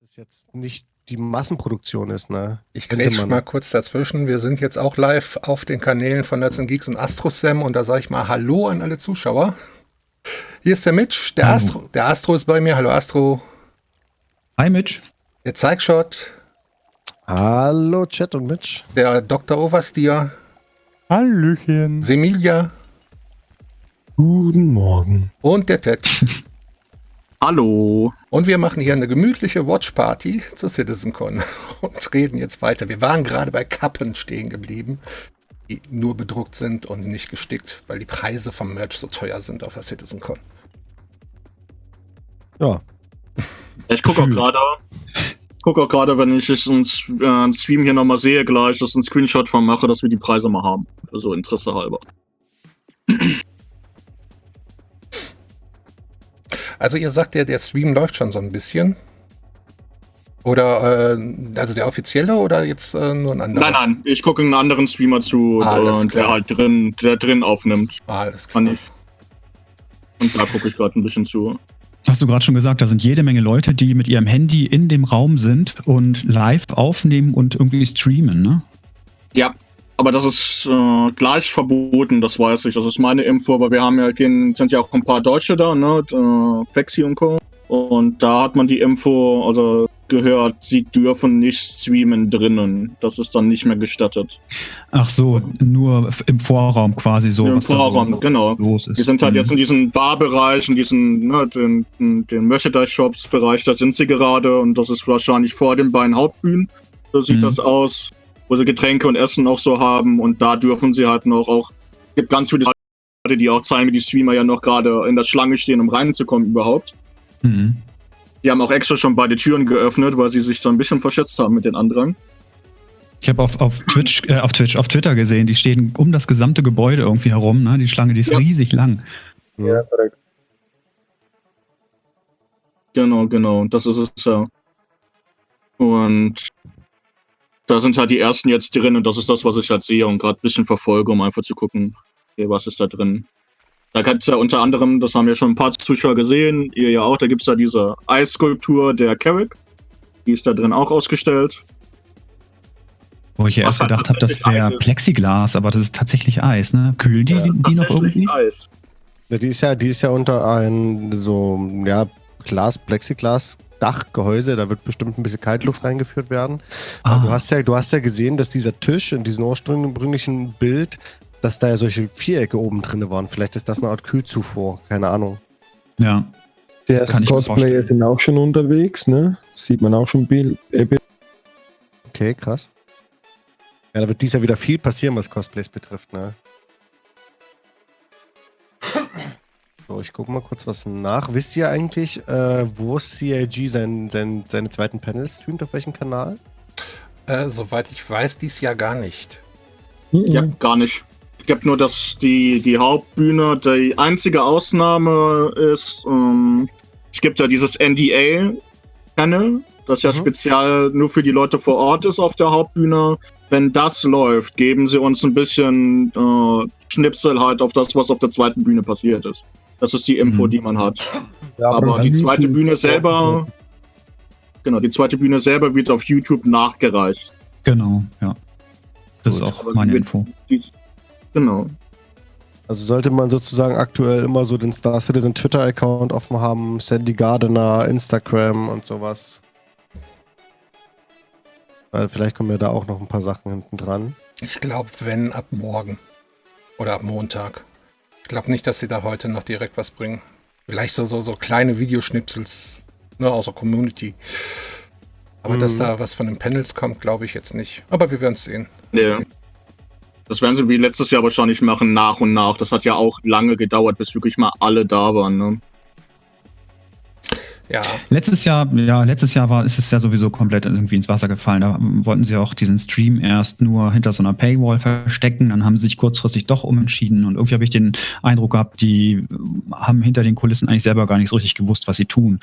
das jetzt nicht die Massenproduktion ist, ne? Ich grätsch mal kurz dazwischen. Wir sind jetzt auch live auf den Kanälen von Nerds & Geeks und AstroSam und da sage ich mal Hallo an alle Zuschauer. Hier ist der Mitch, der Astro ist bei mir. Hallo Astro. Hi Mitch. Der Pseikshot. Hallo Chat und Mitch. Der Dr.Oversteer. Hallöchen. Semilia. Guten Morgen. Und der Ted. Hallo. Und wir machen hier eine gemütliche Watch-Party zur CitizenCon und reden jetzt weiter. Wir waren gerade bei Kappen stehen geblieben, die nur bedruckt sind und nicht gestickt, weil die Preise vom Merch so teuer sind auf der CitizenCon. Ja. Ich gucke auch gerade, wenn ich einen Stream hier nochmal sehe, gleich, dass ich einen Screenshot von mache, dass wir die Preise mal haben. Für so Interesse halber. Also ihr sagt ja, der Stream läuft schon so ein bisschen. Oder, also der offizielle oder jetzt nur ein anderer? Nein, ich gucke einen anderen Streamer zu, der halt drin aufnimmt. Alles klar. Und da gucke ich gerade ein bisschen zu. Hast du gerade schon gesagt, da sind jede Menge Leute, die mit ihrem Handy in dem Raum sind und live aufnehmen und irgendwie streamen, ne? Ja, aber das ist gleich verboten, das weiß ich. Das ist meine Info, weil wir haben sind ja auch ein paar Deutsche da, ne? Fexi und Co. Und da hat man die Info, also gehört, sie dürfen nicht streamen drinnen. Das ist dann nicht mehr gestattet. Ach so, nur im Vorraum quasi so. Im was Vorraum, da so genau. los ist. Wir sind halt jetzt in diesem Barbereich, in diesem, ne, den Merchandise-Shops-Bereich, da sind sie gerade und das ist wahrscheinlich vor den beiden Hauptbühnen. So sieht das aus, wo sie Getränke und Essen auch so haben und da dürfen sie halt noch auch, es gibt ganz viele Leute, die auch zeigen, wie die Streamer ja noch gerade in der Schlange stehen, um reinzukommen überhaupt. Mhm. Die haben auch extra schon beide Türen geöffnet, weil sie sich so ein bisschen verschätzt haben mit den anderen. Ich habe auf Twitter gesehen, die stehen um das gesamte Gebäude irgendwie herum, ne? Die Schlange, die ist riesig lang. Ja, korrekt. Genau, das ist es ja. Und da sind halt die ersten jetzt drin und das ist das, was ich halt sehe und gerade ein bisschen verfolge, um einfach zu gucken, okay, was ist da drin. Da gibt es ja unter anderem, das haben ja schon ein paar Zuschauer gesehen, ihr ja auch, da gibt es ja diese Eisskulptur der Carrick. Die ist da drin auch ausgestellt. Wo ich ja erst gedacht habe, das wäre Plexiglas, aber das ist tatsächlich Eis, ne? Kühlen die noch irgendwie? Eis. Ja, die ist ja unter ein so, ja, Plexiglas-Dachgehäuse, da wird bestimmt ein bisschen Kaltluft reingeführt werden. Aber du hast ja gesehen, dass dieser Tisch in diesem ursprünglichen Bild, dass da ja solche Vierecke oben drin waren. Vielleicht ist das eine Art Kühlzufuhr, keine Ahnung. Ja. Die ersten Cosplayer sind auch schon unterwegs, ne? Sieht man auch schon Bild. Okay, krass. Ja, da wird dies Jahr wieder viel passieren, was Cosplays betrifft, ne? So, ich gucke mal kurz was nach. Wisst ihr eigentlich, wo CIG seine zweiten Panels streamt, auf welchem Kanal? Soweit ich weiß, dies Jahr gar nicht. Ja, gar nicht. Es gibt nur, dass die Hauptbühne, die einzige Ausnahme ist, es gibt ja dieses NDA-Panel, das ja speziell nur für die Leute vor Ort ist auf der Hauptbühne. Wenn das läuft, geben sie uns ein bisschen Schnipsel halt auf das, was auf der zweiten Bühne passiert ist. Das ist die Info, die man hat. Ja, aber die zweite Bühne selber, die zweite Bühne selber wird auf YouTube nachgereicht. Genau, ja. Das ist auch meine Info. Genau. Also sollte man sozusagen aktuell immer so den Star Citizen Twitter-Account offen haben, Sandy Gardiner, Instagram und sowas. Weil vielleicht kommen ja da auch noch ein paar Sachen hinten dran. Ich glaube, wenn ab morgen oder ab Montag. Ich glaube nicht, dass sie da heute noch direkt was bringen. Vielleicht so kleine Videoschnipsels, ne, aus der Community. Aber dass da was von den Panels kommt, glaube ich jetzt nicht. Aber wir werden es sehen. Ja. Das werden sie wie letztes Jahr wahrscheinlich machen, nach und nach. Das hat ja auch lange gedauert, bis wirklich mal alle da waren, ne? Ja. Letztes Jahr ist es ja sowieso komplett irgendwie ins Wasser gefallen. Da wollten sie auch diesen Stream erst nur hinter so einer Paywall verstecken. Dann haben sie sich kurzfristig doch umentschieden. Und irgendwie habe ich den Eindruck gehabt, die haben hinter den Kulissen eigentlich selber gar nicht so richtig gewusst, was sie tun.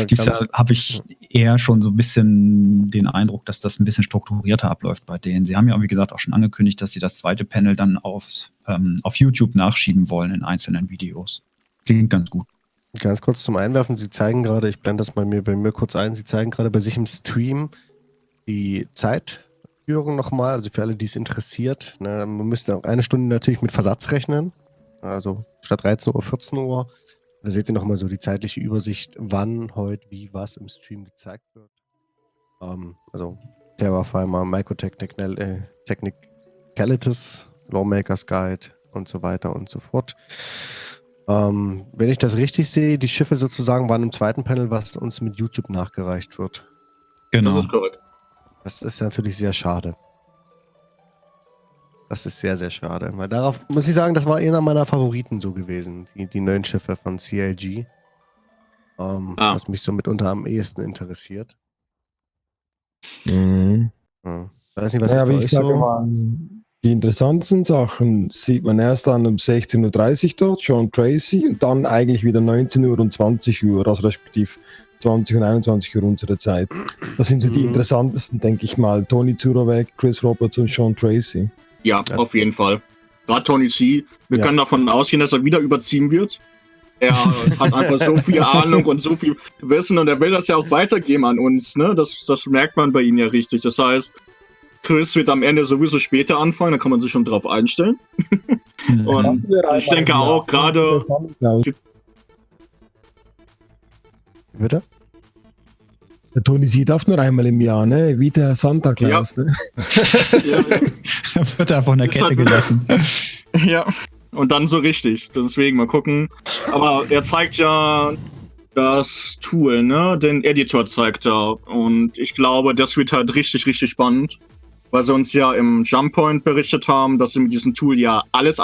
Dieses Jahr habe ich eher schon so ein bisschen den Eindruck, dass das ein bisschen strukturierter abläuft bei denen. Sie haben ja, wie gesagt, auch schon angekündigt, dass sie das zweite Panel dann auf YouTube nachschieben wollen in einzelnen Videos. Klingt ganz gut. Ganz kurz zum Einwerfen, Sie zeigen gerade, ich blende das bei mir kurz ein, Sie zeigen gerade bei sich im Stream die Zeitführung nochmal, also für alle, die es interessiert. Ne, man müsste auch 1 Stunde natürlich mit Versatz rechnen, also statt 13 Uhr, 14 Uhr. Da seht ihr nochmal so die zeitliche Übersicht, wann, heute, wie, was im Stream gezeigt wird. Also Terraformer, Microtechnicalities, Lawmakers Guide und so weiter und so fort. Wenn ich das richtig sehe, die Schiffe sozusagen waren im zweiten Panel, was uns mit YouTube nachgereicht wird. Genau. Das ist korrekt. Das ist natürlich sehr schade. Das ist sehr, sehr schade. Weil darauf muss ich sagen, das war einer meiner Favoriten so gewesen. Die neuen Schiffe von CIG. Was mich so mitunter am ehesten interessiert. Mhm. Ja. Ich weiß nicht, was Ja, ist aber für ich euch sage so? mal, die interessantesten Sachen sieht man erst dann um 16.30 Uhr dort, Sean Tracy, und dann eigentlich wieder 19 Uhr und 20 Uhr, also respektive 20 und 21 Uhr unsere Zeit. Das sind so die interessantesten, denke ich mal. Tony Zurovec, Chris Roberts und Sean Tracy. Ja, auf jeden Fall. Gerade Tony C. Wir können davon ausgehen, dass er wieder überziehen wird. Er hat einfach so viel Ahnung und so viel Wissen und er will das ja auch weitergeben an uns. Ne? Das merkt man bei ihm ja richtig. Das heißt, Chris wird am Ende sowieso später anfangen, da kann man sich schon drauf einstellen. Und ich denke auch gerade... Bitte? Der Tony C. darf nur einmal im Jahr, ne? Wie der Santa Claus, ne? Da wird er einfach in der Kette gelassen. Ja, und dann so richtig. Deswegen mal gucken. Aber er zeigt ja das Tool, ne? Den Editor zeigt er. Und ich glaube, das wird halt richtig, richtig spannend. Weil sie uns ja im Jump Point berichtet haben, dass sie mit diesem Tool ja alles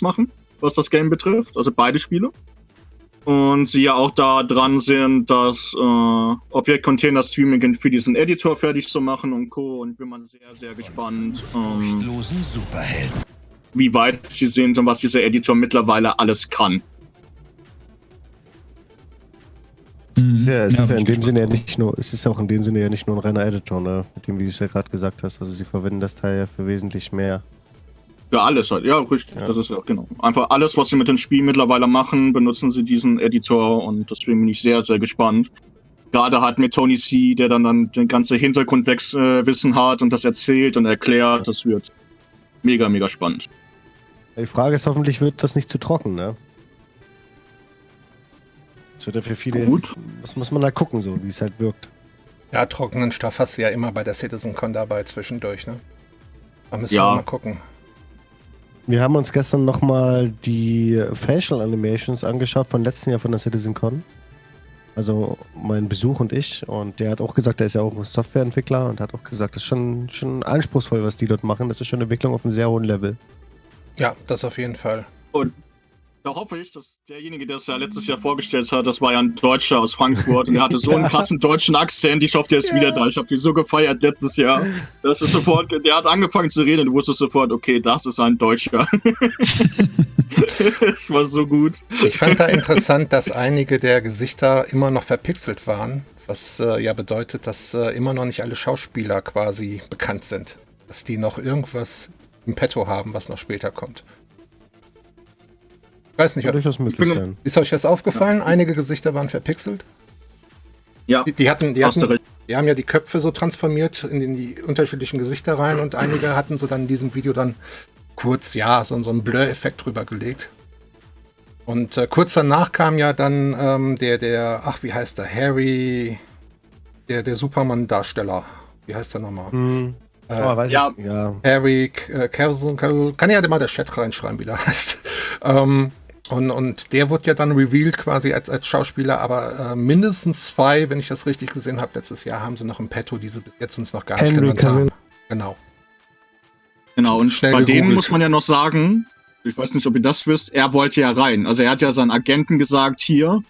machen, was das Game betrifft. Also beide Spiele. Und sie ja auch da dran sind, das Object-Container-Streaming für diesen Editor fertig zu machen und Co. Und bin man sehr, sehr gespannt, wie weit sie sind und was dieser Editor mittlerweile alles kann. Es ist ja in dem Sinne ja nicht nur, es ist ja auch in dem Sinne ja nicht nur ein reiner Editor, ne? Mit dem, wie du es ja gerade gesagt hast. Also sie verwenden das Teil ja für wesentlich mehr. Ja, alles halt. Ja, richtig. Ja. Das ist ja, genau. Einfach alles, was sie mit dem Spiel mittlerweile machen, benutzen sie diesen Editor und deswegen bin ich sehr, sehr gespannt. Gerade halt mit Tony C., der dann den ganzen Hintergrundwissen hat und das erzählt und erklärt. Das wird mega, mega spannend. Die Frage ist, hoffentlich wird das nicht zu trocken, ne? Das wird ja für viele jetzt, das muss man da gucken, so wie es halt wirkt. Ja, trockenen Stoff hast du ja immer bei der CitizenCon dabei zwischendurch, ne? Da müssen wir mal gucken. Wir haben uns gestern nochmal die Facial Animations angeschaut von letzten Jahr von der CitizenCon. Also mein Besuch und ich. Und der hat auch gesagt, der ist ja auch Softwareentwickler und hat auch gesagt, das ist schon anspruchsvoll, was die dort machen. Das ist schon eine Entwicklung auf einem sehr hohen Level. Ja, das auf jeden Fall. Und da hoffe ich, dass derjenige, der es ja letztes Jahr vorgestellt hat, das war ja ein Deutscher aus Frankfurt und der hatte so einen krassen deutschen Akzent, ich hoffe, der ist wieder da. Ich habe den so gefeiert letztes Jahr. Das ist sofort, der hat angefangen zu reden und du wusstest sofort, okay, das ist ein Deutscher. Es war so gut. Ich fand da interessant, dass einige der Gesichter immer noch verpixelt waren, was ja bedeutet, dass immer noch nicht alle Schauspieler quasi bekannt sind. Dass die noch irgendwas im Petto haben, was noch später kommt. Ich weiß nicht, ist euch das aufgefallen? Ja. Einige Gesichter waren verpixelt. Ja, die haben ja die Köpfe so transformiert in die unterschiedlichen Gesichter rein und einige hatten so dann in diesem Video dann kurz, ja, so einen Blur-Effekt drüber gelegt. Und kurz danach kam ja dann wie heißt der? Harry, der Superman-Darsteller. Wie heißt der nochmal? Harry kann ja mal der Chat reinschreiben, wie der heißt. Und der wurde ja dann revealed quasi als Schauspieler, aber mindestens 2, wenn ich das richtig gesehen habe, letztes Jahr haben sie noch im Petto, die sie bis jetzt uns noch gar nicht genannt haben. Genau, und schnell bei denen muss man ja noch sagen, ich weiß nicht, ob ihr das wisst, er wollte ja rein. Also er hat ja seinen Agenten gesagt, hier,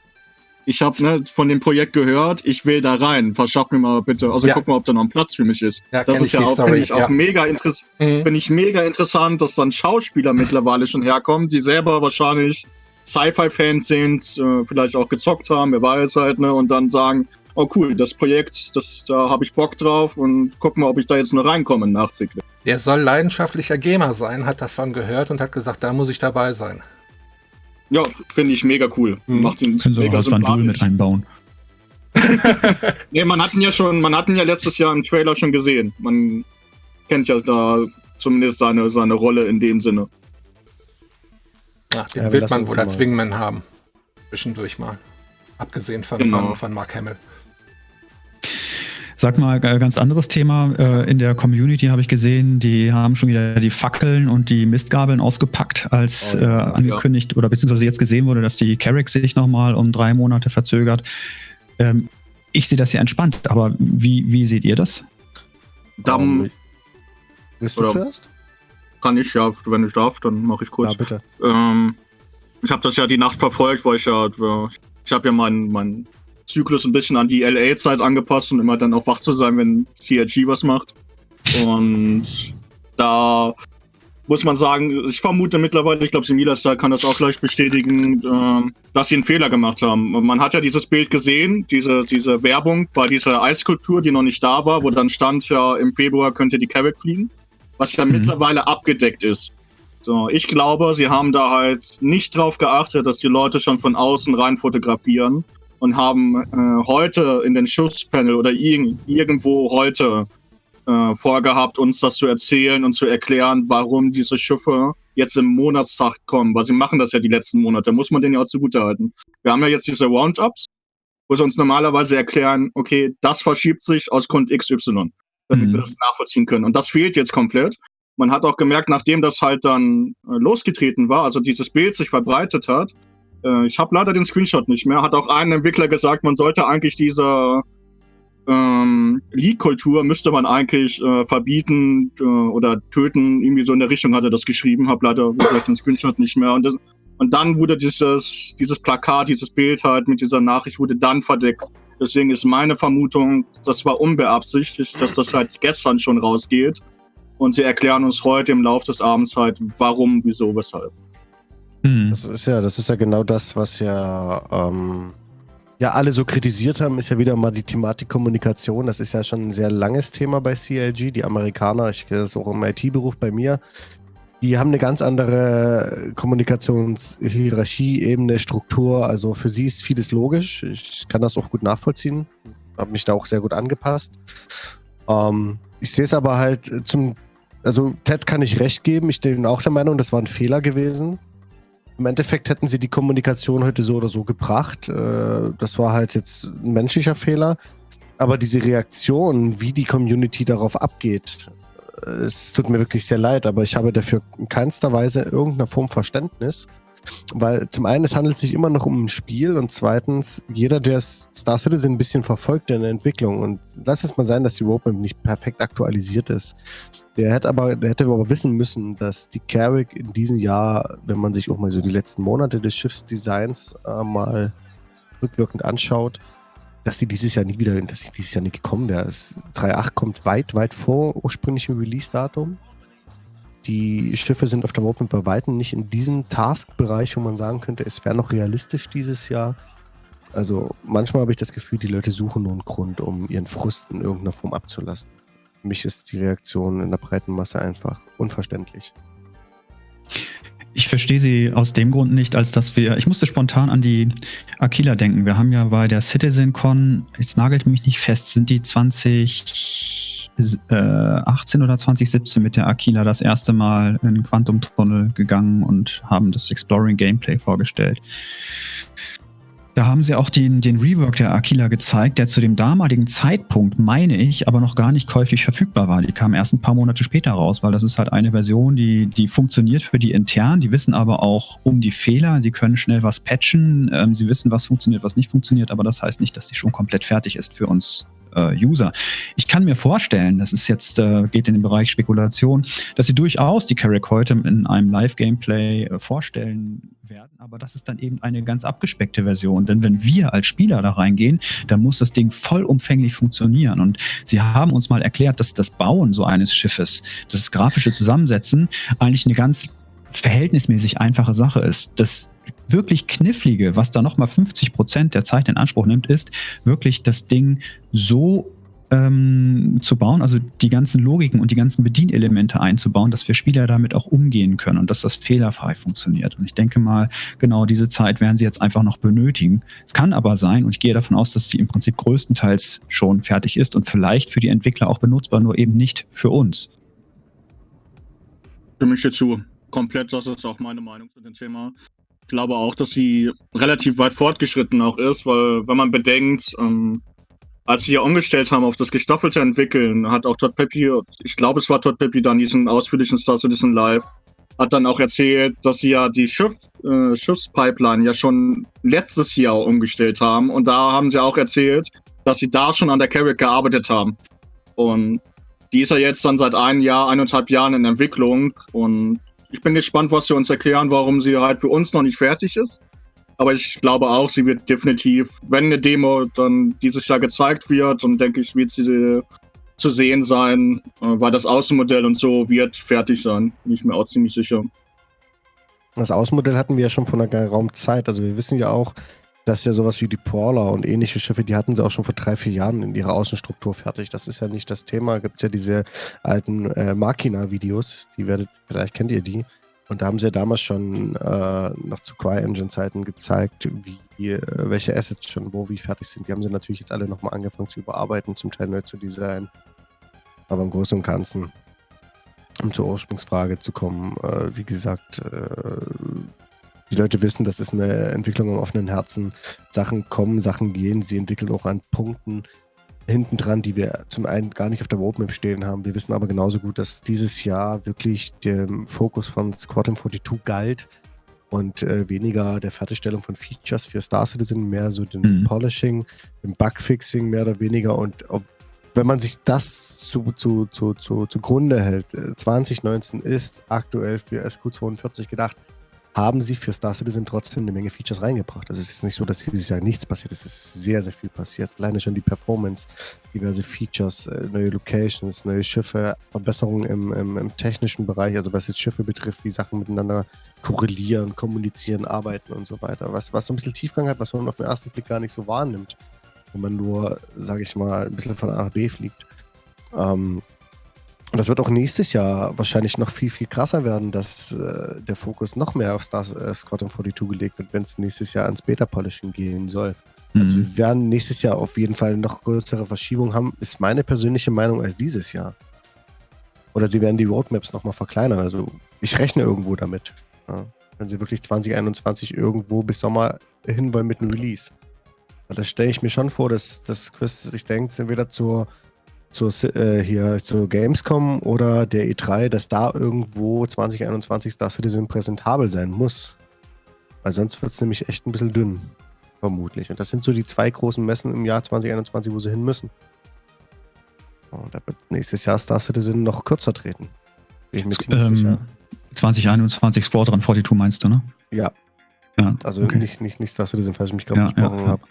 ich habe von dem Projekt gehört, ich will da rein. Verschaff mir mal bitte, guck mal, ob da noch ein Platz für mich ist. Ja, das ist ja auch, finde ich, auch mega interessant. Finde ich mega interessant, dass dann Schauspieler mittlerweile schon herkommen, die selber wahrscheinlich Sci-Fi-Fans sind, vielleicht auch gezockt haben, wer weiß halt, und dann sagen, oh cool, das Projekt, da habe ich Bock drauf und guck mal, ob ich da jetzt noch reinkomme nachträglich. Der soll leidenschaftlicher Gamer sein, hat davon gehört und hat gesagt, da muss ich dabei sein. Ja, finde ich mega cool. Macht ihn Können Sie auch mega als Van Duel sympathisch. mit einbauen. Nee, man hat ihn ja letztes Jahr im Trailer schon gesehen. Man kennt ja da zumindest seine Rolle in dem Sinne. Ach, den wird man wohl als Wingman haben. Zwischendurch mal. Abgesehen von Mark Hamill. Sag mal, ganz anderes Thema. In der Community habe ich gesehen, die haben schon wieder die Fackeln und die Mistgabeln ausgepackt, als angekündigt oder beziehungsweise jetzt gesehen wurde, dass die Carrick sich nochmal um 3 Monate verzögert. Ich sehe das ja entspannt, aber wie seht ihr das? Willst du zuerst? Kann ich, ja, wenn ich darf, dann mache ich kurz. Ja, bitte. Ich habe das ja die Nacht verfolgt, weil ich habe ja meinen Zyklus ein bisschen an die LA-Zeit angepasst und immer dann auch wach zu sein, wenn CRG was macht. Und da muss man sagen, ich vermute mittlerweile, ich glaube, Similas kann das auch gleich bestätigen, dass sie einen Fehler gemacht haben. Man hat ja dieses Bild gesehen, diese Werbung bei dieser Eisskulptur, die noch nicht da war, wo dann stand, ja, im Februar könnte die Carrick fliegen, was ja mittlerweile abgedeckt ist. So, ich glaube, sie haben da halt nicht drauf geachtet, dass die Leute schon von außen rein fotografieren und haben heute in den Schusspanel oder irgendwo heute vorgehabt, uns das zu erzählen und zu erklären, warum diese Schiffe jetzt im Monatstakt kommen, weil sie machen das ja die letzten Monate, muss man denen ja auch zugutehalten. Wir haben ja jetzt diese Roundups, wo sie uns normalerweise erklären, okay, das verschiebt sich aus Grund XY, damit wir das nachvollziehen können. Und das fehlt jetzt komplett. Man hat auch gemerkt, nachdem das halt dann losgetreten war, also dieses Bild sich verbreitet hat, ich habe leider den Screenshot nicht mehr, hat auch ein Entwickler gesagt, man sollte eigentlich diese Leak-Kultur müsste man eigentlich verbieten oder töten, irgendwie so in der Richtung hat er das geschrieben, habe leider vielleicht den Screenshot nicht mehr. Und dann wurde dieses Plakat, dieses Bild halt mit dieser Nachricht wurde dann verdeckt. Deswegen ist meine Vermutung, das war unbeabsichtigt, dass das halt gestern schon rausgeht. Und sie erklären uns heute im Laufe des Abends halt, warum, wieso, weshalb. Das ist ja genau das, was alle so kritisiert haben, ist ja wieder mal die Thematik Kommunikation. Das ist ja schon ein sehr langes Thema bei CIG. Die Amerikaner, das ist auch im IT-Beruf bei mir, die haben eine ganz andere Kommunikationshierarchie, Ebene, Struktur. Also für sie ist vieles logisch. Ich kann das auch gut nachvollziehen. Habe mich da auch sehr gut angepasst. Ich sehe es aber halt also Ted kann ich recht geben. Ich bin auch der Meinung, das war ein Fehler gewesen. Im Endeffekt hätten sie die Kommunikation heute so oder so gebracht. Das war halt jetzt ein menschlicher Fehler. Aber diese Reaktion, wie die Community darauf abgeht, es tut mir wirklich sehr leid, aber ich habe dafür in keinster Weise irgendeiner Form Verständnis. Weil zum einen, es handelt sich immer noch um ein Spiel und zweitens, jeder, der Star Citizen ein bisschen verfolgt in der Entwicklung und lass es mal sein, dass die Roadmap nicht perfekt aktualisiert ist. Der hätte aber wissen müssen, dass die Carrick in diesem Jahr, wenn man sich auch mal so die letzten Monate des Schiffsdesigns mal rückwirkend anschaut, dass sie dieses Jahr nie gekommen wäre. 3.8 kommt weit, weit vor ursprünglichem Release-Datum. Die Schiffe sind auf der Roadmap bei Weitem nicht in diesem Task-Bereich, wo man sagen könnte, es wäre noch realistisch dieses Jahr. Also manchmal habe ich das Gefühl, die Leute suchen nur einen Grund, um ihren Frust in irgendeiner Form abzulassen. Für mich ist die Reaktion in der breiten Masse einfach unverständlich. Ich verstehe sie aus dem Grund nicht, als dass ich musste spontan an die Aquila denken. Wir haben ja bei der CitizenCon, jetzt nagelt mich nicht fest, sind die 2018 oder 2017 mit der Aquila das erste Mal in den Quantum-Tunnel gegangen und haben das Exploring Gameplay vorgestellt. Da haben sie auch den Rework der Aquila gezeigt, der zu dem damaligen Zeitpunkt, meine ich, aber noch gar nicht käuflich verfügbar war. Die kam erst ein paar Monate später raus, weil das ist halt eine Version, die funktioniert für die intern. Die wissen aber auch um die Fehler. Sie können schnell was patchen. Sie wissen, was funktioniert, was nicht funktioniert. Aber das heißt nicht, dass sie schon komplett fertig ist für uns User. Ich kann mir vorstellen, das ist jetzt, geht in den Bereich Spekulation, dass sie durchaus die Carrick heute in einem Live-Gameplay vorstellen werden, aber das ist dann eben eine ganz abgespeckte Version, denn wenn wir als Spieler da reingehen, dann muss das Ding vollumfänglich funktionieren und sie haben uns mal erklärt, dass das Bauen so eines Schiffes, das grafische Zusammensetzen eigentlich eine ganz verhältnismäßig einfache Sache ist. Das wirklich Knifflige, was da nochmal 50% der Zeit in Anspruch nimmt, ist wirklich das Ding so zu bauen, also die ganzen Logiken und die ganzen Bedienelemente einzubauen, dass wir Spieler damit auch umgehen können und dass das fehlerfrei funktioniert. Und ich denke mal, genau diese Zeit werden sie jetzt einfach noch benötigen. Es kann aber sein, und ich gehe davon aus, dass sie im Prinzip größtenteils schon fertig ist und vielleicht für die Entwickler auch benutzbar, nur eben nicht für uns. Stimme ich dir zu. Komplett, das ist auch meine Meinung zu dem Thema. Ich glaube auch, dass sie relativ weit fortgeschritten auch ist, weil wenn man bedenkt, als sie ja umgestellt haben auf das gestaffelte Entwickeln, hat auch Todd Peppy, ich glaube es war Todd Peppy, dann diesen ausführlichen Star Citizen Live, hat dann auch erzählt, dass sie ja die Schiffspipeline ja schon letztes Jahr umgestellt haben und da haben sie auch erzählt, dass sie da schon an der Carrick gearbeitet haben. Und die ist ja jetzt dann seit 1,5 Jahren in Entwicklung und ich bin gespannt, was sie uns erklären, warum sie halt für uns noch nicht fertig ist. Aber ich glaube auch, sie wird definitiv, wenn eine Demo dann dieses Jahr gezeigt wird, und denke ich, wird sie zu sehen sein, weil das Außenmodell und so wird fertig sein. Bin ich mir auch ziemlich sicher. Das Außenmodell hatten wir ja schon vor einer geraumen Zeit. Also wir wissen ja auch, dass ja sowas wie die Prowler und ähnliche Schiffe, die hatten sie auch schon vor 3-4 Jahren in ihrer Außenstruktur fertig. Das ist ja nicht das Thema. Gibt es ja diese alten Machina-Videos, vielleicht kennt ihr die. Und da haben sie ja damals schon noch zu CryEngine-Zeiten gezeigt, welche Assets schon wie fertig sind. Die haben sie natürlich jetzt alle nochmal angefangen zu überarbeiten, zum Teil neu zu designen. Aber im Großen und Ganzen, um zur Ursprungsfrage zu kommen, wie gesagt, die Leute wissen, das ist eine Entwicklung am offenen Herzen. Sachen kommen, Sachen gehen. Sie entwickeln auch an Punkten hinten dran, die wir zum einen gar nicht auf der Roadmap stehen haben. Wir wissen aber genauso gut, dass dieses Jahr wirklich der Fokus von Squadron 42 galt und weniger der Fertigstellung von Features für Star Citizen, mehr so dem Polishing, dem Bugfixing mehr oder weniger. Und wenn man sich das zugrunde hält, 2019 ist aktuell für SQ42 gedacht, haben sie für Star Citizen trotzdem eine Menge Features reingebracht. Also es ist nicht so, dass dieses Jahr nichts passiert. Es ist sehr, sehr viel passiert. Alleine schon die Performance, diverse Features, neue Locations, neue Schiffe, Verbesserungen im technischen Bereich, also was jetzt Schiffe betrifft, wie Sachen miteinander korrelieren, kommunizieren, arbeiten und so weiter. Was so ein bisschen Tiefgang hat, was man auf den ersten Blick gar nicht so wahrnimmt, wenn man nur, sage ich mal, ein bisschen von A nach B fliegt. Und das wird auch nächstes Jahr wahrscheinlich noch viel, viel krasser werden, dass der Fokus noch mehr auf Squadron 42 gelegt wird, wenn es nächstes Jahr ans Beta-Polishing gehen soll. Also wir werden nächstes Jahr auf jeden Fall noch größere Verschiebungen haben, ist meine persönliche Meinung, als dieses Jahr. Oder sie werden die Roadmaps nochmal verkleinern. Also ich rechne irgendwo damit. Ja, wenn sie wirklich 2021 irgendwo bis Sommer hin wollen mit einem Release. Und das stelle ich mir schon vor, dass Chris sich denkt, entweder zur Gamescom oder der E3, dass da irgendwo 2021 Star Citizen präsentabel sein muss. Weil sonst wird es nämlich echt ein bisschen dünn, vermutlich. Und das sind so die 2 großen Messen im Jahr 2021, wo sie hin müssen. Und da wird nächstes Jahr Star Citizen noch kürzer treten. Bin ich mir ziemlich sicher. 2021 Squadron 42 meinst du, ne? Ja. Ja, also okay. nicht Star Citizen, falls ich mich gerade versprochen habe.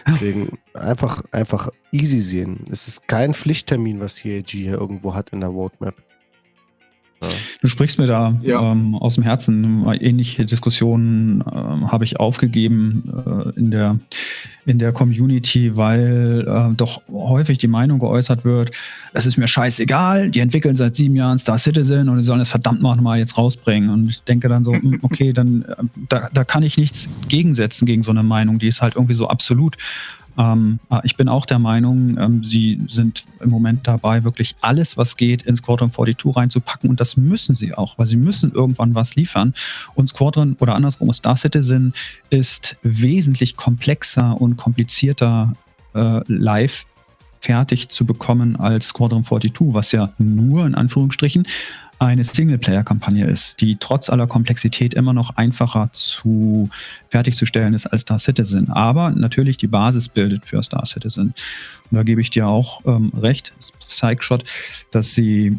Deswegen einfach easy sehen. Es ist kein Pflichttermin, was CAG hier irgendwo hat in der Roadmap. Ja. Du sprichst mir da aus dem Herzen. Ähnliche Diskussionen habe ich aufgegeben in der Community, weil doch häufig die Meinung geäußert wird, es ist mir scheißegal, die entwickeln seit 7 Jahren Star Citizen und die sollen es verdammt nochmal jetzt rausbringen. Und ich denke dann so, okay, dann da kann ich nichts gegensetzen gegen so eine Meinung, die ist halt irgendwie so absolut. Ich bin auch der Meinung, sie sind im Moment dabei, wirklich alles, was geht, in Squadron 42 reinzupacken und das müssen sie auch, weil sie müssen irgendwann was liefern. Und Squadron oder andersrum, Star Citizen ist wesentlich komplexer und komplizierter live fertig zu bekommen als Squadron 42, was ja nur in Anführungsstrichen eine Singleplayer-Kampagne ist, die trotz aller Komplexität immer noch einfacher fertigzustellen ist als Star Citizen. Aber natürlich die Basis bildet für Star Citizen. Und da gebe ich dir auch recht, Pseikshot, dass sie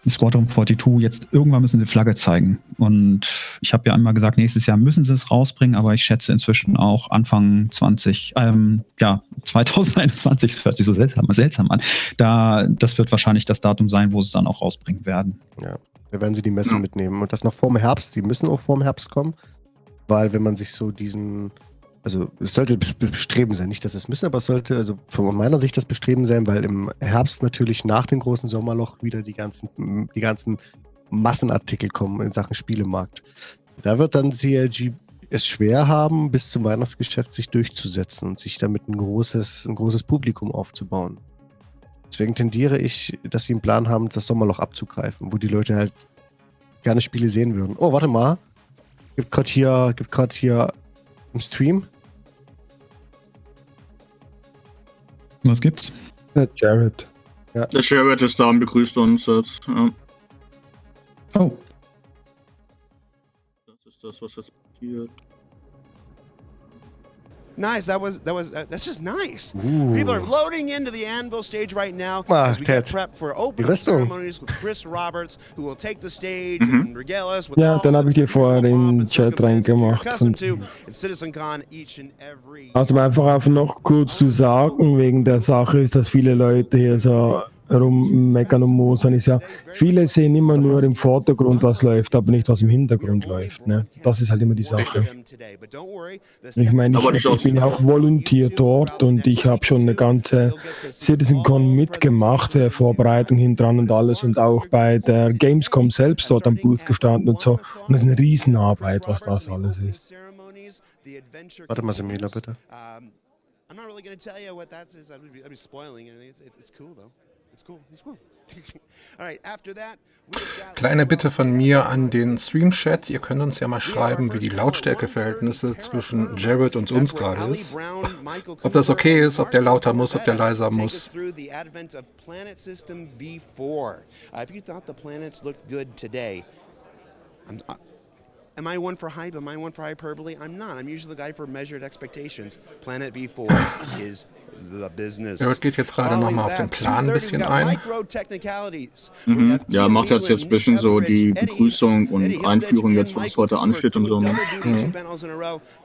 Squadron 42 jetzt irgendwann müssen sie Flagge zeigen. Und ich habe ja einmal gesagt, nächstes Jahr müssen sie es rausbringen, aber ich schätze inzwischen auch Anfang 2021, das hört sich so seltsam an. Das wird wahrscheinlich das Datum sein, wo sie es dann auch rausbringen werden. Ja, da werden sie die Messe mitnehmen. Und das noch vorm Herbst. Die müssen auch vorm Herbst kommen, weil wenn man sich so diesen Also es sollte das Bestreben sein, nicht, dass es müssen, aber es sollte also von meiner Sicht das Bestreben sein, weil im Herbst natürlich nach dem großen Sommerloch wieder die ganzen Massenartikel kommen in Sachen Spielemarkt. Da wird dann CLG es schwer haben, bis zum Weihnachtsgeschäft sich durchzusetzen und sich damit ein großes Publikum aufzubauen. Deswegen tendiere ich, dass sie einen Plan haben, das Sommerloch abzugreifen, wo die Leute halt gerne Spiele sehen würden. Oh, warte mal. Gibt gerade hier im Stream. Was gibt's? Der Jared. Der Jared ist da und begrüßt uns jetzt. Ja. Oh. Das ist das, was jetzt passiert. Nice. That's just nice. People are loading into the Anvil stage right now Ah, as we get Ted. prepped for opening Rüstung. ceremonies with Chris Roberts, who will take the stage and regale us with Ja, all dann habe ich the dir vorher pomp in den and Chat circumstance you're reingemacht. accustomed to in CitizenCon each and every. Also einfach noch kurz zu sagen, wegen der Sache ist, dass viele Leute hier so rummeckern und mosern, ist ja, viele sehen immer nur im Vordergrund, was läuft, aber nicht, was im Hintergrund läuft. Ne? Das ist halt immer die Sache. Ich meine, ich bin ja auch Volunteer dort und ich habe schon eine ganze CitizenCon mitgemacht, Vorbereitung hinten dran und alles und auch bei der Gamescom selbst dort am Booth gestanden und so. Und das ist eine Riesenarbeit, was das alles ist. Warte mal, Semila, bitte. I'm not really going to tell you what that is. I'd be spoiling anything. It's cool though. It's cool. All right, after that, Kleine Bitte von mir an den Stream-Chat. Ihr könnt uns ja mal schreiben, wie die Lautstärkeverhältnisse zwischen Jared und uns gerade ist. Ob das okay ist, ob der lauter muss, ob der leiser muss. If you thought the planets looked good today, am I one for hype? Am I one for hyperbole? I'm not. I'm usually the guy for measured expectations. Planet B4 is the business. Jared geht jetzt gerade nochmal auf den Plan ein bisschen ein. Ja, macht jetzt ein bisschen so die Begrüßung und Einführung jetzt, was heute ansteht und so. Ne?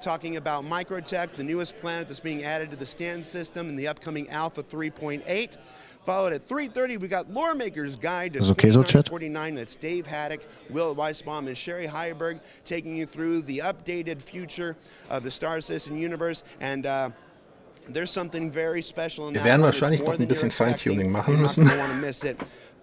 Talking about Microtech, the newest planet that's being added to the stand system in the upcoming Alpha 3.8. Followed at 3:30, we got Loremaker's Guide to okay so, Chat? 49. That's Dave Haddock, Will Weisbaum, and Sherry Heiberg taking you through the updated future of the Star Citizen universe. And there's something very special in that. Wir werden wahrscheinlich noch ein bisschen Feintuning machen müssen.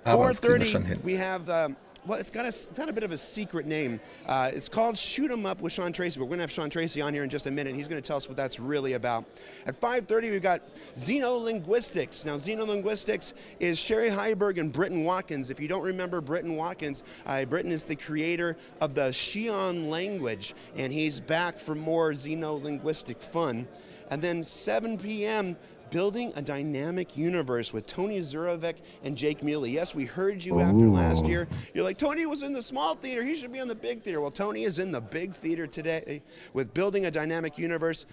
Aber das kriegen wir schon hin. We have well, it's got a bit of a secret name. It's called Shoot 'em Up with Sean Tracy. But we're going to have Sean Tracy on here in just a minute. He's going to tell us what that's really about. At 5:30, we've got Xenolinguistics. Now, Xenolinguistics is Sherry Heiberg and Britton Watkins. If you don't remember Britton Watkins, Britton is the creator of the Xi'an language, and he's back for more Xenolinguistic fun. And then 7 p.m., Building a Dynamic Universe with Tony Zurovec and Jake Muley. Yes, we heard you after last year. You're like, Tony was in the small theater. He should be on the big theater. Well, Tony is in the big theater today with Building a Dynamic Universe.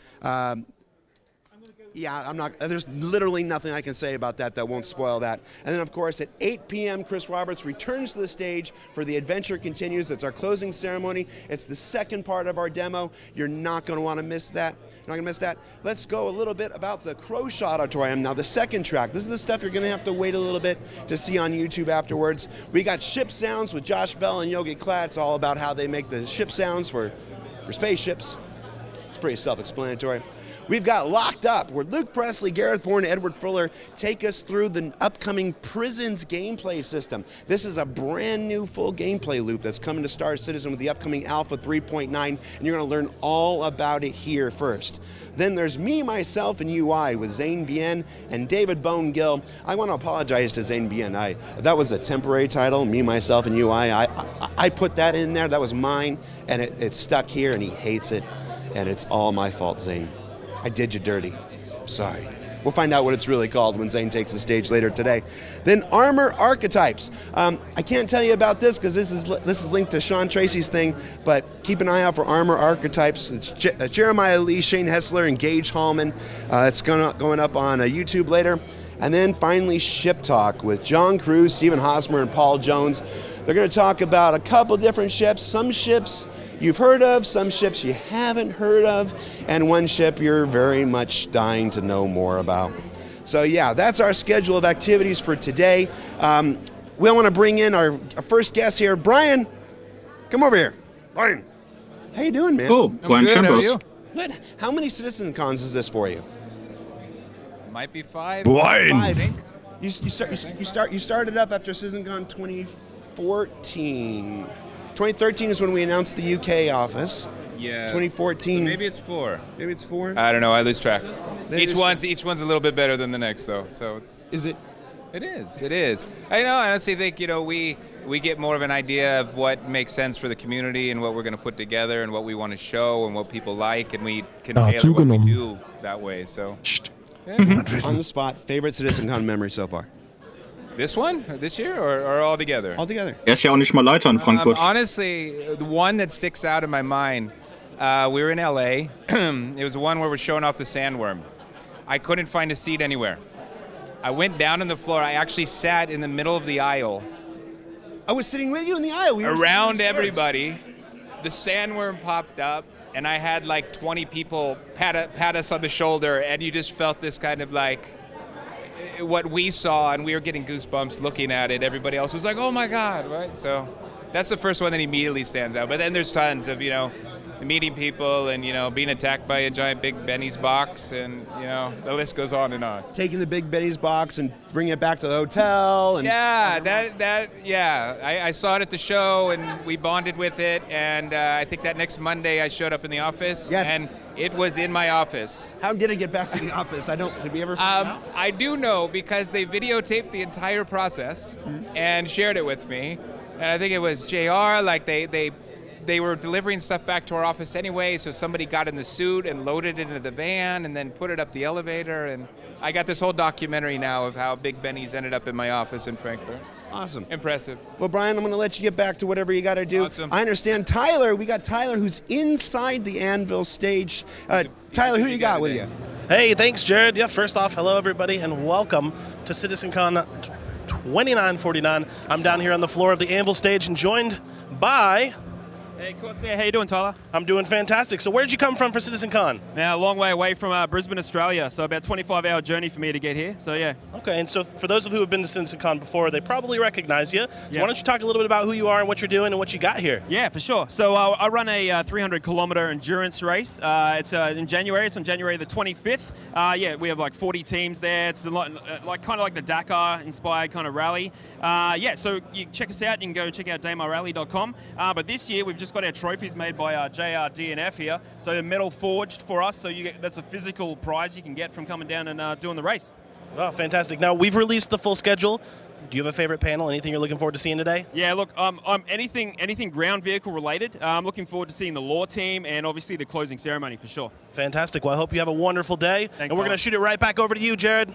Yeah, there's literally nothing I can say about that won't spoil that. And then, of course, at 8 p.m., Chris Roberts returns to the stage for The Adventure Continues. It's our closing ceremony. It's the second part of our demo. You're not going to want to miss that. Not going to miss that. Let's go a little bit about the Crowshot Auditorium. Now, the second track, this is the stuff you're going to have to wait a little bit to see on YouTube afterwards. We got ship sounds with Josh Bell and Yogi Klatt. It's all about how they make the ship sounds for spaceships. It's pretty self-explanatory. We've got Locked Up, where Luke Presley, Gareth Bourne, and Edward Fuller take us through the upcoming Prisons gameplay system. This is a brand new full gameplay loop that's coming to Star Citizen with the upcoming Alpha 3.9, and you're going to learn all about it here first. Then there's Me, Myself, and UI with Zane Bien and David Bone Gill. I want to apologize to Zane Bien. That was a temporary title, Me, Myself, and UI. I put that in there. That was mine, and it's stuck here, and he hates it, and it's all my fault, Zane. I did you dirty. Sorry. We'll find out what it's really called when Zane takes the stage later today. Then Armor Archetypes. I can't tell you about this because this is linked to Sean Tracy's thing, but keep an eye out for Armor Archetypes. It's Jeremiah Lee, Shane Hessler, and Gage Hallman. It's going up on YouTube later. And then finally Ship Talk with John Cruz, Stephen Hosmer, and Paul Jones. They're going to talk about a couple different ships. Some ships you've heard of, some ships you haven't heard of, and one ship you're very much dying to know more about. So yeah, that's our schedule of activities for today. We want to bring in our first guest here. Brian, come over here. Brian, how you doing, man? Oh, Brian Chambers. Good. How many CitizenCons is this for you? Might be 5. Wine. I think. You started up after CitizenCon 2014. 2013 is when we announced the UK office. Yeah. 2014. So maybe it's 4. Maybe it's 4. I don't know. I lose track. Maybe Each one's a little bit better than the next, though. So it's. Is it? It is. It is. I honestly think we get more of an idea of what makes sense for the community and what we're going to put together and what we want to show and what people like, and we can tailor what we do that way. So. On the spot, favorite CitizenCon memory so far? This one? This year? Or all together? All together. Er ist ja auch nicht mal Leiter in Frankfurt. Honestly, the one that sticks out in my mind, we were in LA. It was the one where we're showing off the sandworm. I couldn't find a seat anywhere. I went down on the floor. I actually sat in the middle of the aisle. I was sitting with you in the aisle. We were around everybody. The sandworm popped up, and I had like 20 people pat us on the shoulder, and you just felt this kind of like what we saw, and we were getting goosebumps looking at it. Everybody else was like, "Oh my God!" Right? So that's the first one that immediately stands out. But then there's tons of meeting people and being attacked by a giant Big Benny's box, and the list goes on and on. Taking the Big Benny's box and bringing it back to the hotel. And I saw it at the show and we bonded with it, and I think that next Monday I showed up in the office. Yes. And it was in my office. How did it get back to the office? Did we ever find out? I do know because they videotaped the entire process and shared it with me, and I think it was JR. Like they were delivering stuff back to our office anyway, so somebody got in the suit and loaded it into the van and then put it up the elevator, and I got this whole documentary now of how Big Benny's ended up in my office in Frankfurt. Awesome. Impressive. Well, Brian, I'm going to let you get back to whatever you got to do. Awesome. I understand Tyler. We got Tyler who's inside the Anvil stage. Tyler, who you got with you? Hey, thanks, Jared. Yeah, first off, hello, everybody, and welcome to CitizenCon 2949. I'm down here on the floor of the Anvil stage and joined by... Hey, Corsair, how you doing, Tyler? I'm doing fantastic. So where did you come from for CitizenCon? Now, a long way away from Brisbane, Australia, so about 25-hour journey for me to get here, so yeah. Okay, and so for those of who have been to CitizenCon before, they probably recognize you. So Yeah. why don't you talk a little bit about who you are and what you're doing and what you got here? Yeah, for sure. So I run a 300-kilometer endurance race. It's in January. It's on January the 25th. We have like 40 teams there. It's a lot, kind of like the Dakar-inspired kind of rally. So you check us out. You can go check out damarrally.com. But this year, we've just got our trophies made by JR DNF here. So metal forged for us. So that's a physical prize you can get from coming down and doing the race. Oh, fantastic. Now, we've released the full schedule. Do you have a favorite panel? Anything you're looking forward to seeing today? Yeah, look, I'm anything ground vehicle related. I'm looking forward to seeing the law team and obviously the closing ceremony for sure. Fantastic. Well, I hope you have a wonderful day. Thanks, and we're going Tyler. to shoot it right back over to you, Jared.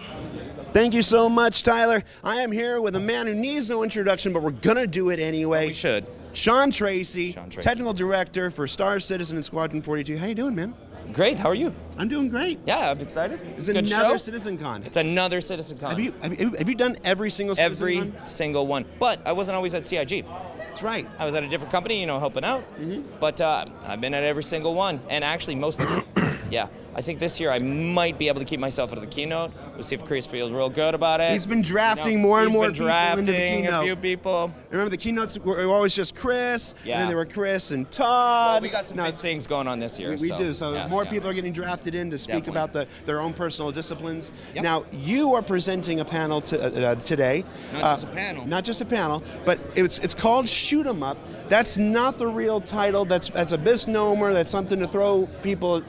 Thank you so much, Tyler. I am here with a man who needs no introduction, but we're going to do it anyway. We should. Sean Tracy, Sean Tracy. Technical Director for Star Citizen and Squadron 42. How you doing, man? Great. How are you? I'm doing great. Yeah, I'm excited. It's Good another show. CitizenCon. It's another CitizenCon. Have you done every single CitizenCon? Every single one. But I wasn't always at CIG. That's right. I was at a different company, helping out. Mm-hmm. But I've been at every single one. And actually, most of them. Yeah. I think this year I might be able to keep myself out of the keynote. We'll see if Chris feels real good about it. He's been drafting more and more people into the drafting keynote. a few people. Remember, the keynotes were always just Chris, Yeah. and then there were Chris and Todd. Well, we got some big things going on this year. We do. So yeah, more yeah. people are getting drafted in to speak Definitely. about their own personal disciplines. Yep. Now, you are presenting a panel today. Not just a panel. Not just a panel, but it's called Shoot 'em Up. That's not the real title. That's a misnomer. That's something to throw people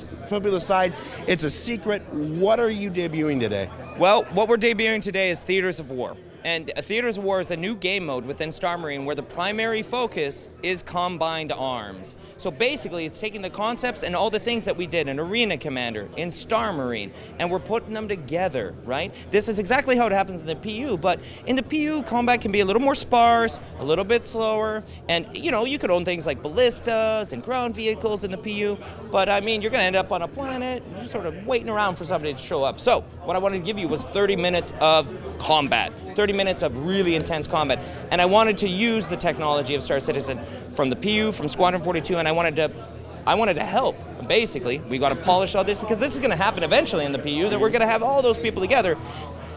aside. It's a secret. What are you debuting today? Well, what we're debuting today is Theaters of War. And Theaters of War is a new game mode within Star Marine where the primary focus is combined arms. So basically, it's taking the concepts and all the things that we did in Arena Commander, in Star Marine, and we're putting them together, right? This is exactly how it happens in the PU, but in the PU, combat can be a little more sparse, a little bit slower, and you could own things like ballistas and ground vehicles in the PU, but I mean, you're gonna end up on a planet, you're sort of waiting around for somebody to show up. So, what I wanted to give you was 30 minutes of combat. 30 minutes of really intense combat. And I wanted to use the technology of Star Citizen from the PU, from Squadron 42, and I wanted to help. Basically, we got to polish all this because this is going to happen eventually in the PU, that we're going to have all those people together.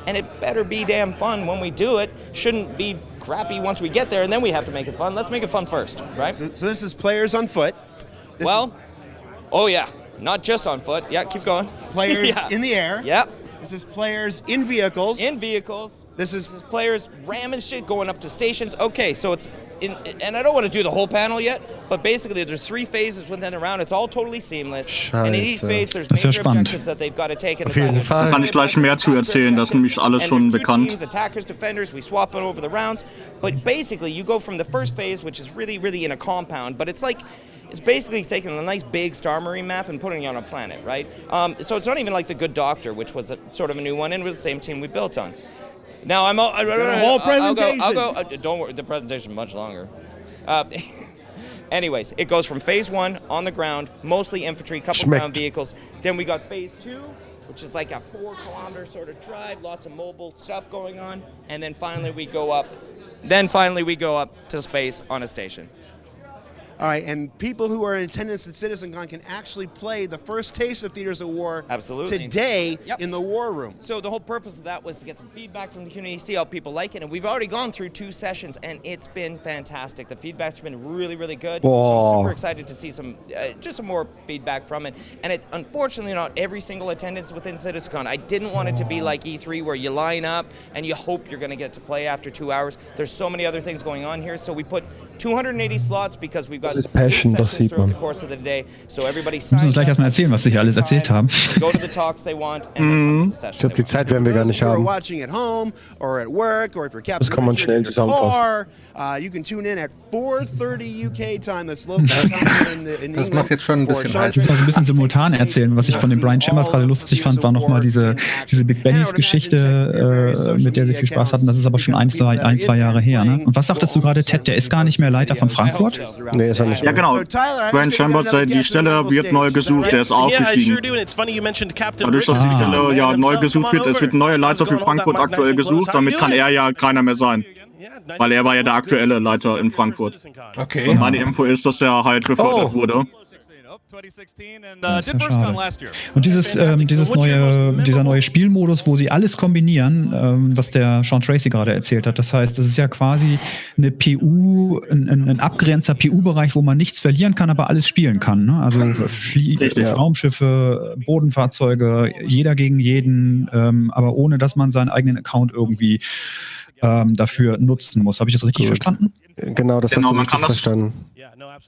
And it better be damn fun when we do it. Shouldn't be crappy once we get there and then we have to make it fun. Let's make it fun first, right? So this is players on foot. Oh yeah. Not just on foot. Yeah, keep going. Players in the air. Yep. This is players in vehicles. In vehicles. This is players ramming shit, going up to stations. Okay, so it's and I don't want to do the whole panel yet, but basically there's 3 phases within the round. It's all totally seamless. And in each phase there's major objectives that they've got to take. Auf jeden Fall. Da kann ich gleich mehr zu erzählen, das ist nämlich alles schon bekannt. Teams, attackers, defenders, we swap it over the rounds. But basically you go from the first phase, which is really, really in a compound, but it's basically taking a nice big Star Marine map and putting it on a planet, right? So it's not even like the Good Doctor, which was sort of a new one, and it was the same team we built on. Now I'm all, whole presentation. I'll go. Don't worry, the presentation is much longer. Anyways, it goes from phase 1 on the ground, mostly infantry, couple ground vehicles. Then we got phase 2, which is like a 4-kilometer sort of drive, lots of mobile stuff going on, and then finally we go up. To space on a station. All right, and people who are in attendance at CitizenCon can actually play the first taste of Theaters of War today in the War Room. So the whole purpose of that was to get some feedback from the community, see how people like it, and we've already gone through 2 sessions, and it's been fantastic. The feedback's been really, really good. So I'm super excited to see some more feedback from it. And it's unfortunately not every single attendance within CitizenCon. I didn't want it to be like E3 where you line up and you hope you're going to get to play after 2 hours. There's so many other things going on here, so we put 280 slots because we've got Das ist Passion, das sieht man. Wir müssen uns gleich erstmal erzählen, was sie hier alles erzählt haben. Ich glaube, die Zeit werden wir gar nicht haben. Das kann man schnell zusammenfassen. You can tune in at 4:30 UK time. That's local time. Das macht jetzt schon ein bisschen heiß. Ich muss also ein bisschen simultan erzählen. Was ich von den Brian Chambers gerade lustig fand, war nochmal diese Big Bennys Geschichte, mit der sie viel Spaß hatten. Das ist aber schon 1-2 Jahre her. Ne? Und was sagtest du gerade, Ted? Der ist gar nicht mehr Leiter von Frankfurt? Nee, ist er nicht mehr. Ja, genau. Brian Chambers, die Stelle wird neu gesucht, der ist aufgestiegen. Dadurch, dass die Stelle neu gesucht wird, es wird ein neuer Leiter für Frankfurt aktuell gesucht, damit kann er ja keiner mehr sein. Weil er war ja der aktuelle Leiter in Frankfurt. Okay. Und meine Info ist, dass er halt befördert wurde. Und dieser neue Spielmodus, wo sie alles kombinieren, was der Sean Tracy gerade erzählt hat. Das heißt, das ist ja quasi eine PU, ein abgrenzter PU-Bereich, wo man nichts verlieren kann, aber alles spielen kann. Ne? Also Raumschiffe, Bodenfahrzeuge, jeder gegen jeden, aber ohne, dass man seinen eigenen Account irgendwie dafür nutzen muss. Habe ich das richtig verstanden? Genau, das hast du richtig verstanden.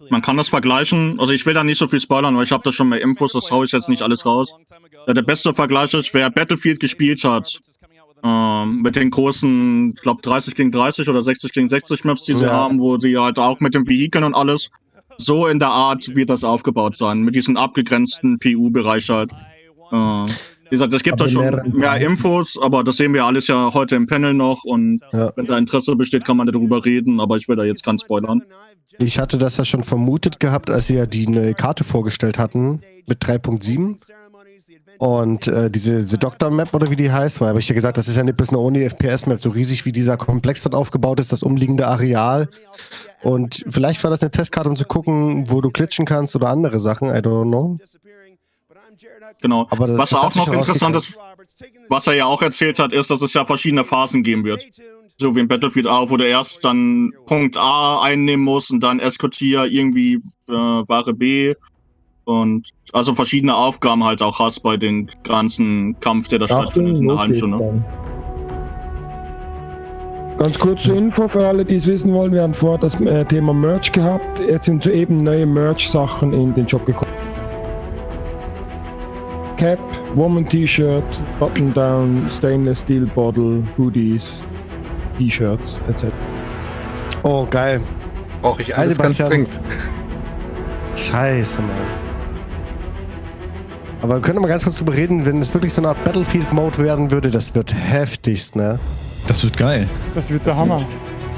Man kann das vergleichen. Also ich will da nicht so viel spoilern, weil ich habe da schon mehr Infos, das haue ich jetzt nicht alles raus. Der beste Vergleich ist, wer Battlefield gespielt hat, mit den großen, ich glaube 30 gegen 30 oder 60 gegen 60 Maps, die sie haben, wo sie halt auch mit den Vehikeln und alles, so in der Art wird das aufgebaut sein, mit diesem abgegrenzten PU-Bereich halt. Wie gesagt, es gibt da schon mehr Infos, aber das sehen wir alles ja heute im Panel noch und wenn da Interesse besteht, kann man darüber reden, aber ich will da jetzt ganz spoilern. Ich hatte das ja schon vermutet gehabt, als sie ja die neue Karte vorgestellt hatten mit 3.7 und diese Doctor-Map oder wie die heißt, weil habe ich ja gesagt, das ist ja nicht bloß eine ohne FPS-Map, so riesig wie dieser Komplex dort aufgebaut ist, das umliegende Areal. Und vielleicht war das eine Testkarte, um zu gucken, wo du glitschen kannst oder andere Sachen, I don't know. Genau. Aber was auch noch interessant ist, was er ja auch erzählt hat, ist, dass es ja verschiedene Phasen geben wird. So wie in Battlefield auch, wo du erst dann Punkt A einnehmen musst und dann eskortier irgendwie Ware B. Und also verschiedene Aufgaben halt auch hast bei den ganzen Kampf, der da stattfindet in einer halben Stunde. Ganz kurz zur Info für alle, die es wissen wollen. Wir haben vorher das Thema Merch gehabt. Jetzt sind soeben neue Merch-Sachen in den Shop gekommen. Cap, Woman-T-Shirt, Button-Down, Stainless Steel Bottle, Hoodies, T-Shirts, etc. Oh, geil. Brauche ich alles ganz dringend. Scheiße, Mann. Aber wir können mal ganz kurz drüber reden, wenn es wirklich so eine Art Battlefield-Mode werden würde, das wird heftigst, ne? Das wird geil. Das wird der Hammer.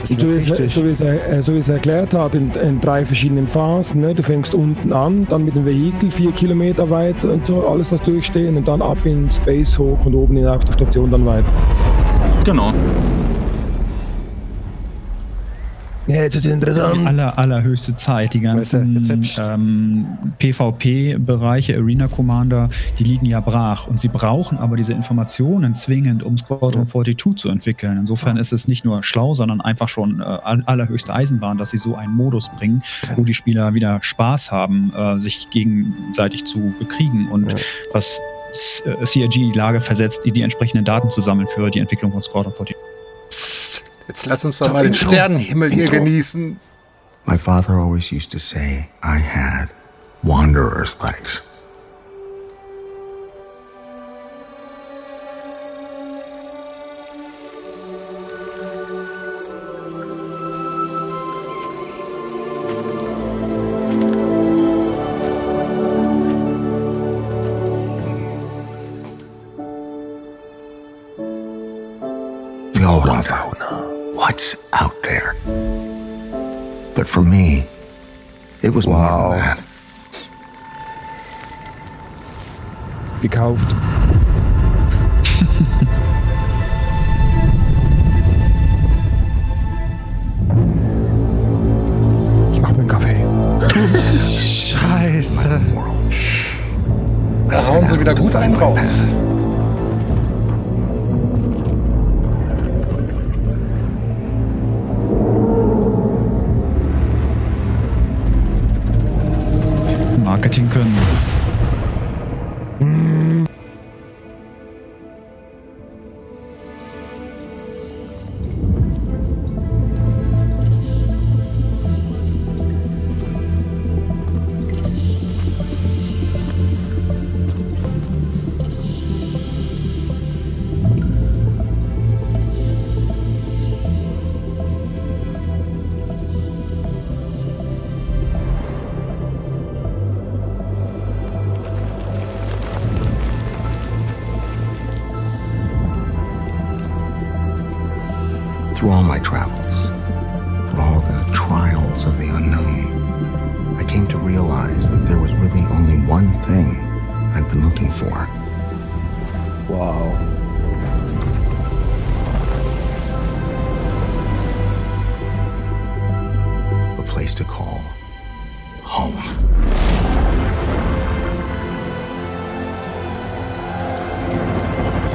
So wie es erklärt hat, in 3 verschiedenen Phasen. Ne? Du fängst unten an, dann mit dem Vehikel 4 Kilometer weit und so, alles das durchstehen und dann ab in Space hoch und oben auf der Station dann weiter. Genau. Jetzt ist interessant. Allerhöchste Zeit. Die ganzen PvP-Bereiche, Arena Commander, die liegen ja brach. Und sie brauchen aber diese Informationen zwingend, um Squadron 42 zu entwickeln. Insofern ist es nicht nur schlau, sondern einfach schon allerhöchste Eisenbahn, dass sie so einen Modus bringen, wo die Spieler wieder Spaß haben, sich gegenseitig zu bekriegen und was CIG in die Lage versetzt, die entsprechenden Daten zu sammeln für die Entwicklung von Squadron 42. Psst, jetzt lass uns doch mal den Sternenhimmel hier genießen. My father always used to say I had wanderer's legs. What's out there? But for me, it was more than that. Gekauft. Ich mach mir einen Kaffee. Scheiße. Da hauen sie wieder gut einen raus. Marketing können. Through all my travels, through all the trials of the unknown, I came to realize that there was really only one thing I'd been looking for. Wow. A place to call home.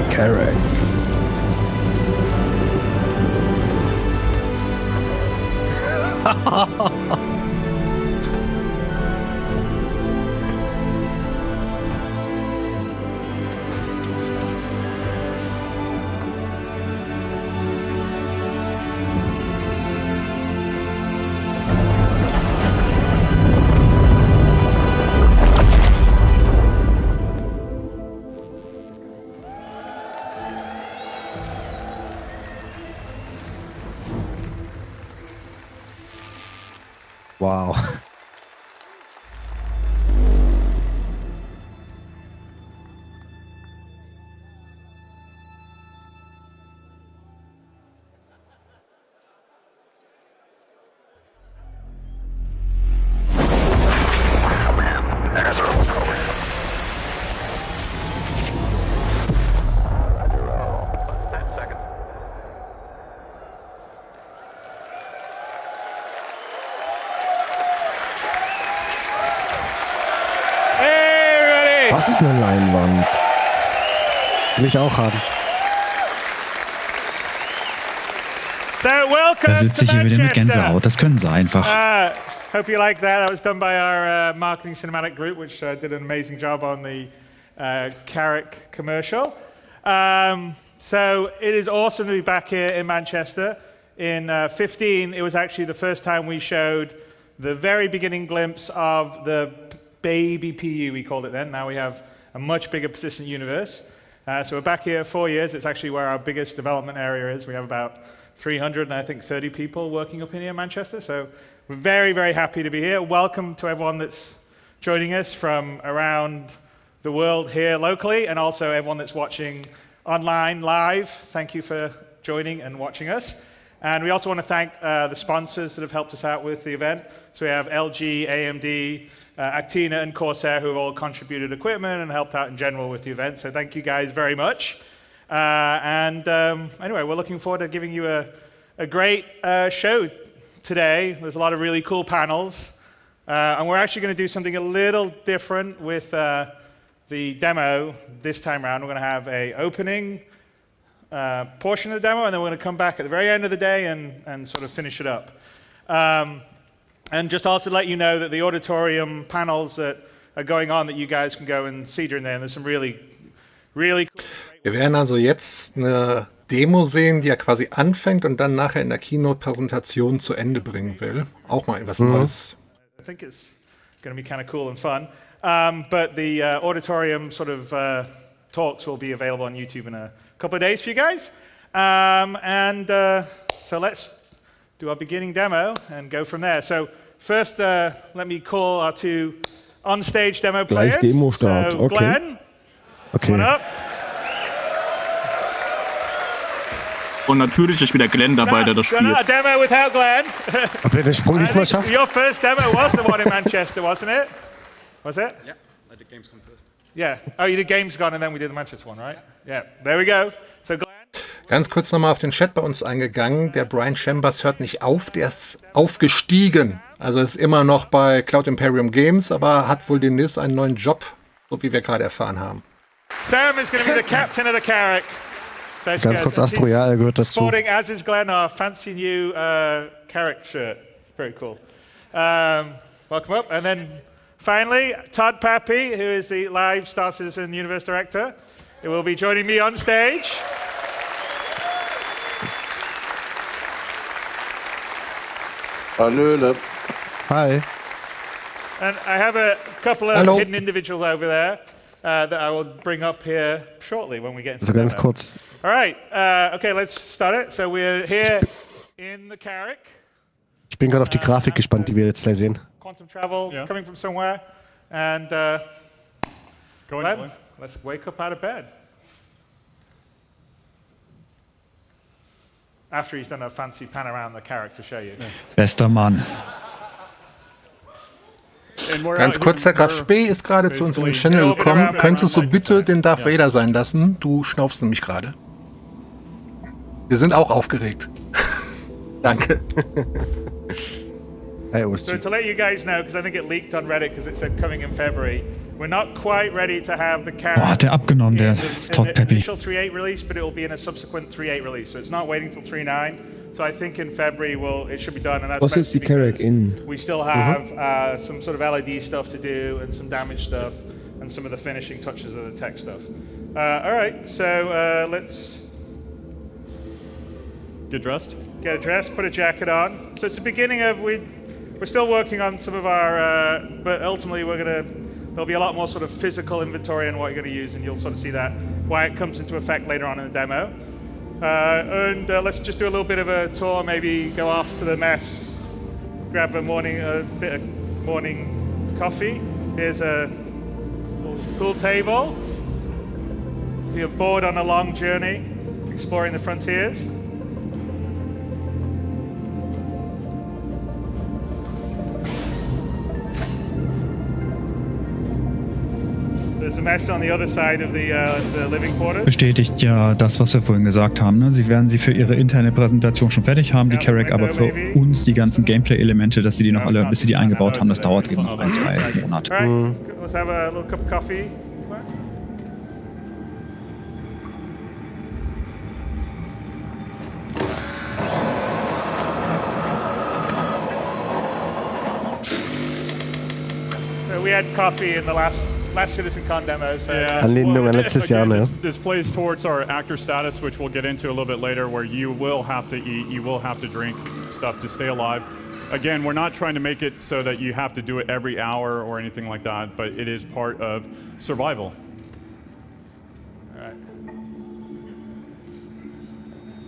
Correct. Wow. Was ist eine Leinwand? Will ich auch haben. So, welcome Da sitze ich hier wieder mit Gänsehaut. Das können sie einfach. Hope you like that. That was done by our marketing cinematic group, which did an amazing job on the Carrick commercial. So it is awesome to be back here in Manchester. In 15, it was actually the first time we showed the very beginning glimpse of the baby PU, we called it then. Now we have a much bigger persistent universe. So we're back here 4 years. It's actually where our biggest development area is. We have about 300 and I think 30 people working up in here in Manchester. So we're very, very happy to be here. Welcome to everyone that's joining us from around the world here locally, and also everyone that's watching online live. Thank you for joining and watching us. And we also want to thank the sponsors that have helped us out with the event. So we have LG, AMD, Actina, and Corsair, who have all contributed equipment and helped out in general with the event. So thank you guys very much. Anyway, we're looking forward to giving you a great show today. There's a lot of really cool panels. And we're actually going to do something a little different with the demo this time around. We're going to have an opening portion of the demo, and then we're going to come back at the very end of the day and sort of finish it up. And just also let you know that the auditorium panels that are going on that you guys can go and see during there, and there's some really cool. Wir werden also jetzt eine Demo sehen, die ja quasi anfängt und dann nachher in der Keynote-Präsentation zu Ende bringen will. Auch mal etwas Neues. I think it's going to be kind of cool and fun. But the auditorium sort of talks will be available on YouTube in a couple of days for you guys. So let's do our beginning demo and go from there. So first, let me call our two on-stage demo players. Gleich Demo-Start, so okay. Glenn, Okay. come on up. Und natürlich ist wieder Glenn dabei, der das So not a spielt. demo without Glenn. Ob er den Sprung diesmal I think schafft? your first demo was the one in Manchester, wasn't it? Was it? Yeah, I did Gamescom first. Yeah. Oh, you did Gamescom and then we did the Manchester one, right? Yeah. There we go. So Glenn. Ganz kurz nochmal auf den Chat bei uns eingegangen. Der Brian Chambers hört nicht auf, der ist aufgestiegen. Also ist immer noch bei Cloud Imperium Games, aber hat wohl demnächst einen neuen Job, so wie wir gerade erfahren haben. Sam is going to be the captain of the Carrick. So Ganz kurz, Astro, ja, er gehört dazu. Sporting, as is Glenn, our fancy new Carrick shirt. Very cool. Welcome up. And then finally, Todd Pappy, who is the live Star Citizen Universe Director, who will be joining me on stage. Hallöle. Hi. And I have a couple of Hello. hidden individuals over there that I will bring up here shortly when we get into Also the ganz demo. kurz. All right. Okay, let's start it. So we're here in the Carrick. Ich bin gerade auf die Grafik gespannt, die wir jetzt gleich sehen. Quantum travel coming from somewhere. And Glenn, let's wake up out of bed. After he's done a fancy pan around the Carrick to show you. Bester Mann. Ganz kurz, der Graf Spee ist gerade zu uns in den Channel gekommen. Könntest du bitte den Darth Vader sein lassen? Du schnaufst nämlich gerade. Wir sind auch aufgeregt. Danke. Hi, So Osti. to let you guys know, because I think it leaked on Reddit because it said coming in February, we're not quite ready to have the Carrick Boah, hat der abgenommen, der in Todd the Peppy. initial 3.8 release, but it will be in a subsequent 3.8 release. So it's not waiting till 3.9. So I think in February it should be done. And that's Was ist die mostly Carrick because in? we still have some sort of LED stuff to do and some damage stuff and some of the finishing touches of the tech stuff. All right, so let's Get dressed. get dressed, put a jacket on. So it's the beginning of we're still working on some of our, but ultimately there'll be a lot more sort of physical inventory on what you're going to use, and you'll sort of see that why it comes into effect later on in the demo. And let's just do a little bit of a tour. Maybe go off to the mess, grab a bit of morning coffee. Here's a little cool table. If you're bored on a long journey, exploring the frontiers. There's a mess on the other side of the living quarters. Bestätigt ja das, was wir vorhin gesagt haben. Ne? Sie werden sie für ihre interne Präsentation schon fertig haben, die Carrick, aber für uns die ganzen Gameplay-Elemente, dass sie die noch alle, bis sie die eingebaut haben, das dauert eben noch 1-2 Monate. All right, let's have a little cup of coffee. So we had coffee in the last CitizenCon demo. So Anlehnung an letztes Jahr, ne? This plays towards our actor status, which we'll get into a little bit later, where you will have to eat, you will have to drink stuff to stay alive. Again, we're not trying to make it so that you have to do it every hour or anything like that, but it is part of survival. All right.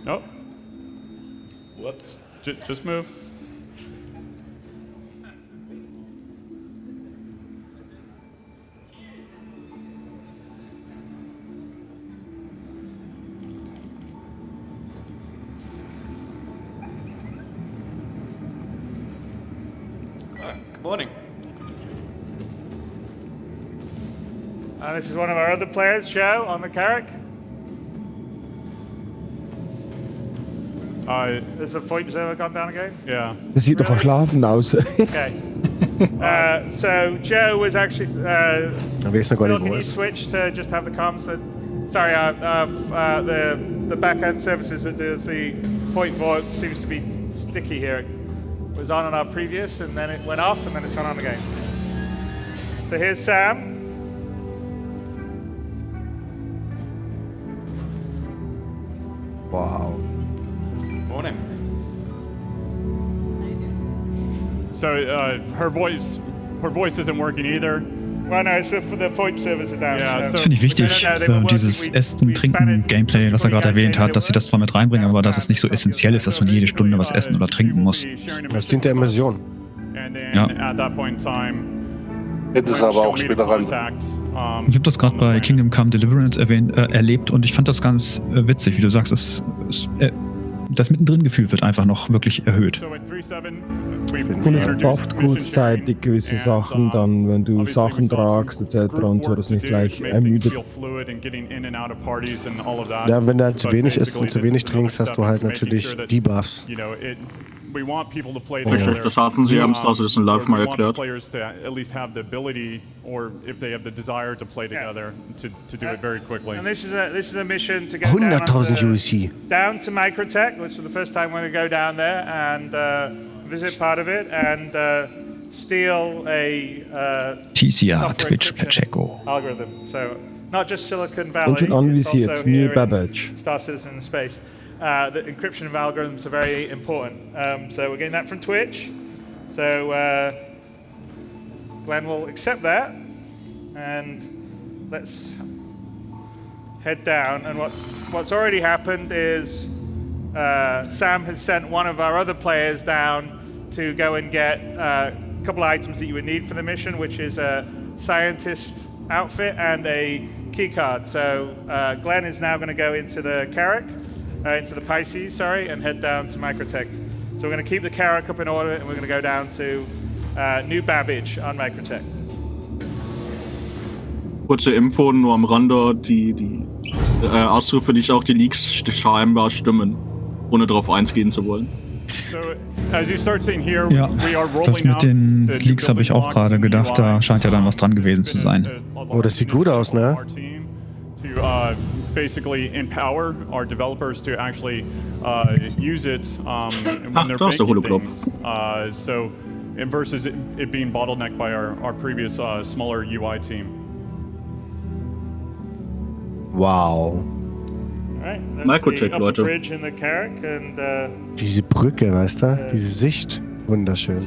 Oh, Whoops. just move. Good morning. This is one of our other players, Joe, on the Carrick. Has the VoIP server gone down again? Yeah. Das sieht doch verschlafen aus. Okay. So Joe was actually. Phil, can you switch to just have the comms that? Sorry, the back-end services that does the VoIP seems to be sticky here. It was on our previous, and then it went off, and then it's gone on again. So here's Sam. Wow. Morning. So her voice isn't working either. Well, no, so the VoIP servers are down. Yeah, Das finde ich wichtig für dieses Essen-Trinken-Gameplay, was er gerade erwähnt hat, dass sie das zwar mit reinbringen, aber dass es nicht so essentiell ist, dass man jede Stunde was essen oder trinken muss. Das dient der Immersion. Ja. Hätte es aber auch später rein. Ich habe das gerade bei Kingdom Come Deliverance erlebt und ich fand das ganz witzig, wie du sagst, das Mittendrin-Gefühl wird einfach noch wirklich erhöht. Und es bufft kurzzeitig gewisse Sachen, dann wenn du Sachen tragst etc. und so, dass nicht gleich ermüdet. Ja, wenn du halt zu wenig isst und zu wenig trinkst, hast du halt natürlich Debuffs. Richtig, das hatten sie am Star Citizen Live mal erklärt. And this is a mission to get 100,000 USC. Down to Microtech, which is the first time we're going to go down there and visit part of it and steal a TCR, Twitch, Pacheco algorithm. So not just Silicon Valley, Und schon anvisiert, also New here Babbage. in Star Citizen in space. The encryption of algorithms are very important. So we're getting that from Twitch. So Glenn will accept that, and let's head down. And what's already happened is Sam has sent one of our other players down to go and get a couple of items that you would need for the mission, which is a scientist outfit and a key card. So Glenn is now going to go into the Carrack. Into the Pisces, and head down to Microtech. So we're going to keep the Carrack up in order, and we're going to go down to New Babbage on Microtech. Kurze Info nur am Rande, die Astro, für dich auch die Leaks scheinbar stimmen, ohne darauf eingehen zu wollen. Ja, das mit den Leaks habe ich auch gerade gedacht, da scheint ja dann was dran gewesen zu sein. Oh, das sieht gut aus, ne? Basically empower our developers to actually use it when they're making things. So, versus it being bottlenecked by our previous smaller UI team. Wow. Microcheck, Leute. Diese Brücke, weißt du? Diese Sicht. Wunderschön.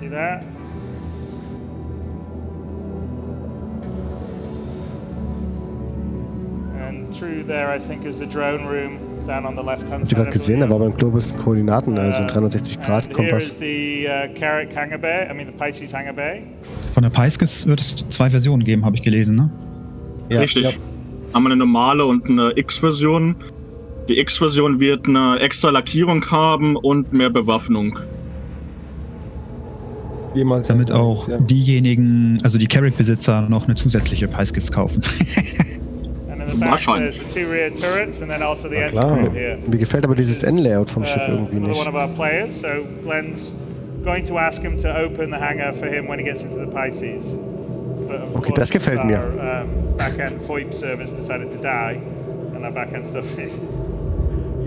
Through there, I think, is the drone room down on the left-hand Habt ihr gerade gesehen, da war beim Globus Koordinaten, also ein 360-Grad-Kompass. Here is the Carrack Hangar Bay, I mean the Pisces Hangar Bay. Von der Peiskes wird es 2 Versionen geben, habe ich gelesen, ne? Ja. Richtig. Ja. Haben wir eine normale und eine X-Version. Die X-Version wird eine extra Lackierung haben und mehr Bewaffnung. Damit auch diejenigen, also die Carrack-Besitzer, noch eine zusätzliche Peiskes kaufen. Wahrscheinlich. Na klar. Mir gefällt aber dieses N-Layout vom Schiff irgendwie nicht. Okay, das gefällt mir.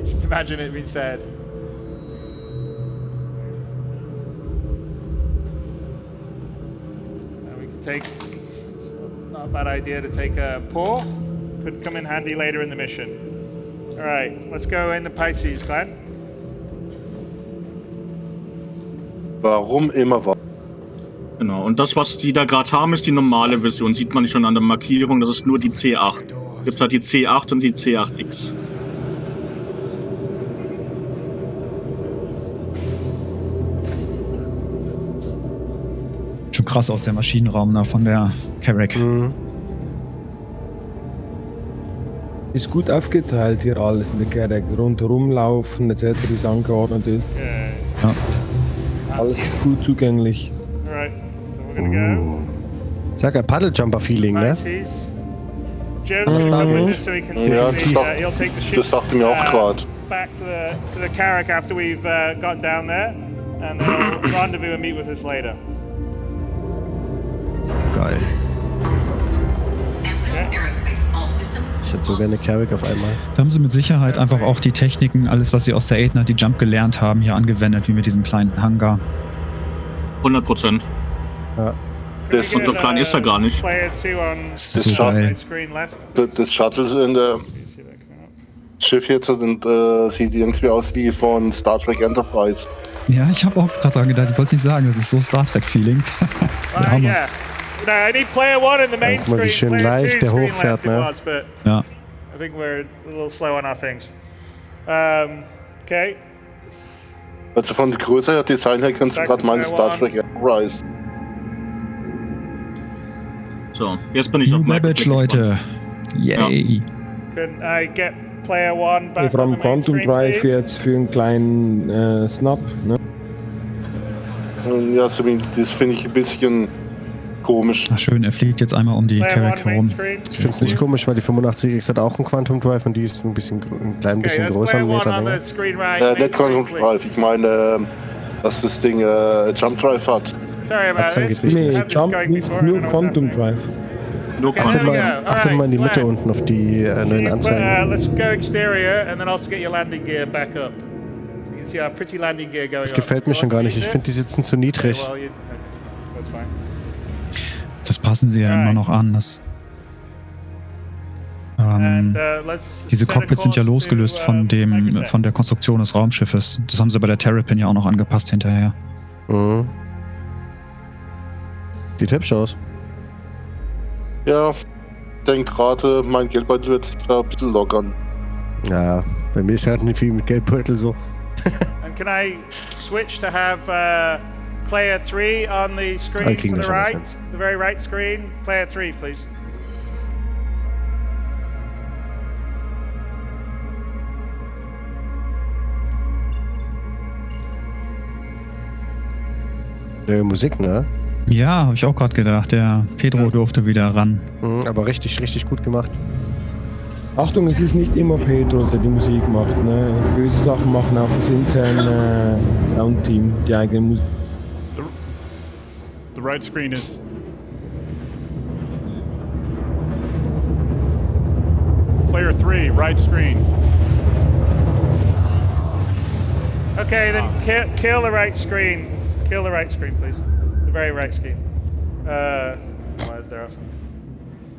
Just imagine it being said. We can take, not a bad idea to take a pour. Could come in handy later in the mission. All right, let's go in the Pisces, Glenn. Warum immer war? Genau, und das, was die da gerade haben, ist die normale Version. Sieht man nicht schon an der Markierung, das ist nur die C8. Es gibt halt die C8 und die C8X. Schon krass aus der Maschinenraum da von der Carrack. Ist gut aufgeteilt hier alles in der Carrack. Rundherum laufen etc. wie es angeordnet ist. Ja. Alles ist gut zugänglich. Sag ein Paddle-Jumper-Feeling, ne? Ja, das dachte ich mir auch gerade. back to the Carrack after we've gotten down there, and they'll rendezvous and meet with us later. Geil. Ich hätte so gerne Carrack auf einmal. Da haben sie mit Sicherheit einfach auch die Techniken, alles was sie aus der 8 die Jump gelernt haben, hier angewendet, wie mit diesem kleinen Hangar. 100%. Ja. Und so klein ist er gar nicht. So geil. Das Shuttle in der Schiff jetzt sieht irgendwie aus wie von Star Trek Enterprise. Ja, ich habe auch gerade dran gedacht, ich wollte es nicht sagen, das ist so Star Trek-Feeling. Das ist der Hammer. Yeah. No, I need player 1 in the main guck mal, wie schön leicht der hochfährt, ne? Ja. I think we're a little slow on our things. Okay. Also von der Größe her, Design her, kannst du gerade meinen Star Trek Enterprise. So, jetzt bin ich auf Babbage, Leute. Yay. Can I get player 1 back Programm on the main Quantum screen, Drive please? jetzt für einen kleinen Snap, ne? Ja, das finde ich ein bisschen komisch. Ach schön, er fliegt jetzt einmal um die Carrack herum. Ich finde es nicht komisch, weil die 85X hat auch einen Quantum Drive und die ist ein klein bisschen größer, einen Meter länger. Nicht Quantum Drive, ich meine, dass das Ding Jump Drive hat. Sorry about this. Nee, Jump, nur Quantum Drive. Achtet mal in die Mitte unten auf die neuen Anzeigen. Let's go exterior and then also get your landing gear back up. So you can see our pretty landing gear going Das gefällt mir schon gar nicht. Ich finde, die sitzen zu niedrig. That's fine. Das passen sie ja immer noch an. Das, diese Cockpits sind ja losgelöst von der Konstruktion des Raumschiffes. Das haben sie bei der Terrapin ja auch noch angepasst hinterher. Mhm. Sieht hübsch aus. Ja, ich denke gerade, mein Geldbeutel wird da ein bisschen lockern. Ja, bei mir ist ja nicht viel mit Geldbeutel so. And can I switch to have player 3 on the screen to the right? The very right screen. Player 3, please. Musik, ne? Ja, habe ich auch gerade gedacht. Der Pedro durfte wieder ran. Aber richtig, richtig gut gemacht. Achtung, es ist nicht immer Pedro, der die Musik macht. Ne? Böse Sachen machen auch das interne Soundteam, die eigene Musik. The right screen is... Player 3, right screen. Okay, then kill the right screen. Kill the right screen, please. The very right screen.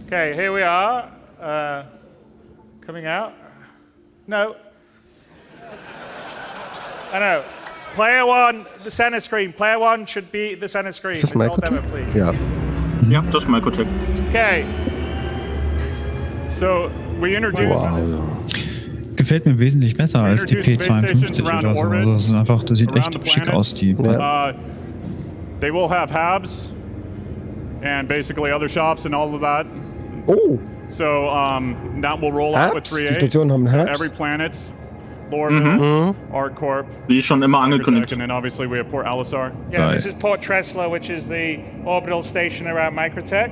Okay, here we are. Coming out. No. I know. Player 1, the center screen. Player 1 should be the center screen. Ist das Microtech? Ja. Ja, das ist Microtech. Okay. So, we introduced... Wow. Gefällt mir wesentlich besser als die P52 oder so. Also das ist einfach, das sieht echt schick aus, die. They will have hubs and basically other shops and all of that. Oh! So that will roll out with 3A. Die Stationen haben Hubs. Every planet, Lorville, ArtCorp. Wie schon immer angekündigt. And then obviously we have Port Alisar. Yeah, this is Port Tresla, which is the orbital station around Microtech.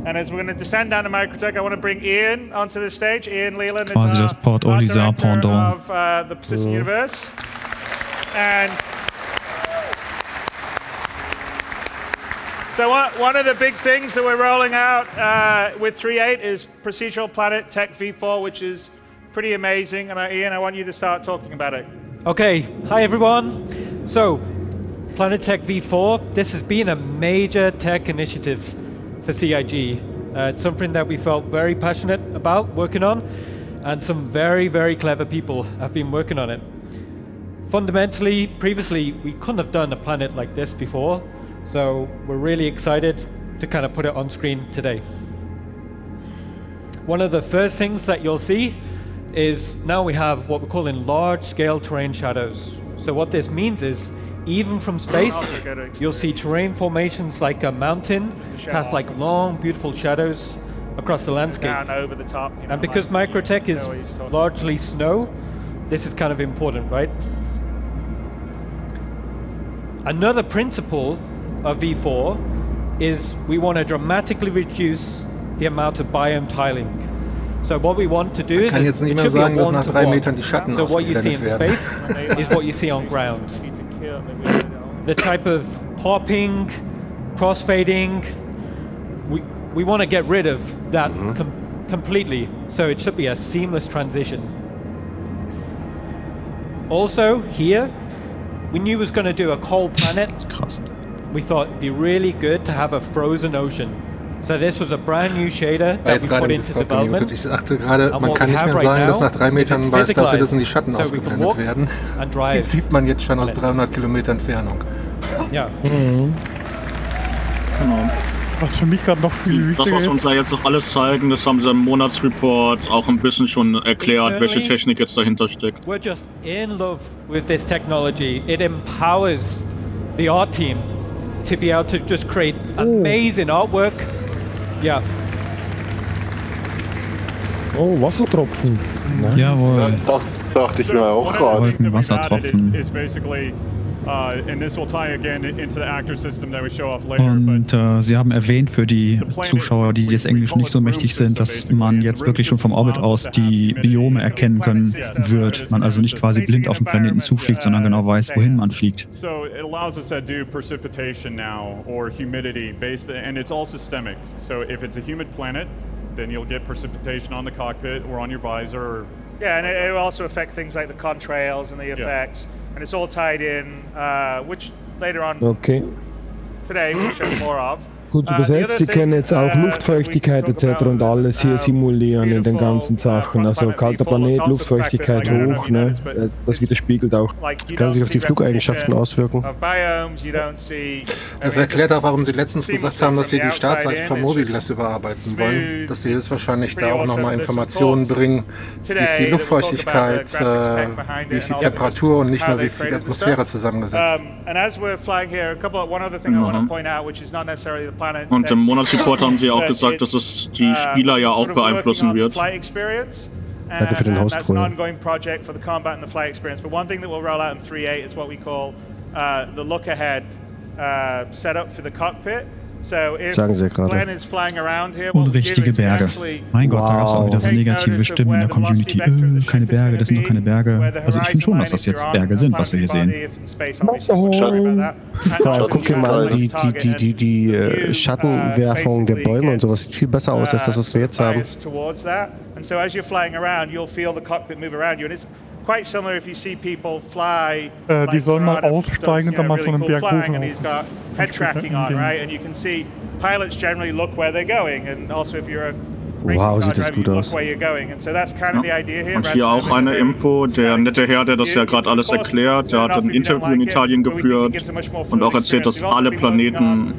And as we're going to descend down to Microtech, I want to bring Ian onto the stage. Ian Leland is quasi das Port Olisar Pendant of the Persistent Universe. And so one of the big things that we're rolling out with 3.8 is Procedural Planet Tech V4, which is pretty amazing. And Ian, I want you to start talking about it. Okay, hi everyone. So, Planet Tech V4, this has been a major tech initiative for CIG. It's something that we felt very passionate about working on, and some very, very clever people have been working on it. Fundamentally, previously, we couldn't have done a planet like this before, so we're really excited to kind of put it on screen today. One of the first things that you'll see is now we have what we're calling large-scale terrain shadows. So what this means is, even from space, you'll see terrain formations like a mountain cast like long, beautiful shadows across the landscape. Down over the top. And because Microtech is largely snow, this is kind of important, right? Another principle of V4 is we want to dramatically reduce the amount of biome tiling. So what we want to do Man is kann jetzt nicht mehr sagen, dass nach 3 Metern die Schatten so what you see in ausgeblendet werden. space is what you see on ground. The type of popping, crossfading, we want to get rid of that completely. So it should be a seamless transition. Also here, we knew we was going to do a cold planet. Krass. We thought it'd be really good to have a frozen ocean. So this was a brand new shader that we put into development. Ich sagte gerade, man kann nicht mehr sagen, dass nach 3 Metern bei Star Citizen die Schatten ausgeblendet werden. Das sieht man jetzt schon aus 300 Kilometer Entfernung. Ja. Genau. Was für mich gerade noch viel wichtiger ist. Das, was wir uns da jetzt noch alles zeigen, das haben sie im Monatsreport auch ein bisschen schon erklärt, welche Technik jetzt dahinter steckt. We're just in love with this technology. It empowers the art team to be able to just create amazing artwork. Ja. Oh, Wassertropfen. Jawohl. Das dachte ich mir auch gerade. Wolkenwassertropfen. Und sie haben erwähnt für die Zuschauer, die des Englischen nicht so mächtig sind, dass man jetzt wirklich schon vom Orbit aus die Biome erkennen können wird. Man also nicht quasi blind auf den Planeten zufliegt, sondern genau weiß, wohin man fliegt. So it allows us to do precipitation now or humidity based, and it's all systemic. So if it's a humid planet, then you'll get precipitation on the cockpit or on your visor. Or yeah, and it will also affect things like the contrails and the effects. And it's all tied in, which later on today we'll show more of. Gut übersetzt, Sie können jetzt auch Luftfeuchtigkeit etc. und alles hier simulieren in den ganzen Sachen. Also kalter Planet, Luftfeuchtigkeit hoch, ne? Das widerspiegelt auch. Das kann sich auf die Flugeigenschaften auswirken. Das erklärt auch, warum Sie letztens gesagt haben, dass Sie die Startseite vom Mobilglas überarbeiten wollen. Dass Sie jetzt wahrscheinlich da auch nochmal Informationen bringen, wie ist die Luftfeuchtigkeit, wie ist die Temperatur und nicht nur, wie ist die Atmosphäre zusammengesetzt. Und im Monatsreport haben sie auch gesagt, dass es die Spieler ja auch beeinflussen wird. Danke für den Host-Troll. Sagen sie ja gerade. Unrichtige Berge. Mein Gott, da gab es auch wieder so negative Stimmen in der Community. Keine Berge, das sind doch keine Berge. Also ich finde schon, dass das jetzt Berge sind, was wir hier sehen. Vor allem guck dir mal an, die Schattenwerfung der Bäume und sowas sieht viel besser aus als das, was wir jetzt haben. Quite similar if you see people fly. Die sollen mal aussteigen und dann mal so einen Berg hochlaufen. And he's got head tracking on, right? And you can see pilots generally look where they're going, and also if you're a wow, sieht das gut aus. Und hier auch eine Info, der nette Herr, der das ja gerade alles erklärt, der hat ein Interview in Italien geführt und auch erzählt, dass alle Planeten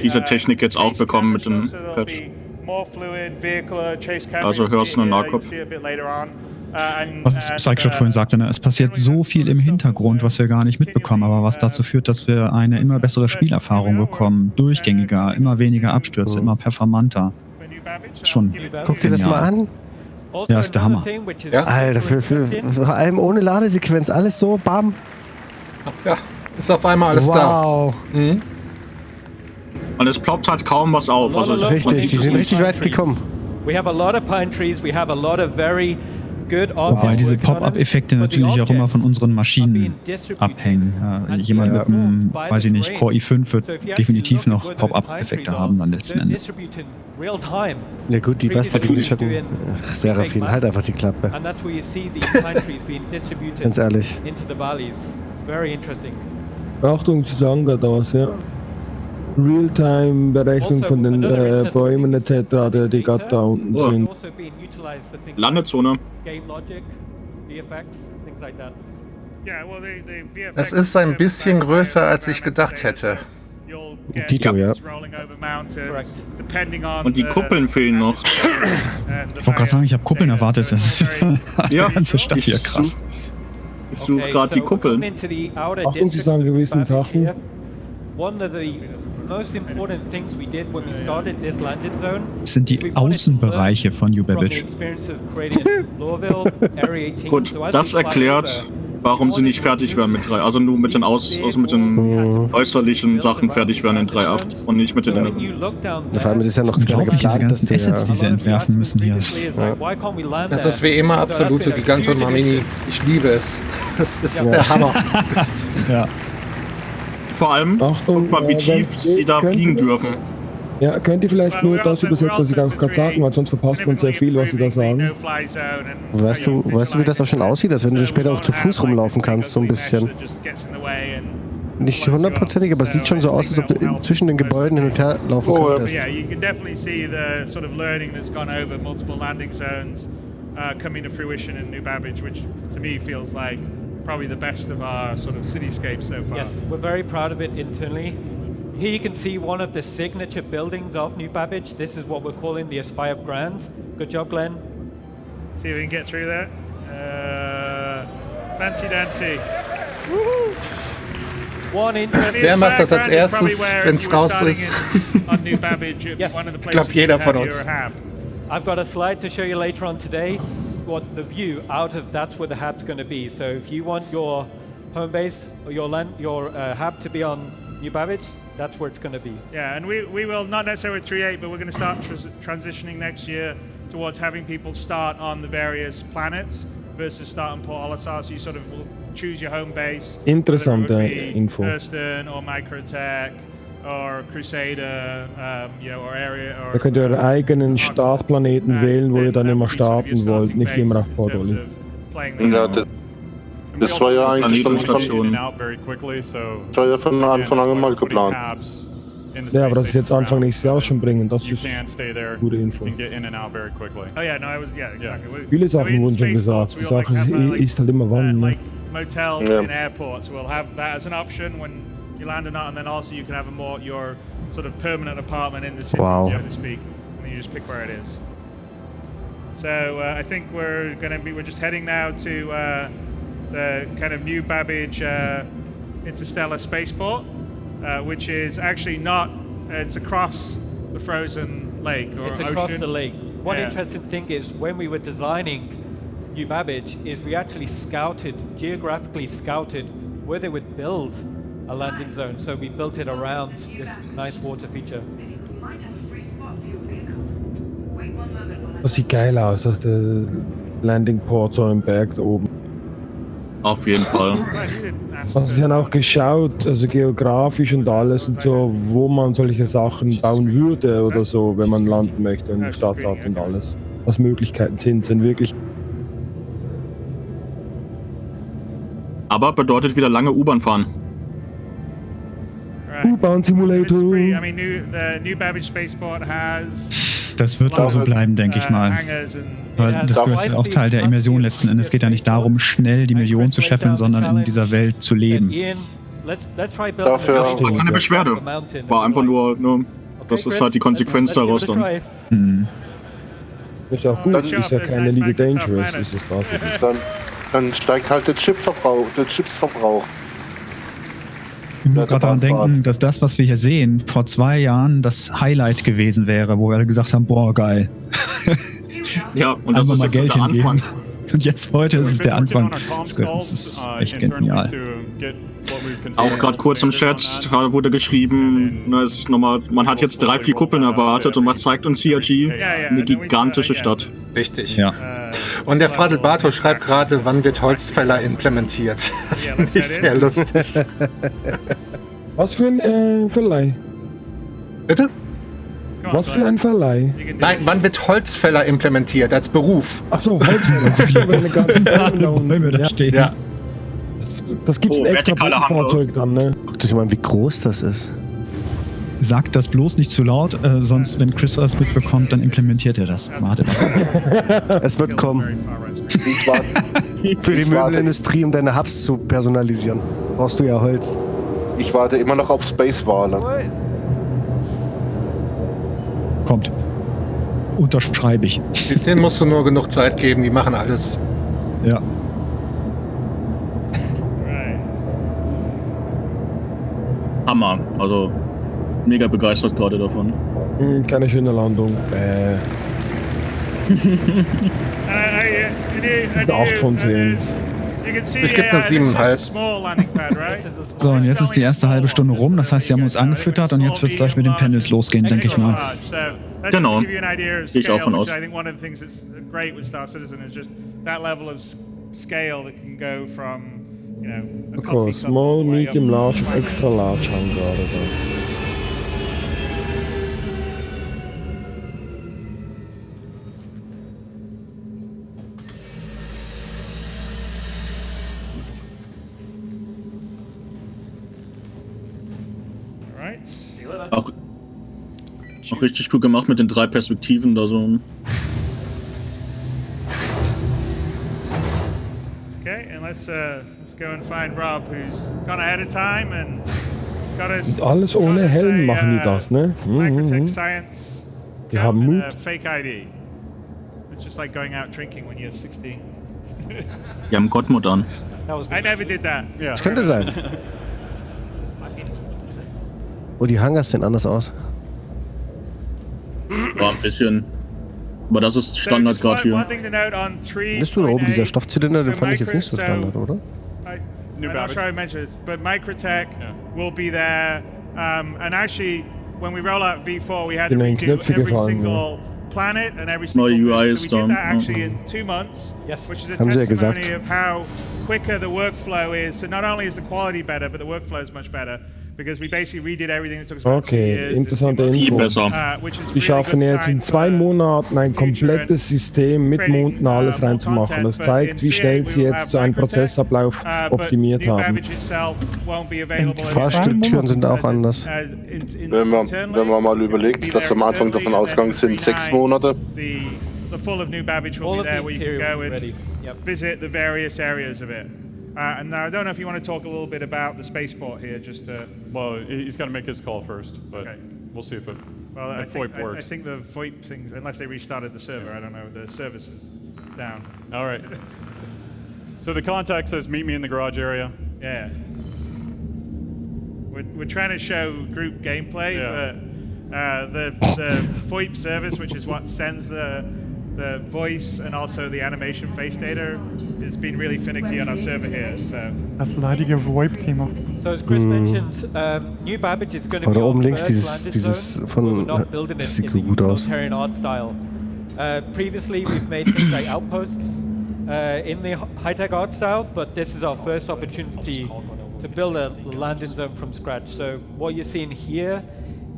diese Technik jetzt auch bekommen mit dem Patch. Also hörst du einen Nahkopf. Was Pseikshot vorhin sagte, ne? Es passiert so viel im Hintergrund, was wir gar nicht mitbekommen, aber was dazu führt, dass wir eine immer bessere Spielerfahrung bekommen, durchgängiger, immer weniger Abstürze, immer performanter. Schon. Guck dir das mal an. Ja, ist der Hammer. Ja? Alter, vor allem ohne Ladesequenz, alles so, bam. Ja, ist auf einmal alles da. Mhm. Und es ploppt halt kaum was auf. Also richtig, die sind richtig weit gekommen. We have a lot of pine trees, we have a lot of very Wobei diese Pop-Up-Effekte natürlich auch immer von unseren Maschinen abhängen. Jemand mit einem, weiß ich nicht, Core i5 wird definitiv noch Pop-Up-Effekte haben dann letzten Endes. Ja gut, die Basta, die Schatten. Seraphim, halt einfach die Klappe. Ganz ehrlich. Achtung, sie sagen gerade was, ja. Realtime-Berechnung von den Bäumen etc., die gerade da unten sind. Landezone. Es ist ein bisschen größer, als ich gedacht hätte. Tito, ja. Und die Kuppeln fehlen noch. Ich wollte gerade sagen, ich habe Kuppeln erwartet. Das ist die ganze Stadt hier krass. Ich suche gerade die Kuppeln. Achtung, sie sagen gewissen Sachen. Das sind die Außenbereiche von New Babbage. Gut, das erklärt, warum sie nicht fertig werden mit 3. Also nur mit den, mit den äußerlichen Sachen fertig werden in 3.8 und nicht mit den inneren. Vor allem ist es ja noch unglaublich, diese ganzen dass Assets, die sie entwerfen müssen hier. Das ist wie immer absolute Gigantomanie. Ich liebe es. Das ist der Hammer. Ja. Vor allem, guck mal, wie tief sie da fliegen dürfen. Ja, könnt ihr vielleicht nur das übersetzen, was ich auch gerade sagen, weil sonst verpasst man sehr viel, was sie da sagen. Weißt du, wie das auch schon aussieht, dass wenn du später auch zu Fuß rumlaufen kannst, so ein bisschen. Nicht hundertprozentig, aber es sieht schon so aus, als ob du zwischen den Gebäuden hin und her laufen könntest. Yeah, you can definitely see the sort of learning that's gone over multiple landing zones coming to fruition in New Babbage, which to me feels like probably the best of our sort of cityscapes so far. Yes, we're very proud of it internally. Here you can see one of the signature buildings of New Babbage. This is what we're calling the Aspire Grand. Good job, Glenn. See if we can get through that. Fancy dancy. Wer macht das als erstes, wenn es raus ist? Ich glaube, jeder von uns. I've got a slide to show you later on today what the view out of that's where the hub's going to be. So if you want your home base or your hub to be on New Babbage, that's where it's going to be. Yeah, and we will not necessarily with 3.8, but we're going to start transitioning next year towards having people start on the various planets versus start on Port Olisar. So you sort of will choose your home base. Interessante Info. Thurston or Microtech or Crusader, or Area. Or, da könnt ihr euren eigenen Startplaneten wählen, wo ihr dann immer starten wollt, nicht immer auf Port Oli. Ja, das war ja eigentlich von Anfang an mal geplant. Ja, aber das ist jetzt Anfang nächstes Jahr schon bringen, das ist gute Info. Viele Sachen wurden schon gesagt, die Sache ist halt immer wann. Ne? Motels in airports will have that as an option when you land or not, and then also you can have your sort of permanent apartment in the city, so to speak, and then you just pick where it is. So I think we're just heading now to the kind of New Babbage interstellar spaceport, which is actually not. It's across the frozen lake or It's ocean. across the lake. One interesting thing is when we were designing New Babbage, is we actually geographically scouted where they would build a landing zone. So we built it around this nice water feature. Das sieht geil aus, dass der Landing Port so im Berg da oben. Auf jeden Fall. Also sie haben auch geschaut, also geografisch und alles und so, wo man solche Sachen bauen würde oder so, wenn man landen möchte in der Stadt hat und alles. Was Möglichkeiten sind wirklich. Aber bedeutet wieder lange U-Bahn fahren. U-Bahn-Simulator. Das wird auch so bleiben, denke ich mal. Weil das ist ja auch Teil der Immersion letzten Endes. Es geht ja nicht darum, schnell die Millionen zu scheffeln, sondern in dieser Welt zu leben. Dafür keine Beschwerde. War einfach nur, das ist halt die Konsequenz daraus dann. Ist ja auch gut, ist ja keine Legal Dangerous, ist es quasi. Dann steigt halt der Chipsverbrauch. Ich muss gerade daran denken, dass das, was wir hier sehen, vor 2 Jahren das Highlight gewesen wäre, wo wir alle gesagt haben, boah, geil. Ja, und das ist mal Geld der Anfang. Und jetzt heute ist es der Anfang. Das ist echt genial. Auch gerade kurz im Chat wurde geschrieben, man hat jetzt 3-4 Kuppeln erwartet und was zeigt uns CRG? Eine gigantische Stadt. Richtig. Ja. Und der Fradelbato schreibt gerade, wann wird Holzfäller implementiert? Das finde ich sehr lustig. Was für ein Verleih? Bitte? Was für ein Verleih? Nein, wann wird Holzfäller implementiert als Beruf? Achso, Holzfäller. Bäume da stehen. Ja. Das gibt's ein extra Fahrzeug dann, ne? Guckt euch mal an, wie groß das ist. Sagt das bloß nicht zu laut, sonst, wenn Chris was mitbekommt, dann implementiert er das. Wartet mal. Es wird kommen. Für die Möbelindustrie, um deine Hubs zu personalisieren, brauchst du ja Holz. Ich warte immer noch auf Space-Wale. Kommt. Unterschreibe ich. Den musst du nur genug Zeit geben, die machen alles. Ja. Hammer, also mega begeistert gerade davon. Keine schöne Landung. 8 von 10. Ich gebe eine 7,5. So, und jetzt ist die erste halbe Stunde rum. Das heißt, sie haben uns angefüttert und jetzt wird es gleich mit den Panels losgehen, denke ich mal. Genau. Gehe ich auch von aus. Okay, small, medium, large und extra large haben gerade da. Auch richtig cool gemacht mit den 3 Perspektiven da so. Okay, and let's go and find Rob, who's gone ahead of time and got us. Und alles ohne Helm machen die das, ne? Science. Die haben Mut. Fake ID. It's just like going out drinking when you're 16. Die haben Gottmut an. I never did that. Das könnte sein. Oh, die Hangars sehen anders aus. War ein bisschen. Aber das ist Standard gerade hier. Findest du da oben dieser Stoffzylinder, den fand ich jetzt nicht so Standard, oder? I'm not sure I mentioned this, but Microtech will be there. And actually, when we roll out V4, we had to redo every single planet and every single UI so we did that actually in 2 months, which is a testimony of how quicker the workflow is. So not only is the quality better, but the workflow is much better. Because we basically redid everything that took us about 2 years. Interessante Info. Die schaffen jetzt in 2 Monaten ein komplettes System mit Mond und alles reinzumachen. Das zeigt, wie schnell sie jetzt so einen Prozessablauf optimiert haben. Die Fahrstuhltüren sind auch anders. Wenn man mal überlegt, dass wir am Anfang davon ausgegangen sind, 6 Monate. The full of New Babbage will be there where you can go and visit the various areas of it. And now I don't know if you want to talk a little bit about the spaceport here, just to... Well, he's got to make his call first, but we'll see if VoIP works. I think the VoIP things, unless they restarted the server, I don't know, the service is down. All right. So the contact says, meet me in the garage area. Yeah. We're trying to show group gameplay, but the VoIP service, which is what sends the voice and also the animation face data, has been really finicky on our server here. So das leidige VoIP-Thema. So as Chris mentioned, New Babbage is going to be oben links dieses von sieht gut aus. Art style. Previously we've made things like outposts in the high-tech art style, but this is our first opportunity to build a landing zone from scratch. So what you're seeing here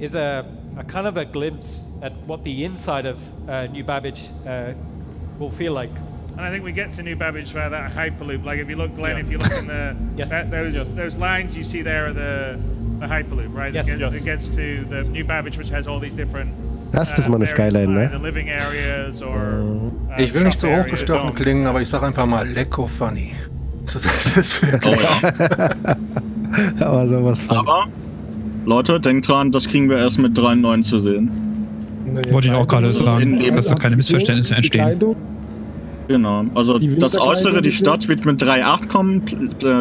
is a kind of a glimpse at what the inside of New Babbage will feel like. And I think we get to New Babbage via that hyperloop. Like if you look, Glenn, if you look in the those lines you see there are the hyperloop, right? It gets to the New Babbage, which has all these different. Das ist mal eine Skyline, ne? The living areas or, ich will nicht so hochgestochen klingen, aber ich sag einfach mal lecko funny. So, das ist wirklich. Aber sowas von. Aber Leute, denkt dran, das kriegen wir erst mit 3.9 zu sehen. Wollte ich auch gerade sagen, dass da keine Missverständnisse entstehen. Genau, also das Äußere, die Stadt wird mit 3.8 kommen,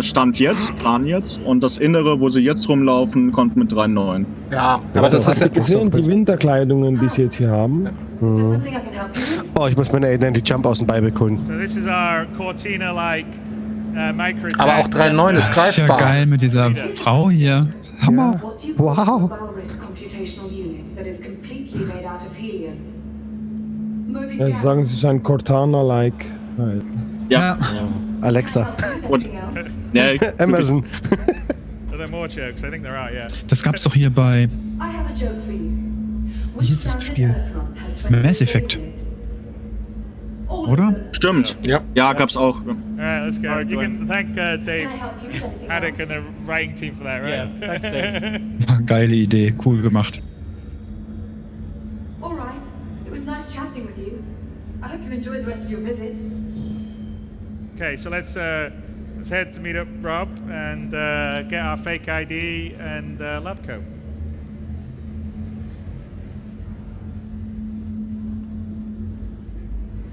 Stand jetzt, Plan jetzt. Und das Innere, wo sie jetzt rumlaufen, kommt mit 3.9. Ja, aber das ist ja gesehen, die Winterkleidungen, die sie jetzt hier haben. Oh, ich muss meine Identity Jump aus dem Bible holen. So this is our Cortina-like Microtech. Aber auch 3.9 ist greifbar. Das ist ja geil mit dieser Frau hier. Hammer. Wow. Ja, sie sagen, sie ist ein Cortana-like. Ja. Alexa. Amazon. Das gab's doch hier bei... Wie hieß das Spiel? Mass Effect. Oder? Stimmt. Ja, gab's auch. Let's go. You can thank Dave Haddock and the writing team for that, right? Yeah, thanks, Dave. Geile Idee, cool gemacht. All right. It was nice chatting with you. I hope you enjoyed the rest of your visit. Okay, so let's head to meet up Rob and get our fake ID and Labco.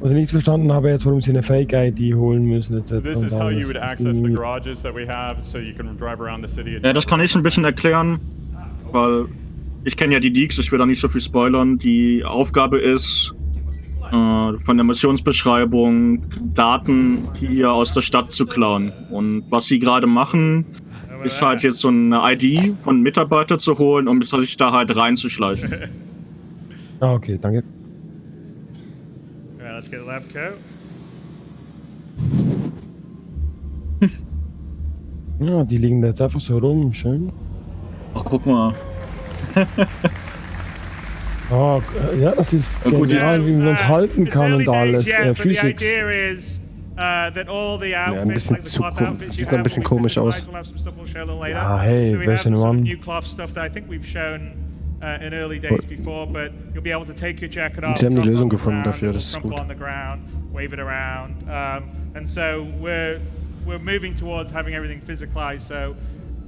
Was ich nicht verstanden habe jetzt, warum sie eine Fake-ID holen müssen. So this is how you would access the garages that we have, so you can drive around the city. Ja, das kann ich ein bisschen erklären, weil ich kenne ja die Leaks, ich will da nicht so viel spoilern. Die Aufgabe ist, von der Missionsbeschreibung Daten hier aus der Stadt zu klauen. Und was sie gerade machen, ist halt jetzt so eine ID von Mitarbeiter zu holen, um sich da halt reinzuschleichen. Okay, danke. Alright, let's get the lab coat. Ja, die liegen da jetzt einfach so rum, schön. Ach, guck mal. Oh, ja, das ist genial, wie man uns halten kann und alles. Physics. Ja, ein bisschen zu sieht ein bisschen komisch aus. Ja, hey, welchen One? Sie haben die Lösung gefunden dafür, das ist gut. We're moving towards having everything physicalized, so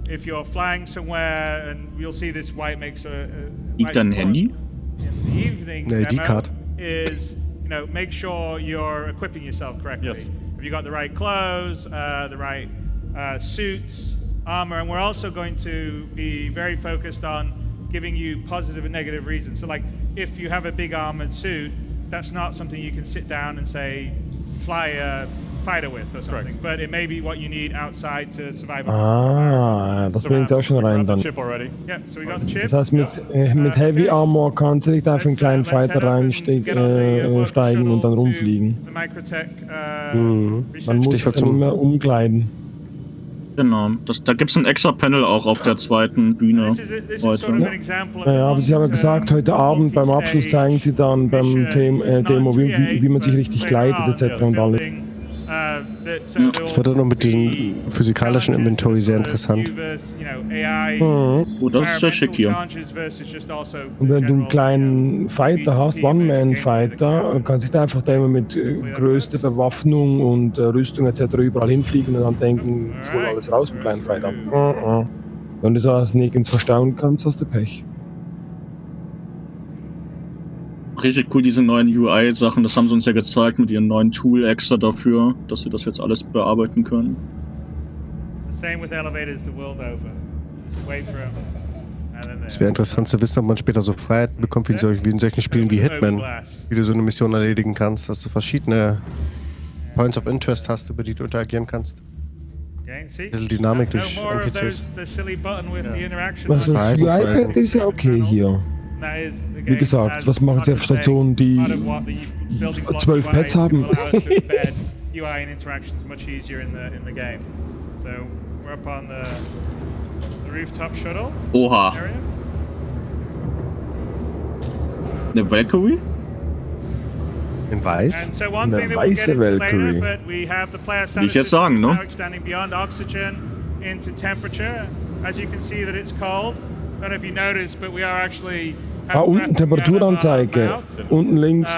if you're flying somewhere and you'll see this white makes a Liegt da ein Handy? in the evening Nee, die demo Card. is, you know, make sure you're equipping yourself correctly. Yes. Have you got the right clothes, the right suits, armor, and we're also going to be very focused on giving you positive and negative reasons. So like, if you have a big armored suit, that's not something you can sit down and say, fly a fighter with or something. Correct. But it may be what you need outside to survive. Ah, das bringt auch schon rein dann. Yeah, so we got the chip. Das heißt, mit Heavy Armor kannst du nicht auf einen kleinen Fighter reinsteigen und dann rumfliegen. Man muss sich dann immer umkleiden. Genau, da gibt es ein extra Panel auch auf der zweiten Bühne heute. Naja, aber Sie haben ja gesagt, heute Abend beim Abschluss zeigen Sie dann beim Demo, wie man sich richtig kleidet etc. und alles. Das wird dann noch mit dem physikalischen Inventory sehr interessant. Oh, das ist sehr schick hier. Und wenn du einen kleinen Fighter hast, One-Man-Fighter, kannst du da einfach immer mit größter Bewaffnung und Rüstung etc. überall hinfliegen und dann denken, ich hole alles raus mit kleinen Fighter. Wenn du das nirgends verstauen kannst, hast du Pech. Richtig cool, diese neuen UI-Sachen, das haben sie uns ja gezeigt mit ihrem neuen Tool extra dafür, dass sie das jetzt alles bearbeiten können. Es wäre interessant zu wissen, ob man später so Freiheiten bekommt, wie in solchen Spielen wie Hitman, wie du so eine Mission erledigen kannst, dass du verschiedene Points of Interest hast, über die du interagieren kannst. Ein bisschen Dynamik durch NPCs. Also das UI-Pad ist ja okay hier. Wie gesagt, was machen Sie auf Stationen, die 12 Pads haben? Oha. Eine Valkyrie? In weiß? Eine weiße Valkyrie. Will ich jetzt sagen, ne? Unten Temperaturanzeige. Unten links.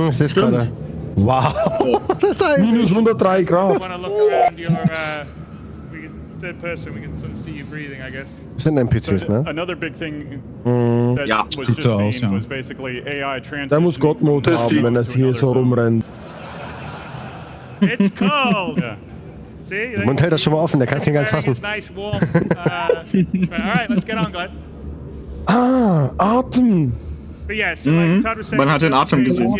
Ich sehe es gerade. Wow. Das heißt minus 103 Grad. Das sind NPCs, ne? Another big thing ja, was just seen was basically AI Der muss God-Mode haben, wenn er hier so rumrennt. It's cold. Yeah. Der Mund hält das schon mal offen, der kann es nicht ganz fassen. Atem! Man hat den Atem gesehen.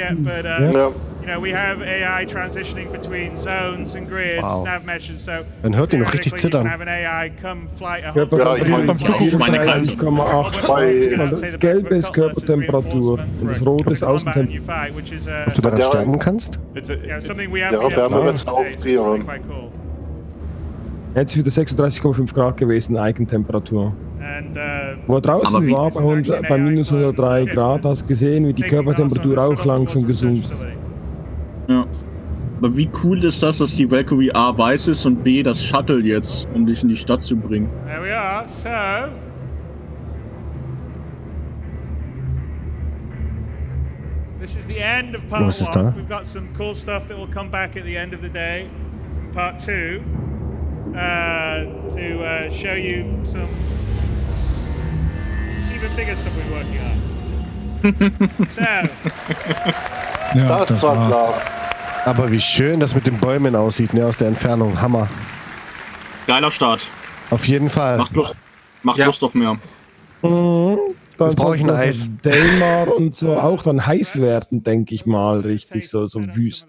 Man hört ihn noch richtig zittern. Das Gelbe ist Körpertemperatur und das Rote ist Außentemperatur. Ob du daran sterben kannst? Ja, Wärme wird es auch frieren. Jetzt ist wieder 36,5 Grad gewesen, Eigentemperatur. Wo er draußen war, bei minus 103 Grad, hast du gesehen, wie die Körpertemperatur auch langsam gesunken. Ja. Aber wie cool ist das, dass die Valkyrie A weiß ist und B das Shuttle jetzt, um dich in die Stadt zu bringen? There we are, so. This is the end of part 1. We've got some cool stuff that will come back at the end of the day in part 2 to show you some even bigger stuff we're working on. So. Ja, das war klar. Aber wie schön das mit den Bäumen aussieht, ne, aus der Entfernung. Hammer. Geiler Start. Auf jeden Fall. Macht Lust auf mehr. dann Jetzt brauche ich ein sollte Eis. Daymar und so auch dann heiß werden, denke ich mal, richtig, so wüst.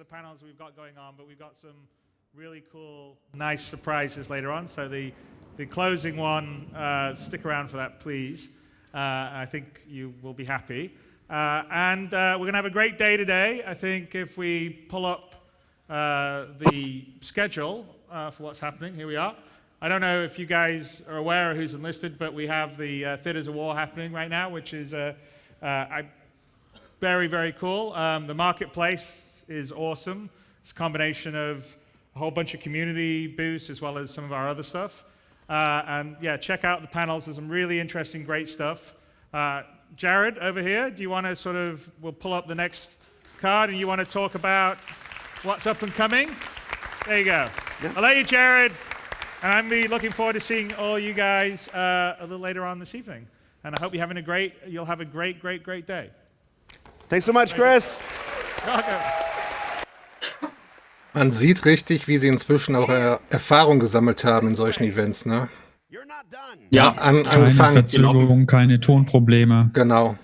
Really cool, nice surprises later on. So the closing one, stick around for that, please. I think you will be happy. And we're going to have a great day today. I think if we pull up the schedule for what's happening, here we are. I don't know if you guys are aware of who's enlisted, but we have the Theaters of War happening right now, which is very, very cool. The marketplace is awesome. It's a combination of a whole bunch of community booths as well as some of our other stuff. And yeah, check out the panels. There's some really interesting, great stuff. Jared, over here, do you want to we'll pull up the next card and you want to talk about what's up and coming? There you go. Yeah. I'll let you, Jared. And I'm looking forward to seeing all you guys a little later on this evening. And I hope you'll have a great, great, great day. Thanks so much, Chris. Welcome. Man sieht richtig, wie sie inzwischen auch Erfahrung gesammelt haben in solchen Events, ne? Ja, keine angefangen. Verzögerung, keine Tonprobleme. Genau.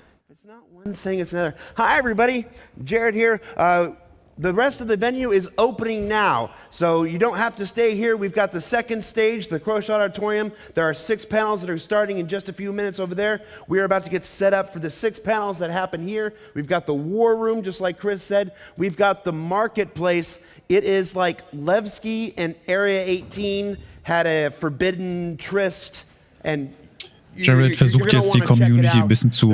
One thing, it's another. Hi, everybody. Jared here. The rest of the venue is opening now, so you don't have to stay here. We've got the second stage, the Pseikshot Auditorium. There are 6 panels that are starting in just a few minutes over there. We are about to get set up for the 6 panels that happen here. We've got the war room, just like Chris said. We've got the marketplace. It is like Levski and Area 18 had a forbidden tryst, and Jared versucht jetzt die Community ein bisschen zu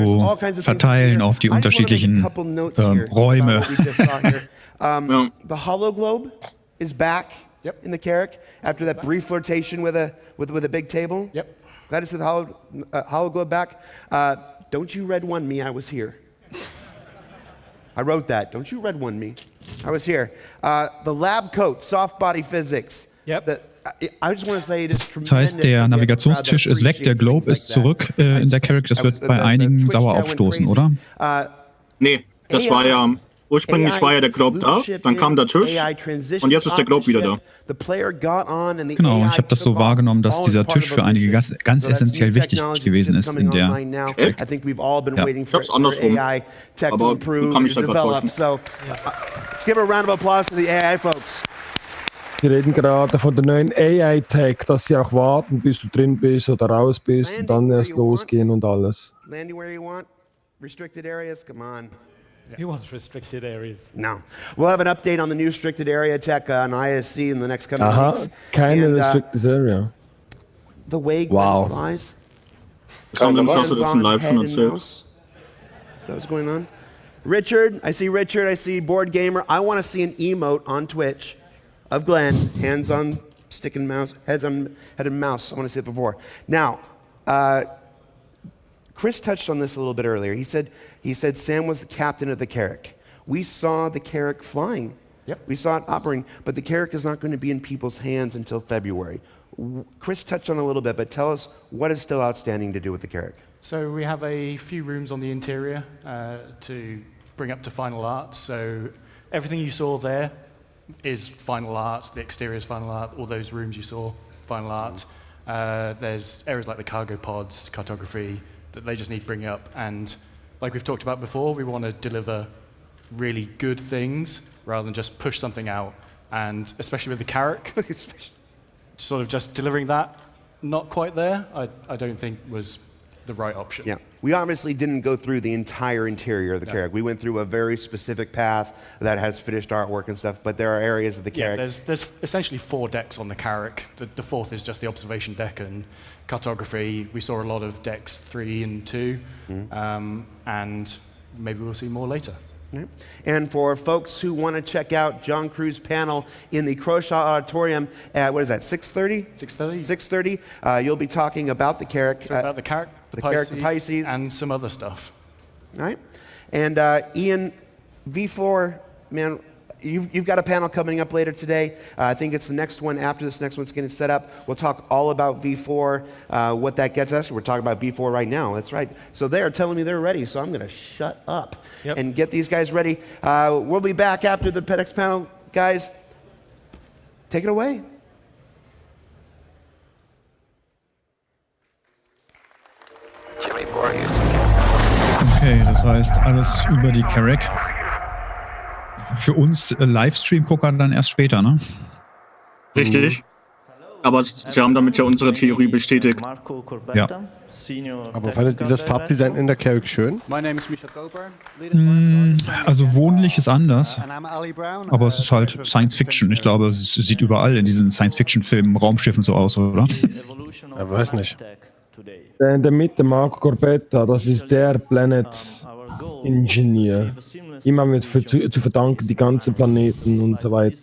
verteilen auf die unterschiedlichen Räume. The Hollow Globe is back in the Carrick after that brief flirtation with a big table. Yep. Glad to see the Hollow Globe back. Don't you red one me? I was here. I wrote that. Don't you red one me? I was here. The lab coat, soft body physics. Yep. Das heißt, der Navigationstisch ist weg, der Globe ist zurück in der Carrick. Das wird bei einigen sauer aufstoßen, oder? Nee, das war ja... Ursprünglich war ja der Globe da, dann kam der Tisch und jetzt ist der Globe wieder da. Genau, ich habe das so wahrgenommen, dass dieser Tisch für einige ganz essentiell wichtig gewesen ist in der... Ich hab's andersrum, aber du kann mich da gerade täuschen. Let's give a round of applause to the AI folks. Wir reden gerade von der neuen AI-Tag, dass sie auch warten, bis du drin bist oder raus bist und dann erst losgehen und alles. Landy where you want. Restricted areas, come on. Who wants restricted areas? No. We'll have an update on the new restricted area tech on ISC in the next coming weeks. Keine restricted area. The way Glenn flies. Haben wir uns das live schon erzählt. Is that what's going on? Richard, I see Board Gamer. I want to see an emote on Twitch of Glenn, hands on stick and mouse, head and mouse. I want to see it before. Now, Chris touched on this a little bit earlier. He said Sam was the captain of the Carrick. We saw the Carrick flying. Yep. We saw it operating, but the Carrick is not going to be in people's hands until February. Chris touched on it a little bit, but tell us what is still outstanding to do with the Carrick. So we have a few rooms on the interior to bring up to final art. So everything you saw there is final art. The exterior is final art. All those rooms you saw, final art. There's areas like the cargo pods, cartography, that they just need bringing up. And like we've talked about before, we want to deliver really good things rather than just push something out. And especially with the Carrick, sort of just delivering that, not quite there, I don't think was the right option. Yeah, we obviously didn't go through the entire interior of the Carrick. We went through a very specific path that has finished artwork and stuff, but there are areas of the Carrick. Yeah, there's essentially 4 decks on the Carrick. The fourth is just the observation deck and cartography. We saw a lot of decks 3 and 2, and maybe we'll see more later. And for folks who want to check out John Crew's panel in the Pseikshot Auditorium at, what is that, 6:30? 6:30. 6:30. You'll be talking about the Carrick. About the Carrick, the Pisces, and some other stuff. All right. And Ian, V4, man, you've got a panel coming up later today. I think it's the next one after this next one's getting set up. We'll talk all about V4, what that gets us. We're talking about V4 right now. That's right. So they are telling me they're ready, so I'm going to shut up and get these guys ready. We'll be back after the next panel. Guys, take it away. Jimmy, for you. Das heißt, alles über die Carrack. Für uns Livestream-Gucker dann erst später, ne? Richtig. Aber Sie haben damit ja unsere Theorie bestätigt. Ja. Aber fandet ihr das Farbdesign in der Carrack schön? Also wohnlich ist anders. Aber es ist halt Science Fiction. Ich glaube, es sieht überall in diesen Science-Fiction-Filmen, Raumschiffen so aus, oder? Ich weiß nicht. Der in der Mitte, Marco Corbetta, das ist der Planet Engineer. Ihm haben wir zu verdanken, die ganzen Planeten und so weiter.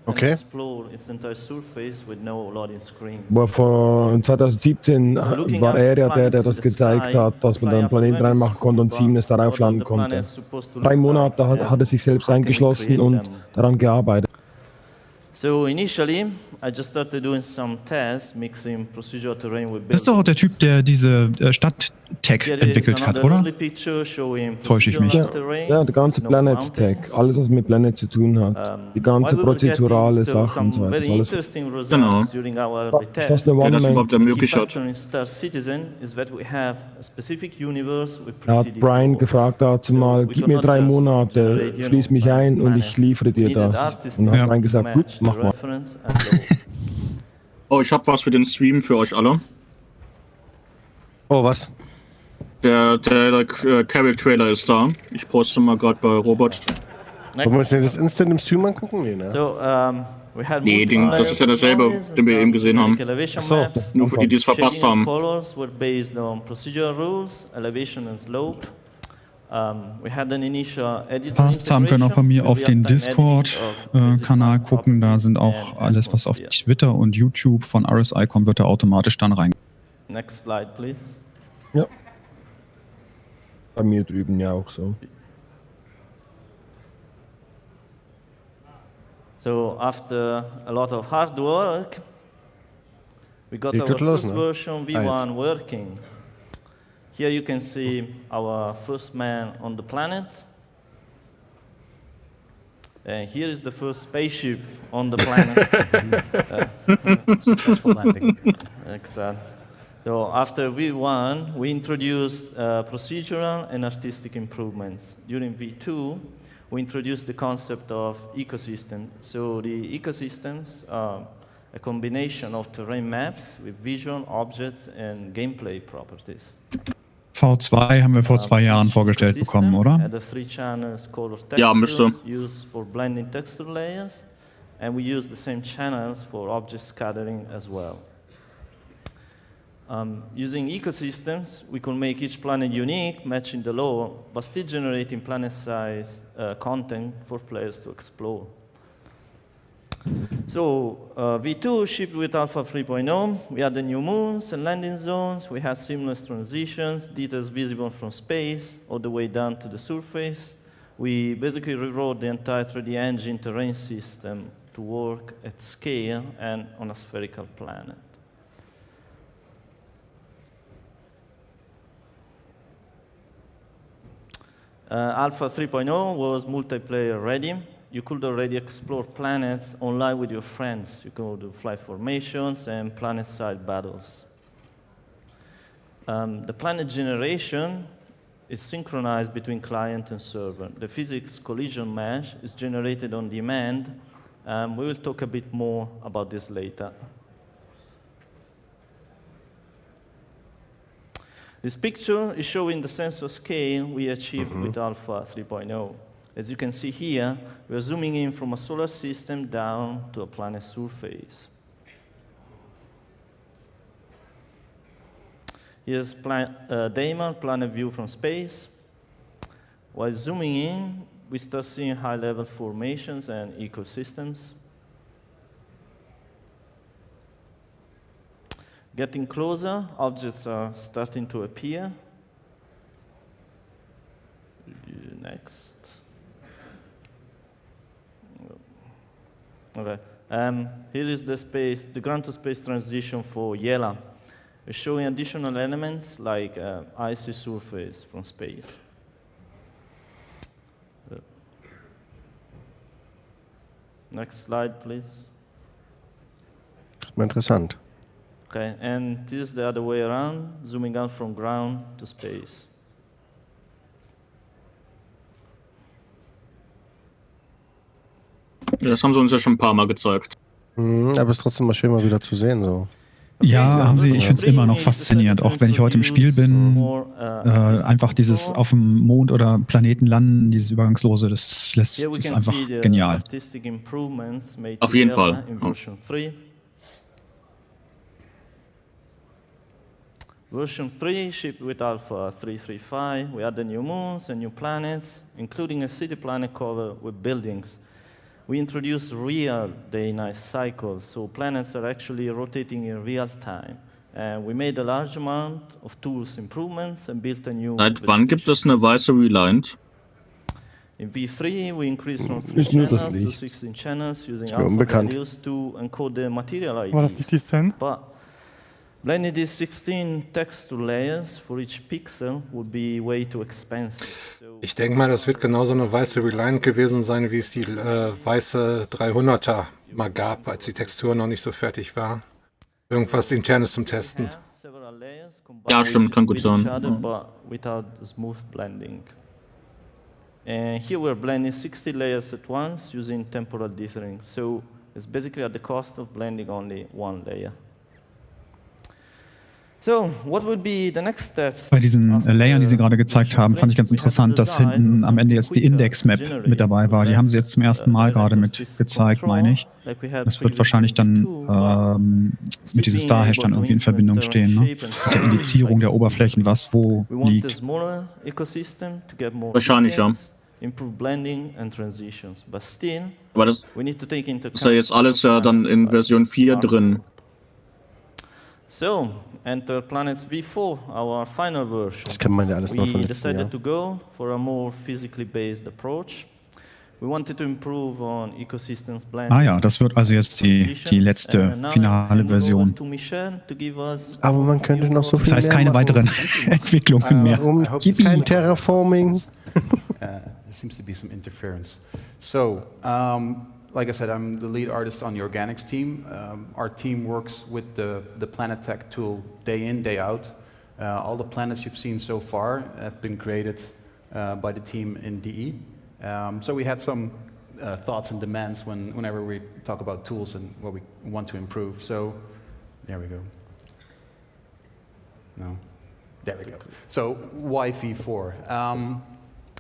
Okay. Aber von 2017 war er ja der das gezeigt hat, dass man da einen Planeten reinmachen konnte und seamless darauf landen konnte. 3 Monate hat er sich selbst eingeschlossen und daran gearbeitet. So initially, I just started doing some tests, mixing procedural terrain with buildings. Das ist doch auch der Typ, der diese Stadt-Tech entwickelt hat, oder? Täusche ich mich? Ja, der ganze Planet-Tech, alles was mit Planet zu tun hat. Die ganze prozedurale Sachen und so weiter. Alles. Genau. Das ist eine One-Man. Er hat Brian gefragt dazu mal, gib mir 3 Monate, schließ mich ein und ich liefere dir das. Und hat Brian gesagt, gut, mach mal. Oh, ich habe was für den Stream für euch alle. Oh, was? Der Carrack-Trailer ist da. Ich poste mal gerade bei Robert. Wollen wir uns denn das instant im Stream angucken? Nee, ne? Nee, das ist ja dasselbe, den wir eben gesehen haben. Achso. Nur für die, die es verpasst haben. Passt haben können auch bei mir auf den Discord-Kanal gucken. Da sind auch alles, was auf Twitter und YouTube von RSI kommt, wird da automatisch dann rein. Next slide, please. Ja. Bei mir drüben ja auch so. So after a lot of hard work, we got our first version V1 working. Here you can see our first man on the planet. And here is the first spaceship on the planet. Successful landing. Excellent. So after V1, we introduced procedural and artistic improvements. During V2, we introduced the concept of ecosystem. So the ecosystems are a combination of terrain maps with visual objects and gameplay properties. V2 haben wir vor 2 Jahren vorgestellt bekommen, oder? Ja, müsste. Used for blending texture layers, and we use the same channels for object scattering as well. Using ecosystems, we can make each planet unique, matching the law, but still generating planet-size content for players to explore. So V2 shipped with Alpha 3.0. We had the new moons and landing zones. We had seamless transitions, details visible from space all the way down to the surface. We basically rewrote the entire 3D engine terrain system to work at scale and on a spherical planet. Alpha 3.0 was multiplayer ready. You could already explore planets online with your friends. You could do flight formations and planet-side battles. The planet generation is synchronized between client and server. The physics collision mesh is generated on demand. We will talk a bit more about this later. This picture is showing the sensor scale we achieved with Alpha 3.0. As you can see here, we are zooming in from a solar system down to a planet surface. Here's Damon, planet view from space. While zooming in, we start seeing high-level formations and ecosystems. Getting closer, objects are starting to appear. Next. Okay. Here is the ground-to-space transition for Yela. We're showing additional elements like icy surface from space. Next slide, please. Interessant. Okay, and this is the other way around, zooming out from ground to space. Ja, das haben sie uns ja schon ein paar Mal gezeigt. Aber es ist trotzdem mal schön, mal wieder zu sehen. So. Ja, haben sie. Ich finde es immer noch faszinierend, auch wenn ich heute im Spiel bin. Einfach dieses auf dem Mond oder Planeten landen, dieses Übergangslose, das ist einfach genial. Auf jeden Fall. Version 3 shipped with Alpha 335. We added new moons and new planets, including a city planet covered with buildings. We introduced real day-night cycles, so planets are actually rotating in real time. And we made a large amount of tools improvements and built a new... Seit wann gibt es eine weiße Reliant? In V3, we increased from 3 channels to 16 channels using alpha values to encode the material IDs. War das nicht die 10? But blending these 16 texture layers for each pixel would be way too expensive. Ich denke mal, das wird genauso eine weiße Reliant gewesen sein, wie es die weiße 300er mal gab, als die Textur noch nicht so fertig war. Irgendwas Internes zum Testen. Ja, stimmt, kann gut sein. But without smooth blending. And here we're blending 60 layers at once using temporal dithering. So it's basically at the cost of blending only one layer. So, what would be the next steps? Bei diesen Layern, die Sie gerade gezeigt haben, fand ich ganz interessant, dass hinten am Ende jetzt die Index-Map mit dabei war. Die haben Sie jetzt zum ersten Mal gerade mit gezeigt, meine ich. Das wird wahrscheinlich dann mit diesem Star-Hash dann irgendwie in Verbindung stehen, ne? Mit der Indizierung der Oberflächen, was wo liegt. Wahrscheinlich, ja. Improve blending and transitions, but still, aber das ist ja jetzt alles ja dann in Version 4 drin. So, enter Planets V4, our final version. Das kennt man ja alles noch von letzten Jahr. We decided to go for a more physically based approach. We wanted to improve on ecosystems blending. Ah ja, das wird also jetzt die letzte finale Version. Aber man könnte noch so viel mehr. Das heißt keine weiteren Entwicklungen mehr. Kein Terraforming. There seems to be some interference. So, like I said, I'm the lead artist on the organics team. Our team works with the Planetech tool day in, day out. All the planets you've seen so far have been created by the team in DE. So we had some thoughts and demands whenever we talk about tools and what we want to improve. So there we go. No, there we go. So why V4?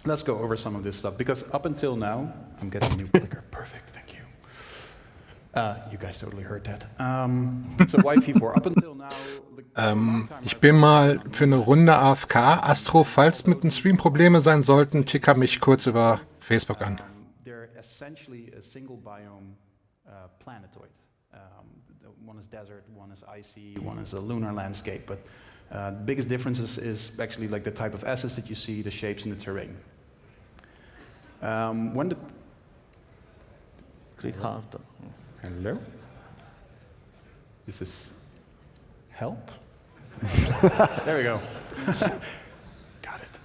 Let's go over some of this stuff, because up until now, I'm getting a new clicker. Perfect, thank you. You guys totally heard that. So why V4? Up until now... Ich bin mal für eine Runde AFK. Astro, falls mit dem Stream Probleme sein sollten, ticker mich kurz über Facebook an. They're essentially a single biome planetoid. One is desert, one is icy, one is a lunar landscape, but the biggest difference is actually like the type of assets that you see, the shapes and the terrain. When the... Click harder. Hello? This is help? There we go. Got it.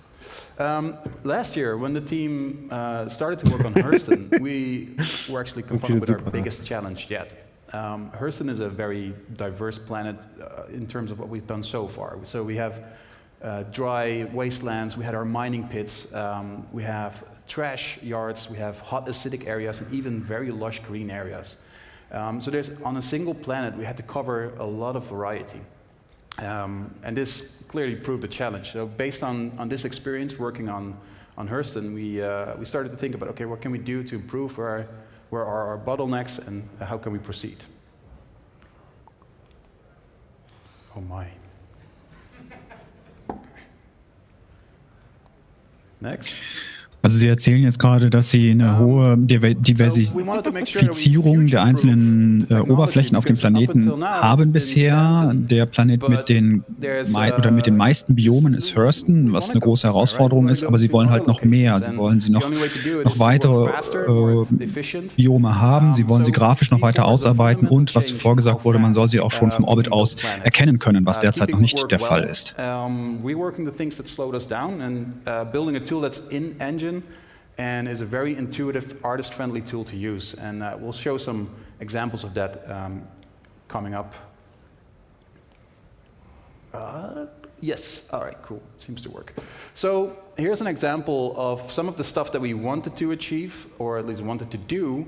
Last year, when the team started to work on Hurston, we were actually confronted with our biggest challenge yet. Hurston is a very diverse planet in terms of what we've done so far. So we have dry wastelands, we had our mining pits, we have trash yards, we have hot acidic areas, and even very lush green areas. So there's, on a single planet, we had to cover a lot of variety. And this clearly proved a challenge. So based on this experience working on Hurston, we started to think about, okay, what can we do to improve, where are our bottlenecks, and how can we proceed? Oh my. Next. Also Sie erzählen jetzt gerade, dass Sie eine hohe Diversifizierung der einzelnen Oberflächen auf dem Planeten haben bisher. Der Planet mit den meisten Biomen ist Hurston, was eine große Herausforderung ist, aber Sie wollen halt noch mehr. Sie wollen noch weitere Biome haben, Sie wollen sie grafisch noch weiter ausarbeiten und, was zuvor gesagt wurde, man soll sie auch schon vom Orbit aus erkennen können, was derzeit noch nicht der Fall ist. And is a very intuitive, artist-friendly tool to use. And we'll show some examples of that coming up. Yes, all right, cool, seems to work. So here's an example of some of the stuff that we wanted to achieve, or at least wanted to do,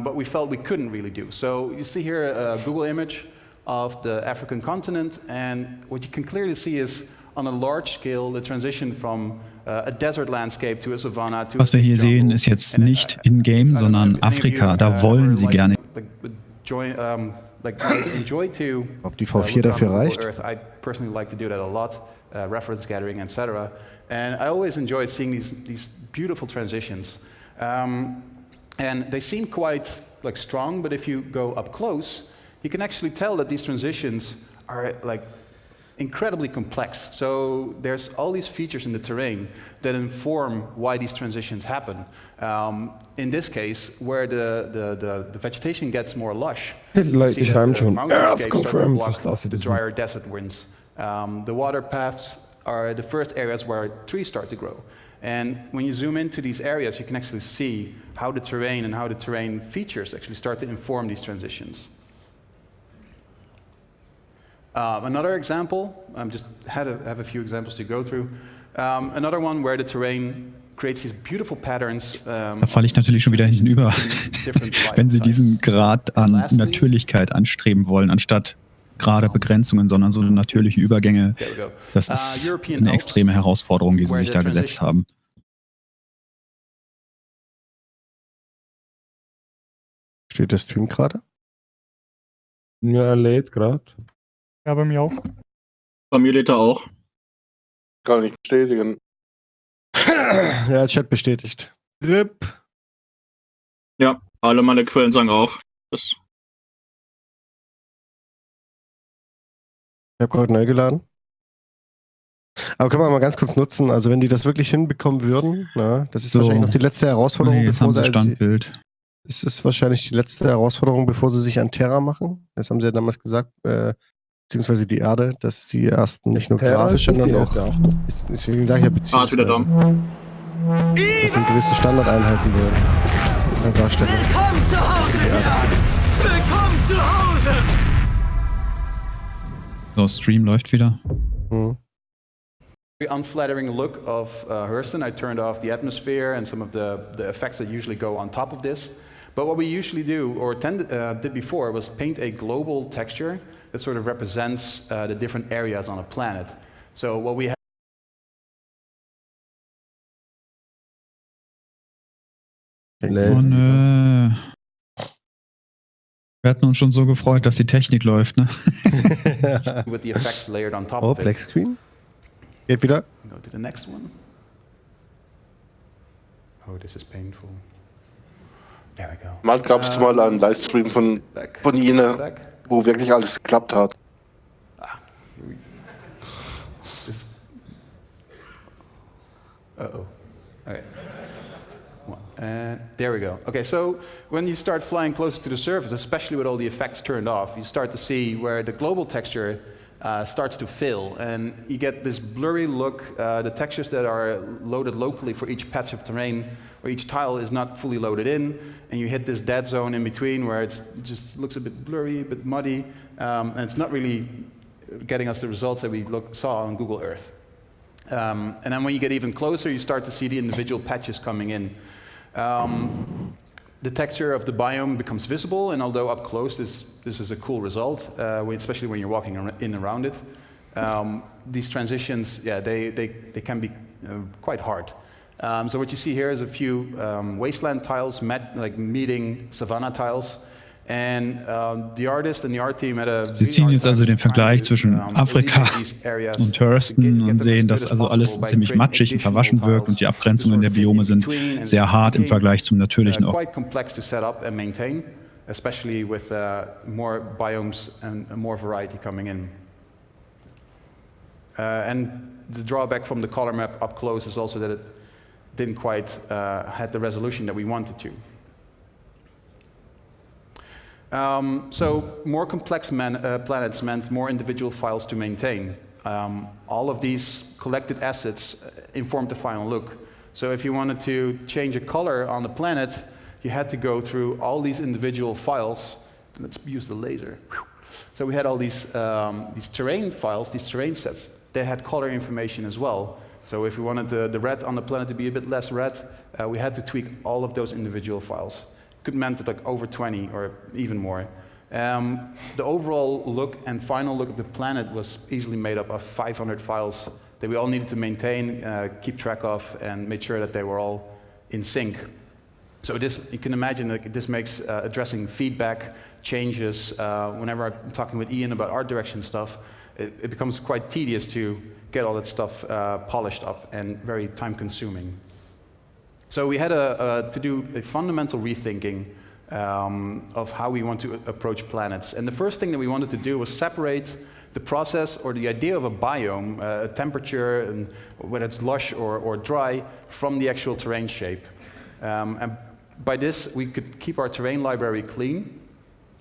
but we felt we couldn't really do. So you see here a Google image of the African continent, and what you can clearly see is on a large scale the transition from a desert landscape to a savanna to Was wir hier sehen, ist jetzt nicht in-game, sondern Afrika. Da wollen sie gerne. Enjoy to ob die V4 dafür reicht? Earth. I personally like to do that a lot, reference gathering, etc. And I always enjoyed seeing these beautiful transitions. And they seem quite like strong, but if you go up close, you can actually tell that these transitions are like incredibly complex. So there's all these features in the terrain that inform why these transitions happen. In this case, where the vegetation gets more lush, you see that the mountainscapes start to block the drier desert winds. The water paths are the first areas where trees start to grow. And when you zoom into these areas, you can actually see how the terrain and how the terrain features actually start to inform these transitions. Another example, just have a few examples to go through. Another one where the terrain creates these beautiful patterns. Da falle ich natürlich schon wieder hintenüber, wenn Sie diesen Grad an Natürlichkeit anstreben wollen, anstatt gerade Begrenzungen, sondern so natürliche Übergänge. Das ist eine extreme Herausforderung, die Sie sich da gesetzt haben. Steht der Stream gerade? Ja, er lädt gerade. Ja, bei mir auch. Bei mir lädt er auch. Kann ich bestätigen. Ja, Chat bestätigt. RIP. Ja, alle meine Quellen sagen auch. Das Ich habe gerade neu geladen. Aber können wir mal ganz kurz nutzen, also wenn die das wirklich hinbekommen würden, na, das ist wahrscheinlich noch die letzte Herausforderung, bevor sie Standbild. Es ist wahrscheinlich die letzte Herausforderung, bevor sie sich an Terra machen. Das haben sie ja damals gesagt, beziehungsweise die Erde, dass sie erst nicht nur grafisch, sondern auch, deswegen sage ich ja beziehungsweise, dass sie einen gewissen Standard einhalten wollen. Darstellen. Willkommen zu Hause! Willkommen zu Hause! So, Stream läuft wieder. Very unflattering look of Hurston. I turned off the atmosphere and some of the effects that usually go on top of this. But what we usually do, or did before, was paint a global texture that sort of represents the different areas on a planet. So what we have Oh nö. Wir hatten uns schon so gefreut, dass die Technik läuft, ne? with the effects layered on top Oh, of it. Black Screen. Geht wieder. Go to the next one. Oh, this is painful. There we go. Mal gab es mal einen Livestream von Ihnen, wo wirklich alles geklappt hat. Uh-oh. Okay. There we go. Okay, so when you start flying closer to the surface, especially with all the effects turned off, you start to see where the global texture starts to fill, and you get this blurry look. The textures that are loaded locally for each patch of terrain, where each tile is not fully loaded in, and you hit this dead zone in between where it just looks a bit blurry, a bit muddy, and it's not really getting us the results that we saw on Google Earth. And then when you get even closer, you start to see the individual patches coming in. The texture of the biome becomes visible, and although up close this is a cool result, especially when you're walking in around it, these transitions, yeah, they can be quite hard. So what you see here is a few wasteland tiles meeting savanna tiles. And the artist and the art team had a Sie ziehen jetzt also den Vergleich zwischen Afrika und Hurston und sehen, dass also alles ziemlich matschig und verwaschen wirkt und die Abgrenzungen der Biome sind sehr hart im Vergleich zum natürlichen Ort. Quite complex to set up and maintain, especially with more biomes and more variety coming in. And the drawback from the color map up close is also that it didn't quite had the resolution that we wanted to. So more complex planets meant more individual files to maintain. All of these collected assets informed the final look. So if you wanted to change a color on the planet, you had to go through all these individual files. Let's use the laser. So we had all these terrain files, these terrain sets they had color information as well. So if we wanted the red on the planet to be a bit less red, we had to tweak all of those individual files. Could meant like over 20 or even more. The overall look and final look of the planet was easily made up of 500 files that we all needed to maintain, keep track of, and make sure that they were all in sync. So this, you can imagine that this makes addressing feedback, changes, whenever I'm talking with Ian about art direction stuff, it becomes quite tedious to get all that stuff polished up and very time consuming. So we had to do a fundamental rethinking of how we want to approach planets. And the first thing that we wanted to do was separate the process or the idea of a biome, temperature, and whether it's lush or dry, from the actual terrain shape. And by this, we could keep our terrain library clean,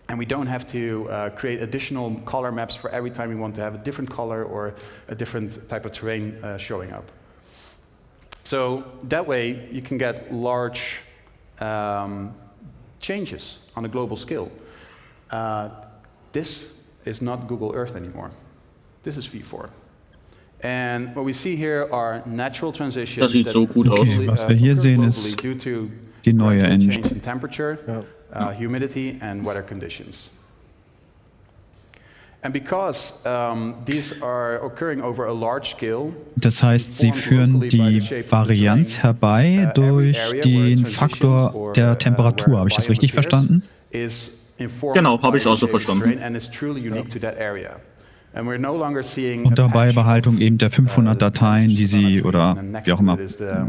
and we don't have to create additional color maps for every time we want to have a different color or a different type of terrain showing up. So that way, you can get large changes on a global scale. This is not Google Earth anymore. This is V4. And what we see here are natural transitions. Das sieht so gut aus. Okay, was wir hier sehen ist die neue Engine. Change in temperature, humidity, and weather conditions. And because these are occurring over a large scale, das heißt, sie führen die Varianz herbei durch den Faktor der Temperatur. Habe ich das richtig verstanden? Genau, habe ich auch so verstanden. Unter Beibehaltung eben der 500 Dateien, die Sie, oder wie auch immer,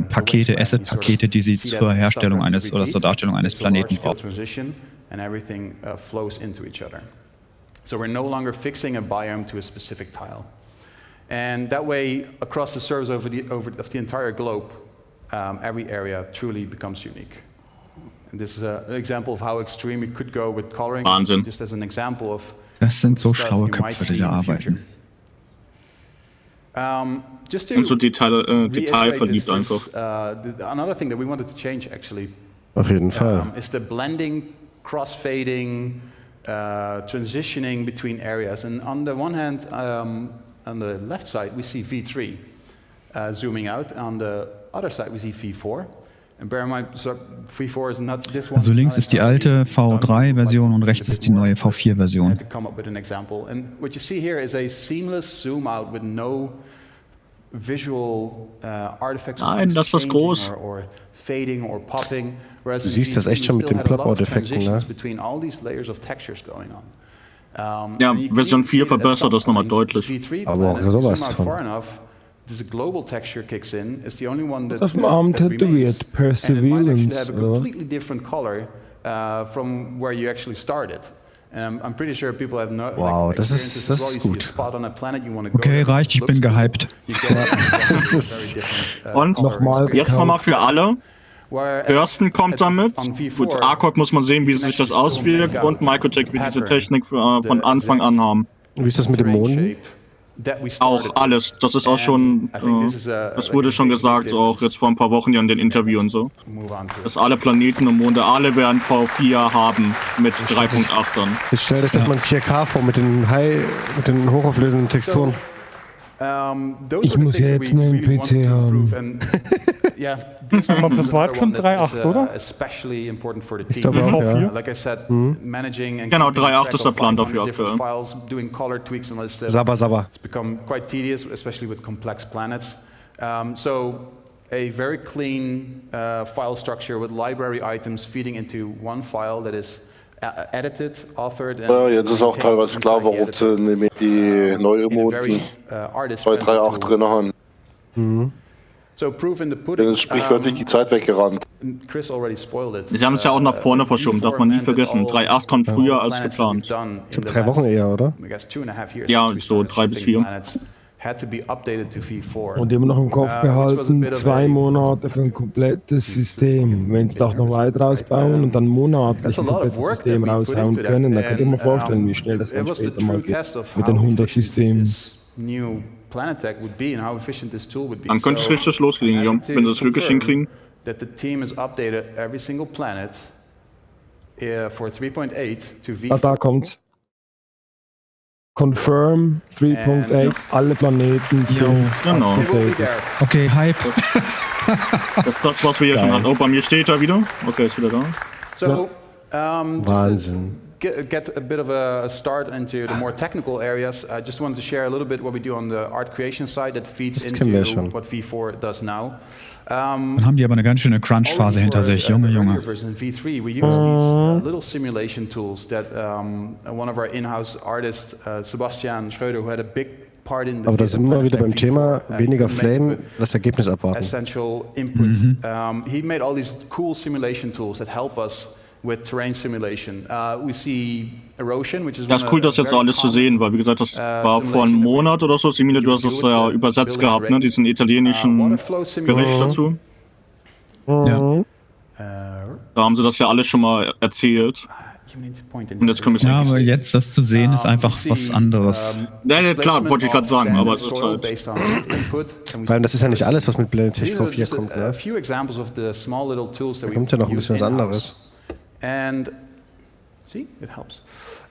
Pakete, Asset-Pakete, die Sie zur Herstellung eines oder zur Darstellung eines Planeten brauchen. So we're no longer fixing a biome to a specific tile. And that way, across the surface of the entire globe, every area truly becomes unique. And this is an example of how extreme it could go with coloring. Wahnsinn. Just as an example of das sind so schlaue Köpfe, die da arbeiten. Und so detailverliebt einfach. Another thing that we wanted to change, actually, auf jeden Fall, is the blending, crossfading, transitioning between areas. And on the one hand, on the left side, we see V3 zooming out. On the other side, we see V4. And bear in mind, V4 is not this one. Also links ist die alte V3-Version und rechts ist die neue V4-Version. To come up with an example. And what you see here is a seamless zoom out with no visual artifacts. Nein, das ist groß. Or fading or popping. Du siehst das echt schon mit den Plop-Out-Effekten, ne? Ja, Version 4 verbessert das nochmal deutlich. Aber auch sowas von. Das Arm tätowiert, Perseverance, oder? Wow, das ist gut. Okay, reicht, ich bin gehypt. Und jetzt nochmal für alle. Gästen kommt damit. Gut, ARCOG muss man sehen, wie sich das auswirkt. Und Microtech wird diese Technik von Anfang an haben. Wie ist das mit dem Mond? Auch alles. Das ist auch schon, das wurde schon gesagt, auch jetzt vor ein paar Wochen ja in den Interviews und so. Dass alle Planeten und Monde, alle werden V4 haben mit 3.8ern. Jetzt stell dich das mal in 4K vor mit den hochauflösenden Texturen. Ich muss ja jetzt einen PC haben. Aber das war jetzt schon 3.8, oder? Ich glaube auch, ja. Genau, 3.8 ist der Plan dafür aktuell. Sabber. It's become quite tedious, especially with complex planets. So a very clean file structure with library items feeding into one file that is edited, authored. Ja, jetzt ist auch teilweise klar, warum sie nämlich die neue Moden 2.3.8 drin haben. So proof in the pudding. Das ist sprichwörtlich die Zeit weggerannt. Chris already spoiled it. Sie haben es ja auch nach vorne verschoben, darf man nie vergessen. 3.8 kommt früher als geplant. Ich glaube 3 Wochen eher, oder? Ja, so 3 bis 4. Und immer noch im Kopf behalten, 2 Monate für ein komplettes System. Wenn sie auch noch weiter ausbauen und dann monatlich ein komplettes System raushauen können, dann könnt ihr mir vorstellen, wie schnell das dann später mal geht mit den 100 Systemen. Dann könnte es richtig losgehen, ja, wenn sie es wirklich hinkriegen. Da kommt's. Confirm 3.8, alle Planeten sind Genau. Okay, Hype. Das ist das, was wir hier schon hatten. Oh, bei mir steht er wieder. Okay, ist wieder da. So, Wahnsinn. Get a bit of a start into the more technical areas. I just wanted to share a little bit what we do on the art creation side that feeds into what V4 does now. Dann haben die aber eine ganz schöne Crunch-Phase hinter sich, Junge. In V3, we use these little simulation tools that one of our in-house artists, Sebastian Schröder, who had a big part in the. Aber da sind wir wieder beim Thema weniger Flame, das Ergebnis abwarten. Essential input. He made all these cool simulation tools that help us with terrain simulation. We see erosion, which is ja, ist cool, das jetzt alles zu sehen, weil wie gesagt, das war vor einem Monat oder so. Simile, du hast es ja übersetzt gehabt, ne? Diesen italienischen Bericht dazu. Ja. Da haben sie das ja alles schon mal erzählt. Und jetzt können wir aber jetzt das zu sehen ist einfach was anderes. Ja, klar, wollte ich gerade sagen, aber es ist halt. Weil das ist ja nicht alles, was mit Blended V4 kommt, ne? Da kommt ja noch ein bisschen was anderes. And see, it helps.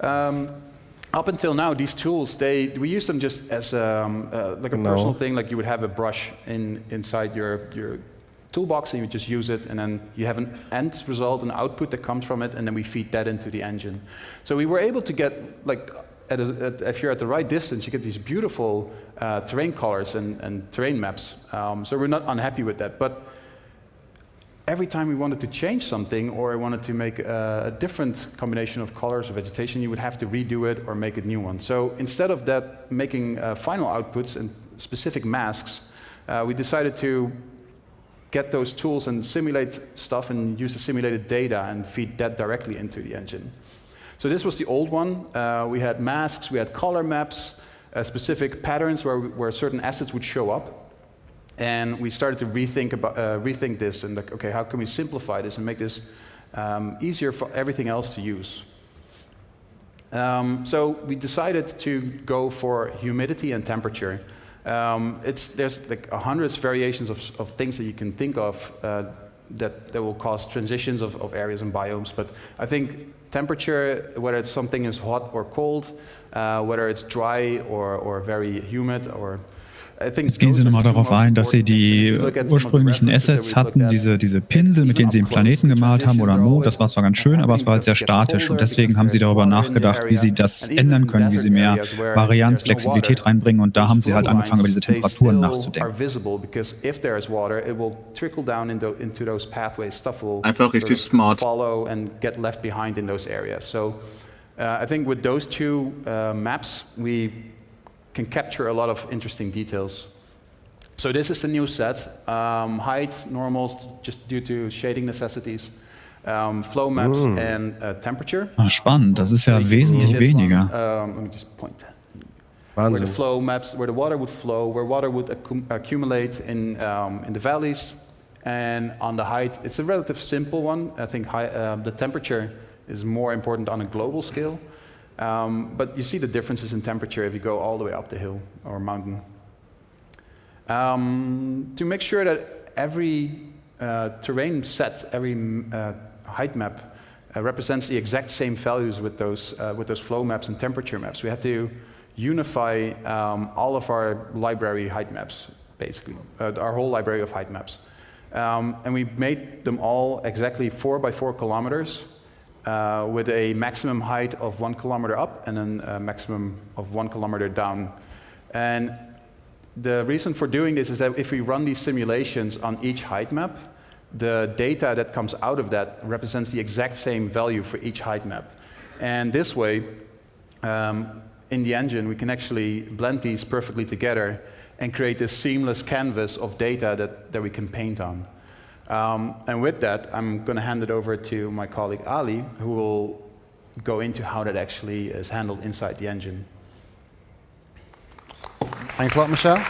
Up until now, these tools, we use them just as like a personal thing, like you would have a brush inside your toolbox, and you just use it, and then you have an end result, an output that comes from it, and then we feed that into the engine. So we were able to get, like, if you're at the right distance, you get these beautiful terrain colors and terrain maps. So we're not unhappy with that, but every time we wanted to change something or wanted to make a different combination of colors or vegetation, you would have to redo it or make a new one. So instead of that, making final outputs and specific masks, we decided to get those tools and simulate stuff and use the simulated data and feed that directly into the engine. So this was the old one. We had masks, we had color maps, specific patterns where certain assets would show up. And we started to rethink this and like, okay, how can we simplify this and make this easier for everything else to use? So we decided to go for humidity and temperature. There's like hundreds of variations of things that you can think of that will cause transitions of areas and biomes. But I think temperature, whether it's something is hot or cold, whether it's dry or very humid or Jetzt gehen Sie nochmal darauf ein, dass Sie die ursprünglichen Assets hatten, diese Pinsel, mit denen Sie einen Planeten gemalt haben oder einen Mond, das war zwar ganz schön, aber es war halt sehr statisch und deswegen haben Sie darüber nachgedacht, wie Sie das ändern können, wie Sie mehr Varianz, Flexibilität reinbringen und da haben Sie halt angefangen, über diese Temperaturen nachzudenken. Einfach richtig smart. I think with those two maps, we can capture a lot of interesting details. So this is the new set. Height, normals, just due to shading necessities. Flow maps and temperature. Spannend, das ist ja wesentlich weniger. Let me just point that. Where the flow maps, where the water would flow, where water would accumulate in the valleys. And on the height, it's a relatively simple one. I think the temperature is more important on a global scale. But you see the differences in temperature if you go all the way up the hill or mountain. To make sure that every terrain set, every height map represents the exact same values with those flow maps and temperature maps, we had to unify all of our library height maps, basically, our whole library of height maps. And we made them all exactly 4 by 4 kilometers. With a maximum height of 1 kilometer up and then a maximum of 1 kilometer down. And the reason for doing this is that if we run these simulations on each height map, the data that comes out of that represents the exact same value for each height map. And this way, in the engine, we can actually blend these perfectly together and create this seamless canvas of data that we can paint on. And with that, I'm going to hand it over to my colleague Ali, who will go into how that actually is handled inside the engine. Thanks a lot, Michelle.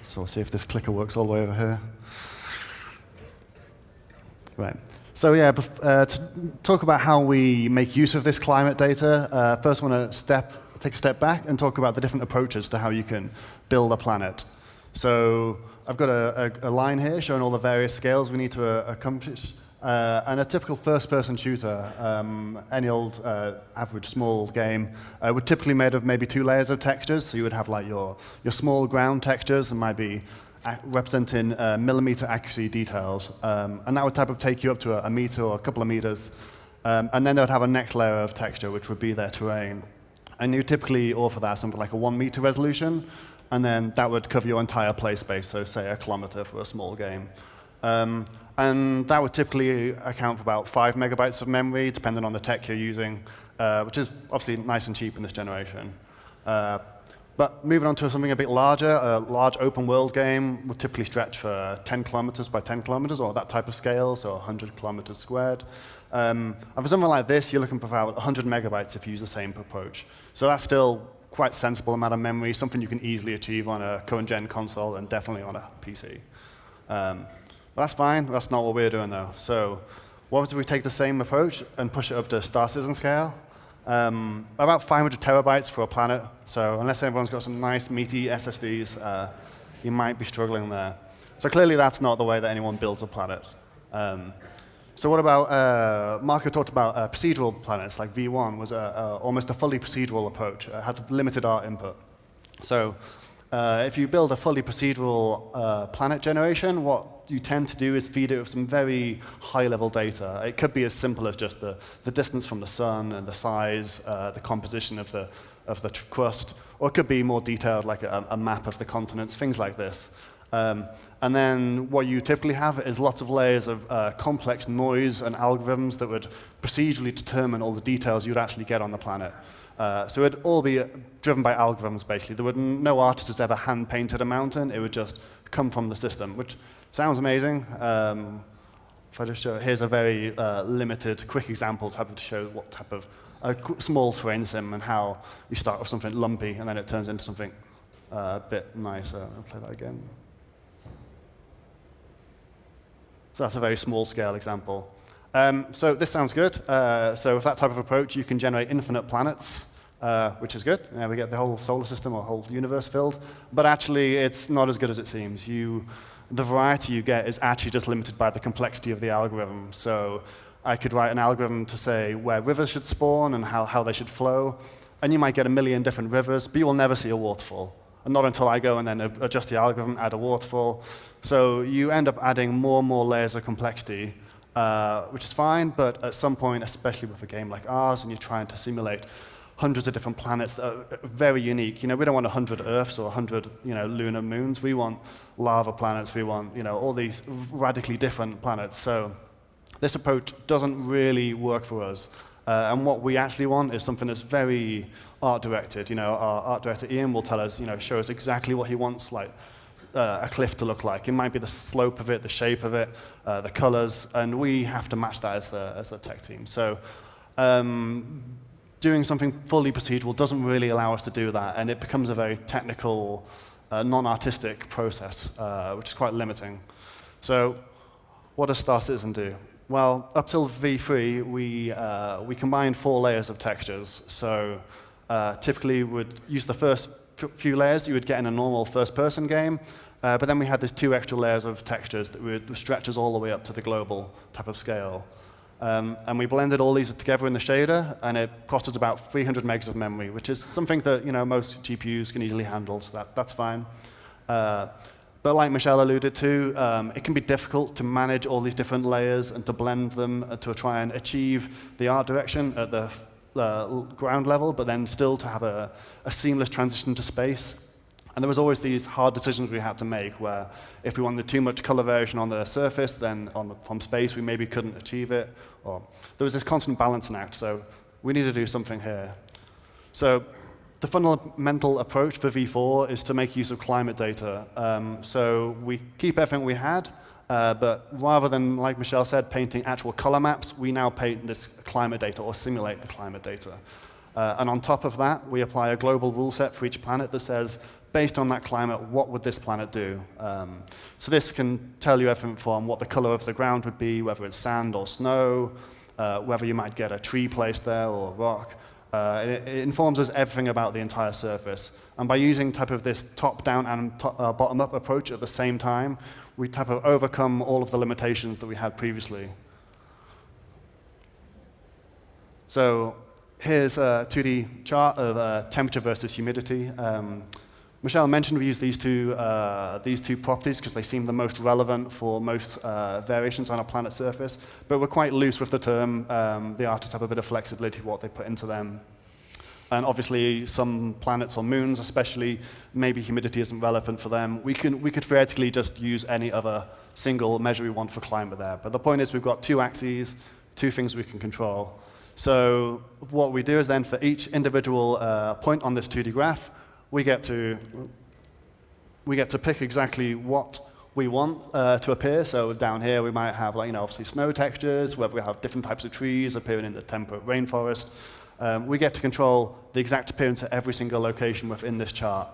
So we'll see if this clicker works all the way over here. Right. So yeah, to talk about how we make use of this climate data, first I want to take a step back and talk about the different approaches to how you can build a planet. So I've got a line here showing all the various scales we need to accomplish And a typical first-person shooter, any old average small game, would typically be made of maybe 2 layers of textures. So you would have like your small ground textures and might be representing millimeter accuracy details. And that would type of take you up to a meter or a couple of meters. And then they would have a next layer of texture, which would be their terrain. And you typically offer that something like a 1 meter resolution, and then that would cover your entire play space, so say 1 kilometer for a small game. And that would typically account for about 5 megabytes of memory, depending on the tech you're using, which is obviously nice and cheap in this generation. But moving on to something a bit larger, a large open world game would typically stretch for 10 kilometers by 10 kilometers, or that type of scale, so 100 kilometers squared. And for something like this, you're looking for about 100 megabytes if you use the same approach. So that's still quite a sensible amount of memory, something you can easily achieve on a current-gen console and definitely on a PC. But that's fine. That's not what we're doing, though. So what if we take the same approach and push it up to Star Citizen scale? About 500 terabytes for a planet. So unless everyone's got some nice, meaty SSDs, you might be struggling there. So clearly, that's not the way that anyone builds a planet. So what about, Marco talked about procedural planets, like V1 was almost a fully procedural approach. It had limited art input. So if you build a fully procedural planet generation, what you tend to do is feed it with some very high-level data. It could be as simple as just the distance from the sun and the size, the composition of the crust, or it could be more detailed, like a map of the continents, things like this. And then what you typically have is lots of layers of complex noise and algorithms that would procedurally determine all the details you'd actually get on the planet. So it would all be driven by algorithms, basically. No artist has ever hand-painted a mountain. It would just come from the system, which sounds amazing. If I just show, here's a very limited, quick example to show what type of a small terrain sim and how you start with something lumpy and then it turns into something a bit nicer. I'll play that again. So that's a very small-scale example. So this sounds good. So with that type of approach, you can generate infinite planets, which is good. We get the whole solar system or whole universe filled. But actually, it's not as good as it seems. The variety you get is actually just limited by the complexity of the algorithm. So I could write an algorithm to say where rivers should spawn and how they should flow. And you might get 1 million different rivers, but you will never see a waterfall. And not until I go and then adjust the algorithm, add a waterfall. So you end up adding more and more layers of complexity, which is fine, but at some point, especially with a game like ours, and you're trying to simulate hundreds of different planets that are very unique. We don't want 100 Earths or 100 lunar moons. We want lava planets. We want all these radically different planets. So this approach doesn't really work for us. And what we actually want is something that's very art-directed. Our art director, Ian, will tell us, show us exactly what he wants, like a cliff to look like. It might be the slope of it, the shape of it, the colors, and we have to match that as the tech team. So doing something fully procedural doesn't really allow us to do that, and it becomes a very technical, non-artistic process, which is quite limiting. So what does Star Citizen do? Well, up till V3, we combined 4 layers of textures. So typically, would use the first few layers you would get in a normal first-person game, but then we had these 2 extra layers of textures that would stretch us all the way up to the global type of scale. And we blended all these together in the shader, and it cost us about 300 megs of memory, which is something that most GPUs can easily handle, so that's fine. But like Michelle alluded to, it can be difficult to manage all these different layers and to blend them to try and achieve the art direction at the ground level, but then still to have a seamless transition to space. And there was always these hard decisions we had to make, where if we wanted too much color variation on the surface, then from space we maybe couldn't achieve it. Or there was this constant balancing act, so we need to do something here. So the fundamental approach for V4 is to make use of climate data. So we keep everything we had, but rather than, like Michelle said, painting actual color maps, we now paint this climate data or simulate the climate data. And on top of that, we apply a global rule set for each planet that says, based on that climate, what would this planet do? So this can tell you everything from what the color of the ground would be, whether it's sand or snow, whether you might get a tree placed there or a rock. It informs us everything about the entire surface. And by using type of this top-down and bottom-up approach at the same time, we type of overcome all of the limitations that we had previously. So here's a 2D chart of temperature versus humidity. Michelle mentioned we use these two properties because they seem the most relevant for most variations on a planet's surface, but we're quite loose with the term. The artists have a bit of flexibility what they put into them. And obviously, some planets or moons, especially, maybe humidity isn't relevant for them. We could theoretically just use any other single measure we want for climate there. But the point is we've got two axes, two things we can control. So what we do is then for each individual point on this 2D graph, we get to pick exactly what we want to appear. So down here we might have, like, obviously snow textures, where we have different types of trees appearing in the temperate rainforest. We get to control the exact appearance at every single location within this chart.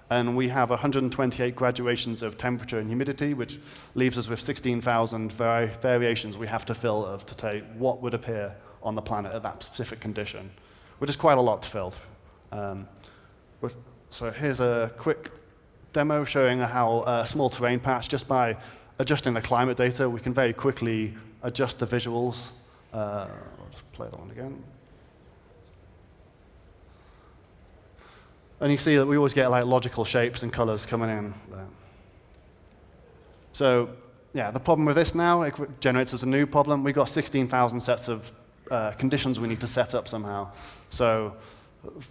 And we have 128 graduations of temperature and humidity, which leaves us with 16,000 variations we have to fill to take what would appear on the planet at that specific condition, which is quite a lot to fill. So here's a quick demo showing how a small terrain patch, just by adjusting the climate data, we can very quickly adjust the visuals. I'll just play that one again. And you see that we always get like logical shapes and colors coming in there. So yeah, the problem with this now, it generates as a new problem. We've got 16,000 sets of conditions we need to set up somehow. So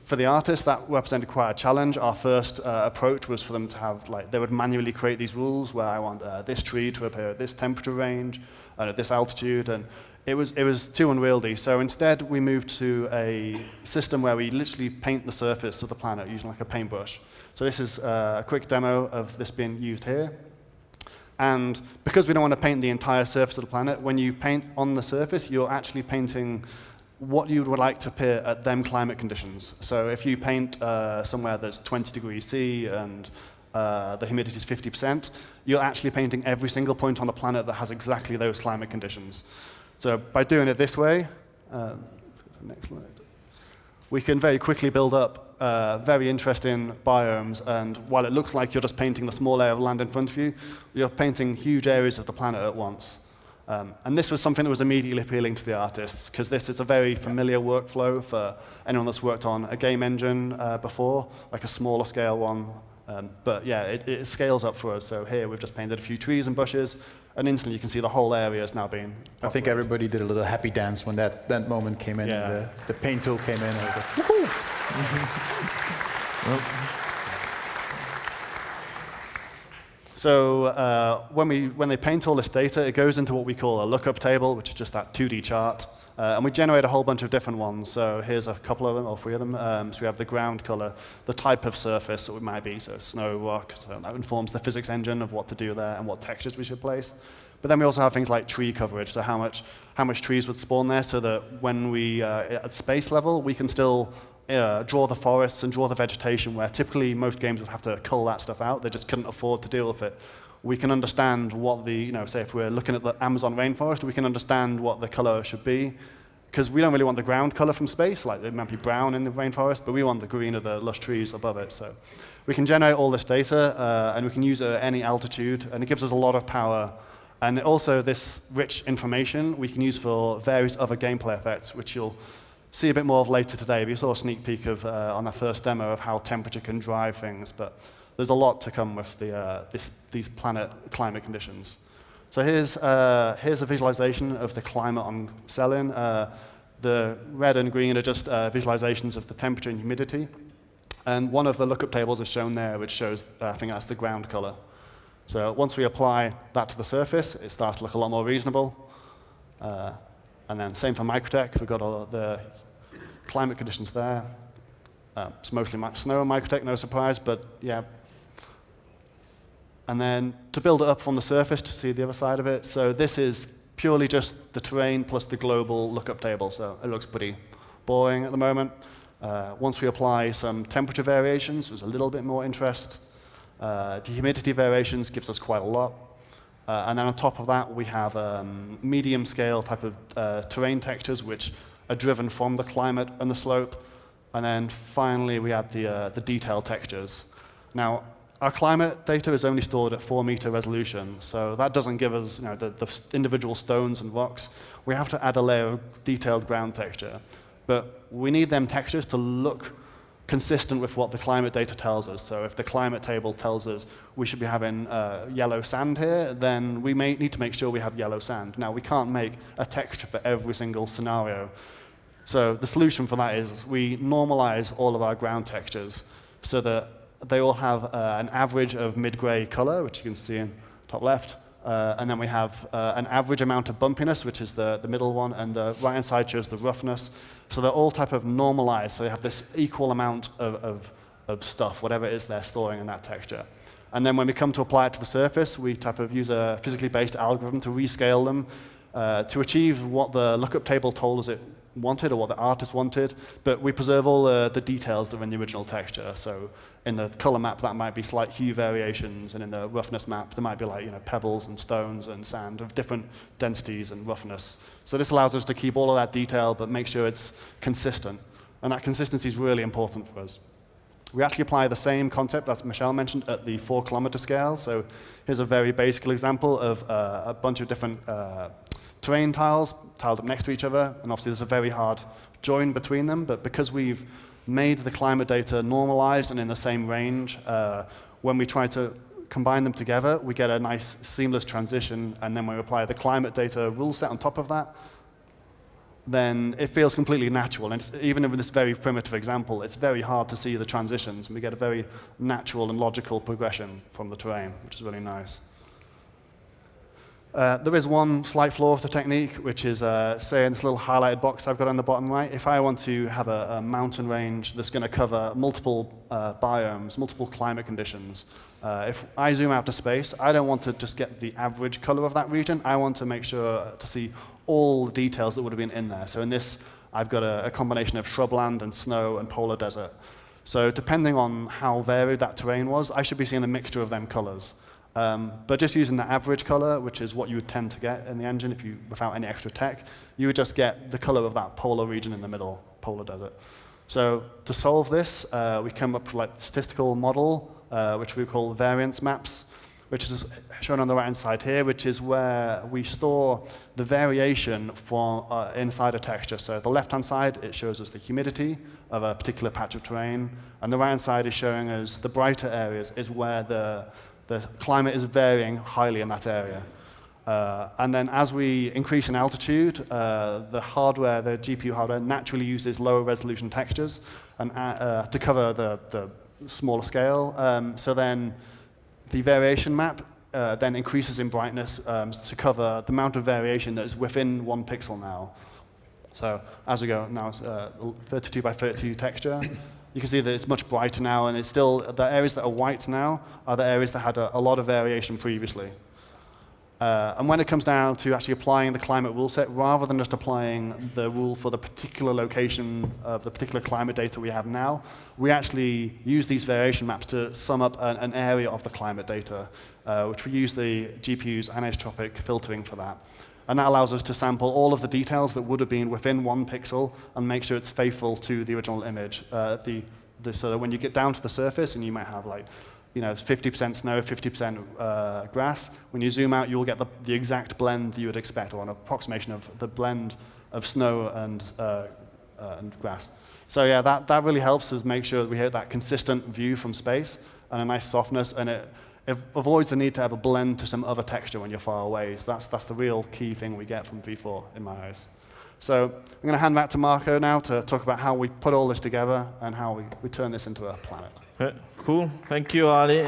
for the artists, that represented quite a challenge. Our first approach was for them to have, like, they would manually create these rules where I want this tree to appear at this temperature range and at this altitude, and it was too unwieldy. So instead, we moved to a system where we literally paint the surface of the planet using like a paintbrush. So this is a quick demo of this being used here. And because we don't want to paint the entire surface of the planet, when you paint on the surface, you're actually painting what you would like to appear at them climate conditions. So if you paint somewhere that's 20 degrees C and the humidity is 50%, you're actually painting every single point on the planet that has exactly those climate conditions. So by doing it this way, next slide, we can very quickly build up very interesting biomes. And while it looks like you're just painting the small area of land in front of you, you're painting huge areas of the planet at once. And this was something that was immediately appealing to the artists, because this is a very familiar workflow for anyone that's worked on a game engine before, like a smaller scale one. But yeah, it scales up for us. So here we've just painted a few trees and bushes, and instantly you can see the whole area is now being populated. I think everybody did a little happy dance when that moment came in, yeah. And the paint tool came in. And woohoo! So when they paint all this data, it goes into what we call a lookup table, which is just that 2D chart. And we generate a whole bunch of different ones. So here's a couple of them, or 3 of them. So we have the ground color, the type of surface it might be, so snow, rock. So that informs the physics engine of what to do there and what textures we should place. But then we also have things like tree coverage, so how much trees would spawn there, so that when we, at space level, we can still draw the forests and draw the vegetation, where typically most games would have to cull that stuff out. They just couldn't afford to deal with it. We can understand what the, say if we're looking at the Amazon rainforest, we can understand what the color should be, because we don't really want the ground color from space, like it might be brown in the rainforest, but we want the green of the lush trees above it. So we can generate all this data, and we can use it at any altitude, and it gives us a lot of power. And also this rich information we can use for various other gameplay effects, which you'll see a bit more of later today. We saw a sneak peek of on our first demo of how temperature can drive things, but there's a lot to come with these planet climate conditions. So here's a visualization of the climate on Selin. The red and green are just visualizations of the temperature and humidity. And one of the lookup tables is shown there, which shows, I think that's the ground color. So once we apply that to the surface, it starts to look a lot more reasonable. And then same for Microtech. We've got all the climate conditions there. It's mostly snow and Microtech, no surprise, but yeah. And then to build it up from the surface to see the other side of it. So this is purely just the terrain plus the global lookup table. So it looks pretty boring at the moment. Once we apply some temperature variations, there's a little bit more interest. The humidity variations gives us quite a lot. And then on top of that, we have medium scale type of terrain textures, which are driven from the climate and the slope. And then finally, we add the detailed textures. Now, our climate data is only stored at 4-meter resolution, so that doesn't give us the individual stones and rocks. We have to add a layer of detailed ground texture. But we need them textures to look consistent with what the climate data tells us. So if the climate table tells us we should be having yellow sand here, then we may need to make sure we have yellow sand. Now, we can't make a texture for every single scenario. So the solution for that is we normalize all of our ground textures so that they all have an average of mid-gray color, which you can see in top left. And then we have an average amount of bumpiness, which is the middle one, and the right-hand side shows the roughness. So they're all type of normalized, so they have this equal amount of stuff, whatever it is they're storing in that texture. And then when we come to apply it to the surface, we type of use a physically based algorithm to rescale them to achieve what the lookup table told us it wanted or what the artist wanted, but we preserve all the details that are in the original texture. So in the color map, that might be slight hue variations, and in the roughness map, there might be like pebbles and stones and sand of different densities and roughness. So this allows us to keep all of that detail, but make sure it's consistent. And that consistency is really important for us. We actually apply the same concept as Michelle mentioned at the 4-kilometer scale. So here's a very basic example of a bunch of different terrain tiles tiled up next to each other, and obviously there's a very hard join between them, but because we've made the climate data normalized and in the same range, when we try to combine them together, we get a nice seamless transition, and then when we apply the climate data rule set on top of that, then it feels completely natural. And even in this very primitive example, it's very hard to see the transitions, and we get a very natural and logical progression from the terrain, which is really nice. There is one slight flaw with the technique, which is, say, in this little highlighted box I've got on the bottom right, if I want to have a mountain range that's going to cover multiple biomes, multiple climate conditions, if I zoom out to space, I don't want to just get the average color of that region. I want to make sure to see all the details that would have been in there. So in this, I've got a combination of shrubland and snow and polar desert. So depending on how varied that terrain was, I should be seeing a mixture of them colors. But just using the average color, which is what you would tend to get in the engine if you, without any extra tech, you would just get the color of that polar region in the middle, polar desert. So to solve this, we come up with like a statistical model, which we call variance maps, which is shown on the right-hand side here, which is where we store the variation from inside a texture. So the left-hand side, it shows us the humidity of a particular patch of terrain, and the right-hand side is showing us the brighter areas is where the climate is varying highly in that area. And then as we increase in altitude, the hardware, the GPU hardware, naturally uses lower resolution textures and, to cover the smaller scale. So then the variation map then increases in brightness to cover the amount of variation that is within 1 pixel now. So as we go, now it's 32 by 32 texture. You can see that it's much brighter now, and it's still, the areas that are white now are the areas that had a lot of variation previously. And when it comes down to actually applying the climate rule set, rather than just applying the rule for the particular location of the particular climate data we have now, we actually use these variation maps to sum up an area of the climate data, which we use the GPU's anisotropic filtering for that. And that allows us to sample all of the details that would have been within 1 pixel and make sure it's faithful to the original image. So that when you get down to the surface and you might have like, 50% snow, 50% grass, when you zoom out, you'll get the exact blend that you would expect, or an approximation of the blend of snow and grass. So yeah, that really helps us make sure that we get that consistent view from space and a nice softness, and it avoids the need to have a blend to some other texture when you're far away. So that's the real key thing we get from V4 in my eyes. So I'm going to hand back to Marco now to talk about how we put all this together and how we turn this into a planet. Cool. Thank you, Ali.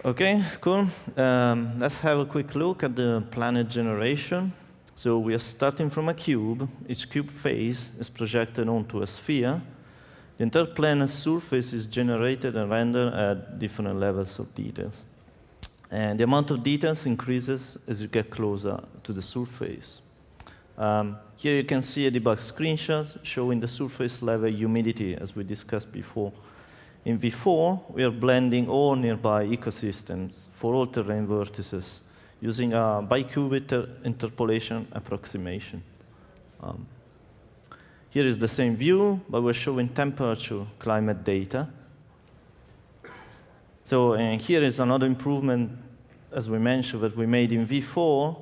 Okay, cool. Let's have a quick look at the planet generation. So we are starting from a cube. Each cube face is projected onto a sphere. The entire planet's surface is generated and rendered at different levels of details. And the amount of details increases as you get closer to the surface. Here you can see a debug screenshot showing the surface level humidity, as we discussed before. In V4, we are blending all nearby ecosystems for all terrain vertices using a bicubic interpolation approximation. Here is the same view, but we're showing temperature climate data. So and here is another improvement as we mentioned, that we made in V4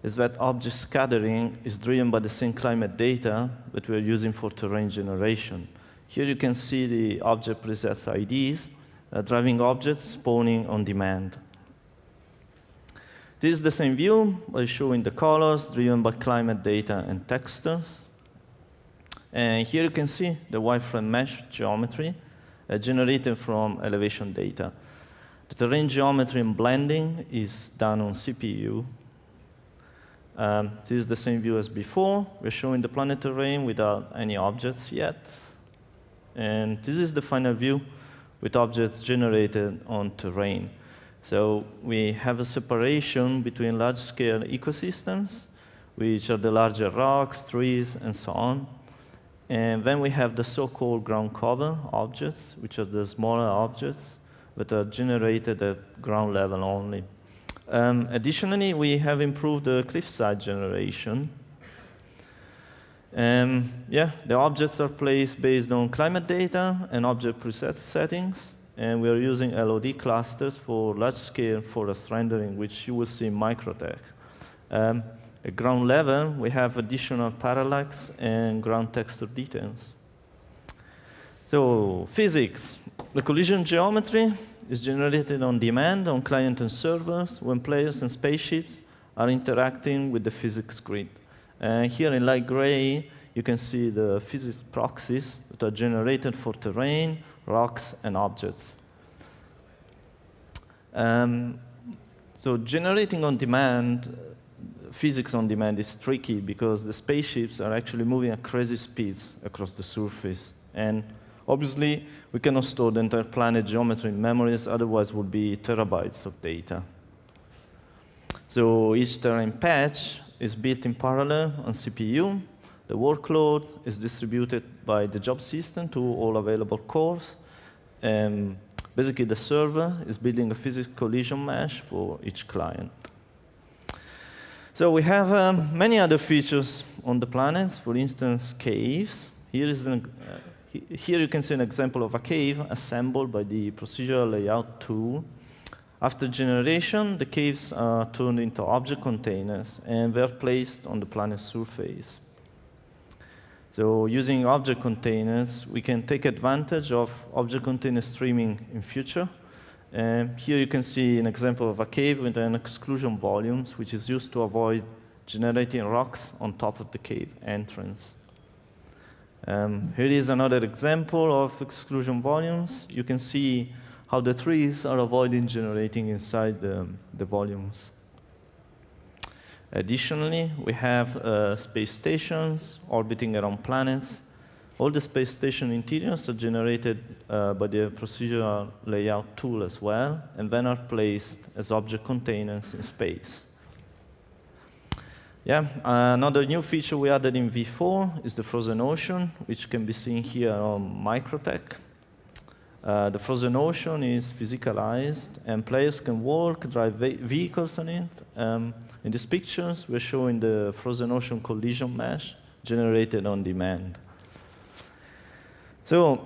is that object scattering is driven by the same climate data that we're using for terrain generation. Here you can see the object presets IDs, driving objects spawning on demand. This is the same view by showing the colors driven by climate data and textures. And here you can see the wireframe mesh geometry generated from elevation data. The terrain geometry and blending is done on CPU. This is the same view as before. We're showing the planet terrain without any objects yet. And this is the final view with objects generated on terrain. So we have a separation between large-scale ecosystems, which are the larger rocks, trees, and so on. And then we have the so-called ground cover objects, which are the smaller objects that are generated at ground level only. Additionally, we have improved the cliffside generation. The objects are placed based on climate data and object preset settings, and we are using LOD clusters for large-scale forest rendering, which you will see in Microtech. At ground level, we have additional parallax and ground texture details. So, physics. The collision geometry is generated on demand on client and servers when players and spaceships are interacting with the physics grid. Here in light gray, you can see the physics proxies that are generated for terrain, rocks, and objects. So generating on demand, physics on demand is tricky because the spaceships are actually moving at crazy speeds across the surface. And obviously, we cannot store the entire planet geometry in memories, otherwise would be terabytes of data. So each terrain patch is built in parallel on CPU. The workload is distributed by the job system to all available cores. Basically, the server is building a physics collision mesh for each client. So we have many other features on the planets, for instance, caves. Here you can see an example of a cave assembled by the procedural layout tool. After generation, the caves are turned into object containers, and they're placed on the planet's surface. So using object containers, we can take advantage of object container streaming in future. Here you can see an example of a cave with an exclusion volumes, which is used to avoid generating rocks on top of the cave entrance. Here is another example of exclusion volumes. You can see how the trees are avoiding generating inside the volumes. Additionally, we have space stations orbiting around planets. All the space station interiors are generated by the procedural layout tool as well, and then are placed as object containers in space. Another new feature we added in V4 is the frozen ocean, which can be seen here on Microtech. The frozen ocean is physicalized, and players can walk, drive vehicles on it. In these pictures, we're showing the frozen ocean collision mesh generated on demand. So,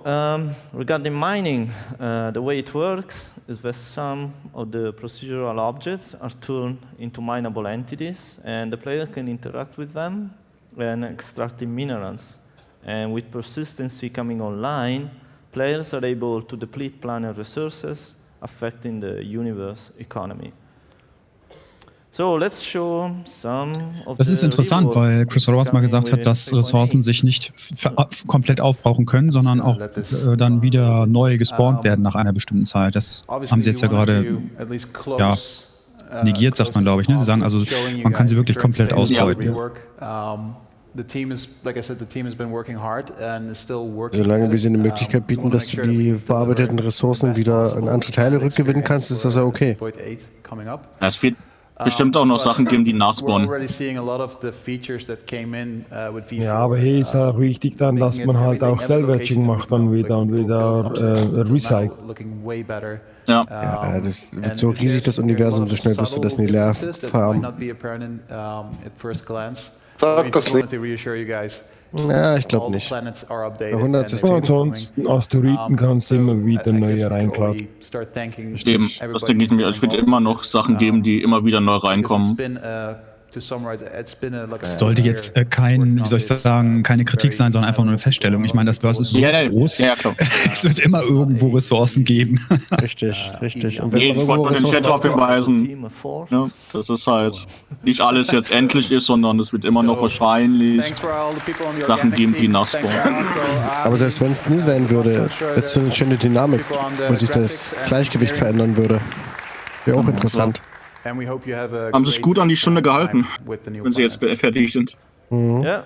regarding mining, the way it works is that some of the procedural objects are turned into mineable entities, and the player can interact with them and extracting minerals. And with persistency coming online, players are able to deplete planet resources, affecting the universe economy. So, let's show some of das ist interessant, weil Chris Ross mal gesagt hat, dass Ressourcen sich nicht komplett aufbrauchen können, sondern auch dann wieder neu gespawnt werden nach einer bestimmten Zeit. Das haben sie jetzt ja gerade negiert, sagt man, glaube ich. Ne? Sie sagen also, man kann sie wirklich komplett ausbeuten. Solange wir sie eine Möglichkeit bieten, dass du die verarbeiteten Ressourcen wieder an andere Teile rückgewinnen kannst, ist das ja okay. Es fehlt bestimmt auch noch Sachen geben, die nachspawnen. Ja, aber hier ist auch wichtig dann, dass man halt auch Salvaging macht dann wieder und wieder recycelt. Ja, das wird so riesig, das Universum, so schnell wirst du das nie leer farmen. Sag das nicht. Ja, ich glaube nicht. 100 Systeme. Ansonsten Asteroiden kannst du immer wieder neue reinklappen. Eben, das denke ich mir. Es wird immer noch Sachen geben, die immer wieder neu reinkommen. Es sollte jetzt keine Kritik sein, sondern einfach nur eine Feststellung. Ich meine, das Verse ist so groß. Ja, klar. Es wird immer irgendwo Ressourcen geben. Richtig. Und Ich wollte den Chat darauf hinweisen. Ja, dass es halt nicht alles jetzt endlich ist, sondern es wird immer noch wahrscheinlich Sachen geben, die nass bauen. Aber selbst wenn es nie sein würde, jetzt so eine schöne Dynamik, wo sich das Gleichgewicht verändern würde. Wäre auch interessant. Haben sich gut an die Stunde gehalten, wenn sie jetzt fertig sind. Yeah,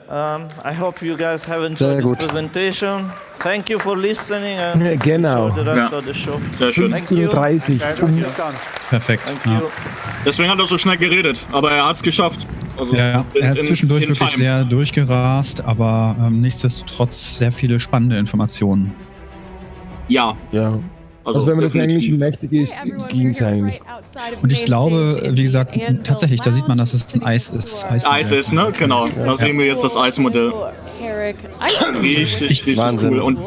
I hope you guys have enjoyed this presentation. Thank you for listening and genau. enjoy the rest of the show. Sehr schön. 30. Perfekt. Ja. Deswegen hat er so schnell geredet, aber er hat es geschafft. Also Er ist zwischendurch wirklich sehr durchgerast, aber nichtsdestotrotz sehr viele spannende Informationen. Ja. Also wenn man das Englisch mächtig ist, ging es eigentlich. Und ich glaube, wie gesagt, tatsächlich, da sieht man, dass es ein Eis ist. Eis ist, ne? Genau. Da sehen wir jetzt das Eismodell. Richtig Wahnsinn. Cool. Und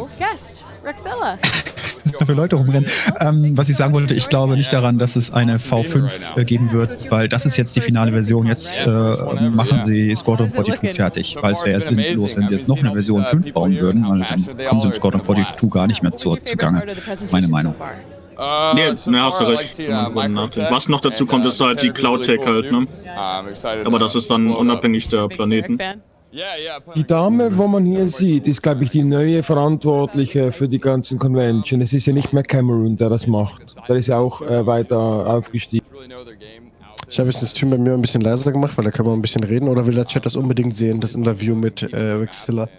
dass dafür Leute rumrennen. Was ich sagen wollte, ich glaube nicht daran, dass es eine V5 geben wird, weil das ist jetzt die finale Version. Jetzt machen sie Squadron 42 fertig, weil es wäre ja sinnlos, wenn sie jetzt noch eine Version 5 bauen würden, weil dann kommen sie im Squadron 42 gar nicht mehr zugange. Meine Meinung. Nee, hast du recht. Was noch dazu kommt, ist halt die Cloud-Tech halt, ne? Aber das ist dann unabhängig der Planeten. Die Dame, wo man hier sieht, ist, glaube ich, die neue Verantwortliche für die ganzen Convention. Es ist ja nicht mehr Cameron, der das macht. Der ist ja auch weiter aufgestiegen. Ich habe jetzt den Stream bei mir ein bisschen leiser gemacht, weil da kann man ein bisschen reden. Oder will der Chat das unbedingt sehen, das Interview mit Rextiller?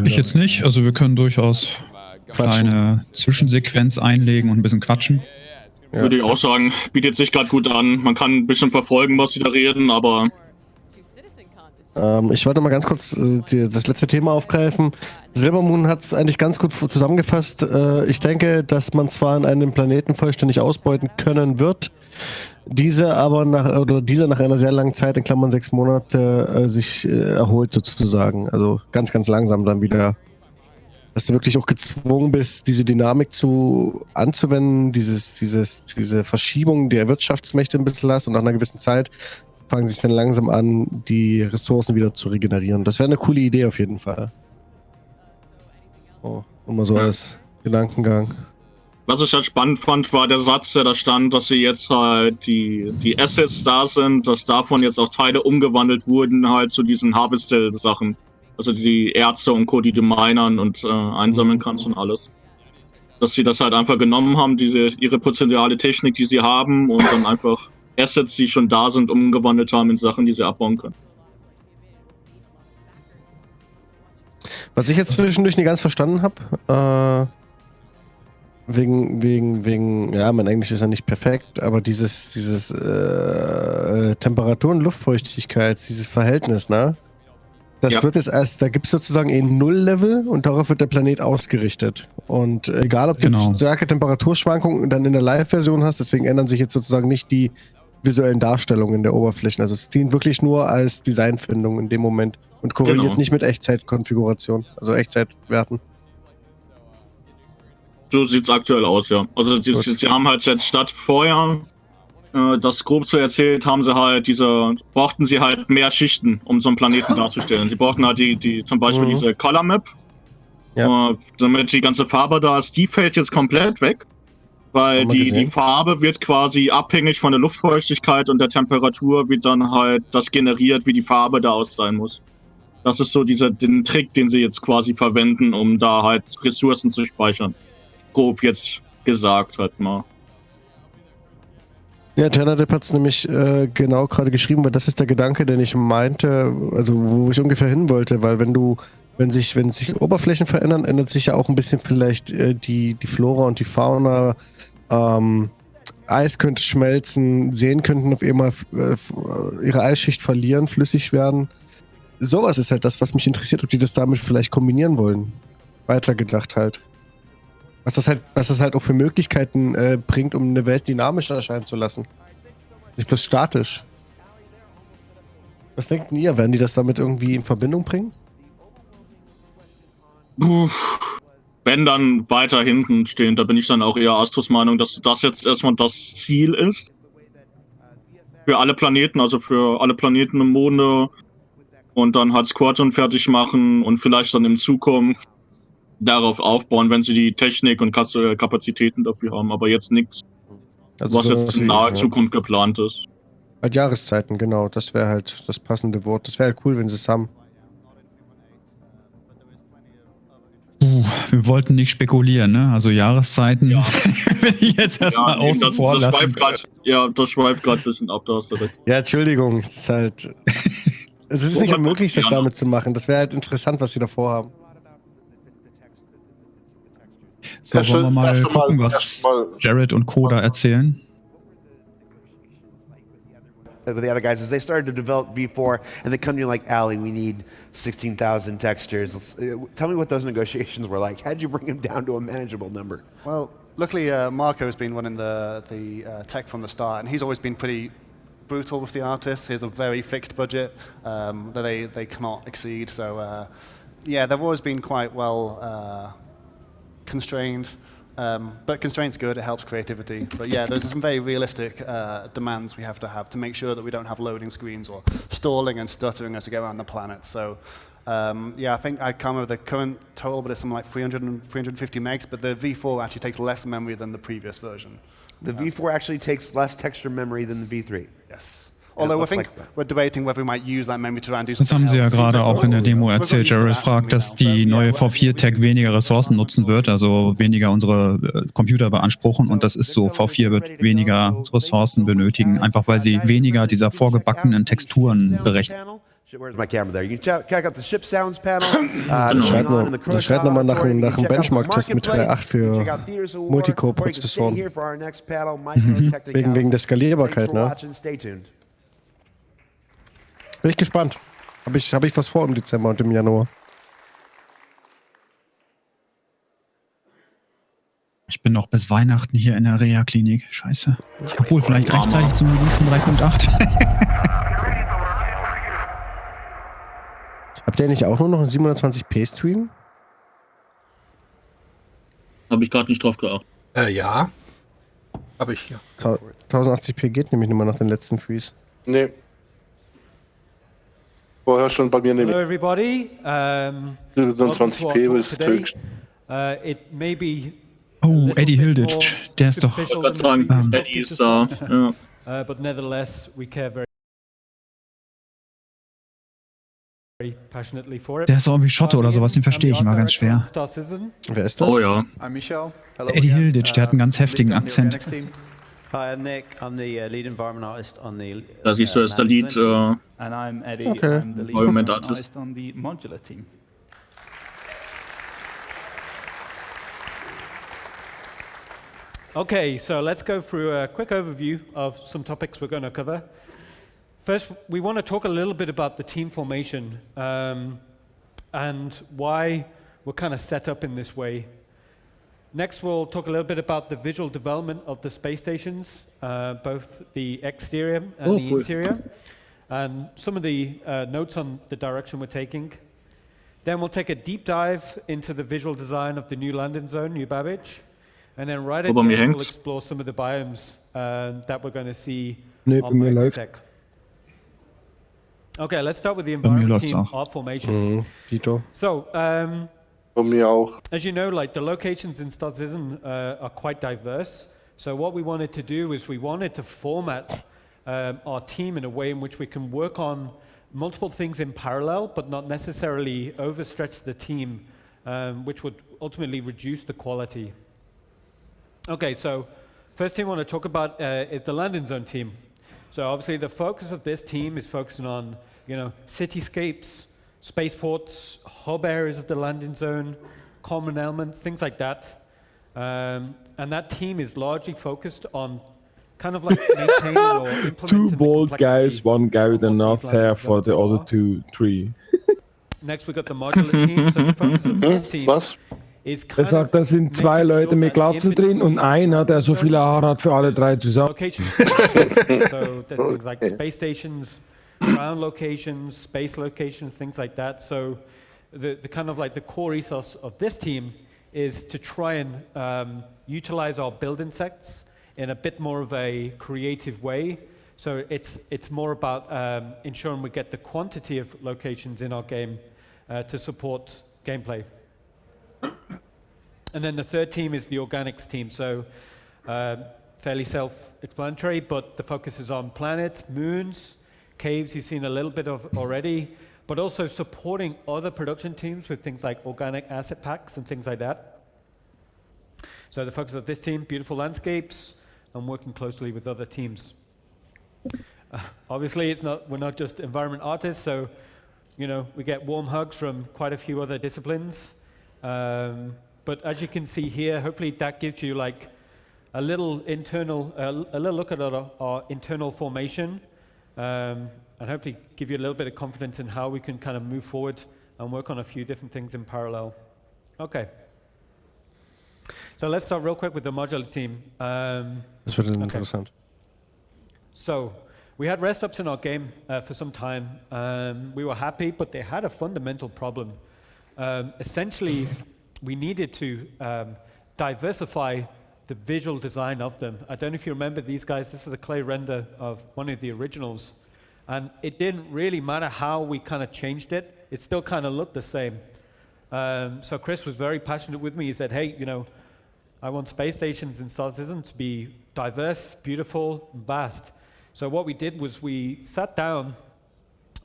Ich jetzt nicht. Also wir können durchaus eine Zwischensequenz einlegen und ein bisschen quatschen. Ja. Würde ich auch sagen, bietet sich gerade gut an. Man kann ein bisschen verfolgen, was sie da reden, aber... Ich wollte mal ganz kurz das letzte Thema aufgreifen. Silbermoon hat es eigentlich ganz gut zusammengefasst. Ich denke, dass man zwar an einem Planeten vollständig ausbeuten können wird, dieser nach einer sehr langen Zeit, in Klammern 6 Monate, sich erholt sozusagen. Also ganz, ganz langsam dann wieder. Dass du wirklich auch gezwungen bist, diese Dynamik anzuwenden, diese Verschiebung der Wirtschaftsmächte ein bisschen hast und nach einer gewissen Zeit fangen sich dann langsam an, die Ressourcen wieder zu regenerieren. Das wäre eine coole Idee auf jeden Fall. Oh, nur mal so als Gedankengang. Was ich halt spannend fand, war der Satz, der da stand, dass sie jetzt halt die Assets da sind, dass davon jetzt auch Teile umgewandelt wurden halt zu diesen Harvestel-Sachen. Also die Erze und Co., die du minern und einsammeln kannst und alles. Dass sie das halt einfach genommen haben, ihre potenziale Technik, die sie haben und dann einfach Assets, die schon da sind, umgewandelt haben in Sachen, die sie abbauen können. Was ich jetzt zwischendurch nicht ganz verstanden habe, wegen, ja, mein Englisch ist ja nicht perfekt, aber dieses Temperatur- und Luftfeuchtigkeit, dieses Verhältnis, ne? Das wird jetzt da gibt es sozusagen ein Null-Level und darauf wird der Planet ausgerichtet. Und egal, ob du starke Temperaturschwankungen dann in der Live-Version hast, deswegen ändern sich jetzt sozusagen nicht die visuellen Darstellungen der Oberflächen. Also es dient wirklich nur als Designfindung in dem Moment und korreliert nicht mit Echtzeitkonfiguration, also Echtzeitwerten. So sieht es aktuell aus, ja. Also sie haben halt jetzt statt vorher, das grob so erzählt, haben sie halt brauchten sie halt mehr Schichten, um so einen Planeten darzustellen. Sie brauchten halt zum Beispiel diese Color Map, damit die ganze Farbe da ist, die fällt jetzt komplett weg. Weil die Farbe wird quasi abhängig von der Luftfeuchtigkeit und der Temperatur wird dann halt das generiert, wie die Farbe da aus sein muss. Das ist so den Trick, den sie jetzt quasi verwenden, um da halt Ressourcen zu speichern. Grob jetzt gesagt halt mal. Ja, Ternadip hat es nämlich genau gerade geschrieben, weil das ist der Gedanke, den ich meinte, also wo ich ungefähr hin wollte, weil wenn sich Oberflächen verändern, ändert sich ja auch ein bisschen vielleicht die Flora und die Fauna. Eis könnte schmelzen, Seen könnten auf einmal ihre Eisschicht verlieren, flüssig werden. Sowas ist halt das, was mich interessiert, ob die das damit vielleicht kombinieren wollen. Weitergedacht halt. Was das halt auch für Möglichkeiten bringt, um eine Welt dynamisch erscheinen zu lassen. Nicht bloß statisch. Was denkt ihr? Werden die das damit irgendwie in Verbindung bringen? Wenn dann weiter hinten stehen, da bin ich dann auch eher Astros Meinung, dass das jetzt erstmal das Ziel ist. Für alle Planeten, also für alle Planeten im Monde. Und dann halt Squadron fertig machen und vielleicht dann in Zukunft darauf aufbauen, wenn sie die Technik und Kapazitäten dafür haben. Aber jetzt nichts, Also was jetzt in naher Zukunft geplant ist. Halt Jahreszeiten, genau. Das wäre halt das passende Wort. Das wäre halt cool, wenn sie es haben. Wir wollten nicht spekulieren, ne? Also Jahreszeiten. Ja. Will ich jetzt erstmal außen vor lassen. Das schweift gerade ein bisschen ab, da hast du recht. Ja, Entschuldigung. Es ist halt. Es ist nicht unmöglich, das damit zu machen. Das wäre halt interessant, was sie davor haben. So, wollen wir mal gucken, was Jared und Co. da erzählen? With the other guys, as they started to develop V4, and they come to you like, Ali, we need 16,000 textures. Tell me what those negotiations were like. How'd you bring them down to a manageable number? Well, luckily Marco has been running the tech from the start, and he's always been pretty brutal with the artists. He has a very fixed budget that they cannot exceed. So yeah, they've always been quite well constrained. But constraint's good, it helps creativity. But yeah, there's some very realistic demands we have to make sure that we don't have loading screens or stalling and stuttering as we go around the planet. So yeah, I think I can't remember the current total, but it's something like 300 and 350 megs, but the V4 actually takes less memory than the previous version. The V4 actually takes less texture memory than the V3? Yes. Although I think we're debating whether we might use that memory to do something. Das haben sie ja gerade auch in der Demo erzählt. Jared fragt, dass die neue V4-Tech weniger Ressourcen nutzen wird, also weniger unsere Computer beanspruchen. Und das ist so, V4 wird weniger Ressourcen benötigen, einfach weil sie weniger dieser vorgebackenen Texturen berechnen. Where's my camera there? You can check out the ship sounds panel. Das schreit nochmal nach einem Benchmark-Test mit 3.8 für Multicore-Prozessoren. Wegen der Skalierbarkeit, ne? Bin ich gespannt. Hab ich was vor im Dezember und im Januar. Ich bin noch bis Weihnachten hier in der Reha-Klinik. Scheiße. Obwohl, vielleicht rechtzeitig zum Release von 3.8. Habt ihr nicht auch nur noch einen 720p-Stream? Habe ich gerade nicht drauf geachtet. Ja. Habe ich hier. 1080p geht nämlich nicht mehr nach den letzten Freeze. Nee. Vorher schon bei mir nämlich. Hello everybody. 27p ist höchst. It may be Eddie Hilditch, der ist doch. Eddie ist da. Ja. But nevertheless, we care very passionately for it. Der ist auch irgendwie Schotte oder sowas, den verstehe ich immer ganz schwer. Wer ist das? Oh ja. I'm Michel. Hello. Eddie Hilditch, der hat einen ganz heftigen Akzent. Hi, I'm Nick. I'm the lead environment artist on the. Da siehst du, ist der Lead. And I'm Eddie. Okay. I'm the lead environment artist on the modular team. Okay, so let's go through a quick overview of some topics we're going to cover. First, we want to talk a little bit about the team formation and why we're kind of set up in this way. Next, we'll talk a little bit about the visual development of the space stations, both the exterior and the interior, and some of the notes on the direction we're taking. Then we'll take a deep dive into the visual design of the new landing zone, New Babbage, and then right at the end, we'll explore some of the biomes that we're going to see on Microtech. Okay, let's start with the environment team art formation. So, as you know, like the locations in Citizen are quite diverse. So what we wanted to do is we wanted to format our team in a way in which we can work on multiple things in parallel, but not necessarily overstretch the team, which would ultimately reduce the quality. Okay, so first thing I want to talk about is the landing zone team. So obviously the focus of this team is focusing on, you know, cityscapes, spaceports, hub areas of the landing zone, common elements, things like that. And that team is largely focused on kind of like maintaining or implementing two bald guys, one guy with enough hair for the other three. Next we got the modular team. So the focus of this team is kind of sagt, da sind zwei Leute mit Glatze drin und einer, der so viele Haare hat für alle drei zusammen. So there's things like space stations, ground locations, space locations, things like that. So the kind of like the core ethos of this team is to try and utilize our build insects in a bit more of a creative way. So it's more about ensuring we get the quantity of locations in our game to support gameplay. And then the third team is the organics team. So fairly self-explanatory, but the focus is on planets, moons, caves you've seen a little bit of already, but also supporting other production teams with things like organic asset packs and things like that. So the focus of this team, beautiful landscapes, and working closely with other teams. Obviously, we're not just environment artists, so we get warm hugs from quite a few other disciplines. But as you can see here, hopefully that gives you like a little look at our internal formation, and hopefully give you a little bit of confidence in how we can kind of move forward and work on a few different things in parallel. Okay. So let's start real quick with the modular team. Das wird interessant. So we had rest ups in our game for some time. We were happy, but they had a fundamental problem. Essentially, we needed to diversify the visual design of them. I don't know if you remember these guys. This is a clay render of one of the originals. And it didn't really matter how we kind of changed it. It still kind of looked the same. So Chris was very passionate with me. He said, hey, I want space stations in Star Citizen to be diverse, beautiful, and vast. So what we did was we sat down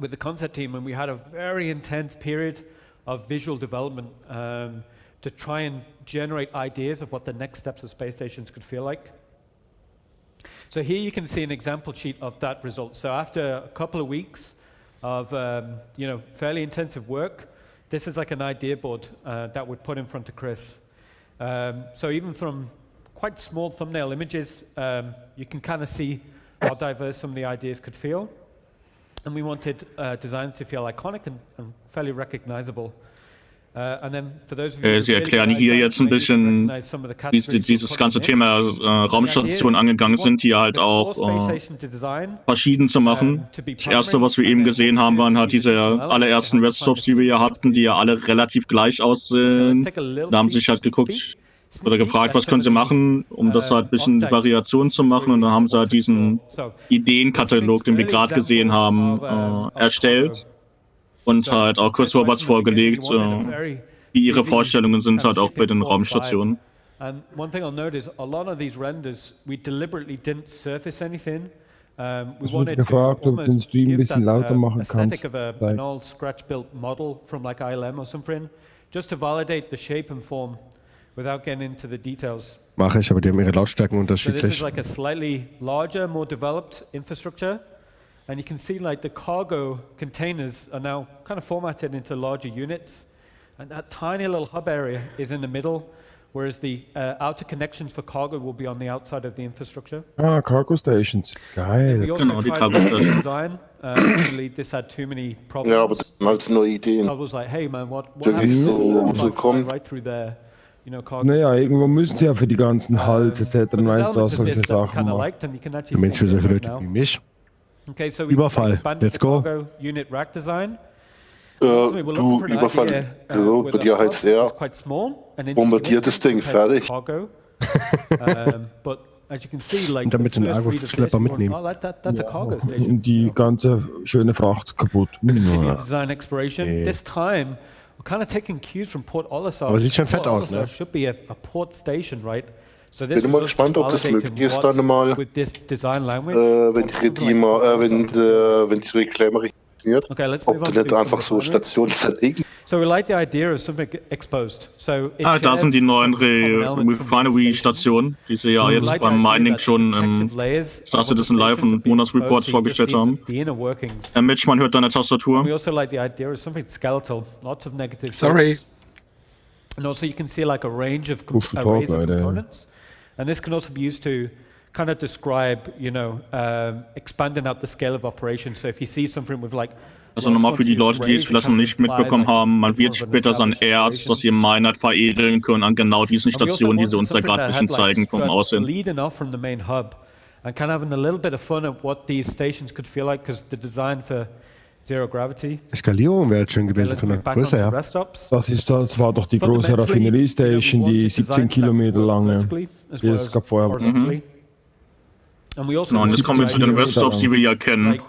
with the concept team and we had a very intense period of visual development to try and generate ideas of what the next steps of space stations could feel like. So here you can see an example sheet of that result. So after a couple of weeks of fairly intensive work, this is like an idea board that we'd put in front of Chris. So even from quite small thumbnail images, you can kind of see how diverse some of the ideas could feel. And we wanted designs to feel iconic and fairly recognizable. And then for those of you Sie erklären hier jetzt ein bisschen, wie sie dieses ganze Thema Raumstation angegangen sind, hier halt auch verschieden zu machen. Das erste, was wir eben gesehen haben, waren halt diese allerersten Redstops, die wir hier hatten, die ja alle relativ gleich aussehen. Da haben sie sich halt geguckt oder gefragt, was können sie machen, um das halt ein bisschen Variation zu machen. Und dann haben sie halt diesen Ideenkatalog, den wir gerade gesehen haben, erstellt. Und halt auch Chris Roberts vorgelegt, wie ihre Vorstellungen sind halt auch bei den Raumstationen. And one thing I'll note is a lot of these renders, we deliberately didn't surface anything. We wanted gefragt, to ob du den Stream ein bisschen lauter machen aesthetic kannst. of an old scratch-built model from like ILM or something, just to validate the shape and form without getting into the details. Mache ich, aber die haben ihre Lautstärken So this is unterschiedlich. like a slightly larger, more developed infrastructure. And you can see like the cargo containers are now kind of formatted into larger units. And that tiny little hub area is in the middle, whereas the outer connections for cargo will be on the outside of the infrastructure. Ah, Cargo Stations. And we Geil. also tried to design. Actually, this had too many problems. Ja, aber das sind halt nur Ideen. I was like, hey man, what Wirklich happens so if I fly kommt. right through there? Cargo. Naja, irgendwo müssen sie ja für die ganzen Hals etc. But there's weißt du, elements of solche this that we Sachen kind of machen. liked, and you can actually Du meinst für see solche them Leute now. wie mich? Okay, so we Überfall. expanded Let's the go. cargo unit rack design. Du, Überfall, bei dir heißt er, bombardiert das Ding, fertig. Und damit den Argo-Schlepper mitnehmen. Und die ganze schöne Fracht kaputt. Design exploration. This time, we're kind of taking cues from Port Olisar. Aber sieht schon fett Port aus, ne? Olisar should be a port station, right? So this Bin mal was gespannt, ob das validated möglich ist what, dann mal, with this design language. wenn die Reclaimer richtig funktioniert, Okay, let's ob move on du nicht to einfach some so refineries. Stationen zerlegen. So we like the idea of something exposed. So it Da sind die shares neuen some common elements from Refinery-Stationen, die sie ja jetzt beim Mining schon im Star Citizen Live und Monatsreports vorgestellt haben. the inner workings. Mitch, man hört deine Tastatur. We also like the idea of something skeletal, lots of negative. Sorry. bits. And also you can see like a range of Push the arrays talk, of Alter. components. And this can also be used to kind of describe, expanding out the scale of operation. So if you see something with like Also nochmal für die Leute, die es vielleicht noch nicht mitbekommen haben, man wird später sein Erz, das ihr Minert veredeln können an genau diesen Stationen, die sie uns da gerade ein bisschen zeigen vom Aussehen. leading off from the main hub. and kind of having a little bit of fun at what these stations could feel like, because the design for Zero Gravity. Skalierung wäre halt schön gewesen von der Größe her. Das war doch die große Raffinerie-Station, die 17 Kilometer lange, die es gab vorher. And we also und jetzt kommen wir zu den Reststops, die wir ja kennen. Like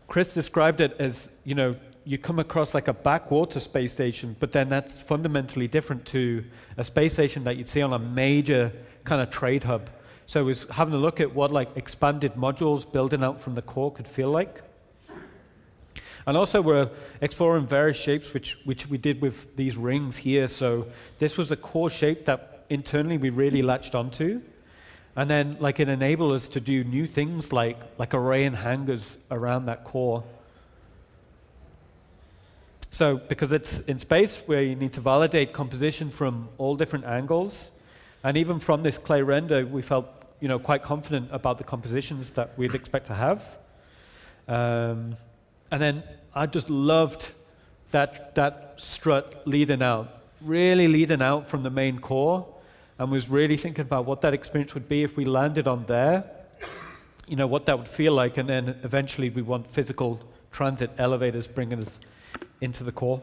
Chris described it as, you know, you come across like a backwater space station, but then that's fundamentally different to a space station that you'd see on a major kind of trade hub. So it was having a look at what like expanded modules building out from the core could feel like. And also we're exploring various shapes, which we did with these rings here. So this was a core shape that internally we really latched onto. And then like it enabled us to do new things like array and hangers around that core. So because it's in space where you need to validate composition from all different angles, and even from this clay render, we felt, you know, quite confident about the compositions that we'd expect to have. And then I just loved that strut leading out, really leading out from the main core, and was really thinking about what that experience would be if we landed on there, you know, what that would feel like, and then eventually we want physical transit elevators bringing us into the core.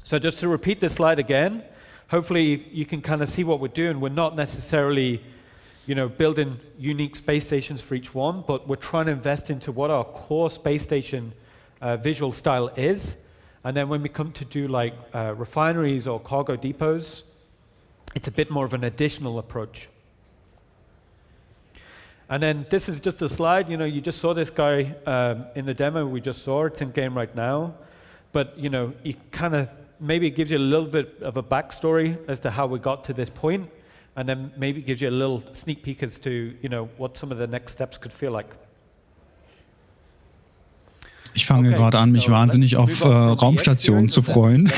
So just to repeat this slide again, hopefully you can kind of see what we're doing. We're not necessarily, you know, building unique space stations for each one, but we're trying to invest into what our core space station visual style is. And then when we come to do like refineries or cargo depots, it's a bit more of an additional approach. And then this is just a slide, you know, you just saw this guy in the demo we just saw, it's in game right now. But, you know, it kind of, maybe it gives you a little bit of a backstory as to how we got to this point, and then maybe it gives you a little sneak peek as to, you know, what some of the next steps could feel like. Ich fange gerade an, mich wahnsinnig auf Raumstationen zu freuen.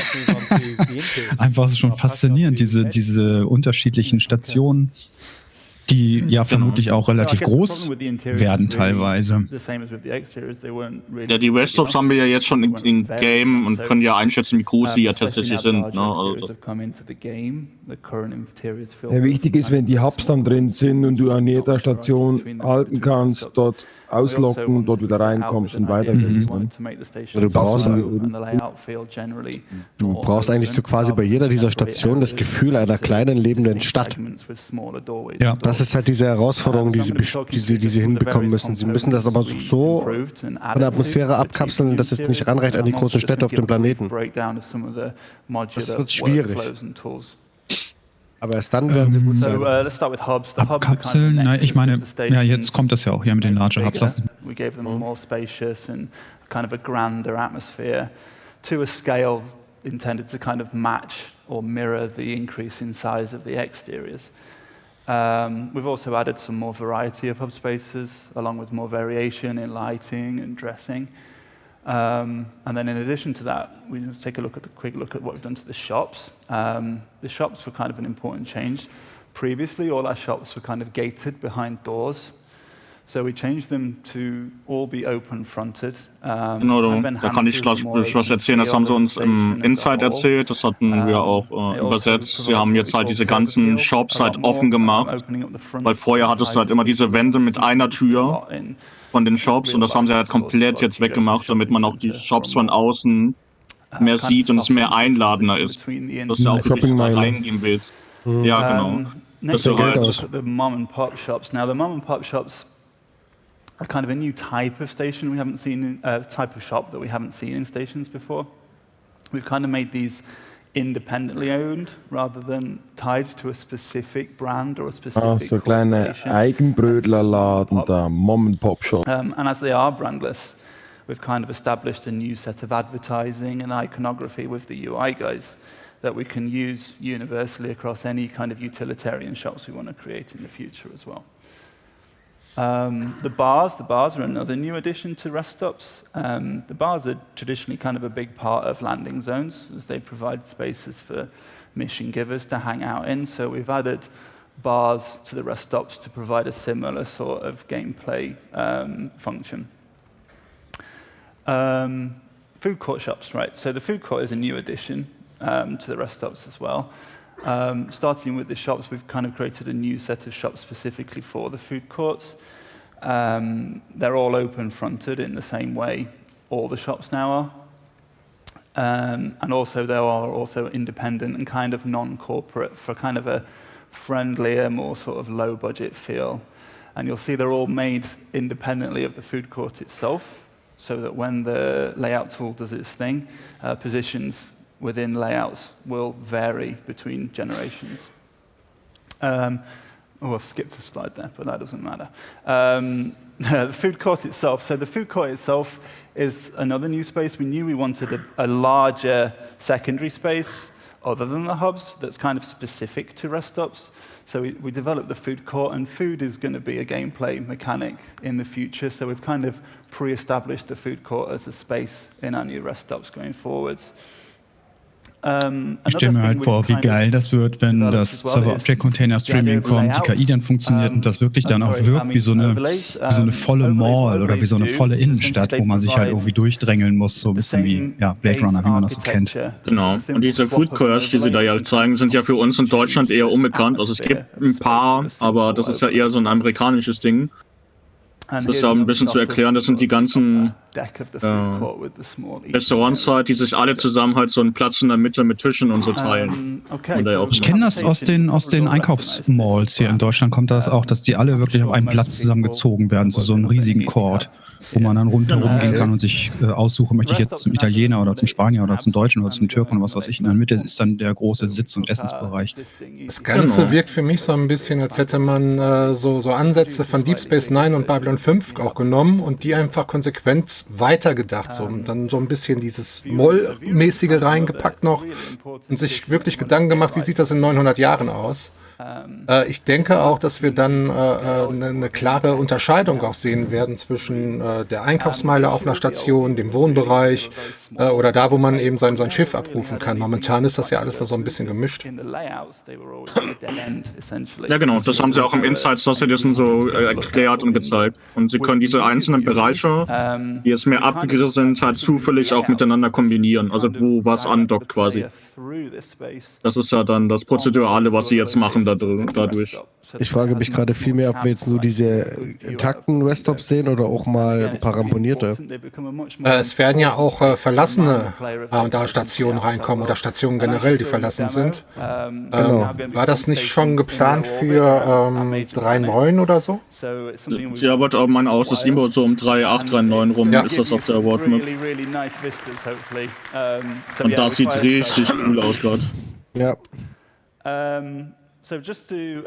Einfach schon faszinierend, diese unterschiedlichen Stationen, die ja vermutlich auch relativ groß werden teilweise. Ja, die Reststops haben wir ja jetzt schon in Game und können ja einschätzen, wie groß sie ja tatsächlich sind. Ne? Also. Ja, wichtig ist, wenn die Hubs dann drin sind und du an jeder Station halten kannst, dort auslocken, dort wieder reinkommst und weitergehst. Du brauchst eigentlich so quasi bei jeder dieser Stationen das Gefühl einer kleinen lebenden Stadt. Ja. Das ist halt diese Herausforderung, die sie hinbekommen müssen. Sie müssen das aber so von der Atmosphäre abkapseln, dass es nicht ranreicht an die großen Städte auf dem Planeten. Das wird schwierig. Aber erst dann werden sie gut sein. Abkapseln, na, ich meine, ja, jetzt kommt das ja auch hier mit den Larger Hubs. We gave them a more spacious and kind of a grander atmosphere to a scale intended to kind of match or mirror the increase in size of the exteriors. We've also added some more variety of hub spaces, along with more variation in lighting and dressing. And then in addition to that, we just take a quick look at what we've done to the shops. The shops were kind of an important change. Previously, all our shops were kind of gated behind doors. So we changed them to all be open-fronted. Genau, da kann ich was erzählen. Das haben sie uns im Inside erzählt. Das hatten wir auch übersetzt. Sie haben jetzt halt diese ganzen Shops halt offen gemacht. Weil vorher hattest du halt immer diese Wände mit einer Tür von den Shops. Und das haben sie halt komplett jetzt weggemacht, damit man auch die Shops von außen mehr sieht und es mehr einladender ist. Dass du auch wirklich da reingehen willst. Ja, genau. Next, we look at the mom-and-pop shops. Now, the mom-and-pop shops are kind of a new type of station we haven't seen, type of shop that we haven't seen in stations before. We've kind of made these independently owned rather than tied to a specific brand or a specific so kleine Eigenbrötlerladen, da Mom-and-Pop-Shop. And as they are brandless, we've kind of established a new set of advertising and iconography with the UI guys that we can use universally across any kind of utilitarian shops we want to create in the future as well. The bars are another new addition to rest stops. The bars are traditionally kind of a big part of landing zones, as they provide spaces for mission givers to hang out in. So we've added bars to the rest stops to provide a similar sort of gameplay function. Food court shops, right? So the food court is a new addition to the rest stops as well. Starting with the shops, we've kind of created a new set of shops specifically for the food courts. They're all open-fronted in the same way all the shops now are. And also they are also independent and kind of non-corporate for kind of a friendlier, more sort of low-budget feel. And you'll see they're all made independently of the food court itself, so that when the layout tool does its thing, positions within layouts will vary between generations. I've skipped a slide there, but that doesn't matter. The food court itself. So the food court itself is another new space. We knew we wanted a larger secondary space other than the hubs that's kind of specific to rest stops. So we developed the food court, and food is going to be a gameplay mechanic in the future. So we've kind of pre-established the food court as a space in our new rest stops going forwards. Ich stelle mir halt vor, wie geil das wird, wenn das Server-Object-Container-Streaming kommt, die KI dann funktioniert und das wirklich dann auch wirkt wie so eine volle Mall oder wie so eine volle Innenstadt, wo man sich halt irgendwie durchdrängeln muss, so ein bisschen wie Blade Runner, wie man das so kennt. Genau. Und diese Food Courts, die sie da ja zeigen, sind ja für uns in Deutschland eher unbekannt. Also es gibt ein paar, aber das ist ja eher so ein amerikanisches Ding. Das ist auch ein bisschen zu erklären, das sind die ganzen Restaurants halt, die sich alle zusammen halt so einen Platz in der Mitte mit Tischen und so teilen. Ich kenne das aus den Einkaufsmalls hier in Deutschland, kommt das auch, dass die alle wirklich auf einen Platz zusammengezogen werden, zu so einem riesigen Court, wo man dann rundherum gehen kann und sich aussuchen, möchte ich jetzt zum Italiener oder zum Spanier oder zum Deutschen oder zum Türken oder was weiß ich. In der Mitte ist dann der große Sitz- und Essensbereich. Das Ganze wirkt für mich so ein bisschen, als hätte man so Ansätze von Deep Space Nine und Babylon 5 auch genommen und die einfach konsequent weitergedacht, so, und dann so ein bisschen dieses Moll-mäßige reingepackt noch und sich wirklich Gedanken gemacht, wie sieht das in 900 Jahren aus. Ich denke auch, dass wir dann eine klare Unterscheidung auch sehen werden zwischen der Einkaufsmeile auf einer Station, dem Wohnbereich oder da, wo man eben sein Schiff abrufen kann. Momentan ist das ja alles da so ein bisschen gemischt. Ja genau, das haben sie auch im Inside Society so erklärt und gezeigt. Und sie können diese einzelnen Bereiche, die jetzt mehr abgegriffen sind, halt zufällig auch miteinander kombinieren. Also wo was andockt quasi. Das ist ja dann das Prozedurale, was sie jetzt machen dadurch. Ich frage mich gerade viel mehr, ob wir jetzt nur diese intakten Reststops sehen oder auch mal ein paar ramponierte. Es werden ja auch verlassene Stationen reinkommen oder Stationen generell, die verlassen sind. Genau. War das nicht schon geplant für 3.9 oder so? Ja, aber auch mein Aus ist immer so um 3.8, 3.9 rum, ist das auf der Award-Map. Und das sieht richtig cool aus gerade. Ja. So just to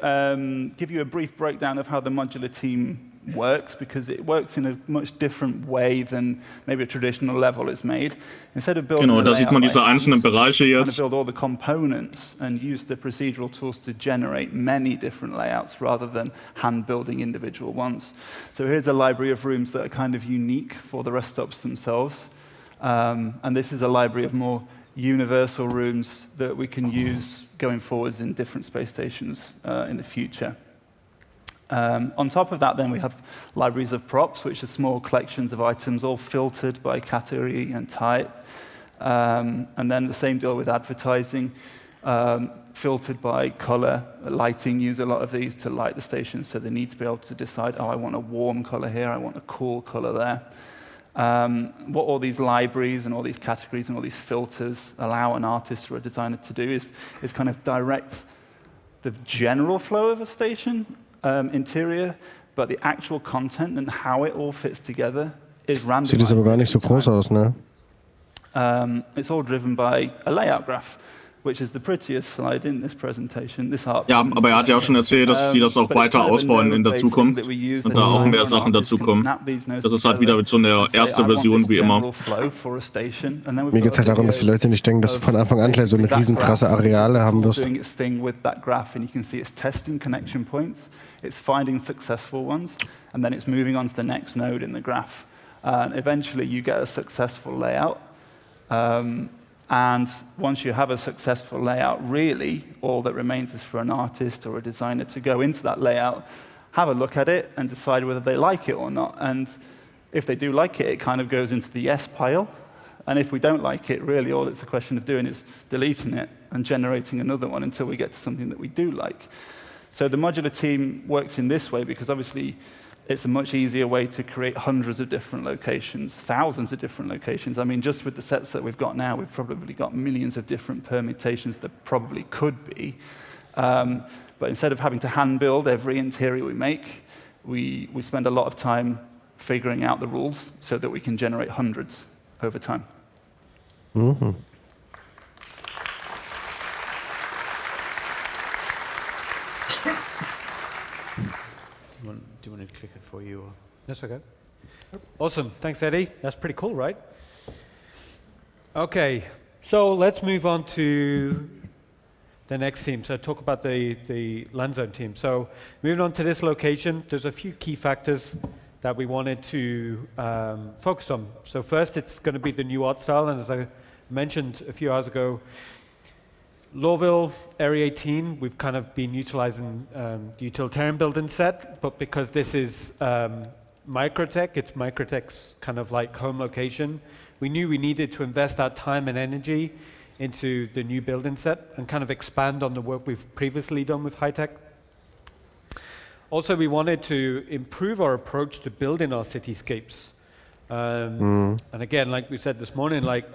give you a brief breakdown of how the modular team works, because it works in a much different way than maybe a traditional level is made. Instead of building da sieht man diese einzelnen Bereiche jetzt. Build all the components and use the procedural tools to generate many different layouts rather than hand building individual ones. So here's a library of rooms that are kind of unique for the rest stops themselves. And this is a library of more universal rooms that we can use going forwards in different space stations in the future. On top of that, then, we have libraries of props, which are small collections of items, all filtered by category and type. And then the same deal with advertising, filtered by color. Lighting use a lot of these to light the stations, so they need to be able to decide, I want a warm color here, I want a cool color there. What all these libraries and all these categories and all these filters allow an artist or a designer to do is kind of direct the general flow of a station interior, but the actual content and how it all fits together is randomized. Sieht es aber gar nicht so groß aus, ne? It's all driven by a layout graph, which is the prettiest slide in this presentation. Ja, aber er hat ja auch schon erzählt, dass sie das auch weiter ausbauen in der Zukunft und da auch mehr Sachen dazukommen. Das ist halt wieder so eine erste Version wie immer. Mir geht es halt darum, dass die Leute nicht denken, dass du von Anfang an gleich so eine riesen krasse Areale haben wirst. It's finding successful ones, and then it's moving on to the next node in the graph. And eventually you get a successful layout. And once you have a successful layout, really, all that remains is for an artist or a designer to go into that layout, have a look at it, and decide whether they like it or not. And if they do like it, it kind of goes into the yes pile. And if we don't like it, really all it's a question of doing is deleting it and generating another one until we get to something that we do like. So the modular team works in this way because obviously it's a much easier way to create hundreds of different locations, thousands of different locations. I mean, just with the sets that we've got now, we've probably got millions of different permutations that probably could be. But instead of having to hand build every interior we make, we spend a lot of time figuring out the rules so that we can generate hundreds over time. Mm-hmm. Do you want to click it for you? Or? That's okay. Awesome. Thanks, Eddie. That's pretty cool, right? Okay, so let's move on to the next team. So talk about the land zone team. So moving on to this location, there's a few key factors that we wanted to focus on. So first, it's going to be the new art style. And as I mentioned a few hours ago, Lowville, Area 18, we've kind of been utilizing the utilitarian building set, but because this is Microtech, it's Microtech's kind of like home location, we knew we needed to invest that time and energy into the new building set and kind of expand on the work we've previously done with high tech. Also, we wanted to improve our approach to building our cityscapes. And again, like we said this morning, like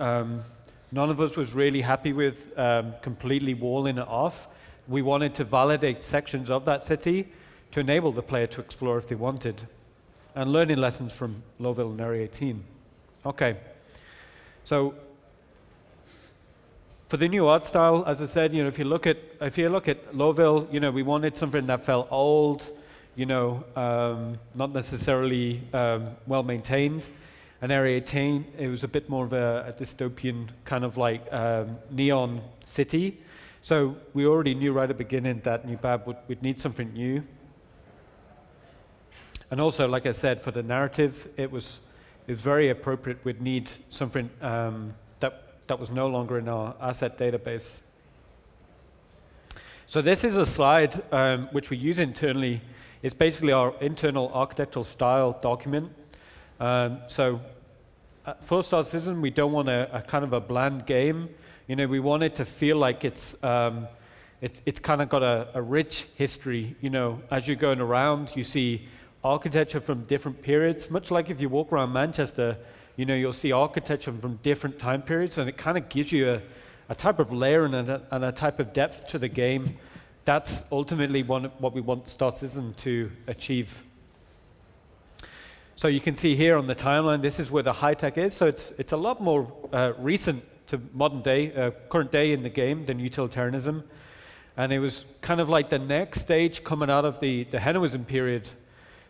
none of us was really happy with completely walling it off. We wanted to validate sections of that city to enable the player to explore if they wanted, and learning lessons from Lowville and Area 18. Okay, so for the new art style, as I said, you know, if you look at Lowville, you know, we wanted something that felt old, you know, not necessarily well maintained. And Area 18, it was a bit more of a dystopian kind of like neon city. So we already knew right at the beginning that New Bab would need something new. And also, like I said, for the narrative, it was very appropriate. We'd need something that was no longer in our asset database. So this is a slide which we use internally. It's basically our internal architectural style document. So for Star Citizen, we don't want a kind of a bland game. You know, we want it to feel like it's kind of got a rich history. You know, as you're going around, you see architecture from different periods. Much like if you walk around Manchester, you know, you'll see architecture from different time periods, and it kind of gives you a type of layer and a type of depth to the game. That's ultimately what we want Star Citizen to achieve. So you can see here on the timeline, this is where the high tech is. So it's a lot more recent to modern day, current day in the game than utilitarianism. And it was kind of like the next stage coming out of the Henoism period.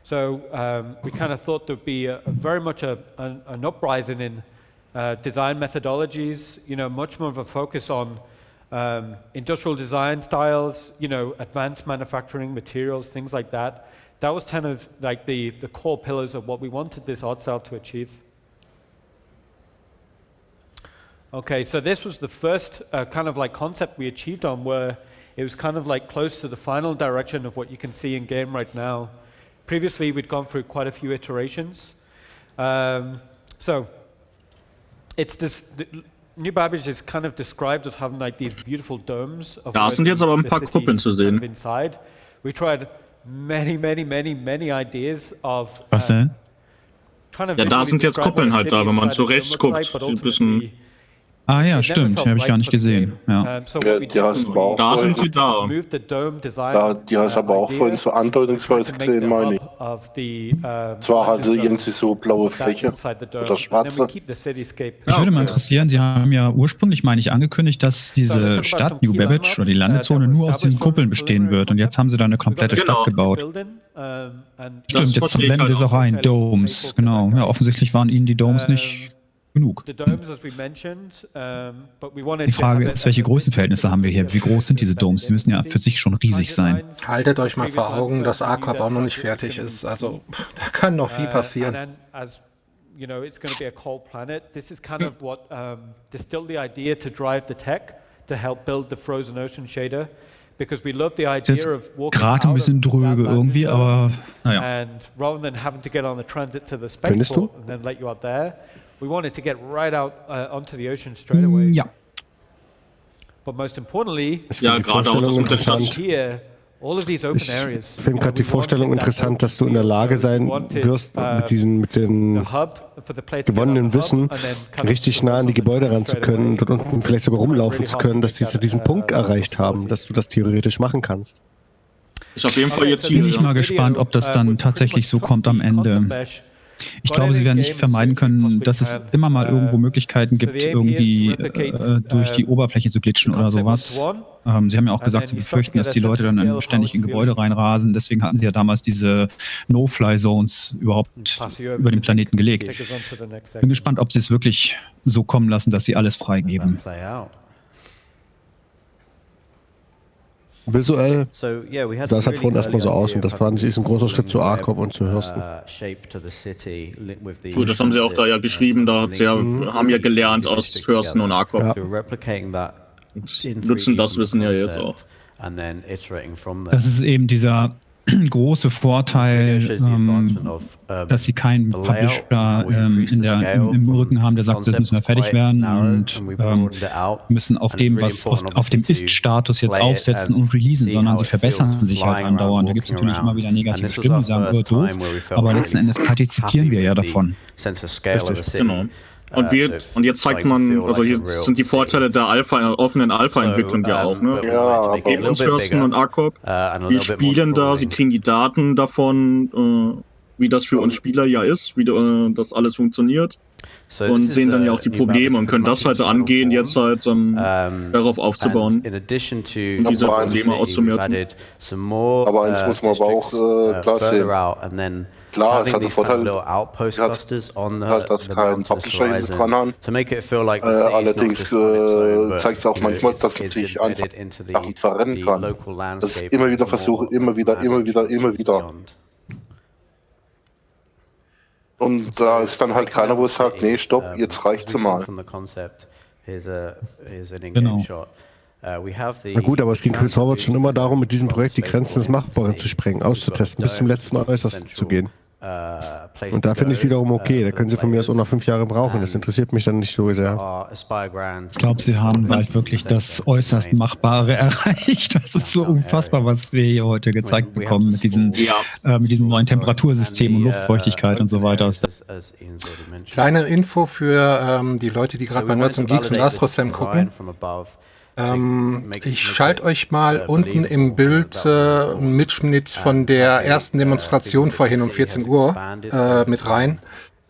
So we kind of thought there'd be very much an uprising in design methodologies, you know, much more of a focus on industrial design styles, you know, advanced manufacturing materials, things like that. That was kind of like the core pillars of what we wanted this art style to achieve. Okay, so this was the first kind of like concept we achieved on, where it was kind of like close to the final direction of what you can see in game right now. Previously, we'd gone through quite a few iterations. So it's this, New Babbage is kind of described as having like these beautiful domes of Da sind jetzt aber ein paar Gruppen zu sehen. Inside. We tried many ideas of Was denn? Ja, da sind jetzt Kuppeln halt da, wenn man so rechts guckt. Ein bisschen. Ah ja, stimmt, die habe ich gar nicht gesehen. Ja. Ja, die hast du aber auch Da sind sie da. Die hast du aber auch vorhin so andeutungsweise gesehen, meine ich. Zwar hatte irgendwie so blaue Fläche oder schwarze. Mich würde mal interessieren, Sie haben ja ursprünglich, meine ich, angekündigt, dass diese Stadt New Babbage oder die Landezone nur aus diesen Kuppeln bestehen wird. Und jetzt haben Sie da eine komplette Stadt gebaut. Stimmt, jetzt blenden Sie es auch ein. Domes, genau. Ja, offensichtlich waren Ihnen die Domes nicht genug. Die Frage ist, welche Größenverhältnisse haben wir hier? Wie groß sind diese Domes? Die müssen ja für sich schon riesig sein. Haltet euch mal vor Augen, dass Aquab auch noch nicht fertig ist. Also, da kann noch viel passieren. You know, it's going to be a cold planet. This is kind of what distilled the idea to drive the tech to help build the Frozen Ocean shader, because we love the idea of walking gerade ein bisschen dröge irgendwie, aber naja. And rather than having to get on the transit to the spaceport and then let you out there, We wanted to get right out onto the ocean straight away. Ja. But most importantly, ja, gerade auch das interessant. Here, all of these open areas. Ich finde gerade die Vorstellung interessant, dass du in der Lage sein wirst, mit den gewonnenen Wissen richtig nah an die Gebäude ran zu können, dort unten vielleicht sogar rumlaufen zu können, dass die diesen Punkt erreicht haben, dass du das theoretisch machen kannst. Ist auf jeden Fall ihr Ziel. Bin ich mal gespannt, ob das dann tatsächlich so kommt am Ende. Ich glaube, sie werden nicht vermeiden können, dass es immer mal irgendwo Möglichkeiten gibt, irgendwie durch die Oberfläche zu glitschen oder sowas. Sie haben ja auch gesagt, sie befürchten, dass die Leute dann ständig in Gebäude reinrasen. Deswegen hatten sie ja damals diese No-Fly-Zones überhaupt über den Planeten gelegt. Bin gespannt, ob sie es wirklich so kommen lassen, dass sie alles freigeben. Visuell sah es halt vorhin erstmal so aus und das fand ich ein großer Schritt zu ARCOP und zu Hürsten. Gut, das haben sie auch da ja geschrieben, haben ja gelernt aus Hürsten und ARCOP. Ja. Und nutzen das Wissen ja jetzt auch. Das ist eben dieser große Vorteil, dass sie keinen Publisher im Rücken haben, der sagt, so müssen wir fertig werden und müssen auf dem, was auf dem Ist-Status jetzt aufsetzen und releasen, sondern sie verbessern sich halt andauernd. Da gibt es natürlich immer wieder negative Stimmen, die sagen, doof, aber letzten Endes partizipieren wir ja davon. Richtig, genau. Und jetzt zeigt man, also hier sind die Vorteile der offenen Alpha-Entwicklung ja auch, ne? Ja, geht uns Hürsten und ARCOP. Die spielen da, sie kriegen die Daten davon, wie das für uns Spieler ja ist, wie das alles funktioniert. Und sehen dann ja auch die Probleme und können das halt angehen, jetzt halt darauf aufzubauen, diese Probleme auszumerzen. Aber eins muss man aber auch klar sehen. Klar, es hat den Vorteil, dass kein Publisher hinten dran hat. Allerdings zeigt es auch manchmal, dass man sich einfach Sachen verrennen kann. Das ist immer wieder Versuche, immer wieder. Und da ist dann halt keiner, wo sagt, nee, stopp, jetzt reicht's mal. Genau. Na gut, aber es ging Chris Horvath schon immer darum, mit diesem Projekt die Grenzen des Machbaren zu sprengen, auszutesten, bis zum letzten Äußersten zu gehen. Und da finde ich es wiederum okay, da können sie von mir aus auch noch 5 Jahre brauchen, das interessiert mich dann nicht so sehr. Ich glaube, sie haben halt wirklich das äußerst Machbare erreicht. Das ist so unfassbar, was wir hier heute gezeigt bekommen mit diesem neuen Temperatursystem und Luftfeuchtigkeit und so weiter. Kleine Info für die Leute, die gerade bei Nerds und Geeks und AstroSam gucken. Ich schalte euch mal unten im Bild einen Mitschnitt von der ersten Demonstration vorhin um 14 Uhr mit rein.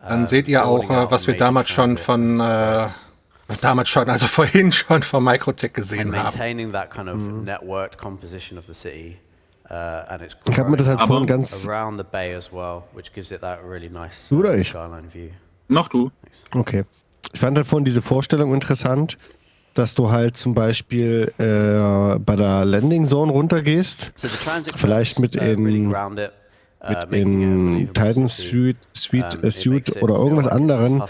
Dann seht ihr auch, was wir damals schon also vorhin schon von Microtech gesehen haben. Ich habe mir das halt vorhin ganz... Du oder ich? Mach du. Okay. Ich fand halt vorhin diese Vorstellung interessant, dass du halt zum Beispiel bei der Landing Zone runtergehst, vielleicht mit in Titan Suite oder irgendwas anderem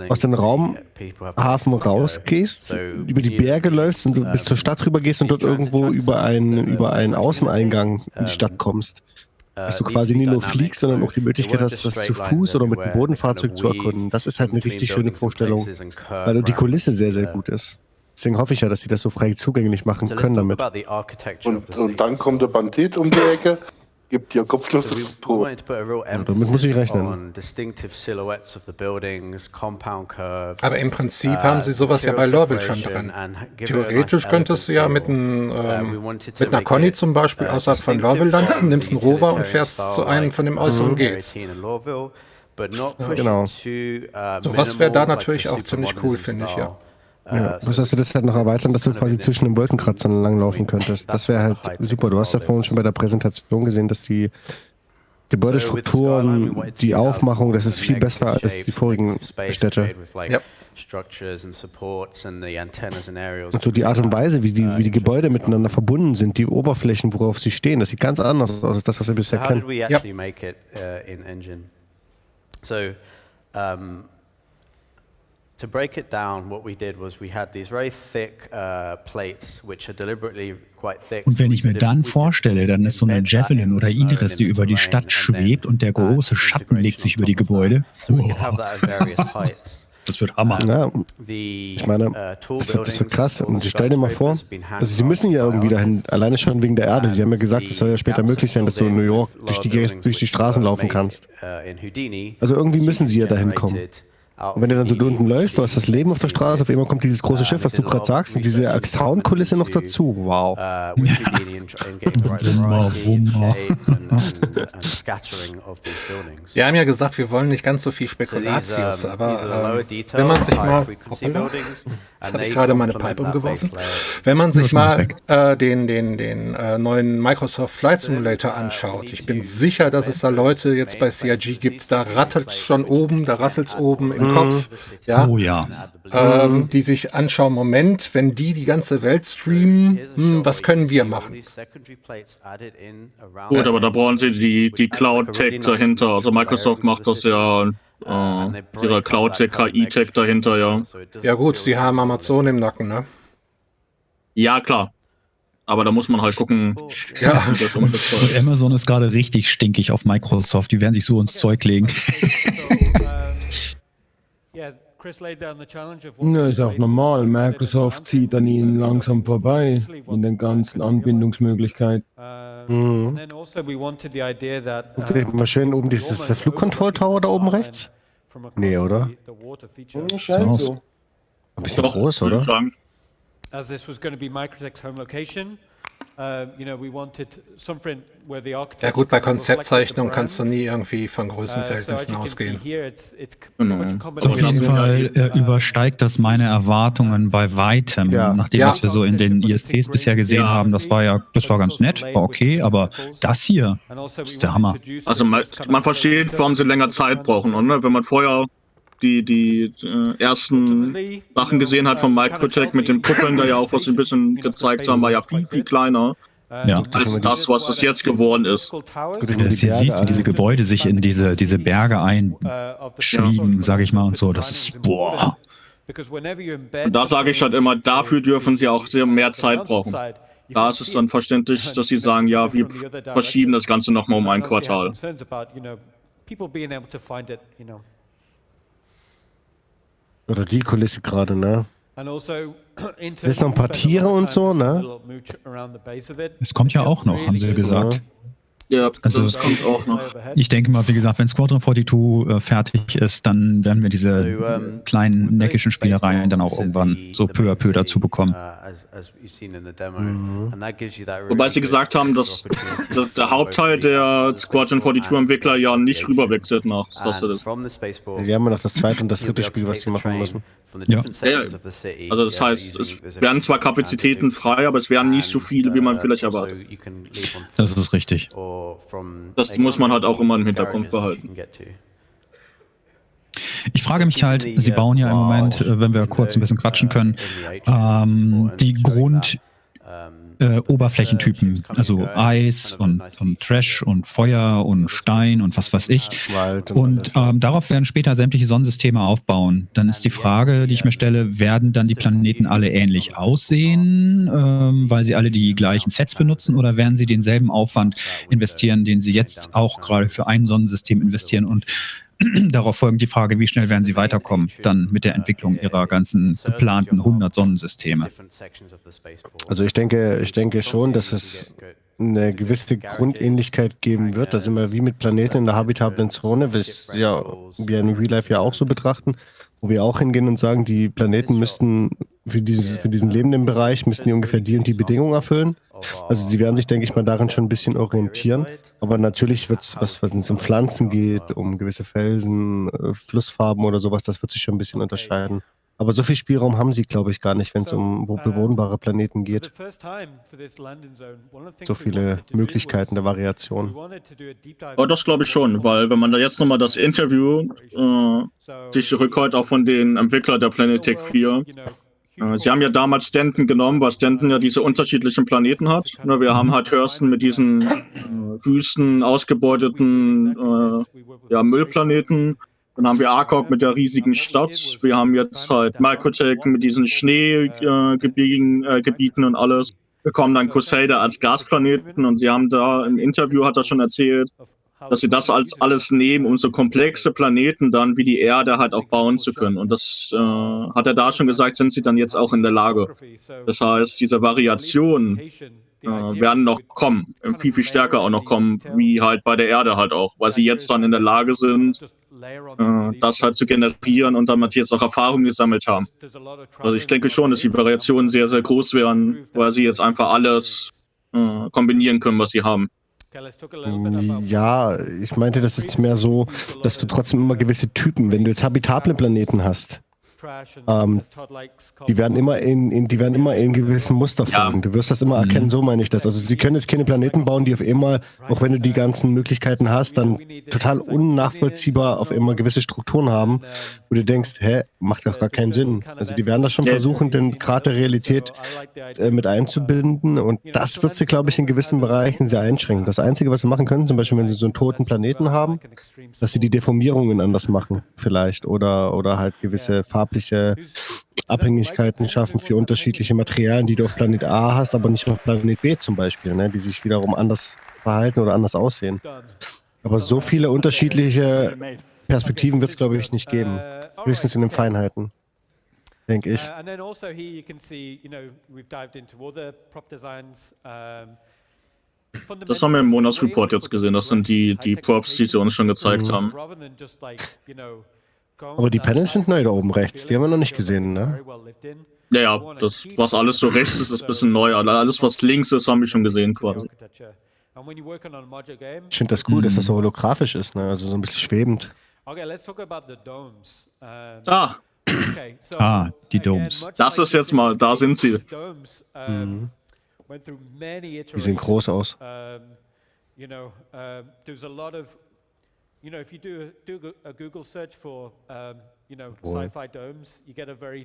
aus dem Raumhafen rausgehst, über die Berge läufst und du bis zur Stadt rüber gehst und dort irgendwo über einen Außeneingang in die Stadt kommst. Dass du quasi nicht nur fliegst, sondern auch die Möglichkeit hast, das zu Fuß oder mit einem Bodenfahrzeug zu erkunden. Das ist halt eine richtig schöne Vorstellung, weil die Kulisse sehr, sehr gut ist. Deswegen hoffe ich ja, dass sie das so frei zugänglich machen können damit. Und dann kommt der Bandit um die Ecke, gibt dir kopflos das Brot. Ja, damit muss ich rechnen. Aber im Prinzip haben sie sowas ja bei Lorville schon drin. Theoretisch könntest du ja mit einer Conny zum Beispiel außerhalb von Lorville landen, nimmst einen Rover und fährst zu einem von dem äußeren Gates. Genau. Sowas wäre da natürlich auch ziemlich cool, finde ich, ja. Ja, bloß dass du das halt noch erweitern, dass du quasi zwischen den Wolkenkratzern langlaufen könntest. Das wäre halt super. Du hast ja vorhin schon bei der Präsentation gesehen, dass die Gebäudestrukturen, die Aufmachung, das ist viel besser als die vorigen Städte. Ja. Und so die Art und Weise, wie die Gebäude miteinander verbunden sind, die Oberflächen, worauf sie stehen, das sieht ganz anders aus als das, was wir bisher kennen. Ja. To break it down, what we did was we had these very thick plates, which are deliberately quite thick. Und wenn ich mir dann vorstelle, dann ist so eine Javelin oder Idris, die über die Stadt schwebt und der große Schatten legt sich über die Gebäude. Das wird Hammer. Ja, ich meine, das wird krass. Und stell dir mal vor, also sie müssen ja irgendwie dahin, alleine schon wegen der Erde. Sie haben ja gesagt, es soll ja später möglich sein, dass du in New York durch die Straßen laufen kannst. Also irgendwie müssen sie ja dahin kommen. Und wenn du dann so unten läufst, du hast das Leben auf der Straße, auf einmal kommt dieses große Schiff, was du gerade sagst, und diese Soundkulisse noch dazu. Wow. Wummer. Wir haben ja gesagt, wir wollen nicht ganz so viel Spekulatius, aber wenn man sich mal... Hoppala, jetzt habe ich gerade meine Pipe umgeworfen. Wenn man sich mal den neuen Microsoft Flight Simulator anschaut, ich bin sicher, dass es da Leute jetzt bei CIG gibt, da rattelt es schon oben, da rasselt es oben im Kopf. Ja? Oh ja. Die sich anschauen, Moment, wenn die ganze Welt streamen, was können wir machen? Gut, aber da brauchen sie die Cloud-Tech dahinter. Also Microsoft macht das ja, ihre Cloud-Tech, KI-Tech dahinter, ja. Ja gut, sie haben Amazon im Nacken, ne? Ja, klar. Aber da muss man halt gucken. Ja. Und Amazon ist gerade richtig stinkig auf Microsoft. Die werden sich so ins Zeug legen. Ja, ist auch normal. Microsoft zieht an ihnen langsam vorbei in den ganzen Anbindungsmöglichkeiten. Und mal schön oben dieses Flugcontrol Tower da oben rechts? Nee, oder? Scheint so. Ein bisschen groß, oder? As this was going to be Microsoft's home location, Ja gut, bei Konzeptzeichnung kannst du nie irgendwie von Größenverhältnissen ausgehen. Auf jeden Fall übersteigt das meine Erwartungen bei weitem. Nach dem, was wir so in den ISCs bisher gesehen haben, das war ganz nett, war okay, aber das hier ist der Hammer. Also man versteht, warum sie länger Zeit brauchen, oder? Wenn man vorher die ersten Sachen gesehen hat von Microtech mit den Puppeln, da ja auch, was sie ein bisschen gezeigt haben, war ja viel, viel kleiner als das, was es jetzt geworden ist. Wenn du das hier siehst, wie diese Gebäude sich in diese Berge einschmiegen, sage ich mal, und so, das ist, boah. Und da sage ich halt immer, dafür dürfen sie auch sehr mehr Zeit brauchen. Da ist es dann verständlich, dass sie sagen, ja, wir verschieben das Ganze nochmal um ein Quartal. Oder die Kulisse gerade, ne? Da ist noch ein paar Tiere und so, ne? Es kommt ja auch noch, haben sie gesagt. Ja, also das kommt auch noch. Ich denke mal, wie gesagt, wenn Squadron 42 fertig ist, dann werden wir diese kleinen neckischen Spielereien dann auch irgendwann so peu à peu dazu bekommen. Wobei sie gesagt haben, dass der Hauptteil der Squadron 42 Entwickler ja nicht rüberwechselt nach Star Citizen. Wir haben ja noch das zweite und das dritte Spiel, was die machen müssen. Ja. Also das heißt, es werden zwar Kapazitäten frei, aber es werden nicht so viele, wie man vielleicht erwartet. Das ist richtig. Das muss man halt auch immer im Hinterkopf behalten. Ich frage mich halt, sie bauen ja im Moment, wenn wir kurz ein bisschen quatschen können, die Oberflächentypen, also Eis und Trash und Feuer und Stein und was weiß ich. Und darauf werden später sämtliche Sonnensysteme aufbauen. Dann ist die Frage, die ich mir stelle, werden dann die Planeten alle ähnlich aussehen, weil sie alle die gleichen Sets benutzen, oder werden sie denselben Aufwand investieren, den sie jetzt auch gerade für ein Sonnensystem investieren? Und darauf folgend die Frage, wie schnell werden sie weiterkommen dann mit der Entwicklung ihrer ganzen geplanten 100 Sonnensysteme? Also ich denke schon, dass es eine gewisse Grundähnlichkeit geben wird. Da sind wir wie mit Planeten in der habitablen Zone, was ja wir in Real Life ja auch so betrachten, wo wir auch hingehen und sagen, die Planeten müssten für diesen lebenden Bereich müssten die ungefähr die und die Bedingungen erfüllen. Also sie werden sich, denke ich mal, darin schon ein bisschen orientieren. Aber natürlich wird es, wenn es um Pflanzen geht, um gewisse Felsen, Flussfarben oder sowas, das wird sich schon ein bisschen unterscheiden. Aber so viel Spielraum haben sie, glaube ich, gar nicht, wenn es um bewohnbare Planeten geht. So viele Möglichkeiten der Variation. Oh, das glaube ich schon, weil wenn man da jetzt nochmal das Interview sich rückholt, auch von den Entwicklern der Planetech 4, sie haben ja damals Stanton genommen, weil Stanton ja diese unterschiedlichen Planeten hat. Wir haben halt Hurston mit diesen wüsten, ausgebeuteten Müllplaneten. Dann haben wir Arkok mit der riesigen Stadt. Wir haben jetzt halt Microtech mit diesen Schneegebieten und alles. Wir bekommen dann Crusader als Gasplaneten, und sie haben da im Interview, hat er schon erzählt, dass sie das als alles nehmen, um so komplexe Planeten dann wie die Erde halt auch bauen zu können. Und das hat er da schon gesagt, sind sie dann jetzt auch in der Lage. Das heißt, diese Variationen werden noch kommen, viel, viel stärker auch noch kommen, wie halt bei der Erde halt auch, weil sie jetzt dann in der Lage sind, das halt zu generieren und damit jetzt auch Erfahrungen gesammelt haben. Also ich denke schon, dass die Variationen sehr, sehr groß werden, weil sie jetzt einfach alles kombinieren können, was sie haben. Ja, ich meinte das jetzt mehr so, dass du trotzdem immer gewisse Typen, wenn du jetzt habitable Planeten hast, die werden immer in gewissen Muster folgen. Du wirst das immer erkennen, so meine ich das. Also sie können jetzt keine Planeten bauen, die auf einmal, auch wenn du die ganzen Möglichkeiten hast, dann total unnachvollziehbar auf einmal gewisse Strukturen haben, wo du denkst, macht doch gar keinen Sinn. Also die werden das schon versuchen, den Grad der Realität mit einzubinden und das wird sie, glaube ich, in gewissen Bereichen sehr einschränken. Das Einzige, was sie machen können, zum Beispiel, wenn sie so einen toten Planeten haben, dass sie die Deformierungen anders machen vielleicht oder halt gewisse farbliche Abhängigkeiten schaffen für unterschiedliche Materialien, die du auf Planet A hast, aber nicht auf Planet B zum Beispiel, ne, die sich wiederum anders verhalten oder anders aussehen. Aber so viele unterschiedliche Perspektiven wird es, glaube ich, nicht geben. Höchstens in den Feinheiten, denke ich. Das haben wir im Monatsreport jetzt gesehen. Das sind die Props, die sie uns schon gezeigt haben. Aber die Panels sind neu da oben rechts. Die haben wir noch nicht gesehen, ne? Ja, das, was alles so rechts ist, ist ein bisschen neu. Alles, was links ist, haben wir schon gesehen quasi. Ich finde das cool, dass das so holographisch ist, ne? Also so ein bisschen schwebend. Die Domes. Das ist jetzt mal, da sind sie. Die sehen groß aus. If you do a Google search for, sci-fi domes, you get a very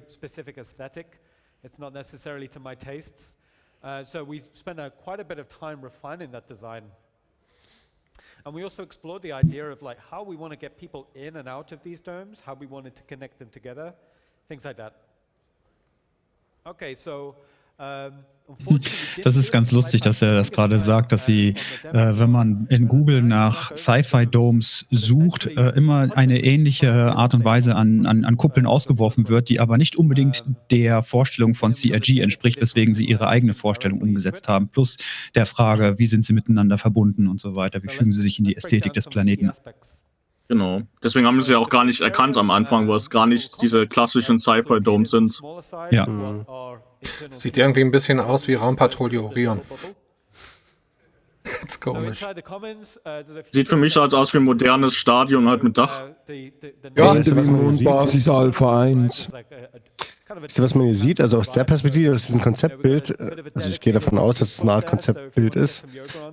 specific aesthetic. It's not necessarily to my tastes. So we spent quite a bit of time refining that design. And we also explored the idea of like how we want to get people in and out of these domes, how we wanted to connect them together, things like that. Okay, so das ist ganz lustig, dass er das gerade sagt, dass sie, wenn man in Google nach Sci-Fi-Domes sucht, immer eine ähnliche Art und Weise an Kuppeln ausgeworfen wird, die aber nicht unbedingt der Vorstellung von CIG entspricht, weswegen sie ihre eigene Vorstellung umgesetzt haben. Plus der Frage, wie sind sie miteinander verbunden und so weiter, wie fügen sie sich in die Ästhetik des Planeten. Genau. Deswegen haben sie ja auch gar nicht erkannt am Anfang, was gar nicht diese klassischen Sci-Fi-Domes sind. Ja. Sieht irgendwie ein bisschen aus wie Raumpatrouille Orion. Ganz komisch. Sieht für mich halt aus wie ein modernes Stadion halt mit Dach. Ja, Basis Alpha 1. Wisst ihr, was man hier sieht? Also aus der Perspektive, aus diesem Konzeptbild, also ich gehe davon aus, dass es eine Art Konzeptbild ist,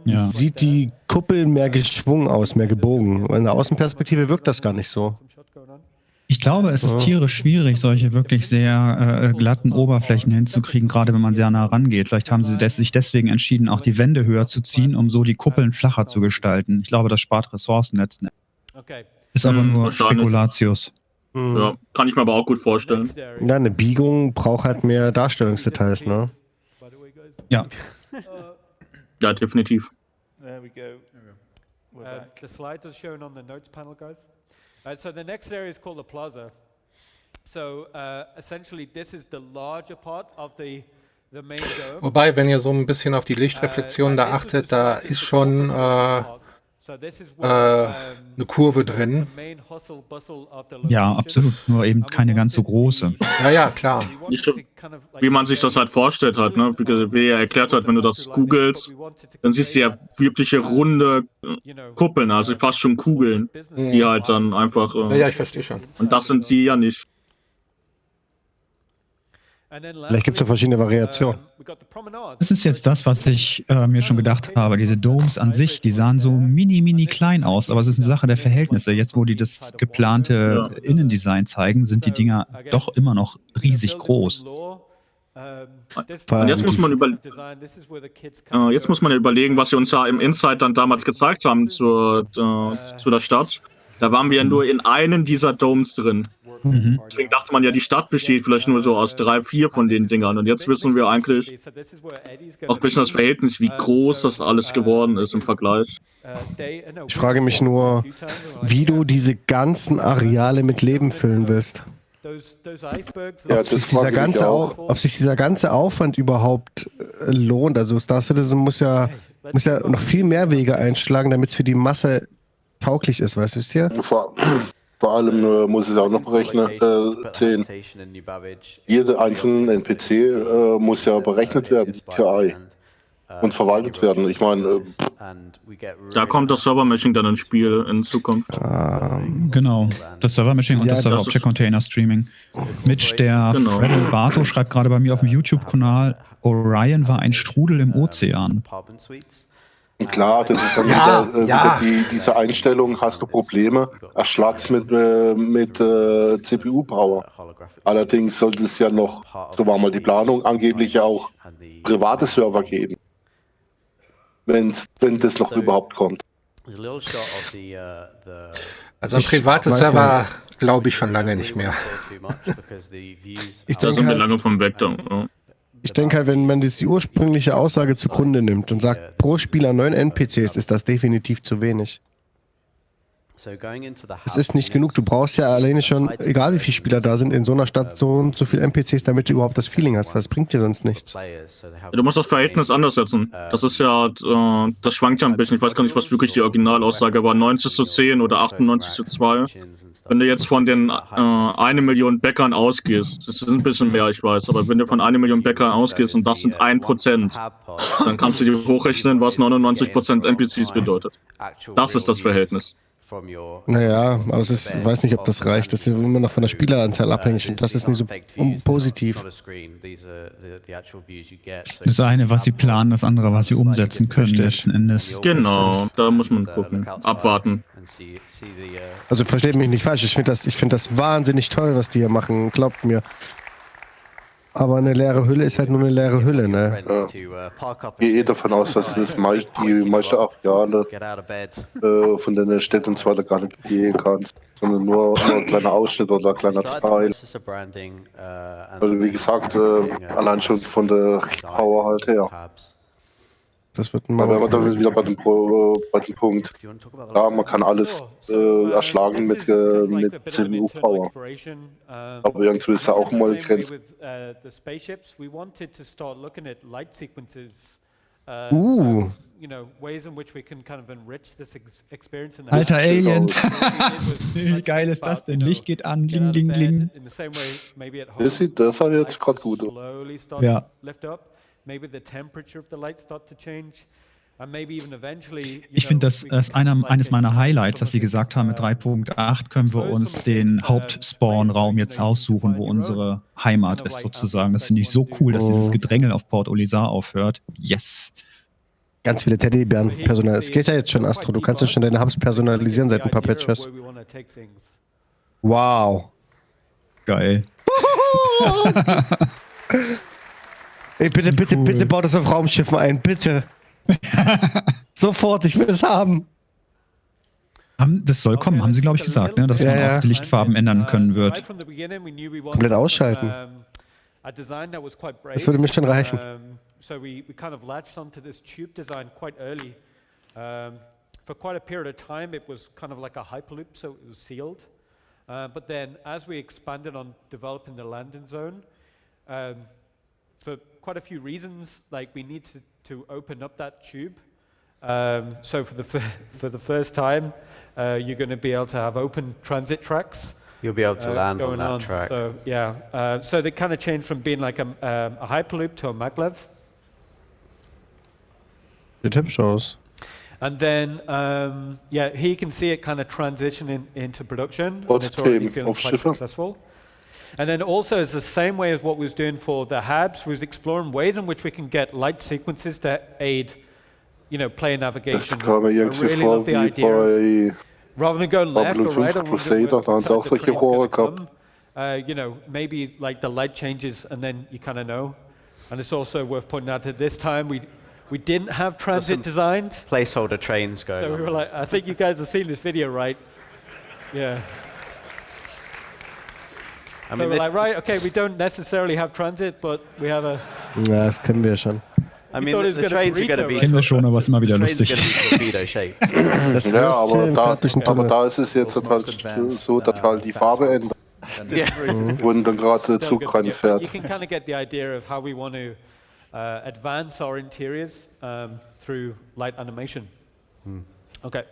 sieht die Kuppel mehr geschwungen aus, mehr gebogen. In der Außenperspektive wirkt das gar nicht so. Ich glaube, es ist tierisch schwierig, solche wirklich sehr glatten Oberflächen hinzukriegen, gerade wenn man sehr nah rangeht. Vielleicht haben sie sich deswegen entschieden, auch die Wände höher zu ziehen, um so die Kuppeln flacher zu gestalten. Ich glaube, das spart Ressourcen letzten Endes. Ist aber nur Spekulatius. Ja, kann ich mir aber auch gut vorstellen. Ja, eine Biegung braucht halt mehr Darstellungsdetails, ne? Ja. Ja, definitiv. There we go. The slides are shown on the notes panel, guys. So the next area is called the plaza. So essentially this is the larger part of the main dome. Wobei, wenn ihr so ein bisschen auf die Lichtreflexion da achtet, da ist schon eine Kurve drin. Ja, absolut. Nur eben keine ganz so große. Ja, klar. Nicht so, wie man sich das halt vorstellt hat, ne? Wie er erklärt hat, wenn du das googelst, dann siehst du ja wirkliche runde Kuppeln, also fast schon Kugeln, die halt dann einfach... ja, ich verstehe schon. Und das sind sie ja nicht. Vielleicht gibt es ja verschiedene Variationen. Das ist jetzt das, was ich mir schon gedacht habe. Diese Domes an sich, die sahen so mini klein aus, aber es ist eine Sache der Verhältnisse. Jetzt, wo die das geplante Innendesign zeigen, sind die Dinger doch immer noch riesig groß. Und jetzt muss man überlegen, was sie uns ja im Insight dann damals gezeigt haben zu der Stadt. Da waren wir ja nur in einem dieser Domes drin. Deswegen dachte man ja, die Stadt besteht vielleicht nur so aus 3, 4 von den Dingern. Und jetzt wissen wir eigentlich auch ein bisschen das Verhältnis, wie groß das alles geworden ist im Vergleich. Ich frage mich nur, wie du diese ganzen Areale mit Leben füllen willst. Ja, ob sich dieser ganze Aufwand überhaupt lohnt. Also Star Citizen muss ja noch viel mehr Wege einschlagen, damit es für die Masse tauglich ist, wisst ihr? Vor allem muss es auch noch sehen. Jeder einzelne NPC muss ja berechnet werden, die AI, und verwaltet werden. Ich meine, da kommt das Server-Meshing dann ins Spiel in Zukunft. Genau, das Server-Meshing und das Server-Object-Container-Streaming. Mitch, der Fredel Barto, schreibt gerade bei mir auf dem YouTube-Kanal, Orion war ein Strudel im Ozean. Klar, das ist dann diese Einstellung, hast du Probleme, erschlagst mit CPU-Power. Allerdings sollte es ja noch, so war mal die Planung, angeblich ja auch private Server geben, wenn das noch überhaupt kommt. Also private Server glaube ich schon lange nicht mehr. Da sind wir lange vom Weg. Ich denke halt, wenn man jetzt die ursprüngliche Aussage zugrunde nimmt und sagt, pro Spieler 9 NPCs, ist das definitiv zu wenig. Es ist nicht genug. Du brauchst ja alleine schon, egal wie viele Spieler da sind, in so einer Stadt so und so viele NPCs, damit du überhaupt das Feeling hast. Was bringt dir sonst nichts? Du musst das Verhältnis anders setzen. Das ist ja, das schwankt ja ein bisschen. Ich weiß gar nicht, was wirklich die Originalaussage war. 90:10 oder 98:2. Wenn du jetzt von den 1 Million Bäckern ausgehst, das ist ein bisschen mehr, ich weiß, aber wenn du von 1 Million Bäckern ausgehst und das sind 1%, dann kannst du dir hochrechnen, was 99% NPCs bedeutet. Das ist das Verhältnis. Naja, aber ich weiß nicht, ob das reicht. Das ist immer noch von der Spieleranzahl abhängig und das ist nicht so positiv. Das eine, was sie planen, das andere, was sie umsetzen können, letzten Endes. Genau, da muss man gucken, abwarten. Also versteht mich nicht falsch, ich finde das wahnsinnig toll, was die hier machen, glaubt mir. Aber eine leere Hülle ist halt nur eine leere Hülle, ne? Ja. Ich gehe davon aus, dass die meiste Areale von den Städten und so weiter gar nicht gehen kannst, sondern nur ein kleiner Ausschnitt oder ein kleiner Teil. Also wie gesagt, allein schon von der Power halt her. Das wird Aber wenn man dann wieder bei dem Punkt, ja, man kann alles erschlagen mit CPU-Power. Aber irgendwie ist da auch mal eine Grenze. Alter Alien. Wie geil ist das denn? Licht geht an, ding, ding, ding. Das sieht jetzt gerade gut aus. Ja. Ich finde, das ist eines meiner Highlights, dass sie gesagt haben, mit 3.8 können wir uns den Hauptspawn-Raum jetzt aussuchen, wo unsere Heimat ist sozusagen. Das finde ich so cool, dass dieses Gedrängel auf Port Olisar aufhört. Yes! Ganz viele Teddybären personalisiert. Es geht ja jetzt schon, Astro. Du kannst ja schon deine Hubs personalisieren seit ein paar Patches. Wow. Geil. Ey, bitte baut das auf Raumschiffen ein, bitte. Sofort, ich will es haben. Das soll kommen, haben sie, glaube ich, gesagt, ne? Dass man auch die Lichtfarben ändern können wird. Komplett ausschalten. Das würde mir schon reichen. So we kind of latched onto this tube design quite early. For quite a period of time, it was kind of like a hyperloop, so it was sealed. But then, as we expanded on developing the landing zone, for quite a few reasons, like we need to open up that tube. So for the first time, you're going to be able to have open transit tracks. You'll be able to land on that track. So yeah, so they kind of changed from being like a hyperloop to a maglev. Sieht hübsch aus. And then, yeah, here you can see it kind of transitioning into production. And it's already feeling quite successful. And then also, it's the same way as what we was doing for the HABs. We was exploring ways in which we can get light sequences to aid, player navigation. I really love the idea. Rather than go left or right, maybe like the light changes and then you kind of know. And it's also worth pointing out that this time we didn't have transit designed. Placeholder trains going on. So we were like, I think you guys have seen this video, right? Yeah. So we're like, right, okay, we don't necessarily have transit, but we have a... Ja, das kennen wir schon. I mean, the trains are going to be... Kennen wir schon, aber es ist immer wieder lustig. Das ja, aber da ist es jetzt halt so, dass halt die Farbe ändert. Und dann gerade der Zug reinfährt. You can kind of get the idea of how we want to advance our interiors through light animation. Okay.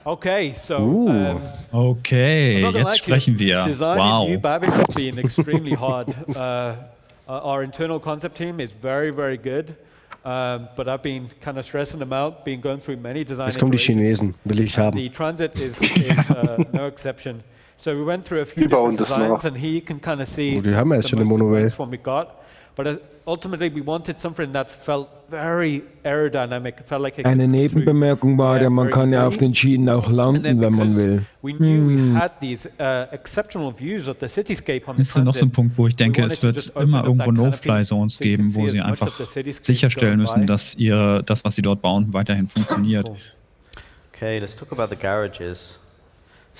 Okay, so okay, jetzt sprechen wir. Designing new Babbage has been extremely hard. Our internal concept team is very, very good, but I've been kind of stressing them out, been going through many design. Jetzt kommen die Chinesen, will ich haben. The transit is no exception. So we went through a few different designs, and here you can kind of see die haben ja jetzt schon eine Monorail. One we got. But ultimately, we wanted something that felt very aerodynamic. Felt like eine Nebenbemerkung war ja, man kann ja auf den Schienen auch landen, wenn man will. We knew we had these exceptional views of the cityscape on the ist noch so ein Punkt, wo ich denke, es wird immer irgendwo No-Fly-Zones geben, wo sie einfach sicherstellen müssen, dass das, was sie dort bauen, weiterhin funktioniert. Okay, let's talk about the garages.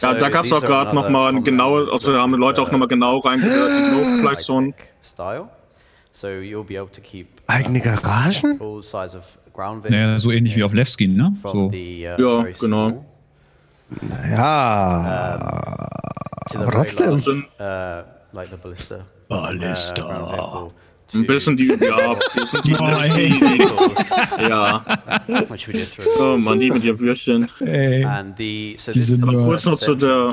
Ja, da gab es auch gerade nochmal genau, also da haben Leute auch nochmal genau reingehört, die No-Fly-Zonen. So you'll be able to keep eigene Garagen? Full size of ground naja, so ähnlich wie auf Levskin, ne? So. Ja, genau. Naja, aber trotzdem. Like the Ballista. Ein bisschen die, ja, ja. Oh Mann, die mit ihrem Würstchen. Aber kurz noch zu der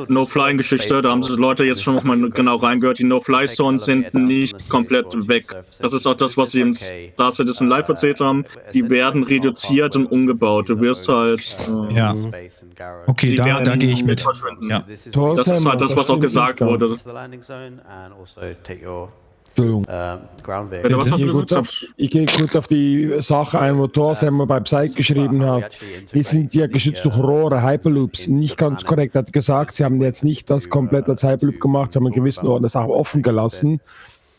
No-Fly-Geschichte, da haben sich Leute jetzt schon nochmal genau reingehört, die No-Fly-Zones sind nicht komplett weg. Das ist auch das, was sie im Star Citizen Live erzählt haben. Die werden reduziert und umgebaut. Du wirst halt... ja. Okay, da gehe ich mit. Ja. Das ist halt das, was auch gesagt wurde. Entschuldigung. Ich gehe kurz auf die Sache ein, wo Thorsheimer bei Psych geschrieben hat. Die sind ja geschützt durch Rohre, Hyperloops. Nicht ganz korrekt. Er hat gesagt, sie haben jetzt nicht das komplett als Hyperloop gemacht, sie haben einen gewissen Ort das auch offen gelassen.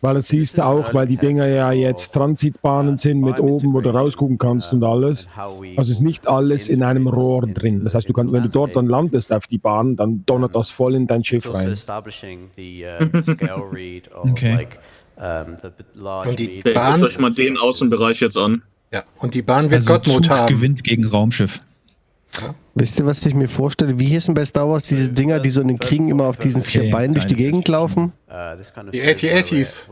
Weil das siehst du auch, weil die Dinger ja jetzt Transitbahnen sind mit oben, wo du rausgucken kannst und alles. Also ist nicht alles in einem Rohr drin. Das heißt, wenn du dort dann landest auf die Bahn, dann donnert das voll in dein Schiff rein. Okay. Und die Bahn, guckt euch mal den Außenbereich jetzt an. Ja, und die Bahn wird also Gottmut haben. Gewinnt gegen Raumschiff. Ja. Wisst ihr, was ich mir vorstelle? Wie hießen bei Star Wars diese Dinger, die so in den Kriegen immer auf diesen 4 Beinen durch die Gegend laufen? Die AT-ATs.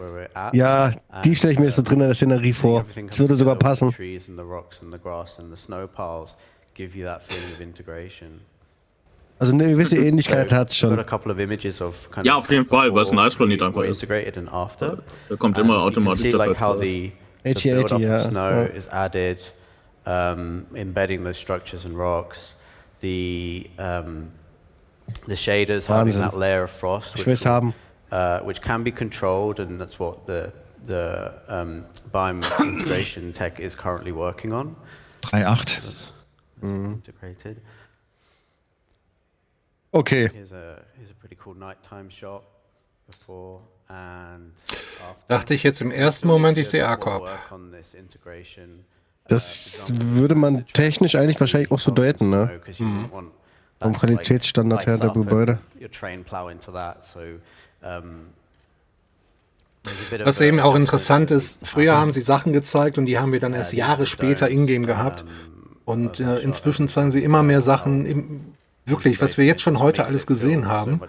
Ja, die stelle ich mir jetzt so drin in der Szenerie vor. Das würde sogar passen. Also eine gewisse Ähnlichkeit hat es schon. Ja, auf jeden Fall, weil es ein Eisplanet einfach ist. Da kommt immer automatisch dafür raus. AT-AT, ja. Snow is added, embedding those structures and rocks. The shaders having that layer of frost, which can be controlled, and that's what the BIM integration tech is currently working on. 3.8. Integrated. Okay. Here's a pretty cool nighttime shot before and after. Dachte ich jetzt im ersten Moment, ich sehe Akkorb. Das würde man technisch eigentlich wahrscheinlich auch so deuten, ne? Vom Qualitätsstandard her der Gebäude. Was eben auch interessant ist, früher haben sie Sachen gezeigt und die haben wir dann erst Jahre später in-game gehabt. Und inzwischen zeigen sie immer mehr Sachen, wirklich, was wir jetzt schon heute alles gesehen haben.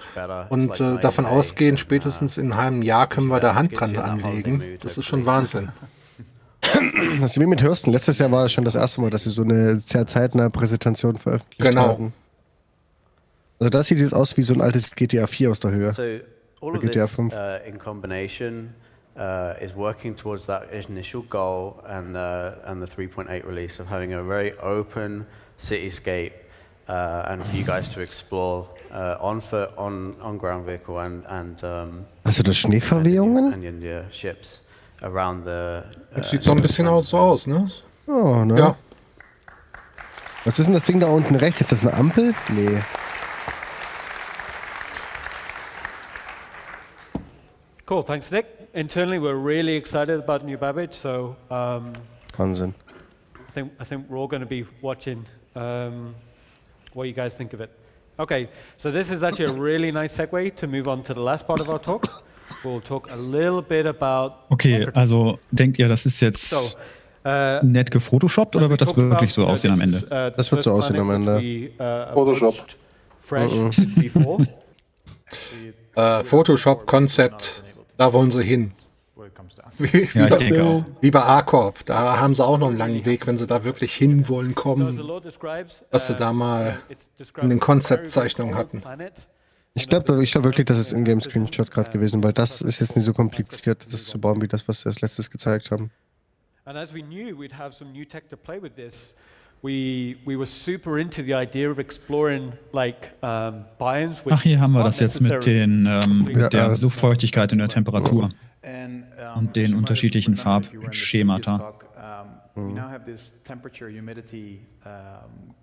Und davon ausgehen, spätestens in einem halben Jahr können wir da Hand dran anlegen. Das ist schon Wahnsinn. Das ist wie mit Hürsten. Letztes Jahr war es schon das erste Mal, dass sie so eine sehr zeitnahe Präsentation veröffentlicht haben. Also das sieht jetzt aus wie so ein altes GTA 4 aus der Höhe. All of GTA this 5. In combination is working towards that initial goal and the 3.8 release of having a very open cityscape and for you guys to explore on foot, on ground vehicle and hast du da Schneeverwehungen? Ships around the. Das sieht so ein bisschen so aus, ne? Oh, ne? Ja. Was ist denn das Ding da unten rechts? Ist das eine Ampel? Nee. Cool, thanks, Nick. Internally, we're really excited about New Babbage, so Wahnsinn. I think we're all going to be watching what you guys think of it. Okay, so this is actually a really nice segue to move on to the last part of our talk. We'll talk a little bit about. Okay, also denkt ihr, das ist jetzt nett gefotoshoppt oder wird das wirklich so aussehen am Ende? Das wird so aussehen am Ende. Photoshop. Photoshop-Konzept, da wollen sie hin. Wie bei A-Corp, da haben sie auch noch einen langen Weg, wenn sie da wirklich hinwollen kommen, was sie da mal in den Konzeptzeichnungen hatten. Ich glaube wirklich, das ist In-Game-Screenshot gerade gewesen, weil das ist jetzt nicht so kompliziert, das zu bauen, wie das, was sie als letztes gezeigt haben. And as we knew we'd have some new tech to play with this, we were super into the idea of exploring like biomes. Ach, hier haben wir das jetzt mit der Luftfeuchtigkeit und der Temperatur und den unterschiedlichen Farbschemata. We now have this temperature humidity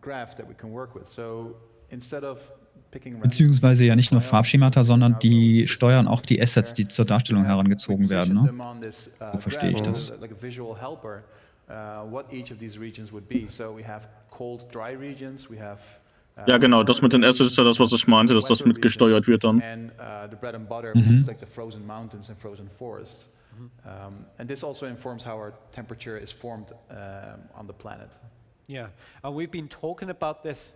graph that we can work with. So instead of Beziehungsweise ja nicht nur Farbschemata, sondern die steuern auch die Assets, die zur Darstellung herangezogen werden. Ne? So verstehe ich das. Ja, genau, das mit den Assets ist ja das, was ich meinte, dass das mitgesteuert wird dann. And this also informs how our temperature is formed on the planet. Yeah, and we've been talking about this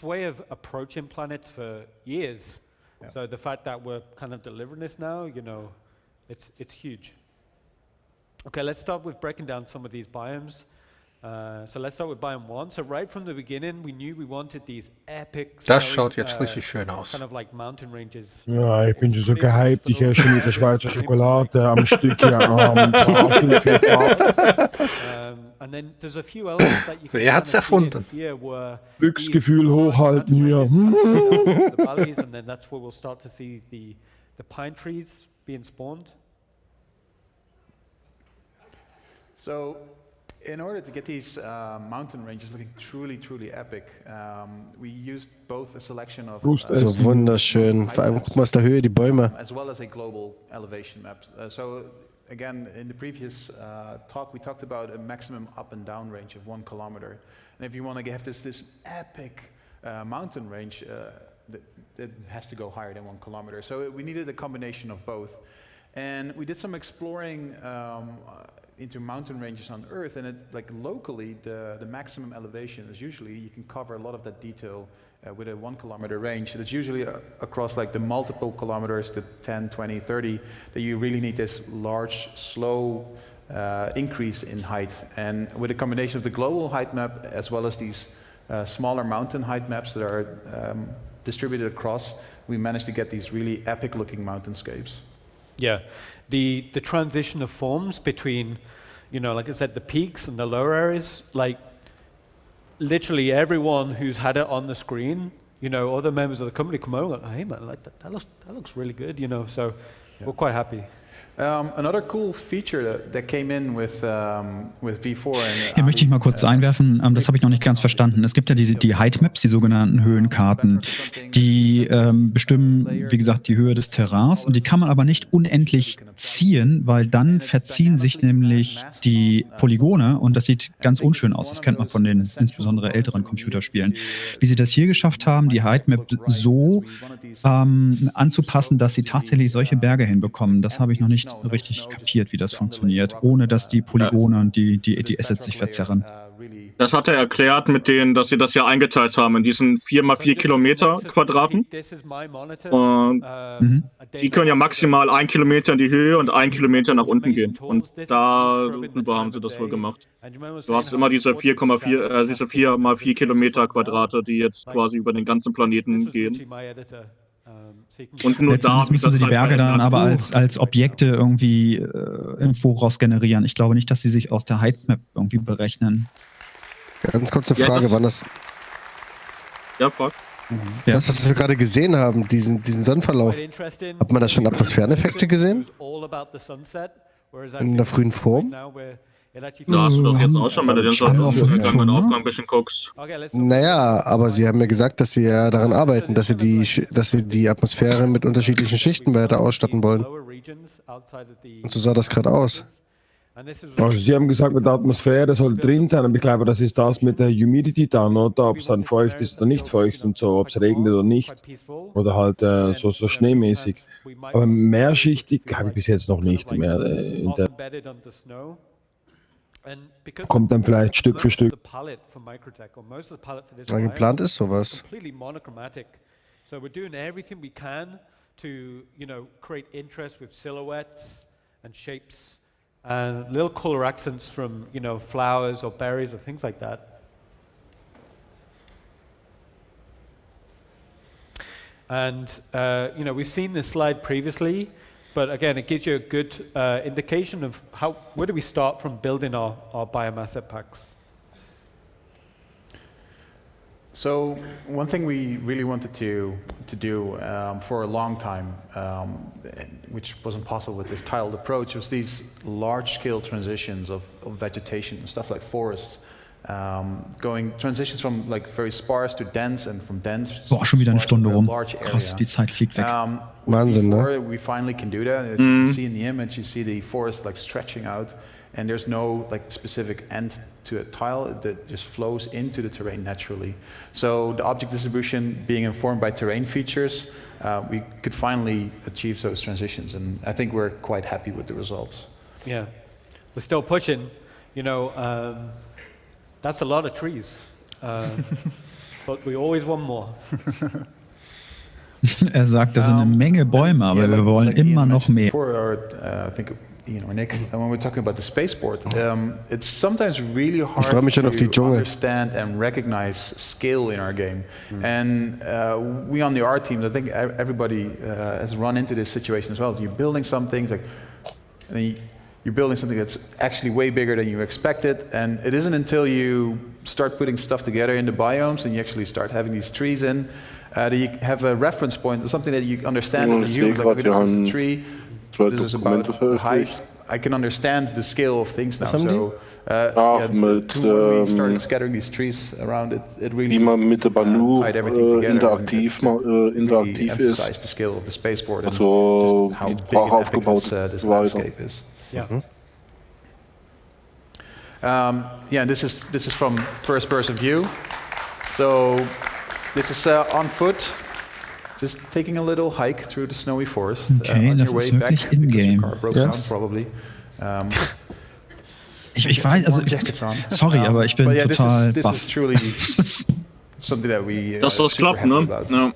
way of approaching planets for years. Yeah. So the fact that we're kind of delivering this now, you know, it's huge. Okay, let's start with breaking down some of these biomes. So let's start with Biome 1. So right from the beginning, we knew we wanted these epic. Das schaut jetzt richtig schön aus. Kind of like mountain ranges. Ja, ich bin schon so gehypt. Ich esse schon mit der Schweizer Schokolade am Stück hier And then there's a few elements that you can. Wer hat's erfunden? Glücksgefühl hochhalten hier. The valleys, and then that's where we'll start to see the pine trees being spawned. So, in order to get these mountain ranges looking truly epic, we used both a selection of so wunderschön, vor allem guck mal aus der Höhe die Bäume. As well as a global elevation map. So again, in the previous talk, we talked about a maximum up and down range of 1 kilometer. And if you want to have this epic mountain range, that has to go higher than 1 kilometer. So we needed a combination of both. And we did some exploring into mountain ranges on Earth, and like locally, the maximum elevation is usually, you can cover a lot of that detail with a 1 kilometer range. It's usually across like the multiple kilometers, the 10, 20, 30, that you really need this large, slow increase in height. And with a combination of the global height map as well as these smaller mountain height maps that are distributed across, we managed to get these really epic looking mountainscapes. Yeah, the transition of forms between, you know, like I said, the peaks and the lower areas, like literally everyone who's had it on the screen, you know, other members of the company come over and go, hey man, like that looks really good, you know, so we're quite happy. Another cool feature that came in with V4. Hier möchte ich mal kurz einwerfen, das habe ich noch nicht ganz verstanden. Es gibt ja die Heightmaps, die sogenannten Höhenkarten, die bestimmen, wie gesagt, die Höhe des Terrains, und die kann man aber nicht unendlich ziehen, weil dann verziehen sich nämlich die Polygone und das sieht ganz unschön aus. Das kennt man von den insbesondere älteren Computerspielen. Wie sie das hier geschafft haben, die Heightmap so anzupassen, dass sie tatsächlich solche Berge hinbekommen, das habe ich noch nicht richtig kapiert, wie das funktioniert, ohne dass die Polygone und die Assets sich verzerren. Das hat er erklärt mit denen, dass sie das ja eingeteilt haben in diesen 4x4 Kilometer Quadraten. Und die können ja maximal 1 Kilometer in die Höhe und 1 Kilometer nach unten gehen. Und darüber haben sie das wohl gemacht. Du hast immer diese 4x4 Kilometer Quadrate, die jetzt quasi über den ganzen Planeten gehen. Und nur da müssen sie die Berge dann aber als Objekte irgendwie im Voraus generieren. Ich glaube nicht, dass sie sich aus der Heightmap irgendwie berechnen. Ganz kurze Frage, wann das... Ja, frag. Das, was wir gerade gesehen haben, diesen Sonnenverlauf, hat man da schon Atmosphäreneffekte gesehen? In der frühen Form? Da hast du doch jetzt auch schon, wenn du den vergangenen Aufgang ein bisschen guckst. Naja, aber sie haben mir gesagt, dass sie ja daran arbeiten, dass sie die Atmosphäre mit unterschiedlichen Schichten weiter ausstatten wollen. Und so sah das gerade aus. Also Sie haben gesagt, mit der Atmosphäre soll drin sein, aber ich glaube, das ist das mit der Humidity dann, oder? Ob es dann feucht ist oder nicht feucht und so, ob es regnet oder nicht. Oder halt so schneemäßig. Aber mehrschichtig habe ich bis jetzt noch nicht mehr. Kommt dann vielleicht Stück für Stück. Ja, geplant ist sowas. So we're doing everything we can to, create interest with silhouettes and shapes and little color accents from, flowers or berries or things like that. And, we've seen this slide previously, but again, it gives you a good indication of where do we start from building our biomass packs. So one thing we really wanted to do for a long time, which wasn't possible with this tiled approach, was these large-scale transitions of vegetation, stuff like forests, transitions from like very sparse to dense and from dense. Boah, schon wieder eine Stunde rum. Krass, die Zeit fliegt weg. Wahnsinn, ne? We finally can do that. As you can see in the image, you see the forest like stretching out, and there's no like specific end to a tile that just flows into the terrain naturally. So the object distribution being informed by terrain features, we could finally achieve those transitions, and I think we're quite happy with the results. Yeah, we're still pushing. That's a lot of trees, but we always want more. Sagt, das sind eine Menge Bäume, aber wir wollen immer noch mehr. I think Nick, when we're talking about the spaceport, it's sometimes really hard to understand and recognize scale in our game. And we on the art teams, I think everybody has run into this situation as well. So you're building something, you're building something that's actually way bigger than you expected, and it isn't until you start putting stuff together in the biomes and you actually start having these trees in, that you have a reference point, something that you understand as a human, like, okay, this is a tree, this is about height. I can understand the scale of things now. So when we started scattering these trees around, it really tied everything together. Interaktiv emphasized the scale of the spaceport and just how big and epic this landscape is. Yeah. This is from first-person view. So this is on foot. Just taking a little hike through the snowy forest. Okay, das ist wirklich in-game. Yes. Probably. Ich weiß, also, sorry, aber ich bin total baff. Dass das klappt, ne?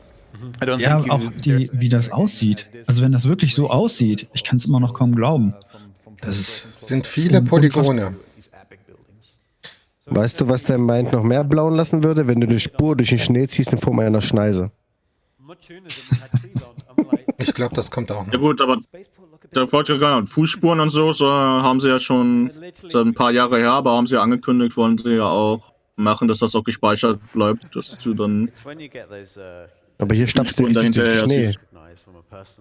Ja. Ja, auch wie das aussieht. Also wenn das wirklich so aussieht, ich kann es immer noch kaum glauben. Das sind viele Polygone. Weißt du, was der meint, noch mehr blauen lassen würde, wenn du eine Spur durch den Schnee ziehst in Form einer Schneise? Ich glaube, das kommt auch noch. Ja gut, aber da wollte ich gar nicht. Fußspuren und so haben sie ja schon seit ein paar Jahre her, aber haben sie ja angekündigt, wollen sie ja auch machen, dass das auch gespeichert bleibt, dass du dann... Aber hier stapfst du durch den Schnee.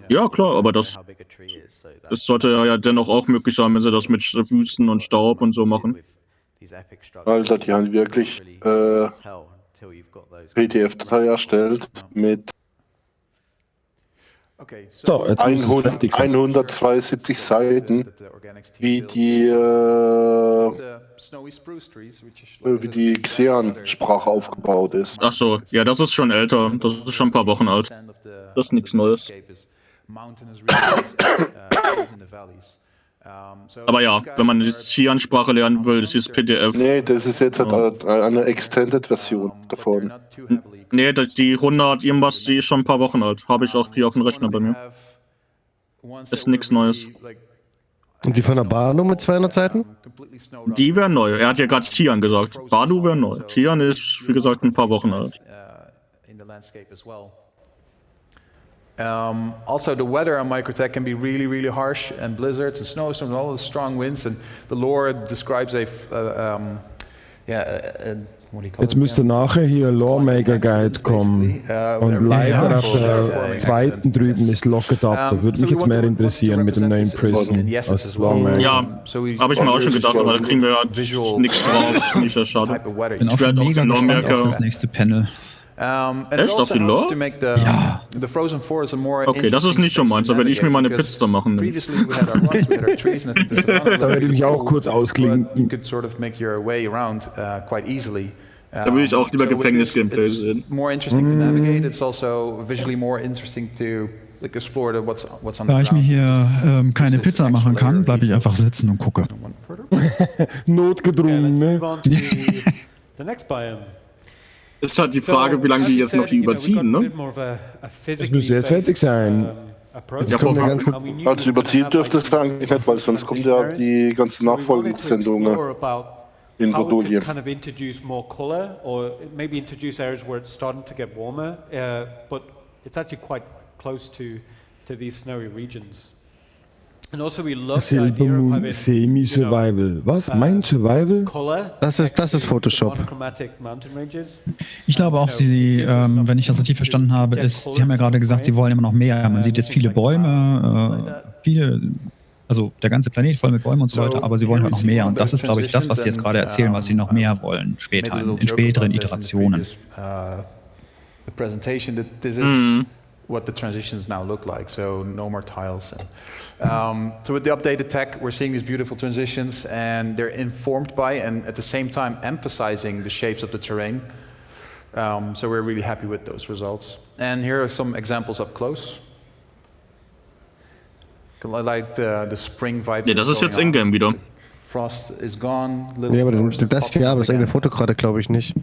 Ja, klar, aber das sollte ja dennoch auch möglich sein, wenn sie das mit Wüsten und Staub und so machen. Alter, die haben wirklich PDF-Datei erstellt mit 172 Seiten, wie die Xean-Sprache aufgebaut ist. Ach so, ja, das ist schon älter. Das ist schon ein paar Wochen alt. Das ist nichts Neues. Aber ja, wenn man die Xean-Sprache lernen will, ist dieses PDF. Nee, das ist jetzt eine Extended-Version davon. Nee, die 100 irgendwas, die ist schon ein paar Wochen alt. Habe ich auch hier auf dem Rechner bei mir. Ist nichts Neues. Und die von der Badu mit 200 Seiten? Die wäre neu. Er hat ja gerade Xian gesagt. Badu wäre neu. Xian ist, wie gesagt, ein paar Wochen alt. Also, the weather on Microtech can be really, really harsh, and blizzards and snowstorms, all the strong winds. And the lore describes Jetzt müsste nachher hier Lawmaker Guide kommen. Und leider auf der zweiten drüben ist Locked Up. Da würde mich jetzt mehr interessieren mit dem neuen Prison als Lawmaker. Ja, habe ich mir auch schon gedacht, aber da kriegen wir ja nichts drauf. Nicht schade. Ich bin auch schon mega gespannt auf das nächste Panel. Echt? Auf die Lore? Ja. Okay, das ist nicht schon meins, da werde ich mir mal eine Pizza machen. Da werde ich mich auch kurz ausklingen. Da würde ich auch lieber Gefängnis-Gameplay sehen. Da ich mir hier keine Pizza machen kann, bleibe ich einfach sitzen und gucke. Notgedrungen, ne? Ist halt die Frage, wie lange die jetzt noch die überziehen, ne? Das müsste jetzt fertig sein. Ja, also überziehen dürfte es eigentlich nicht, weil sonst kommt ja die ganze Nachfolgesendungen in Bredouille. Kind of introduce more color, or maybe introduce areas where it's starting to get warmer, but it's actually quite close to these snowy regions. And also we love the idea of having Semi-Survival. Was? Mein Survival? Das ist Photoshop. Ich glaube auch, Sie, wenn ich das richtig verstanden habe, ist, Sie haben ja gerade gesagt, Sie wollen immer noch mehr. Man sieht jetzt viele Bäume, also der ganze Planet voll mit Bäumen und so weiter, aber Sie wollen halt noch mehr. Und das ist, glaube ich, das, was Sie jetzt gerade erzählen, was Sie noch mehr wollen, später, in späteren Iterationen. The presentation that this is what the transitions now look like, so no more tiles. So with the updated tech, we're seeing these beautiful transitions, and they're informed by and at the same time emphasizing the shapes of the terrain. So we're really happy with those results. And here are some examples up close. Like the spring vibe. Ja, das ist jetzt in-game wieder. Frost is gone. Ja, aber das eigene Foto gerade glaube ich nicht.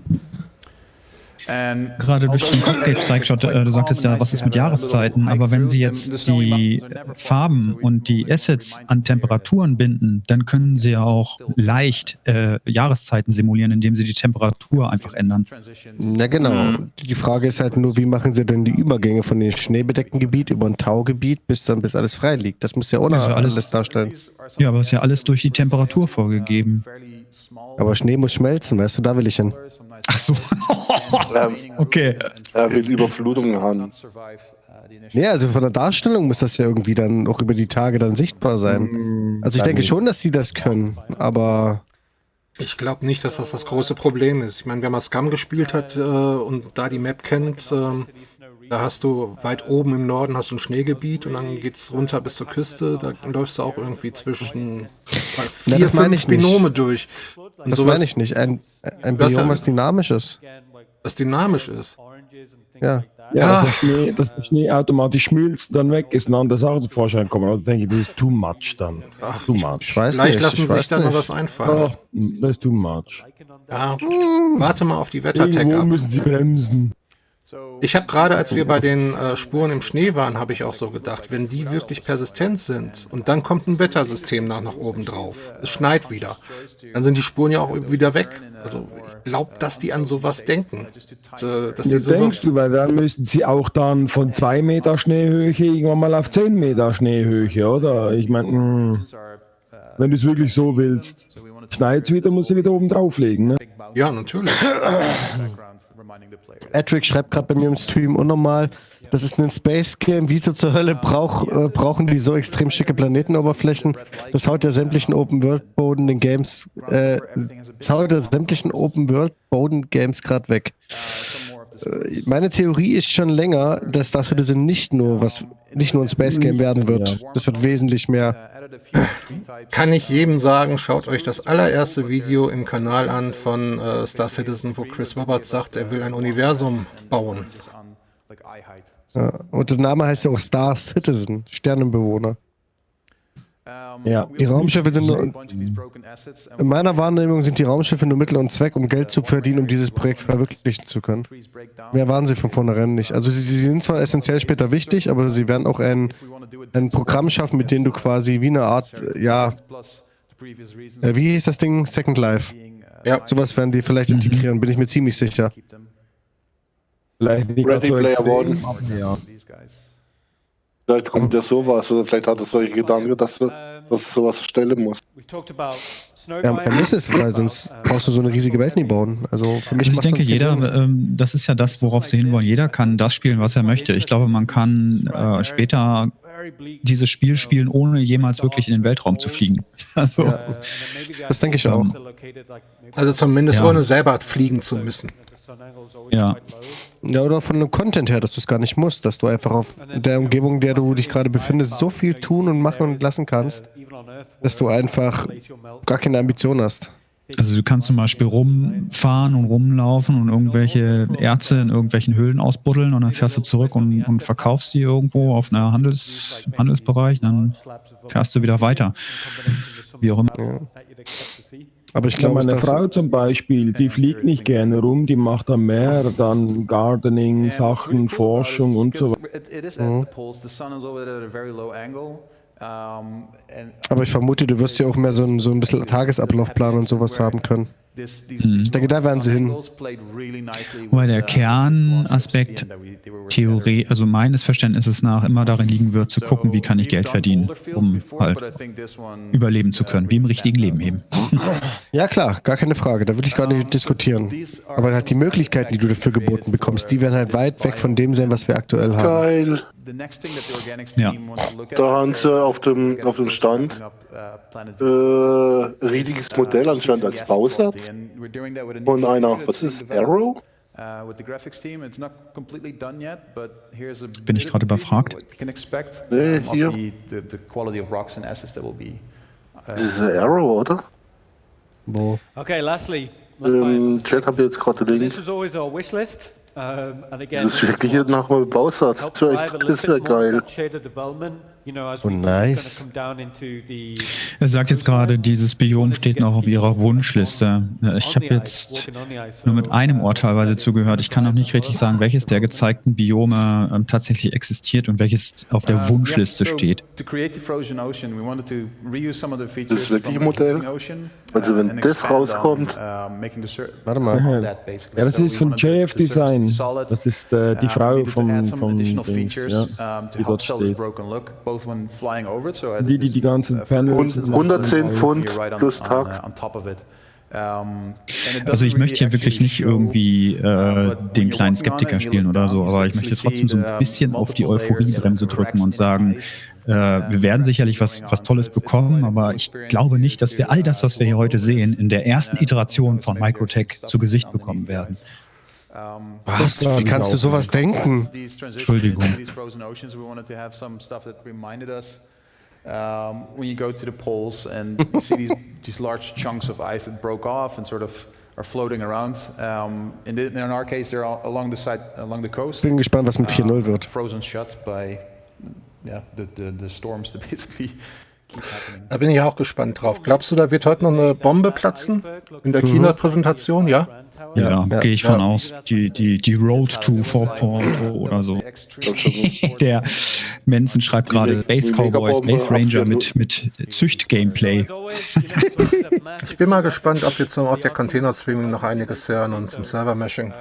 Gerade durch den Kopfgate Pseikshot, du sagtest ja, was ist mit Jahreszeiten, aber wenn Sie jetzt die Farben und die Assets an Temperaturen binden, dann können Sie ja auch leicht Jahreszeiten simulieren, indem Sie die Temperatur einfach ändern. Ja, genau. Die Frage ist halt nur, wie machen Sie denn die Übergänge von dem schneebedeckten Gebiet über ein Taugebiet, bis alles frei liegt? Das muss ja auch noch alles darstellen. Ja, aber es ist ja alles durch die Temperatur vorgegeben. Aber Schnee muss schmelzen, weißt du, da will ich hin. Ach so. Okay. Er will Überflutungen haben. Ja, also von der Darstellung muss das ja irgendwie dann auch über die Tage dann sichtbar sein. Also ich denke schon, dass sie das können, aber... Ich glaube nicht, dass das große Problem ist. Ich meine, wenn man Scum gespielt hat und da die Map kennt, da hast du weit oben im Norden hast du ein Schneegebiet und dann geht's runter bis zur Küste. Da läufst du auch irgendwie zwischen 4-5 Binome durch. Und das meine ich nicht. Ein Biom, was dynamisch ist. Was dynamisch ist? Ja. Ja, dass der Schnee automatisch schmilzt, dann weg ist, eine andere Sache zum Vorschein kommen. Also denke ich, das ist too much dann. Ach, too much. Ich weiß Vielleicht nicht, lassen sich dann mal was einfallen. Ach, das ist too much. Ja, warte mal auf die Wettertech ab. Müssen Sie bremsen. Ich habe gerade, als wir bei den Spuren im Schnee waren, habe ich auch so gedacht, wenn die wirklich persistent sind und dann kommt ein Wettersystem nach oben drauf, es schneit wieder, dann sind die Spuren ja auch wieder weg. Also ich glaube, dass die an sowas denken. Dass die denkst du, weil dann müssten sie auch dann von 2 Meter Schneehöhe irgendwann mal auf 10 Meter Schneehöhe, oder? Ich meine, wenn du es wirklich so willst, schneit es wieder, musst du wieder oben drauflegen, ne? Ja, natürlich. Edric schreibt gerade bei mir im Stream unnormal, das ist ein Space-Game, wieso zur Hölle brauchen die so extrem schicke Planetenoberflächen? Das haut der sämtlichen Open-World-Boden Games gerade weg. Meine Theorie ist schon länger, dass das Citizen nicht nur ein Space-Game werden wird. Das wird wesentlich mehr. Kann ich jedem sagen, schaut euch das allererste Video im Kanal an von Star Citizen, wo Chris Roberts sagt, er will ein Universum bauen. Ja, und der Name heißt ja auch Star Citizen, Sternenbewohner. Ja. Die Raumschiffe sind nur, in meiner Wahrnehmung sind die Raumschiffe nur Mittel und Zweck, um Geld zu verdienen, um dieses Projekt verwirklichen zu können. Mehr waren sie von vornherein nicht. Also sie sind zwar essentiell später wichtig, aber sie werden auch ein Programm schaffen, mit dem du quasi wie eine Art, wie hieß das Ding? Second Life. Ja. Sowas werden die vielleicht integrieren, bin ich mir ziemlich sicher. Vielleicht nicht Ready so Player One. Ja. Vielleicht kommt ja sowas, oder vielleicht hat er solche Gedanken, dass sowas erstellen muss. Ja, er muss es, weil sonst brauchst du so eine riesige Welt nie bauen. Also für mich ich denke, das ist ja das, worauf sie hinwollen. Jeder kann das spielen, was er möchte. Ich glaube, man kann später dieses Spiel spielen, ohne jemals wirklich in den Weltraum zu fliegen. Also, das denke ich auch. Also zumindest ohne selber fliegen zu müssen. Ja. Ja, oder von dem Content her, dass du es gar nicht musst, dass du einfach auf der Umgebung, in der du dich gerade befindest, so viel tun und machen und lassen kannst, dass du einfach gar keine Ambition hast. Also du kannst zum Beispiel rumfahren und rumlaufen und irgendwelche Erze in irgendwelchen Höhlen ausbuddeln und dann fährst du zurück und verkaufst die irgendwo auf einer Handelsbereich, dann fährst du wieder weiter. Wie auch immer. Ja. Aber ich glaube, meine Frau zum Beispiel, die fliegt nicht gerne rum, die macht am Meer dann Gardening, Sachen, Forschung und so weiter. Aber ich vermute, du wirst ja auch mehr so ein bisschen Tagesablaufplan und sowas haben können. Ich denke, da werden sie hin. Wobei der Kernaspekt Theorie, also meines Verständnisses nach, immer darin liegen wird, zu gucken, wie kann ich Geld verdienen, um halt überleben zu können, wie im richtigen Leben eben. Ja klar, gar keine Frage, da würde ich gar nicht diskutieren. Aber halt die Möglichkeiten, die du dafür geboten bekommst, die werden halt weit weg von dem sein, was wir aktuell haben. Geil. Ja. Da haben sie auf dem Stand riesiges Modell anscheinend als Bausatz von einer, was ist, Arrow? Bin ich gerade überfragt? Nee, hier. Das ist eine Arrow, oder? Wo? Okay, lastly. Im Chat habt ihr jetzt gerade den Link. This was always our wish list. And again, Das ist wirklich nach meinem Bausatz. Das wäre geil. Oh, nice. Er sagt jetzt gerade, dieses Biom steht noch auf ihrer Wunschliste. Ich habe jetzt nur mit einem Ort teilweise zugehört. Ich kann noch nicht richtig sagen, welches der gezeigten Biome tatsächlich existiert und welches auf der Wunschliste steht. Das ist wirklich ein Modell. Also wenn das rauskommt. Warte mal. Ja, das ist von JF Design. Das ist die Frau vom Dings, ja, die dort steht. Die ganzen Panels. 110 Pfund plus Tax. Also ich möchte hier wirklich nicht irgendwie den kleinen Skeptiker spielen oder so, aber ich möchte trotzdem so ein bisschen auf die Euphoriebremse drücken und sagen, wir werden sicherlich was Tolles bekommen, aber ich glaube nicht, dass wir all das, was wir hier heute sehen, in der ersten Iteration von Microtech zu Gesicht bekommen werden. Was? Wie kannst du sowas denken? Entschuldigung. When you go to the poles and you see these large chunks of ice that broke off and sort of are floating around. In our case, they're along the coast. Bin gespannt, was mit 4.0 wird. Frozen shut by the storms that basically keep happening. Da bin ich auch gespannt drauf. Glaubst du, da wird heute noch eine Bombe platzen in der Keynote-Präsentation? Ja? Ja, gehe ich von aus. Die Road to 4.0 oder so. Der Mensen schreibt gerade Space Cowboy, Space Ranger mit Zücht-Gameplay. Ich bin mal gespannt, ob wir zum Ort der Container-Streaming noch einiges hören und zum Server-Meshing.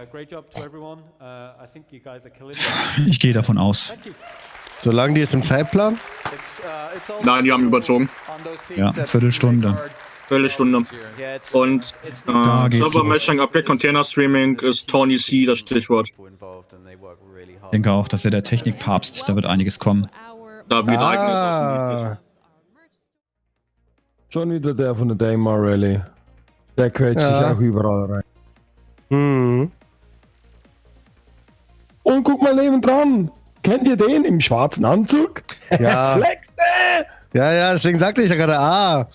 Ich gehe davon aus. So lagen die jetzt im Zeitplan? Nein, die haben überzogen. Ja, Viertelstunde. Und Server-Meshing, Upgrade Container Streaming ist Tony C. das Stichwort. Ich denke auch, dass er der Technikpapst, da wird einiges kommen. Da wird einiges. Schon wieder der von der Daymar Rally. Der quetscht sich auch überall rein. Mhm. Und guck mal nebendran. Kennt ihr den im schwarzen Anzug? Ja. Flexe! Ja, deswegen sagte ich ja gerade,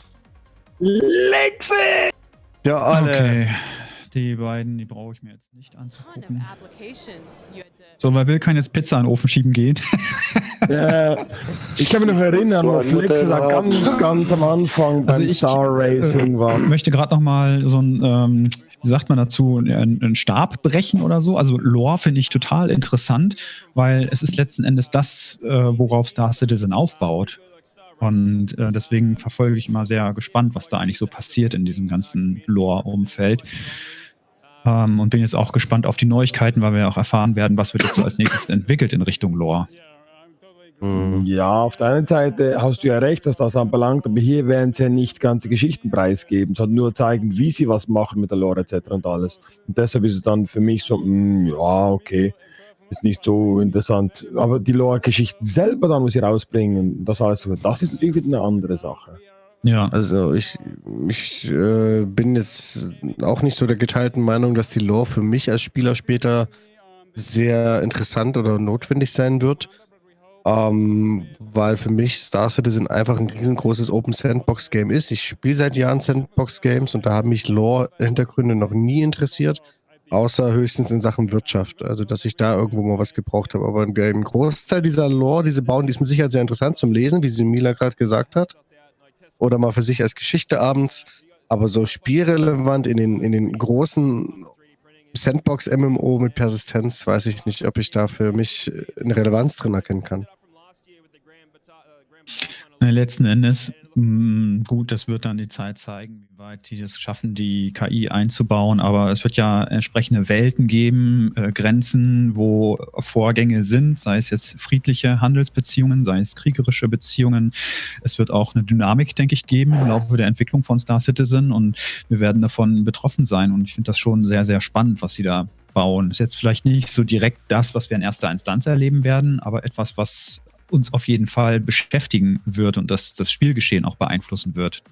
Flexe! Ja, alle. Okay, die beiden, die brauche ich mir jetzt nicht anzugucken. So, wer will, kann jetzt Pizza in den Ofen schieben gehen. Ja, ich kann mich noch erinnern, wo Flexe da ganz am Anfang beim Star Racing war. Ich möchte gerade noch mal so ein, wie sagt man dazu, einen Stab brechen oder so. Also Lore finde ich total interessant, weil es ist letzten Endes das, worauf Star Citizen aufbaut. Und deswegen verfolge ich immer sehr gespannt, was da eigentlich so passiert in diesem ganzen Lore-Umfeld. Und bin jetzt auch gespannt auf die Neuigkeiten, weil wir auch erfahren werden, was wird jetzt so als nächstes entwickelt in Richtung Lore. Ja, auf der einen Seite hast du ja recht, dass das anbelangt, aber hier werden sie ja nicht ganze Geschichten preisgeben, sondern nur zeigen, wie sie was machen mit der Lore etc. und alles. Und deshalb ist es dann für mich so, ja, okay, ist nicht so interessant. Aber die Lore-Geschichten selber dann, was sie rausbringen, das alles, das ist natürlich wieder eine andere Sache. Ja. Also ich bin jetzt auch nicht so der geteilten Meinung, dass die Lore für mich als Spieler später sehr interessant oder notwendig sein wird. Weil für mich Star Citizen einfach ein riesengroßes Open Sandbox Game ist. Ich spiele seit Jahren Sandbox Games und da haben mich Lore-Hintergründe noch nie interessiert, außer höchstens in Sachen Wirtschaft. Also, dass ich da irgendwo mal was gebraucht habe. Aber im Großteil dieser Lore, die sie bauen, die ist mit Sicherheit sehr interessant zum Lesen, wie sie Mila gerade gesagt hat. Oder mal für sich als Geschichte abends. Aber so spielrelevant in den großen Sandbox-MMO mit Persistenz, weiß ich nicht, ob ich da für mich eine Relevanz drin erkennen kann. Letzten Endes, gut, das wird dann die Zeit zeigen, wie weit die das schaffen, die KI einzubauen, aber es wird ja entsprechende Welten geben, Grenzen, wo Vorgänge sind, sei es jetzt friedliche Handelsbeziehungen, sei es kriegerische Beziehungen. Es wird auch eine Dynamik, denke ich, geben im Laufe der Entwicklung von Star Citizen und wir werden davon betroffen sein und ich finde das schon sehr, sehr spannend, was sie da bauen. Ist jetzt vielleicht nicht so direkt das, was wir in erster Instanz erleben werden, aber etwas, was uns auf jeden Fall beschäftigen wird und das Spielgeschehen auch beeinflussen wird,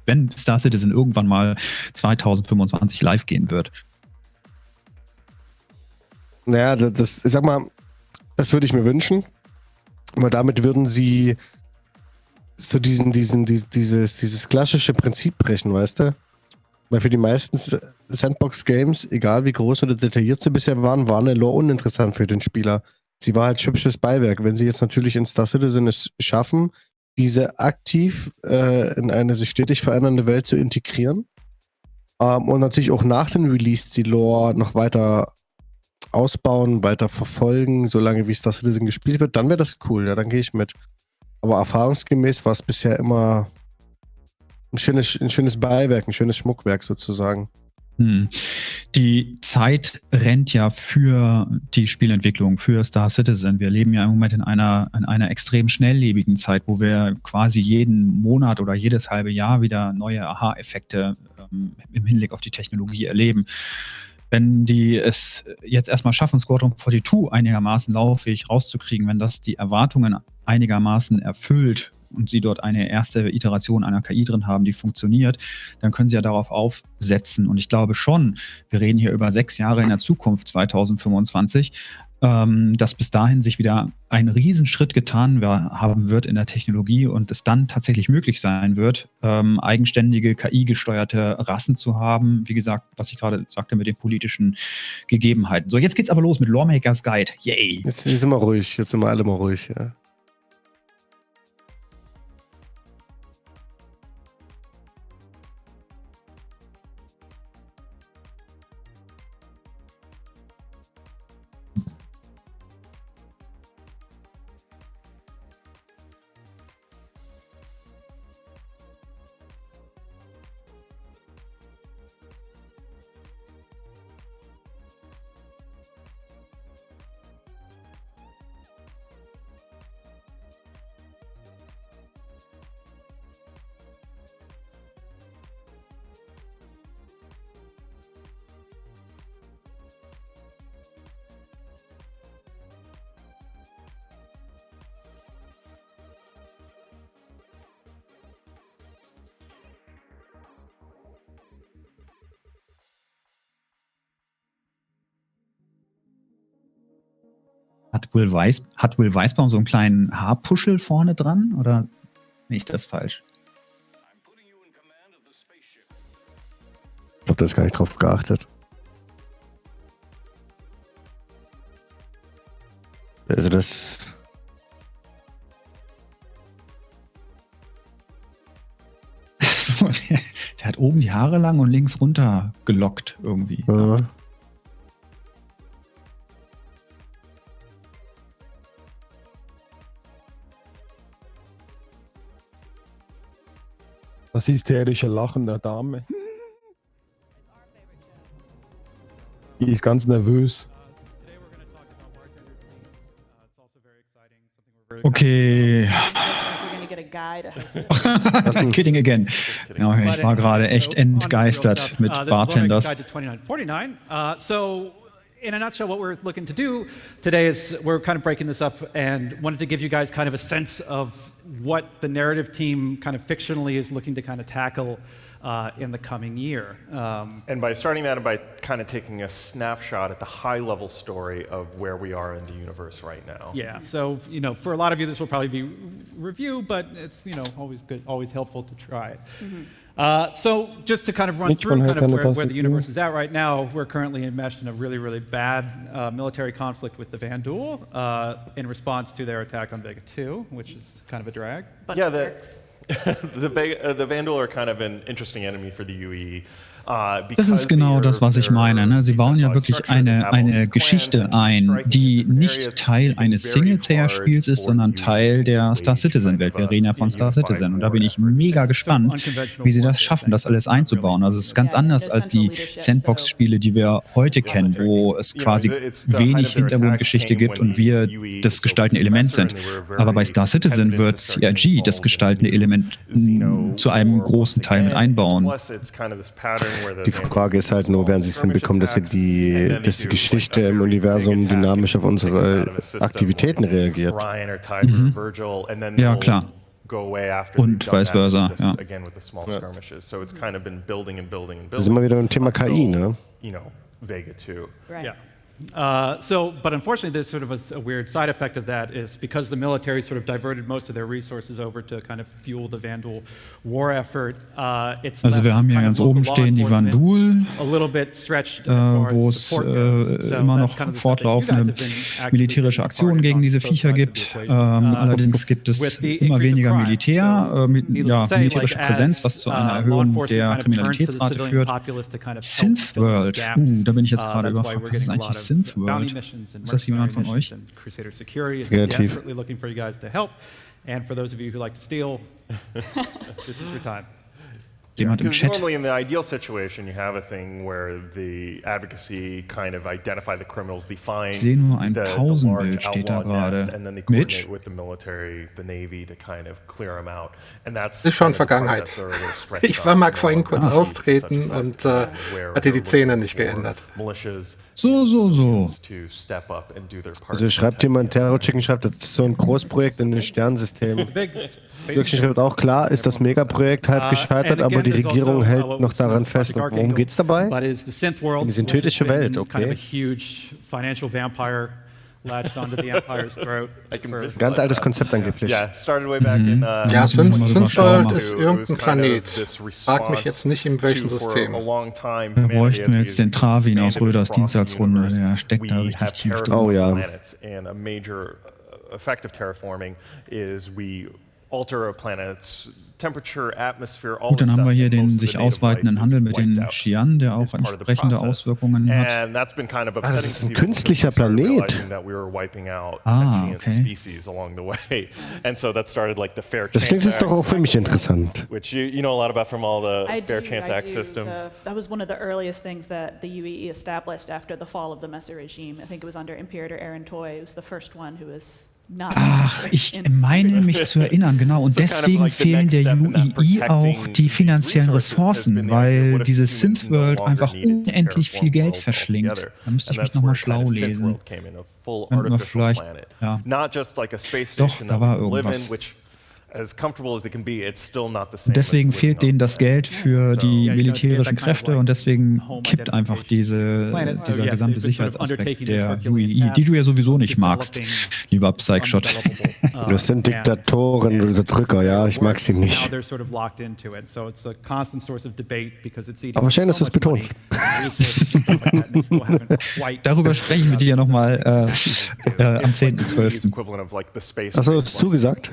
wenn Star Citizen irgendwann mal 2025 live gehen wird. Naja, ich sag mal, das würde ich mir wünschen, aber damit würden sie so dieses klassische Prinzip brechen, weißt du? Weil für die meisten Sandbox-Games, egal wie groß oder detailliert sie bisher waren eine Lore uninteressant für den Spieler. Sie war halt hübsches Beiwerk. Wenn sie jetzt natürlich in Star Citizen es schaffen, diese aktiv in eine sich stetig verändernde Welt zu integrieren und natürlich auch nach dem Release die Lore noch weiter ausbauen, weiter verfolgen, solange wie Star Citizen gespielt wird, dann wäre das cool, ja, dann gehe ich mit. Aber erfahrungsgemäß war es bisher immer ein schönes Beiwerk, ein schönes Schmuckwerk sozusagen. Die Zeit rennt ja für die Spielentwicklung, für Star Citizen. Wir leben ja im Moment in einer extrem schnelllebigen Zeit, wo wir quasi jeden Monat oder jedes halbe Jahr wieder neue Aha-Effekte im Hinblick auf die Technologie erleben. Wenn die es jetzt erstmal schaffen, Squadron 42 einigermaßen lauffähig rauszukriegen, wenn das die Erwartungen einigermaßen erfüllt und sie dort eine erste Iteration einer KI drin haben, die funktioniert, dann können sie ja darauf aufsetzen. Und ich glaube schon, wir reden hier über 6 Jahre in der Zukunft, 2025, dass bis dahin sich wieder ein Riesenschritt getan haben wird in der Technologie und es dann tatsächlich möglich sein wird, eigenständige KI-gesteuerte Rassen zu haben. Wie gesagt, was ich gerade sagte mit den politischen Gegebenheiten. So, jetzt geht's aber los mit Lawmakers Guide. Yay! Jetzt sind wir ruhig, jetzt sind wir alle mal ruhig, ja. Hat Will Weisbaum so einen kleinen Haarpuschel vorne dran? Oder nicht das falsch? Ich glaube, da ist gar nicht drauf geachtet. Also das... So, der hat oben die Haare lang und links runter gelockt irgendwie. Ja. Das hysterische Lachen der Dame. Die ist ganz nervös. Okay. Kidding again. Ja, ich war gerade echt entgeistert mit Bartenders. So in a nutshell, what we're looking to do today is we're kind of breaking this up and wanted to give you guys kind of a sense of what the narrative team kind of fictionally is looking to kind of tackle in the coming year. And by starting that and by kind of taking a snapshot at the high-level story of where we are in the universe right now. Yeah, so, for a lot of you, this will probably be review, but it's, always good, always helpful to try it. So just to kind of run through kind of where the universe is at right now, we're currently enmeshed in a really, really bad military conflict with the Vanduul in response to their attack on Vega 2, which is kind of a drag. But yeah, the Vanduul are kind of an interesting enemy for the UE. Das ist genau das, was ich meine. Ne? Sie bauen ja wirklich eine Geschichte ein, die nicht Teil eines Singleplayer-Spiels ist, sondern Teil der Star Citizen-Welt. Wir reden ja von Star Citizen. Und da bin ich mega gespannt, wie sie das schaffen, das alles einzubauen. Also es ist ganz anders als die Sandbox-Spiele, die wir heute kennen, wo es quasi wenig Hintergrundgeschichte gibt und wir das gestaltende Element sind. Aber bei Star Citizen wird CIG das gestaltende Element zu einem großen Teil mit einbauen. Die Frage ist halt nur, werden sie es hinbekommen, dass die Geschichte im Universum dynamisch auf unsere Aktivitäten reagiert. Ja, klar. Und vice versa, ja. Da sind wir wieder beim Thema KI, ne? Vega 2. Yeah. But unfortunately, there's sort of a weird side effect of that is because the military sort of diverted most of their resources over to kind of fuel the Vanduul war effort. Also wir haben hier ganz oben stehen die Vanduul, wo es immer noch fortlaufende militärische Aktionen gegen diese Viecher gibt. Allerdings gibt es immer weniger militärische Präsenz, was zu einer Erhöhung der Kriminalitätsrate führt. Synthworld, da bin ich jetzt gerade überfragt, was ist eigentlich Synthworld? Ist das jemand von euch? Kreativ. And for those of you who like to steal, this is your time. Jemand im Chat. Normally in the ideal situation you have a thing where the advocacy kind of identify the criminals, define the large outlaw nest, and then they Mitch? coordinate with the military, the Navy to kind of clear them out. And that's ist schon Vergangenheit. Ich mag vorhin kurz austreten und hatte die Szene nicht geändert. So. Also schreibt jemand, Terror-Chicken schreibt, das ist so ein Großprojekt in einem Sternensystem. Wirklich schreibt auch, klar ist das Megaprojekt halb gescheitert, aber die Regierung hält noch daran fest. Und worum geht's dabei? In die synthetische Welt, okay. Ganz altes Konzept angeblich. Ja, Synthworld ist irgendein Planet. Frag mich jetzt nicht, in welchem System. Wir bräuchten jetzt den Travin aus Röders Dienstagsrunde. Der steckt da richtig tief drin. Oh ja. Effective terraforming is we alter a planet's temperature, atmosphere, all Gut, dann haben wir hier den sich ausweitenden Handel mit den Xi'an, der auch entsprechende Auswirkungen hat. Das ist ein künstlicher Planet. Okay. Das klingt jetzt doch auch für mich interessant. Which you know a lot about from all the Fair Chance Act systems. That was one of the earliest things that the UEE established after the fall of the Messer regime. I think it was under Imperator Aaron Toy. It was the first one who was Ach, ich meine mich zu erinnern, genau. Und deswegen fehlen der UEE auch die finanziellen Ressourcen, weil diese Synthworld einfach unendlich viel Geld verschlingt. Da müsste ich mich nochmal schlau lesen. Könnten wir vielleicht, ja. Doch, da war irgendwas. Deswegen fehlt denen das Geld für die militärischen Kräfte und deswegen kippt einfach dieser gesamte Sicherheitsaspekt der UEE, die du ja sowieso nicht magst, lieber Pseikshot. Das sind Diktatoren und Unterdrücker, ja, ich mag sie nicht. Aber schön, dass du es betonst. Darüber spreche ich mit dir nochmal am 10.12. Achso, hast du zugesagt?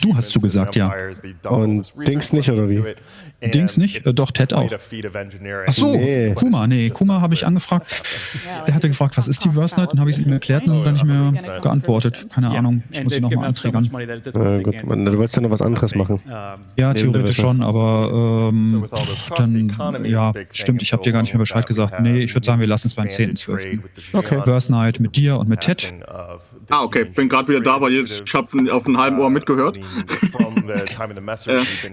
Du hast zugesagt, ja. Und Dings nicht, oder wie? Dings nicht? Doch, Ted auch. Achso, nee. Kuma habe ich angefragt. Der hatte gefragt, was ist die Verse Night? Dann habe ich es ihm erklärt und dann nicht mehr geantwortet. Keine Ahnung, ich muss ihn nochmal anträgern. Gut, du wolltest ja noch was anderes machen. Ja, theoretisch schon, aber dann, ja, stimmt, ich habe dir gar nicht mehr Bescheid gesagt. Nee, ich würde sagen, wir lassen es beim 10.12. Okay. Verse Night mit dir und mit Ted. okay, bin gerade wieder da, weil ich habe auf einem halben Ohr mitgehört.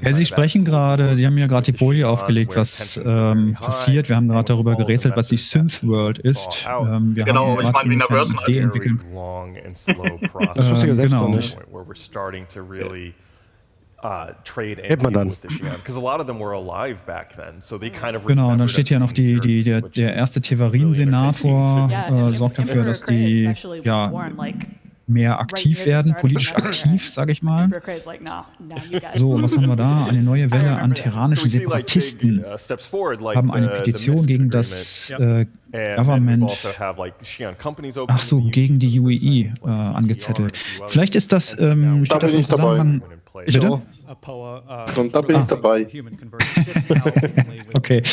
Ja, Sie sprechen gerade, Sie haben ja gerade die Folie aufgelegt, was passiert. Wir haben gerade darüber gerätselt, was die Synth World ist. Wir Genau, haben ich meine, wie eine eine Idee entwickelt. Das wusste ich ja selbst noch genau. nicht. Hält man dann. Genau, und dann steht hier noch der erste Tevarin-Senator sorgt dafür, dass die mehr aktiv werden, politisch aktiv, sage ich mal. So, was haben wir da? Eine neue Welle an terranischen Separatisten haben eine Petition gegen das Government, ach so, gegen die UEE angezettelt. Vielleicht ist das, steht das im Zusammenhang... Bitte? Und da bin ich dabei. Okay.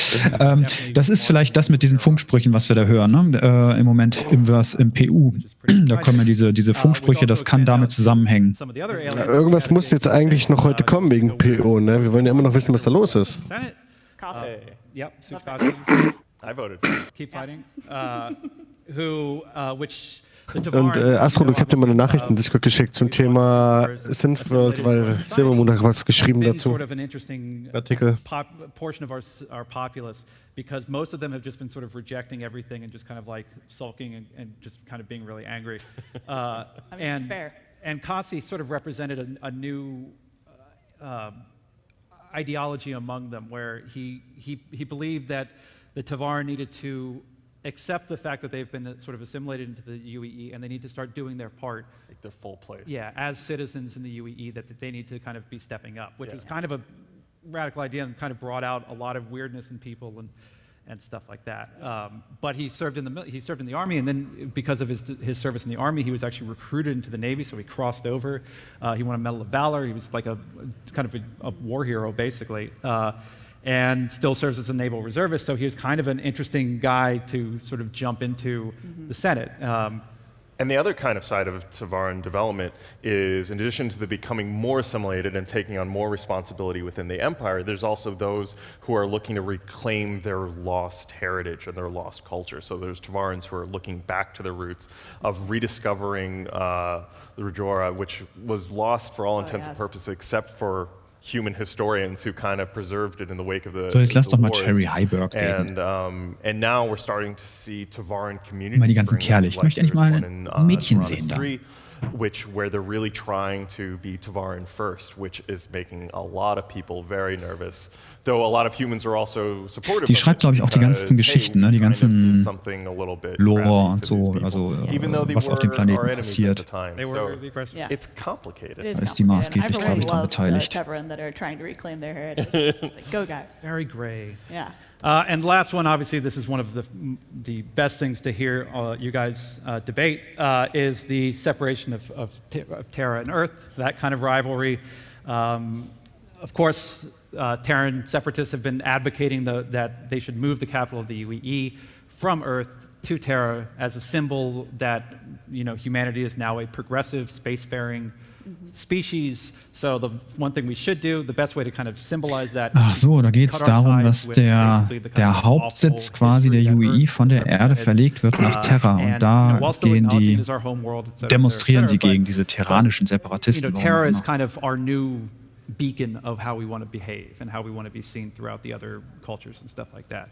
Das ist vielleicht das mit diesen Funksprüchen, was wir da hören, ne? Im Moment im PU. Da kommen ja diese Funksprüche, das kann damit zusammenhängen. Irgendwas muss jetzt eigentlich noch heute kommen wegen PO, ne? Wir wollen ja immer noch wissen, was da los ist. Yep, I voted. Keep fighting. Und Astro, ich habe dir mal eine Nachricht in Discord geschickt zum Thema Synth World, weil Silbermond hat was geschrieben dazu. Artikel. Portion of our populace, because most of them have just been sort of rejecting everything and just kind of like sulking and just kind of being really angry. And Kasi sort of represented a new ideology among them, where he believed that the Tavar needed to accept the fact that they've been sort of assimilated into the UEE, and they need to start doing their part. Take their full place. Yeah, as citizens in the UEE, that they need to kind of be stepping up, which was kind of a radical idea and kind of brought out a lot of weirdness in people and stuff like that. But he served in the army, and then because of his service in the army, he was actually recruited into the Navy. So he crossed over. He won a Medal of Valor. He was like a kind of a war hero, basically. And still serves as a naval reservist, so he was kind of an interesting guy to sort of jump into the Senate. And the other kind of side of Tavaran development is, in addition to the becoming more assimilated and taking on more responsibility within the empire, there's also those who are looking to reclaim their lost heritage and their lost culture. So there's Tavarans who are looking back to their roots of rediscovering the Rajora, which was lost for all intents and purposes except for human historians who kind of preserved it in the wake of the So, jetzt lass doch mal wars. Cherry Heiberg reden. And now we're starting to see Tavaran communities. Immer die ganzen Kerle. Ich möchte endlich mal ein Mädchen sehen da. Where they're really trying to be Tavaran first, which is making a lot of people very nervous. Though a lot of humans are also supportive. Die schreibt, glaube ich, auch die ganzen Geschichten, ne? Die ganzen Lore und so, also was auf dem Planeten passiert. It's complicated. Da ist die maßgeblich, glaube ich, daran beteiligt. Go guys. Very gray. Yeah. And last one, obviously, this is one of the best things to hear you guys debate, is the separation of Terra and Earth, that kind of rivalry. Of course, Terran separatists have been advocating that they should move the capital of the UEE from Earth to Terra as a symbol that humanity is now a progressive, spacefaring species. So the one thing we should do, the best way to kind of symbolize that. Ach so, da geht es darum, dass der Hauptsitz quasi der UEE von der Erde verlegt wird nach Terra. Und da demonstrieren sie gegen diese terranischen Separatisten. Terra is kind of our new beacon of how we want to behave and how we want to be seen throughout the other cultures and stuff like that,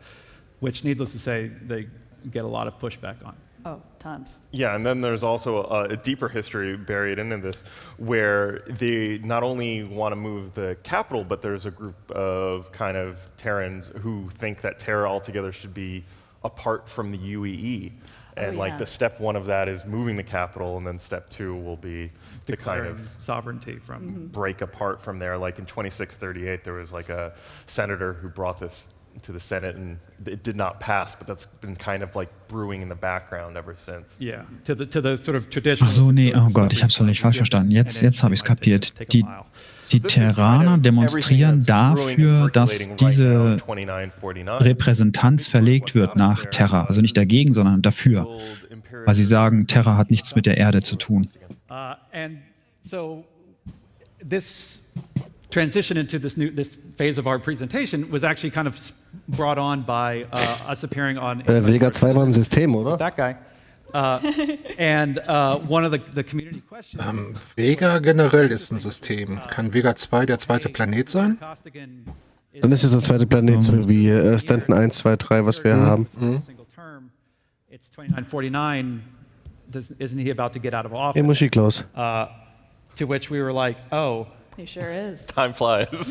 which, needless to say, they get a lot of pushback on. Oh, tons. Yeah, and then there's also a deeper history buried into this, where they not only want to move the capital, but there's a group of kind of Terrans who think that Terra altogether should be apart from the UEE. And the step one of that is moving the capital, and then step two will be to kind of sovereignty from break apart from there. Like in 2638, there was like a senator who brought this to the Senate, and it did not pass, but that's been kind of like brewing in the background ever since. Yeah, to the sort of traditional. Ach so, nee, oh Gott, ich habe es völlig falsch verstanden. Jetzt habe ich es kapiert. Die Terraner demonstrieren dafür, dass diese Repräsentanz verlegt wird nach Terra. Also nicht dagegen, sondern dafür. Weil sie sagen, Terra hat nichts mit der Erde zu tun. And so this transition into this phase of our presentation was actually kind of brought on by us appearing on Vega 2 war ein System, oder? That guy. One of the community questions. Vega generell ist ein System. Kann Vega 2 der zweite Planet sein? Dann ist es der zweite Planet, so wie Stanton 1, 2, 3, was wir haben. It's 2949. Isn't he about to get out of office? Hey, Muschi Klaus. To which we were like, oh. He sure is. Time flies.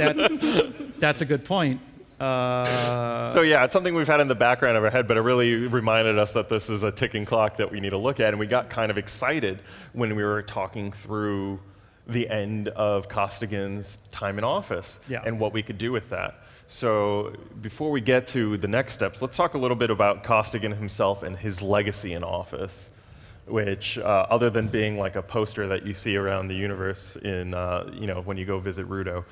That's a good point. So yeah, it's something we've had in the background of our head, but it really reminded us that this is a ticking clock that we need to look at, and we got kind of excited when we were talking through the end of Costigan's time in office and what we could do with that. So before we get to the next steps, let's talk a little bit about Costigan himself and his legacy in office, which other than being like a poster that you see around the universe in, when you go visit Rudo,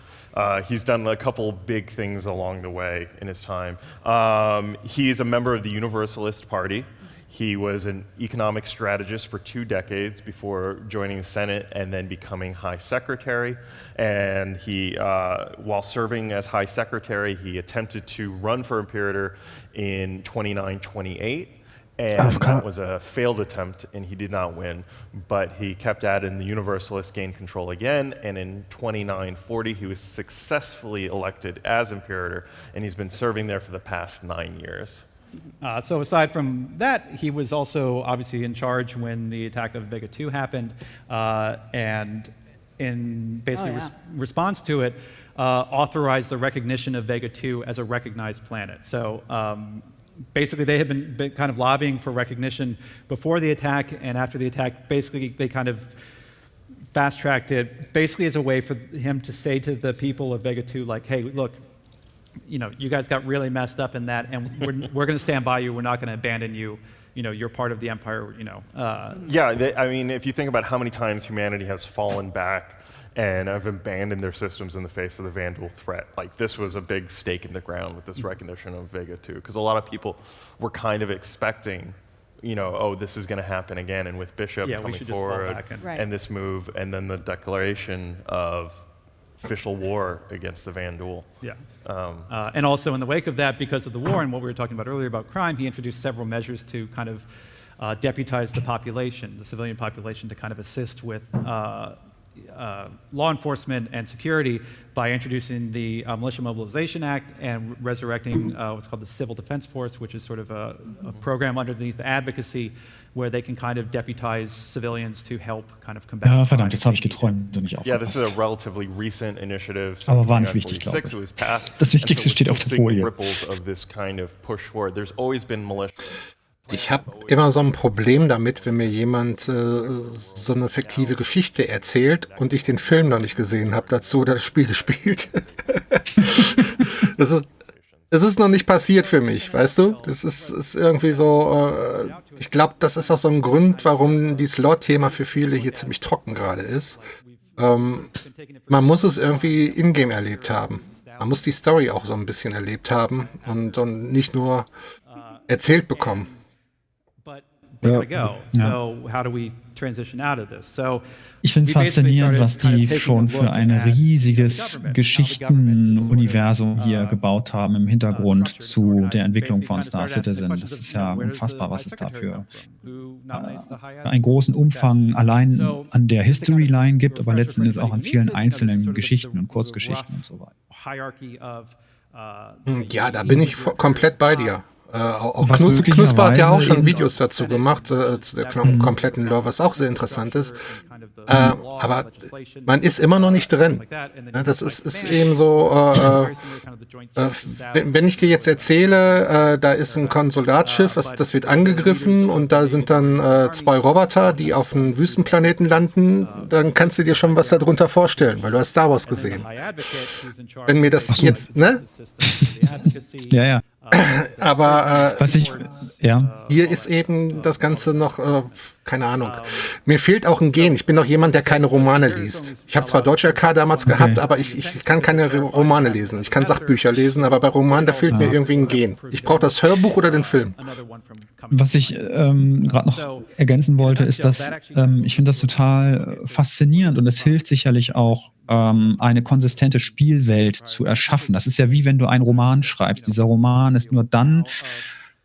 he's done a couple big things along the way in his time. He's a member of the Universalist Party. He was an economic strategist for 2 decades before joining the Senate and then becoming High Secretary. And he, while serving as High Secretary, he attempted to run for Imperator in 2928. And that was a failed attempt, and he did not win. But he kept at it, and the Universalists gained control again. And in 2940, he was successfully elected as Imperator, and he's been serving there for the past 9 years. So aside from that, he was also obviously in charge when the attack of Vega 2 happened, and in basically response to it, authorized the recognition of Vega 2 as a recognized planet. So basically they had been kind of lobbying for recognition before the attack, and after the attack, basically they kind of fast-tracked it, basically as a way for him to say to the people of Vega 2, like, hey, look, you guys got really messed up in that, and we're going to stand by you. We're not going to abandon you. You're part of the empire. I mean, if you think about how many times humanity has fallen back and have abandoned their systems in the face of the Vandal threat, like this was a big stake in the ground with this recognition of Vega 2, because a lot of people were kind of expecting, this is going to happen again, and with Bishop coming forward and this move, and then the declaration of official war against the Vandal. And also in the wake of that, because of the war and what we were talking about earlier about crime, he introduced several measures to kind of deputize the population, the civilian population, to kind of assist with law enforcement and security by introducing the Militia Mobilization Act and resurrecting what's called the Civil Defense Force, which is sort of a program underneath advocacy where they can kind of deputize civilians to help kind of combat. Ja, verdammt, jetzt habe ich geträumt und nicht aufgepasst. Yeah, this is a relatively recent initiative. Aber war nicht wichtig, glaube ich. Das Wichtigste steht auf der Folie. Of this kind of push forward. There's always been militia. Ich habe immer so ein Problem damit, wenn mir jemand so eine fiktive Geschichte erzählt und ich den Film noch nicht gesehen habe dazu oder das Spiel gespielt. Das ist noch nicht passiert für mich, weißt du? Das ist irgendwie so, ich glaube, das ist auch so ein Grund, warum dieses Lore-Thema für viele hier ziemlich trocken gerade ist. Man muss es irgendwie in-game erlebt haben. Man muss die Story auch so ein bisschen erlebt haben und nicht nur erzählt bekommen. Ich finde es faszinierend, was die schon für ein riesiges Geschichtenuniversum hier gebaut haben im Hintergrund zu der Entwicklung von Star Citizen. Das ist ja unfassbar, was es dafür einen großen Umfang allein an der Historyline gibt, aber letzten Endes auch an vielen einzelnen Geschichten und Kurzgeschichten und so weiter. Ja, da bin ich komplett bei dir. Auch Knusper hat ja auch schon Videos dazu gemacht, zu der kompletten Lore, was auch sehr interessant ist. Aber man ist immer noch nicht drin. Das ist eben so, wenn ich dir jetzt erzähle, da ist ein Konsulatsschiff, das wird angegriffen und da sind dann 2 Roboter, die auf einem Wüstenplaneten landen, dann kannst du dir schon was darunter vorstellen, weil du hast Star Wars gesehen. Wenn mir das jetzt, ne? Ja. Aber hier ist eben das Ganze noch, keine Ahnung. Mir fehlt auch ein Gen. Ich bin doch jemand, der keine Romane liest. Ich habe zwar deutscher LK damals gehabt, aber ich kann keine Romane lesen. Ich kann Sachbücher lesen, aber bei Romanen, da fehlt mir irgendwie ein Gen. Ich brauche das Hörbuch oder den Film. Was ich gerade noch ergänzen wollte, ist, dass ich finde das total faszinierend und es hilft sicherlich auch, eine konsistente Spielwelt zu erschaffen. Das ist ja wie wenn du einen Roman schreibst. Dieser Roman ist nur dann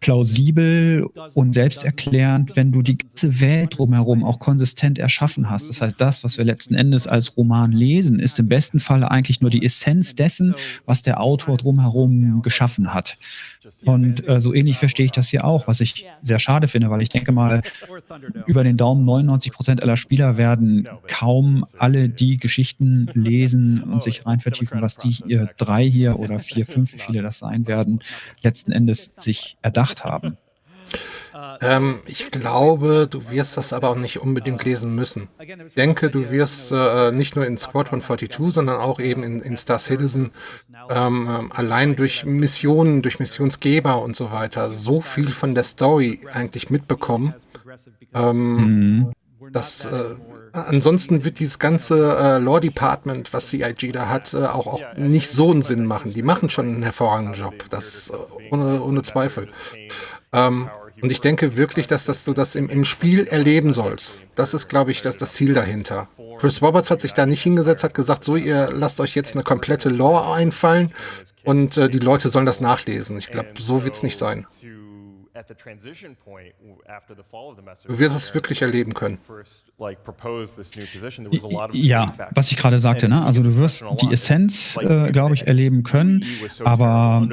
plausibel und selbsterklärend, wenn du die ganze Welt drumherum auch konsistent erschaffen hast. Das heißt, das, was wir letzten Endes als Roman lesen, ist im besten Falle eigentlich nur die Essenz dessen, was der Autor drumherum geschaffen hat. Und so ähnlich verstehe ich das hier auch, was ich sehr schade finde, weil ich denke mal, über den Daumen 99% aller Spieler werden kaum alle die Geschichten lesen und sich rein vertiefen, was die 3 hier oder 4, 5, wie viele das sein werden, letzten Endes sich erdacht haben. Ich glaube, du wirst das aber auch nicht unbedingt lesen müssen. Ich denke, du wirst nicht nur in Squadron 42, sondern auch eben in Star Citizen allein durch Missionen, durch Missionsgeber und so weiter so viel von der Story eigentlich mitbekommen, dass ansonsten wird dieses ganze Lore-Department, was CIG da hat, auch nicht so einen Sinn machen. Die machen schon einen hervorragenden Job, das ohne Zweifel. Und ich denke wirklich, dass du das im Spiel erleben sollst. Das ist, glaube ich, das Ziel dahinter. Chris Roberts hat sich da nicht hingesetzt, hat gesagt, so, ihr lasst euch jetzt eine komplette Lore einfallen und die Leute sollen das nachlesen. Ich glaube, so wird es nicht sein. Du wirst es wirklich erleben können. Ja, was ich gerade sagte, ne? Also du wirst die Essenz, glaube ich, erleben können, aber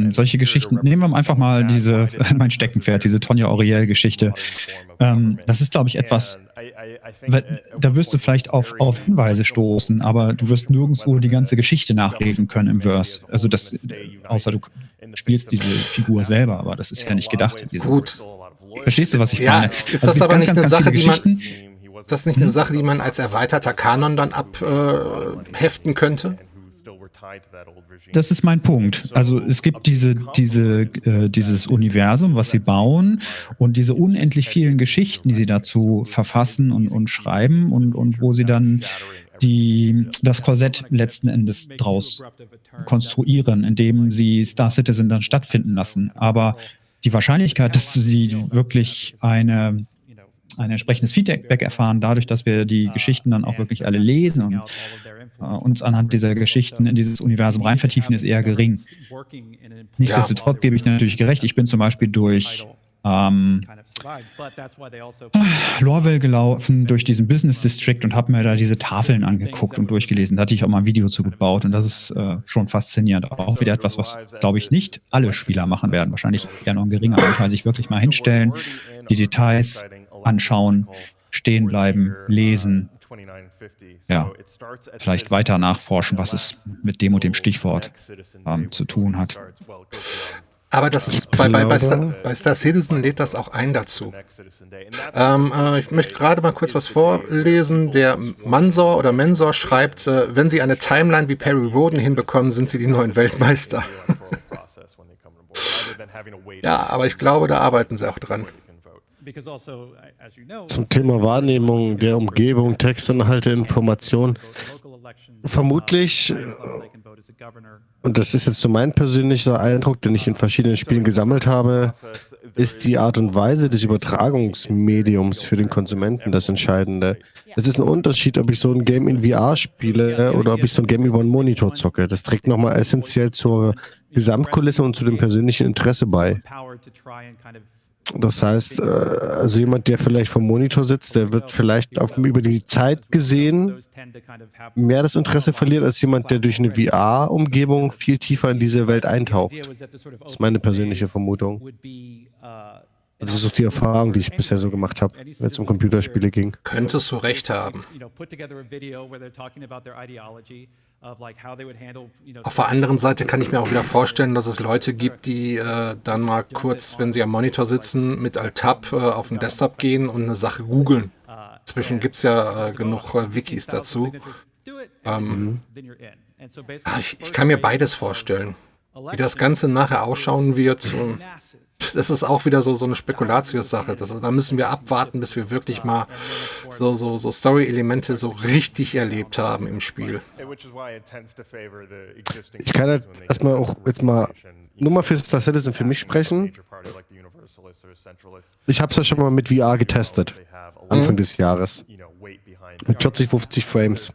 solche Geschichten, nehmen wir einfach mal mein Steckenpferd, diese Tonja Auriel-Geschichte. Das ist, glaube ich, etwas, da wirst du vielleicht auf Hinweise stoßen, aber du wirst nirgendwo die ganze Geschichte nachlesen können im Verse. Also außer du spielst diese Figur selber, aber das ist ja nicht gedacht in diesem. Gut. Verstehst du, was ich meine? Ist das aber nicht eine Sache, die man als erweiterter Kanon dann abheften könnte? Das ist mein Punkt. Also es gibt dieses Universum, was sie bauen und diese unendlich vielen Geschichten, die sie dazu verfassen und schreiben und wo sie dann das Korsett letzten Endes draus konstruieren, indem sie Star Citizen dann stattfinden lassen. Aber die Wahrscheinlichkeit, dass sie wirklich ein entsprechendes Feedback erfahren, dadurch, dass wir die Geschichten dann auch wirklich alle lesen und uns anhand dieser Geschichten in dieses Universum rein vertiefen, ist eher gering. Nichtsdestotrotz gebe ich natürlich gerecht. Ich bin zum Beispiel durch Lorville gelaufen, durch diesen Business District und habe mir da diese Tafeln angeguckt und durchgelesen. Da hatte ich auch mal ein Video zu gebaut und das ist schon faszinierend. Auch wieder etwas, was, glaube ich, nicht alle Spieler machen werden. Wahrscheinlich eher noch ein geringer Anteil, sich wirklich mal hinstellen, die Details anschauen, stehen bleiben, lesen. Ja, vielleicht weiter nachforschen, was es mit dem und dem Stichwort zu tun hat. Aber bei Star Citizen lädt das auch ein dazu. Ich möchte gerade mal kurz was vorlesen. Der Mensor schreibt, wenn Sie eine Timeline wie Perry Roden hinbekommen, sind Sie die neuen Weltmeister. Ja, aber ich glaube, da arbeiten sie auch dran. Zum Thema Wahrnehmung der Umgebung, Textinhalte, Informationen. Vermutlich, und das ist jetzt so mein persönlicher Eindruck, den ich in verschiedenen Spielen gesammelt habe, ist die Art und Weise des Übertragungsmediums für den Konsumenten das Entscheidende. Es ist ein Unterschied, ob ich so ein Game in VR spiele oder ob ich so ein Game über einen Monitor zocke. Das trägt nochmal essentiell zur Gesamtkulisse und zu dem persönlichen Interesse bei. Das heißt, also jemand, der vielleicht vom Monitor sitzt, der wird vielleicht über die Zeit gesehen mehr das Interesse verlieren, als jemand, der durch eine VR-Umgebung viel tiefer in diese Welt eintaucht. Das ist meine persönliche Vermutung. Das ist auch die Erfahrung, die ich bisher so gemacht habe, wenn es um Computerspiele ging. Könntest du recht haben. Auf der anderen Seite kann ich mir auch wieder vorstellen, dass es Leute gibt, die dann mal kurz, wenn sie am Monitor sitzen, mit Alt-Tab auf den Desktop gehen und eine Sache googeln. Inzwischen gibt es ja genug Wikis dazu. Ich kann mir beides vorstellen. Wie das Ganze nachher ausschauen wird, das ist auch wieder so eine Spekulatius-Sache. Da müssen wir abwarten, bis wir wirklich mal so Story-Elemente so richtig erlebt haben im Spiel. Ich kann halt erstmal auch jetzt mal nur mal für Star Citizen für mich sprechen. Ich habe es ja schon mal mit VR getestet, Anfang des Jahres. Mit 40, 50 Frames.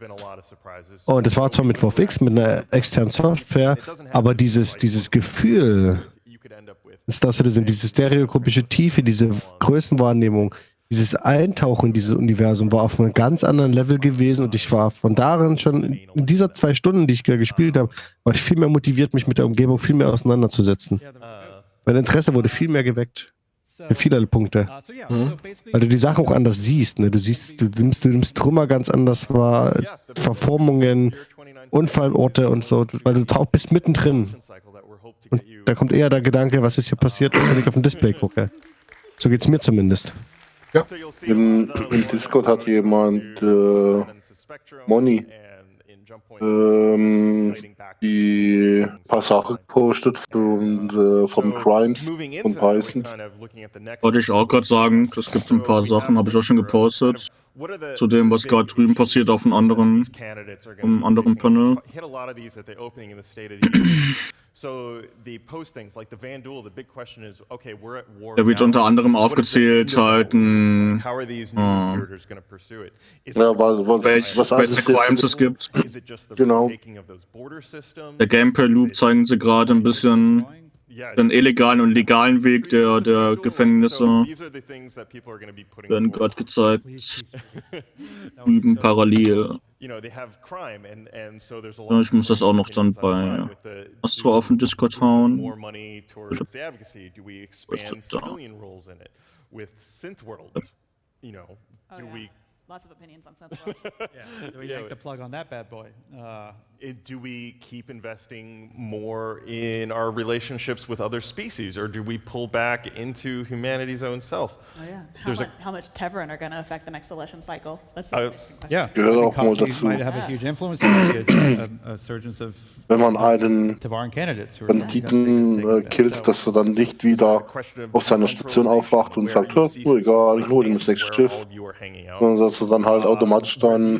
Und das war zwar mit VFX, mit einer externen Software, aber dieses Gefühl, Star Citizen, diese stereoskopische Tiefe, diese Größenwahrnehmung, dieses Eintauchen in dieses Universum war auf einem ganz anderen Level gewesen und ich war von daran schon, in dieser 2 Stunden, die ich gespielt habe, war ich viel mehr motiviert, mich mit der Umgebung viel mehr auseinanderzusetzen. Mein Interesse wurde viel mehr geweckt. Für viele Punkte. Weil du die Sachen auch anders siehst, ne? Du nimmst Trümmer ganz anders wahr, Verformungen, Unfallorte und so, weil du bist mittendrin. Und da kommt eher der Gedanke, was ist hier passiert, wenn ich auf dem Display gucke. So geht's mir zumindest. Ja. Im Discord hat jemand Moni die paar Sachen gepostet vom Crimes und Python. Wollte ich auch gerade sagen, es gibt ein paar Sachen, habe ich auch schon gepostet. Zu dem, was gerade drüben passiert auf einem anderen Panel. Da wird unter anderem aufgezählt halt welche Crimes es gibt. Genau. Der Gameplay-Loop zeigen sie gerade ein bisschen. Den illegalen und legalen Weg der Gefängnisse werden gerade gezeigt. Üben parallel. Ja, ich muss das auch noch dann bei Astro auf den Discord hauen. Lots of opinions on Sentinel. Yeah, do we yank the plug on that bad boy? Do we keep investing more in our relationships with other species, or do we pull back into humanity's own self? Oh yeah. How much Tevran are going to affect the next election cycle? That's the interesting question. Yeah, Coffee might have a huge influence. A surgence of Wenn man einen Tavaran candidates Banditen killt, dass er dann nicht wieder auf seiner Station aufwacht und sagt, egal, ich hole ihm das nächste Schiff. Sondern dass er dann halt automatisch dann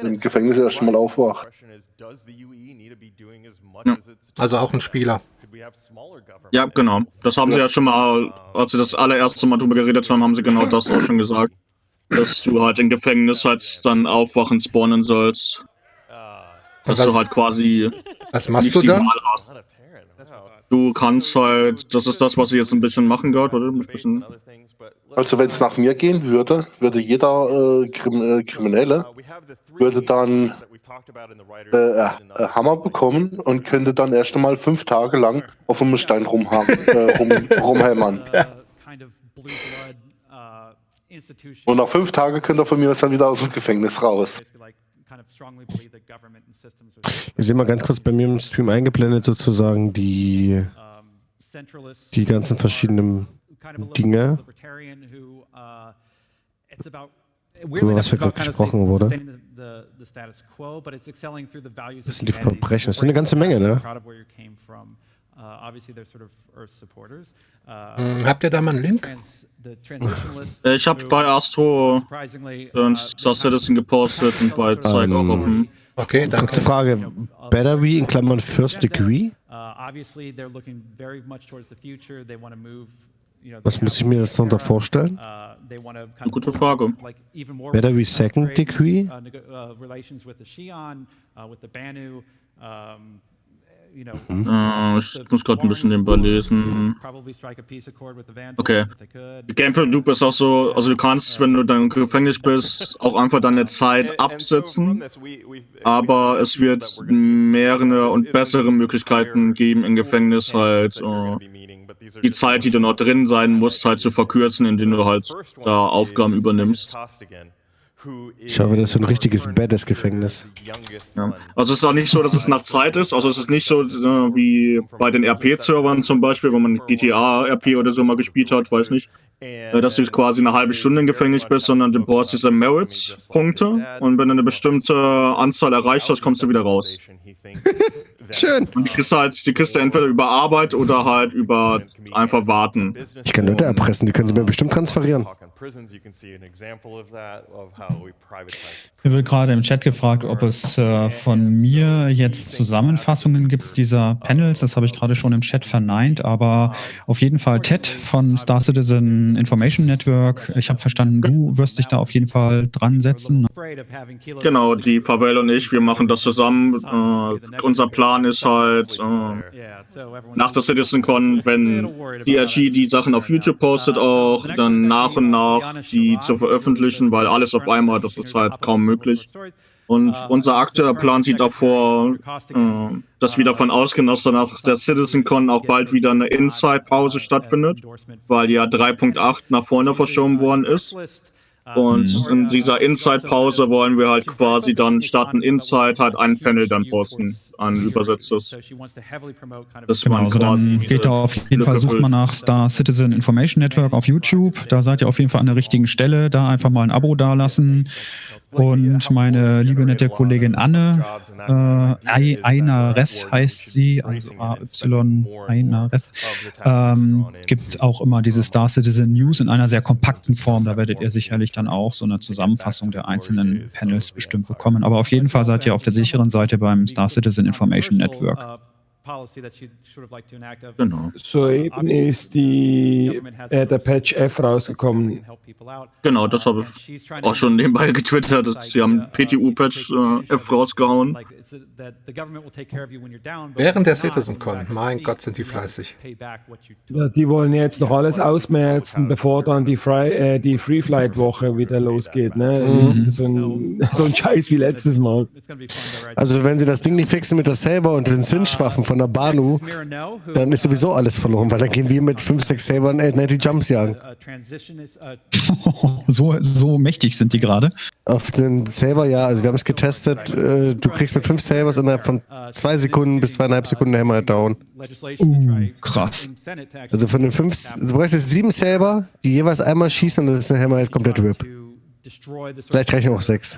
im Gefängnis erstmal aufwacht. Ja. Also auch ein Spieler. Ja, genau. Das haben sie ja schon mal, als sie das allererste Mal drüber geredet haben, haben sie genau das auch schon gesagt. Dass du halt im Gefängnis halt dann aufwachen spawnen sollst. Dass du halt quasi was machst du dann? Du kannst halt, das ist das, was sie jetzt ein bisschen machen gerade, oder? Also wenn es nach mir gehen würde, würde jeder Kriminelle würde dann Hammer bekommen und könnte dann erst einmal 5 Tage lang auf einem Stein rumhämmern. Und nach 5 Tagen könnte er von mir dann wieder aus dem Gefängnis raus. Wir sehen mal ganz kurz bei mir im Stream eingeblendet sozusagen die ganzen verschiedenen Dinge, über was wir gerade gesprochen haben. Das sind die Verbrechen, das ist eine ganze Menge, ne? Habt ihr da mal einen Link? Ich habe bei Astro Star Citizen gepostet und bei Zeig auch offen. Okay, danke. Kurze Frage, Battery in Klammern First Degree? Was muss ich mir das darunter vorstellen? Eine gute Frage. Battery Second Degree? Ich muss gerade ein bisschen nebenbei lesen. Okay. Gameplay Loop ist auch so, also du kannst, wenn du dann im Gefängnis bist, auch einfach deine Zeit absetzen, aber es wird mehrere und bessere Möglichkeiten geben, im Gefängnis halt die Zeit, die du noch drin sein musst, halt zu verkürzen, indem du halt da Aufgaben übernimmst. Ich hoffe, das ist ein richtiges Badass-Gefängnis. Ja. Also es ist auch nicht so, dass es nach Zeit ist. Also es ist nicht so wie bei den RP-Servern zum Beispiel, wo man GTA-RP oder so mal gespielt hat, weiß nicht. Dass du quasi eine halbe Stunde im Gefängnis bist, sondern du brauchst diese Merits-Punkte und wenn du eine bestimmte Anzahl erreicht hast, kommst du wieder raus. Schön. Und die kriegst du entweder über Arbeit oder halt über einfach warten. Ich kann Leute erpressen, die können sie mir bestimmt transferieren. Mir wird gerade im Chat gefragt, ob es von mir jetzt Zusammenfassungen gibt dieser Panels. Das habe ich gerade schon im Chat verneint, aber auf jeden Fall Ted von Star Citizen Information Network. Ich habe verstanden, du wirst dich da auf jeden Fall dran setzen. Genau, die Favel und ich, wir machen das zusammen. Unser Plan ist halt, nach der CitizenCon, wenn DRG die Sachen auf YouTube postet, auch dann nach und nach die zu veröffentlichen, weil alles auf einmal, das ist halt kaum möglich. Und unser aktueller Plan sieht auch vor, dass wir davon ausgehen, dass dann nach der CitizenCon auch bald wieder eine Inside-Pause stattfindet, weil ja 3.8 nach vorne verschoben worden ist. Und in dieser Inside-Pause wollen wir halt quasi dann statt ein Inside halt ein Panel dann posten, ein übersetztes. Genau, also dann geht da auf jeden Fall, sucht mal nach Star Citizen Information Network auf YouTube. Da seid ihr auf jeden Fall an der richtigen Stelle. Da einfach mal ein Abo dalassen. Und meine liebe nette Kollegin Anne, Einareth heißt sie, also AY Einareth, gibt auch immer diese Star Citizen News in einer sehr kompakten Form. Da werdet ihr sicherlich dann auch so eine Zusammenfassung der einzelnen Panels bestimmt bekommen. Aber auf jeden Fall seid ihr auf der sicheren Seite beim Star Citizen Information Network. Genau. Soeben ist der Patch F rausgekommen. Genau, das habe ich auch schon nebenbei getwittert. Sie haben PTU-Patch F rausgehauen. Während der CitizenCon, mein Gott, sind die fleißig. Ja, die wollen jetzt noch alles ausmerzen, bevor dann die Free-Flight-Woche wieder losgeht. Ne? So ein Scheiß wie letztes Mal. Also wenn sie das Ding nicht fixen mit der Saber und den Cinch-Waffen von der Banu, dann ist sowieso alles verloren, weil dann gehen wir mit 5, 6 Sabern die Jumps jagen. So mächtig sind die gerade. Auf den Saber, ja, also wir haben es getestet, du kriegst mit 5 Sabers innerhalb von 2 Sekunden bis 2,5 Sekunden Hammer down. Krass. Also von den 5, du bräuchtest 7 Saber, die jeweils einmal schießen und dann ist der Hammer komplett RIP. Vielleicht reichen auch 6.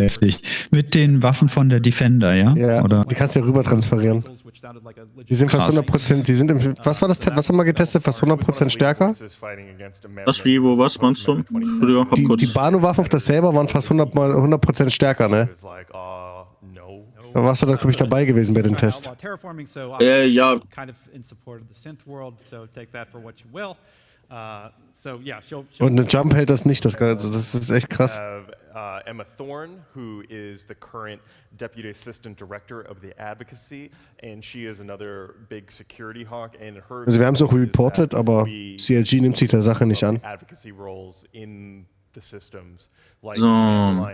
Heftig. Mit den Waffen von der Defender, ja? Ja, oder? Die kannst du ja rüber transferieren. Die sind fast 100%, die sind was war das, was haben wir getestet? Fast 100% stärker? Was, wie, wo, was meinst du? Die Banu-Waffen auf der Saber waren fast 100% stärker, ne? Da warst du da, glaube ich, dabei gewesen bei dem Test. Ja. Und eine Jump hält das nicht, das Ganze. Das ist echt krass. Emma Thorne, who is the current Deputy Assistant Director of the Advocacy, and she is another big security hawk. And her also wir haben es auch reported, aber CIG nimmt sich der Sache nicht an. So, also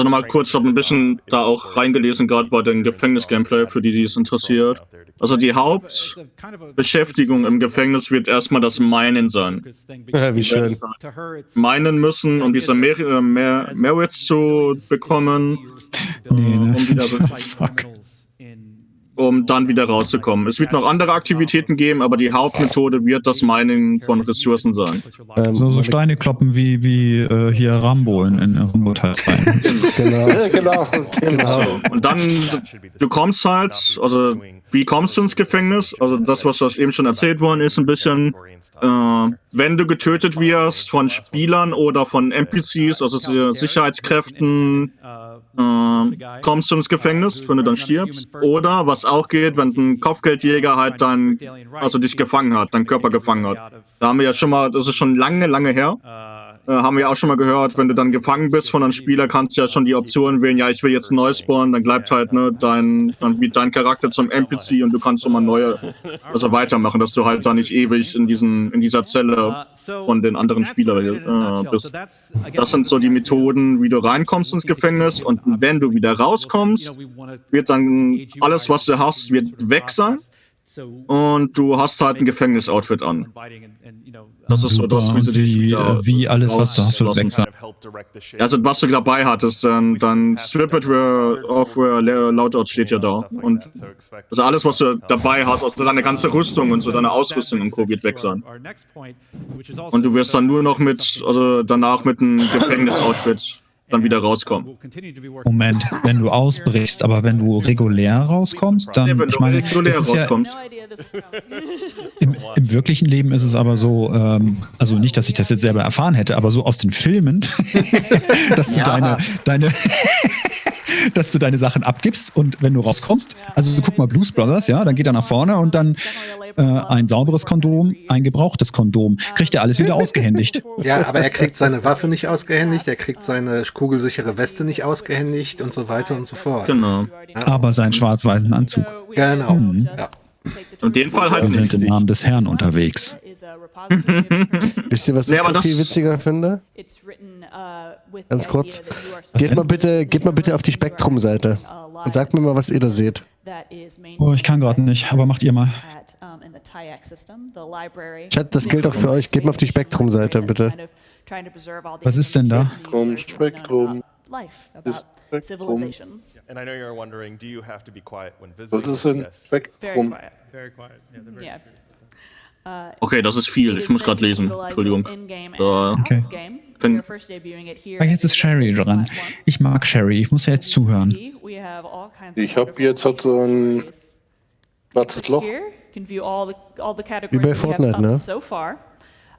nochmal kurz, ich habe ein bisschen da auch reingelesen, gerade bei dem Gefängnis-Gameplay, für die es interessiert. Also die Hauptbeschäftigung im Gefängnis wird erstmal das Minen sein. Ja, wie schön. Minen müssen, um diese Merits zu bekommen, um dann wieder rauszukommen. Es wird noch andere Aktivitäten geben, aber die Hauptmethode wird das Mining von Ressourcen sein. So Steine kloppen wie hier Rambo in Rambo Teil 2. Genau. Und dann, du kommst halt, also wie kommst du ins Gefängnis? Also das, was eben schon erzählt worden ist, ein bisschen, wenn du getötet wirst von Spielern oder von NPCs, also Sicherheitskräften, kommst du ins Gefängnis, wenn du dann stirbst. Oder, was auch geht, wenn ein Kopfgeldjäger halt dich gefangen hat, deinen Körper gefangen hat. Da haben wir ja schon mal, das ist schon lange her, haben wir auch schon mal gehört, wenn du dann gefangen bist von einem Spieler, kannst du ja schon die Option wählen, ja, ich will jetzt neu spawnen, dann bleibt halt dein Charakter zum NPC und du kannst nochmal weitermachen, dass du halt da nicht ewig in dieser Zelle von den anderen Spielern bist. Das sind so die Methoden, wie du reinkommst ins Gefängnis, und wenn du wieder rauskommst, wird dann alles, was du hast, wird weg sein. Und du hast halt ein Gefängnisoutfit an. Das ist so das, wie alles, was du hast, wird weg sein. Also was du dabei hattest, dann Stripped of Loadout steht ja da. Und also alles, was du dabei hast, also deine ganze Rüstung und so, deine Ausrüstung und Co. wird weg sein. Und du wirst dann nur noch danach mit einem Gefängnisoutfit dann wieder rauskommen. Moment, wenn du ausbrichst, aber wenn du regulär rauskommst, dann, wenn ich meine, du regulär das ist rauskommst. im wirklichen Leben ist es aber so, also nicht, dass ich das jetzt selber erfahren hätte, aber so aus den Filmen, dass du dass du deine Sachen abgibst und wenn du rauskommst, also guck mal Blues Brothers, ja, dann geht er nach vorne und dann ein sauberes Kondom, ein gebrauchtes Kondom, kriegt er alles wieder ausgehändigt. Ja, aber er kriegt seine Waffe nicht ausgehändigt, er kriegt seine kugelsichere Weste nicht ausgehändigt und so weiter und so fort. Genau. Ja. Aber seinen schwarz-weißen Anzug. Genau. Ja. In dem Fall halt Wir sind im Namen des Herrn unterwegs. Wisst ihr, was ich viel witziger finde? Ganz kurz. Geht mal bitte auf die Spektrum-Seite und sagt mir mal, was ihr da seht. Oh, ich kann gerade nicht, aber macht ihr mal. Chat, das gilt auch für euch. Geht mal auf die Spektrum-Seite, bitte. Was ist denn da? Spektrum. Civilizations. And I know you're wondering, do you have to be quiet when Das visiting? ist ein Very Spektrum. quiet. Very quiet. Yeah, they're very Yeah. Okay, das ist viel. Ich muss gerade lesen. Entschuldigung. Okay. Jetzt ist Sherry dran. Ich mag Sherry. Ich muss ja jetzt zuhören. Ich habe jetzt halt so ein schwarzes Loch. Wie bei Fortnite, ne? So far,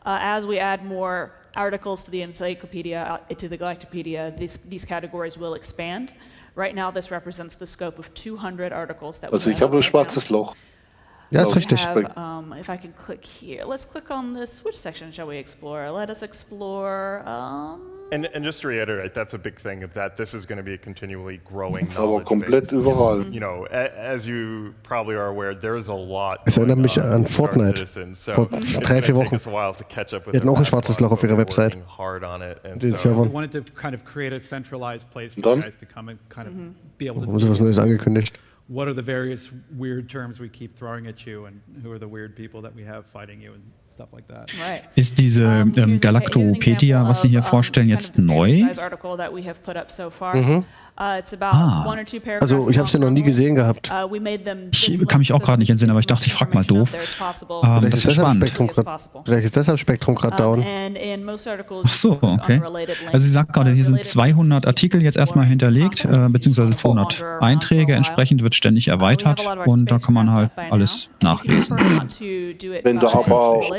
as we add more articles to the encyclopedia, to the Galactopedia, these categories will expand. Right now, this represents the scope of 200 articles that we Also ich habe ein schwarzes Loch. Ja, ist richtig. If I can click here, let's click on this. Which section shall we explore? Let us explore. And just to reiterate, that's a big thing of that. This is going to be a continually growing Aber knowledge komplett base. überall. You know, as you probably are aware, there is a lot. Es erinnert mich an Fortnite. Vor 3-4 Wochen. Die hatten auch ein schwarzes Loch auf ihrer Website. Den Servern. We wanted to kind of create a centralized place for you guys to come and kind of be able to. Haben sie was Neues angekündigt? What are the various weird terms we keep throwing at you, and who are the weird people that we have fighting you and stuff like that. Right. Ist diese Galactopedia, was Sie hier vorstellen, jetzt neu? Mhm. Also ich habe es ja noch nie gesehen gehabt. Ich kann mich auch gerade nicht entsinnen, aber ich dachte, ich frage mal doof. Das ist spannend. Vielleicht ist deshalb Spektrum gerade down. Ach so, okay. Also sie sagt gerade, hier sind 200 Artikel jetzt erstmal hinterlegt, beziehungsweise 200 Einträge. Entsprechend wird ständig erweitert und da kann man halt alles nachlesen. Wenn du aber auch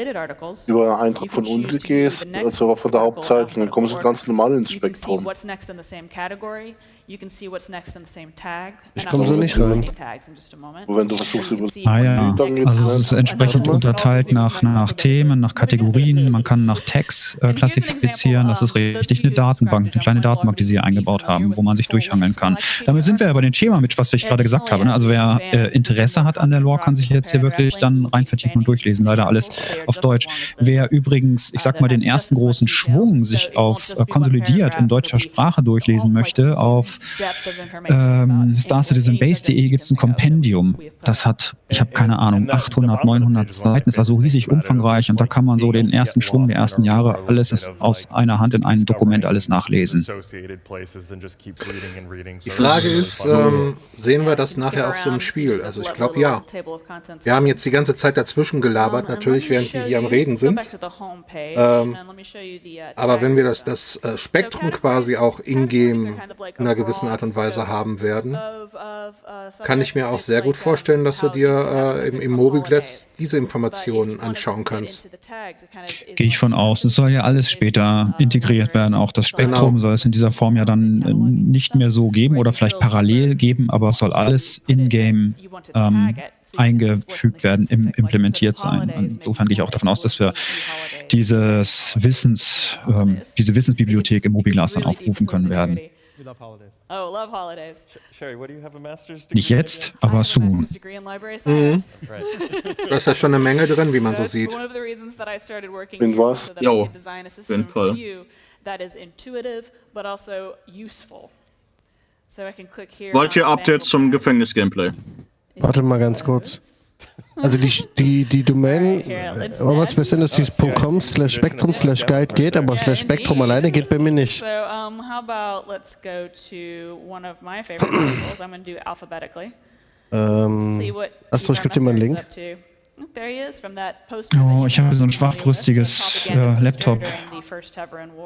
über einen Eintrag von unten gehst, also von der Hauptseite, dann kommst du ganz normal ins Spektrum. Ich komme so nicht rein. Wenn du versuchst, ja. Also es ist entsprechend unterteilt nach Themen, nach Kategorien. Man kann nach Tags klassifizieren. Das ist richtig eine Datenbank, eine kleine Datenbank, die sie hier eingebaut haben, wo man sich durchhangeln kann. Damit sind wir ja bei dem Thema, mit was ich gerade gesagt habe. Ne? Also wer Interesse hat an der Lore, kann sich jetzt hier wirklich dann rein vertiefen und durchlesen. Leider alles auf Deutsch. Wer übrigens, ich sag mal, den ersten großen Schwung sich auf konsolidiert in deutscher Sprache durchlesen möchte, auf StarCitizenBase.de gibt es ein Kompendium. Das hat, ich habe keine Ahnung, 800, 900 Seiten, ist also riesig umfangreich und da kann man so den ersten Schwung der ersten Jahre alles aus einer Hand in einem Dokument alles nachlesen. Die Frage ist, sehen wir das nachher auch so im Spiel? Also ich glaube ja. Wir haben jetzt die ganze Zeit dazwischen gelabert, natürlich während die hier am Reden sind. Aber wenn wir das Spektrum quasi auch in-game in einer gewissen Art und Weise haben werden, kann ich mir auch sehr gut vorstellen, dass du dir im Mobiglass diese Informationen anschauen kannst. Gehe ich von aus. Es soll ja alles später integriert werden. Auch das Spektrum soll es in dieser Form ja dann nicht mehr so geben oder vielleicht parallel geben, aber es soll alles in-game eingefügt werden, implementiert sein. Insofern gehe ich auch davon aus, dass wir diese Wissensbibliothek im Mobiglas dann aufrufen können werden. Nicht jetzt, aber soon. Mhm. Da ist ja schon eine Menge drin, wie man so sieht. In was? Jo, auf jeden Fall. Wollt ihr Updates zum Gefängnis-Gameplay? Warte mal ganz kurz. Also die Domain robotspaceindustries.com/spektrum/guide geht, aber /spektrum alleine geht bei mir nicht. So, how about let's go to one of my favorite articles. I'm going to do alphabetically. Astro, ich gebe dir mal einen Link. There he is from that Oh, ich habe so ein schwachbrüstiges Laptop.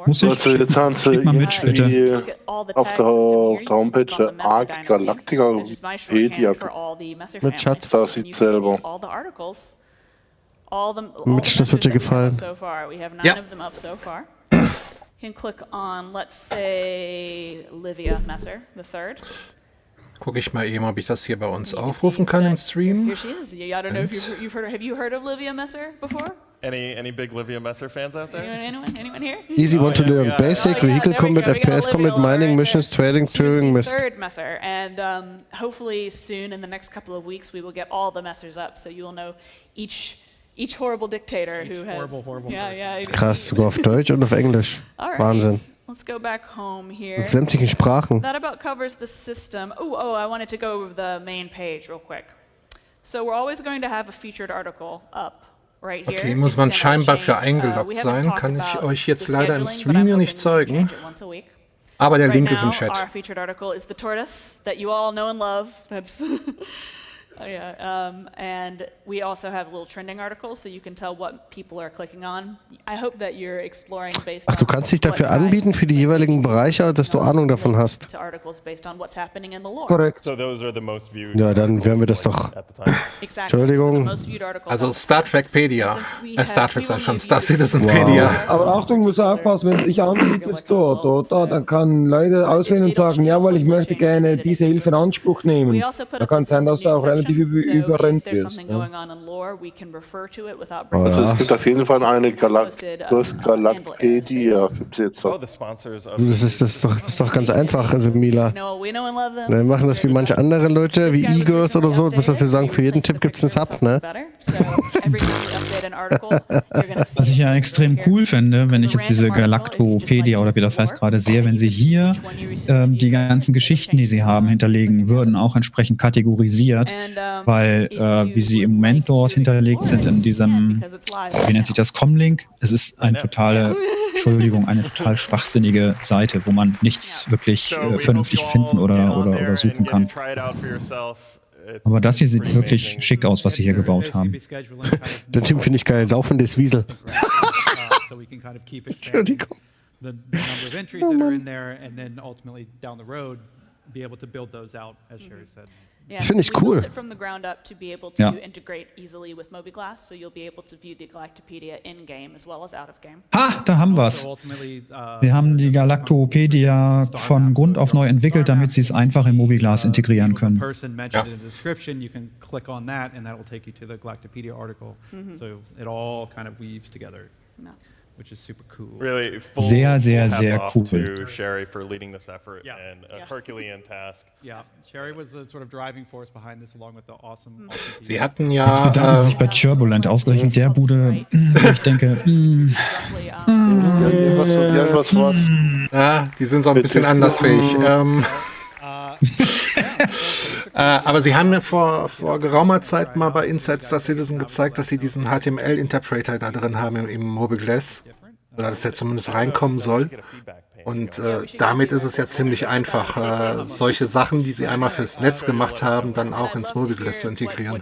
Muss ich? Also jetzt haben sie Schick mal Mitch, bitte. auf der Homepage Arc Galactica-Wikipedia. Mitch hat. Da sieht selber. Mitch, das wird dir gefallen. Ja. Can click on, let's say, Livia Messer, the third. Gucke ich mal eben, ob ich das hier bei uns aufrufen kann im Stream. Here she is. I don't know if have you heard of Livia Messer before? Any big Livia Messer fans out there? Anyone here? Easy want to learn basic vehicle combat, FPS combat, mining missions, trading, touring, Third Messer, and hopefully soon in the next couple of weeks we will get all the Messers up, so you'll know each horrible dictator who has horrible Krass, sogar auf Deutsch und auf Englisch. Wahnsinn. Let's go back home here. Mit sämtlichen Sprachen. That about covers the system. Oh, I wanted to go over the main page real quick. So we're always going to have a featured article up right here. Okay, muss man scheinbar für eingeloggt sein. Kann ich euch jetzt leider im Stream hier nicht zeigen. Aber der Link ist im Chat. Our featured article is the tortoise that you all know and love. That's and we also have little trending articles, so you can tell what people are clicking on. I hope that you're exploring based Ach, du kannst dich dafür anbieten für die jeweiligen Bereiche, dass du Ahnung davon hast. Korrekt. Ja, dann wären wir das doch. Entschuldigung. Also Star Trekpedia. Star Trek sei schon, Star CitizenPedia. Wow. Aber Achtung, ich muss aufpassen, wenn ich anbietest dort, oder? Dann kann Leute auswählen und sagen, jawohl, ich möchte gerne diese Hilfe in Anspruch nehmen. Da kann es sein, dass du auch relativ überrennt wirst. Ja. Also es gibt auf jeden Fall eine Galacpedia. Gibt's jetzt auch. Das ist doch ganz einfach, also Mila. Wir machen das wie manche andere Leute, wie Eagles oder so, bis dass wir sagen, für jeden Tipp gibt es einen Sub, ne? Was ich ja extrem cool fände, wenn ich jetzt diese Galactopedia oder wie das heißt gerade sehe, wenn sie hier die ganzen Geschichten, die sie haben, hinterlegen würden, auch entsprechend kategorisiert, weil wie sie im Moment dort hinterlegt sind in diesem, wie nennt sich das, Comlink, es ist eine total schwachsinnige Seite, wo man nichts wirklich vernünftig finden oder suchen kann. Aber das hier sieht wirklich schick aus, was sie hier gebaut haben. Den Typ finde ich geil, saufendes Wiesel. Entschuldigung. The number of entries that are in there, and then ultimately down the road, be able to build those out, as Sherry said. Das finde ich cool. From the ground up to be able to integrate easily with Mobiglass, so you'll be able to view the Galactopedia in game as well as out of game. Da haben wir es. Wir haben die Galactopedia von Grund auf neu entwickelt, damit sie es einfach in Mobiglass integrieren können. Ja. You can click on that, and that will take you to the Galactopedia article. So it all kind of weaves together. Which is super cool. Really, sehr cool. To Sherry for leading this effort and a Herculean task. Yeah, Sherry was the sort of driving force behind this, along with the awesome. Sie hatten ja. Jetzt bedanken Sie sich bei Turbulent, ausgerechnet der Bude. Ich denke. Ja, die sind so ein bisschen andersfähig. Aber sie haben mir vor geraumer Zeit mal bei Inside Star Citizen gezeigt, dass sie diesen HTML-Interpreter da drin haben im Mobileglass. Oder dass er zumindest reinkommen soll. Und damit ist es ja ziemlich einfach, solche Sachen, die sie einmal fürs Netz gemacht haben, dann auch ins Mobileglass zu integrieren.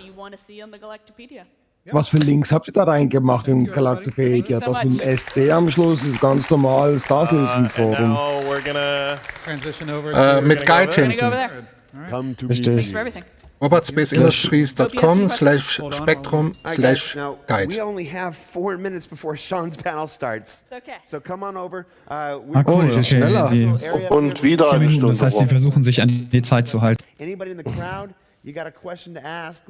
Was für Links habt ihr da reingemacht in Galactopedia? Das mit dem SC am Schluss ist ganz normal Star Citizen Forum. Mit Guide hinten. Richtig. robertspaceindustriescom/spektrum/guide. We only have 4 minutes before Sean's panel starts. Okay. So come on over. Die sind schneller. Und wieder eine Stunde. Das heißt, sie versuchen sich an die Zeit zu halten. Anybody in the crowd? You got a question to ask?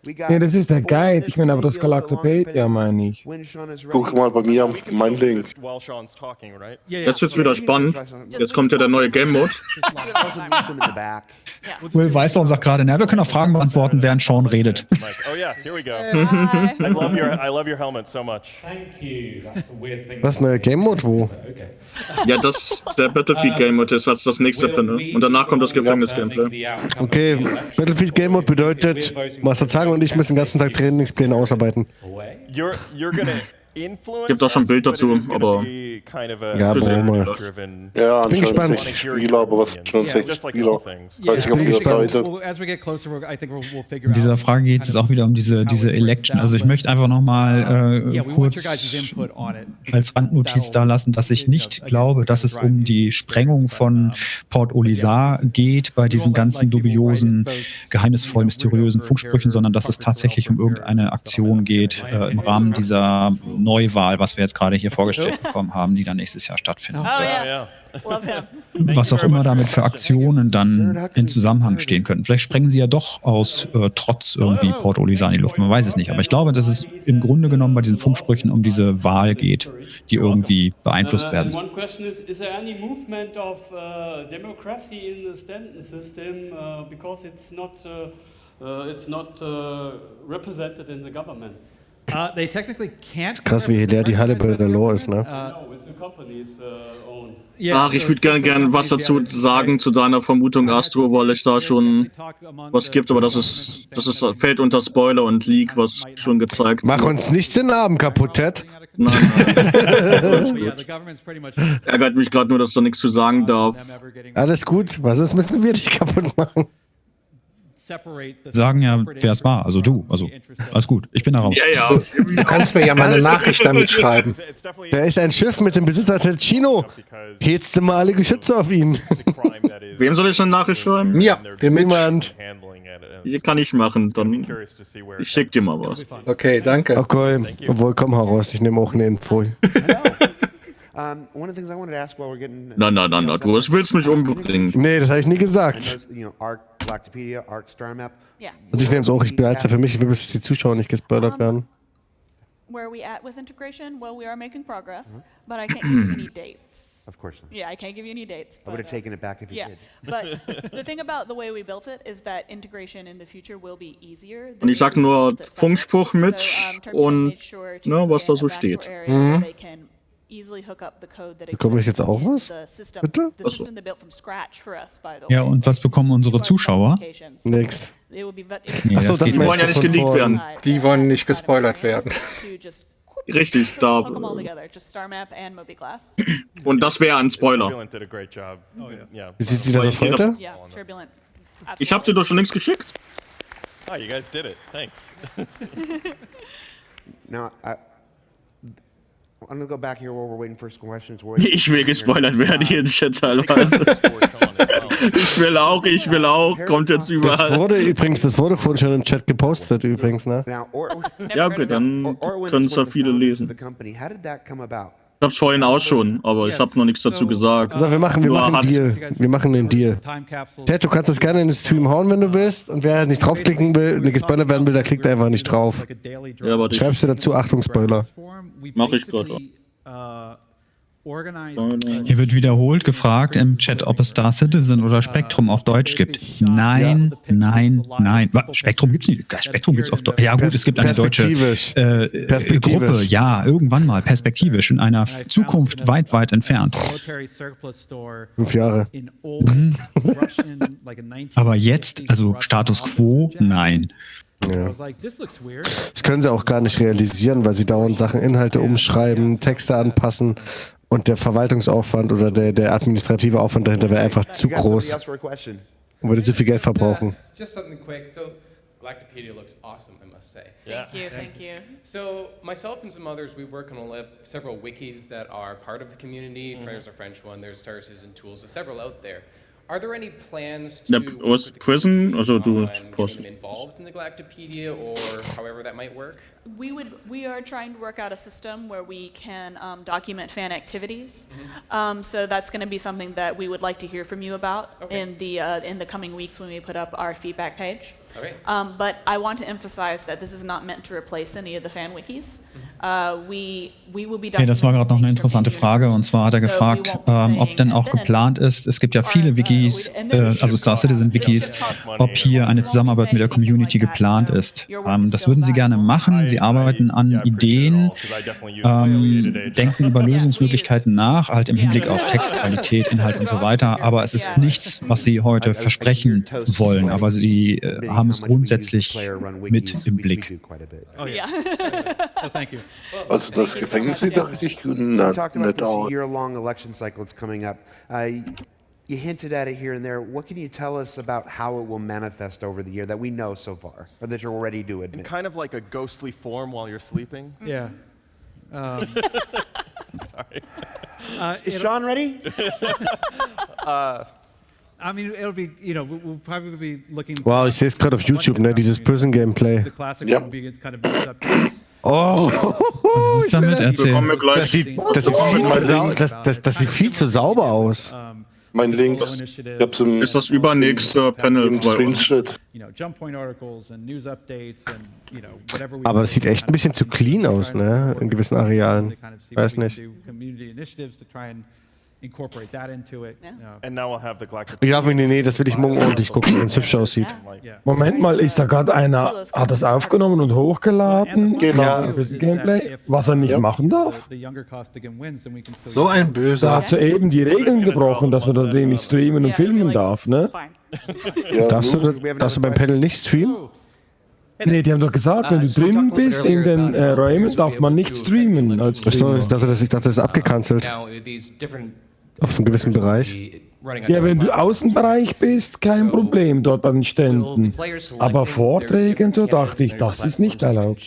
Nee, das ist der Guide. Ich meine aber das Galactopedia, meine ich. Guck mal bei mir, mein Link. Jetzt wird's wieder spannend. Jetzt kommt ja der neue Game Mode. Will Weißbaum sagt gerade, wir können auch Fragen beantworten, während Sean redet. Oh yeah, here we go. I love your helmet so much. Thank you. That's a weird thing. Was, neuer Game Mode wo? Ja, der Battlefield Game Mode ist als das nächste drin. Und danach kommt das Gefängnis-Gameplay. Okay, Battlefield Game Mode bedeutet, Master Zang und ich müssen den ganzen Tag Trainingspläne ausarbeiten. Gibt auch schon ein Bild dazu, aber ja, warum mal. Ja, ich bin gespannt. 6 Spieler, aber was schon 6 Spieler? Ich bin gespannt. In dieser Frage geht es auch wieder um diese Election. Also ich möchte einfach nochmal kurz als Randnotiz da lassen, dass ich nicht glaube, dass es um die Sprengung von Port Olisar geht bei diesen ganzen dubiosen, geheimnisvoll mysteriösen Funksprüchen, sondern dass es tatsächlich um irgendeine Aktion geht im Rahmen dieser Neuwahl, was wir jetzt gerade hier vorgestellt bekommen haben, die dann nächstes Jahr stattfinden wird. Was auch immer damit für Aktionen dann in Zusammenhang stehen könnten. Vielleicht sprengen sie ja doch aus Trotz irgendwie Port Olisar in die Luft, man weiß es nicht. Aber ich glaube, dass es im Grunde genommen bei diesen Funksprüchen um diese Wahl geht, die irgendwie beeinflusst werden. One question is there any movement of democracy in the Stanton system because it's not represented in the government? They technically can't. Ist krass, wie leer die Halle bei der Law ist, ne? Ach, ich würde gern was dazu sagen zu deiner Vermutung, Astro, weil es da schon was gibt, aber das fällt unter Spoiler und Leak, was schon gezeigt Mach uns nicht den Abend kaputt, Ted. Nein. Ärgert mich gerade nur, dass da nichts zu sagen darf. Alles gut, was ist, müssen wir dich kaputt machen? Sagen ja, wer es war, also du, also alles gut, ich bin da raus. Ja. Du kannst mir ja mal eine Nachricht damit schreiben. Da ist ein Schiff mit dem Besitzer Telchino. Hebst du mal alle Geschütze auf ihn. Wem soll ich eine Nachricht schreiben? Mir, dem Niemand. Hier kann ich machen, dann ich schick dir mal was. Okay, danke. Okay, obwohl, komm heraus, ich nehme auch eine Info. One of the things I wanted to ask while we're getting. Nein, du willst mich umbringen. Nee, das habe ich nie gesagt. Also ich nehme es auch, ich behalte es ja für mich, ich will, bis die Zuschauer nicht gespoilert werden. Where are we at with integration? Well, we are making progress, but I can't give you any dates. Of course not. Yeah, I can't give you any dates. I would have taken it back if you did. But the thing about the way we built it is that integration in the future will be easier. Und ich sag nur Funkspruch Mitch und was da so steht. Bekomme ich jetzt auch was? Bitte? Ja, und was bekommen unsere Zuschauer? Nix. Nee, Achso, die wollen ja nicht geleakt werden. Die wollen nicht gespoilert werden. Richtig, da. Und das wäre ein Spoiler. Wie sieht sie das auf heute? Ich hab dir doch schon längst geschickt. Oh, you guys did it. Thanks. Now, I'm gonna go back here while we're waiting for some questions. Ich will gespoilert werden hier in Chat teilweise. Ich will auch. Kommt jetzt überall. Das wurde vorhin schon im Chat gepostet übrigens, ne? Ja, okay, dann können es ja viele lesen. Ich hab's vorhin auch schon, aber ich habe noch nichts dazu gesagt. Also wir machen einen Deal. Wir machen einen Deal. Ted, du kannst das gerne in den Stream hauen, wenn du willst. Und wer nicht draufklicken will, nicht gespoilert werden will, der klickt einfach nicht drauf. Ja, aber schreibst du dazu, Achtung, Spoiler. Mach ich gerade. Hier wird wiederholt gefragt im Chat, ob es Star Citizen oder Spektrum auf Deutsch gibt. Nein. Spektrum gibt's nicht. Spektrum gibt's auf Deutsch. Ja gut, es gibt eine deutsche Gruppe. Ja, irgendwann mal, perspektivisch, in einer Zukunft weit entfernt. 5 Jahre. Aber jetzt, also Status Quo, nein. Ja. Das können sie auch gar nicht realisieren, weil sie dauernd Inhalte umschreiben, Texte anpassen und der Verwaltungsaufwand oder der administrative Aufwand dahinter wäre einfach zu groß und würde zu viel Geld verbrauchen. Just something quick. So, Galactopedia looks awesome, I must say. Thank you. So, myself and some others, we work on several wikis that are part of the community. There's a French one, there's Star Citizen tools, there's several out there. Are there any plans to was Prison, also du getting involved in the Galactopedia or however that might work? We are trying to work out a system where we can document fan activities. So that's going to be something that we would like to hear from you about in the coming weeks when we put up our feedback page. Okay. But I want to emphasize that this is not meant to replace any of the fan wikis. We will be Okay, das war gerade noch eine interessante Frage, und zwar hat er gefragt, ob denn auch geplant ist, es gibt ja viele Wikis, also Star Citizen Wikis, ob hier eine Zusammenarbeit mit der Community geplant ist. Das würden sie gerne machen, sie arbeiten an Ideen, denken über Lösungsmöglichkeiten nach, halt im Hinblick auf Textqualität, Inhalt und so weiter, aber es ist nichts, was sie heute versprechen wollen, aber sie haben es grundsätzlich mit im Blick. Oh yeah. Well, thank you. Also das Gefängnis sieht doch richtig nett aus. Year-long election cycle that's coming up. You hinted at it here and there. What can you tell us about how it will manifest over the year that we know so far, or that you're ready to admit? In kind of like a ghostly form while you're sleeping. Yeah. Sorry. Is Sean ready? I mean, it'll be, we'll probably be looking. Wow, ich sehe es gerade auf YouTube, ne, dieses Prison-Gameplay. Ja. Oh, was ist damit erzählen? Das sieht viel zu sauber aus. Mein Link ist das übernächste Panel bei uns. Aber es sieht echt ein bisschen zu clean aus, ne? In gewissen Arealen. Weiß nicht. Ja, nee, das will ich morgen ordentlich gucken, wenn es hübsch aussieht. Moment mal, ist da gerade einer, hat das aufgenommen und hochgeladen? Genau. Gameplay, was er nicht machen darf? So ein Böser. Da hat soeben die Regeln gebrochen, dass man da nicht streamen und filmen darf, ne? Darfst du beim Panel nicht streamen? Nee, die haben doch gesagt, wenn du drinnen bist in den Räumen, darf man nicht streamen. Achso, ich dachte, das ist abgecancelt. Auf einem gewissen Bereich. Ja, wenn du Außenbereich bist, kein Problem dort an den Ständen. Aber Vorträge und so dachte ich, das ist nicht erlaubt.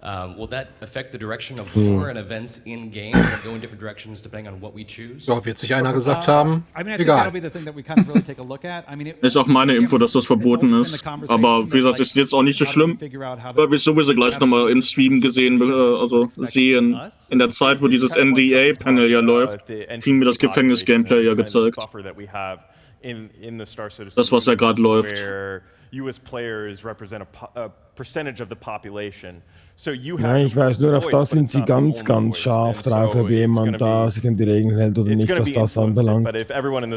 Will that affect the direction of lore and events in game? Will it go in different directions depending on what we choose? So, wird sich einer gesagt haben, egal. Ist auch meine Info, dass das verboten ist. Aber wie gesagt, ist jetzt auch nicht so schlimm, weil wir es sowieso gleich nochmal im Stream sehen. In der Zeit, wo dieses NDA-Panel ja läuft, kriegen wir das Gefängnis-Gameplay ja gezeigt. Das, was ja gerade läuft. US players represent a percentage of the population. So you have Nein, ich weiß nur, auf das sind sie ganz scharf drauf, ob jemand da sich an die Regeln hält oder nicht, was das anbelangt.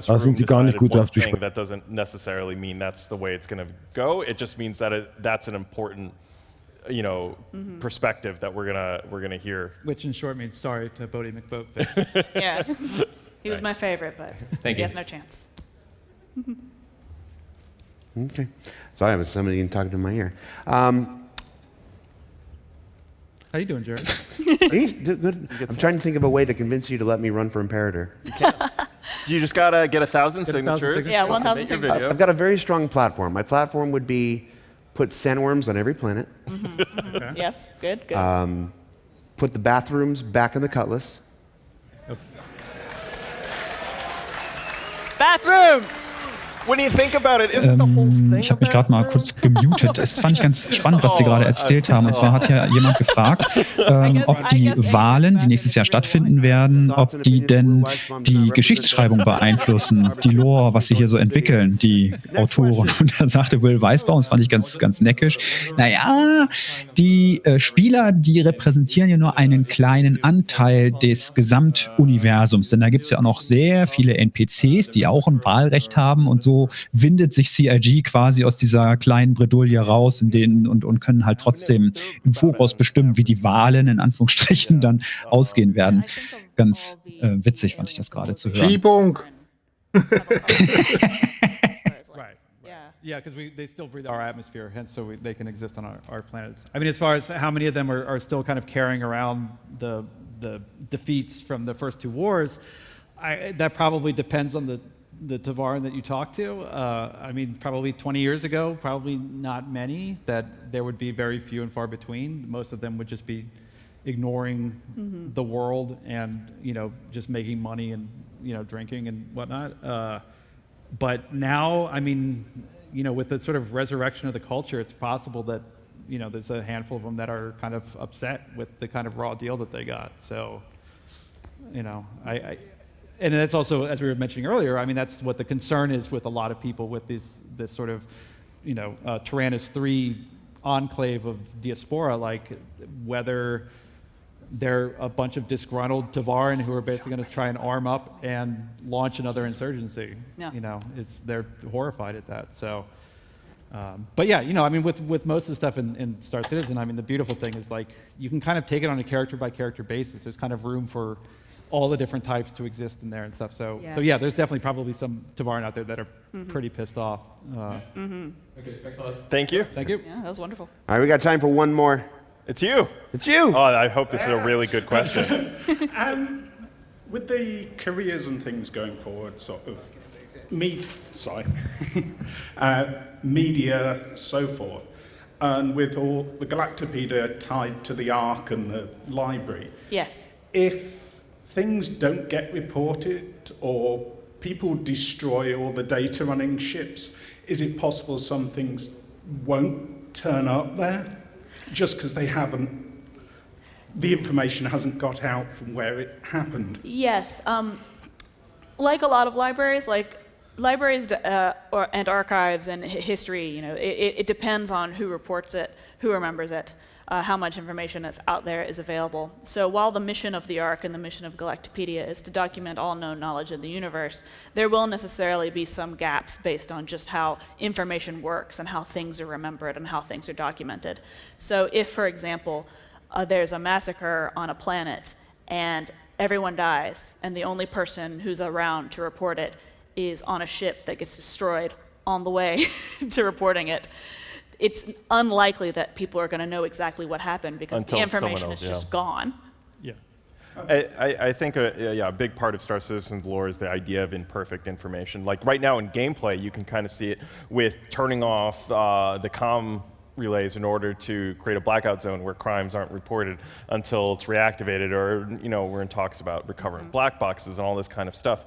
Da sind sie gar nicht gut drauf zu sprechen. That doesn't necessarily mean that's the way it's going to go. It just means that that's an important, perspective that we're gonna hear. Which in short means sorry to Bodie McBoat. Yeah, he was my favorite, but he has no chance. Okay. Sorry, I was somebody talking to my ear. How you doing, Jared? Hey, good. I'm trying to think of a way to convince you to let me run for Imperator. You just gotta get 1,000 signatures. Yeah, 1,000 signatures. I've got a very strong platform. My platform would be put sandworms on every planet. Okay. Yes, good. Put the bathrooms back in the Cutlass. Bathrooms! When you think about it, isn't the whole thing ich habe mich gerade mal kurz gemutet. Das fand ich ganz spannend, was Sie gerade erzählt haben. Und zwar hat ja jemand gefragt, ob die Wahlen, die nächstes Jahr stattfinden werden, ob die denn die Geschichtsschreibung beeinflussen, die Lore, was sie hier so entwickeln, die Autoren. Und da sagte Will Weisbaum, das fand ich ganz neckisch, naja, die Spieler, die repräsentieren ja nur einen kleinen Anteil des Gesamtuniversums. Denn da gibt es ja auch noch sehr viele NPCs, die auch ein Wahlrecht haben und so windet sich CIG quasi aus dieser kleinen Bredouille raus und können halt trotzdem im Voraus bestimmen, wie die Wahlen in Anführungsstrichen dann ausgehen werden. Ganz witzig fand ich das gerade zu hören. Schiebung! Yeah, because they still breathe our atmosphere, hence so they can exist on our planets. I mean, as far as how many of them are still kind of carrying around the defeats from the first two wars, that probably depends on the Tavaran that you talk to. I mean, probably 20 years ago, probably not many, that there would be very few and far between. Most of them would just be ignoring the world and, just making money and, drinking and whatnot. But now, I mean, with the sort of resurrection of the culture, it's possible that, there's a handful of them that are kind of upset with the kind of raw deal that they got. So, and that's also, as we were mentioning earlier, I mean, that's what the concern is with a lot of people with this sort of, Tyrannus 3 enclave of diaspora, like whether they're a bunch of disgruntled Tavaran who are basically going to try and arm up and launch another insurgency. Yeah. They're horrified at that. So, but yeah, I mean, with most of the stuff in Star Citizen, I mean, the beautiful thing is like you can kind of take it on a character by character basis. There's kind of room for all the different types to exist in there and stuff. So yeah, there's definitely probably some Tavaran out there that are pretty pissed off. Okay, thanks a lot. Thank you. Thank you. Yeah, that was wonderful. All right, we got time for one more. It's you. It's you. Oh, I hope this is a really good question. With the careers and things going forward, sort of media, so forth, and with all the Galactopedia tied to the Ark and the library. Yes. If things don't get reported or people destroy all the data running ships, is it possible some things won't turn up there just because they haven't, the information hasn't got out from where it happened? Yes. Like a lot of libraries, and archives and history, you know, it depends on who reports it, who remembers it, how much information that's out there is available. So while the mission of the Ark and the mission of Galactopedia is to document all known knowledge of the universe, there will necessarily be some gaps based on just how information works and how things are remembered and how things are documented. So if, for example, there's a massacre on a planet and everyone dies and the only person who's around to report it is on a ship that gets destroyed on the way to reporting it, it's unlikely that people are going to know exactly what happened because the information is just gone. Yeah. I think a big part of Star Citizen's lore is the idea of imperfect information. Like right now in gameplay, you can kind of see it with turning off the comm relays in order to create a blackout zone where crimes aren't reported until it's reactivated, or we're in talks about recovering black boxes and all this kind of stuff.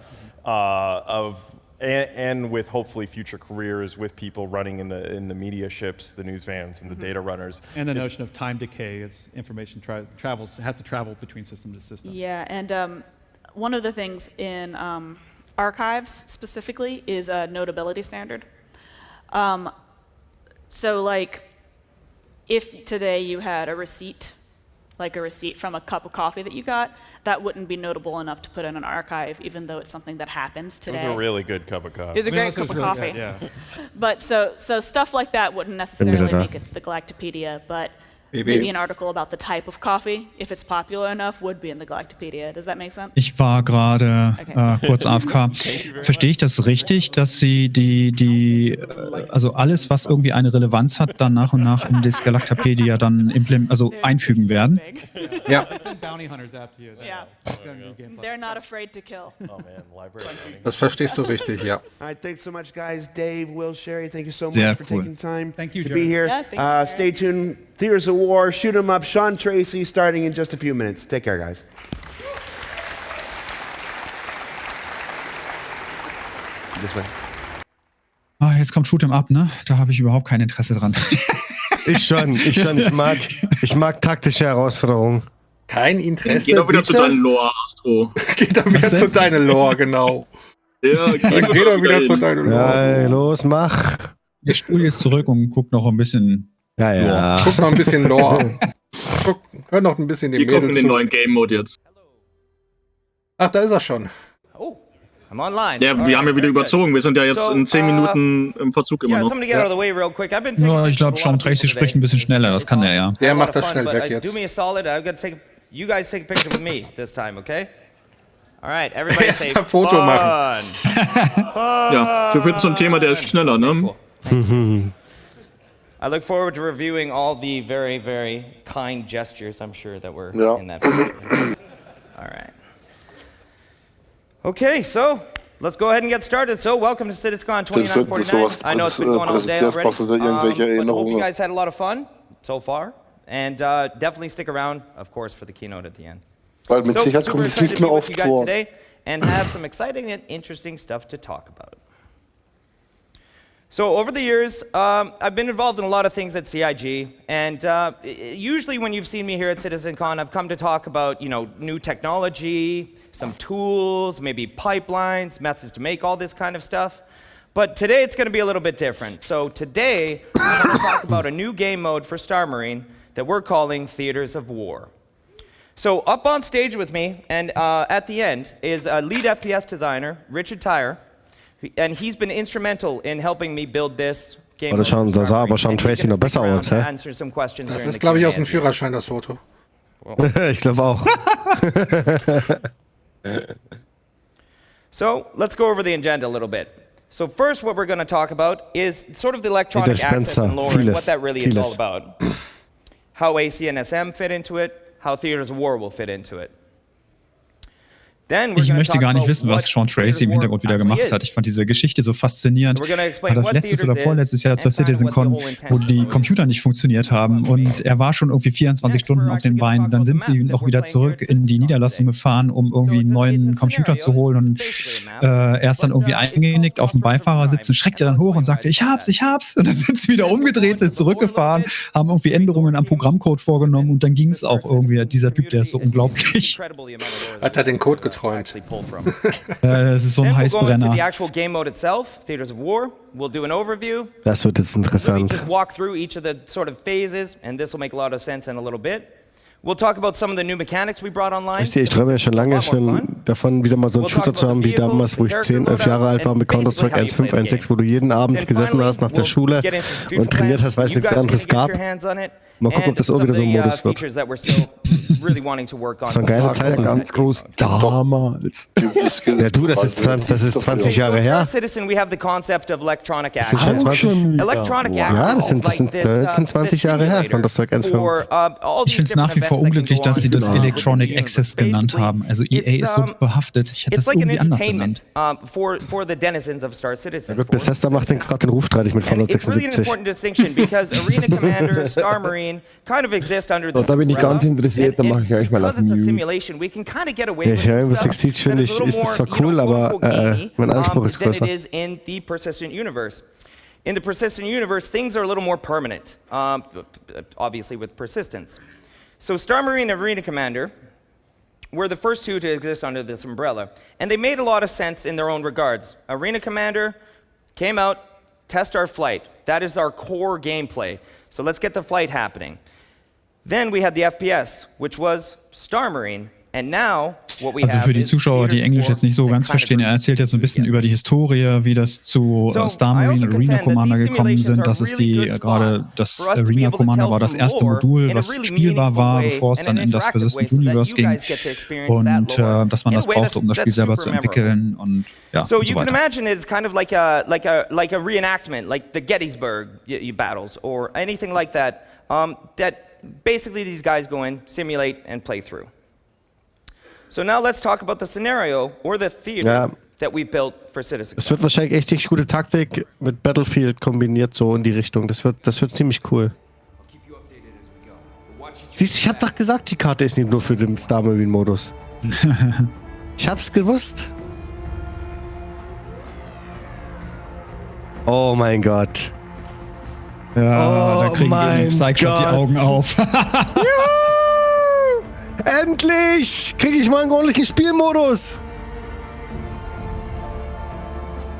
And with hopefully future careers with people running in the media ships, the news vans, and the data runners. And the notion of time decay as information has to travel between system to system. Yeah, and one of the things in archives specifically is a notability standard. So like, if today you had a receipt, like a receipt from a cup of coffee that you got, that wouldn't be notable enough to put in an archive, even though it's something that happened today. It was a really good cup of coffee. It was a great cup of coffee. Good, yeah. But so stuff like that wouldn't necessarily make it to the Galactopedia, but maybe an article about the type of coffee, if it's popular enough, would be in the Galactopedia. Does that make sense? Ich war gerade kurz AFK. Verstehe ich das richtig, dass Sie also alles, was irgendwie eine Relevanz hat, dann nach und nach in das Galactopedia dann einfügen werden? Ja. They're not afraid to kill. Das verstehst du richtig, ja. All right, thanks so much, guys. Dave, Will, Sherry, thank you so much Sehr for cool. taking time to be here. Yeah, stay tuned. Theaters of War, Shoot 'em Up, Sean Tracy, starting in just a few minutes. Take care, guys. This way. Jetzt kommt Shoot 'em Up, ne? Da habe ich überhaupt kein Interesse dran. Ich schon. Ich mag taktische Herausforderungen. Kein Interesse. Geh doch wieder zu deinem Lore, Astro. Geh doch wieder zu deiner Lore, genau. Ja, geh doch wieder zu deiner Lore. Ja, los, mach. Ich spule jetzt zurück und guck noch ein bisschen. Ja. Guck noch ein bisschen Lore. Hör noch ein bisschen den Wir gucken Mädels den zu. neuen Game-Mode jetzt. Ach, da ist er schon. I'm online. Ja, wir haben ja wieder überzogen. Wir sind ja jetzt in 10 Minuten im Verzug immer noch. Ja, ich glaube, Sean Tracy spricht ein bisschen schneller, das kann er ja. Der macht das schnell weg jetzt. Do me a solid. You guys take a picture with me this time, okay? All right, everybody say Erst ein Foto machen. Ja, wir finden so ein Thema, der ist schneller, ne? I look forward to reviewing all the very, very kind gestures, I'm sure, that were in that video. All right. Okay, so let's go ahead and get started. So welcome to CitizenCon2949. I know it's been going on all day already, but hope you guys had a lot of fun so far. And definitely stick around, of course, for the keynote at the end. So super excited to be with you guys today and have some exciting and interesting stuff to talk about. So over the years, I've been involved in a lot of things at CIG, and usually when you've seen me here at CitizenCon, I've come to talk about, new technology, some tools, maybe pipelines, methods to make all this kind of stuff. But today it's going to be a little bit different. So today, I'm going to talk about a new game mode for Star Marine that we're calling Theaters of War. So up on stage with me, and at the end, is a lead FPS designer, Richard Tyre. And he's been instrumental in helping me build this game. Das sah aber Sean Tracy noch besser aus, hä? Das ist, glaube ich, aus dem Führerschein, das Foto. Ich glaube auch. So let's go over the agenda a little bit. So first what we're going to talk about is sort of the electronic access and lore and what that really is all about. How AC and SM fit into it, how Theaters of War will fit into it. Ich möchte gar nicht wissen, was Sean Tracy im Hintergrund wieder gemacht hat. Ich fand diese Geschichte so faszinierend. War das letztes oder vorletztes Jahr zur CitizenCon, wo die Computer nicht funktioniert haben und er war schon irgendwie 24 Stunden auf den Beinen. Dann sind sie noch wieder zurück in die Niederlassung gefahren, um irgendwie einen neuen Computer zu holen und er ist dann irgendwie eingenickt auf dem Beifahrersitz und schreckte dann hoch und sagte, ich hab's. Und dann sind sie wieder umgedreht, sind zurückgefahren, haben irgendwie Änderungen am Programmcode vorgenommen und dann ging es auch irgendwie. Dieser Typ, der ist so unglaublich. Hat er den Code geträumt? Das ist so ein Heißbrenner. Das wird jetzt interessant. Wisst ihr, ich träume ja schon lange davon, wieder mal so einen Shooter zu haben wie damals, wo ich 10, 11 Jahre alt war mit Counter-Strike 1.5, 1.6, wo du jeden Abend gesessen hast nach der Schule und trainiert hast, weil es nichts anderes gab. Mal gucken, ob das auch wieder so ein Modus wird. Das war eine geile Zeit. Ganz groß damals. Ja du, das ist 20 Jahre her. Das sind schon 20. Ja, das sind 20 Jahre her, Counter-Strike 1.5. Ich finde es nach wie vor unglücklich, dass sie das Electronic Access genannt haben. Also EA ist so behaftet. Ich hätte das irgendwie anders genannt. Ja gut, Bethesda macht gerade den Ruf streitig mit Fallout 76. Da bin ich ganz interessiert, da mache ich euch mal auf Mute. Ja, Rainbow Six Siege finde ich, ist zwar cool, aber mein Anspruch ist größer. In the persistent universe, things are a little more permanent, obviously with persistence. So Star Marine and Arena Commander were the first two to exist under this umbrella, and they made a lot of sense in their own regards. Arena Commander came out, test our flight. That is our core gameplay. So let's get the flight happening. Then we had the FPS, which was Star Marine. And now, what we also für die Zuschauer, die Englisch jetzt nicht so ganz verstehen, er erzählt jetzt so ein bisschen über die Historie, wie das zu Star Marine und Arena Commander gekommen sind. Das ist gerade das Arena Commander war das erste Modul, was spielbar war, bevor es dann in das Persistent Universe ging. Und dass man das brauchte, um das Spiel selber zu entwickeln und ja, so und so you can weiter. imagine it's kind of like a reenactment, like the Gettysburg battles or anything like that. That basically these guys go in, simulate and play through. So now let's talk about the scenario or the theater that we built for CitizenCon. Es wird wahrscheinlich echt richtig gute Taktik mit Battlefield kombiniert, so in die Richtung. Das wird ziemlich cool. Siehst du, ich hab doch gesagt, die Karte ist nicht nur für den Star Marine Modus. Ich hab's gewusst. Oh mein Gott. Ja, da kriegen wir den Pseikshot die Augen auf. Endlich! Kriege ich mal einen ordentlichen Spielmodus!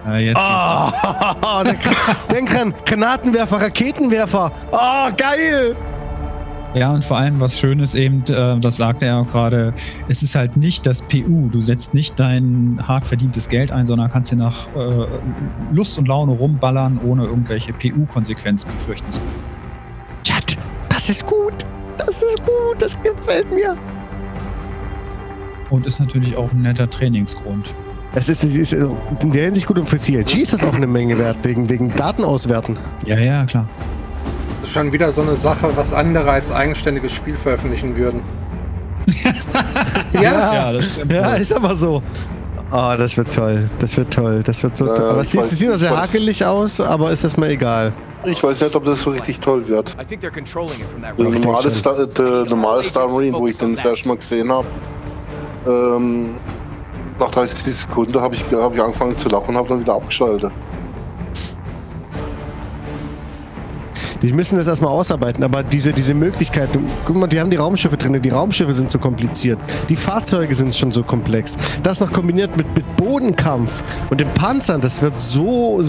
Ja, jetzt geht's denk dran, Granatenwerfer, Raketenwerfer! Oh, geil! Ja, und vor allem, was schön ist eben, das sagte er auch gerade, es ist halt nicht das PU. Du setzt nicht dein hart verdientes Geld ein, sondern kannst dir nach Lust und Laune rumballern, ohne irgendwelche PU-Konsequenzen befürchten zu müssen. Chat, das ist gut! Das ist gut, das gefällt mir. Und ist natürlich auch ein netter Trainingsgrund. Es ist in der Hinsicht gut und für CIG ist das auch eine Menge wert, wegen Daten auswerten. Ja, klar. Das ist schon wieder so eine Sache, was andere als eigenständiges Spiel veröffentlichen würden. Ja, das stimmt. Ja, ist aber so. Oh, das wird toll. Das wird toll. Das wird so toll. Aber es sieht noch sehr hakelig aus, aber ist das mal egal. Ich weiß nicht, ob das so richtig toll wird. Der normale Star Marine, wo ich den das erste Mal gesehen habe, nach 30 Sekunden habe ich angefangen zu lachen und habe dann wieder abgeschaltet. Die müssen das erstmal ausarbeiten, aber diese Möglichkeiten, guck mal, die haben die Raumschiffe drin, die Raumschiffe sind so kompliziert, die Fahrzeuge sind schon so komplex. Das noch kombiniert mit Bodenkampf und den Panzern, das wird so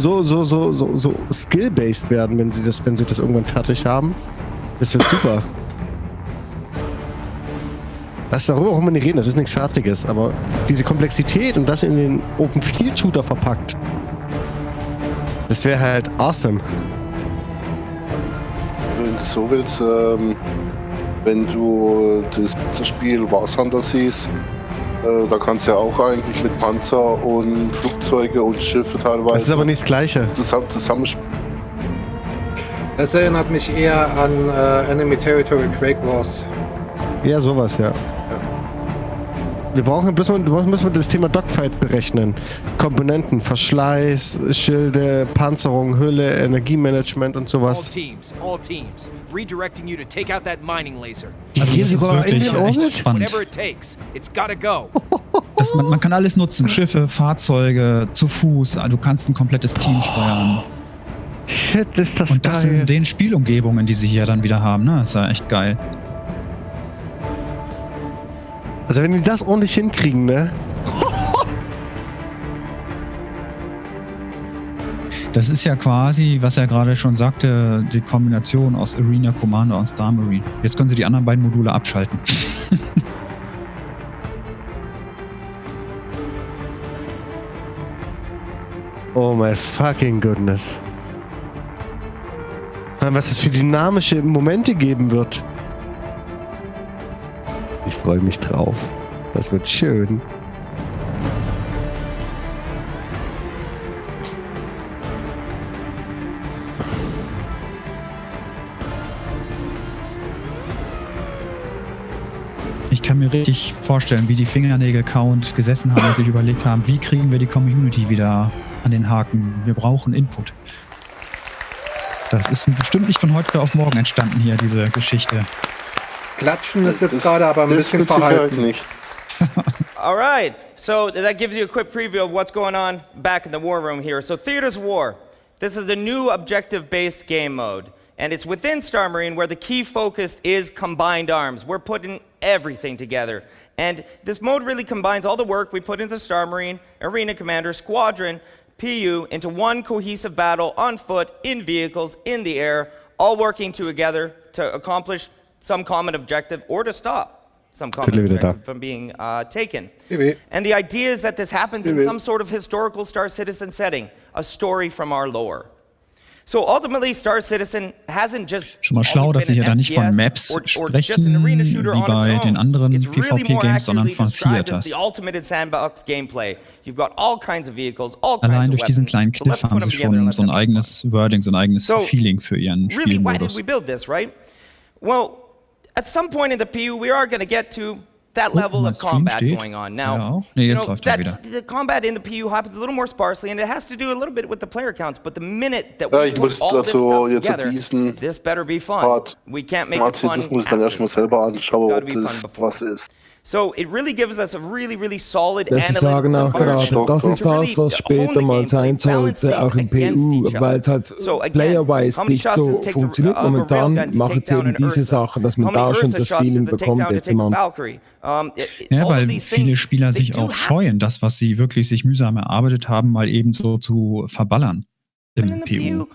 skill-based werden, wenn sie das irgendwann fertig haben. Das wird super. Darüber brauchen wir nicht reden, das ist nichts Fertiges, aber diese Komplexität und das in den Open-Field-Shooter verpackt, das wäre halt awesome. Wenn du so willst, wenn du das Spiel War Thunder siehst, Da kannst du ja auch eigentlich mit Panzer und Flugzeuge und Schiffe teilweise. Das ist aber nicht das Gleiche. Zusammenspielen. Das erinnert mich eher an Enemy Territory Quake Wars. Ja, sowas, ja. Wir brauchen müssen wir das Thema Dogfight berechnen. Komponenten, Verschleiß, Schilde, Panzerung, Hülle, Energiemanagement und sowas. All teams. Redirecting you to take out that mining laser. Also hier ist sogar in den Orbit? Spannend. Whatever it takes. It's gotta go. Man kann alles nutzen. Schiffe, Fahrzeuge, zu Fuß. Du kannst ein komplettes Team steuern. Shit, ist das Und das geil. in den Spielumgebungen, die sie hier dann wieder haben, ne? Das ist ja echt geil. Also wenn die das ordentlich hinkriegen, ne? Das ist ja quasi, was er gerade schon sagte, die Kombination aus Arena Commander und Star Marine. Jetzt können sie die anderen beiden Module abschalten. Oh my fucking goodness. Was es für dynamische Momente geben wird. Ich freue mich drauf. Das wird schön. Ich kann mir richtig vorstellen, wie die Fingernägel count gesessen haben und sich überlegt haben, wie kriegen wir die Community wieder an den Haken. Wir brauchen Input. Das ist bestimmt nicht von heute auf morgen entstanden hier, diese Geschichte. Klatschen ist jetzt gerade aber ein bisschen verhalten. All right, so that gives you a quick preview of what's going on back in the war room here. So Theaters War, this is a new objective-based game mode. And it's within Star Marine where the key focus is combined arms. We're putting everything together. And this mode really combines all the work we put into Star Marine, Arena Commander, Squadron, PU into one cohesive battle on foot, in vehicles, in the air, all working together to accomplish some common objective or to stop some common objective from being taken. And the idea is that this happens in some sort of historical Star Citizen setting, a story from our lore. So ultimately, Star Citizen hasn't just schon mal schlau, dass sie hier da nicht von Maps sprechen, wie bei den anderen PvP-Games, sondern von Theaters. Allein durch diesen kleinen Kniff haben sie schon so ein eigenes Wording, so ein eigenes Feeling für ihren Spielmodus. Well, at some point in the PU, we are going to get to that level of combat going on. Now, the combat in the PU happens a little more sparsely, and it has to do a little bit with the player counts. But the minute that we put all this stuff together, this better be fun. We can't make it fun. Das muss ich dann erstmal selber anschauen, ob das was ist. So it really gives us a really, really solid Sie sagen auch gerade, das ist das, was später mal sein sollte, auch im PU, weil es halt player-wise nicht so funktioniert. Momentan machen sie eben diese Sache, dass man da schon das Feeling bekommt, jetzt im Anfang. Ja, weil viele Spieler sich auch scheuen, das, was sie wirklich sich mühsam erarbeitet haben, mal eben so zu verballern im PU.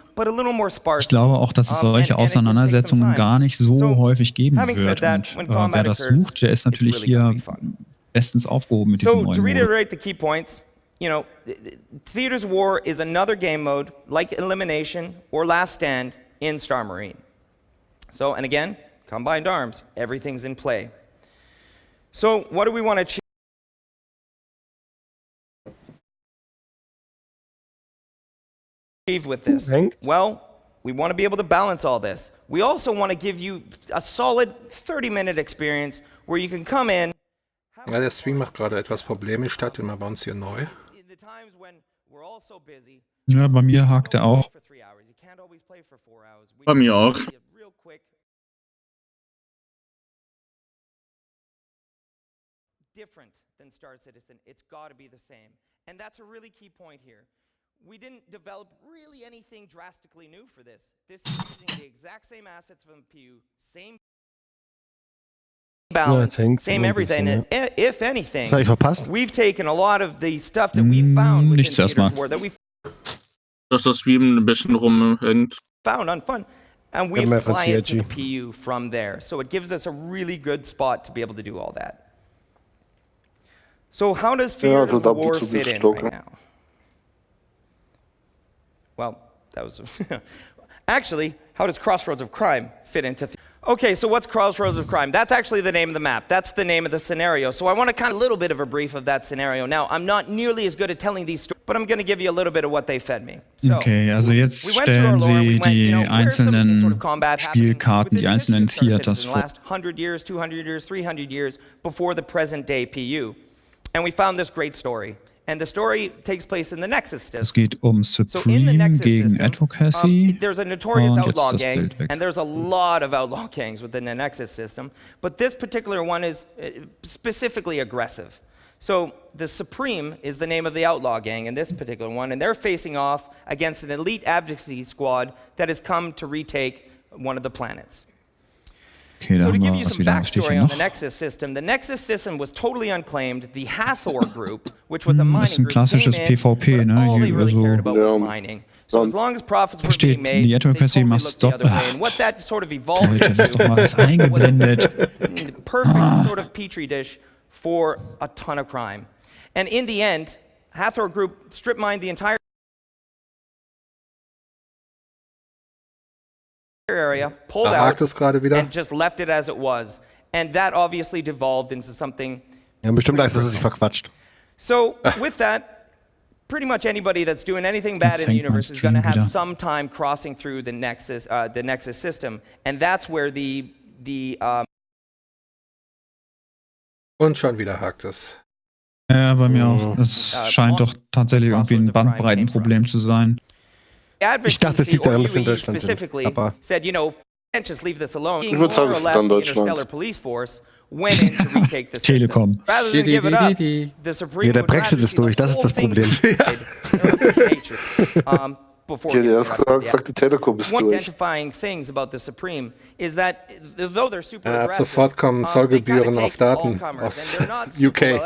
Ich glaube auch, dass es solche Auseinandersetzungen gar nicht so häufig geben wird. Und wer das sucht, der ist natürlich hier bestens aufgehoben mit diesem neuen to reiterate the key points, you know, Theaters War is another game mode like Elimination or Last Stand in Star Marine. So, and again, combined arms, everything's in play. So, what do we want to achieve? With this? Well, we want to be able to balance all this. We also want to give you a solid 30-minute experience where you can come in. Ja, der Stream macht gerade etwas Probleme, starten wir bei uns hier neu. Ja, bei mir hakt er auch. Bei mir auch. Different than Star Citizen. It's got to be the same. And that's a really key point here. We didn't develop really anything drastically new for this. This is using the exact same assets from the PU, same balance, same everything. And if anything, we've taken a lot of the stuff that we found within Theaters War that we dass das Stream ein bisschen rumhängt. Found on fun. And we apply it to the PU from there. So it gives us a really good spot to be able to do all that. So how does Fear of the War fit in right now? Well, that was... Actually, how does Crossroads of Crime fit into... Okay, so what's Crossroads of Crime? That's actually the name of the map. That's the name of the scenario. So I want to kind of a little bit of a brief of that scenario. Now, I'm not nearly as good at telling these stories, but I'm going to give you a little bit of what they fed me. So, okay, also jetzt stellen Sie die einzelnen Spielkarten, die einzelnen Theaters vor. Last 100 years, 200 years, 300 years before the present day PU. And we found this great story. And the story takes place in the Nexus system. Es geht Supreme gegen Advocacy. There's a notorious outlaw gang, and there's a lot of outlaw gangs within the Nexus system. But this particular one is specifically aggressive. So the Supreme is the name of the outlaw gang in this particular one, and they're facing off against an elite advocacy squad that has come to retake one of the planets. Okay, so to give you some backstory on the Nexus system was totally unclaimed. The Hathor Group, which was a mining group, klassisches PvP, ne? All they really cared about was mining. So as long as profits were being made, they totally looked the other way. And what that sort of evolved into was a perfect sort of petri dish for a ton of crime. And in the end, Hathor Group strip mined the entire area, pulled out, and just left it as it was. And that obviously devolved into something. Ja, bestimmt Angst, dass er sich verquatscht. So with that, pretty much anybody that's doing anything bad in the universe is going to have some time crossing through the Nexus system, and that's where Und schon wieder hakt es. Ja, bei mir auch. Das scheint doch tatsächlich irgendwie ein Bandbreitenproblem zu sein. Ich dachte, es liegt daran, dass in Deutschland sind. Aber said, you know, can't just leave this alone. Ich würde sagen, es ist dann Deutschland. Telekom. Ja, der Brexit ist durch, das ist das Problem. Sagt die Telekom ist durch. Ab sofort kommen Zollgebühren auf Daten aus UK.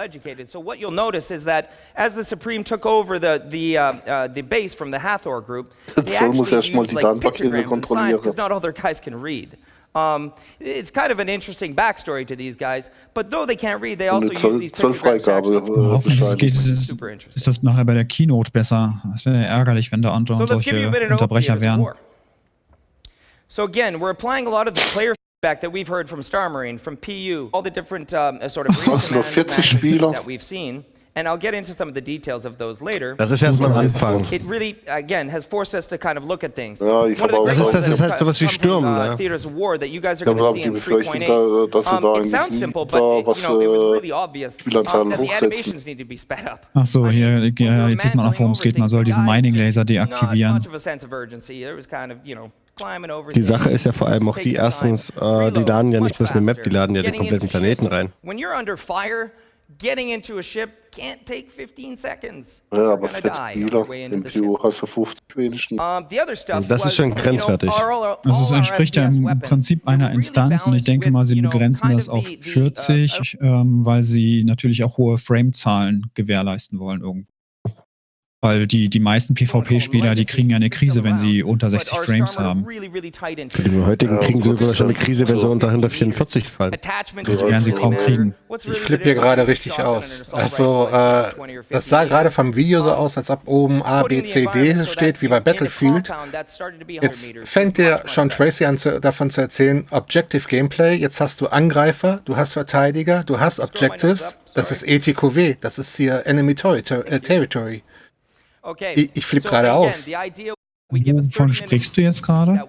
So what you'll notice is that as the Supreme took over the base from the Hathor Group, they actually use like pictograms and signs because not all their guys can read. It's kind of an interesting backstory to these guys, but though they can't read, they also use these pictograms. Ist das nachher bei der Keynote besser? Das wäre ärgerlich, wenn da andauernd solche Unterbrecher wären. So again, we're applying a lot of the player feedback that we've heard from Star Marine, from PU, all the different sort of that we've seen. And I'll get into some of the details of those later. Das ist erstmal ein Anfang. It really, again, has forced us to kind of look at things. Ja, ich habe auch das ist halt sowas wie Stürmen, ne? Theaters of War that you guys are going to see in 3.8. It sounds simple, but you know, it was really obvious that the animations need to be sped up. Ach so, hier, jetzt sieht man auch, worum es geht. Man soll diesen Mining-Laser deaktivieren. Die Sache ist ja vor allem auch die, erstens, die laden ja nicht bloß eine Map, die laden ja den kompletten Planeten rein. When you're under fire, getting into a ship can't take 15 seconds. Ja, aber Flex-Spieler im PU hast du 50 wenigstens. Das ist schon grenzwertig. Also es entspricht ja im Prinzip einer Instanz und ich denke mal, sie begrenzen das auf 40, weil sie natürlich auch hohe Frame-Zahlen gewährleisten wollen irgendwo. Weil die meisten PvP-Spieler, die kriegen ja eine Krise, wenn sie unter 60 Frames haben. Die heutigen kriegen sie sogar schon eine Krise, wenn sie unter 144 fallen. Die werden sie kaum kriegen. Ich flippe hier gerade richtig aus. Also, das sah gerade vom Video so aus, als ob oben A, B, C, D steht, wie bei Battlefield. Jetzt fängt der Sean Tracy an davon zu erzählen, Objective Gameplay, jetzt hast du Angreifer, du hast Verteidiger, du hast Objectives, das ist ETQW, das ist hier Enemy Territory. Ich flippe gerade aus. Wovon sprichst du jetzt gerade?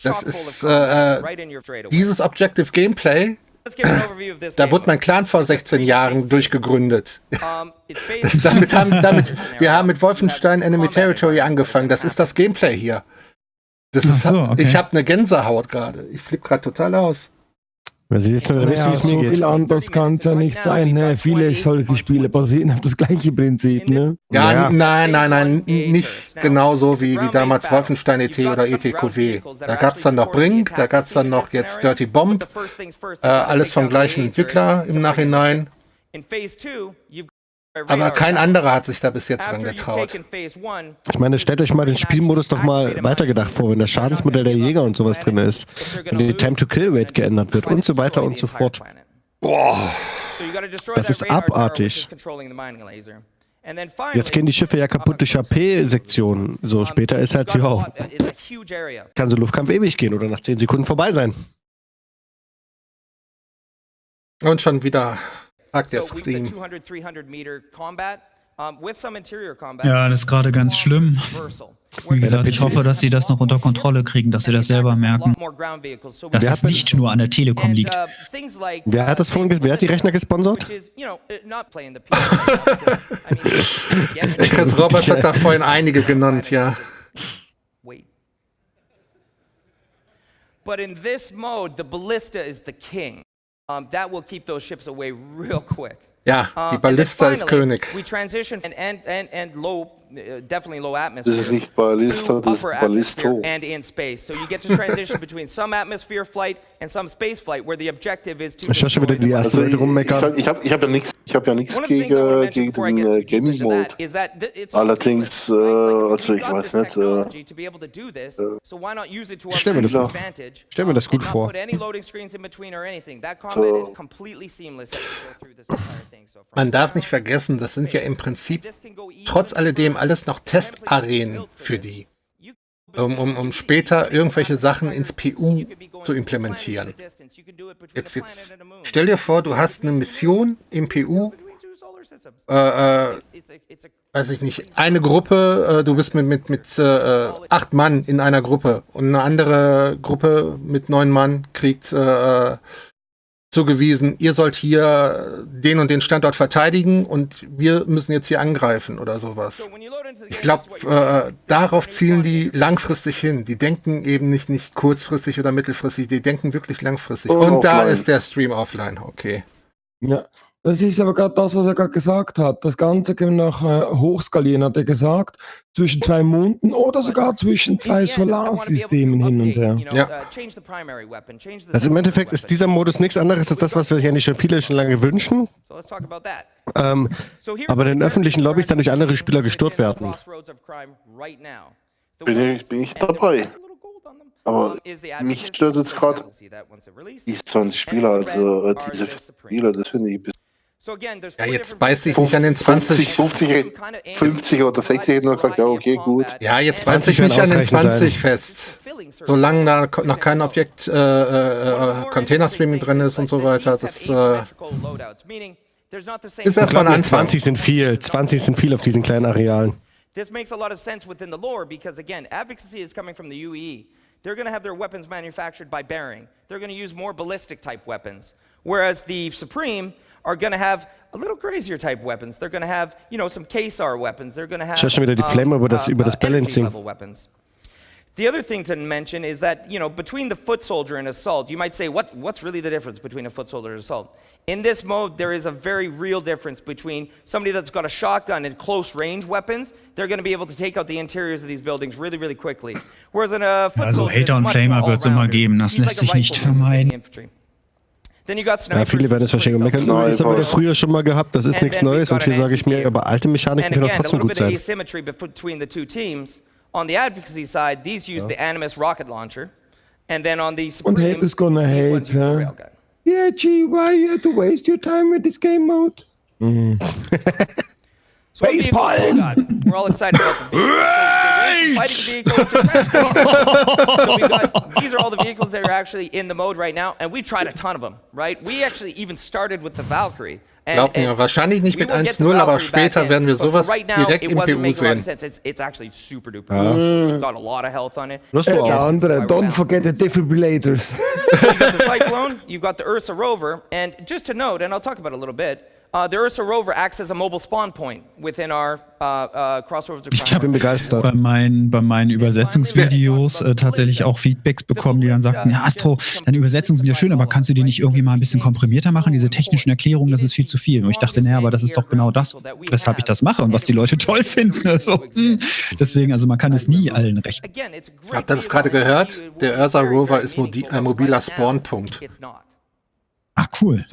Das ist dieses Objective Gameplay. Da wurde mein Clan vor 16 Jahren durchgegründet. Wir haben mit Wolfenstein Enemy Territory angefangen. Das ist das Gameplay hier. Das ist, okay. Ich habe eine Gänsehaut gerade. Ich flippe gerade total aus. Also jetzt so viel anders kann es ja nicht sein. Ne? Viele solche Spiele basieren auf das gleiche Prinzip. Ne? Ja, nein, nicht genauso wie damals Wolfenstein ET oder ETQW. Da gab es dann noch Brink, da gab es dann noch jetzt Dirty Bomb. Alles vom gleichen Entwickler im Nachhinein. Aber kein anderer hat sich da bis jetzt dran getraut. Ich meine, stellt euch mal den Spielmodus doch mal weitergedacht vor, wenn das Schadensmodell der Jäger und sowas drin ist, wenn die Time-to-Kill-Rate geändert wird und so weiter und so fort. Boah, das ist abartig. Jetzt gehen die Schiffe ja kaputt durch HP-Sektionen. So, später ist halt, ja, kann so Luftkampf ewig gehen oder nach 10 Sekunden vorbei sein. Und schon wieder sagt der So we've been Stream. 200, 300 meter combat with some interior combat. Ja, das ist gerade ganz schlimm. Wie gesagt, ich hoffe, dass sie das noch unter Kontrolle kriegen, dass sie das selber merken. Dass es nicht nur an der Telekom liegt. Wer hat wer hat die Rechner gesponsert? Chris Roberts hat da vorhin einige genannt, ja. But in this mode, the ballista is the king. That will keep those ships away real quick. Ja, die Ballista ist König. We transition and low, definitely low atmosphere. Das ist nicht Ballista, das ist Ballisto. And in space. So you get to transition between some atmosphere flight and some space flight, where the objective is to. Ich höre schon wieder die ersten Leute rummeckern. Ich hab ja nichts gegen den Gaming Mode. Allerdings, also ich weiß nicht. Stell mir das gut vor. Man darf nicht vergessen, das sind ja im Prinzip trotz alledem alles noch Testarenen für die, um später irgendwelche Sachen ins PU zu implementieren. Jetzt stell dir vor, du hast eine Mission im PU, weiß ich nicht, eine Gruppe, du bist mit 8 Mann in einer Gruppe und eine andere Gruppe mit 9 Mann kriegt zugewiesen, ihr sollt hier den und den Standort verteidigen und wir müssen jetzt hier angreifen oder sowas. Ich glaube, darauf zielen die langfristig hin. Die denken eben nicht kurzfristig oder mittelfristig, die denken wirklich langfristig. Und da ist der Stream offline, okay. Ja, das ist aber gerade das, was er gerade gesagt hat. Das Ganze können wir noch hochskalieren, hat er gesagt. Zwischen 2 Monden oder sogar zwischen 2 Solarsystemen hin und her. Ja. Also im Endeffekt ist dieser Modus nichts anderes als das, was wir sich eigentlich viele schon lange wünschen. Aber in den öffentlichen Lobbys dann durch andere Spieler gestört werden. Bin ich dabei. Aber mich stört jetzt gerade die 20 Spieler, also diese Spieler, das finde ich ein bisschen. Ja, jetzt beiß ich nicht an den 20. 50 oder 60 hätten wir gesagt, ja, okay, gut. Ja, jetzt beiß ich nicht an den 20 fest. Solange da noch kein Objekt Container-Streaming drin ist und so weiter, das ist erstmal ein Anfang. 20 sind viel auf diesen kleinen Arealen. This makes a lot of sense within the lore because, again, advocacy is coming from the UE. They're going to have their weapons manufactured by Bering. They're going to use more ballistic-type weapons. Whereas the Supreme are going to have a little crazier type weapons. They're going to have, some KSAR weapons. They're going to have schon wieder die Flame über das Balancing. Weapons. The other thing to mention is that, between the foot soldier and assault, you might say, what's really the difference between a foot soldier and assault? In this mode, there is a very real difference between somebody that's got a shotgun and close range weapons. They're going to be able to take out the interiors of these buildings really, really quickly. Whereas in a foot also soldier, Hater und Flamer wird es immer geben, das lässt sich nicht vermeiden. Ja, viele werden es wahrscheinlich meckern, das haben wir doch früher schon mal gehabt, das ist nichts Neues. Und hier sage ich mir, aber alte Mechaniken können doch trotzdem gut sein. On the advocacy side, these use the Animus rocket launcher, and then on the Und Supreme, Haters gonna hate, huh? Yeah, gee, why you have to waste your time with this game mode? Facepalm! We're all excited about the vehicles. So fighting vehicles to these are all the vehicles that are actually in the mode right now, and we tried a ton of them, right? We actually even started with the Valkyrie. Glaubt mir, wahrscheinlich nicht mit 1.0, aber später werden wir sowas direkt im PU sehen. It's actually super duper. It's got a lot of health on it. Don't forget the defibrillators. You got the Cyclone, you got the Ursa Rover, and just to note, and I'll talk about it a little bit, the Ursa Rover acts as a mobile spawn point within our crossovers. Ich bin begeistert. Bei meinen Übersetzungsvideos tatsächlich auch Feedbacks bekommen, die dann sagten, ja Astro, deine Übersetzungen sind ja schön, aber kannst du die nicht irgendwie mal ein bisschen komprimierter machen? Diese technischen Erklärungen, das ist viel zu viel. Und ich dachte, naja, aber das ist doch genau das, weshalb ich das mache und was die Leute toll finden. Also, deswegen, also man kann es nie allen recht. Habt ihr das gerade gehört? Der Ursa Rover ist ein mobiler Spawnpunkt. Ah, cool.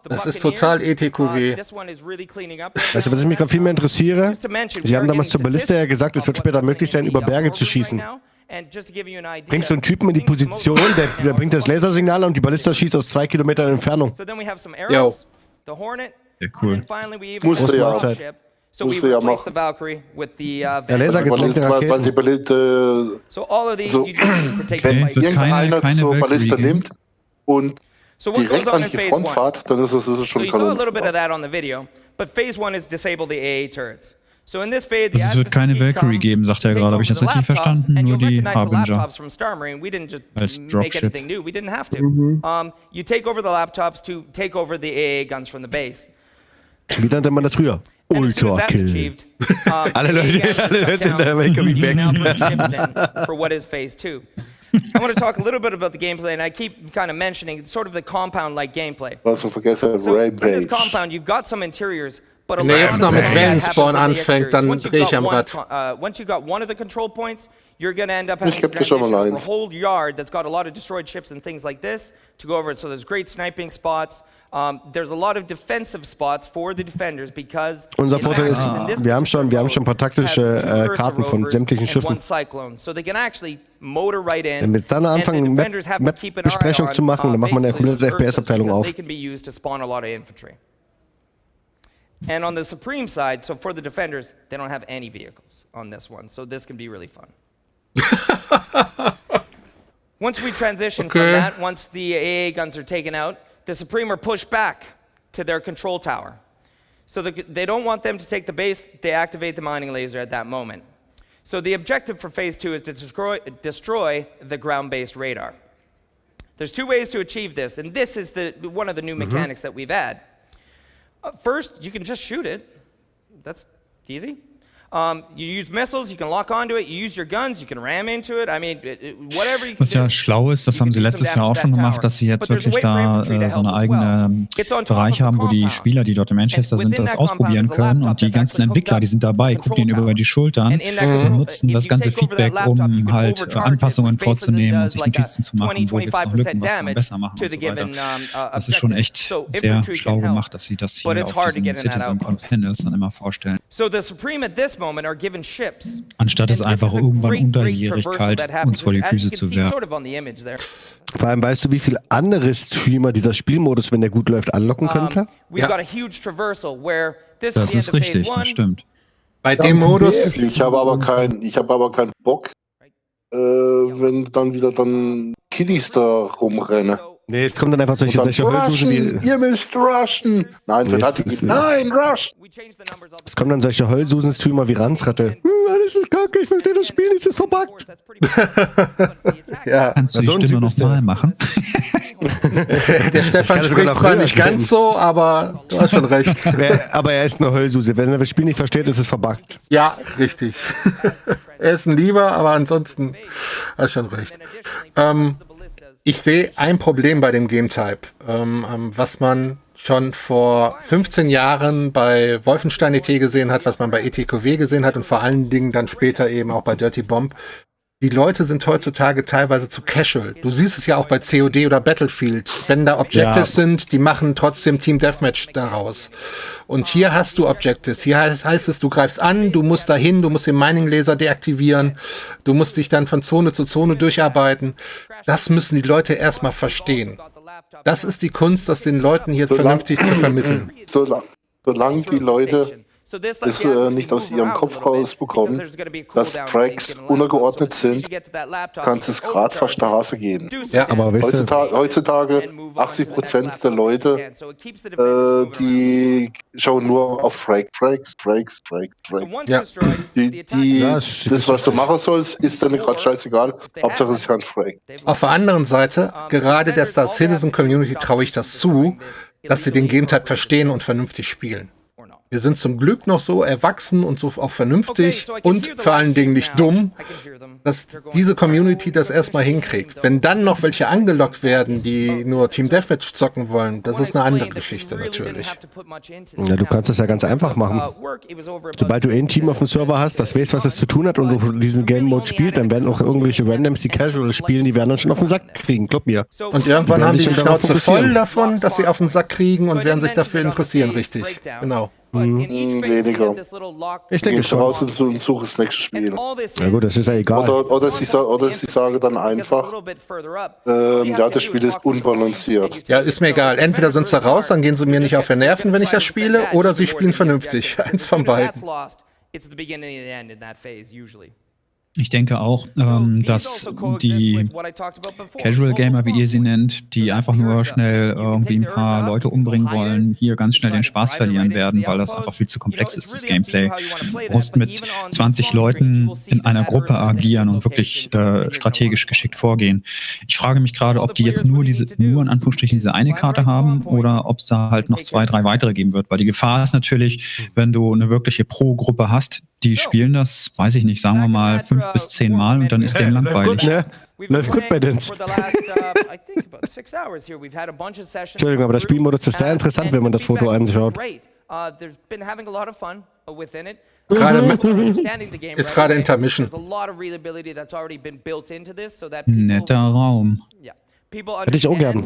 Das ist total ETQW. Weißt du, was ich mich gerade viel mehr interessiere? Sie haben damals zur Ballista ja gesagt, es wird später möglich sein, über Berge zu schießen. Bringst du einen Typen in die Position, der bringt das Lasersignal und die Ballista schießt aus 2 Kilometern Entfernung. Jo. Sehr cool. Musst du ja machen. Der Laser gelenkte Raketen. Wenn irgendeiner zur Ballista nimmt und So what direkt goes on an in die phase Front 1? fahrt, dann ist es So schon you saw a little Kanone. bit of that on the video, but phase 1 is disable the AA turrets. So in this phase, the Also es wird keine Valkyrie geben, sagt er gerade. Habe ich das richtig verstanden? Nur die Harbinger. From Star Marine, we didn't just Als make Dropship. anything new. We didn't have to. You take over the laptops to take over the AA guns from the base. Wie nannte man das früher? Ultra-Kill. Alle Leute in der Valkyrie back. For what is phase 2. I want to talk a little bit about the gameplay, and I keep kind of mentioning it's sort of the compound-like gameplay. So in this compound, you've got some interiors, but a Wenn er lot jetzt of noch mit the happens Valley-Spawn in the anfängt, exteriors. dann Once you've drehe ich got am one Rad. once you've got one of the control points, you're going to end up having Ich to hab das schon mal transition eins. the whole yard that's got a lot of destroyed ships and things like this to go over it. So there's great sniping spots. There's a lot of defensive spots for the defenders because Unser Vorteil ist, wir haben schon ein paar taktische Karten von sämtlichen Schiffen. So they can actually motor right in. Wenn wir dann anfangen, Map-Besprechung zu machen, dann machen wir eine komplette FPS-Abteilung auf. They can be used to spawn a lot of infantry. And on the Supreme side, so for the defenders, they don't have any vehicles on this one, so this can be really fun. Once we transition from that, once the AA guns are taken out, the Supreme are pushed back to their control tower. So they don't want them to take the base, they activate the mining laser at that moment. So the objective for phase 2 is to destroy the ground-based radar. There's two ways to achieve this, and this is one of the new mechanics that we've had. First, you can just shoot it. That's easy. You use missiles, you can lock onto it, you use your guns, you can ram into it. I mean, whatever you can Was ja schlau ist, das haben sie letztes Jahr auch schon gemacht, dass sie jetzt wirklich da so eine eigene Bereich haben, wo die Spieler, die dort in Manchester sind, das ausprobieren können und die ganzen Entwickler, die sind dabei, gucken ihnen über die Schultern und nutzen das ganze Feedback, um halt Anpassungen vorzunehmen und sich Notizen zu machen, wo gibt es noch Lücken, was kann man besser machen und so weiter. Das ist schon echt sehr schlau gemacht, dass sie das hier auf diesen CitizenCon-Panels dann immer vorstellen. Anstatt es einfach irgendwann unterjährig kalt uns vor die Füße zu werfen. Vor allem, weißt du, wie viele andere Streamer dieser Spielmodus, wenn der gut läuft, anlocken könnte? Ja. Das ist richtig, das stimmt. Bei dem Modus... Ich habe aber keinen Bock, wenn dann wieder Kiddies da rumrennen. Nee, es kommen dann einfach solche Heususen wie... Ihr müsst rushen! Nein, nein, rush! Es kommen dann solche Heulsusen-Streamer wie Ranzratte. Alles ist kacke, ich verstehe das Spiel, es ist verbuggt. Ja. Kannst du die Stimme nochmal machen? Der Stefan spricht zwar nicht ganz so, aber du hast schon recht. Aber er ist eine Heulsuse. Wenn er das Spiel nicht versteht, ist es verbuggt. Ja, richtig. Er ist ein Lieber, aber ansonsten hast schon recht. Ich sehe ein Problem bei dem Game-Type, was man schon vor 15 Jahren bei Wolfenstein.ET gesehen hat, was man bei ETQW gesehen hat und vor allen Dingen dann später eben auch bei Dirty Bomb. Die Leute sind heutzutage teilweise zu casual. Du siehst es ja auch bei COD oder Battlefield. Wenn da Objectives sind, die machen trotzdem Team Deathmatch daraus. Und hier hast du Objectives. Hier heißt es, du greifst an, du musst dahin, du musst den Mining-Laser deaktivieren, du musst dich dann von Zone zu Zone durcharbeiten. Das müssen die Leute erstmal verstehen. Das ist die Kunst, das den Leuten hier vernünftig zu vermitteln. Solange die Leute es nicht aus ihrem Kopf rausbekommen, dass Tracks untergeordnet sind, kann es gerade fast Straße gehen. Ja, aber heutzutage 80% der Leute, die schauen nur auf Fracks. Ja. Das, was du machen sollst, ist dann gerade scheißegal. Hauptsache es ist ein Frag. Auf der anderen Seite, gerade der Star Citizen Community traue ich das zu, dass sie den Game-Type verstehen und vernünftig spielen. Wir sind zum Glück noch so erwachsen und so auch vernünftig und vor allen Dingen nicht dumm, dass diese Community das erstmal hinkriegt. Wenn dann noch welche angelockt werden, die nur Team Deathmatch zocken wollen, das ist eine andere Geschichte natürlich. Ja, du kannst das ja ganz einfach machen. Sobald du ein Team auf dem Server hast, das weiß, was es zu tun hat und du diesen Game Mode spielst, dann werden auch irgendwelche Randoms, die Casual spielen, die werden dann schon auf den Sack kriegen, glaub mir. Und irgendwann haben die Schnauze voll davon, dass sie auf den Sack kriegen und werden sich dafür interessieren, richtig. Genau. Weniger. Ich denke schon. Raus und suche das nächste Spiel. Ja gut, das ist ja egal. Oder sie sagen dann einfach, ja, das Spiel ist unbalanciert. Ja, ist mir egal. Entweder sind sie raus, dann gehen sie mir nicht auf den Nerven, wenn ich das spiele, oder sie spielen vernünftig. Eins von beiden. Ich denke auch, dass die Casual Gamer, wie ihr sie nennt, die einfach nur schnell irgendwie ein paar Leute umbringen wollen, hier ganz schnell den Spaß verlieren werden, weil das einfach viel zu komplex ist, das Gameplay. Du musst mit 20 Leuten in einer Gruppe agieren und wirklich strategisch geschickt vorgehen. Ich frage mich gerade, ob die jetzt nur in Anführungsstrichen diese eine Karte haben oder ob es da halt noch 2, 3 weitere geben wird, weil die Gefahr ist natürlich, wenn du eine wirkliche Pro-Gruppe hast, die spielen das, weiß ich nicht, sagen wir mal 5 bis 10 Mal und dann ist denen langweilig. Läuft gut bei denen. Entschuldigung, aber der Spielmodus ist sehr interessant, wenn man das Foto anschaut. Ist gerade Intermission. Netter Raum. Hätte ich auch gern.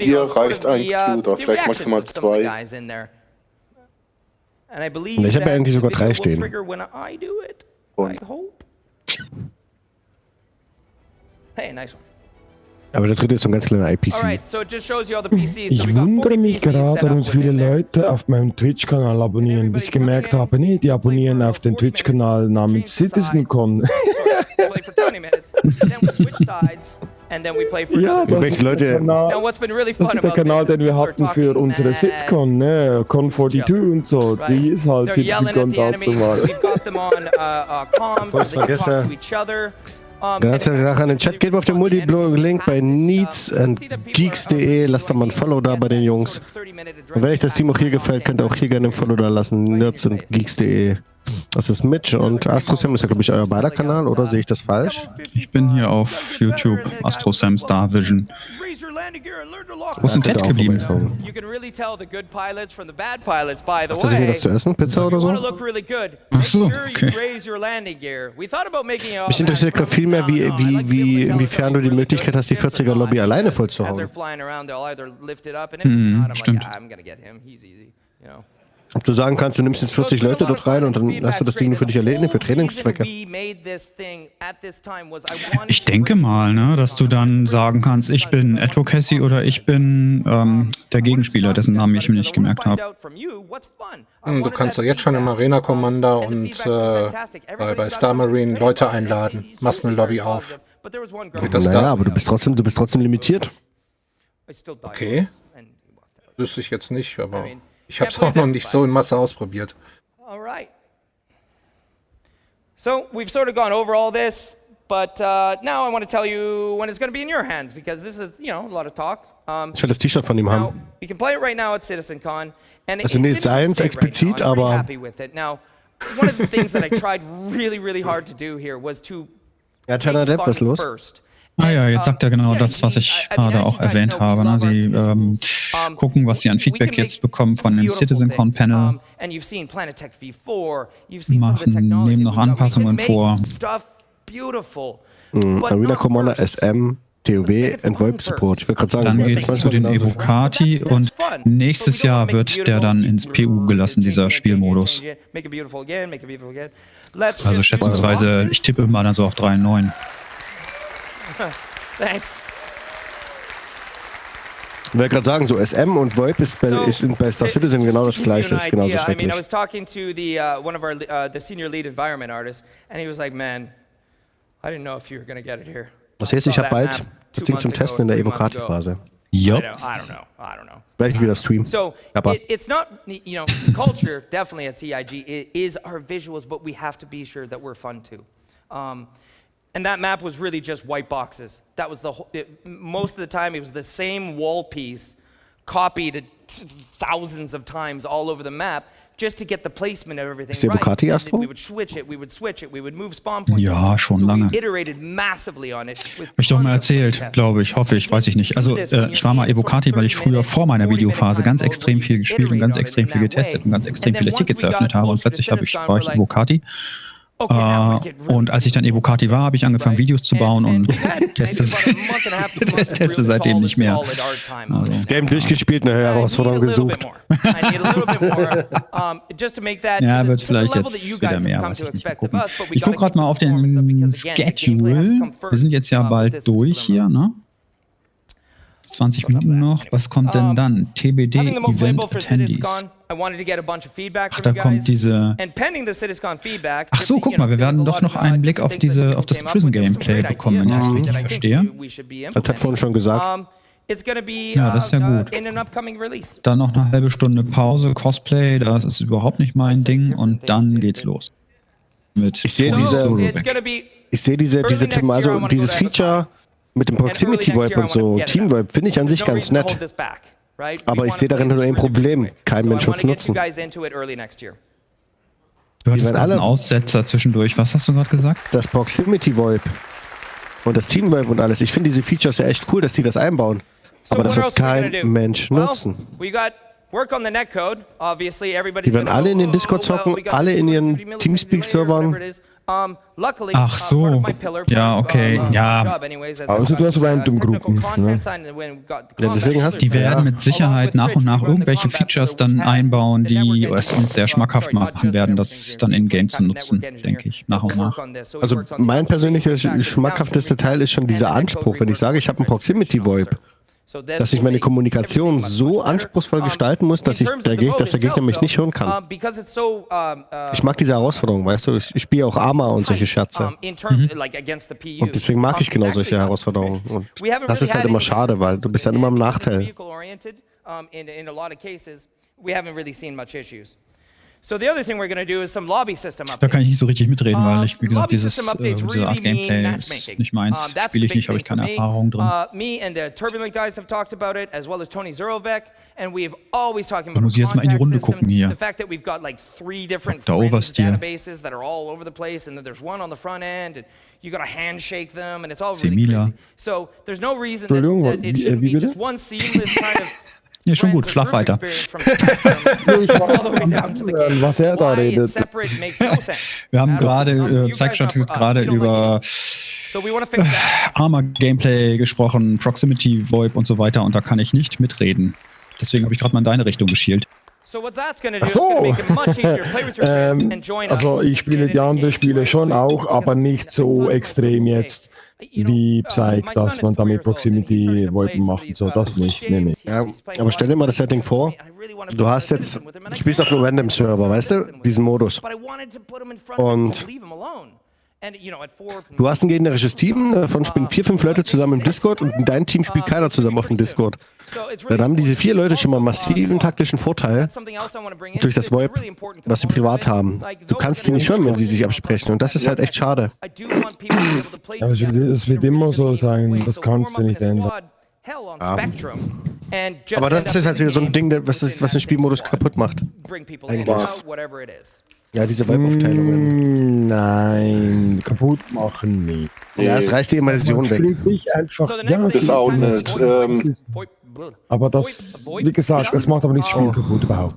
Hier reicht ein Q oder vielleicht maximal 2. Ich habe ja eigentlich sogar 3 stehen. Und. Hey, nice one. Aber der dritte ist so ein ganz kleiner IPC. Ich wundere mich gerade, warum so viele Leute auf meinem Twitch-Kanal abonnieren, bis ich gemerkt habe, nee, die abonnieren auf den Twitch-Kanal namens CitizenCon. Ja, das ist der Kanal, den wir hatten für unsere Sitcon, ne? Con42 und so. Die ist halt CitizenCon dazu mal. Ich vergesse. Ganz nachher in den Chat, geht mal auf den Multiblog-Link bei needsandgeeks.de, lasst da mal ein Follow da bei den Jungs. Und wenn euch das Team auch hier gefällt, könnt ihr auch hier gerne ein Follow da lassen, nerdsandgeeks.de. Das ist Mitch und AstroSam ist ja, glaube ich, euer beider Kanal, oder sehe ich das falsch? Ich bin hier auf YouTube, AstroSam Star Vision. Wo ist denn Ted geblieben? Hat er sich was zu essen? Pizza oder so? Ach so, okay. Mich interessiert gerade viel mehr, inwiefern du die Möglichkeit hast, die 40er Lobby alleine vollzuhauen. Stimmt. Ob du sagen kannst, du nimmst jetzt 40 Leute dort rein und dann hast du das Ding nur für dich erledigt, für Trainingszwecke. Ich denke mal, ne, dass du dann sagen kannst, ich bin Advocacy oder ich bin der Gegenspieler, dessen Namen ich mir nicht gemerkt habe. Du kannst ja jetzt schon im Arena Commander und bei Star Marine Leute einladen. Machst eine Lobby auf. Naja, aber du bist trotzdem limitiert. Okay. Wüsste ich jetzt nicht, aber ich habe es auch noch nicht so in Masse ausprobiert. Alright. So, we've sort of gone over all this, but now I want to tell you when it's going to be in your hands, because this is, a lot of talk. Ich will das T-Shirt von ihm haben. You can play it right now at CitizenCon. Also nicht seins explizit, aber... Now, one of the things that I tried really, really hard to do here was to... Ja, Tanner, was ist los? Ah ja, jetzt sagt er genau das, was ich gerade auch erwähnt habe. Ne? Sie gucken, was sie an Feedback jetzt bekommen von dem CitizenCon-Panel, nehmen noch Anpassungen vor. Arena Commander, SM, TOW und VoIP Support. Ich will gerade sagen, dann geht es zu den Evocati und nächstes Jahr wird der dann ins PU gelassen, dieser Spielmodus. Also schätzungsweise, ich tippe mal dann so auf 3,9. Thanks. Ich will gerade sagen, so SM und VoIP ist bei Star Citizen genau das Gleiche, ist genauso schrecklich. I was talking to one of our the senior lead environment artists, and he was like, "Man, I didn't know if you were gonna get it here." Das heißt, ich habe bald das Ding zum Testen in der Evocati-Phase. Ja. I don't know. Werde ich wieder streamen. So it's not, culture definitely at CIG is our visuals, but we have to be sure that we're fun too. And that map was really just white boxes. That was most of the time it was the same wall piece copied thousands of times all over the map just to get the placement of everything right. Evocati, Astro? We would switch it, we would move spawn points. Ja, schon lange. So we iterated massively on it. Hab ich doch mal erzählt, glaube ich, hoffe ich, weiß ich nicht. Also ich war mal Evocati, weil ich früher vor meiner Videophase ganz extrem viel gespielt und ganz extrem viel getestet und ganz extrem viele Tickets eröffnet habe und plötzlich war ich Evocati. Und als ich dann Evocati war, habe ich angefangen, Videos zu bauen und teste seitdem nicht mehr. Also. Game durchgespielt, eine Herausforderung gesucht. Ja, wird vielleicht jetzt wieder mehr, weiß ich nicht. Mal gucken. Ich gucke gerade mal auf den Schedule. Wir sind jetzt ja bald durch hier, ne? 20 Minuten noch. Was kommt denn dann? TBD, Event Attendees. Ach, da kommt diese... Ach so, guck mal, wir werden doch noch einen Blick auf das Prison-Gameplay bekommen, wenn ich das richtig verstehe. Das hat vorhin schon gesagt. Ja, das ist ja gut. Dann noch eine halbe Stunde Pause, Cosplay, das ist überhaupt nicht mein Ding und dann geht's los. Ich sehe dieses Feature mit dem Proximity VoIP und so, Team VoIP, finde ich an sich ganz nett. Aber ich sehe darin nur ein Problem. Kein Mensch wird es nutzen. Du hattest alle einen Aussetzer zwischendurch. Was hast du gerade gesagt? Das Proximity VoIP und das Team VoIP und alles. Ich finde diese Features ja echt cool, dass die das einbauen. Aber das wird kein Mensch nutzen. Die werden alle in den Discords hocken, alle in ihren Teamspeak-Servern. Ach so, ja, okay, ja. Also du hast Random-Gruppen, ne? Ja, deswegen hast die werden mit Sicherheit nach und nach irgendwelche Features dann einbauen, die es uns sehr schmackhaft machen werden, das dann in-game zu nutzen, denke ich, nach und nach. Also mein persönlicher schmackhafteste Teil ist schon dieser Anspruch, wenn ich sage, ich habe einen Proximity-VoIP. Dass ich meine Kommunikation so anspruchsvoll gestalten muss, dass der Gegner mich nicht hören kann. Ich mag diese Herausforderung, weißt du? Ich spiele auch Arma und solche Scherze. Und deswegen mag ich genau solche Herausforderungen. Und das ist halt immer schade, weil du bist dann immer im Nachteil. Da kann ich nicht so richtig mitreden, weil ich, wie gesagt, diese Art Gameplay ist nicht meins. Spiele ich nicht, habe ich keine Erfahrung drin. Da muss ich jetzt mal in die Runde gucken hier. Dr.Oversteer. Semila. Entschuldigung, wie bitte? Ja, schon gut, schlaf weiter. Was er da redet. Wir haben gerade, Pseikshot gerade über Arma-Gameplay gesprochen, Proximity, VoIP und so weiter und da kann ich nicht mitreden. Deswegen habe ich gerade mal in deine Richtung geschielt. Ach so. Also ich spiele die anderen Spiele schon auch, aber nicht so extrem jetzt wie Psych, dass man damit Proximity VoIP macht und so, das nicht. Nee. Ja, aber stell dir mal das Setting vor, du spielst auf einem Random-Server, weißt du, diesen Modus. Und du hast ein gegnerisches Team, davon spielen 4, 5 Leute zusammen im Discord und in deinem Team spielt keiner zusammen auf dem Discord. Dann haben diese 4 Leute schon mal einen massiven taktischen Vorteil durch das VoIP, was sie privat haben. Du kannst sie nicht hören, wenn sie sich absprechen und das ist halt echt schade. Ja, es wird immer so sein, das kannst du nicht ändern. Aber das ist halt wieder so ein Ding, was den Spielmodus kaputt macht. Eigentlich. Ja, diese VoIP-Aufteilungen. Nein, kaputt machen nicht. Ja, es reißt die Immersion weg. Das ist auch nicht. Aber das, wie gesagt, das macht aber nicht das Spiel kaputt überhaupt.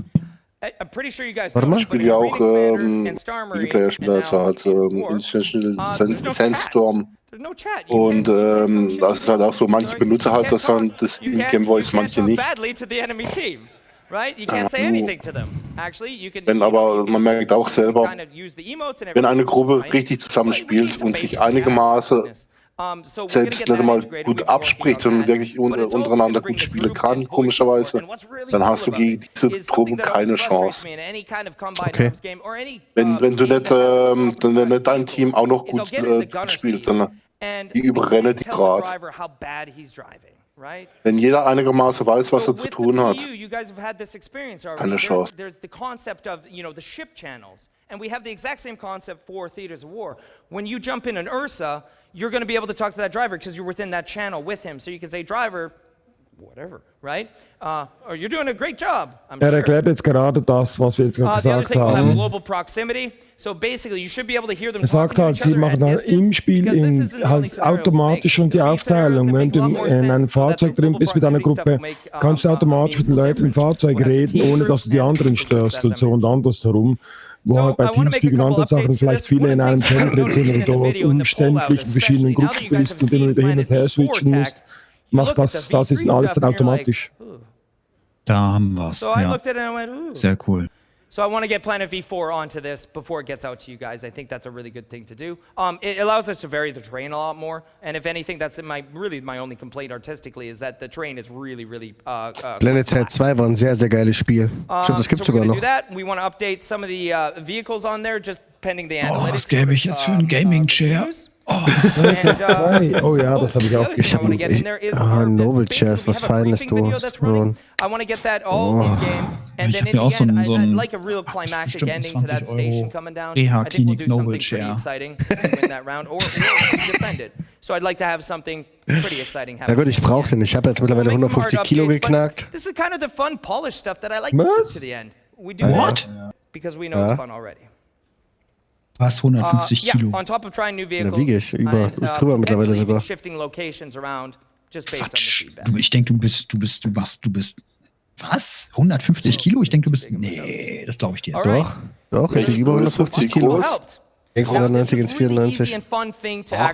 Warte mal, ich spiele ja auch Multiplayer-Spieler, also Sandstorm. Und das ist halt auch so, manche benutzen halt das In-Game-Voice, manche nicht. Aber man merkt auch selber, wenn eine Gruppe richtig zusammenspielt und sich einigermaßen selbst nicht einmal gut abspricht und wirklich untereinander gut spielen kann, komischerweise, dann hast du gegen diese Gruppe keine Chance. Okay. Wenn du nicht dein Team auch noch gut spielt, dann die überrennen die gerade. Wenn jeder einigermaßen weiß, was er zu tun hat, keine Chance. And we have the exact same concept for theaters of war. When you jump in an Ursa, you're going to be able to talk to that driver because you're within that channel with him. So you can say, driver, whatever, right? Or you're doing a great job. Erklärt jetzt gerade das, was wir jetzt gerade gesagt haben. Er sagt halt, sie machen halt im Spiel halt automatisch schon die Aufteilung. Wenn du in einem Fahrzeug drin bist mit einer Gruppe, kannst du automatisch mit den Leuten im Fahrzeug reden, ohne dass du die anderen störst und so und andersherum. Wo halt bei Teamspeak und anderen Sachen vielleicht viele in einem Channel drin sind und dort umständlich in verschiedenen Gruppen bist und immer wieder hin und her switchen musst, macht das ist alles dann automatisch. Da haben wir es, ja. Sehr cool. So I want to get Planet V4 onto this before it gets out to you guys. I think that's a really good thing to do. It allows us to vary the terrain a lot more. And if anything, that's really my only complaint artistically is that the terrain is really Planet Side 2 war ein sehr, sehr geiles Spiel. Stimmt, das gibt's sogar noch. Do that. We want to update some of the vehicles on there, just pending the analytics. Was gäbe ich jetzt für einen Gaming-Chair? Oh ja, das habe ich auch geschafft. Noble Chairs, was Feines, du. I want to get that all in game, and then in the end, I'd like a real climactic ending to that station coming down. I think we'll do something pretty exciting to win that round, or defend it. So I'd like to have something pretty exciting happen. Na gut, ich brauche den. Ich habe jetzt mittlerweile 150 Kilo geknackt. This is kind of the fun, polished stuff that I like to keep to the end. We do this because we know it's fun already. Was, 150 Kilo? On top of trying new vehicles, Da wiege ich drüber mittlerweile sogar. Shifting locations around just based Quatsch. on the feedback. Ich denke, du bist. Was? 150 Kilo? Ich denke, du bist. Nee, das glaube ich dir jetzt. Doch, ich wiege über 150 Kilo. Extra 93 ins 94.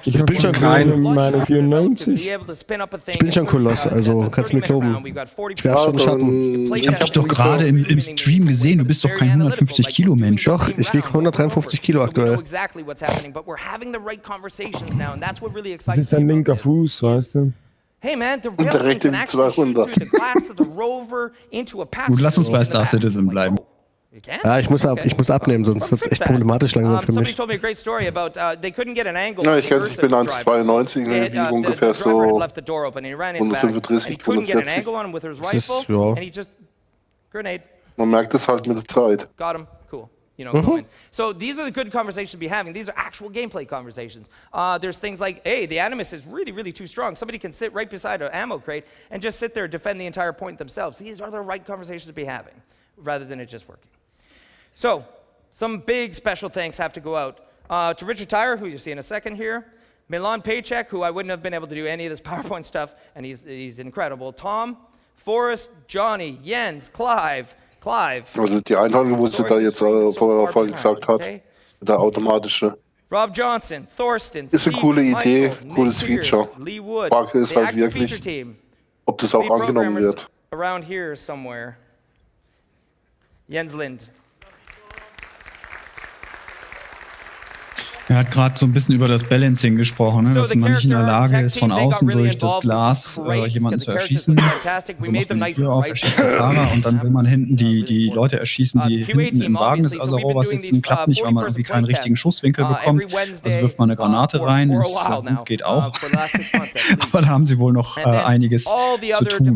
Ich bin schon meine 94. Ich bin schon Koloss, also kannst du mir glauben. Ich werfe schon Schatten. Ich hab dich doch gerade im Stream gesehen, du bist doch kein 150 Kilo Mensch. Doch, ich wiege 153 Kilo aktuell. Das ist ein linker Fuß, weißt du? Hey man, the Und der rechte wiegt 200. Gut, lass uns bei Star Citizen bleiben. Ja, ich muss abnehmen, sonst wird es echt problematisch langsam für mich. Ja, ich bin 1,92, ich wiege ungefähr so 135, 140. Das ist, ja. Man merkt es halt mit der Zeit. Got him. Cool. You know, going. So these are the good conversations to be having. These are actual gameplay conversations. There's things like, hey, the Animus is really too strong. Somebody can sit right beside an ammo crate and just sit there and defend the entire point themselves. These are the right conversations to be having, rather than it just working. So, some big special thanks have to go out to Richard Tyre, who you'll see in a second here, Milan Paycheck, who I wouldn't have been able to do any of this PowerPoint stuff, and he's incredible, Tom, Forrest, Johnny, Jens, Clive. Also die Einladung, wo sie da jetzt vorher gesagt hat, der automatische. Rob Johnson, Thorsten, ist eine coole Idee, cooles Feature. Die Frage ist halt wirklich, ob das auch angenommen wird. Around here somewhere. Jens Lind. Er hat gerade so ein bisschen über das Balancing gesprochen, ne? Dass man nicht in der Lage ist, von außen durch das Glas jemanden zu erschießen. So macht man die Tür auf, erschießt den Fahrer und dann will man hinten die Leute erschießen, die hinten im Wagen des Rover sitzen. Klappt nicht, weil man irgendwie keinen richtigen Schusswinkel bekommt. Also wirft man eine Granate rein, ist gut, geht auch. Aber da haben sie wohl noch einiges zu tun.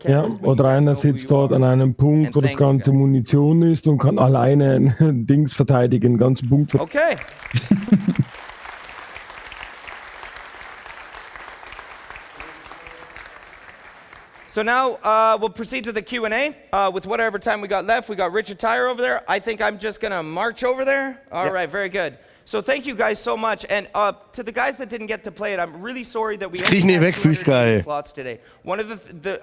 Ja, oder einer sitzt dort an einem Punkt, wo das ganze Munition ist und kann alleine ein Dings verteidigen, ganz Punkt. Okay. So now we'll proceed to the Q&A with whatever time we got left. We got Richard Tyre over there. I think I'm just going to march over there. All right, very good. So thank you guys so much. And to the guys that didn't get to play it, I'm really sorry that we only had 200 slots today. One of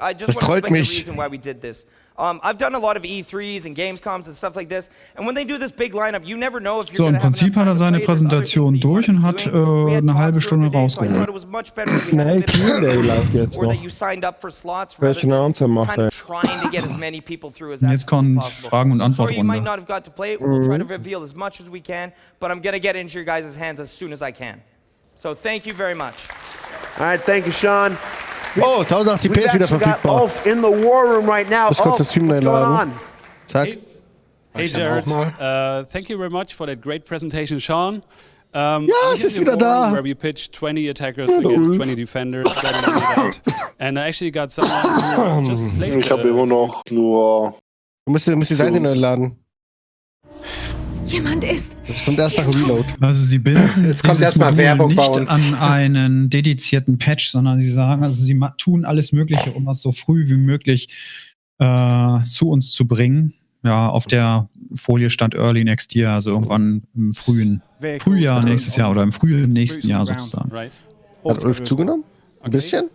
I just want to explain the reason why we did this. I've done a lot of E3s and Gamescoms and stuff like this. And when they do this big lineup, you never know if you're So, im Prinzip hat er seine Präsentation durch und hat eine halbe Stunde rausgeholt. Nein, Q&A läuft jetzt noch. Question Answer macht er. Jetzt kommt Fragen- und Antwortrunde. But I'm going to get into your guys' hands as soon as I can. So thank you very much. All right, thank you, Sean. Oh, 1080p ist wieder verfügbar. In the war room right now. Ich muss kurz das Stream einladen. Zack. Hey Jared, thank you very much for that great presentation, Sean. Ja, es ist wieder da. Where we pitched 20 attackers against 20 defenders. And I actually got someone who just played. Ich habe immer noch nur. Du musst die Seite neu laden. Jemand ist. Das kommt erst nach Reload. Also sie binden jetzt kommt erstmal Werbung bei uns. Nicht an einen dedizierten Patch, sondern sie sagen, also sie tun alles Mögliche, um das so früh wie möglich zu uns zu bringen. Ja, auf der Folie stand Early Next Year, also irgendwann im Frühjahr nächstes Jahr oder im Frühjahr nächsten Jahr sozusagen. Hat Ulf zugenommen? Ein bisschen?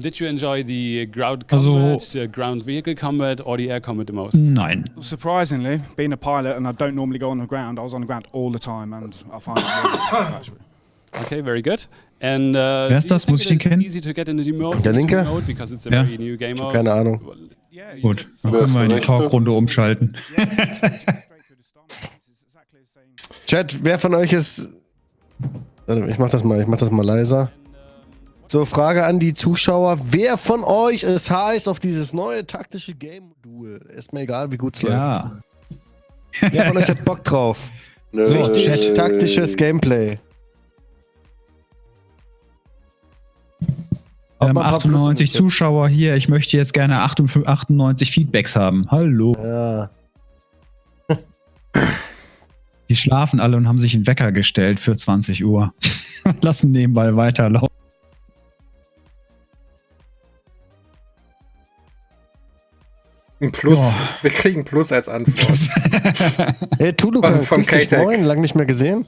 Did you enjoy the ground combat, the ground vehicle combat or the air combat the most? Nein. Surprisingly, being a pilot and I don't normally go on the ground, I was on the ground all the time and I find it really satisfactory. Okay, very good. And wer ist das? Muss ich den kennen? Easy to get into the mode, der Linke? because it's a very new game mode. Keine Ahnung. Gut, dann können wir in die Talkrunde umschalten. Chat, wer von euch ist... Warte, ich mach das mal leiser. So, Frage an die Zuschauer. Wer von euch ist heiß auf dieses neue taktische Game-Modul? Ist mir egal, wie gut es läuft. Wer von euch hat Bock drauf? So richtig taktisches Gameplay. Wir haben 98 Zuschauer hier. Ich möchte jetzt gerne 98 Feedbacks haben. Hallo. Ja. Die schlafen alle und haben sich einen Wecker gestellt für 20 Uhr. Lassen nebenbei weiterlaufen. Ein Plus. Oh. Wir kriegen Plus als Antwort. Hey, Tuluka, vom Moin, lang nicht mehr gesehen.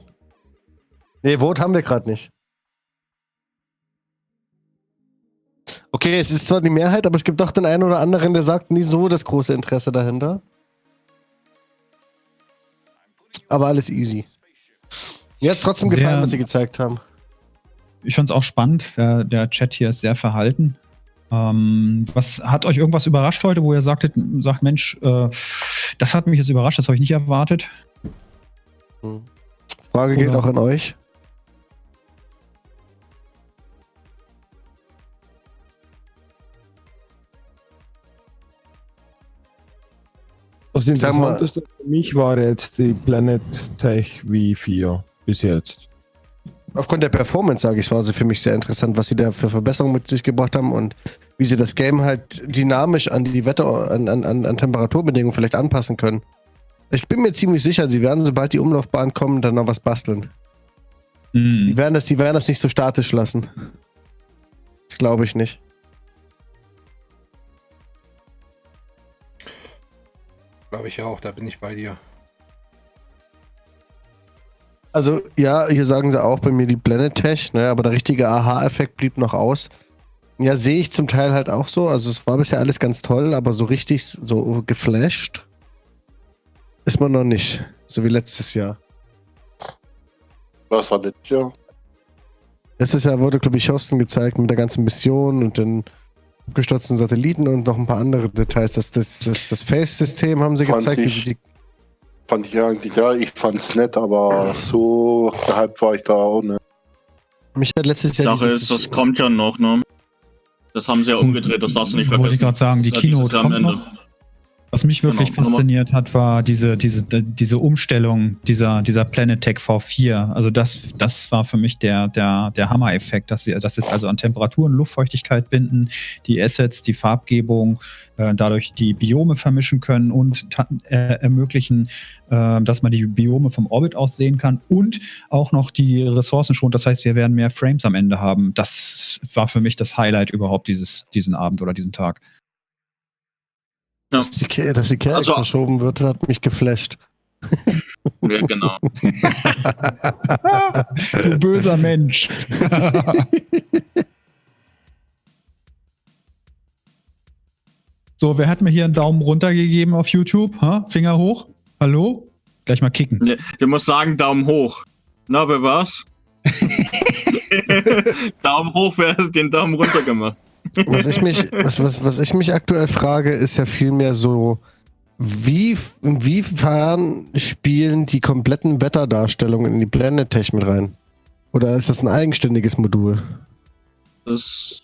Nee, Vote haben wir gerade nicht. Okay, es ist zwar die Mehrheit, aber es gibt doch den einen oder anderen, der sagt, nie so das große Interesse dahinter. Aber alles easy. Mir hat es trotzdem gefallen, was sie gezeigt haben. Ich fand es auch spannend. Der Chat hier ist sehr verhalten. Was hat euch irgendwas überrascht heute, wo ihr sagt, Mensch, das hat mich jetzt überrascht, das habe ich nicht erwartet? Frage geht auch an euch. Das Interessanteste für mich war jetzt die Planet Tech V4 bis jetzt. Aufgrund der Performance, sage ich, war sie für mich sehr interessant, was sie da für Verbesserungen mit sich gebracht haben und wie sie das Game halt dynamisch an die Wetter-, an Temperaturbedingungen vielleicht anpassen können. Ich bin mir ziemlich sicher, sie werden, sobald die Umlaufbahn kommen, dann noch was basteln. Die werden das nicht so statisch lassen. Das glaube ich nicht. Glaube ich auch, da bin ich bei dir. Also, ja, hier sagen sie auch bei mir die Planet Tech, ne, aber der richtige Aha-Effekt blieb noch aus. Ja, sehe ich zum Teil halt auch so. Also, es war bisher alles ganz toll, aber so richtig so geflasht ist man noch nicht. So wie letztes Jahr. Was war letztes Jahr? Letztes Jahr wurde, glaube ich, Houston gezeigt mit der ganzen Mission und den abgestürzten Satelliten und noch ein paar andere Details. Das Face-System haben sie gezeigt. Fand ich eigentlich, ja, ich fand's nett, aber so gehypt war ich da auch nicht. Mich hat letztes Jahr das kommt ja noch, ne? Das haben sie ja umgedreht, das darfst du nicht vergessen. Wollte ich gerade sagen, die Keynote kommt noch. Was mich wirklich fasziniert hat, war diese Umstellung dieser Planet Tech V4. Also das war für mich der Hammer-Effekt, dass es also an Temperaturen, Luftfeuchtigkeit binden, die Assets, die Farbgebung, dadurch die Biome vermischen können und ermöglichen, dass man die Biome vom Orbit aus sehen kann und auch noch die Ressourcen schont. Das heißt, wir werden mehr Frames am Ende haben. Das war für mich das Highlight überhaupt diesen Abend oder diesen Tag. Ja. Dass die Kerl verschoben wird, hat mich geflasht. Ja, genau. Du böser Mensch. So, wer hat mir hier einen Daumen runter gegeben auf YouTube? Ha? Finger hoch? Hallo? Gleich mal kicken. Ja, du musst sagen, Daumen hoch. Na, wer war's? Daumen hoch, wer hat den Daumen runter gemacht? Was ich mich aktuell frage, ist ja vielmehr so, inwiefern spielen die kompletten Wetterdarstellungen in die Planet Tech mit rein? Oder ist das ein eigenständiges Modul? Das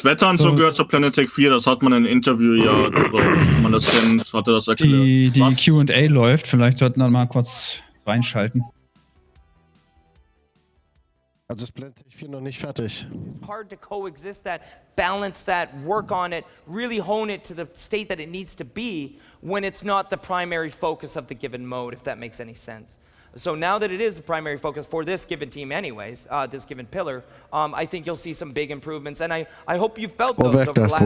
Wetter und so gehört zur Planet Tech 4, das hat man in einem Interview ja, wenn man das kennt, hat er das erklärt. Die Q&A läuft, vielleicht sollten wir mal kurz reinschalten. Also ist Planet Tech 4 noch nicht fertig. Hard to coexist that, balance that, work on it, really hone it to the state that it needs to be when it's not the primary focus of the given mode, if that makes any sense. So now that it is the primary focus for this given team anyways, this given pillar, I think you'll see some big improvements. And I hope you felt those over the last,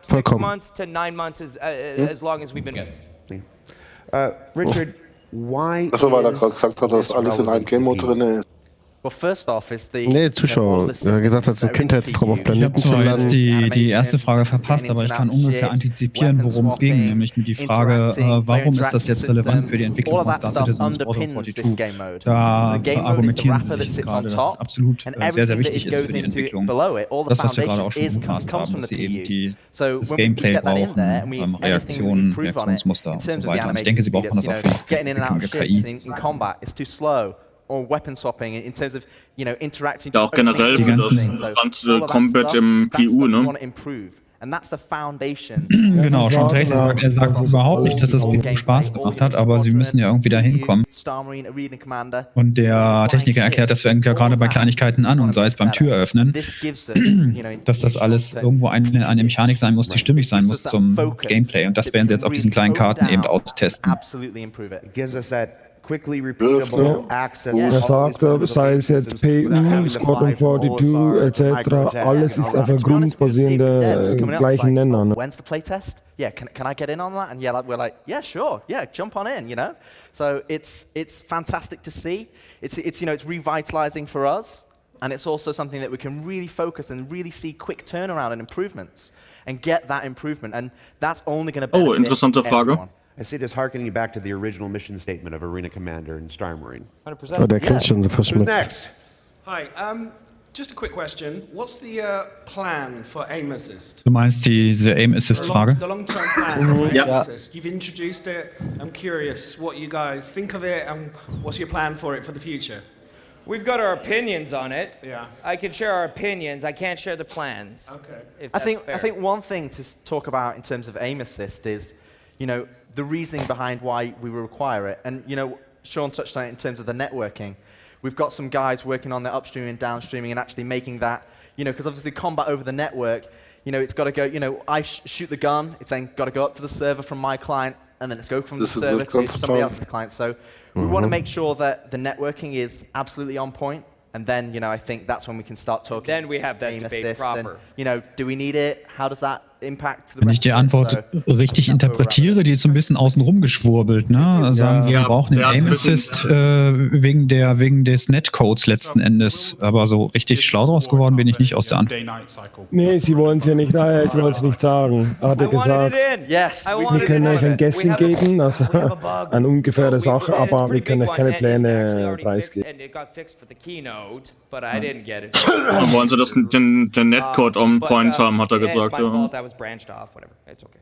6 months to 9 months as long as we've been... Richard, why weil er gerade gesagt hat, dass alles in einem Game-Mode drin ist. Nee, Zuschauer. Er hat gesagt, das ist ein Kindheitstraum auf Planeten zu landen. Ich habe zwar jetzt die erste Frage verpasst, aber ich kann ungefähr antizipieren, worum es ging. Nämlich mit die Frage, warum ist das jetzt relevant für die Entwicklung von Star Citizen und Warzone 42? Da verargumentieren sie sich gerade, dass es absolut sehr, sehr wichtig ist für die Entwicklung. Das, was wir gerade auch schon gemast haben, dass sie eben das Gameplay brauchen, Reaktionsmuster und so weiter. Und ich denke, sie brauchen das auch für die Entwicklung der KI. Or weapon swapping in terms of, interacting. Ja, auch generell für das ganze Combat im PU, ne? Genau, Sean Tracy sagt, er sagt überhaupt nicht, dass das PU Spaß gemacht hat, aber sie müssen ja irgendwie da hinkommen. Und der Techniker erklärt, das fängt ja gerade bei Kleinigkeiten an und sei es beim Türöffnen, dass das alles irgendwo eine Mechanik sein muss, die stimmig sein muss zum Gameplay. Und das werden sie jetzt auf diesen kleinen Karten eben austesten. Er sagt, sei es jetzt PU, Squadron 42 etc., alles ist auf einem grundbasierenden gleichen Nenner. Ne? When's the playtest? Yeah, can I get in on that? And we're like, yeah, sure, yeah, jump on in, So it's fantastic to see. It's revitalizing for us, and it's also something that we can really focus and really see quick turnaround and improvements, and get that improvement, and that's only going to benefit interessante Frage. Everyone. I see this harkening back to the original mission statement of Arena Commander and Star Marine. 100%. Oh, der kennt schon so verschmitzt. Who's next? Hi, just a quick question. What's the plan for aim assist? Du meinst diese Aim Assist Frage? The long-term plan for aim assist. You've introduced it. I'm curious what you guys think of it and what's your plan for it for the future? We've got our opinions on it. Yeah. I can share our opinions. I can't share the plans. Okay. I think one thing to talk about in terms of aim assist is, the reasoning behind why we require it. And, Sean touched on it in terms of the networking. We've got some guys working on the upstreaming and downstreaming and actually making that, because obviously combat over the network, it's got to go, I shoot the gun, it's then got to go up to the server from my client, and then it's go from the server to somebody else's client. So we want to make sure that the networking is absolutely on point. And then, I think that's when we can start talking. Then we have that debate proper. And, do we need it? How does that impact the Wenn ich die Antwort richtig interpretiere, die ist so ein bisschen außen rum geschwurbelt, ne? Sagen sie, brauchen den Aim Assist wegen des Netcodes letzten Endes. Aber so richtig schlau draus geworden bin ich nicht aus der Antwort. Nee, sie wollen es ja nicht, sie wollen es nicht sagen. Hat er gesagt, wir können euch ein Guessing geben, also eine ungefähre Sache, aber wir können euch keine Pläne preisgeben. Wollen sie den Netcode on point haben, hat er gesagt. Was branched off, whatever. It's okay.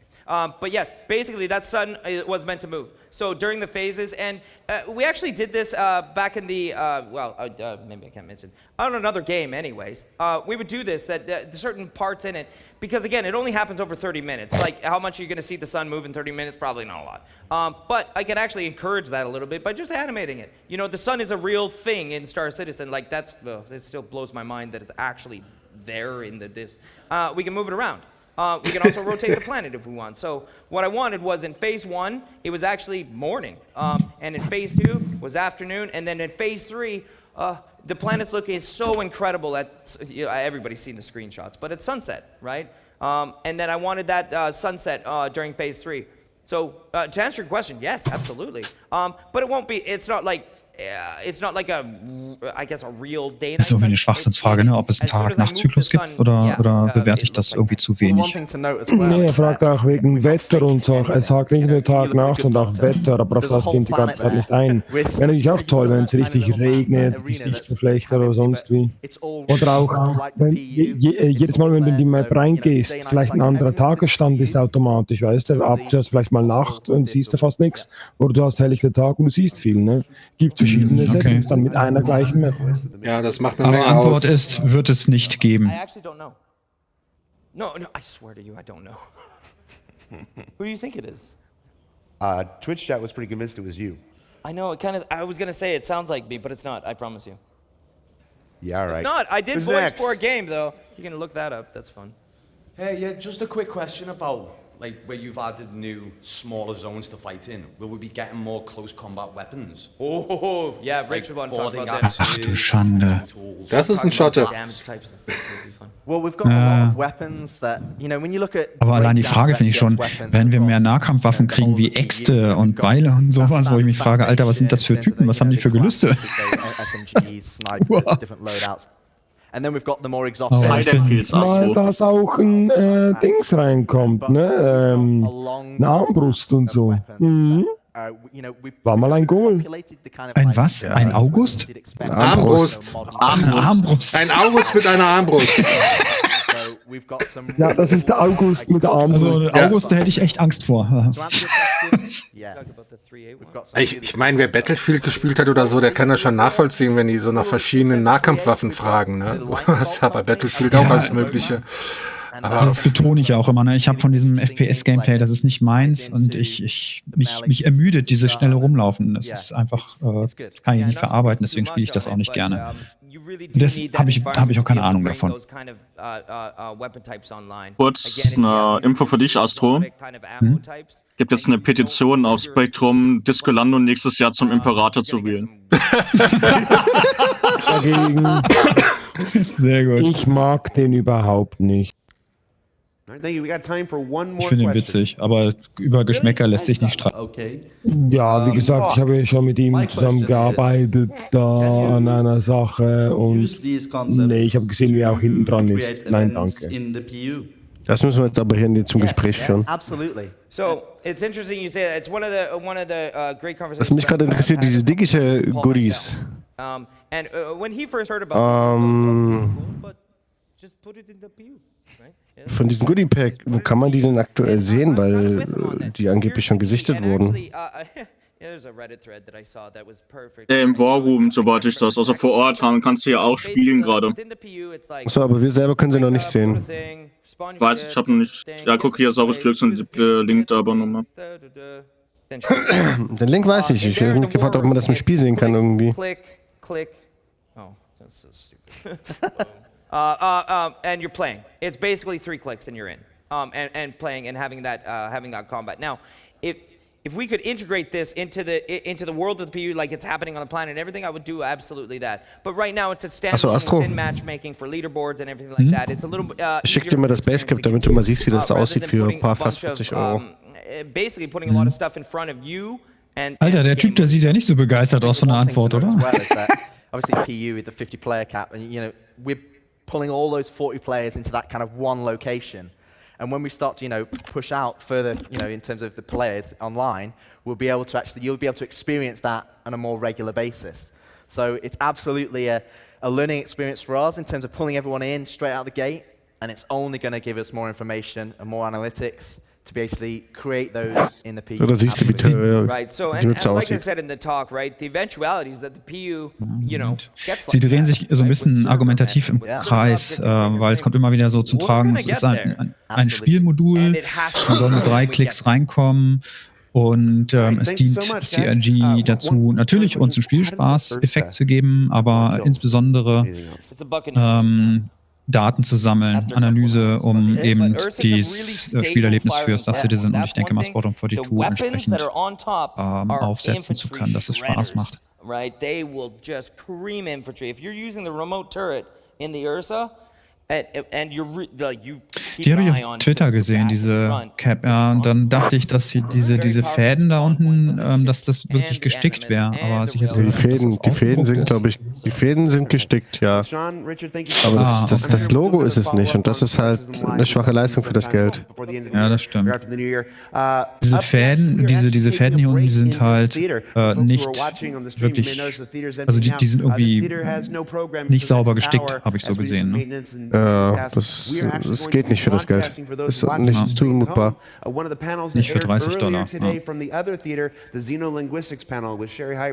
But yes, basically that sun was meant to move. So during the phases, and we actually did this back in the, maybe I can't mention, on another game anyways. We would do this, that certain parts in it, because again, it only happens over 30 minutes. Like, how much are you going to see the sun move in 30 minutes? Probably not a lot. But I can actually encourage that a little bit by just animating it. The sun is a real thing in Star Citizen. Like, it still blows my mind that it's actually there in the disc. We can move it around. We can also rotate the planet if we want. So what I wanted was in phase 1, it was actually morning. And in phase 2 was afternoon. And then in phase 3, the planet's looking so incredible at, everybody's seen the screenshots, but it's sunset, right? And then I wanted that sunset during phase 3. So to answer your question, yes, absolutely. But it won't be, it's not like a, I guess, a real day. Das ist irgendwie eine Schwachsinnsfrage, ne? Ob es einen Tag-Nacht-Zyklus gibt oder bewerte ich das irgendwie zu wenig? Nee, er fragt auch wegen Wetter und so. Er sagt nicht nur Tag-Nacht, sondern auch Wetter, aber auf das gehen sie ganz klar nicht ein. Wäre natürlich auch toll, wenn es richtig regnet, die Sicht so schlecht oder sonst wie. Oder auch, wenn jedes Mal, wenn du in die Map reingehst, vielleicht ein anderer Tagesstand ist automatisch, weißt du? Du hast vielleicht mal Nacht und siehst du fast nichts, oder du hast helllichter Tag und du siehst viel, ne? Gibt verschiedene Settings dann mit einer gleichen Map. Ja, das macht eine Menge aus. Aber Antwort ist, wird es nicht geben. I actually don't know. No, I swear to you, I don't know. Who do you think it is? Twitch chat was pretty convinced it was you. I know, I was going to say it sounds like me, but it's not, I promise you. Yeah, all right. It's not. I did voice for a game, though. You can look that up. That's fun. Hey, yeah, just a quick question about like where you've added new, smaller zones to fight in, will we be getting more close combat weapons? Oh, yeah, Richard wanted to talk about that. Ach du Schande. Das ist ein Schotte. Well, we've got a lot of weapons that, you know, when you look at. Aber allein die Frage finde ich schon, wenn wir mehr Nahkampfwaffen kriegen wie Äxte und Beile und sowas, wo ich mich frage, Alter, was sind das für Typen? Was haben die für Gelüste? And then we've got the more Oh, mal, dass auch ein Dings reinkommt, ne? Eine Armbrust und so. Mhm. War mal ein Goal. Ein was? Ein August? Armbrust. Armbrust. Ein August mit einer Armbrust. Ja, das ist der August mit der Armbrust. Also August, da hätte ich echt Angst vor. Ich meine, wer Battlefield gespielt hat oder so, der kann das schon nachvollziehen, wenn die so nach verschiedenen Nahkampfwaffen fragen. Ne? Du hast ja bei Battlefield auch alles Mögliche. Aber das betone ich auch immer. Ne? Ich habe von diesem FPS-Gameplay, das ist nicht meins und mich ermüdet dieses schnelle Rumlaufen. Das ist einfach, kann ich nicht verarbeiten, deswegen spiele ich das auch nicht gerne. Das habe ich auch keine Ahnung davon. Kurz eine Info für dich, Astro. Gibt jetzt eine Petition auf Spektrum, Discolando nächstes Jahr zum Imperator zu wählen. Dagegen. Sehr gut. Ich mag den überhaupt nicht. Ich finde ihn witzig, aber über Geschmäcker lässt sich nicht streiten. Ja, wie gesagt, ich habe ja schon mit ihm zusammengearbeitet da an einer Sache und nee, ich habe gesehen, wie er auch hinten dran ist. Nein, danke. Das müssen wir jetzt aber hier zum Gespräch führen. So, it's interesting you say that. It's one of the great conversations. Was mich gerade interessiert, diese dickige Goodies. And when he first heard about but just put it in the PU, right? Von diesem Goodie Pack, wo kann man die denn aktuell sehen, weil die angeblich schon gesichtet wurden? Im Warroom, soweit ich das, also vor Ort haben, kannst du ja auch spielen gerade. Achso, aber wir selber können sie noch nicht sehen. Weiß, ich habe noch nicht. Ja, guck, hier ist auch das Glück und Link da aber nochmal. Den Link weiß ich. Ich habe mich gefragt, ob man das im Spiel sehen kann irgendwie. Click. Oh, that's so stupid. And you're playing. It's basically 3 clicks and you're in. And playing and having that combat. Now, if we could integrate this into the world of the PU like it's happening on the planet and everything, I would do absolutely that. But right now it's a standalone within matchmaking for leaderboards and everything like that. It's a little Ich schick dir mal das Basecamp, damit du mal siehst, wie das da aussieht für ein paar fast 40 Euro. Basically putting a lot of stuff in front of you. Alter, der Typ, der sieht ja nicht so begeistert aus von der Antwort, oder? Obviously, PU with the 50-player cap, and you know we're pulling all those 40 players into that kind of one location. And when we start to, push out further, in terms of the players online, you'll be able to experience that on a more regular basis. So it's absolutely a learning experience for us in terms of pulling everyone in straight out the gate, and it's only going to give us more information and more analytics to basically create those in the PU. So, da siehst du bitte, right. So, and like I said in the talk, right, the eventualities that the PU, Sie drehen sich so ein bisschen argumentativ im Kreis, weil es kommt immer wieder so zum Tragen, es ist ein Spielmodul, man soll mit 3 Klicks reinkommen und es dient CRG dazu, natürlich uns einen Spielspaß-Effekt zu geben, aber insbesondere Daten zu sammeln, Analyse, um eben das Spielerlebnis für Star Citizen und ich denke mal Squadron 42 entsprechend aufsetzen zu können, dass es Spaß macht. Right, they will just cream infantry. If you're using the remote turret in the Ursa, and you die habe ich auf Twitter gesehen, diese Cap. Ja, und dann dachte ich, dass diese Fäden da unten, dass das wirklich gestickt wäre. Aber die Fäden sind, glaube ich, gestickt, ja. Aber das Logo ist es nicht und das ist halt eine schwache Leistung für das Geld. Ja, das stimmt. Diese Fäden hier unten, die sind halt nicht wirklich, also die sind irgendwie nicht sauber gestickt, habe ich so gesehen. Ne? Das geht nicht für das Geld. Ist nicht zumutbar. Nicht für $30.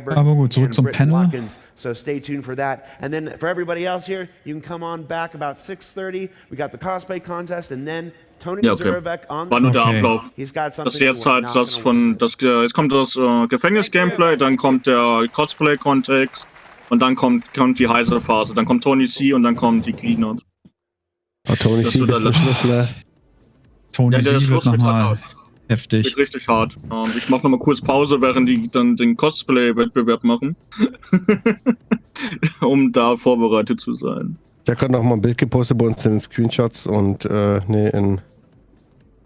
Ja. Aber gut, zurück zum Panel. So stay tuned for that. And then for everybody else here, you can come on back about 6:30. We got the cosplay contest and then Tony Zurabek on. War nur der Ablauf. Das ist jetzt halt jetzt kommt das Gefängnis-Gameplay, dann kommt der Cosplay-Kontext und dann kommt die heiße Phase. Dann kommt Tony C und dann kommt die Keynote. Oh, Tony C ist zum Schluss, ne? Tony der Sie wird Schluss wird nochmal hart. heftig. Wird richtig hart. Ich mache nochmal kurz Pause, während die dann den Cosplay-Wettbewerb machen. Um da vorbereitet zu sein. Der hat gerade noch mal ein Bild gepostet bei uns in den Screenshots und in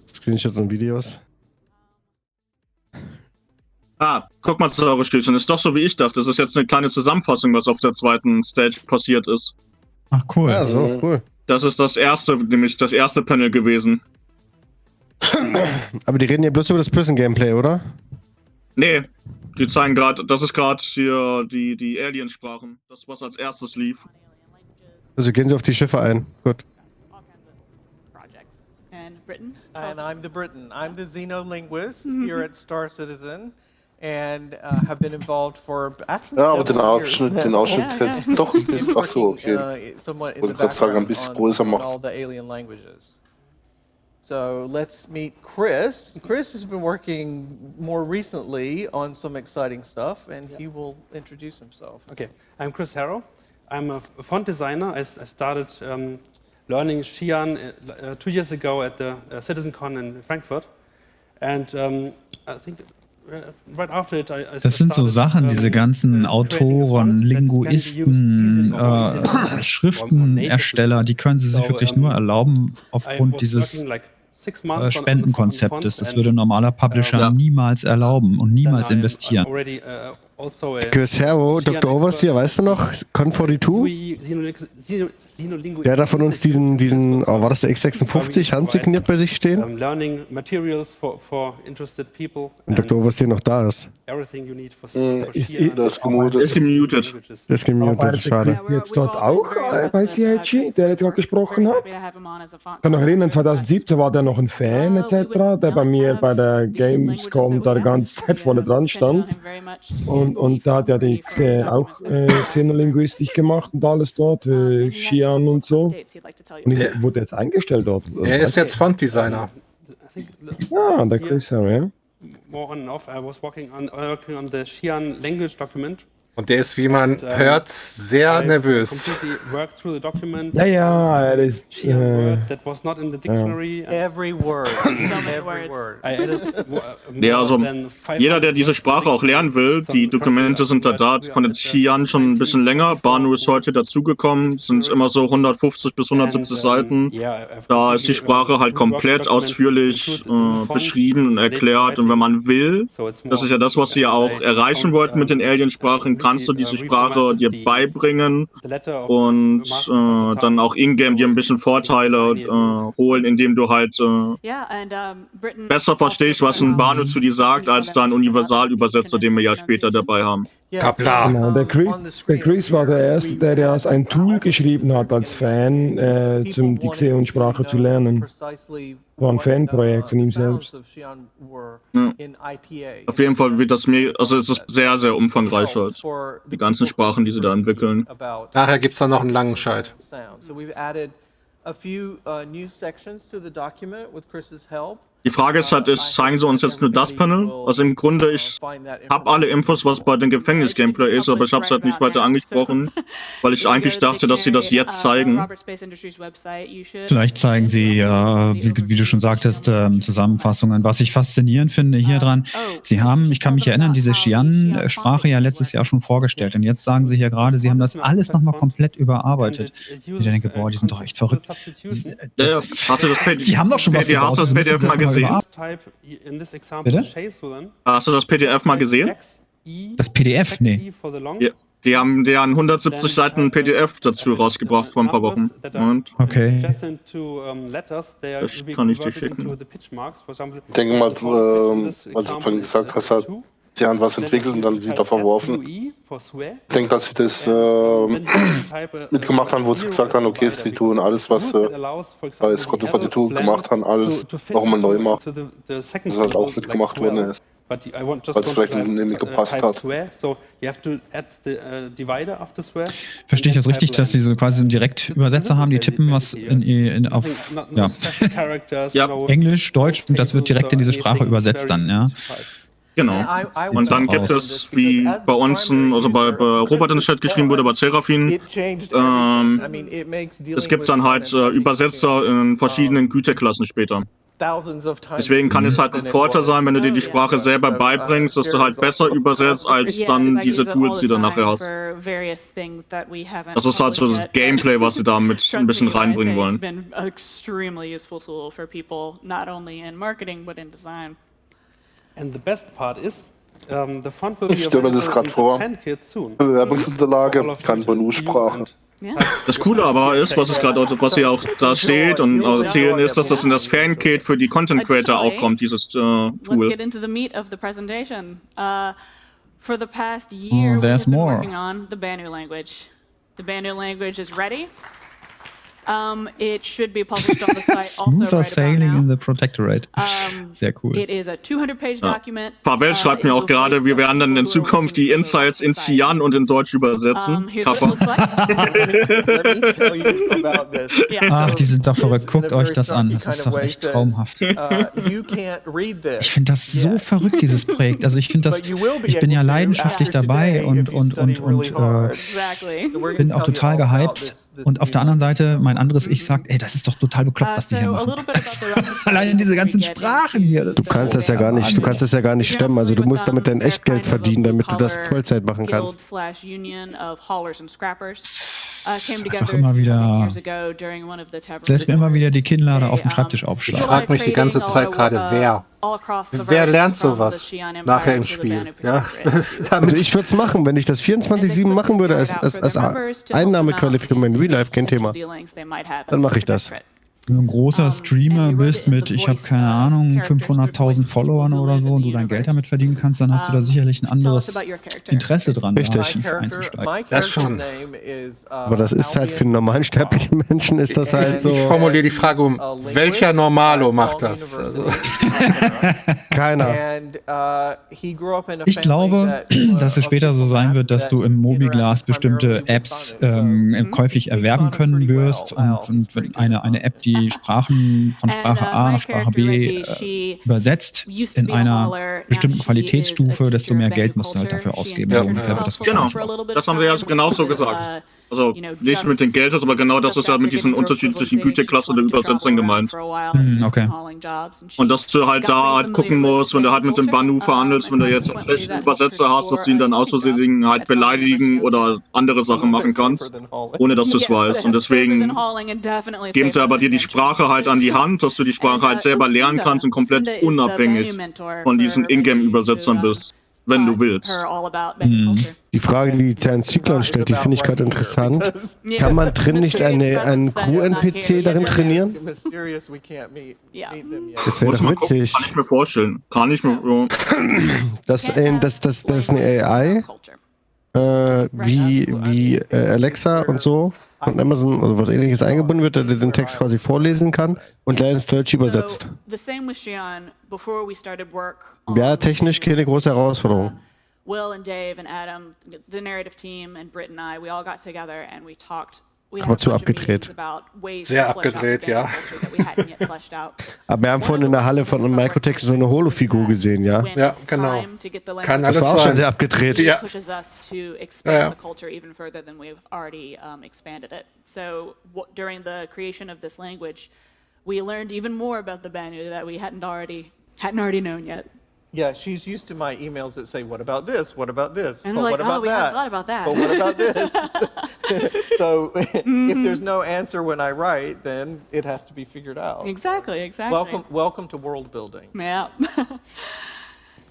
Screenshots und Videos. Guck mal, Zaure-Stößchen. Ist doch so, wie ich dachte. Das ist jetzt eine kleine Zusammenfassung, was auf der zweiten Stage passiert ist. Ach, cool. Ja, so, cool. Das ist das erste, nämlich das erste Panel gewesen. Aber die reden ja bloß über das Prison-Gameplay, oder? Nee, die zeigen gerade, das ist gerade hier die Aliensprachen. Das, was als erstes lief. Also gehen sie auf die Schiffe ein. Gut. And I'm the Briton. I'm the xenolinguist here at Star Citizen and have been involved for actually Ja, aber den several Ausschnitt years. doch ein bisschen. Ach so, okay. Somewhat in Wollte the gerade sagen, ein background bisschen on größer all machen. the alien languages. So let's meet Chris. Chris has been working more recently on some exciting stuff, and he will introduce himself. Okay, I'm Chris Harrow. I'm a font designer. I started learning Xi'an 2 years ago at the CitizenCon in Frankfurt, and I think right after it, I Das sind so Sachen, diese ganzen Autoren, Linguisten, Schriftenersteller, die können sie sich wirklich nur erlauben aufgrund dieses Spendenkonzeptes. Das würde ein normaler Publisher niemals erlauben und niemals investieren. Chris Harrow, Dr. Oversteer, weißt du noch? Con42? Der hat da von uns diesen war das der X56 handsigniert bei sich stehen? Und Dr. Oversteer noch da ist. Das ist gemutet. Der ist gemutet, schade. Jetzt dort auch bei CIG, der jetzt gerade gesprochen hat? Ich kann noch erinnern, 2017 war der noch ein Fan etc., der bei mir bei der Gamescom da die ganze Zeit vorne dran stand. Und da hat er auch Xenolinguistik gemacht und alles dort, Xi'an und so. Und wurde jetzt eingestellt dort. Er ist jetzt Font-Designer. Ah, der Chris Harrow, ja. More on and off, I was working on the Xi'an language document. Und der ist, wie man hört, sehr nervös. Ja, er ist. That was not in the dictionary. Every word. Every word. Ja, also jeder, der diese Sprache auch lernen will, die Dokumente sind da von den Xi'an schon ein bisschen länger. Banu ist heute dazugekommen, sind immer so 150 bis 170 Seiten. Da ist die Sprache halt komplett ausführlich beschrieben und erklärt. Und wenn man will, das ist ja das, was sie ja auch erreichen wollten mit den Aliensprachen, kannst du diese Sprache dir beibringen und dann auch in-game dir ein bisschen Vorteile holen, indem du halt besser verstehst, was ein Banu zu dir sagt, als da ein Universalübersetzer, den wir ja später dabei haben. Kapla. Genau, der Chris war der Erste, der ein Tool geschrieben hat als Fan, die Xeon-Sprache zu lernen. War ein Fanprojekt von ihm selbst. Ja. Auf jeden Fall wird das also es ist sehr, sehr umfangreich halt. Die ganzen Sprachen, die sie da entwickeln. Nachher gibt es dann noch einen langen Scheit. Die Frage ist halt, zeigen sie uns jetzt nur das Panel? Also im Grunde, ich habe alle Infos, was bei dem Gefängnis-Gameplay ist, aber ich habe es halt nicht weiter angesprochen, weil ich eigentlich dachte, dass sie das jetzt zeigen. Vielleicht zeigen sie, wie du schon sagtest, Zusammenfassungen. Was ich faszinierend finde hier dran, sie haben, ich kann mich erinnern, diese Xi'an-Sprache ja letztes Jahr schon vorgestellt und jetzt sagen sie hier gerade, sie haben das alles nochmal komplett überarbeitet. Ich denke, boah, die sind doch echt verrückt. Sie haben doch schon was gebaut. Hast du das PDF mal gesehen? Bitte? Hast du das PDF mal gesehen? Das PDF? Nee. Ja, die haben 170 Seiten PDF dazu rausgebracht vor ein paar Wochen. Und okay. Das kann ich dir schicken. Ich denke mal, was du vorhin gesagt hast, sie haben was entwickelt und dann wieder verworfen. Ich denke, dass sie das mitgemacht haben, wo sie gesagt haben, okay, sie tun alles, was sie bei Scott42 gemacht haben, alles nochmal neu machen. Das halt auch mitgemacht worden ist. Weil es vielleicht nicht gepasst hat. Verstehe ich das richtig, dass sie so quasi einen Direktübersetzer haben, die tippen was auf Englisch, Deutsch und das wird direkt in diese Sprache übersetzt dann, ja? Genau. Und dann gibt es, wie bei uns, also bei Robert in den Chat geschrieben wurde, bei Seraphin, es gibt dann halt Übersetzer in verschiedenen Güterklassen später. Deswegen kann es halt ein Vorteil sein, wenn du dir die Sprache selber beibringst, dass du halt besser übersetzt, als dann diese Tools, die du nachher hast. Das ist halt so das Gameplay, was sie da mit ein bisschen reinbringen wollen. And the best part is, the font will be Ich stelle mir das gerade vor. Bewerbungsunterlage, kann BNU-Sprache. Das Coole aber ist, was hier auch da steht und erzählen, ist, dass das in das Fan-Kit für die Content Creator auch kommt, dieses Tool. Let's get into the meat of the presentation. For the past year, we've been working on the Banu language. The Banu language is ready. It should be published on the site also Smoother right sailing about now. in the Protectorate. Sehr cool. It is a 200-page document. Pavel schreibt mir auch gerade, wir werden dann in Zukunft die Insights in Cyan und in Deutsch übersetzen. Kappa. Ach, die sind doch verrückt. Guckt euch das an. Das ist doch echt traumhaft. Ich finde das so verrückt, dieses Projekt. Also ich finde das, ich bin ja leidenschaftlich dabei und bin auch total gehypt. Und auf der anderen Seite, mein anderes Ich sagt, ey, das ist doch total bekloppt, was die hier machen. Allein diese ganzen Sprachen hier. Du kannst das ja gar nicht, stemmen. Also du musst damit dein Echtgeld verdienen, damit du das Vollzeit machen kannst. Einfach immer wieder, lässt mir immer wieder die Kinnlade auf dem Schreibtisch aufschlagen. Ich frage mich die ganze Zeit gerade, wer lernt sowas nachher im Spiel? Ja? Also ich würde es machen, wenn ich das 24/7 machen würde als Einnahmequelle für mein Real Life, kein Thema. Dann mache ich das. Wenn du ein großer Streamer bist mit, ich habe keine Ahnung, 500.000 Followern oder so und du dein Geld damit verdienen kannst, dann hast du da sicherlich ein anderes Interesse dran, richtig einzusteigen. Das schon. Aber das ist halt für einen normalen sterblichen Menschen ist das halt so. Ich formuliere die Frage um, welcher Normalo macht das? Also. Keiner. Ich glaube, dass es später so sein wird, dass du im Mobiglas bestimmte Apps käuflich erwerben können wirst und eine App, die Sprachen von Sprache A nach Sprache B übersetzt in einer bestimmten Qualitätsstufe, desto mehr Geld musst du halt dafür ausgeben. Ja. So ungefähr wird das Genau, das haben wir ja genauso gesagt. Also nicht mit den Geldes, aber genau das ist ja mit diesen unterschiedlichen Güteklassen der Übersetzern gemeint. Okay. Und dass du halt da halt gucken musst, wenn du halt mit dem Banu verhandelst, wenn du jetzt einen Übersetzer hast, dass du ihn dann aus Versehen halt beleidigen oder andere Sachen machen kannst, ohne dass du es weißt. Und deswegen geben sie aber dir die Sprache halt an die Hand, dass du die Sprache halt selber lernen kannst und komplett unabhängig von diesen Ingame-Übersetzern bist. Wenn du willst. Die Frage, die Terence Ziegler stellt, die finde ich gerade interessant. Kann man drin nicht einen Crew-NPC darin trainieren? Das wäre doch witzig. Kann ich mir vorstellen. Kann ich mir. Das ist eine AI, wie Alexa und so von Amazon oder was ähnliches eingebunden wird, der den Text quasi vorlesen kann und der ins Deutsch übersetzt. Ja, technisch keine große Herausforderung. Will and Dave and Adam, the narrative team, and Britt and I, we all got together and we talked. Aber zu abgedreht. Sehr abgedreht, ja. Aber wir haben vorhin in der Halle von Microtech so eine Holo-Figur gesehen, ja? Ja, genau. Kann alles das war auch sein. schon sehr abgedreht. Ja. So during the creation of this language, we learned even more about the Banu that we hadn't already known yet. Yeah, she's used to my emails that say, "What about this? What about this? And But like, what about we that? hadn't thought about that. But what about this?" So if there's no answer when I write, then it has to be figured out. Exactly. Welcome to world building. Yeah.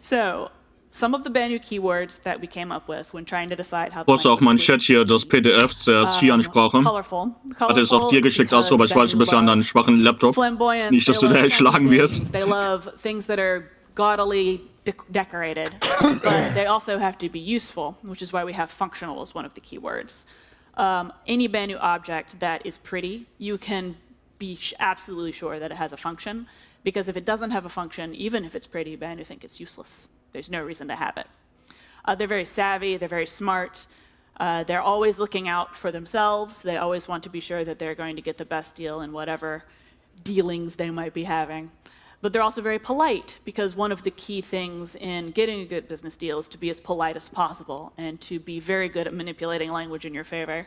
So, some of the Banu keywords that we came up with when trying to decide how. Du hast auch mein Chat hier, das PDF der Cyan-Sprache. Hat es auch dir geschickt, Astro, aber ich weiß, du bist ja an deinem schwachen Laptop. Nicht, dass du da schlagen wirst. They love things that are gaudily decorated, but they also have to be useful, which is why we have functional as one of the keywords. Any Banu object that is pretty, you can be absolutely sure that it has a function, because if it doesn't have a function, even if it's pretty, Banu think it's useless. There's no reason to have it. They're very savvy, they're very smart, they're always looking out for themselves, they always want to be sure that they're going to get the best deal in whatever dealings they might be having. But they're also very polite, because one of the key things in getting a good business deal is to be as polite as possible and to be very good at manipulating language in your favor.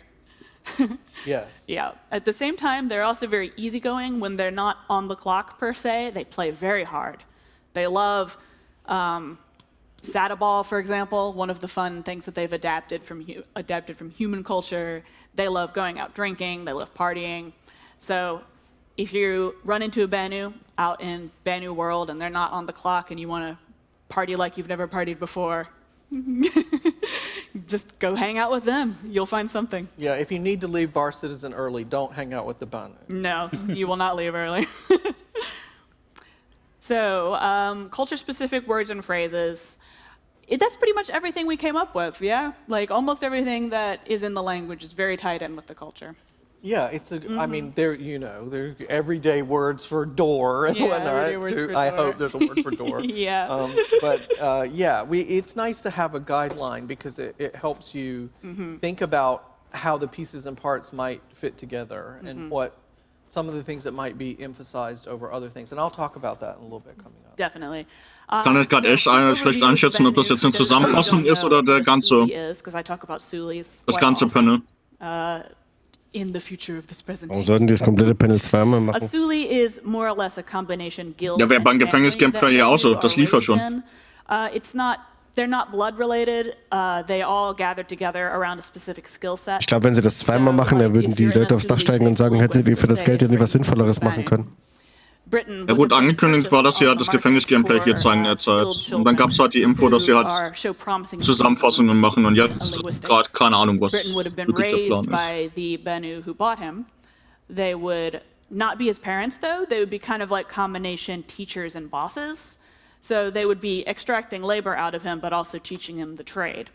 Yes. Yeah. At the same time, they're also very easygoing. When they're not on the clock per se, they play very hard. They love Sadaball, for example, one of the fun things that they've adapted from human culture. They love going out drinking. They love partying. So if you run into a Banu out in Banu world and they're not on the clock and you want to party like you've never partied before, just go hang out with them. You'll find something. Yeah, if you need to leave Bar Citizen early, don't hang out with the Banu. No, you will not leave early. So, culture-specific words and phrases. That's pretty much everything we came up with, yeah? Like, almost everything that is in the language is very tied in with the culture. Yeah, it's a. I mean, they're everyday words for door and whatnot. I hope there's a word for door. Yeah. It's nice to have a guideline because it helps you think about how the pieces and parts might fit together and what some of the things that might be emphasized over other things. And I'll talk about that in a little bit coming up. Definitely. Kann ich gerade echt schlecht einschätzen, ob das jetzt eine Zusammenfassung ist oder der ganze. Das ganze Panel. In the future of this presentation. Warum sollten die das komplette Panel zweimal machen? A Suli is more or less a combination guild. Ja, wäre beim Gefängnisgameplay ja auch so. Das lief ja schon. They're not blood related. They all gathered together around a specific skill set. Ich glaube, wenn sie das zweimal machen, dann würden die Leute aufs Dach steigen und sagen, hättet ihr für das Geld ja nicht was Sinnvolleres machen können. Ja gut, angekündigt war, dass sie halt das Gefängnis-Gameplay hier zeigen derzeit. Und dann gab es halt die Info, dass sie halt Zusammenfassungen machen und jetzt gerade keine Ahnung, was wirklich der Plan ist. The Banu who bought him. They would not be his parents though. They would be kind of like combination teachers and bosses. So they would be extracting labor out of him, but also teaching him the trade.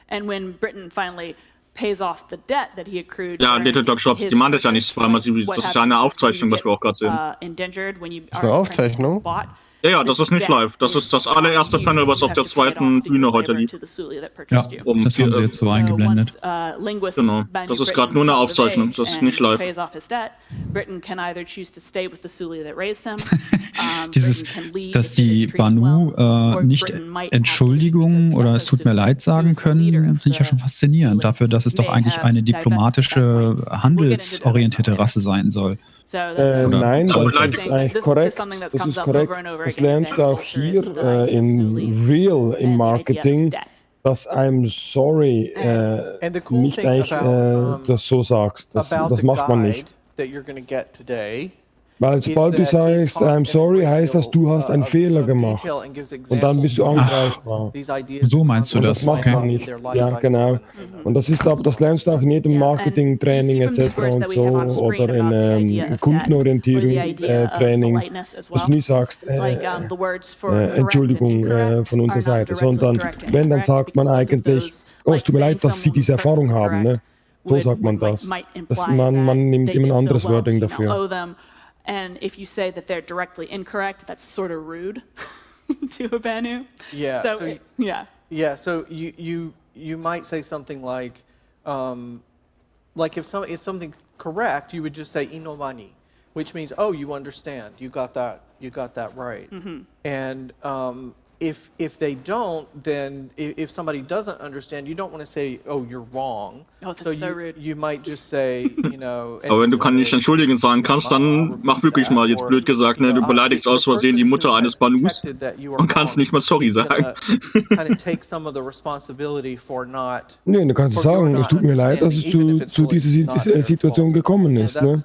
And when Britain finally pays off the debt that he accrued. Ja, Little Dog Shop, die meint das ja nicht zweimal, das ist ja eine Aufzeichnung, was wir auch gerade sehen. Das ist eine Aufzeichnung? Ja, das ist nicht live. Das ist das allererste Panel, was auf der zweiten Bühne heute lief. Ja, das haben sie jetzt so eingeblendet. Genau, das ist gerade nur eine Aufzeichnung, das ist nicht live. Dass die Banu nicht Entschuldigung oder es tut mir leid sagen können, finde ich ja schon faszinierend. Dafür, dass es doch eigentlich eine diplomatische, handelsorientierte Rasse sein soll. Nein, das ist eigentlich korrekt. Das ist korrekt. Das lernst du auch hier in Real im Marketing, dass I'm sorry nicht eigentlich das so sagst. Das macht man nicht. Weil sobald du sagst, I'm sorry, heißt das, du hast einen Fehler gemacht. Und dann bist du angreifbar. So meinst du das? Das macht man nicht. Ja, genau. Und das lernst du auch in jedem Marketing-Training etc. und so oder in Kundenorientierung-Training, dass du nie sagst, Entschuldigung von unserer Seite, sondern wenn, dann sagt man eigentlich, oh, es tut mir leid, dass Sie diese Erfahrung haben. Ne? So sagt man das. Man nimmt immer ein anderes Wording dafür. And if you say that they're directly incorrect, that's sort of rude to a Banu. Yeah. So you might say something like if something correct, you would just say inomani, which means you understand, you got that right. And if they don't, then if somebody doesn't understand, you don't want to say, oh, you're wrong. Oh, that's so rude. You might just say, Aber wenn du nicht entschuldigen sagen kannst, dann mach wirklich mal, jetzt blöd gesagt, ne, du beleidigst aus Versehen die Mutter eines Banus und kannst nicht mal sorry sagen. Nee, du kannst sagen, es tut mir leid, dass es zu dieser Situation gekommen ist. Ne?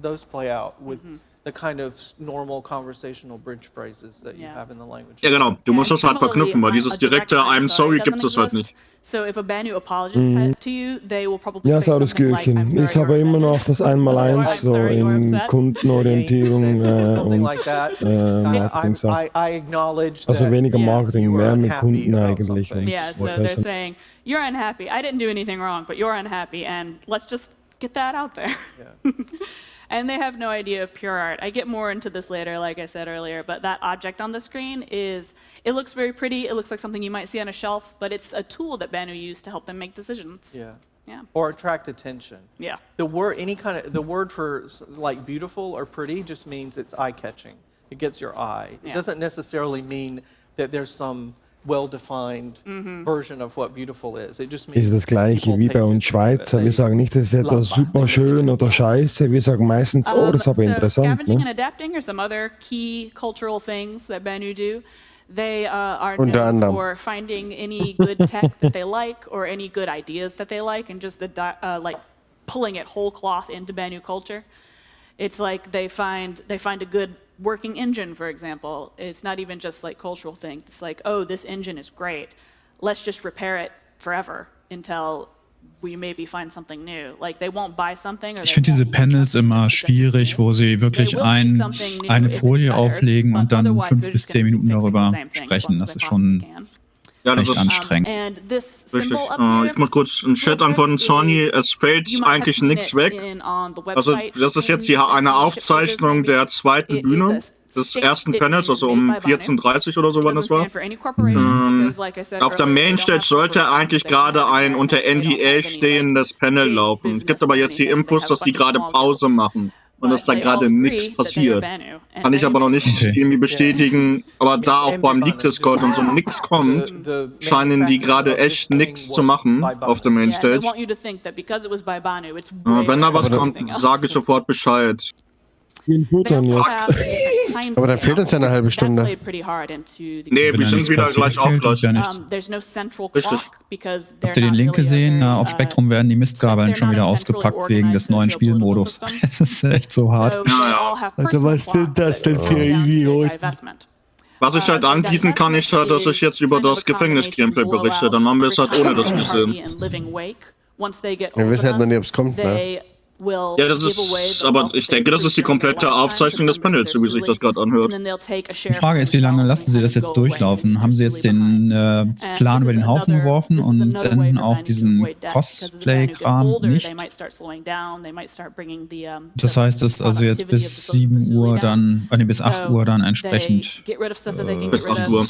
Those play out with the kind of normal conversational bridge phrases that you have in the language. Ja, genau. Du musst das halt verknüpfen, weil dieses direkte I'm sorry gibt es halt nicht. So if a Banu apologizes to you, they will probably ja, saures Gürkchen. Ist aber immer noch das Einmaleins so in Kundenorientierung und Marketing-Sachen. Also weniger Marketing, mehr mit Kunden eigentlich. Yeah, so they're saying, you're unhappy. I didn't do anything wrong, but you're unhappy, and let's just get that out there. Yeah. And they have no idea of pure art. I get more into this later, like I said earlier, but that object on the screen it looks very pretty. It looks like something you might see on a shelf, but it's a tool that Banu use to help them make decisions. Yeah. Or attract attention. Yeah. The word for like beautiful or pretty just means it's eye-catching. It gets your eye. It doesn't necessarily mean that there's some well-defined version of what beautiful is. It just means Ist das gleiche wie bei uns Schweizer. Wir sagen nicht, das ist etwas super schön oder scheiße. Wir sagen meistens, oh, das ist aber interessant. Scavenging and adapting are some other key cultural things that Banu do. They are known for finding any good tech that they like or any good ideas that they like and just like pulling it whole cloth into Banu culture. It's like they find a good working engine, for example. It's not even just like cultural thing. It's like, oh, this engine is great. Let's just repair it forever until we maybe find something new. Like they won't buy something. Ich finde diese Panels immer schwierig, wo sie wirklich eine Folie auflegen und dann 5 bis 10 Minuten darüber sprechen. Das ist schon recht anstrengend. Richtig. Ich muss kurz einen Chat antworten, Sony. Es fällt eigentlich nichts weg. Also das ist jetzt hier eine Aufzeichnung der zweiten Bühne des ersten Panels, also um 14:30 oder so, wann das war. Auf der Mainstage sollte eigentlich gerade ein unter NDA stehendes Panel laufen. Es gibt aber jetzt die Infos, dass die gerade Pause machen. Und dass da gerade nichts passiert. Kann ich aber noch nicht irgendwie bestätigen. Aber da auch beim Leak-Discord und so nichts kommt, scheinen die gerade echt nichts zu machen auf der Mainstage. Wenn da was kommt, sage ich sofort Bescheid. Aber dann fehlt uns ja eine halbe Stunde. Nee, wir sind wieder gleich aufgleich. Richtig. Habt ihr den Link gesehen? Auf Spektrum werden die Mistgabeln schon wieder ausgepackt wegen des neuen Spielmodus. Das ist echt so hart. Alter, was sind das denn für Idioten? Was ich halt anbieten kann, ist halt, dass ich jetzt über das Gefängnis-Gameplay berichte. Dann machen wir es halt ohne das gesehen. Wir wissen halt noch nicht, ob es kommt, ne? Ja, das ist, aber ich denke, das ist die komplette Aufzeichnung des Panels, so wie sich das gerade anhört. Die Frage ist, wie lange lassen Sie das jetzt durchlaufen? Haben Sie jetzt den Plan über den Haufen geworfen und senden auch diesen Cosplay-Kram nicht? Das heißt, dass also jetzt bis 7 Uhr dann, bis 8 Uhr dann entsprechend bis 8 Uhr.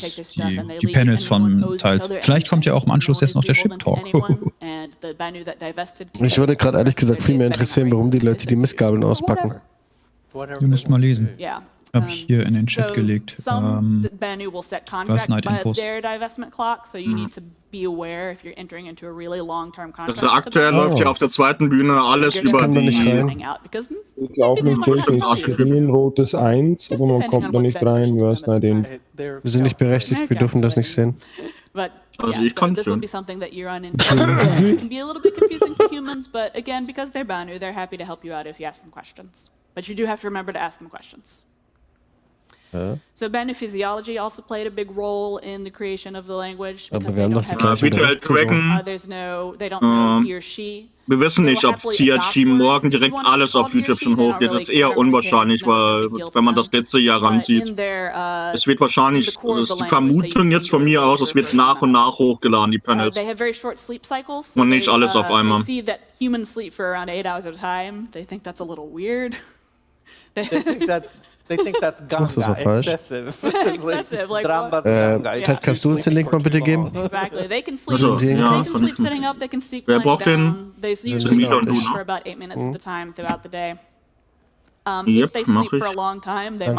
Die Panels von Teils. Vielleicht kommt ja auch im Anschluss jetzt noch der Chip-Talk. Mich würde gerade ehrlich gesagt viel mehr interessieren, warum die Leute die Mistgabeln auspacken. Wir müssen mal lesen. Habe ich hier in den Chat gelegt. Was Night-Infos. Also aktuell läuft ja auf der zweiten Bühne alles über die... Ich glaube nicht, ich bin rotes 1, aber man kommt da nicht rein, du hast Night-Info. Wir sind nicht berechtigt, wir dürfen das nicht sehen. Also ich kann this will be something that you run into. It can be a little bit confusing for humans, but again, because they're Banu, they're happy to help you out if you ask them questions. But you do have to remember to ask them questions. So Banu physiology also played a big role in the creation of the language. Aber wir haben doch die they don't know he or she. Wir wissen nicht, ob CIG morgen direkt alles auf YouTube schon hochgeht. Das ist eher unwahrscheinlich, weil, wenn man das letzte Jahr ranzieht, es wird wahrscheinlich, das ist die Vermutung jetzt von mir aus, es wird nach und nach hochgeladen, die Panels. Und nicht alles auf einmal. They think that's ganga, excessive. Kannst du uns den Link mal bitte geben? Exactly. They can sleep. They can sleep sitting up. They can sleep lying down. They usually sleep for about 8 minutes at a time throughout the day. If they sleep for a long time, they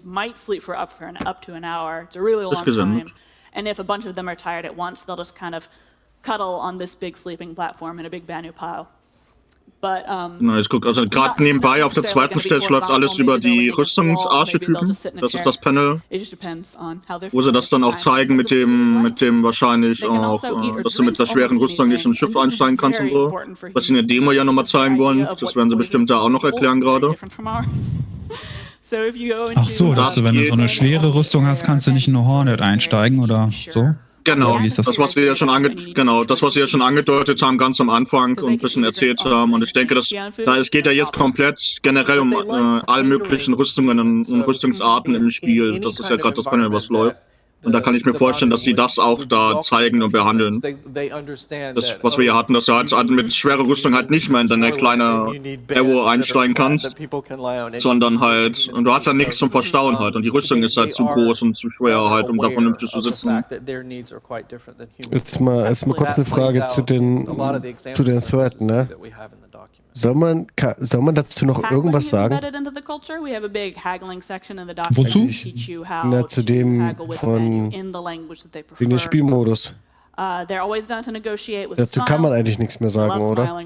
might sleep for up to an hour. It's a really long time. And if a bunch of them are tired at once, they'll just kind of cuddle on this big sleeping platform in a big Banu pile. Na, ich gucke, also gerade nebenbei auf der zweiten Stage läuft alles über die Rüstungsarchetypen. Das ist das Panel, wo sie das dann auch zeigen mit dem wahrscheinlich auch, dass du mit der schweren Rüstung nicht ins Schiff einsteigen kannst und so. Was sie in der Demo ja nochmal zeigen wollen, das werden sie bestimmt da auch noch erklären gerade. Ach so, dass du, wenn du so eine schwere Rüstung hast, kannst du nicht in eine Hornet einsteigen oder so? Genau, das, was wir ja schon angedeutet haben, ganz am Anfang und ein bisschen erzählt haben. Und ich denke, es geht ja jetzt komplett generell um alle möglichen Rüstungen und Rüstungsarten im Spiel. Das ist ja gerade das Panel, was läuft. Und da kann ich mir vorstellen, dass sie das auch da zeigen und behandeln. Das, was wir hier hatten, dass du halt mit schwerer Rüstung halt nicht mehr in deine kleine Arrow einsteigen kannst, sondern halt, und du hast ja nichts zum Verstauen halt, und die Rüstung ist halt zu groß und zu schwer halt, um da vernünftig zu sitzen. Jetzt mal kurz eine Frage zu den Thread, ne? Soll man dazu noch irgendwas sagen? Wozu? Na, zu dem von den Spielmodus. Dazu kann man eigentlich nichts mehr sagen, oder?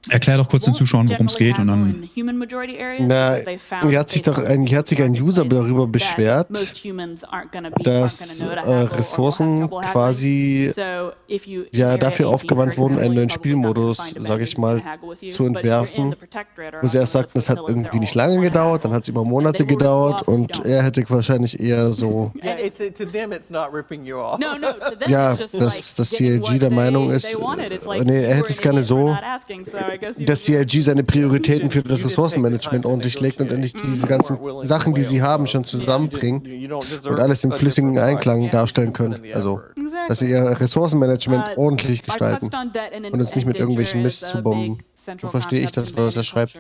Erklär doch kurz den Zuschauern, worum es geht und dann. Na, hier hat sich ein User darüber beschwert, dass Ressourcen quasi dafür aufgewandt wurden, einen neuen Spielmodus, sage ich mal, zu entwerfen. Wo sie erst sagten, es hat irgendwie nicht lange gedauert, dann hat es über Monate gedauert und er hätte wahrscheinlich eher so. Ja, dass CIG der Meinung ist, er hätte es gerne so, dass CIG seine Prioritäten für das Ressourcenmanagement ordentlich legt und endlich diese ganzen Sachen, die sie haben, schon zusammenbringen und alles im flüssigen Einklang darstellen können. Also, dass sie ihr Ressourcenmanagement ordentlich gestalten und uns nicht mit irgendwelchen Mist zu bomben. So verstehe ich das, was er schreibt.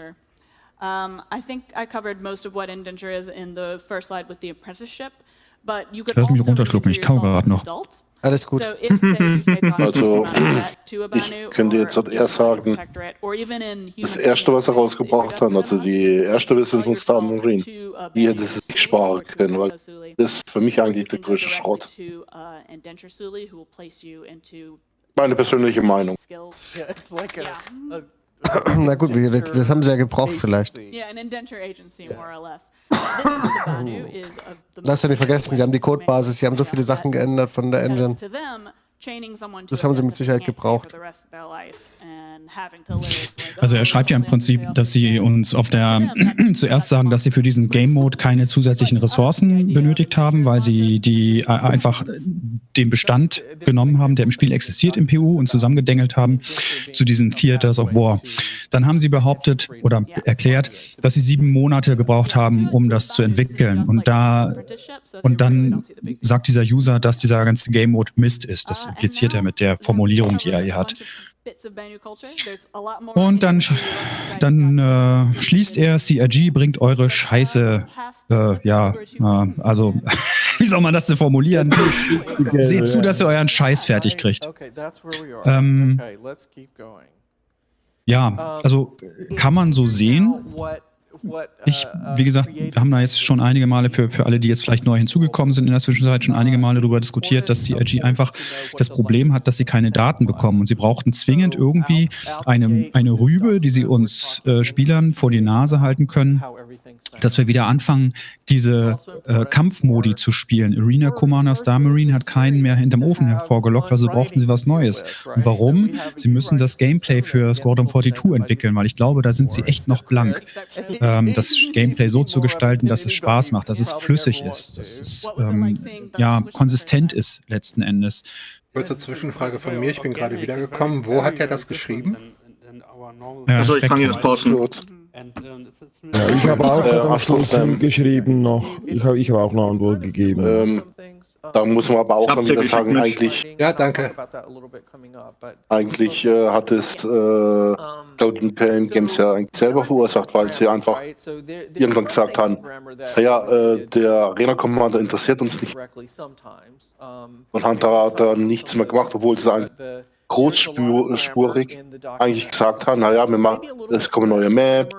I think I covered most of what indenture is in the first slide with the apprenticeship, but you could Lass mich also runterschlucken, ich kau gerade noch. Alles gut. Also, ich könnte jetzt eher sagen, das erste, was er rausgebracht hat, also die erste Version von Star Marine, die hätte es nicht sparen können, weil das ist für mich eigentlich der größte Schrott. Meine persönliche Meinung. Na gut, das haben sie ja gebraucht vielleicht. Lass ja nicht vergessen, sie haben die Codebasis, sie haben so viele Sachen geändert von der Engine. Das haben sie mit Sicherheit gebraucht. Also er schreibt ja im Prinzip, dass sie uns zuerst sagen, dass sie für diesen Game Mode keine zusätzlichen Ressourcen benötigt haben, weil sie die einfach den Bestand genommen haben, der im Spiel existiert im PU und zusammengedengelt haben zu diesen Theaters of War. Dann haben sie behauptet oder erklärt, dass sie 7 Monate gebraucht haben, um das zu entwickeln. Und dann sagt dieser User, dass dieser ganze Game Mode Mist ist. Das impliziert er mit der Formulierung, die er hier hat. Und dann schließt er, CIG bringt eure Scheiße, also, wie soll man das denn formulieren? Seht zu, dass ihr euren Scheiß fertig kriegt. Ja, also kann man so sehen. Wie gesagt, wir haben da jetzt schon einige Male für alle, die jetzt vielleicht neu hinzugekommen sind in der Zwischenzeit, schon einige Male darüber diskutiert, dass CIG einfach das Problem hat, dass sie keine Daten bekommen. Und sie brauchten zwingend irgendwie eine Rübe, die sie uns Spielern vor die Nase halten können, dass wir wieder anfangen, diese Kampfmodi zu spielen. Arena Commander Star Marine hat keinen mehr hinterm Ofen hervorgelockt, also brauchten sie was Neues. Und warum? Sie müssen das Gameplay für Squadron 42 entwickeln, weil ich glaube, da sind sie echt noch blank. Das Gameplay so zu gestalten, dass es Spaß macht, dass es flüssig ist, dass es konsistent ist letzten Endes. Kurze Zwischenfrage von mir, ich bin gerade wiedergekommen. Wo hat er das geschrieben? Also ich kann hier das posten. Ja, ich habe auch AstroSam geschrieben noch. Ich habe auch eine Antwort gegeben. Da muss man aber auch wieder sagen, eigentlich. Ja, danke. Eigentlich hat es Cloud Pain Games ja eigentlich selber verursacht, weil sie einfach irgendwann gesagt haben, der Arena Commander interessiert uns nicht. Und haben da nichts mehr gemacht, obwohl sie eigentlich großspurig eigentlich gesagt haben, es kommen neue Maps,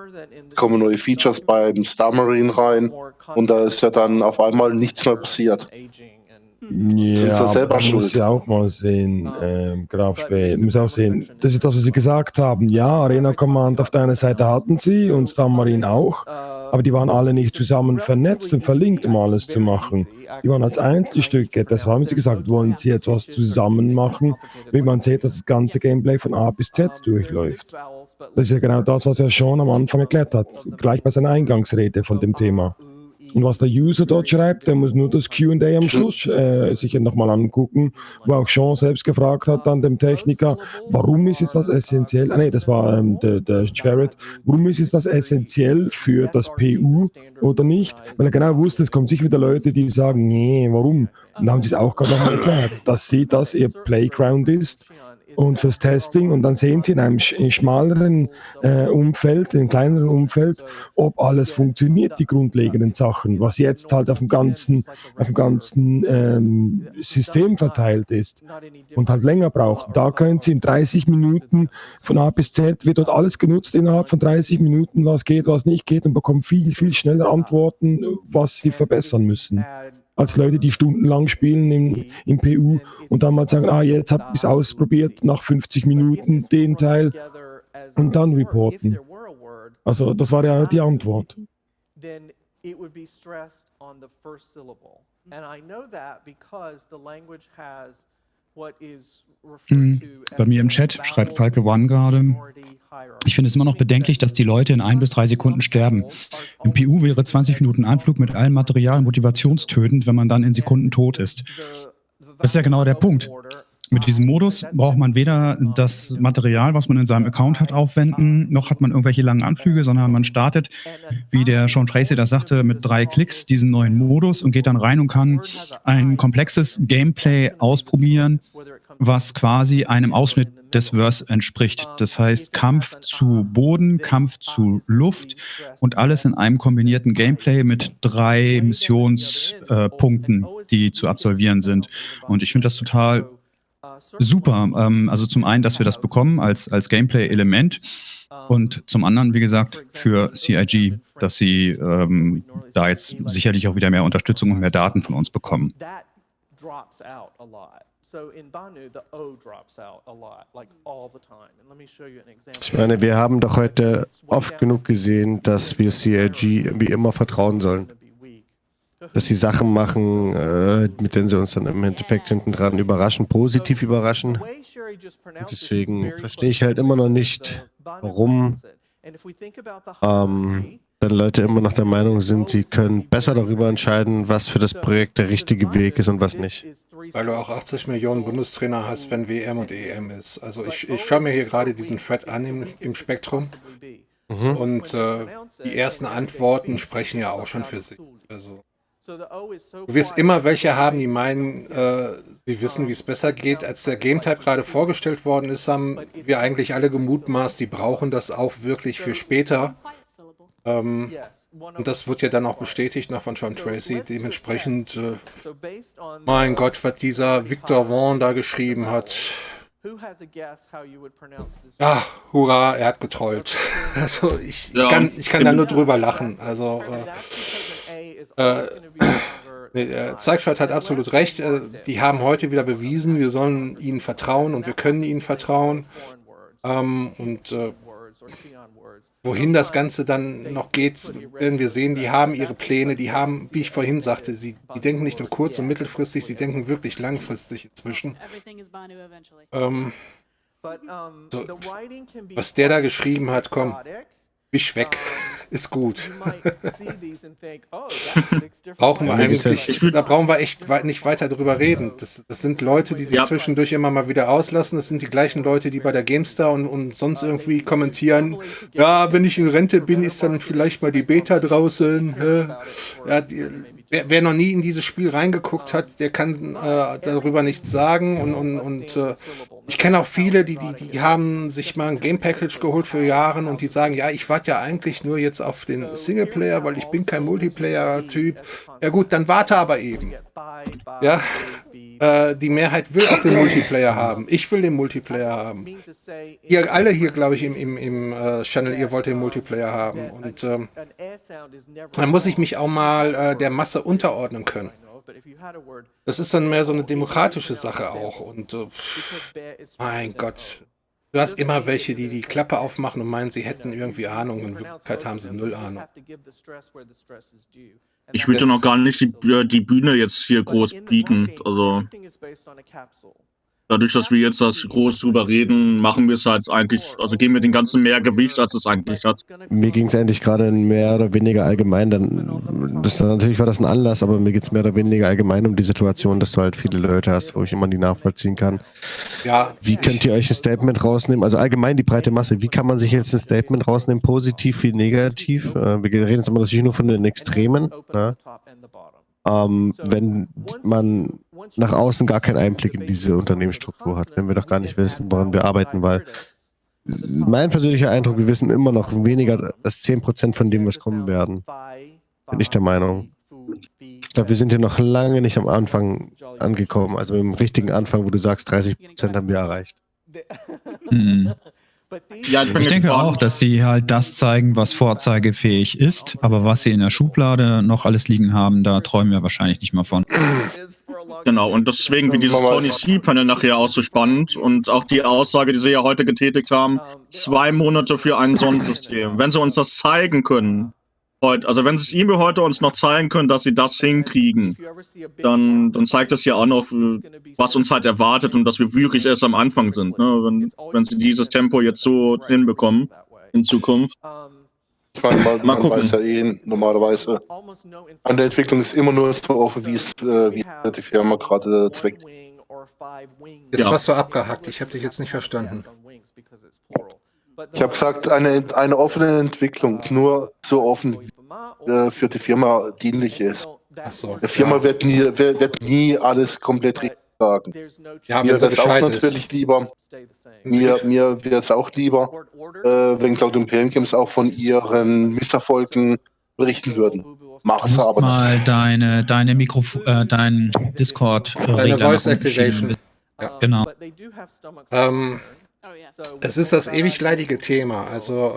es kommen neue Features beim Star Marine rein und da ist ja dann auf einmal nichts mehr passiert. Ja, aber man muss ja auch mal sehen, Grafspäh, muss auch sehen, das ist das, was Sie gesagt haben. Ja, Arena Command auf der einen Seite hatten sie und Star Marine auch, aber die waren alle nicht zusammen vernetzt und verlinkt, um alles zu machen. Die waren als Einzelstücke, das haben sie gesagt, wollen sie jetzt was zusammen machen, wie man sieht, dass das ganze Gameplay von A bis Z durchläuft. Das ist ja genau das, was er schon am Anfang erklärt hat, gleich bei seiner Eingangsrede von dem Thema. Und was der User dort schreibt, der muss nur das Q&A am Schluss sich nochmal angucken, wo auch Sean selbst gefragt hat an dem Techniker, warum ist jetzt das essentiell, das war der Jared, warum ist jetzt das essentiell für das PU oder nicht? Weil er genau wusste, es kommen sicher wieder Leute, die sagen, nee, warum? Und dann haben sie es auch gerade nochmal erklärt, dass das ihr Playground ist, und fürs Testing und dann sehen sie in einem schmaleren Umfeld, in einem kleineren Umfeld, ob alles funktioniert, die grundlegenden Sachen, was jetzt halt auf dem ganzen System verteilt ist und halt länger braucht. Da können Sie in 30 Minuten von A bis Z, wird dort alles genutzt innerhalb von 30 Minuten, was geht, was nicht geht und bekommen viel, viel schneller Antworten, was Sie verbessern müssen. Als Leute, die stundenlang spielen im PU und dann mal sagen, jetzt habe ich es ausprobiert, nach 50 Minuten den Teil und dann reporten. Also das war ja die Antwort. Then it would be stressed on the first syllable. And I know that because the language has what is referred to Bei mir im Chat schreibt Falke One gerade, ich finde es immer noch bedenklich, dass die Leute in 1 bis 3 Sekunden sterben. Im PU wäre 20 Minuten Anflug mit allem Material motivationstötend, wenn man dann in Sekunden tot ist. Das ist ja genau der Punkt. Mit diesem Modus braucht man weder das Material, was man in seinem Account hat, aufwenden, noch hat man irgendwelche langen Anflüge, sondern man startet, wie der Sean Tracy das sagte, mit 3 Klicks diesen neuen Modus und geht dann rein und kann ein komplexes Gameplay ausprobieren, was quasi einem Ausschnitt des Verse entspricht. Das heißt Kampf zu Boden, Kampf zu Luft und alles in einem kombinierten Gameplay mit 3 Missionspunkten, die zu absolvieren sind. Und ich finde das total super. Also zum einen, dass wir das bekommen als Gameplay-Element und zum anderen, wie gesagt, für CIG, dass sie da jetzt sicherlich auch wieder mehr Unterstützung und mehr Daten von uns bekommen. Ich meine, wir haben doch heute oft genug gesehen, dass wir CIG wie immer vertrauen sollen. Dass sie Sachen machen, mit denen sie uns dann im Endeffekt hinten dran überraschen, positiv überraschen. Und deswegen verstehe ich halt immer noch nicht, warum dann Leute immer noch der Meinung sind, sie können besser darüber entscheiden, was für das Projekt der richtige Weg ist und was nicht. Weil du auch 80 Millionen Bundestrainer hast, wenn WM und EM ist. Also ich schaue mir hier gerade diesen Thread an im Spektrum und die ersten Antworten sprechen ja auch schon für sich. Also du wirst immer welche haben, die meinen, sie wissen, wie es besser geht. Als der Game-Type gerade vorgestellt worden ist, haben wir eigentlich alle gemutmaßt, die brauchen das auch wirklich für später. Und das wird ja dann auch bestätigt noch von Sean Tracy. Dementsprechend, mein Gott, was dieser Victor Vaughn da geschrieben hat. Ja, hurra, er hat getrollt. Also ich kann da nur drüber lachen. Also Pseikshot hat absolut recht. Die haben heute wieder bewiesen, wir sollen ihnen vertrauen und wir können ihnen vertrauen. Wohin das Ganze dann noch geht, werden wir sehen. Die haben ihre Pläne, die haben, wie ich vorhin sagte, die denken nicht nur kurz- und mittelfristig, sie denken wirklich langfristig inzwischen. Was der da geschrieben hat, komm, wisch weg, ist gut. Brauchen wir eigentlich, da brauchen wir echt nicht weiter drüber reden. Das sind Leute, die sich zwischendurch immer mal wieder auslassen. Das sind die gleichen Leute, die bei der GameStar und sonst irgendwie kommentieren, ja, wenn ich in Rente bin, ist dann vielleicht mal die Beta draußen. Ja, wer noch nie in dieses Spiel reingeguckt hat, der kann darüber nichts sagen und ich kenne auch viele, die haben sich mal ein Game Package geholt für Jahre und die sagen, ja, ich warte ja eigentlich nur jetzt auf den Singleplayer, weil ich bin kein Multiplayer-Typ. Ja gut, dann warte aber eben. Ja, die Mehrheit will auch den Multiplayer haben. Ich will den Multiplayer haben. Ihr alle hier, glaube ich, im Channel, ihr wollt den Multiplayer haben. Und dann muss ich mich auch mal der Masse unterordnen können. Das ist dann mehr so eine demokratische Sache auch. Und mein Gott, du hast immer welche, die die Klappe aufmachen und meinen, sie hätten irgendwie Ahnung. In Wirklichkeit haben sie null Ahnung. Ich würde noch gar nicht die Bühne jetzt hier groß bieten. Also dadurch, dass wir jetzt das groß drüber reden, machen wir es halt eigentlich, also geben wir den ganzen mehr Gewicht, als es eigentlich hat. Mir ging es eigentlich gerade mehr oder weniger allgemein, natürlich war das ein Anlass, aber mir geht es mehr oder weniger allgemein um die Situation, dass du halt viele Leute hast, wo ich immer die nachvollziehen kann. Ja. Wie könnt ihr euch ein Statement rausnehmen? Also allgemein die breite Masse, wie kann man sich jetzt ein Statement rausnehmen, positiv wie negativ? Wir reden jetzt immer natürlich nur von den Extremen. Ja? wenn man nach außen gar keinen Einblick in diese Unternehmensstruktur hat, wenn wir doch gar nicht wissen, woran wir arbeiten, weil mein persönlicher Eindruck, wir wissen immer noch weniger als 10% von dem, was kommen werden. Bin ich der Meinung. Ich glaube, wir sind hier noch lange nicht am Anfang angekommen, also im richtigen Anfang, wo du sagst, 30% haben wir erreicht. Ja, ich denke auch, dass sie halt das zeigen, was vorzeigefähig ist, aber was sie in der Schublade noch alles liegen haben, da träumen wir wahrscheinlich nicht mal von. Genau, und deswegen wird dieses Tony C-Panel nachher auch so spannend und auch die Aussage, die sie ja heute getätigt haben, 2 Monate für ein Sonnensystem. Wenn sie uns das zeigen können, also wenn sie es ihm heute uns noch zeigen können, dass sie das hinkriegen, dann zeigt das ja auch noch, was uns halt erwartet und dass wir wirklich erst am Anfang sind, ne? Wenn sie dieses Tempo jetzt so hinbekommen in Zukunft. Ich meine, man weiß ja normalerweise, an der Entwicklung ist immer nur so offen, wie die Firma gerade zweckt. Jetzt warst du abgehackt, ich habe dich jetzt nicht verstanden. Ich habe gesagt, eine offene Entwicklung, nur so offen für die Firma dienlich ist. Ach so, die Firma wird nie alles komplett richtig sagen. Ja, mir wäre es auch natürlich lieber. Mir wäre es auch lieber, wenn Cloud Imperium Games auch von ihren Misserfolgen berichten würden. Mach es aber mal deine Mikrofon, dein Discord deine Voice Activation. Ja. Genau. Es ist das ewig leidige Thema. Also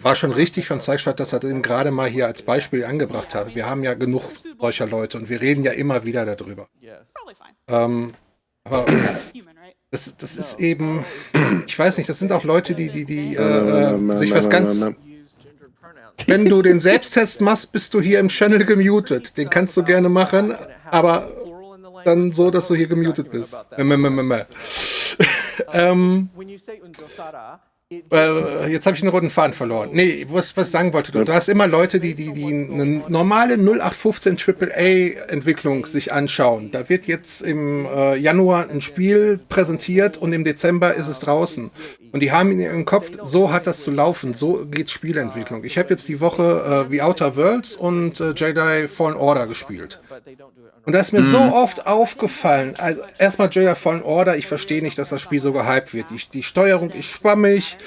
war schon richtig von Pseikshot, dass er den gerade mal hier als Beispiel angebracht hat. Wir haben ja genug solcher Leute und wir reden ja immer wieder darüber. Aber das ist eben, ich weiß nicht, das sind auch Leute, die sich was ganz... Wenn du den Selbsttest machst, bist du hier im Channel gemutet. Den kannst du gerne machen, aber dann so, dass du hier gemutet bist. Jetzt habe ich einen roten Faden verloren. Nee, was ich sagen wollte, du hast immer Leute, die eine normale 0815 AAA-Entwicklung sich anschauen. Da wird jetzt im Januar ein Spiel präsentiert und im Dezember ist es draußen. Und die haben in ihrem Kopf, so hat das zu laufen, so geht Spielentwicklung. Ich habe jetzt die Woche The Outer Worlds und Jedi Fallen Order gespielt. Und da ist mir so oft aufgefallen, also erstmal Jedi Fallen Order, ich verstehe nicht, dass das Spiel so gehypt wird. Die Steuerung ist schwammig,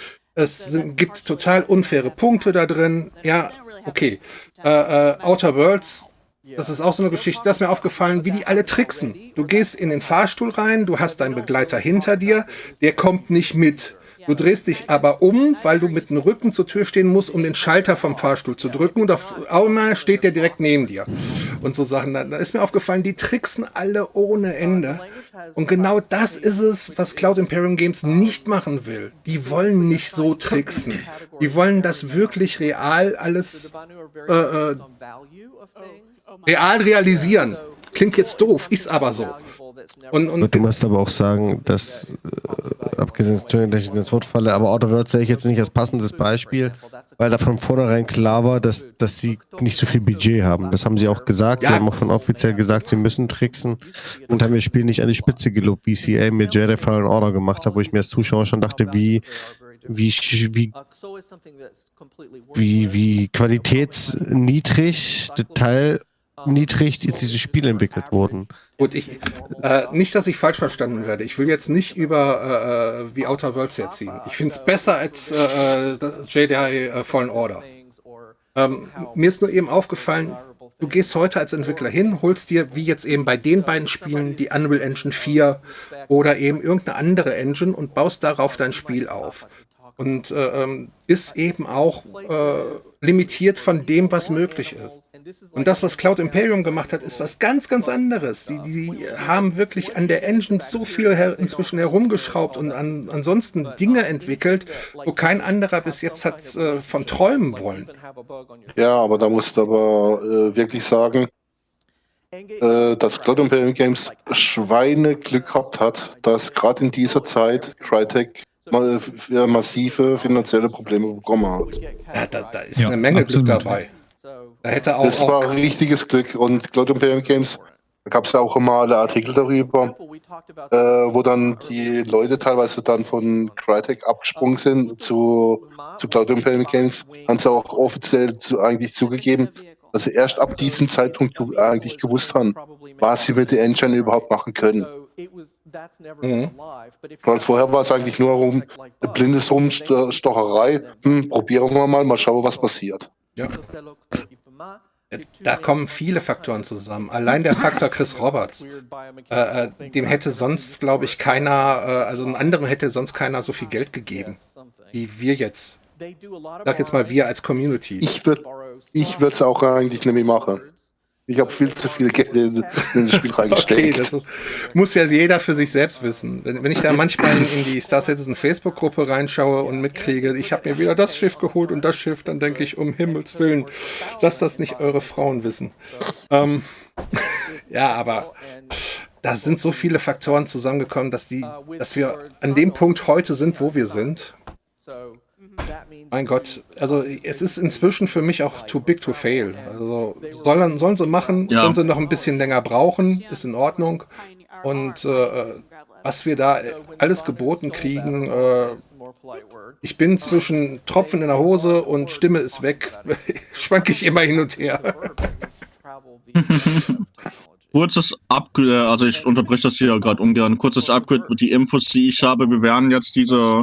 gibt total unfaire Punkte da drin. Ja, okay. Outer Worlds, das ist auch so eine Geschichte, da ist mir aufgefallen, wie die alle tricksen. Du gehst in den Fahrstuhl rein, du hast deinen Begleiter hinter dir, der kommt nicht mit. Du drehst dich aber um, weil du mit dem Rücken zur Tür stehen musst, um den Schalter vom Fahrstuhl zu drücken. Und auf einmal steht der direkt neben dir. Und so Sachen. Da ist mir aufgefallen, die tricksen alle ohne Ende. Und genau das ist es, was Cloud Imperium Games nicht machen will. Die wollen nicht so tricksen. Die wollen das wirklich real alles real realisieren. Klingt jetzt doof, ist aber so. Und du musst aber auch sagen, dass, abgesehen, dass ich in das Wort falle, aber Outer Worlds sehe ich jetzt nicht als passendes Beispiel, weil da von vornherein klar war, dass sie nicht so viel Budget haben. Das haben sie auch gesagt. Sie haben auch von offiziell gesagt, sie müssen tricksen und haben das Spiel nicht an die Spitze gelobt, wie CA mit Jedi Fallen Order gemacht hat, wo ich mir als Zuschauer schon dachte, wie qualitätsniedrig, detailniedrig ist dieses Spiel entwickelt worden. Gut, nicht, dass ich falsch verstanden werde. Ich will jetzt nicht über The Outer Worlds herziehen. Ich finde es besser als Jedi Fallen Order. Mir ist nur eben aufgefallen, du gehst heute als Entwickler hin, holst dir, wie jetzt eben bei den beiden Spielen, die Unreal Engine 4 oder eben irgendeine andere Engine und baust darauf dein Spiel auf. Und ist eben auch limitiert von dem, was möglich ist. Und das, was Cloud Imperium gemacht hat, ist was ganz, ganz anderes. Die haben wirklich an der Engine so viel inzwischen herumgeschraubt und ansonsten Dinge entwickelt, wo kein anderer bis jetzt hat von träumen wollen. Ja, aber da musst du aber wirklich sagen, dass Cloud Imperium Games Schweineglück gehabt hat, dass gerade in dieser Zeit Crytek massive finanzielle Probleme bekommen hat. Ja, da ist eine Menge Glück dabei. Das war richtiges Glück. Und Cloud Imperium Games, da gab es ja auch immer alle Artikel darüber, wo dann die Leute teilweise dann von Crytek abgesprungen sind zu Cloud Imperium Games. Haben sie auch offiziell eigentlich zugegeben, dass sie erst ab diesem Zeitpunkt eigentlich gewusst haben, was sie mit den Engine überhaupt machen können. Weil vorher war es eigentlich nur eine blinde Rumstocherei. Probieren wir mal schauen, was passiert. Ja. Da kommen viele Faktoren zusammen. Allein der Faktor Chris Roberts. Dem hätte sonst, glaube ich, keiner, also einem anderen hätte sonst keiner so viel Geld gegeben, wie wir jetzt. Ich sag jetzt mal wir als Community. Ich würde es auch eigentlich nicht mehr machen. Ich habe viel zu viel Geld in das Spiel reingesteckt. Okay, das muss ja jeder für sich selbst wissen. Wenn ich da manchmal in die Star Citizen Facebook-Gruppe reinschaue und mitkriege, ich habe mir wieder das Schiff geholt und das Schiff, dann denke ich, um Himmels Willen, lasst das nicht eure Frauen wissen. Ja, aber da sind so viele Faktoren zusammengekommen, dass wir an dem Punkt heute sind, wo wir sind. Mein Gott, also es ist inzwischen für mich auch too big to fail. Also sollen sie machen, wenn sie noch ein bisschen länger brauchen, ist in Ordnung. Und was wir da alles geboten kriegen, ich bin zwischen Tropfen in der Hose und Stimme ist weg, schwanke ich immer hin und her. Kurzes Upgrade, also ich unterbreche das hier gerade ungern, kurzes Upgrade mit die Infos, die ich habe. Wir werden jetzt diese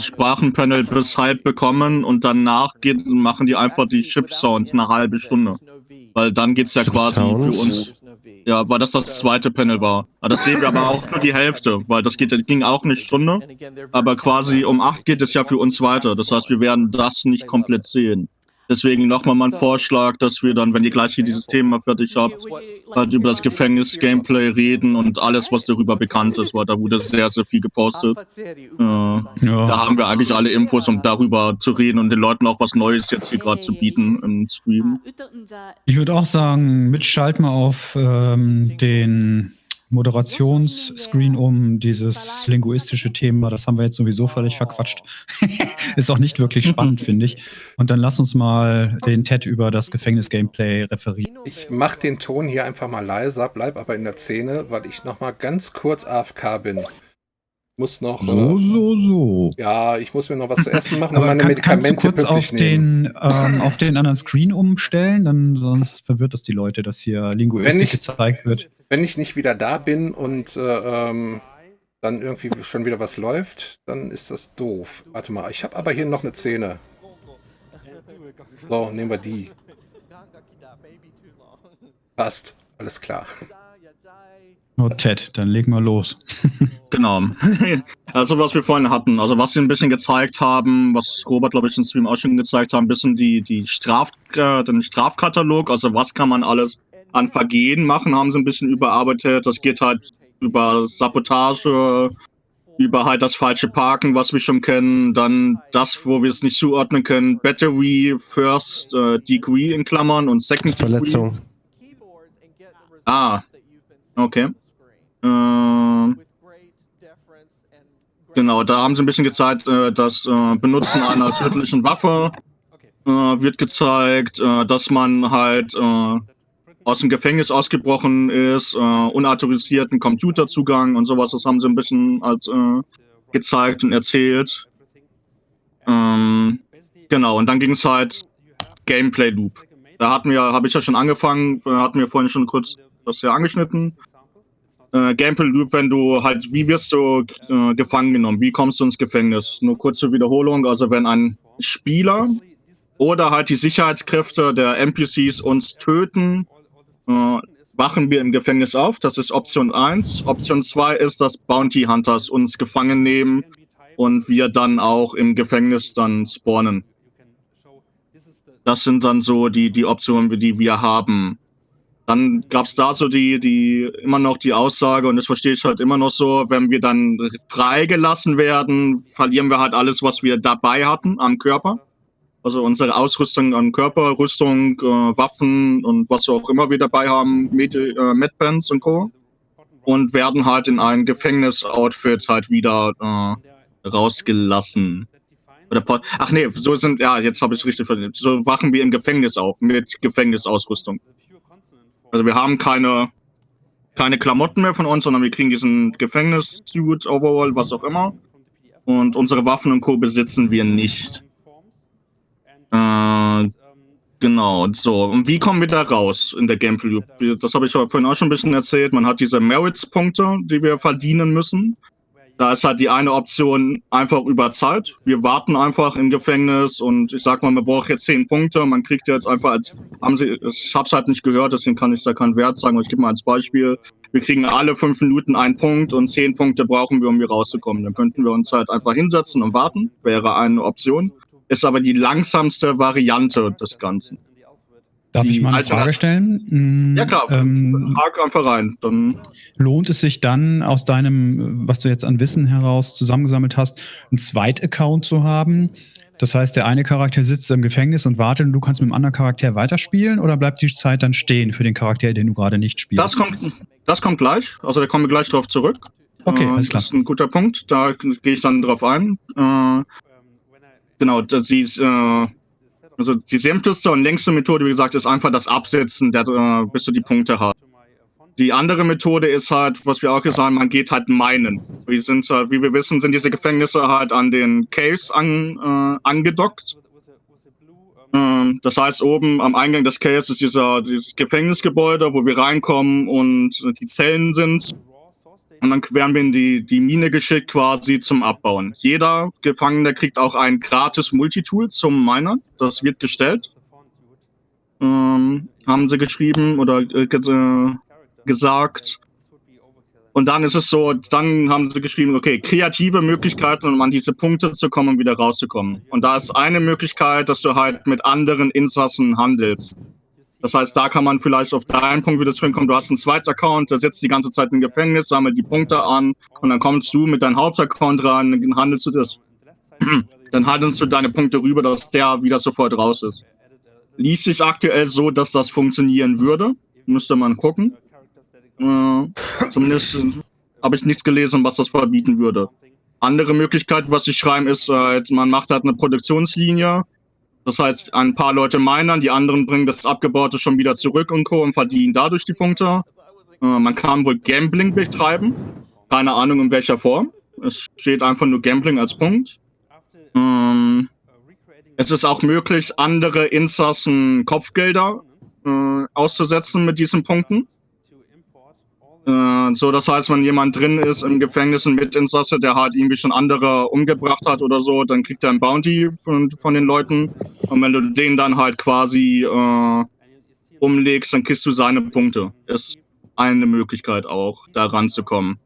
Sprachenpanel bis halb bekommen und danach machen die einfach die Chip-Sounds eine halbe Stunde. Weil dann geht's ja quasi für uns. Ja, weil das zweite Panel war. Aber das sehen wir aber auch nur die Hälfte, weil das ging auch eine Stunde. Aber quasi um 8 geht es ja für uns weiter. Das heißt, wir werden das nicht komplett sehen. Deswegen nochmal mein Vorschlag, dass wir dann, wenn ihr gleich hier dieses Thema fertig habt, halt über das Gefängnis-Gameplay reden und alles, was darüber bekannt ist, weil da wurde sehr, sehr viel gepostet. Da haben wir eigentlich alle Infos, um darüber zu reden und den Leuten auch was Neues jetzt hier gerade zu bieten im Stream. Ich würde auch sagen, Mitch, schalt mal auf den Moderationsscreen um, dieses linguistische Thema, das haben wir jetzt sowieso völlig verquatscht. Ist auch nicht wirklich spannend, finde ich. Und dann lass uns mal den Ted über das Gefängnis-Gameplay referieren. Ich mache den Ton hier einfach mal leiser, bleib aber in der Szene, weil ich noch mal ganz kurz AFK bin. Muss noch... So. Ja, ich muss mir noch was zu essen machen aber und meine Medikamente kannst du kurz auf den anderen Screen umstellen? Dann sonst verwirrt das die Leute, dass hier Linguistik gezeigt wird. Wenn ich nicht wieder da bin und dann irgendwie schon wieder was läuft, dann ist das doof. Warte mal, ich habe aber hier noch eine Szene. So, nehmen wir die. Passt, alles klar. Oh, Ted, dann legen wir los. Genau. Also was wir vorhin hatten, also was wir ein bisschen gezeigt haben, was Robert, glaube ich, im Stream auch schon gezeigt haben, ein bisschen den Strafkatalog, also was kann man alles an Vergehen machen, haben sie ein bisschen überarbeitet. Das geht halt über Sabotage, über halt das falsche Parken, was wir schon kennen, dann das, wo wir es nicht zuordnen können, Battery, First Degree in Klammern und Second Degree. Verletzung. Ah, okay. Genau, da haben sie ein bisschen gezeigt, das Benutzen einer tödlichen Waffe wird gezeigt, dass man halt aus dem Gefängnis ausgebrochen ist, unautorisierten Computerzugang und sowas, das haben sie ein bisschen halt gezeigt und erzählt. Genau, und dann ging es halt Gameplay Loop. Da habe ich ja schon angefangen, hatten wir vorhin schon kurz das ja angeschnitten. Gameplay Loop, wenn du halt, wie wirst du gefangen genommen? Wie kommst du ins Gefängnis? Nur kurze Wiederholung, also wenn ein Spieler oder halt die Sicherheitskräfte der NPCs uns töten, wachen wir im Gefängnis auf. Das ist Option 1. Option 2 ist, dass Bounty Hunters uns gefangen nehmen und wir dann auch im Gefängnis dann spawnen. Das sind dann so die Optionen, die wir haben. Dann gab es da so immer noch die Aussage, und das verstehe ich halt immer noch so, wenn wir dann freigelassen werden, verlieren wir halt alles, was wir dabei hatten am Körper. Also unsere Ausrüstung am Körper, Rüstung, Waffen und was auch immer wir dabei haben, Medbands und Co. Und werden halt in ein Gefängnisoutfit halt wieder rausgelassen. Ach nee, so sind, ja, jetzt habe ich es richtig verstanden. So wachen wir im Gefängnis auf mit Gefängnisausrüstung. Also wir haben keine Klamotten mehr von uns, sondern wir kriegen diesen Gefängnissuit, Overall, was auch immer. Und unsere Waffen und Co. besitzen wir nicht. Genau, so. Und wie kommen wir da raus in der Gameplay Loop? Das habe ich vorhin auch schon ein bisschen erzählt. Man hat diese Merits-Punkte, die wir verdienen müssen. Da ist halt die eine Option einfach über Zeit. Wir warten einfach im Gefängnis und ich sag mal, man braucht jetzt 10 Punkte. Man kriegt jetzt einfach ich hab's halt nicht gehört, deswegen kann ich da keinen Wert sagen. Aber ich gebe mal als Beispiel. Wir kriegen alle 5 Minuten einen Punkt und 10 Punkte brauchen wir, um hier rauszukommen. Dann könnten wir uns halt einfach hinsetzen und warten. Wäre eine Option. Ist aber die langsamste Variante des Ganzen. Darf ich mal eine Frage stellen? Ja klar, frag einfach rein. Dann lohnt es sich dann aus deinem, was du jetzt an Wissen heraus zusammengesammelt hast, einen Zweit-Account zu haben? Das heißt, der eine Charakter sitzt im Gefängnis und wartet und du kannst mit dem anderen Charakter weiterspielen oder bleibt die Zeit dann stehen für den Charakter, den du gerade nicht spielst? Das kommt gleich, also da kommen wir gleich drauf zurück. Okay, alles klar. Das ist ein guter Punkt, da gehe ich dann drauf ein. Genau, also die simpleste und längste Methode, wie gesagt, ist einfach das Absetzen, bis du die Punkte hast. Die andere Methode ist halt, was wir auch gesagt haben, man geht halt minen. Wie wir wissen, sind diese Gefängnisse halt an den Caves angedockt. Das heißt, oben am Eingang des Caves ist dieses Gefängnisgebäude, wo wir reinkommen und die Zellen sind. Und dann werden wir in die Mine geschickt quasi zum Abbauen. Jeder Gefangene kriegt auch ein gratis Multitool zum Miner. Das wird gestellt. Haben sie geschrieben oder gesagt. Und dann ist es so, dann haben sie geschrieben, okay, kreative Möglichkeiten, um an diese Punkte zu kommen und wieder rauszukommen. Und da ist eine Möglichkeit, dass du halt mit anderen Insassen handelst. Das heißt, da kann man vielleicht auf deinen Punkt wieder zurückkommen. Du hast einen Zweit-Account, der sitzt die ganze Zeit im Gefängnis, sammelt die Punkte an und dann kommst du mit deinem Hauptaccount ran, dann handelst du das. Dann handelst du deine Punkte rüber, dass der wieder sofort raus ist. Liest sich aktuell so, dass das funktionieren würde. Müsste man gucken. Zumindest habe ich nichts gelesen, was das verbieten würde. Andere Möglichkeit, was sie schreiben, ist halt, man macht halt eine Produktionslinie. Das heißt, ein paar Leute minern, die anderen bringen das Abgebaute schon wieder zurück und Co. und verdienen dadurch die Punkte. Man kann wohl Gambling betreiben. Keine Ahnung in welcher Form. Es steht einfach nur Gambling als Punkt. Es ist auch möglich, andere Insassen Kopfgelder auszusetzen mit diesen Punkten. So, das heißt, wenn jemand drin ist im Gefängnis, ein Mitinsasse, der halt irgendwie schon andere umgebracht hat oder so, dann kriegt er ein Bounty von den Leuten. Und wenn du den dann halt quasi umlegst, dann kriegst du seine Punkte. Ist eine Möglichkeit auch, da ranzukommen.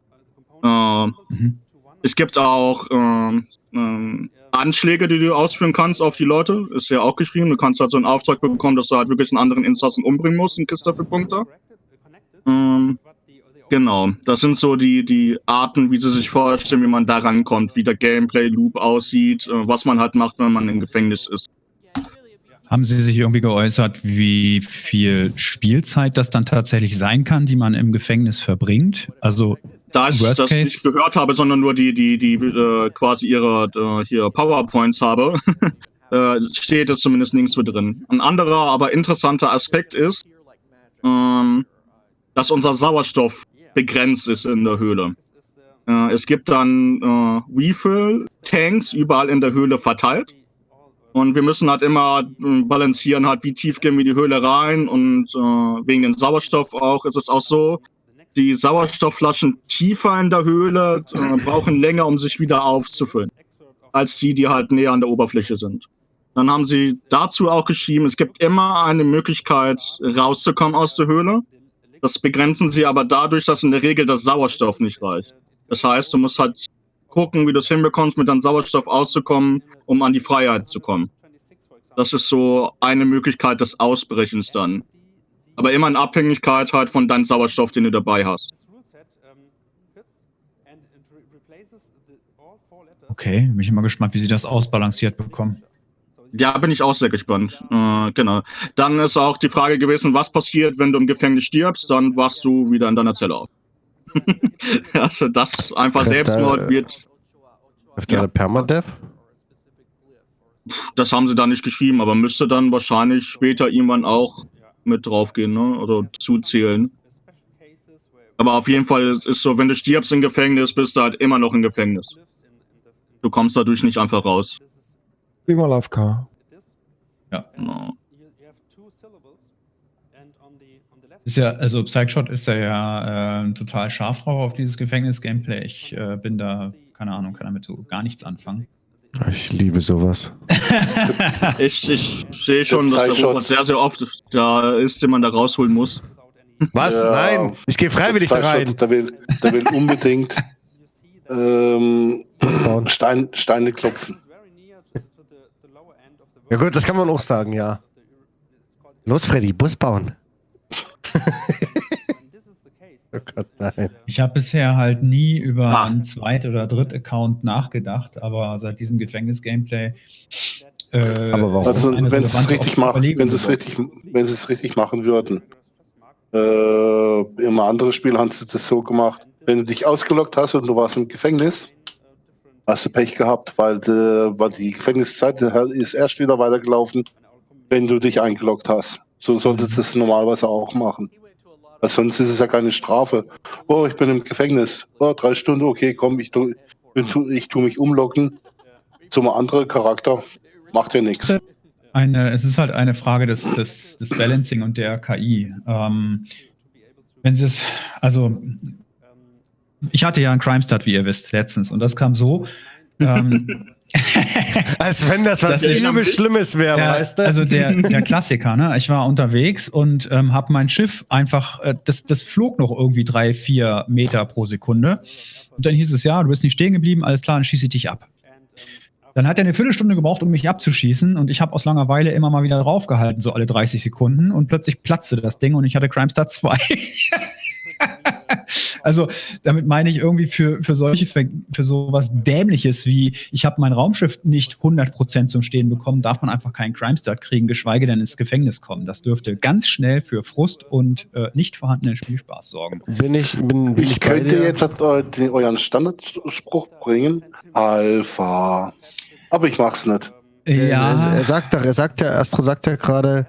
Es gibt auch Anschläge, die du ausführen kannst auf die Leute. Ist ja auch geschrieben. Du kannst halt so einen Auftrag bekommen, dass du halt wirklich einen anderen Insassen umbringen musst und kriegst dafür Punkte. Genau, das sind so die Arten, wie sie sich vorstellen, wie man da rankommt, wie der Gameplay-Loop aussieht, was man halt macht, wenn man im Gefängnis ist. Haben Sie sich irgendwie geäußert, wie viel Spielzeit das dann tatsächlich sein kann, die man im Gefängnis verbringt? Also da ich das nicht gehört habe, sondern nur die quasi ihre hier PowerPoints habe, steht es zumindest nirgendwo drin. Ein anderer, aber interessanter Aspekt ist, dass unser Sauerstoff begrenzt ist in der Höhle. Es gibt dann Refill-Tanks überall in der Höhle verteilt. Und wir müssen halt immer balancieren, halt, wie tief gehen wir in die Höhle rein. Und wegen dem Sauerstoff auch ist es auch so, die Sauerstoffflaschen tiefer in der Höhle brauchen länger, um sich wieder aufzufüllen, als die halt näher an der Oberfläche sind. Dann haben sie dazu auch geschrieben, es gibt immer eine Möglichkeit, rauszukommen aus der Höhle. Das begrenzen sie aber dadurch, dass in der Regel das Sauerstoff nicht reicht. Das heißt, du musst halt gucken, wie du es hinbekommst, mit deinem Sauerstoff auszukommen, um an die Freiheit zu kommen. Das ist so eine Möglichkeit des Ausbrechens dann. Aber immer in Abhängigkeit halt von deinem Sauerstoff, den du dabei hast. Okay, bin ich mal gespannt, wie sie das ausbalanciert bekommen. Ja, bin ich auch sehr gespannt. Genau. Dann ist auch die Frage gewesen, was passiert, wenn du im Gefängnis stirbst, dann wachst du wieder in deiner Zelle auf. Also das einfach Selbstmord wird... Ja. Permadeath? Das haben sie da nicht geschrieben, aber müsste dann wahrscheinlich später irgendwann auch mit draufgehen, ne? Oder zuzählen. Aber auf jeden Fall ist so, wenn du stirbst im Gefängnis, bist du halt immer noch im Gefängnis. Du kommst dadurch nicht einfach raus. Wie mal AFK. Ja. Genau. Ist ja, also Pseikshot ist ja total scharf drauf auf dieses Gefängnis-Gameplay. Ich bin da, keine Ahnung, kann damit so gar nichts anfangen. Ich liebe sowas. Ich sehe schon, dass der Robot sehr, sehr oft da ist, den man da rausholen muss. Was? Ja, nein, ich gehe freiwillig da rein. Der will unbedingt Steine klopfen. Ja gut, das kann man auch sagen, ja. Los, Freddy, Bus bauen. Oh Gott, nein. Ich habe bisher halt nie über einen Zweit- oder Dritt-Account nachgedacht, aber seit diesem Gefängnis-Gameplay aber warum? Also, wenn sie es richtig machen würden. Immer andere Spiele haben sie das so gemacht. Wenn du dich ausgeloggt hast und du warst im Gefängnis, hast du Pech gehabt, weil die Gefängniszeit ist erst wieder weitergelaufen, wenn du dich eingeloggt hast. So solltest du es normalerweise auch machen. Weil sonst ist es ja keine Strafe. Oh, ich bin im Gefängnis. Oh, 3 Stunden, okay, komm, ich tu mich umloggen zum anderen Charakter. Macht ja nichts. Es ist halt eine Frage des Balancing und der KI. Wenn Sie es, also ich hatte ja einen Crime-Stat, wie ihr wisst, letztens, und das kam so. Als wenn das was übel Schlimmes wäre, weißt du? Also der Klassiker, ne? Ich war unterwegs und habe mein Schiff einfach, das flog noch irgendwie 3-4 Meter pro Sekunde. Und dann hieß es, ja, du bist nicht stehen geblieben, alles klar, dann schieße ich dich ab. Dann hat er eine Viertelstunde gebraucht, um mich abzuschießen, und ich habe aus Langeweile immer mal wieder draufgehalten, so alle 30 Sekunden, und plötzlich platzte das Ding und ich hatte Crime-Stat 2. Also damit meine ich irgendwie für sowas Dämliches wie, ich habe mein Raumschiff nicht 100% zum Stehen bekommen, darf man einfach keinen Crime-Stat kriegen, geschweige denn ins Gefängnis kommen. Das dürfte ganz schnell für Frust und nicht vorhandenen Spielspaß sorgen. Ich könnte jetzt euren Standardspruch bringen, Alpha. Aber ich mach's nicht. Ja. Astro sagt ja gerade,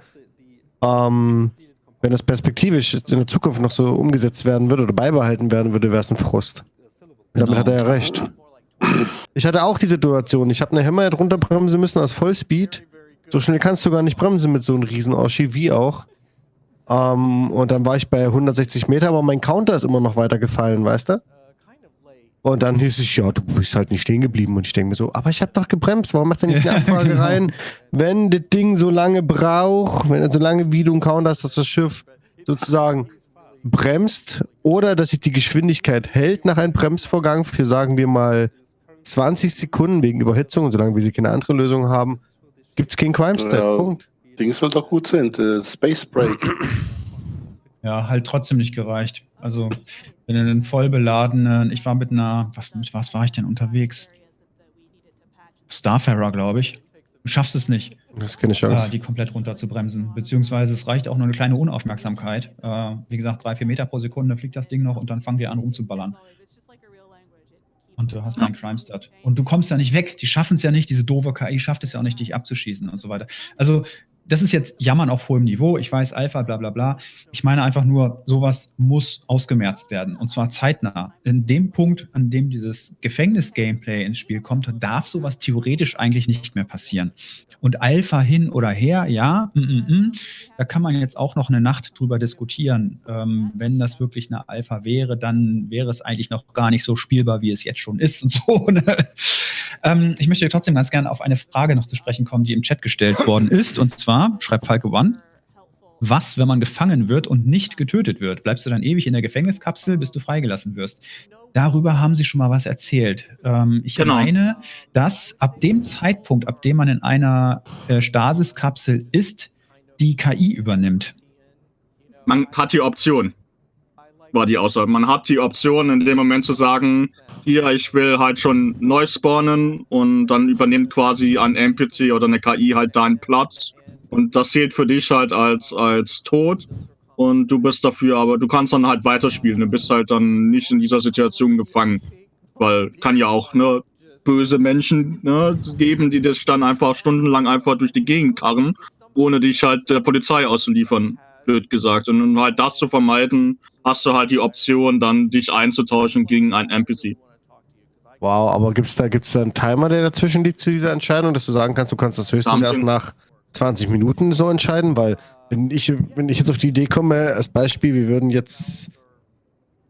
wenn das perspektivisch in der Zukunft noch so umgesetzt werden würde oder beibehalten werden würde, wäre es ein Frust. Und damit hat er ja recht. Ich hatte auch die Situation, ich habe eine Hammerhead runterbremsen müssen aus Vollspeed. So schnell kannst du gar nicht bremsen mit so einem riesen Oschi, wie auch. Und dann war ich bei 160 Meter, aber mein Counter ist immer noch weiter gefallen, weißt du? Und dann hieß es, ja, du bist halt nicht stehen geblieben. Und ich denke mir so, aber ich habe doch gebremst, warum macht er nicht eine Abfrage rein? Wenn das Ding so lange braucht, wenn er so lange wie du einen Counter hast, dass das Schiff sozusagen bremst oder dass sich die Geschwindigkeit hält nach einem Bremsvorgang für, sagen wir mal, 20 Sekunden wegen Überhitzung, und solange wir sie keine andere Lösung haben, gibt es keinen Crime-Stat. Punkt. Ding soll doch gut sein, Space Break. Ja, halt trotzdem nicht gereicht. Also, wenn du einen voll beladenen, ich war mit einer, was war ich denn unterwegs? Starfarer, glaube ich. Du schaffst es nicht. Das ist keine Chance. Die komplett runter zu bremsen. Beziehungsweise es reicht auch nur eine kleine Unaufmerksamkeit. Wie gesagt, 3-4 Meter pro Sekunde fliegt das Ding noch und dann fangen die an rumzuballern. Und du hast deinen Crime-Stat. Und du kommst ja nicht weg. Die schaffen es ja nicht. Diese doofe KI schafft es ja auch nicht, dich abzuschießen und so weiter. Also, das ist jetzt Jammern auf hohem Niveau. Ich weiß, Alpha, bla bla bla. Ich meine einfach nur, sowas muss ausgemerzt werden. Und zwar zeitnah. In dem Punkt, an dem dieses Gefängnis-Gameplay ins Spiel kommt, darf sowas theoretisch eigentlich nicht mehr passieren. Und Alpha hin oder her, ja, da kann man jetzt auch noch eine Nacht drüber diskutieren. Wenn das wirklich eine Alpha wäre, dann wäre es eigentlich noch gar nicht so spielbar, wie es jetzt schon ist und so. Ne? Ich möchte trotzdem ganz gerne auf eine Frage noch zu sprechen kommen, die im Chat gestellt worden ist. Und zwar, schreibt Falke One, was, wenn man gefangen wird und nicht getötet wird? Bleibst du dann ewig in der Gefängniskapsel, bis du freigelassen wirst? Darüber haben Sie schon mal was erzählt. Ich meine, dass ab dem Zeitpunkt, ab dem man in einer Stasiskapsel ist, die KI übernimmt. Man hat die Option, war die Aussage. Man hat die Option, in dem Moment zu sagen, hier, ich will halt schon neu spawnen, und dann übernimmt quasi ein NPC oder eine KI halt deinen Platz. Und das zählt für dich halt als tot. Und du bist dafür, aber du kannst dann halt weiterspielen. Du bist halt dann nicht in dieser Situation gefangen. Weil kann ja auch böse Menschen geben, die dich dann einfach stundenlang einfach durch die Gegend karren, ohne dich halt der Polizei auszuliefern, blöd gesagt. Und um halt das zu vermeiden, hast du halt die Option, dann dich einzutauschen gegen einen NPC. Wow, aber gibt's da einen Timer, der dazwischen liegt zu dieser Entscheidung, dass du sagen kannst, du kannst das höchstens erst nach 20 Minuten so entscheiden, weil Wenn ich jetzt auf die Idee komme, als Beispiel, wir würden jetzt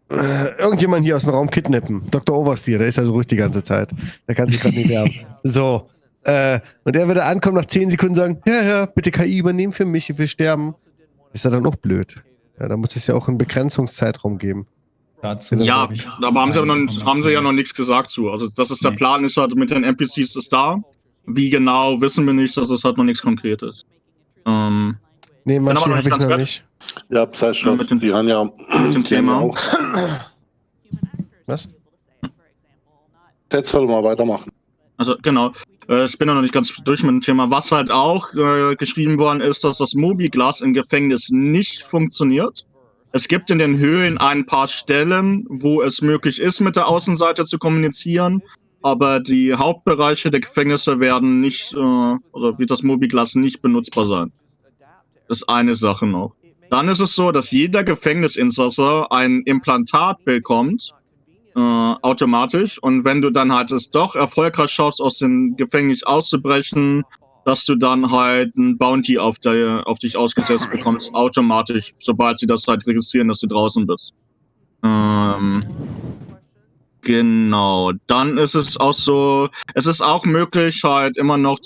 irgendjemand hier aus dem Raum kidnappen. Dr.Oversteer, der ist ja so ruhig die ganze Zeit. Der kann sich gerade nicht werben. So. Und er würde ankommen, nach 10 Sekunden sagen, ja, bitte KI übernehmen für mich, ich will sterben. Ist ja dann auch blöd. Ja, da muss es ja auch einen Begrenzungszeitraum geben. Ja, aber haben sie ja noch nichts gesagt zu. Also, das ist der Plan, ist halt mit den NPCs ist da. Wie genau, wissen wir nicht, das ist halt noch nichts Konkretes. Nee, manche habe ich noch nicht. Ja, Pseikshot, die haben ja mit dem Thema. Auch. Was? Jetzt soll mal weitermachen. Also, genau. Ich bin noch nicht ganz durch mit dem Thema. Was halt auch geschrieben worden ist, dass das Mobiglas im Gefängnis nicht funktioniert. Es gibt in den Höhlen ein paar Stellen, wo es möglich ist, mit der Außenseite zu kommunizieren, aber die Hauptbereiche der Gefängnisse werden nicht, also wird das Mobiglas nicht benutzbar sein. Das ist eine Sache noch. Dann ist es so, dass jeder Gefängnisinsasse ein Implantat bekommt, automatisch. Und wenn du dann halt es doch erfolgreich schaffst, aus dem Gefängnis auszubrechen, dass du dann halt ein Bounty auf dich ausgesetzt bekommst, automatisch, sobald sie das halt registrieren, dass du draußen bist. Genau. Dann ist es auch so, es ist auch möglich, halt immer noch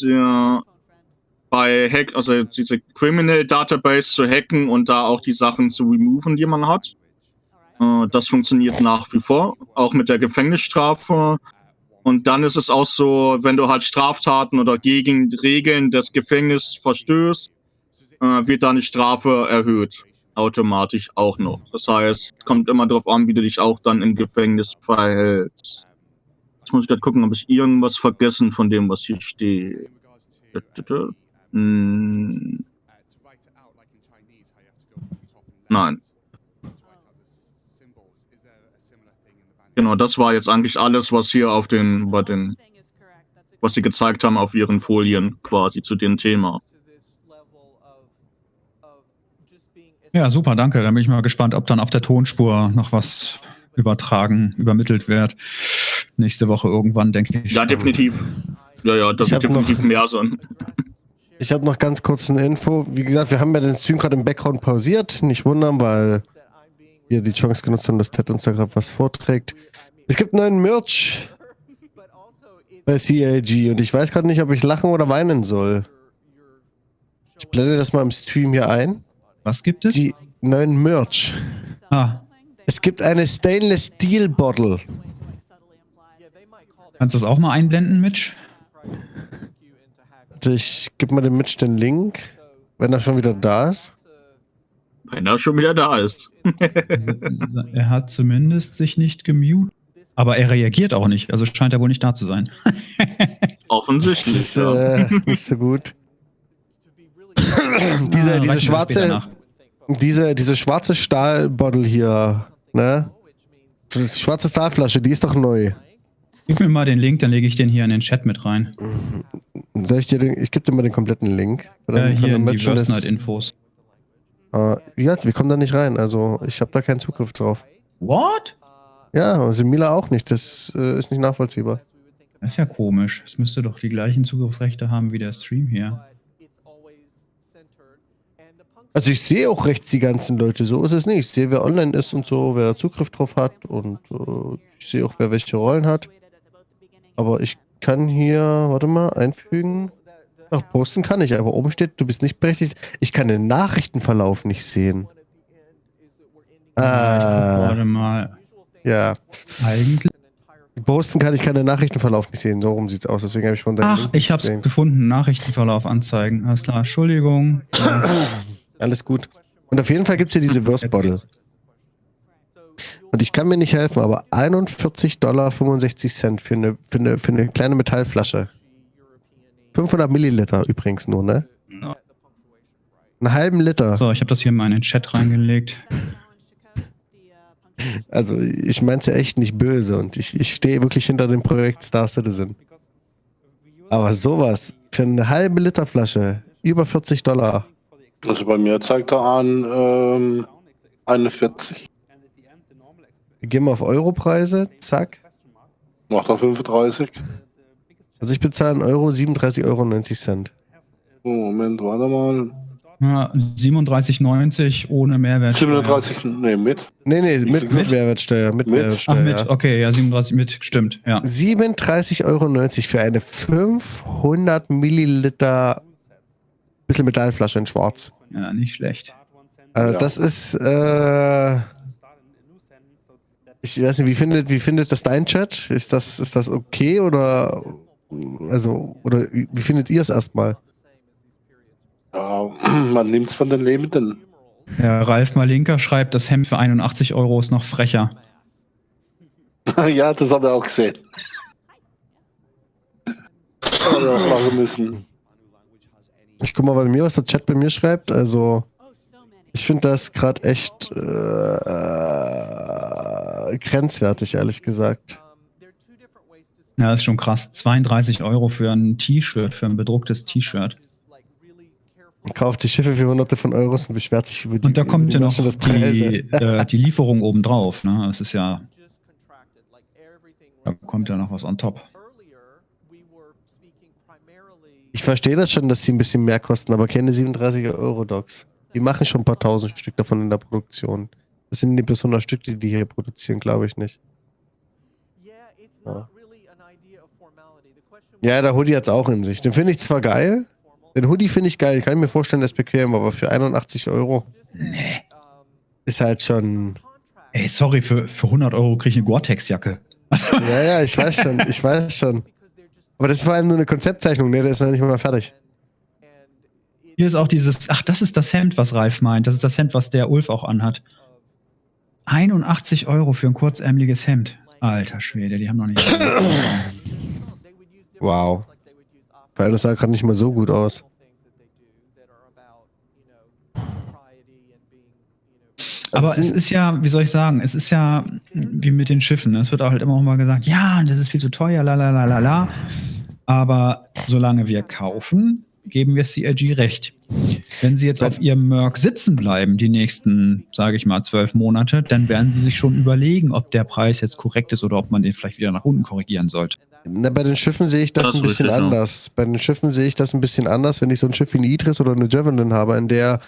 also diese Criminal Database zu hacken und da auch die Sachen zu removen, die man hat. Das funktioniert nach wie vor, auch mit der Gefängnisstrafe. Und dann ist es auch so, wenn du halt Straftaten oder gegen Regeln des Gefängnisses verstößt, wird deine Strafe erhöht. Automatisch auch noch. Das heißt, es kommt immer darauf an, wie du dich auch dann im Gefängnis verhältst. Jetzt muss ich gerade gucken, ob ich irgendwas vergessen von dem, was hier steht. Nein. Genau, das war jetzt eigentlich alles, was hier was sie gezeigt haben auf ihren Folien quasi zu dem Thema. Ja, super, danke. Dann bin ich mal gespannt, ob dann auf der Tonspur noch was übermittelt wird. Nächste Woche irgendwann, denke ich. Ja, definitiv. Ja, das wird definitiv mehr sein. Ich habe noch ganz kurz eine Info. Wie gesagt, wir haben ja den Stream gerade im Background pausiert. Nicht wundern, weil wir die Chance genutzt haben, dass Ted uns da gerade was vorträgt. Es gibt neuen Merch bei CIG und ich weiß gerade nicht, ob ich lachen oder weinen soll. Ich blende das mal im Stream hier ein. Was gibt es? Die neuen Merch. Es gibt eine Stainless Steel Bottle. Kannst du das auch mal einblenden, Mitch? Ich gebe mal dem Mitch den Link, wenn er schon wieder da ist. Wenn er schon wieder da ist. Er hat zumindest sich nicht gemutet. Aber er reagiert auch nicht, also scheint er wohl nicht da zu sein. Offensichtlich. Das ist nicht so gut. diese schwarze Stahlbottle hier, ne? Die schwarze Stahlflasche, die ist doch neu. Gib mir mal den Link, dann lege ich den hier in den Chat mit rein. Ich gebe dir mal den kompletten Link. Hier in die First Night Infos. Ja, wir kommen da nicht rein, also ich habe da keinen Zugriff drauf. What? Ja, also Mila auch nicht, das ist nicht nachvollziehbar. Das ist ja komisch. Es müsste doch die gleichen Zugriffsrechte haben wie der Stream hier. Also ich sehe auch rechts die ganzen Leute, so ist es nicht. Ich sehe, wer online ist und so, wer Zugriff drauf hat und ich sehe auch, wer welche Rollen hat. Aber ich kann hier, warte mal, einfügen. Ach, posten kann ich, aber oben steht, du bist nicht berechtigt. Ich kann den Nachrichtenverlauf nicht sehen. Warte mal. Ja. Eigentlich. Posten kann ich keinen Nachrichtenverlauf nicht sehen. So rum sieht's aus. Deswegen habe ich von deinem Link ich hab's gefunden. Nachrichtenverlauf anzeigen. Alles klar. Entschuldigung. Alles gut. Und auf jeden Fall gibt's hier diese Wurstbottle. Und ich kann mir nicht helfen, aber $41,65 für eine kleine Metallflasche. 500 Milliliter übrigens nur, ne? Einen halben Liter. So, ich habe das hier mal in den Chat reingelegt. Also, ich mein's ja echt nicht böse und ich stehe wirklich hinter dem Projekt Star Citizen. Aber sowas für eine halbe Liter Flasche, über $40. Also bei mir zeigt er an 41. Gehen wir auf Europreise, zack. Macht er 35. Also ich bezahle €37,90. Oh, Moment, warte mal. Ja, 37,90 ohne Mehrwertsteuer. 37, nee, mit. Nee, mit Mehrwertsteuer. Mit Mehrwertsteuer. Ach, mit, okay, ja, 37 mit, stimmt, ja. 37,90 € für eine 500 Milliliter bisschen Metallflasche in schwarz. Ja, nicht schlecht. Also das ist, ich weiß nicht, wie findet das dein Chat? Ist das okay oder wie findet ihr es erstmal? Ja, man nimmt es von den Lebenden. Ja, Ralf Malinka schreibt, das Hemd für 81 € ist noch frecher. Ja, das haben wir auch gesehen. Haben wir auch machen müssen. Ich guck mal bei mir, was der Chat bei mir schreibt. Also, ich finde das gerade echt grenzwertig, ehrlich gesagt. Ja, das ist schon krass. 32 € für ein T-Shirt, für ein bedrucktes T-Shirt. Kauft die Schiffe für Hunderte von Euros und beschwert sich über die Und da kommt ja noch Preise. die Lieferung obendrauf. Ne? Das ist ja. Da kommt ja noch was on top. Ich verstehe das schon, dass sie ein bisschen mehr kosten, aber keine 37 € Docs. Die machen schon ein paar tausend Stück davon in der Produktion. Das sind nicht bis 100 Stück, die hier produzieren, glaube ich nicht. Ja, der Hoodie hat es auch in sich. Den finde ich zwar geil. Den Hoodie finde ich geil. Ich kann mir vorstellen, der ist bequem, aber für 81 € ist halt schon... Ey, sorry, für 100 € kriege ich eine Gore-Tex-Jacke. Ja, ich weiß schon. Aber das ist vor allem nur eine Konzeptzeichnung, ne? Der ist noch nicht mal fertig. Hier ist auch dieses, ach, das ist das Hemd, was Ralf meint. Das ist das Hemd, was der Ulf auch anhat. 81 € für ein kurzärmeliges Hemd. Alter Schwede, die haben noch nicht... Wow. Vor allem, das sah gerade nicht mal so gut aus. Aber es ist ja, wie soll ich sagen, es ist ja wie mit den Schiffen. Es wird auch halt immer mal gesagt, ja, das ist viel zu teuer, la. Aber solange wir kaufen, geben wir CIG recht. Wenn sie jetzt auf ihrem Merc sitzen bleiben, die nächsten, sage ich mal, 12 Monate, dann werden sie sich schon überlegen, ob der Preis jetzt korrekt ist oder ob man den vielleicht wieder nach unten korrigieren sollte. Na, bei den Schiffen sehe ich das ein bisschen anders. Bei den Schiffen sehe ich das ein bisschen anders, wenn ich so ein Schiff wie eine Idris oder eine Javelin habe, in der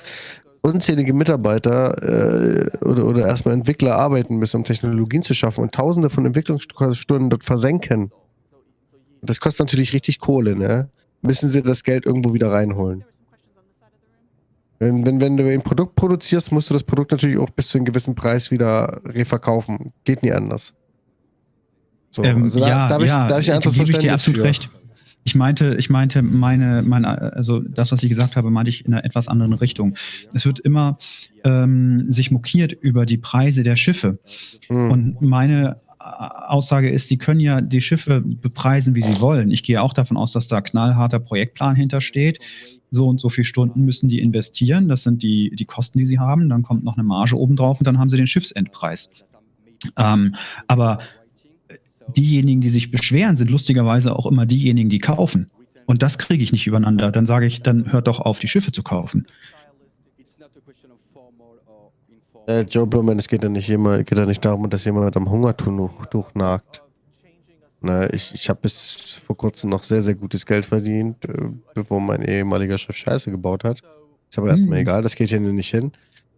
unzählige Mitarbeiter oder erstmal Entwickler arbeiten müssen, um Technologien zu schaffen und tausende von Entwicklungsstunden dort versenken. Das kostet natürlich richtig Kohle, ne? Müssen sie das Geld irgendwo wieder reinholen. Wenn du ein Produkt produzierst, musst du das Produkt natürlich auch bis zu einem gewissen Preis wieder reverkaufen. Geht nie anders. So, also da habe ich ein anderes Verständnis für. Recht. Ich meinte also das, was ich gesagt habe, meinte ich in einer etwas anderen Richtung. Es wird immer sich mokiert über die Preise der Schiffe. Und meine Aussage ist, die können ja die Schiffe bepreisen, wie sie wollen. Ich gehe auch davon aus, dass da knallharter Projektplan hintersteht. So und so viele Stunden müssen die investieren. Das sind die Kosten, die sie haben. Dann kommt noch eine Marge obendrauf und dann haben sie den Schiffsendpreis. Aber diejenigen, die sich beschweren, sind lustigerweise auch immer diejenigen, die kaufen. Und das kriege ich nicht übereinander. Dann sage ich, dann hört doch auf, die Schiffe zu kaufen. Joe Blumen, es geht ja nicht darum, dass jemand am Hungertuch durchnagt. Ne, ich habe bis vor kurzem noch sehr, sehr gutes Geld verdient, bevor mein ehemaliger Chef Scheiße gebaut hat. Ist aber erstmal egal, das geht ja nicht hin.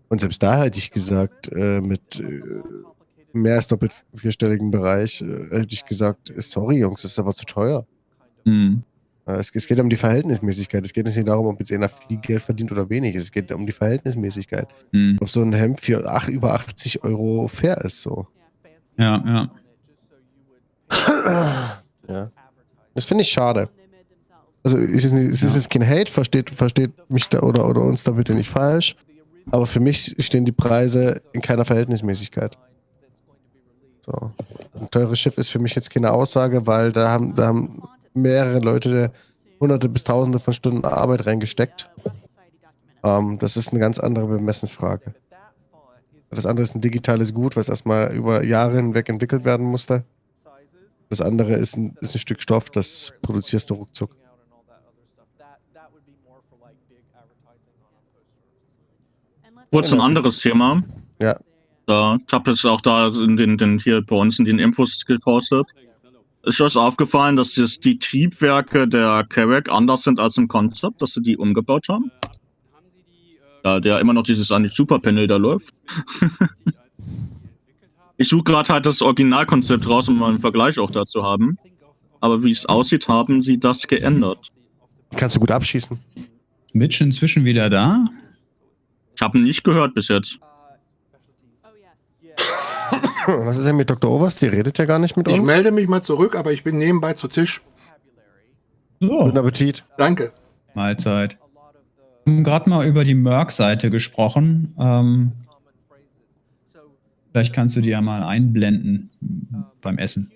Und selbst da hätte ich gesagt, mit mehr als doppelt vierstelligen Bereich, hätte ich gesagt, sorry Jungs, das ist aber zu teuer. Es geht um die Verhältnismäßigkeit. Es geht nicht darum, ob jetzt einer viel Geld verdient oder wenig. Es geht um die Verhältnismäßigkeit. Ob so ein Hemd für über 80 € fair ist, so. Ja. Ja. Das finde ich schade. Also es ist jetzt kein Hate, versteht mich da oder uns da bitte nicht falsch. Aber für mich stehen die Preise in keiner Verhältnismäßigkeit. So. Ein teures Schiff ist für mich jetzt keine Aussage, weil da haben mehrere Leute Hunderte bis Tausende von Stunden Arbeit reingesteckt. Das ist eine ganz andere Bemessensfrage. Das andere ist ein digitales Gut, was erstmal über Jahre hinweg entwickelt werden musste. Das andere ist ein Stück Stoff, das produzierst du ruckzuck. Kurz ein anderes Thema. Ja. Ich habe es auch da hier bei uns in den Infos gepostet. Ist euch aufgefallen, dass jetzt die Triebwerke der Carrack anders sind als im Konzept, dass sie die umgebaut haben? Da der immer noch dieses Super-Panel da läuft. Ich suche gerade halt das Originalkonzept raus, um mal einen Vergleich auch dazu haben. Aber wie es aussieht, haben sie das geändert. Kannst du gut abschießen. Mitch inzwischen wieder da? Ich habe ihn nicht gehört bis jetzt. Was ist denn mit Dr. Oversteer? Die redet ja gar nicht mit uns. Ich melde mich mal zurück, aber ich bin nebenbei zu Tisch. So. Guten Appetit. Danke. Mahlzeit. Wir haben gerade mal über die Merc-Seite gesprochen. Vielleicht kannst du die ja mal einblenden beim Essen.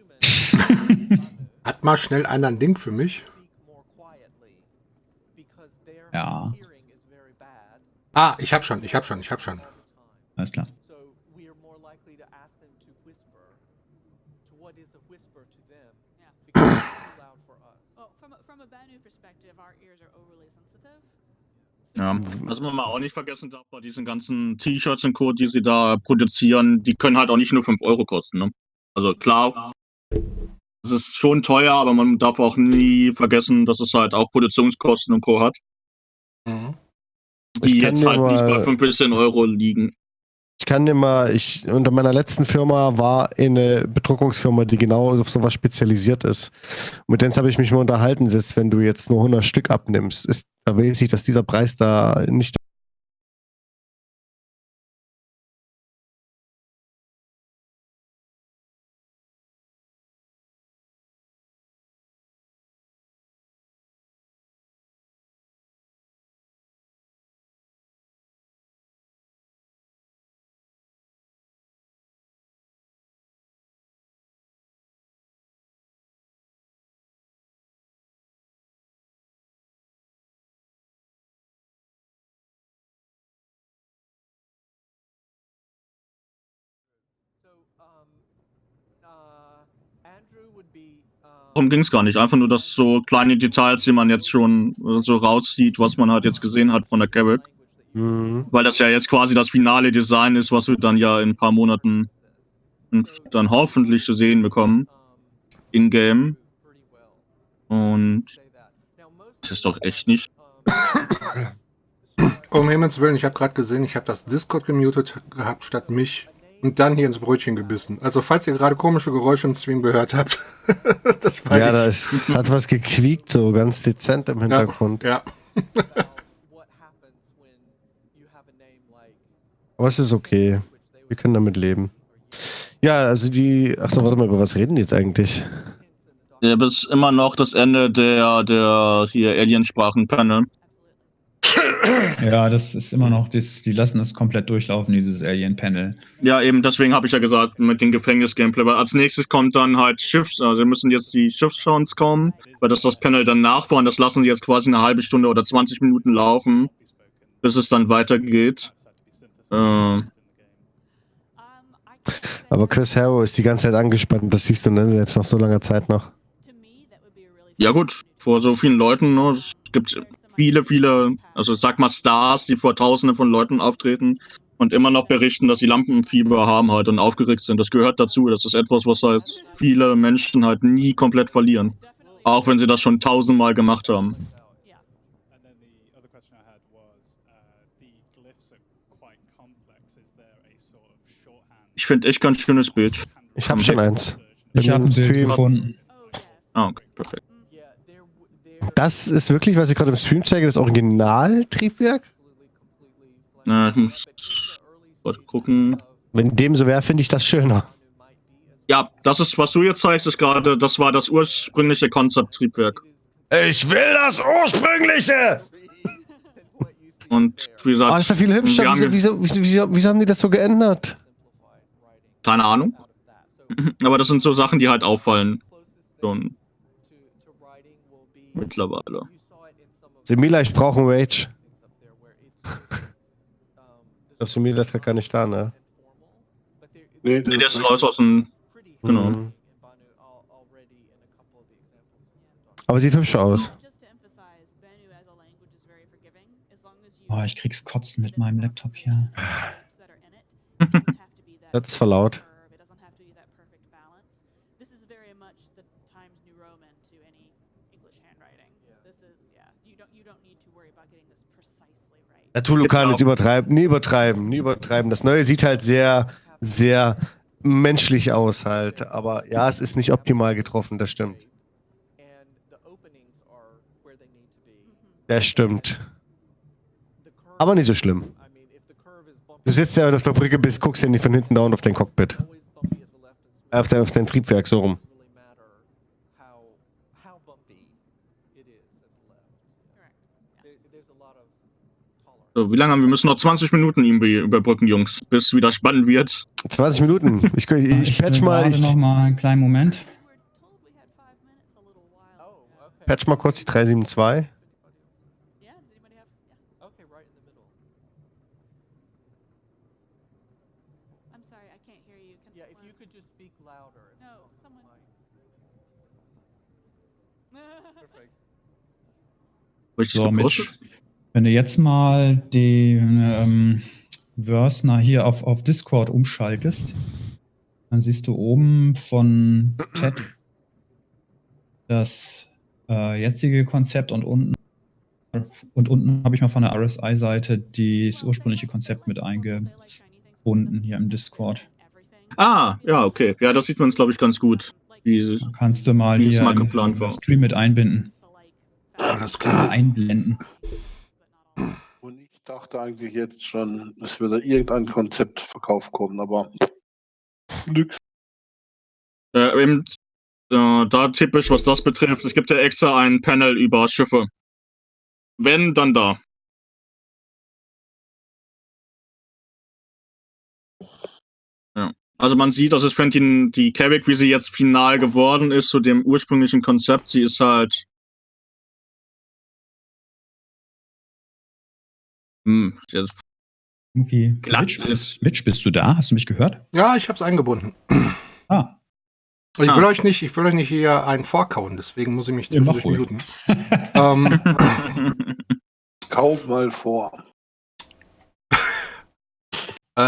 Hat mal schnell einer einen Link für mich? Ja. Ah, ich hab schon. Alles klar. Ja, was man mal auch nicht vergessen darf, bei diesen ganzen T-Shirts und Co., die sie da produzieren, die können halt auch nicht nur 5 Euro kosten, ne? Also klar, es ist schon teuer, aber man darf auch nie vergessen, dass es halt auch Produktionskosten und Co. hat. Die jetzt halt nicht bei 15 Euro liegen. Ich kann dir mal, unter meiner letzten Firma war eine Bedruckungsfirma, die genau auf sowas spezialisiert ist. Und mit denen habe ich mich mal unterhalten, dass wenn du jetzt nur 100 Stück abnimmst, da weiß ich, dass dieser Preis da nicht. Darum ging es gar nicht. Einfach nur, dass so kleine Details, die man jetzt schon so rauszieht, was man halt jetzt gesehen hat von der Carrick. Weil das ja jetzt quasi das finale Design ist, was wir dann ja in ein paar Monaten dann hoffentlich zu sehen bekommen. In-game. Und das ist doch echt nicht. Um Himmels Willen, ich habe gerade gesehen, ich habe das Discord gemutet gehabt statt mich und dann hier ins Brötchen gebissen. Also falls ihr gerade komische Geräusche im Stream gehört habt, das war Ja, das hat was gequiekt, so ganz dezent im Hintergrund. Ja. Aber es ist okay. Wir können damit leben. Ja, also Achso, warte mal, über was reden die jetzt eigentlich? Ja, bis immer noch das Ende der hier Aliensprachen-Panel. Ja, das ist immer noch, die lassen es komplett durchlaufen, dieses Alien-Panel. Ja, eben, deswegen habe ich ja gesagt, mit dem Gefängnis-Gameplay, weil als nächstes kommt dann halt also müssen jetzt die Schiffssounds kommen, weil das Panel dann nachfahren, das lassen sie jetzt quasi eine halbe Stunde oder 20 Minuten laufen, bis es dann weitergeht. Aber Chris Harrow ist die ganze Zeit angespannt, das siehst du, ne? Selbst nach so langer Zeit noch. Ja gut, vor so vielen Leuten, ne? Es gibt viele, also sag mal Stars, die vor Tausenden von Leuten auftreten und immer noch berichten, dass sie Lampenfieber haben halt und aufgeregt sind. Das gehört dazu. Das ist etwas, was halt viele Menschen halt nie komplett verlieren. Auch wenn sie das schon 1000-mal gemacht haben. Ich finde echt ganz schönes Bild. Ich habe schon eins. Ich habe ein Bild gefunden. Ah, okay, perfekt. Das ist wirklich, was ich gerade im Stream zeige, das Originaltriebwerk? Ich muss gucken. Wenn dem so wäre, finde ich das schöner. Ja, das ist, was du jetzt zeigst, ist gerade, das war das ursprüngliche Konzepttriebwerk. Ich will das ursprüngliche! Und wie gesagt, das ist ja viel hübscher. Wieso haben die das so geändert? Keine Ahnung. Aber das sind so Sachen, die halt auffallen. Schon. Mittlerweile. Semila, ich brauche einen Rage. Ich glaube, Semila ist gar nicht da, ne? Nee, der ist raus aus dem. Genau. Aber sieht hübsch aus. Oh, ich krieg's kotzen mit meinem Laptop hier. Das ist verlaut. Der Tulu kann jetzt übertreiben. Nie übertreiben. Das Neue sieht halt sehr, sehr menschlich aus halt. Aber ja, es ist nicht optimal getroffen, das stimmt. Das stimmt. Aber nicht so schlimm. Du sitzt ja, wenn du auf der Brücke bist, guckst ja nicht von hinten down auf dein Cockpit. Auf dein Triebwerk, so rum. So, wie lange haben wir? Müssen noch 20 Minuten überbrücken, Jungs, bis es wieder spannend wird. 20 Minuten. Ich patch mal. Noch mal einen kleinen Moment. Patch mal kurz die 372. Richtig So, gepusht. Wenn du jetzt mal den Wörsner hier auf Discord umschaltest, dann siehst du oben von Chat das jetzige Konzept und unten habe ich mal von der RSI-Seite das ursprüngliche Konzept mit eingebunden hier im Discord. Ah, ja, okay. Ja, das sieht man, glaube ich, ganz gut. Kannst du mal hier mal geplant war. Stream mit einbinden. Alles klar. Einblenden. Und ich dachte eigentlich jetzt schon, es würde irgendein Konzeptverkauf kommen, aber nix. Da typisch, was das betrifft, es gibt ja extra ein Panel über Schiffe. Wenn, dann da. Ja. Also man sieht, dass es die Carrick, wie sie jetzt final geworden ist, zu dem ursprünglichen Konzept, sie ist halt Okay. Mitch, bist du da? Hast du mich gehört? Ja, ich hab's eingebunden. Ah. Ich will euch nicht hier einen vorkauen, deswegen muss ich mich zwischendurch muten. Kaum mal vor.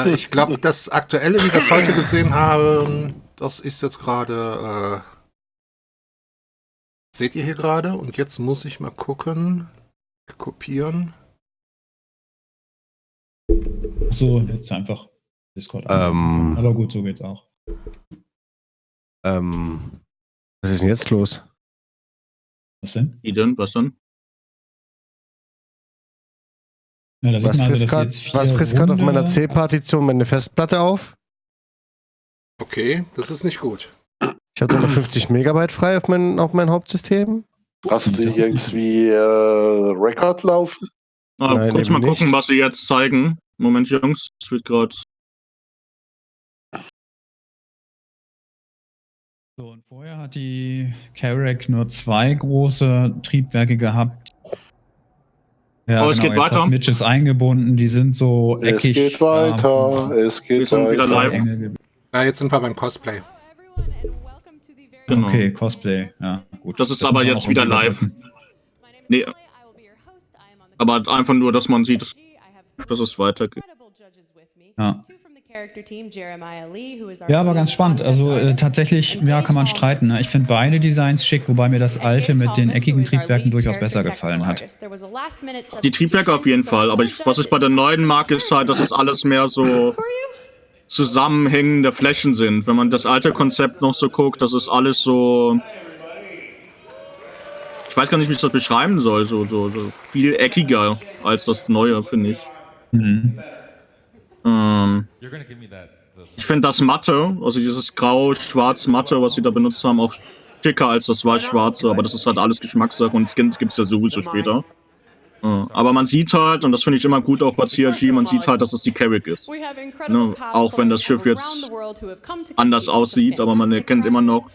Ich glaube, das Aktuelle, wie wir das heute gesehen haben, das ist jetzt gerade, seht ihr hier gerade? Und jetzt muss ich mal gucken, kopieren. So, jetzt einfach Discord. Aber gut, so geht's auch. Was ist denn jetzt los? Was denn? Was denn? Ja, was frisst gerade auf meiner C-Partition meine Festplatte auf? Okay, das ist nicht gut. Ich habe nur noch 50 Megabyte frei auf mein Hauptsystem. Hast du irgendwie Record laufen? Nein, kurz mal gucken, was sie jetzt zeigen. Moment, Jungs, es wird gerade. So, und vorher hat die Carrack nur 2 große Triebwerke gehabt. Ja, es geht weiter. Mitch ist eingebunden, die sind so eckig. Es geht weiter, es geht wir sind weiter. Wieder live. Ja, jetzt sind wir beim Cosplay. Genau. Okay, Cosplay, ja, gut. Das ist aber jetzt wieder live. Nee. Aber einfach nur, dass man sieht, dass es weitergeht. Ja. Ja, aber ganz spannend. Also tatsächlich, ja, kann man streiten. Ne? Ich finde beide Designs schick, wobei mir das alte mit den eckigen Triebwerken durchaus besser gefallen hat. Die Triebwerke auf jeden Fall, aber was ich bei der neuen mag, ist halt, dass es alles mehr so zusammenhängende Flächen sind. Wenn man das alte Konzept noch so guckt, das ist alles so... Ich weiß gar nicht, wie ich das beschreiben soll. So viel eckiger als das neue, finde ich. Mhm. Ich finde das Matte, also dieses grau-schwarz-Matte, was sie da benutzt haben, auch schicker als das weiß-schwarze, aber das ist halt alles Geschmackssache und Skins gibt es ja sowieso später. Aber man sieht halt, und das finde ich immer gut auch bei CRG, man sieht halt, dass es die Carrack ist. Ne? Auch wenn das Schiff jetzt anders aussieht, aber man erkennt immer noch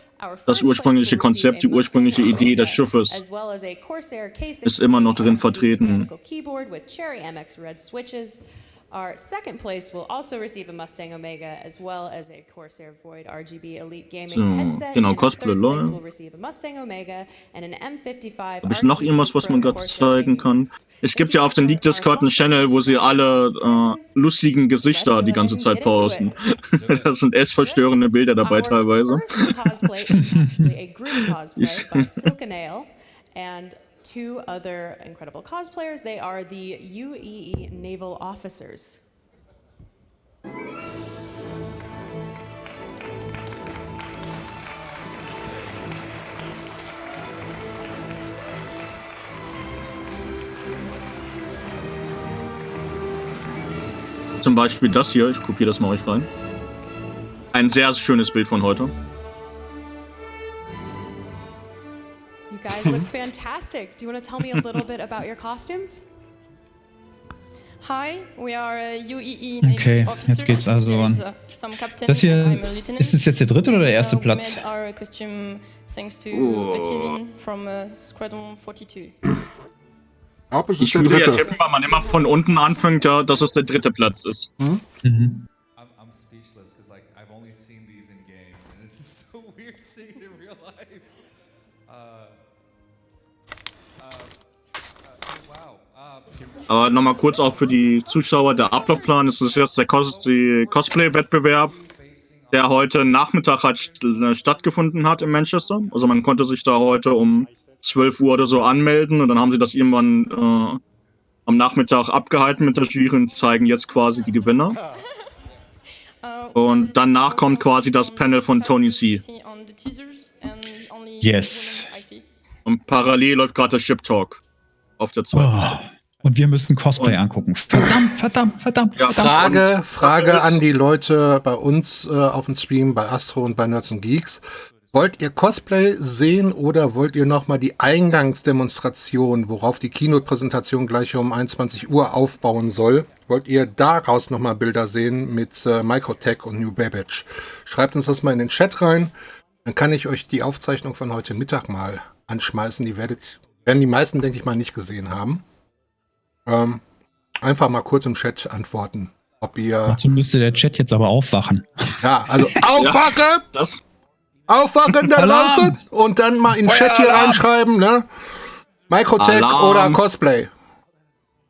das ursprüngliche Konzept, die ursprüngliche Idee des Schiffes ist immer noch drin vertreten. Our second place will also receive a Mustang Omega as well as a Corsair Void RGB Elite Gaming Headset. Genau, and Cosplay third place LOL. will receive a Mustang Omega and an M55 Habe ich noch irgendwas, was man gerade zeigen kann? Es gibt ja auf dem League Discord einen Channel, wo sie alle lustigen Gesichter die ganze Zeit posten. Das sind echt verstörende Bilder dabei teilweise. Cosplay is actually a group cosplay by Silk and Ale. And two other incredible cosplayers. They are the UEE Naval Officers. Zum Beispiel das hier, ich kopiere das mal euch rein. Ein sehr schönes Bild von heute. You guys look fantastic. Do you want to tell me a little bit about your costumes? Hi, we are UEE Navy Okay, officers. jetzt geht's also There is, an. some captain Das hier, and I'm a lieutenant. ist es jetzt der dritte oder der erste We Platz? made our costume thanks to Oh. a teasing from Squadron 42. Ich würde ja tippen, weil man immer von unten anfängt, ja, dass es der dritte Platz ist. Mhm. I'm speechless because like I've only seen these in game, and it's just so weird seeing it in real life. Wow. Aber nochmal kurz auch für die Zuschauer, der Ablaufplan ist jetzt der Cosplay-Wettbewerb, der heute Nachmittag stattgefunden hat in Manchester. Also man konnte sich da heute um 12 Uhr oder so anmelden und dann haben sie das irgendwann am Nachmittag abgehalten mit der Jury und zeigen jetzt quasi die Gewinner. Und danach kommt quasi das Panel von Tony C. Yes. Und parallel läuft gerade der Ship Talk auf der zweiten Seite. Und wir müssen Cosplay angucken. Verdammt. Ja, Frage an die Leute bei uns auf dem Stream, bei Astro und bei Nerds & Geeks. Wollt ihr Cosplay sehen oder wollt ihr nochmal die Eingangsdemonstration, worauf die Keynote-Präsentation gleich um 21 Uhr aufbauen soll? Wollt ihr daraus nochmal Bilder sehen mit Microtech und New Babbage? Schreibt uns das mal in den Chat rein. Dann kann ich euch die Aufzeichnung von heute Mittag mal anschmeißen. Die werden die meisten, denke ich mal, nicht gesehen haben. Einfach mal kurz im Chat antworten, ob ihr... Dazu müsste der Chat jetzt aber aufwachen. Ja, also aufwachen! Ja, Aufwachen da draußen und dann mal in den Chat hier reinschreiben, ne? Microtech oder Cosplay.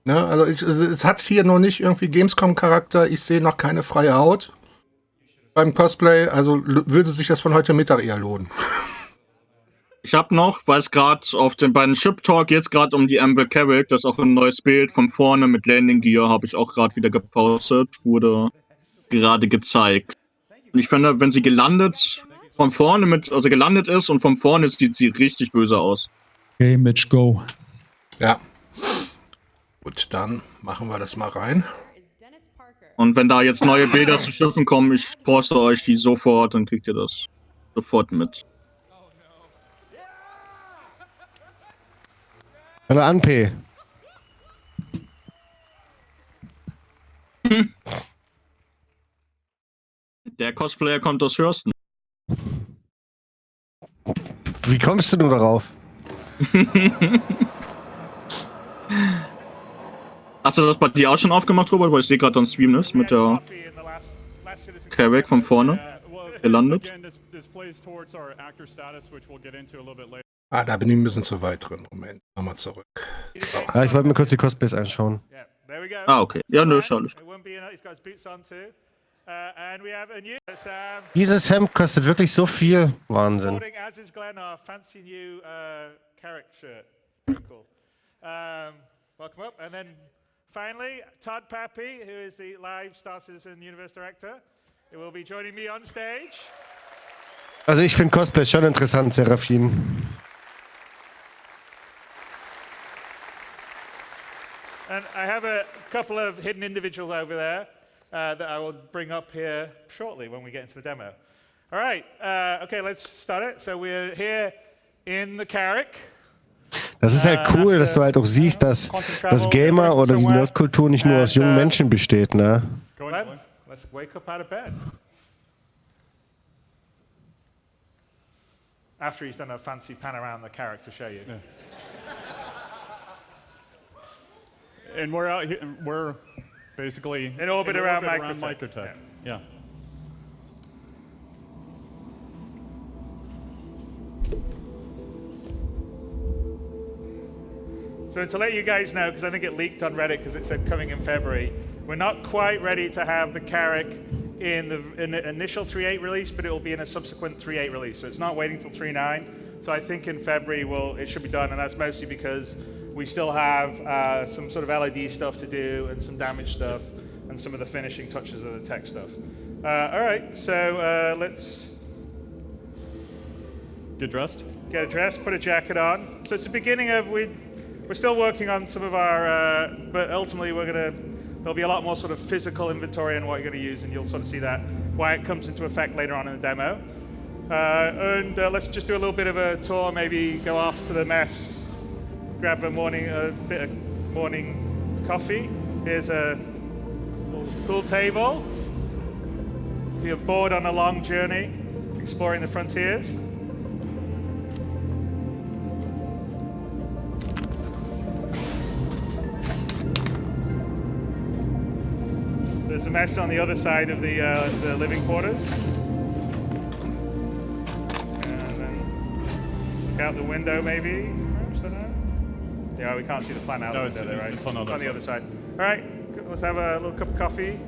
Ne? Also es hat hier noch nicht irgendwie Gamescom-Charakter. Ich sehe noch keine freie Haut beim Cosplay. Also würde sich das von heute Mittag eher lohnen. Ich habe noch, weil es gerade auf den beiden Ship Talk jetzt gerade um die Anvil Carrick, das ist auch ein neues Bild von vorne mit Landing Gear, habe ich auch gerade wieder gepostet, wurde gerade gezeigt. Und ich finde, wenn sie gelandet ist und von vorne sieht sie richtig böse aus. Okay, Mitch, go. Ja. Gut, dann machen wir das mal rein. Und wenn da jetzt neue Bilder zu Schiffen kommen, ich poste euch die sofort, dann kriegt ihr das sofort mit. Hallo Anpe. Der Cosplayer kommt aus Hürsten. Wie kommst du nur darauf? Hast du das bei dir auch schon aufgemacht, Robert? Weil ich sehe gerade, dein Stream ist mit der Carrick von vorne gelandet. Da bin ich ein bisschen zu weit drin. Moment, nochmal zurück. So. Ja, ich wollte mir kurz die Cosplays anschauen. Okay. Ja, nö, schau. Dieses Hemd kostet wirklich so viel. Wahnsinn. Welcome up. And then finally, Todd Pappy, who is the live Star Citizen Universe Director, who will be joining me on stage. Also ich finde Cosplay schon interessant, Seraphin. And I have a couple of hidden individuals over there that I will bring up here shortly when we get into the demo. All right, okay, let's start it. So we're here in the Carrick. Das ist halt cool, dass du halt auch siehst, dass das Gamer oder die Nerdkultur nicht nur aus jungen Menschen besteht, ne? Let's wake up out of bed. After he's done a fancy pan around the Carrick to show you. Yeah. And we're out here, we're basically in orbit around Microtech. Yeah. So to let you guys know, because I think it leaked on Reddit because it said coming in February, we're not quite ready to have the Carrick in the initial 3.8 release, but it will be in a subsequent 3.8 release. So it's not waiting till 3.9. So I think in February it should be done, and that's mostly because we still have some sort of LED stuff to do and some damage stuff and some of the finishing touches of the tech stuff. All right, so let's get dressed. Get dressed, put a jacket on. So it's the beginning of we're still working on some of our, but ultimately there'll be a lot more sort of physical inventory on what you're going to use, and you'll sort of see that why it comes into effect later on in the demo. And let's just do a little bit of a tour. Maybe go off to the mess, grab a bit of morning coffee. Here's a little cool table. If you're bored on a long journey, exploring the frontiers. There's a mess on the other side of the living quarters. And then look out the window maybe. Yeah, we can't see the plan out the window there, right? It's on the other side. All right, let's have a little cup of coffee.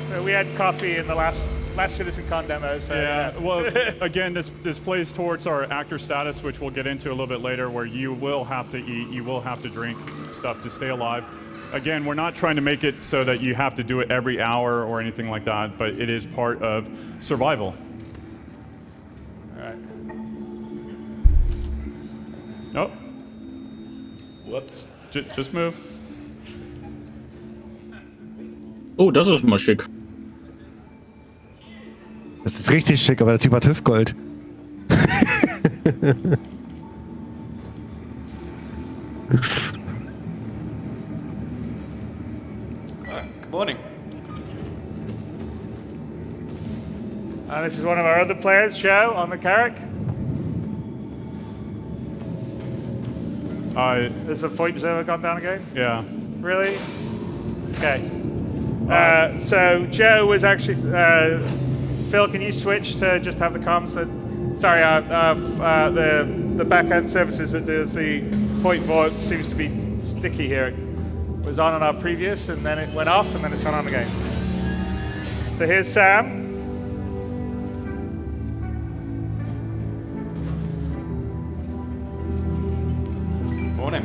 So we had coffee in the last CitizenCon demo. So yeah. Well, again, this plays towards our actor status, which we'll get into a little bit later, where you will have to eat, you will have to drink stuff to stay alive. Again, we're not trying to make it so that you have to do it every hour or anything like that, but it is part of survival. All right. Oh. Whoops. Just move. Oh, das ist mal schick. Das ist richtig schick, aber der Typ hat Hüftgold. Good morning. And this is one of our other players, Joe, on the Carrack. Has the VoIP server gone down again? Yeah. Really? Okay. So Joe was actually... Phil, can you switch to just have the comms that... Sorry, the back-end services that does the VoIP seems to be sticky here. It was on our previous, and then it went off, and then it's gone on again. So here's Sam. Morning.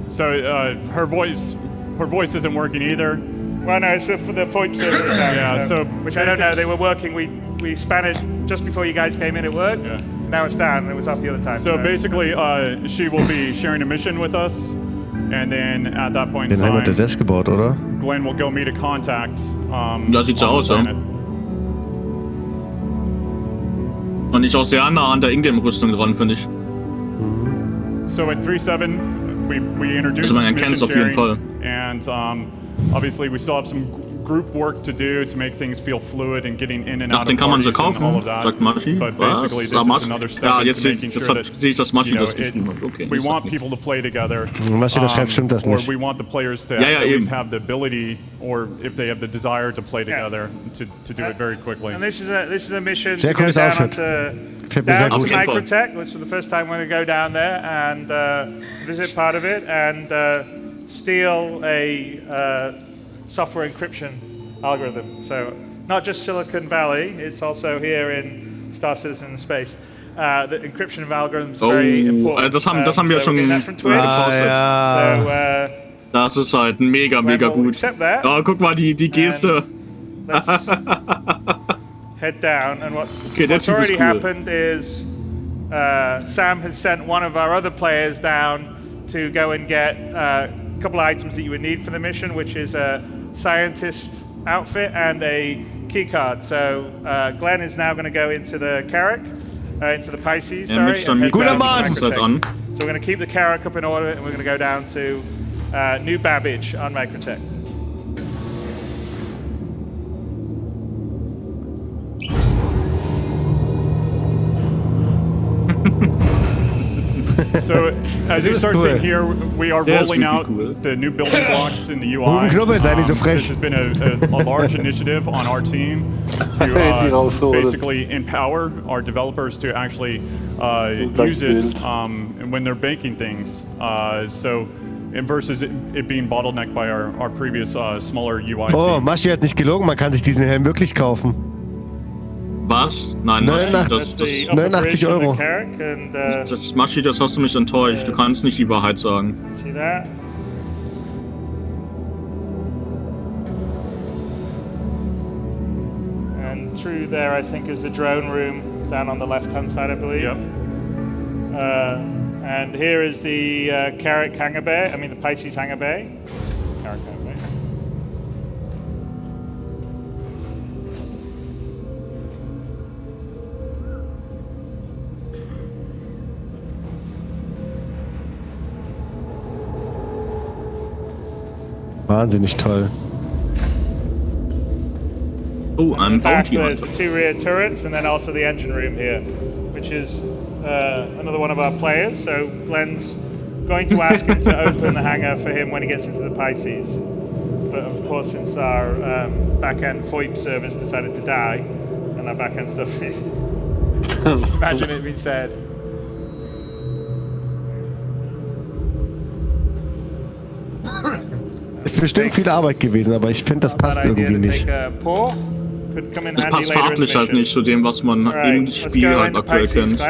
So her voice isn't working either. Well, no, it's for the VoIP service account. Yeah, so which I don't know. They were working. We span it just before you guys came in. It worked. Yeah. Now it's down. And it was off the other time. So basically, she will be sharing a mission with us, and then at that point in Den haben wir time, das selbst gebaut, oder? Glenn will go meet a contact. Da sieht's so aus, ja. Und ich auch sehr nah an der Ingame-Rüstung dran, finde ich. So at 3.7, we introduced also man erkennt's auf jeden Fall. And obviously we still have some group work to do to make things feel fluid and getting in and out den of kann man so parties and all kaufen, of that. sagt Mashi. But basically this is another step ja, into jetzt making sure that sehe ich das Mashi das we okay, want people to play together. Mashi, das schreibt, stimmt das or nicht. we want the players to Ja, at least eben. have the ability, or if they have the desire to play together, to do it very quickly. And this is a mission Sehr to go cooles down Outfit. down to Microtech, which is the first time we're going to go down there and visit part of it and steal a software encryption algorithm. So not just Silicon Valley, it's also here in Star Citizen Space. The encryption of algorithms are very important. Das haben wir schon gepostet. So, das ist halt mega gut. Oh, guck mal die Geste. Head down, and what's What's already cool. happened is Sam has sent one of our other players down to go and get a couple of items that you would need for the mission, which is a scientist outfit and a key card. So Glenn is now going to go into the Carrack, into the Pisces, sorry. Mitch dann and head down to Microtech. Microtech. So we're going to keep the Carrack up in order, and we're going to go down to New Babbage on Microtech. So as you start cool. seeing here, we are Der ist rolling wirklich out cool. the new building blocks in the UI. Warum knubbeln seid ihr so This frech? has been a large initiative on our team to basically empower our developers to actually use it when they're baking things. So versus it being bottlenecked by our previous smaller UI Oh, team. Maschi hat nicht gelogen, man kann sich diesen Helm wirklich kaufen. Was? Nein, 89 €. Das Maschi, das hast du mich enttäuscht. Du kannst nicht die Wahrheit sagen. See that? And through there, I think, is the drone room down on the left-hand side, I believe. Yep. And here is the Carrick hangar bay. I mean, the Pisces hangar bay. Carrick hangar bay. Wahnsinnig toll. Oh, I'm Back bounty there's hunter. the 2 rear turrets, and then also the engine room here, which is another one of our players. So Glenn's going to ask him to open the hangar for him when he gets into the Pisces. But of course, since our back-end FOIP service decided to die, and our back-end stuff is... Just imagine it being said. Ist bestimmt viel Arbeit gewesen, aber ich finde, das passt irgendwie nicht. Das passt farblich halt nicht zu dem, was man im Spiel halt aktuell kennt.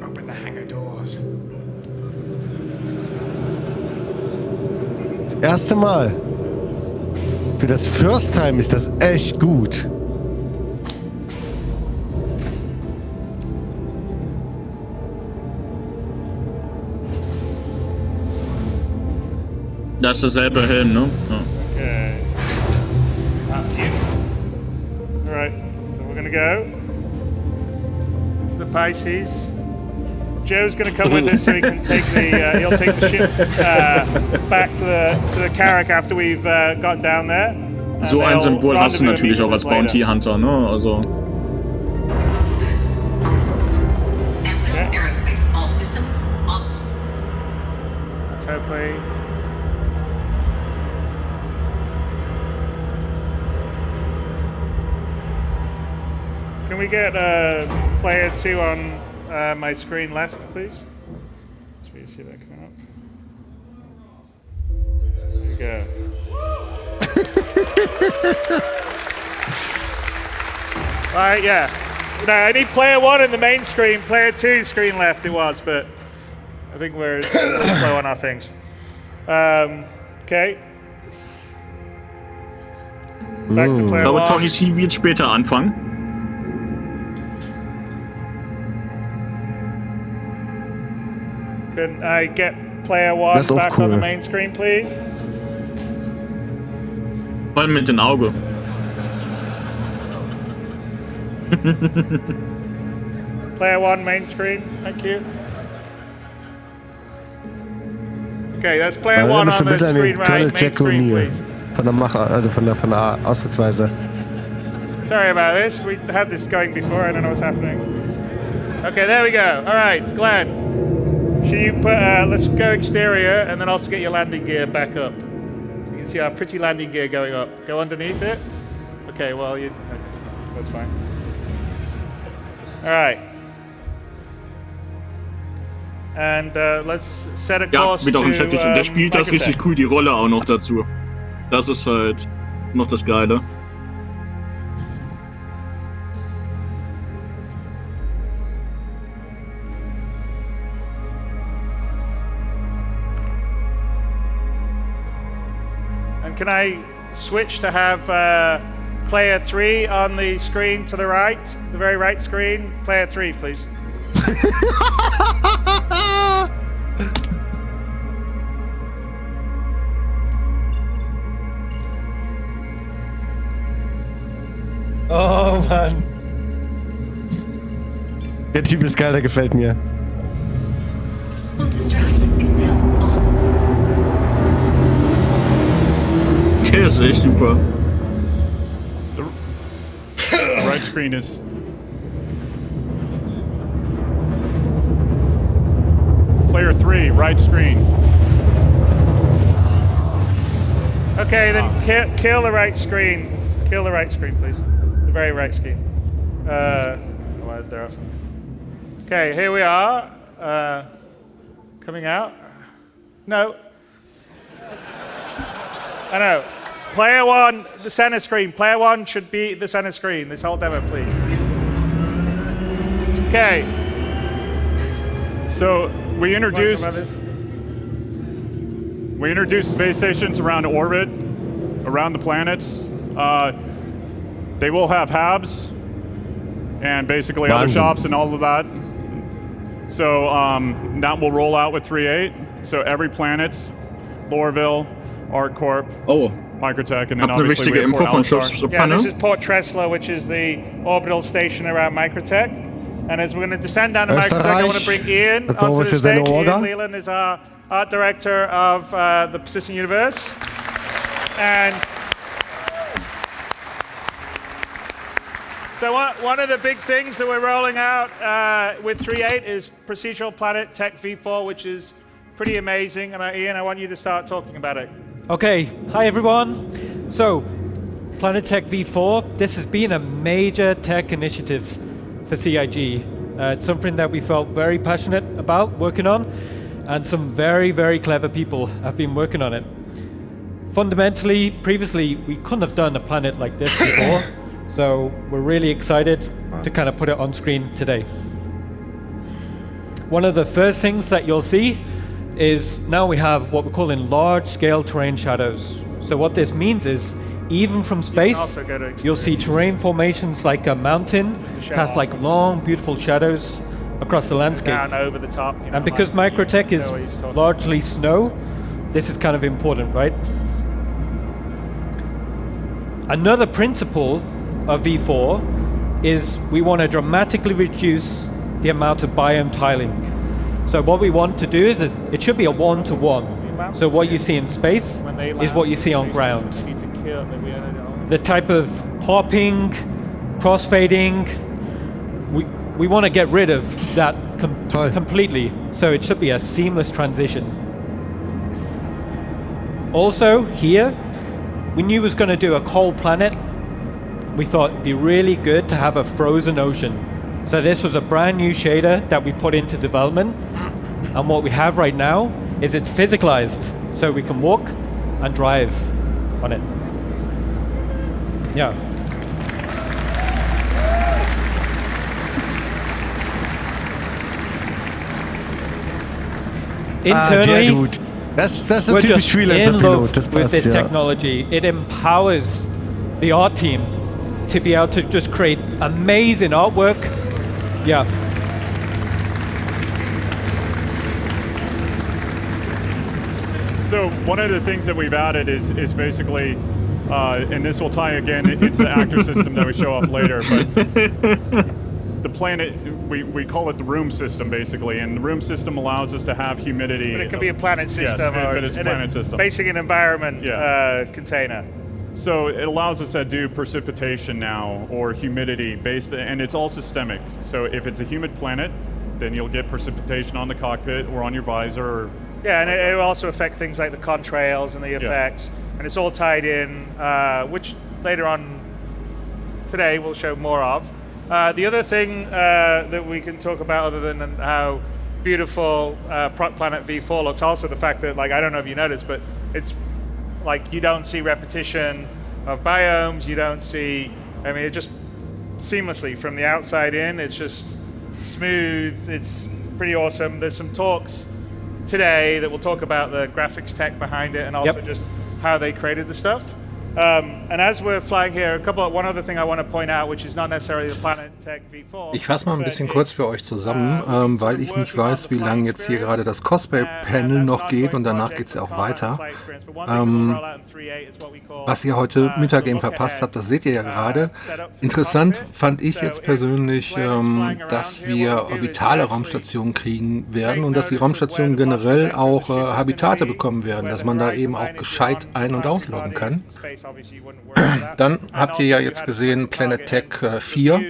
Open the hangar doors. Das erste Mal. Für das First Time ist das echt gut. Das ist derselbe Helm, ne? Ja. Okay. Alright, so we're gonna go to the Pisces. Joe's gonna come with us so he can take the he'll take the ship back to the Carrack after we've gotten down there. So ein Symbol hast du natürlich auch als Bounty Hunter, ne? Also. Aerospace, all systems on. Let's hopefully. Can we get player 2 on my screen left, please? Let's really see that coming up. There you go. Alright, yeah. No, I need player 1 in the main screen, player 2 screen left it was, but I think we're slow on our things. Okay. Back to Ich player glaube, 1. Tony C wird später anfangen. Can I get player 1 back on the main screen, please? Voll mit dem Auge. Player 1 main screen, thank you. Okay, that's player 1 on the screen right, main screen, please. Von der Macher, also von der Ausdrucksweise. Sorry about this, we had this going before, I don't know what's happening. Okay, there we go. All right, Glenn. Should you put, let's go exterior and then also get your landing gear back up. So you can see our pretty landing gear going up. Go underneath it. Okay, well, that's fine. All right. And let's set a course Ja, wird auch ein to, der spielt das richtig Microtech. cool, die Rolle auch noch dazu. Das ist halt noch das Geile. And can I switch to have player 3 on the screen to the right? The very right screen? Player 3, please. Oh Mann. Der Typ ist geil, der gefällt mir. 4K ist echt super. The right screen is... Player 3, right screen. Okay, then kill the right screen. Kill the right screen, please. The very right screen. Okay, here we are. Coming out. No. I know. Player 1, the center screen. Player 1 should be the center screen. This whole demo, please. Okay. So we introduced space stations around orbit, around the planets. They will have hubs and basically other shops and all of that. So that will roll out with 3.8. So every planet, Lorville, ArtCorp, Microtech, and then obviously we have Port Alistar. Yeah, this is Port Tresla, which is the orbital station around Microtech. And as we're going to descend down to Microtech, I want to bring Ian onto the stage. Ian Leland is our art director of the Persistent Universe. And so one of the big things that we're rolling out with 3.8 is Procedural Planet Tech V4, which is pretty amazing. And Ian, I want you to start talking about it. Okay, hi everyone. So, Planet Tech V4, this has been a major tech initiative for CIG. It's something that we felt very passionate about working on, and some very, very clever people have been working on it. Fundamentally, previously, we couldn't have done a planet like this before, so we're really excited to kind of put it on screen today. One of the first things that you'll see is now we have what we're calling large-scale terrain shadows. So what this means is, even from space, you'll see terrain formations like a mountain cast like long, beautiful shadows across the landscape. Down over the top. And because Microtech is largely snow, this is kind of important, right? Another principle of V4 is we want to dramatically reduce the amount of biome tiling. So what we want to do is it should be a one-to-one. So what you see in space is what you see on ground. The type of popping, crossfading, we want to get rid of that completely. So it should be a seamless transition. Also here, we knew we was going to do a cold planet. We thought it'd be really good to have a frozen ocean. So this was a brand new shader that we put into development. And what we have right now is it's physicalized. So we can walk and drive on it. Yeah. Internally, dude. Das ist ein typisch Freelancer-Pilot. Das with passt, this ja. technology, it empowers the art team to be able to just create amazing artwork. Yeah. So one of the things that we've added is basically, and this will tie again into the actor system that we show off later, but the planet, we call it the room system basically, and the room system allows us to have humidity. But it could be a planet system, yes, or but it's a planet system. Basically an environment container. So it allows us to do precipitation now, or humidity based, and it's all systemic. So if it's a humid planet, then you'll get precipitation on the cockpit or on your visor. Or yeah, and it will also affect things like the contrails and the effects, and it's all tied in, which later on today we'll show more of. The other thing that we can talk about, other than how beautiful Planet V4 looks, also the fact that, like, I don't know if you noticed, but it's like you don't see repetition of biomes, you don't see, I mean, it just seamlessly from the outside in, it's just smooth, it's pretty awesome. There's some talks today that will talk about the graphics tech behind it, and also just how they created the stuff. And as we're flying here, one other thing I want to point out, which is not necessarily the Planet Tech V4. Ich fasse mal ein bisschen kurz für euch zusammen, weil ich nicht weiß, wie lange jetzt hier gerade das Cosplay-Panel noch geht und danach geht es ja auch weiter. Was ihr heute Mittag eben verpasst habt, das seht ihr ja gerade. Interessant fand ich jetzt persönlich, dass wir orbitale Raumstationen kriegen werden und dass die Raumstationen generell auch Habitate bekommen werden, dass man da eben auch gescheit ein- und ausloggen kann. Dann habt ihr ja jetzt gesehen Planet Tech 4,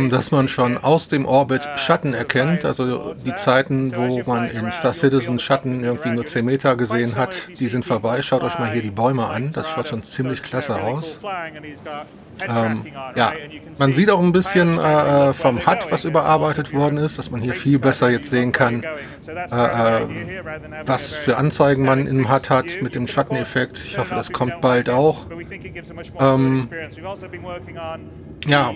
dass man schon aus dem Orbit Schatten erkennt, also die Zeiten, wo man in Star Citizen Schatten irgendwie nur 10 Meter gesehen hat, die sind vorbei. Schaut euch mal hier die Bäume an, das schaut schon ziemlich klasse aus. Ja, man sieht auch ein bisschen vom HUD, was überarbeitet worden ist, dass man hier viel besser jetzt sehen kann, was für Anzeigen man im HUD hat mit dem Schatteneffekt. Ich hoffe, das kommt bald auch. Ja,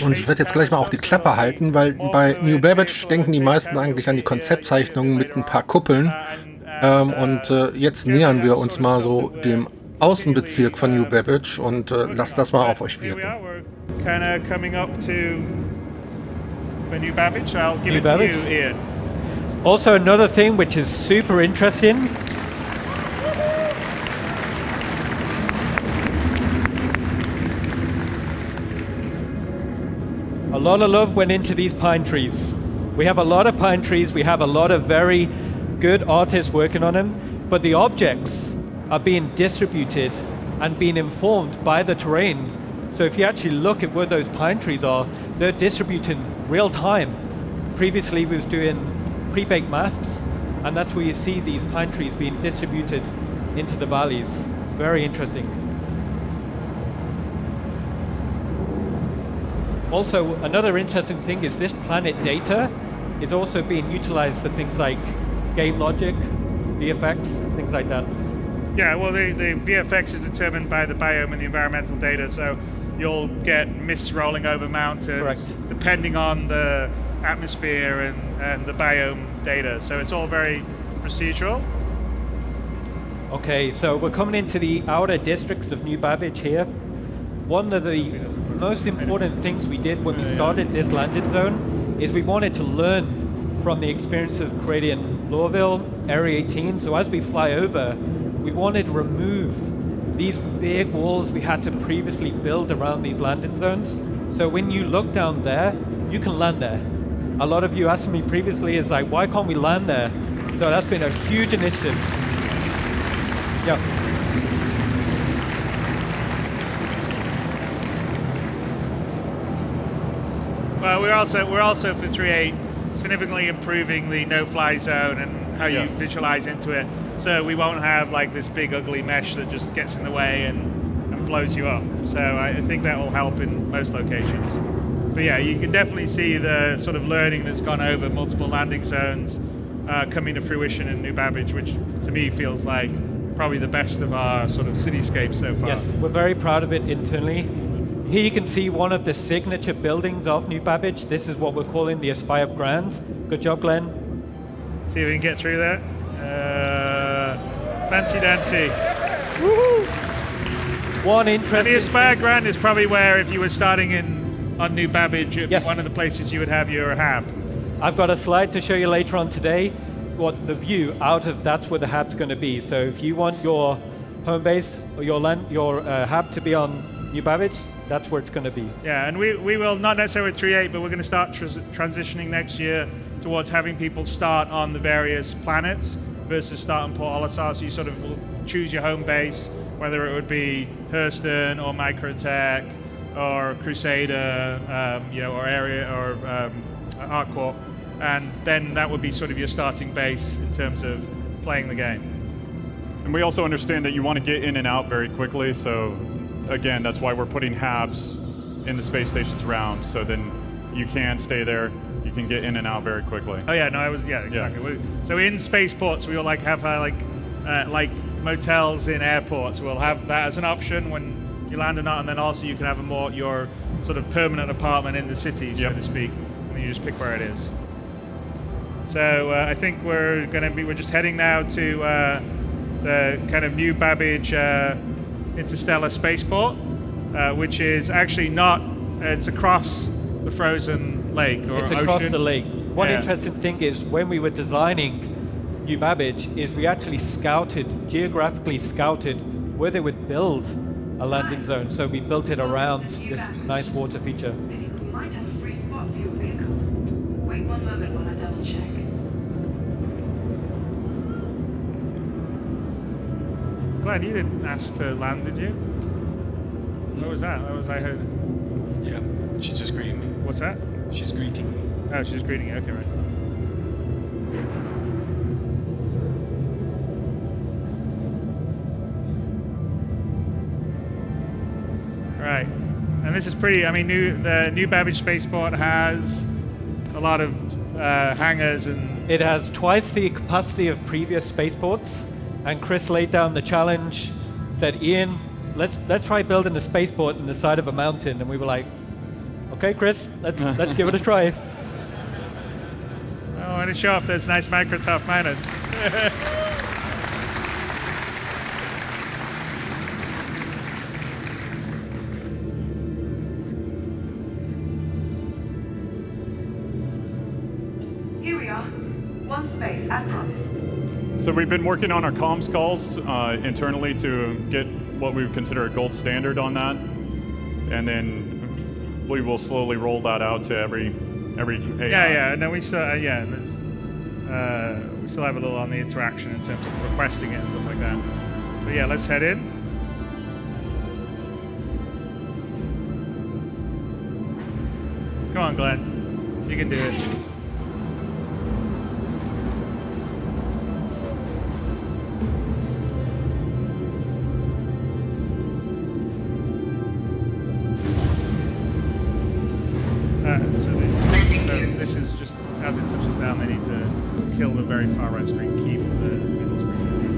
und ich werde jetzt gleich mal auch die Klappe halten, weil bei New Babbage denken die meisten eigentlich an die Konzeptzeichnungen mit ein paar Kuppeln. Jetzt nähern wir uns mal so dem Außenbezirk von New Babbage und lasst das mal auf euch wirken. New Babbage, I'll give it to you, Ian. Also, another thing which is super interesting. A lot of love went into these pine trees. We have a lot of pine trees, we have a lot of very good artists working on them, but the objects are being distributed and being informed by the terrain. So if you actually look at where those pine trees are, they're distributed in real time. Previously we was doing pre-baked masks, and that's where you see these pine trees being distributed into the valleys. It's very interesting. Also, another interesting thing is this planet data is also being utilized for things like game logic, VFX, things like that. Yeah, well, the VFX is determined by the biome and the environmental data, so you'll get mists rolling over mountains, correct, depending on the atmosphere and the biome data. So it's all very procedural. Okay, so we're coming into the outer districts of New Babbage here. One of the most important things we did when we started this landing zone is we wanted to learn from the experience of creating Lorville, Area 18. So as we fly over, we wanted to remove these big walls we had to previously build around these landing zones. So when you look down there, you can land there. A lot of you asked me previously, is like, why can't we land there? So that's been a huge initiative. Yeah. Well, we're also for 3.8 significantly improving the no-fly zone and how you visualize into it. So we won't have like this big ugly mesh that just gets in the way and blows you up. So I think that will help in most locations. But yeah, you can definitely see the sort of learning that's gone over multiple landing zones coming to fruition in New Babbage, which to me feels like probably the best of our sort of cityscapes so far. Yes, we're very proud of it internally. Here you can see one of the signature buildings of New Babbage. This is what we're calling the Aspire Grand. Good job, Glenn. See if we can get through that. Fancy dancy. Woohoo! One interesting. And the Aspire Grand is probably where, if you were starting on New Babbage, one of the places you would have your hab. I've got a slide to show you later on today. What the view out of that's where the hab's going to be. So if you want your home base or your hab to be on New Babbage, that's where it's going to be. Yeah, and we will not necessarily with 3.8, but we're going to start transitioning next year towards having people start on the various planets versus start on Port Olisar. So you sort of will choose your home base, whether it would be Hurston or Microtech or Crusader, or Area or Arccorp, and then that would be sort of your starting base in terms of playing the game. And we also understand that you want to get in and out very quickly, so again, that's why we're putting habs in the space stations around, so then you can stay there, you can get in and out very quickly. Oh yeah, no, exactly. Yeah. So in spaceports, we will have like motels in airports. We'll have that as an option when you land or not, and then also you can have your sort of permanent apartment in the city, so to speak, and then you just pick where it is. So I think we're just heading now to the kind of New Babbage interstellar spaceport, which is actually not. It's across the frozen lake or It's ocean. across the lake. One Yeah. interesting thing is when we were designing New Babbage, is we actually geographically scouted where they would build a landing zone. So we built it around this nice water feature. We might have a free spot for your vehicle. Wait one moment while I double check. Glenn, you didn't ask to land, did you? What was that? That was I heard. Yeah, she's just greeting me. What's that? She's greeting me. Oh, she's greeting you. Okay, right. Right, and this is pretty. I mean, the new Babbage spaceport has a lot of hangars and. It has twice the capacity of previous spaceports, and Chris laid down the challenge, said, Ian, let's try building a spaceport in the side of a mountain, and we were like, okay, Chris, let's give it a try. Oh, and to show off those nice Microsoft mountains. Here we are. One space, as promised. So we've been working on our comms calls internally to get what we would consider a gold standard on that, and then we will slowly roll that out to every AI. Yeah, and then we still we still have a little on the interaction in terms of requesting it and stuff like that. But yeah, let's head in. Come on, Glenn, you can do it. This is just as it touches down, they need to kill the very far right screen, keep the middle screen.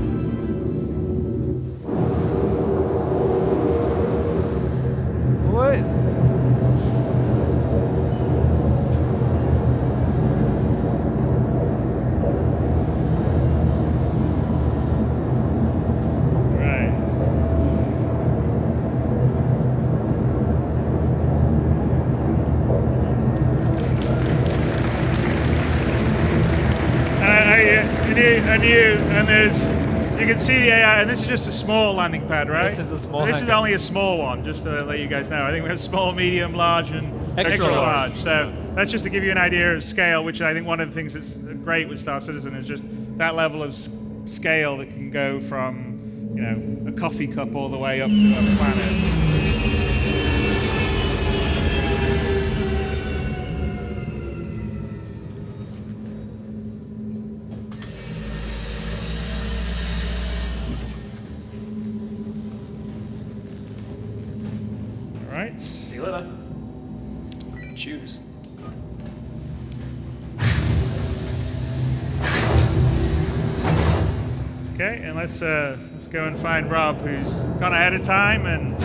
What? And there's, you can see the AI, and this is just a small landing pad, right? This is a small. This is only a small one, just to let you guys know. I think we have small, medium, large, and extra large. So that's just to give you an idea of scale, which I think one of the things that's great with Star Citizen is just that level of scale that can go from, you know, a coffee cup all the way up to a planet. See you later. Choose. Okay, and let's go and find Rob, who's gone ahead of time and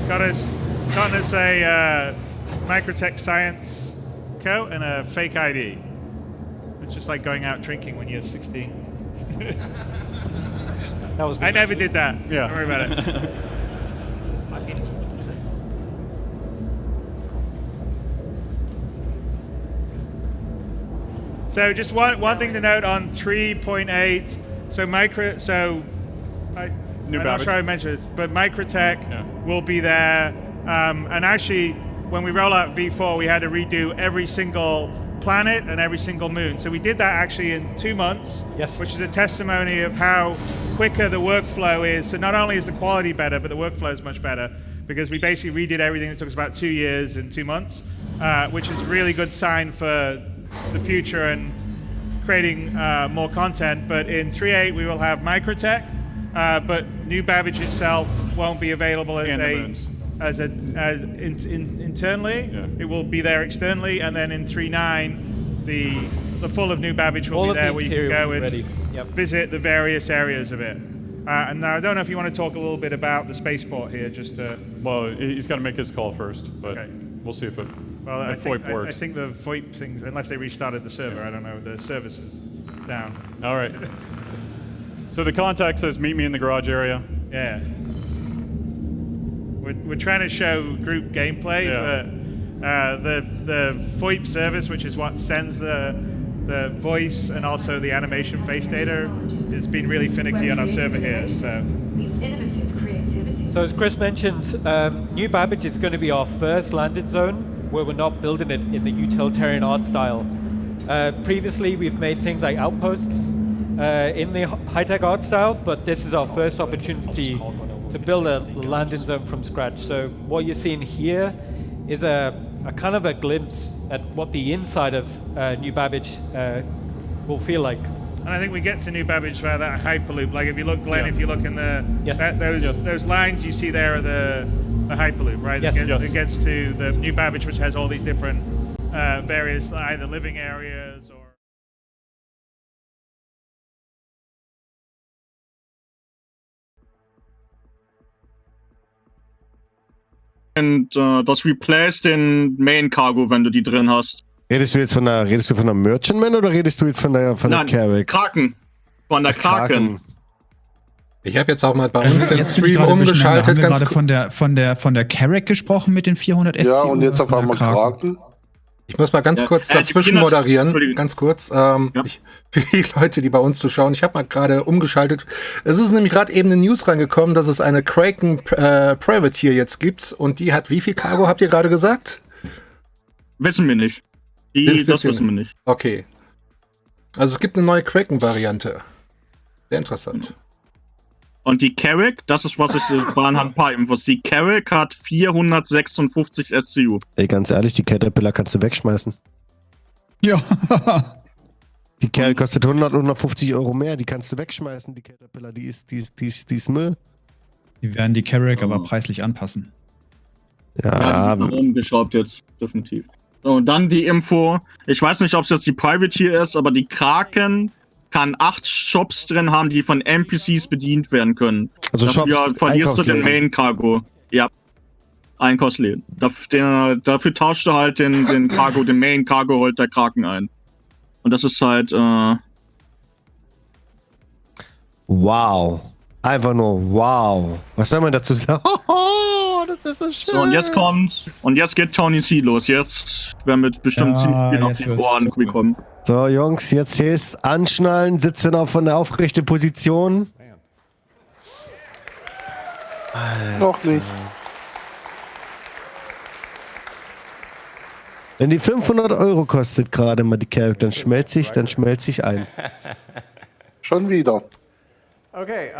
gotten us a Microtech Science coat and a fake ID. It's just like going out drinking when you're 16. That was. I never did that. Yeah. Don't worry about it. So just one thing to note on 3.8. I'm not sure I mentioned this, but Microtech will be there. And actually, when we roll out V4, we had to redo every single planet and every single moon. So we did that actually in 2 months, which is a testimony of how quicker the workflow is. So not only is the quality better, but the workflow is much better, because we basically redid everything that took us about 2 years and 2 months, which is a really good sign for the future and creating more content. But in 3.8 we will have Microtech, but New Babbage itself won't be available as internally. It will be there externally, and then in 3.9 the full of New Babbage will be there, where you can go and visit the various areas of it. And now I don't know if you want to talk a little bit about the spaceport here, just to. Well, he's got to make his call first, but we'll see if it. Well, I works. think the VoIP things, unless they restarted the server, I don't know. The service is down. All right. So the contact says, "Meet me in the garage area." Yeah. we're trying to show group gameplay, but the VoIP service, which is what sends the voice and also the animation face data, has been really finicky on our server here. So as Chris mentioned, New Babbage is going to be our first landing zone where we're not building it in the utilitarian art style. Previously, we've made things like outposts in the high-tech art style, but this is our first opportunity to build a landing zone from scratch. So what you're seeing here is a kind of a glimpse at what the inside of New Babbage will feel like. And I think we get to New Babbage via that hyperloop. Like if you look, Glenn, if you look in the those lines you see there are the hyperloop, right? It gets to the New Babbage, which has all these different various either living areas or. Und das replace den Main Cargo, wenn du die drin hast. Redest du von der Merchantman oder redest du jetzt von der Carrick? Kraken. Von der Kraken. Ich habe jetzt auch mal bei uns den Stream umgeschaltet. Haben wir gerade von der Carrick gesprochen mit den 400 SCU? Ja, und jetzt auf einmal Kraken. Ich muss mal ganz kurz dazwischen moderieren. Ganz kurz. Für die Leute, die bei uns zuschauen. Ich habe mal gerade umgeschaltet. Es ist nämlich gerade eben eine News reingekommen, dass es eine Kraken Privateer jetzt gibt. Und die hat wie viel Cargo, habt ihr gerade gesagt? Wissen wir nicht. Das wissen wir nicht. Okay. Also es gibt eine neue Kraken-Variante. Sehr interessant. Und die Carrick, das ist, was waren ein paar Infos. Die Carrick hat 456 SCU. Ey, ganz ehrlich, die Caterpillar kannst du wegschmeißen. Ja. Die Carrick kostet 150 Euro mehr, die kannst du wegschmeißen. Die Caterpillar, die ist Müll. Die werden die Carrick aber preislich anpassen. Ja, die rumgeschraubt jetzt, definitiv. So, und dann die Info, ich weiß nicht, ob es jetzt die Privateer ist, aber die Kraken kann 8 Shops drin haben, die von NPCs bedient werden können. Also dafür Shops, verlierst du den Main Cargo. Ja. Einkaufsläden. Dafür tauscht du halt den Cargo, den Main Cargo holt der Kraken ein. Und das ist halt, wow. Einfach nur wow. Was soll man dazu sagen? Oh, das ist so schön. So, und jetzt geht Tony C los. Jetzt werden wir bestimmt ziemlich viel auf die Ohren bekommen. So, Jungs, jetzt heißt anschnallen, sitzen auf einer aufrechten Position. Noch nicht. Wenn die 500 Euro kostet gerade mal die Carrick, dann schmelzt sich ein. Schon wieder. Okay,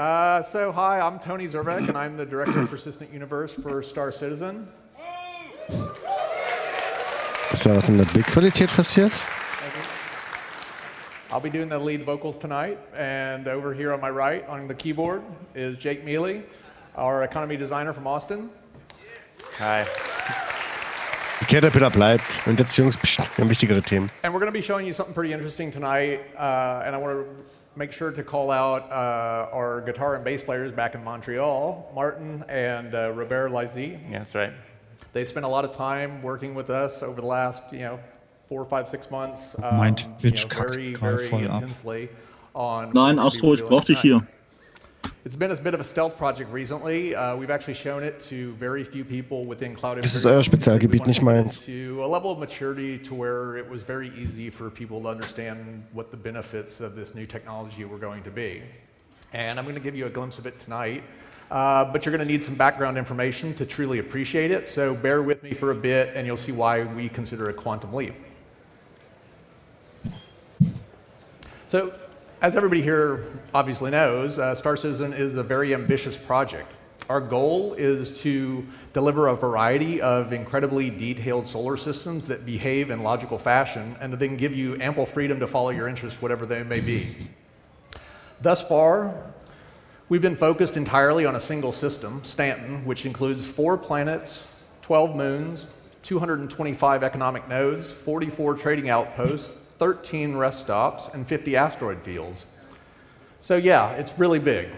so hi, I'm Tony Zervek, and I'm the Director of Persistent Universe for Star Citizen. Ist da was in der Bildqualität passiert? I'll be doing the lead vocals tonight, and over here on my right, on the keyboard, is Jake Mealy, our economy designer from Austin. Hi. Die Caterpillar bleibt. Und jetzt, Jungs, wir haben wichtigere Themen. And we're going to be showing you something pretty interesting tonight, and I want to make sure to call out our guitar and bass players back in Montreal, Martin and Robert Lizy. Yeah, that's right. They spent a lot of time working with us over the last, 4, 5, 6 months. Mitch very intensely on. Nein, Astro, ich brauch dich hier. It's been a bit of a stealth project recently. We've actually shown it to very few people within cloud. Das ist euer Spezialgebiet, nicht meins. To a level of maturity to where it was very easy for people to understand what the benefits of this new technology were going to be. And I'm going to give you a glimpse of it tonight. But you're going to need some background information to truly appreciate it. So bear with me for a bit, and you'll see why we consider it a quantum leap. So, as everybody here obviously knows, Star Citizen is a very ambitious project. Our goal is to deliver a variety of incredibly detailed solar systems that behave in logical fashion and to then give you ample freedom to follow your interests, whatever they may be. Thus far, we've been focused entirely on a single system, Stanton, which includes 4 planets, 12 moons, 225 economic nodes, 44 trading outposts, 13 rest stops, and 50 asteroid fields. So yeah, it's really big.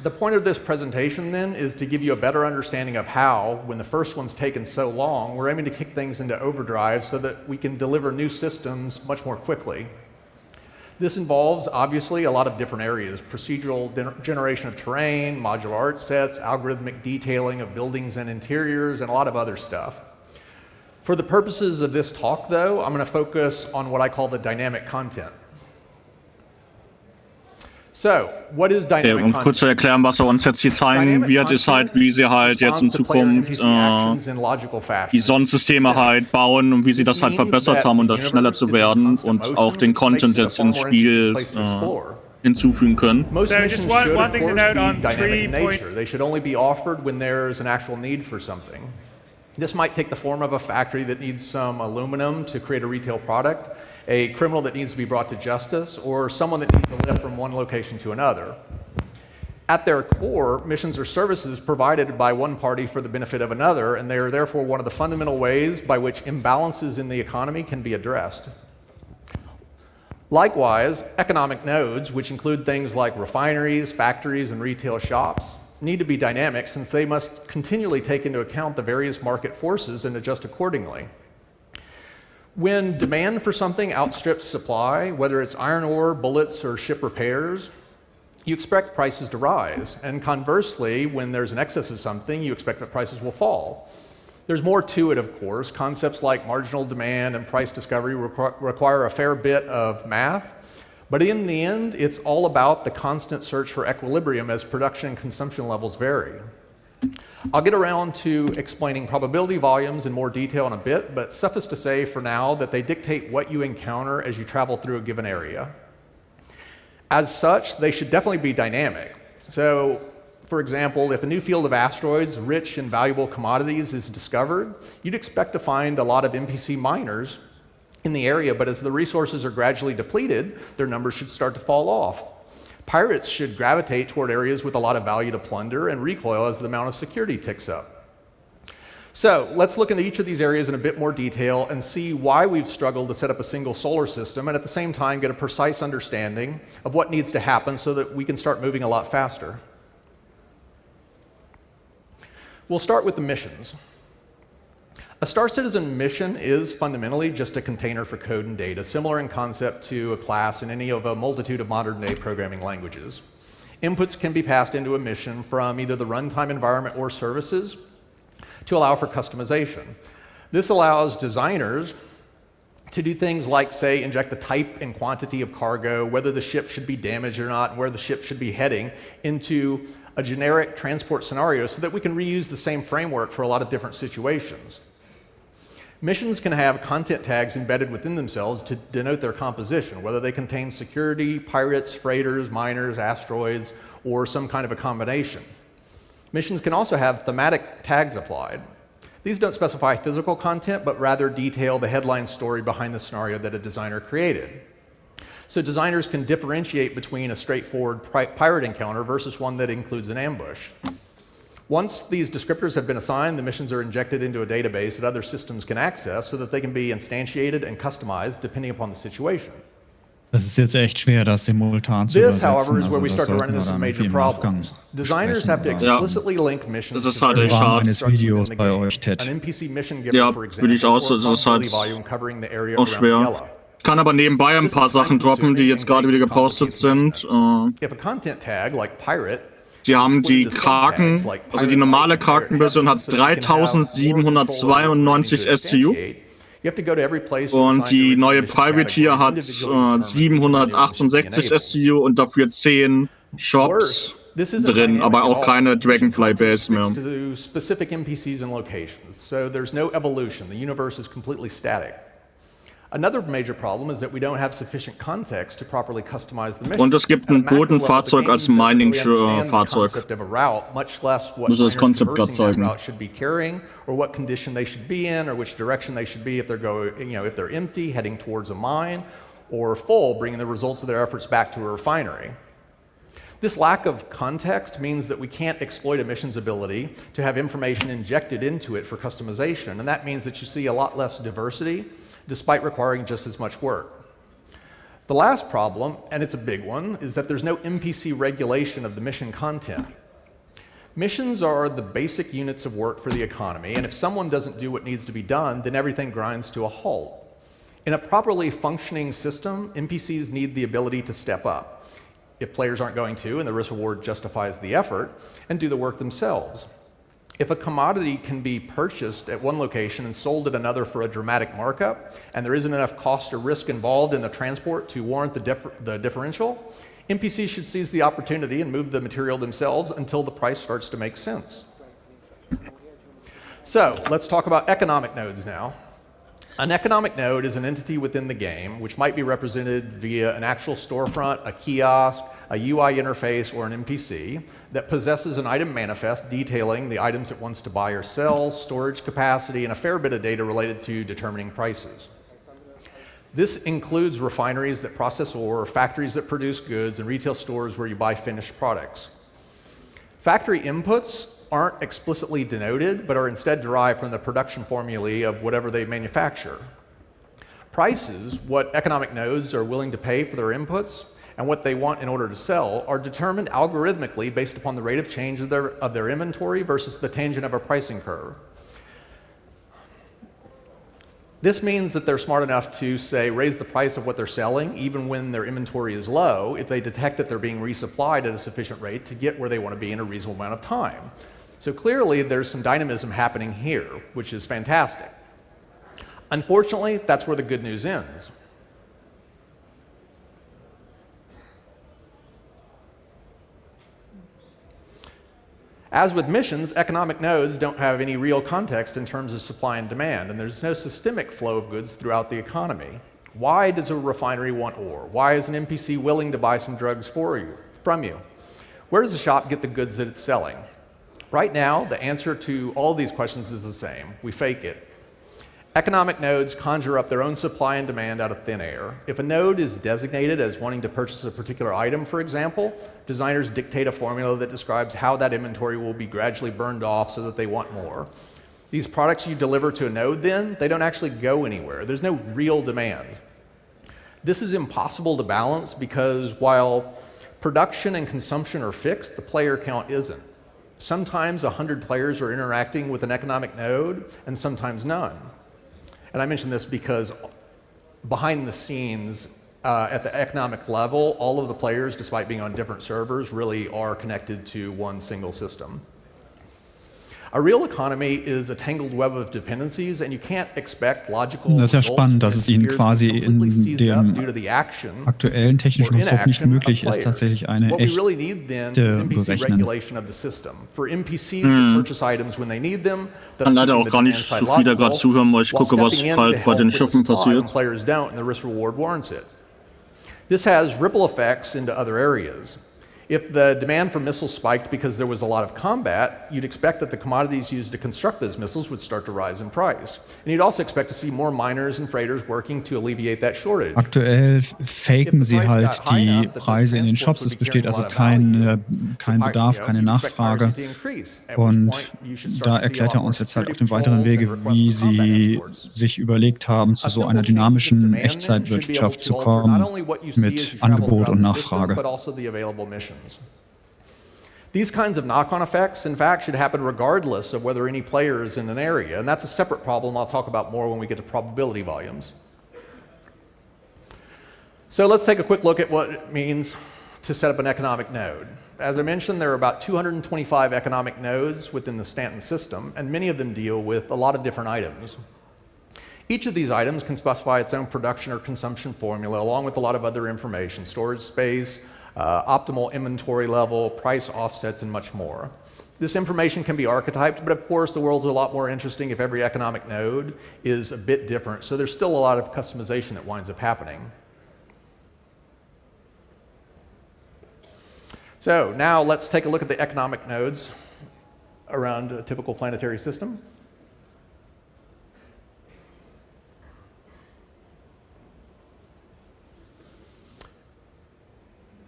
The point of this presentation then is to give you a better understanding of how, when the first one's taken so long, we're aiming to kick things into overdrive so that we can deliver new systems much more quickly. This involves, obviously, a lot of different areas: procedural generation of terrain, modular art sets, algorithmic detailing of buildings and interiors, and a lot of other stuff. For the purposes of this talk, though, I'm going to focus on what I call the dynamic content. So, what is dynamic Um content? kurz zu erklären, was uns jetzt hier zeigen wird, ist halt, wie sie halt jetzt in Zukunft die Sonnensysteme halt bauen und wie sie das halt verbessert haben, um das schneller zu werden und auch den Content jetzt ins Spiel hinzufügen können. Most missions should, of course, be dynamic in nature. They should only be offered when there's an actual need for something. This might take the form of a factory that needs some aluminum to create a retail product, a criminal that needs to be brought to justice, or someone that needs to lift from one location to another. At their core, missions are services provided by one party for the benefit of another, and they are therefore one of the fundamental ways by which imbalances in the economy can be addressed. Likewise, economic nodes, which include things like refineries, factories, and retail shops, need to be dynamic since they must continually take into account the various market forces and adjust accordingly. When demand for something outstrips supply, whether it's iron ore, bullets, or ship repairs, you expect prices to rise. And conversely, when there's an excess of something, you expect that prices will fall. There's more to it, of course. Concepts like marginal demand and price discovery require a fair bit of math. But in the end, it's all about the constant search for equilibrium as production and consumption levels vary. I'll get around to explaining probability volumes in more detail in a bit, but suffice to say for now that they dictate what you encounter as you travel through a given area. As such, they should definitely be dynamic. So, for example, if a new field of asteroids rich in valuable commodities is discovered, you'd expect to find a lot of NPC miners in the area, but as the resources are gradually depleted, their numbers should start to fall off. Pirates should gravitate toward areas with a lot of value to plunder and recoil as the amount of security ticks up. So let's look into each of these areas in a bit more detail and see why we've struggled to set up a single solar system and at the same time get a precise understanding of what needs to happen so that we can start moving a lot faster. We'll start with the missions. A Star Citizen mission is fundamentally just a container for code and data, similar in concept to a class in any of a multitude of modern-day programming languages. Inputs can be passed into a mission from either the runtime environment or services to allow for customization. This allows designers to do things like, say, inject the type and quantity of cargo, whether the ship should be damaged or not, and where the ship should be heading, into a generic transport scenario so that we can reuse the same framework for a lot of different situations. Missions can have content tags embedded within themselves to denote their composition, whether they contain security, pirates, freighters, miners, asteroids, or some kind of a combination. Missions can also have thematic tags applied. These don't specify physical content, but rather detail the headline story behind the scenario that a designer created. So designers can differentiate between a straightforward pirate encounter versus one that includes an ambush. Once these descriptors have been assigned, the missions are injected into a database that other systems can access so that they can be instantiated and customized depending upon the situation. Das ist jetzt echt schwer, das simultan zu This, übersetzen. however, is where Also we das start to run sollten wir into some dann major im Nachgang problems. Designers besprechen, have to aber explicitly link missions Das ist to halt echt certain schade. eines structures in Videos the bei game. euch, Ted. An NPC mission giver, Ja, for würde ich example, auch so, or das ist halt probability volume covering the area auch around schwer. Yellow. Ich kann aber nebenbei ein paar Sachen droppen, die jetzt gerade wieder gepostet sind. If a content tag like pirate Sie haben die Kraken, also die normale Kraken-Version hat 3792 SCU und die neue Privateer hat 768 SCU und dafür 10 Shops drin, aber auch keine Dragonfly-Base mehr. to specific NPCs and locations, so there's no evolution. The universe is completely static. Another major problem is that we don't have sufficient context to properly customize the mission. Und es gibt ein Bodenfahrzeug als Mining-Fahrzeug. Muss das Konzept gerade zeigen. Should be carrying, or what condition they should be in, or which direction they should be if they're if they're empty, heading towards a mine, or full, bringing the results of their efforts back to a refinery. This lack of context means that we can't exploit a mission's ability to have information injected into it for customization, and that means that you see a lot less diversity, despite requiring just as much work. The last problem, and it's a big one, is that there's no NPC regulation of the mission content. Missions are the basic units of work for the economy, and if someone doesn't do what needs to be done, then everything grinds to a halt. In a properly functioning system, NPCs need the ability to step up if players aren't going to, and the risk reward justifies the effort, and do the work themselves. If a commodity can be purchased at one location and sold at another for a dramatic markup, and there isn't enough cost or risk involved in the transport to warrant the differential, NPCs should seize the opportunity and move the material themselves until the price starts to make sense. So let's talk about economic nodes now. An economic node is an entity within the game which might be represented via an actual storefront, a kiosk, a UI interface, or an NPC that possesses an item manifest detailing the items it wants to buy or sell, storage capacity, and a fair bit of data related to determining prices. This includes refineries that process ore, factories that produce goods, and retail stores where you buy finished products. Factory inputs aren't explicitly denoted, but are instead derived from the production formulae of whatever they manufacture. Prices, what economic nodes are willing to pay for their inputs, and what they want in order to sell, are determined algorithmically based upon the rate of change of their inventory versus the tangent of a pricing curve. This means that they're smart enough to, say, raise the price of what they're selling even when their inventory is low if they detect that they're being resupplied at a sufficient rate to get where they want to be in a reasonable amount of time. So clearly there's some dynamism happening here, which is fantastic. Unfortunately, that's where the good news ends. As with missions, economic nodes don't have any real context in terms of supply and demand, and there's no systemic flow of goods throughout the economy. Why does a refinery want ore? Why is an NPC willing to buy some drugs from you? Where does the shop get the goods that it's selling? Right now, the answer to all these questions is the same. We fake it. Economic nodes conjure up their own supply and demand out of thin air. If a node is designated as wanting to purchase a particular item, for example, designers dictate a formula that describes how that inventory will be gradually burned off so that they want more. These products you deliver to a node then, they don't actually go anywhere. There's no real demand. This is impossible to balance because while production and consumption are fixed, the player count isn't. Sometimes 100 players are interacting with an economic node, and sometimes none. And I mention this because behind the scenes, at the economic level, all of the players, despite being on different servers, really are connected to one single system. A real economy is a tangled web of dependencies, and you can't expect logical Das ist ja spannend, dass es ihnen quasi in dem aktuellen technischen Konstrukt nicht möglich ist, tatsächlich eine echte Berechnung. Kann leider auch gar nicht so viel da gerade zuhören, weil ich gucke, was halt bei den Schiffen passiert. This has ripple effects into other areas. If the demand for missiles spiked because there was a lot of combat, you'd expect that the commodities used to construct those missiles would start to rise in price. And you'd also expect to see more miners and freighters working to alleviate that shortage. Aktuell faken sie halt die Preise in den Shops. Es besteht also kein Bedarf, keine Nachfrage. Und da erklärt er uns jetzt halt auf dem weiteren Wege, wie sie sich überlegt haben, zu so einer dynamischen Echtzeitwirtschaft zu kommen mit Angebot und Nachfrage. These kinds of knock-on effects, in fact, should happen regardless of whether any player is in an area, and that's a separate problem I'll talk about more when we get to probability volumes. So let's take a quick look at what it means to set up an economic node. As I mentioned, there are about 225 economic nodes within the Stanton system, and many of them deal with a lot of different items. Each of these items can specify its own production or consumption formula, along with a lot of other information, storage space, optimal inventory level, price offsets, and much more. This information can be archetyped, but of course the world's a lot more interesting if every economic node is a bit different, so there's still a lot of customization that winds up happening. So now let's take a look at the economic nodes around a typical planetary system.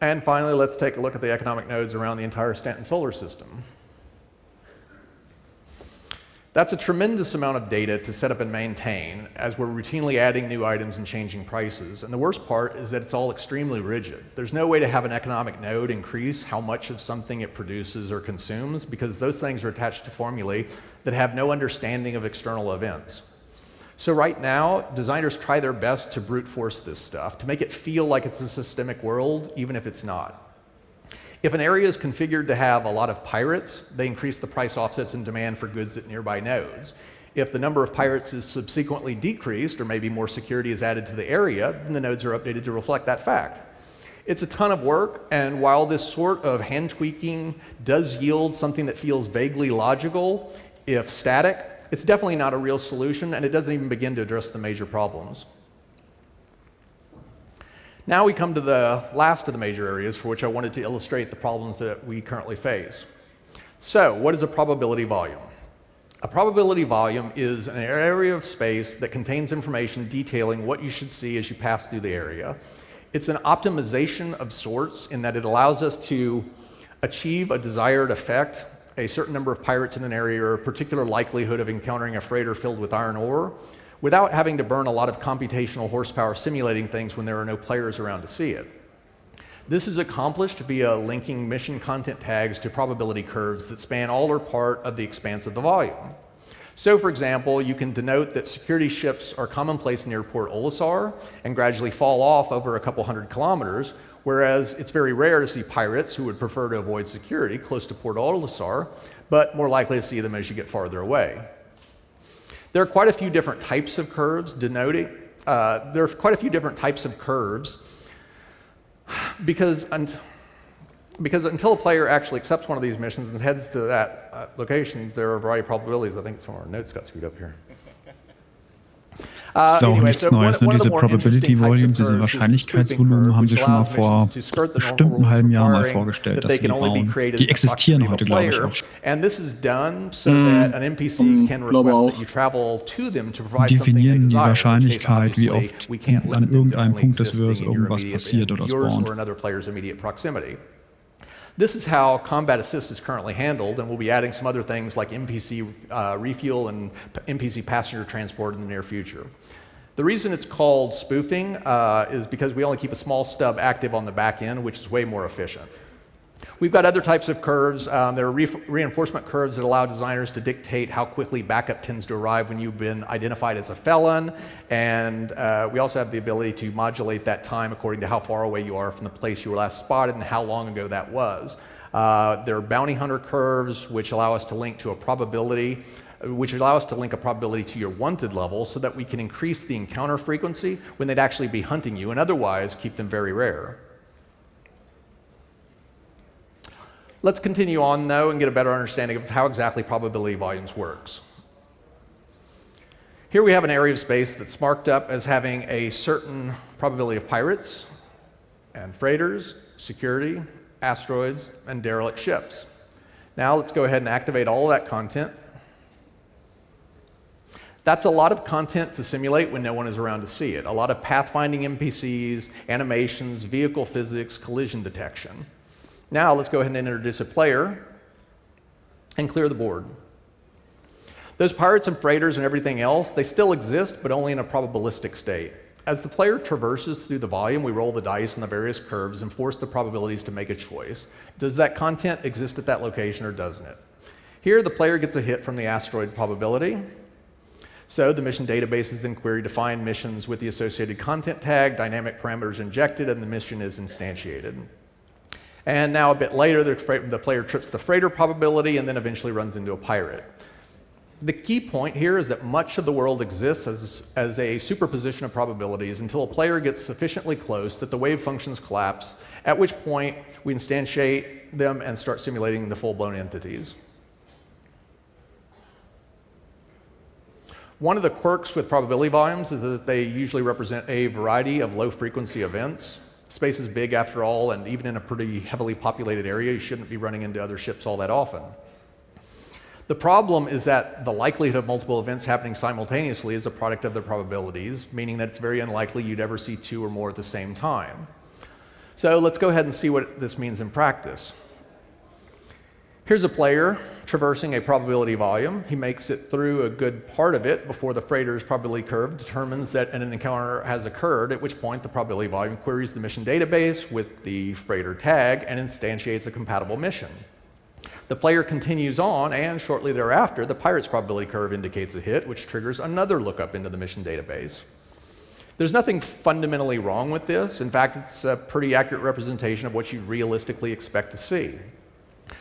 And finally, let's take a look at the economic nodes around the entire Stanton solar system. That's a tremendous amount of data to set up and maintain as we're routinely adding new items and changing prices. And the worst part is that it's all extremely rigid. There's no way to have an economic node increase how much of something it produces or consumes because those things are attached to formulae that have no understanding of external events. So right now, designers try their best to brute force this stuff, to make it feel like it's a systemic world, even if it's not. If an area is configured to have a lot of pirates, they increase the price offsets and demand for goods at nearby nodes. If the number of pirates is subsequently decreased, or maybe more security is added to the area, then the nodes are updated to reflect that fact. It's a ton of work, and while this sort of hand tweaking does yield something that feels vaguely logical, if static, it's definitely not a real solution, and it doesn't even begin to address the major problems. Now we come to the last of the major areas for which I wanted to illustrate the problems that we currently face. So, what is a probability volume? A probability volume is an area of space that contains information detailing what you should see as you pass through the area. It's an optimization of sorts in that it allows us to achieve a desired effect, a certain number of pirates in an area, or a particular likelihood of encountering a freighter filled with iron ore, without having to burn a lot of computational horsepower simulating things when there are no players around to see it. This is accomplished via linking mission content tags to probability curves that span all or part of the expanse of the volume. So, for example, you can denote that security ships are commonplace near Port Olisar and gradually fall off over a couple hundred kilometers, whereas it's very rare to see pirates who would prefer to avoid security close to Port Olisar, but more likely to see them as you get farther away. There are quite a few different types of curves denoting, because until a player actually accepts one of these missions and heads to that location, there are a variety of probabilities. I think some of our notes got screwed up here. Nichts Neues. Ne? Diese Probability Volumes, diese Wahrscheinlichkeitsvolumen haben sie schon mal vor bestimmt einem halben Jahr mal vorgestellt, dass sie die bauen. Die existieren heute, glaube ich, auch. Definieren die Wahrscheinlichkeit, wie oft an irgendeinem Punkt des Wirrs irgendwas passiert oder spawnt. This is how combat assist is currently handled, and we'll be adding some other things like NPC refuel and NPC passenger transport in the near future. The reason it's called spoofing is because we only keep a small stub active on the back end, which is way more efficient. We've got other types of curves. There are reinforcement curves that allow designers to dictate how quickly backup tends to arrive when you've been identified as a felon, and we also have the ability to modulate that time according to how far away you are from the place you were last spotted and how long ago that was. There are bounty hunter curves, which allow us to link to a probability, to your wanted level so that we can increase the encounter frequency when they'd actually be hunting you and otherwise keep them very rare. Let's continue on, though, and get a better understanding of how exactly probability volumes works. Here we have an area of space that's marked up as having a certain probability of pirates and freighters, security, asteroids, and derelict ships. Now let's go ahead and activate all of that content. That's a lot of content to simulate when no one is around to see it. A lot of pathfinding NPCs, animations, vehicle physics, collision detection. Now let's go ahead and introduce a player and clear the board. Those pirates and freighters and everything else, they still exist, but only in a probabilistic state. As the player traverses through the volume, we roll the dice on the various curves and force the probabilities to make a choice. Does that content exist at that location or doesn't it? Here, the player gets a hit from the asteroid probability. So the mission database is then queried to find missions with the associated content tag, dynamic parameters injected, and the mission is instantiated. And now a bit later, the player trips the freighter probability and then eventually runs into a pirate. The key point here is that much of the world exists as a superposition of probabilities until a player gets sufficiently close that the wave functions collapse, at which point we instantiate them and start simulating the full-blown entities. One of the quirks with probability volumes is that they usually represent a variety of low-frequency events. Space is big after all, and even in a pretty heavily populated area, you shouldn't be running into other ships all that often. The problem is that the likelihood of multiple events happening simultaneously is a product of their probabilities, meaning that it's very unlikely you'd ever see two or more at the same time. So let's go ahead and see what this means in practice. Here's a player traversing a probability volume. He makes it through a good part of it before the freighter's probability curve determines that an encounter has occurred, at which point the probability volume queries the mission database with the freighter tag and instantiates a compatible mission. The player continues on, and shortly thereafter, the pirate's probability curve indicates a hit, which triggers another lookup into the mission database. There's nothing fundamentally wrong with this. In fact, it's a pretty accurate representation of what you realistically expect to see.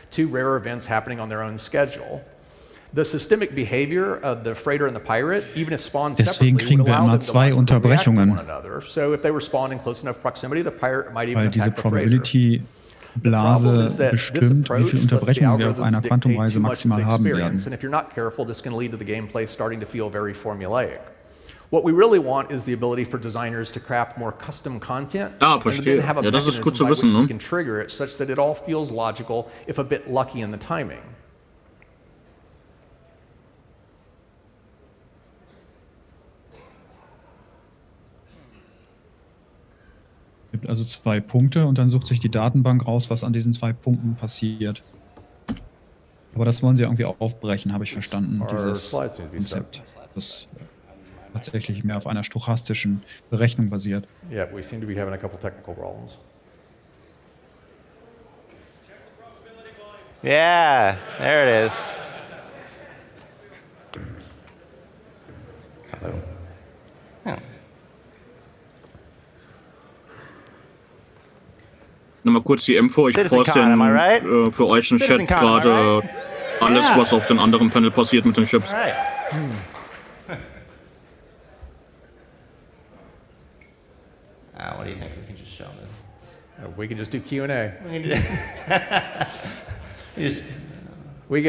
Two rare events happening on their own schedule. The systemic behavior of the freighter and the pirate, even if spawned Deswegen separately, would kriegen wir allow immer them to zwei logically react to Unterbrechungen, one another. So if they were spawned in close enough proximity, the pirate might even weil diese attack the freighter. Probability-Blase bestimmt, wie viele Unterbrechungen wir auf einer Quantumreise maximal haben werden. And if you're not careful, this can lead to the gameplay starting to feel very formulaic. What we really want is the ability for designers to craft more custom content and then have a mechanism by which we can trigger it such that it all feels logical, if a bit lucky in the timing. Es gibt also 2 Punkte und dann sucht sich die Datenbank raus, was an diesen 2 Punkten passiert. Aber das wollen sie irgendwie aufbrechen, habe ich verstanden, dieses Konzept, das tatsächlich mehr auf einer stochastischen Berechnung basiert. Yeah, we seem to be having a couple technical problems. Yeah, there it is. Hello. Oh. Nochmal kurz die Info, ich poste für euch im Chat gerade alles, was auf den anderen Panel passiert mit den Chips. What do you think? We can just show this. We can just do Q&A. We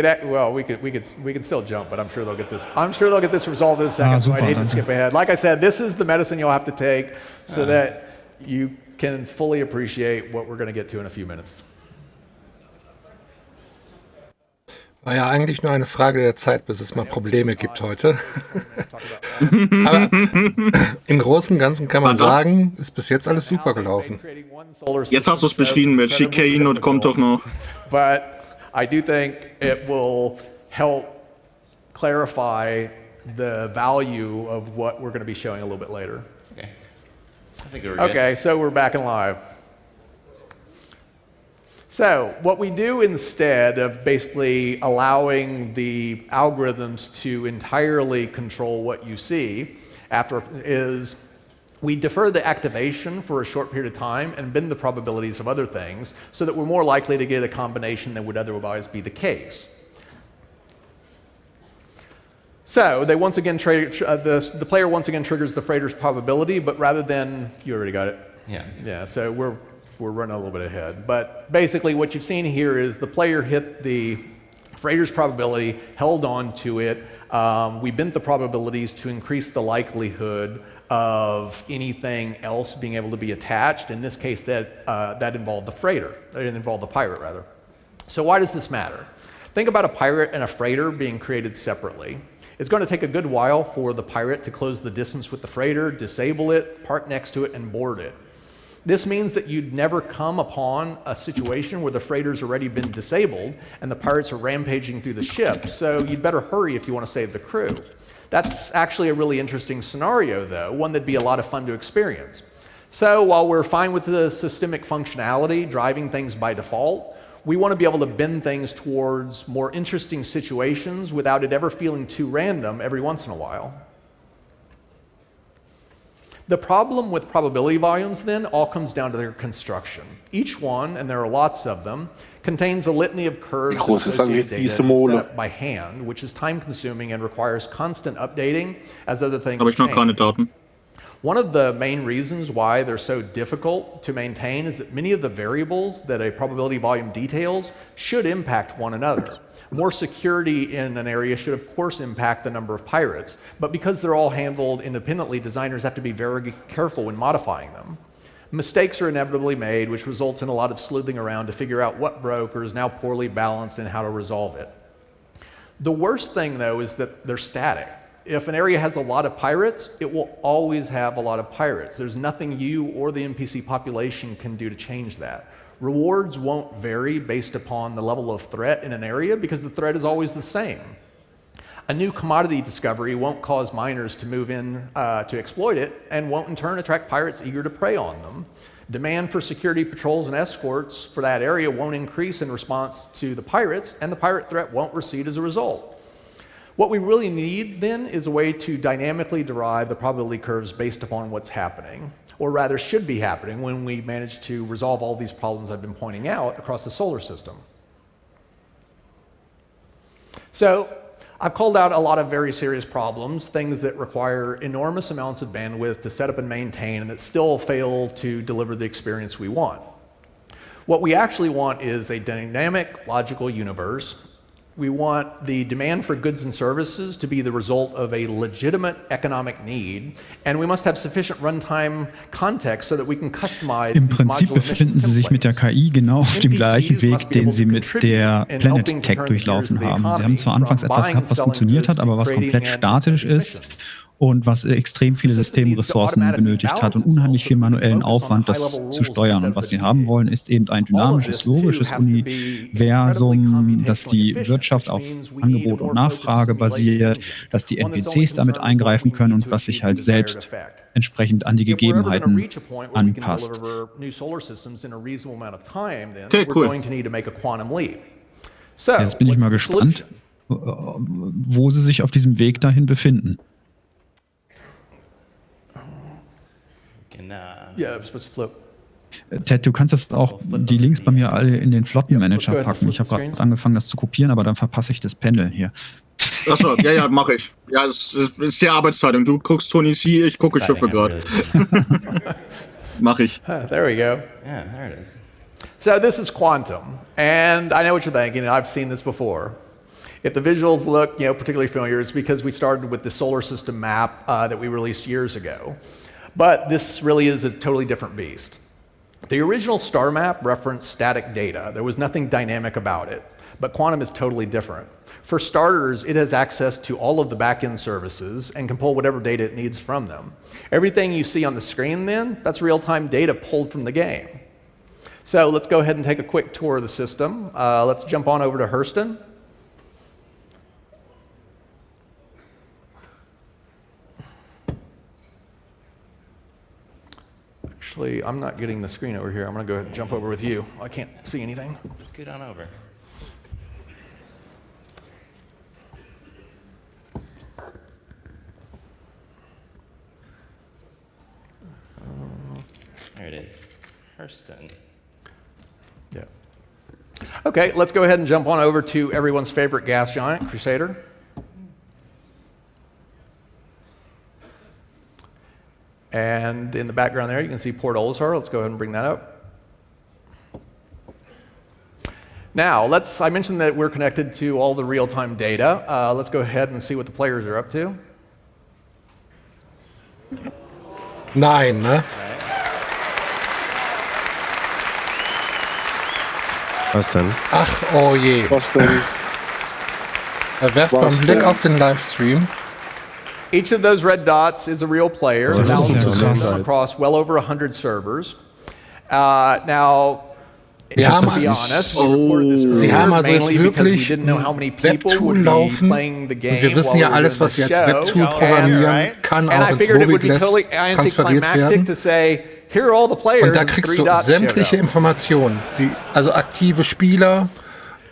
could still jump, but I'm sure they'll get this. I'm sure they'll get this resolved in a second. So I'd hate to skip ahead. Like I said, this is the medicine you'll have to take so that you can fully appreciate what we're going to get to in a few minutes. War ja eigentlich nur eine Frage der Zeit, bis es mal Probleme gibt heute. Aber im Großen und Ganzen kann man sagen, ist bis jetzt alles super gelaufen. Jetzt hast du es beschrieben mit Chicane und kommt doch noch. But I do think it will help clarify the value of what we're going to be showing a little bit later. Okay. I think we're good. Okay, so we're back in live. So what we do instead of basically allowing the algorithms to entirely control what you see is we defer the activation for a short period of time and bend the probabilities of other things so that we're more likely to get a combination than would otherwise be the case. So they once again the player once again triggers the freighter's probability, but rather than, you already got it? Yeah, so we're running a little bit ahead. But basically what you've seen here is the player hit the freighter's probability, held on to it. We bent the probabilities to increase the likelihood of anything else being able to be attached. In this case, that involved the freighter. It involved the pirate, rather. So why does this matter? Think about a pirate and a freighter being created separately. It's going to take a good while for the pirate to close the distance with the freighter, disable it, park next to it, and board it. This means that you'd never come upon a situation where the freighter's already been disabled and the pirates are rampaging through the ship, so you'd better hurry if you want to save the crew. That's actually a really interesting scenario, though, one that'd be a lot of fun to experience. So while we're fine with the systemic functionality, driving things by default, we want to be able to bend things towards more interesting situations without it ever feeling too random every once in a while. The problem with probability volumes then all comes down to their construction. Each one, and there are lots of them, contains a litany of curves and associated data set up by hand, which is time consuming and requires constant updating as other things change. One of the main reasons why they're so difficult to maintain is that many of the variables that a probability volume details should impact one another. More security in an area should of course impact the number of pirates, but because they're all handled independently, designers have to be very careful when modifying them. Mistakes are inevitably made, which results in a lot of sleuthing around to figure out what broke or is now poorly balanced and how to resolve it. The worst thing though is that they're static. If an area has a lot of pirates, it will always have a lot of pirates. There's nothing you or the NPC population can do to change that. Rewards won't vary based upon the level of threat in an area because the threat is always the same. A new commodity discovery won't cause miners to move in to exploit it and won't in turn attract pirates eager to prey on them Demand for security patrols and escorts for that area won't increase in response to the pirates, and the pirate threat won't recede as a result. What we really need then is a way to dynamically derive the probability curves based upon what's happening, or rather should be happening when we manage to resolve all these problems I've been pointing out across the solar system. So I've called out a lot of very serious problems, things that require enormous amounts of bandwidth to set up and maintain and that still fail to deliver the experience we want. What we actually want is a dynamic, logical universe. We want the demand for goods and services to be the result of a legitimate economic need, and we must have sufficient runtime context so that we can customize. Im Prinzip befinden Sie sich mit der KI genau auf dem gleichen Weg, den Sie mit der Planet Tech durchlaufen haben. Sie haben zwar anfangs etwas gehabt, was funktioniert hat, aber was komplett statisch ist und was extrem viele Systemressourcen benötigt hat und unheimlich viel manuellen Aufwand, das zu steuern. Und was Sie haben wollen, ist eben ein dynamisches, logisches Universum, das die Wirtschaft auf Angebot und Nachfrage basiert, dass die NPCs damit eingreifen können und was sich halt selbst entsprechend an die Gegebenheiten anpasst. Okay, cool. Jetzt bin ich mal gespannt, wo Sie sich auf diesem Weg dahin befinden. Yeah, I'm supposed to flip. Ted, du kannst das auch die Links bei mir alle in den Flottenmanager packen. Ich habe gerade angefangen, das zu kopieren, aber dann verpasse ich das Pendeln hier. Achso, ja, mache ich. Ja, das ist die Arbeitsteilung. Du guckst Tony C, ich gucke Schiffe gerade. Mach ich. There we go. Yeah, there it is. So this is quantum, and I know what you're thinking, and I've seen this before. If the visuals look, particularly familiar, it's because we started with the solar system map that we released years ago. But this really is a totally different beast. The original star map referenced static data. There was nothing dynamic about it. But quantum is totally different. For starters, it has access to all of the back-end services and can pull whatever data it needs from them. Everything you see on the screen then, that's real-time data pulled from the game. So let's go ahead and take a quick tour of the system. Let's jump on over to Hurston. Actually, I'm not getting the screen over here. I'm going to go ahead and jump over with you. I can't see anything. Just get on over. There it is. Hurston. Yeah. Okay, let's go ahead and jump on over to everyone's favorite gas giant, Crusader. And in the background there, you can see Port Olisar. Let's go ahead and bring that up. Now, I mentioned that we're connected to all the real-time data. Let's go ahead and see what the players are up to. Nein, ne? Was denn? Ach, oh je. Was denn? Werft mal einen Blick auf den Livestream. Each of those red dots is a real player, thousands of them across well over 100 servers. Now, Sie haben also jetzt wirklich ein Webtool laufen. Und wir wissen ja, alles, was Sie als Webtool programmieren, kann auch ins Mobilglas transferiert werden. Und da kriegst du sämtliche Informationen. Also aktive Spieler,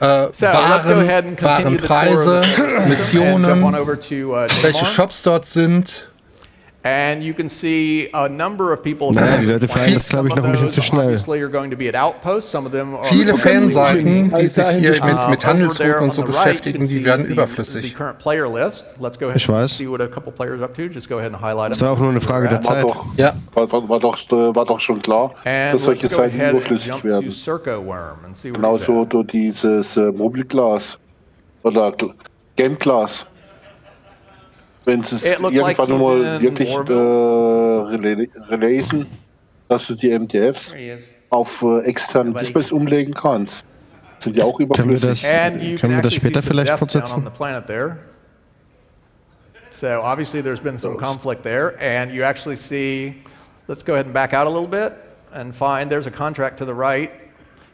Warenpreise, Missionen, welche Shops dort sind. And you can see a number of people. Naja, die Leute feiern das, glaube ich, noch ein bisschen zu schnell. Viele Fanseiten, die sich hier mit Handelsrouten und so beschäftigen, die werden überflüssig. Ich weiß. Das war auch nur eine Frage der Zeit. Ja. War doch schon klar, dass solche Seiten überflüssig werden. Genauso durch dieses Mobilglas oder Gameglas. Wenn sie es irgendwann mal wirklich releasen, dass du die MDFs auf externen Displays umlegen kannst. Sind ja auch überflüssig. Können wir das später vielleicht fortsetzen? So obviously there's been some conflict there, and you actually see, let's go ahead and back out a little bit and find there's a contract to the right.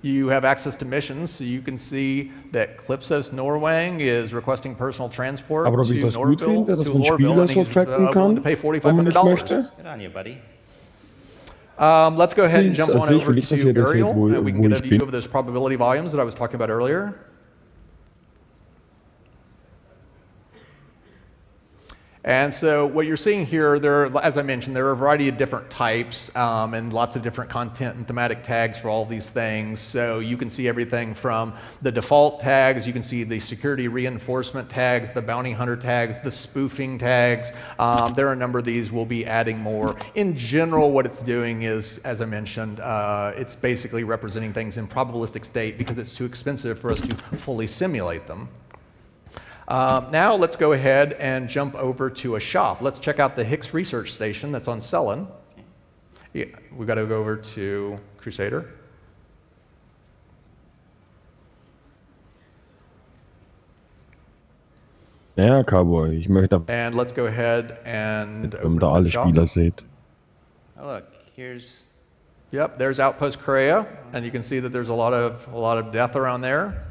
You have access to missions, so you can see that Klipsos Norwang is requesting personal transport to Norville, to Lorville, and he's willing to pay $4,500. Good on you, buddy. Let's go ahead and jump on Also ich over will nicht, dass to ihr das seht, Ariel, wo and we can ich get a bin. view of those probability volumes that I was talking about earlier. And so what you're seeing here, as I mentioned, there are a variety of different types and lots of different content and thematic tags for all these things. So you can see everything from the default tags, you can see the security reinforcement tags, the bounty hunter tags, the spoofing tags. There are a number of these. We'll be adding more. In general, what it's doing is, as I mentioned, it's basically representing things in probabilistic state because it's too expensive for us to fully simulate them. Now let's go ahead and jump over to a shop. Let's check out the Hicks Research Station that's on Cellin. Yeah, we've got to go over to Crusader. Ja, Cowboy, ich möchte, And let's go ahead and open da up alle the shop. Spieler seht. Oh, look, here's. Yep, there's Outpost Korea, and you can see that there's a lot of death around there.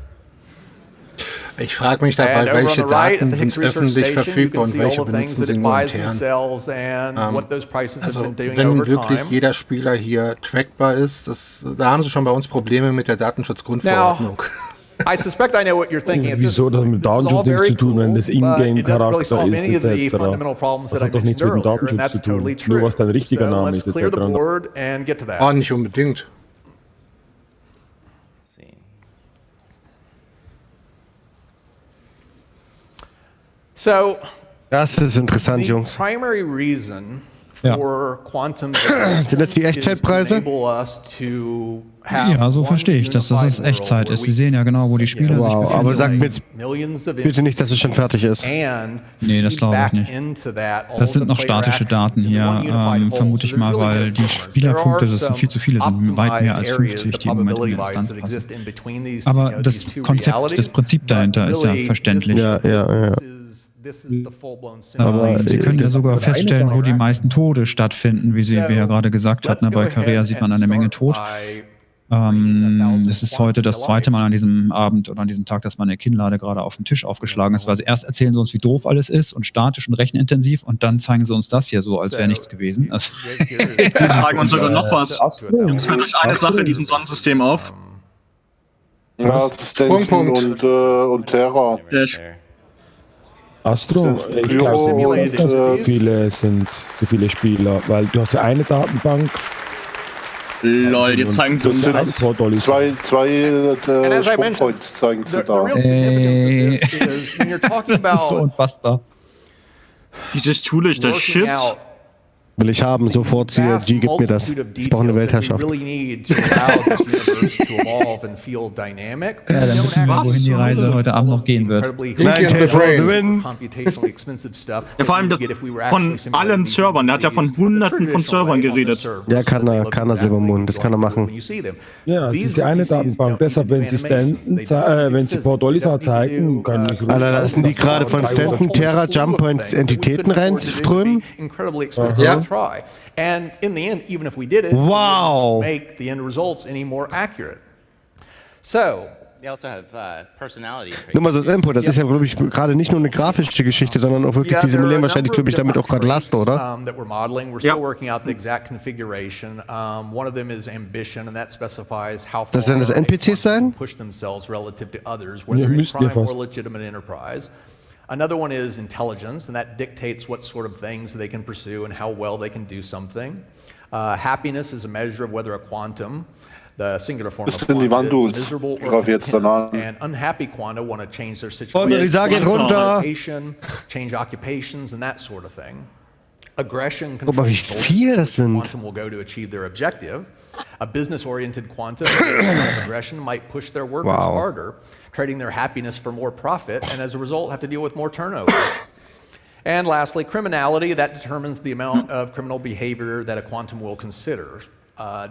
Ich frage mich dabei, welche Daten sind öffentlich verfügbar und welche benutzen sie nur intern. Also wenn wirklich jeder Spieler hier trackbar ist, da haben sie schon bei uns Probleme mit der Datenschutzgrundverordnung. I suspect I know what you're thinking. Wieso das mit Datenschutz nichts zu tun, wenn das Ingame-Charakter ist, etc. Das hat doch nichts mit dem Datenschutz zu tun. Nur was dein richtiger Name ist, etc. Ah, nicht unbedingt. So, das ist interessant, Jungs. Primary reason Ja. for quantum Sind das die Echtzeitpreise? Ja, so verstehe ich das, dass es Echtzeit ist. Sie sehen ja genau, wo die Spieler sich befinden. Aber sagt mir jetzt bitte nicht, dass es schon fertig ist. Nee, das glaube ich nicht. Das sind noch statische Daten hier, vermute ich mal, weil die Spielerpunkte, das sind viel zu viele, sind weit mehr als 50, die im Moment in der Instanz passen. Aber das Konzept, das Prinzip dahinter ist ja verständlich. Ja. Aber Sie können ja sogar feststellen, wo die meisten Tode stattfinden, wie wir ja gerade gesagt hatten. Bei Korea sieht man eine Menge Tod. Es ist heute das zweite Mal an diesem Abend oder an diesem Tag, dass meine Kinnlade gerade auf den Tisch aufgeschlagen ist, weil sie erst erzählen sie uns, wie doof alles ist und statisch und rechenintensiv und dann zeigen sie uns das hier so, als wäre nichts gewesen. Also Wir sagen uns sogar noch was. Jungs, fällt euch eine Sache in diesem Sonnensystem auf. Ja, Sprungpunkt und Terra. Astro, ich glaube nicht, dass so viele Spieler, weil du hast ja eine Datenbank. Lol, jetzt zeigen sie uns zwei Sprungpoints zeigen sie da. Das ist so unfassbar. Dieses Tool ist der Shit. Will ich haben, sofort hier, G gibt mir das. Ich brauche eine Weltherrschaft. Ja, dann wissen wir, wohin die Reise heute Abend noch gehen wird. Ja, vor allem von allen Servern. Er hat ja von hunderten von Servern geredet. Ja, kann er Silbermond, das kann er machen. Ja, es ist ja eine Datenbank. Deshalb, wenn sie Port Olisar zeigen, können ich Alter, da sind die gerade von Stanton, Terra, Jumper und Entitäten reinströmen. Ja. Try. And in the end, even if we did it, wow, it wouldn't make the end results any more accurate. So, They also have personality traits. Nur mal so als Input, das ist ja, glaube ich, gerade nicht nur eine grafische Geschichte, sondern auch wirklich, die simulieren wahrscheinlich, glaube ich, damit auch gerade Last, oder? That we're modeling. We're still working out the exact configuration. One of them is ambition, and that specifies how far das sollen das NPCs sein? push themselves relative to others, whether in crime or legitimate enterprise. Another one is intelligence, and that dictates what sort of things they can pursue and how well they can do something. Happiness is a measure of whether a quantum, the singular form of quanta, is miserable or content, and unhappy quanta want to change their situation, change occupations, and that sort of thing. Aggression controls quantum will go to achieve their objective. A business-oriented quantum aggression might push their workers harder, trading their happiness for more profit, and as a result have to deal with more turnover. And lastly, criminality, that determines the amount of criminal behavior that a quantum will consider.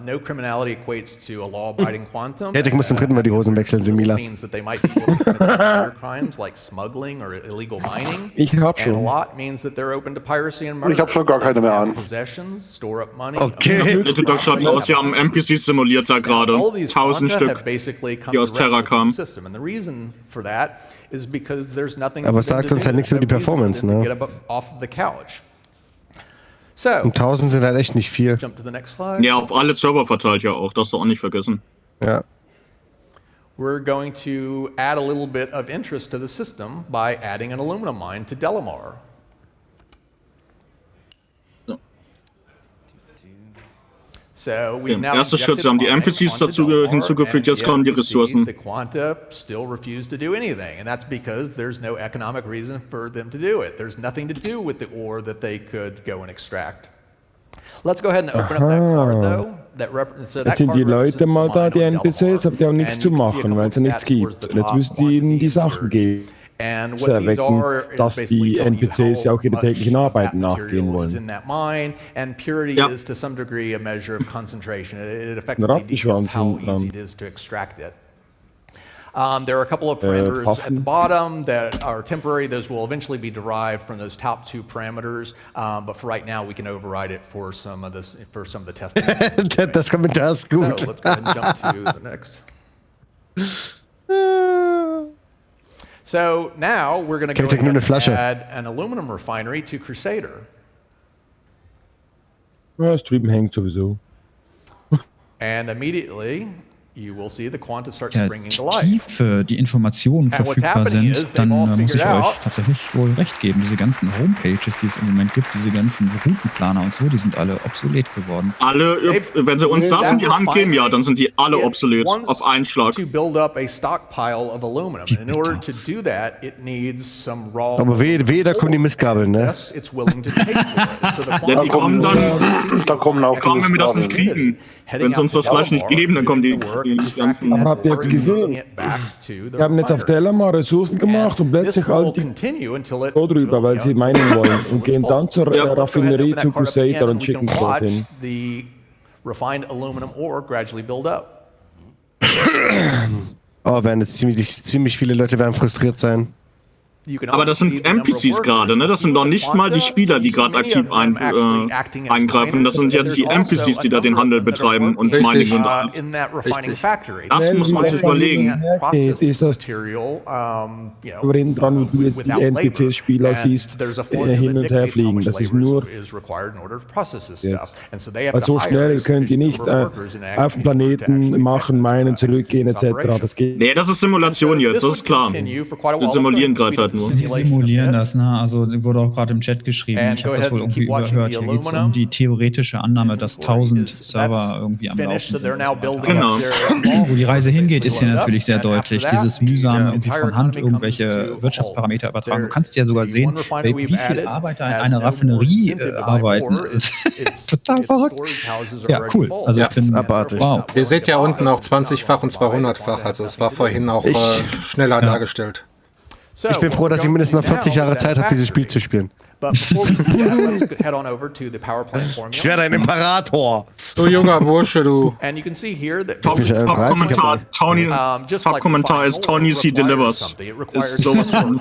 No criminality equates to a law-abiding quantum. Ich muss zum dritten Mal die Hosen wechseln, Semila. Means that they might be able to commit crimes like smuggling or illegal mining. Ich hab schon. And a lot means that they're open to piracy and murder. Ich hab schon gar keine mehr an. Possessions, store up money. Okay. Das schaut aus, wir haben NPCs simuliert da gerade. 1000 Stück, die aus Terra kamen. And the reason for that is because there's nothing. Aber es sagt uns halt nichts über die Performance, ne? So, 1000 sind halt echt nicht viel. jump to the next slide. Ja, auf alle Server verteilt ja auch, darfst du auch nicht vergessen. Ja. We're going to add a little bit of interest to the system by adding an aluminum mine to Delamar. So we've now Erster Schritt, sie haben die NPCs dazu hinzugefügt, jetzt kommen die Ressourcen. The Quanta still refuse to do anything, and that's because there's no economic reason for them to do it. There's nothing to do with the ore that they could go and extract. Let's go ahead and open up that card, though. Jetzt sind die Leute mal da, die NPCs, aber die haben nichts zu machen, weil es ja nichts gibt. Und jetzt müssen die ihnen die Sachen geben. Zu erwecken, dass die NPCs ja auch ihre täglichen Arbeiten nachgehen wollen. Ein Rattenschwanz hinten dran. There are a couple of parameters at the bottom that are temporary. Those will eventually be derived from those top two parameters. But for right now, we can override it for some of this, for some of the testing. Das Kommentar ist gut. So let's go ahead and jump to the next. So now we're going to go ahead and add an aluminum refinery to Crusader. Ja, Stream hängt sowieso. And immediately you will see the Quanta start springing to life. Tiefe die Informationen verfügbar sind, dann muss ich euch tatsächlich wohl recht geben. Diese ganzen Homepages, die es im Moment gibt, diese ganzen Routenplaner und so, die sind alle obsolet geworden. Alle, wenn sie uns das in die Hand geben, ja, dann sind die alle obsolet auf einen Schlag. Aber wehe, da kommen die Mistgabeln, ne? Ja, die kommen dann, wenn wir das nicht kriegen. Wenn sie uns das gleich nicht geben, dann kommen die ganzen... Aber habt ihr jetzt gesehen? Wir haben jetzt auf Delamar Ressourcen gemacht und plötzlich all die so drüber, weil sie meinen wollen und gehen dann zur Raffinerie zu Crusader und schicken es dorthin. Oh, werden jetzt ziemlich viele Leute werden frustriert sein. Aber das sind NPCs gerade, ne? Das sind noch nicht mal die Spieler, die gerade aktiv eingreifen. Das sind jetzt die NPCs, die da den Handel betreiben und Mining und alles. Das muss man sich überlegen. Ist das drin dran, wo du jetzt die NPC-Spieler siehst, hin und her fliegen. Das ist nur jetzt. Weil so schnell könnt ihr nicht auf dem Planeten machen, meinen, zurückgehen etc. Das geht. Nee, das ist Simulation jetzt, das ist klar. Wir simulieren gerade halt. Sie simulieren das, ne? Also wurde auch gerade im Chat geschrieben. Ich habe das wohl irgendwie überhört. Hier geht es um die theoretische Annahme, dass 1000 Server irgendwie am Laufen sind. Genau. Wo die Reise hingeht, ist hier natürlich sehr deutlich. Dieses mühsam irgendwie von Hand irgendwelche Wirtschaftsparameter übertragen. Du kannst ja sogar sehen, wie viele Arbeiter in einer Raffinerie arbeiten. Das ist total verrückt. Ja, cool. Also ich bin abartig. Wow. Ihr seht ja unten auch 20-fach und 200-fach. Also es war vorhin auch schneller dargestellt. Ich bin froh, dass ich mindestens noch 40 Jahre Zeit habe, dieses Spiel zu spielen. Ich werde ein Imperator. Du junger Bursche, du. Top-Kommentar ist Tony C. delivers. Ist sowas von.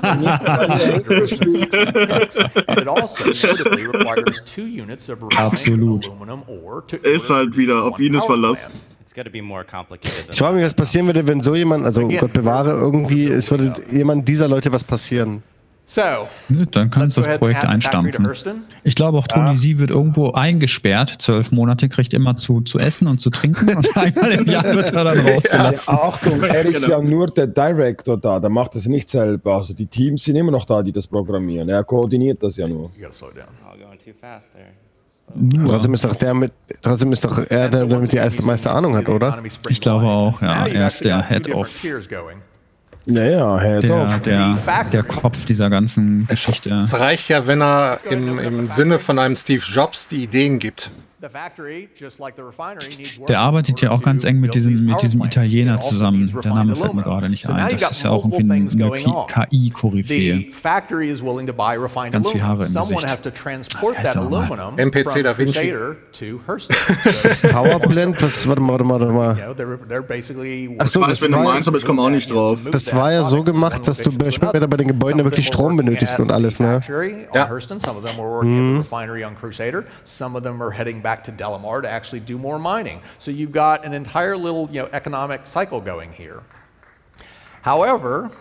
Absolut. Ist halt wieder auf ihn ist Verlass. Ich frage mich, was passieren würde, wenn so jemand, also Gott bewahre, irgendwie, es würde jemand dieser Leute was passieren. Dann kannst du das Projekt einstampfen. Ich glaube auch, Tony Sie wird irgendwo eingesperrt, 12 Monate, kriegt immer zu essen und zu trinken und einmal im Jahr wird er dann rausgelassen. Achtung, er ist ja nur der Director da, der macht das nicht selber. Also die Teams sind immer noch da, die das programmieren. Er koordiniert das ja nur. Trotzdem ist doch er, der damit die meiste Ahnung hat, oder? Ich glaube auch, ja. Er ist der Head-Off. Ja, Head-Off. Der Kopf dieser ganzen Geschichte. Es reicht ja, wenn er im Sinne von einem Steve Jobs die Ideen gibt. Der arbeitet ja auch ganz eng mit diesem Italiener zusammen. Der Name fällt mir gerade nicht ein. Das ist ja auch irgendwie eine KI-Koryphäe. Ganz viele Haare im Gesicht. NPC Da Vinci. Powerblend? Warte mal. Achso, das wenn du meinst, aber ich komme auch nicht drauf. Das war ja so gemacht, dass du später bei den Gebäuden wirklich Strom benötigst und alles, ne? Ja. Back to Delamar to actually do more mining. So you've got an entire little, economic cycle going here. However,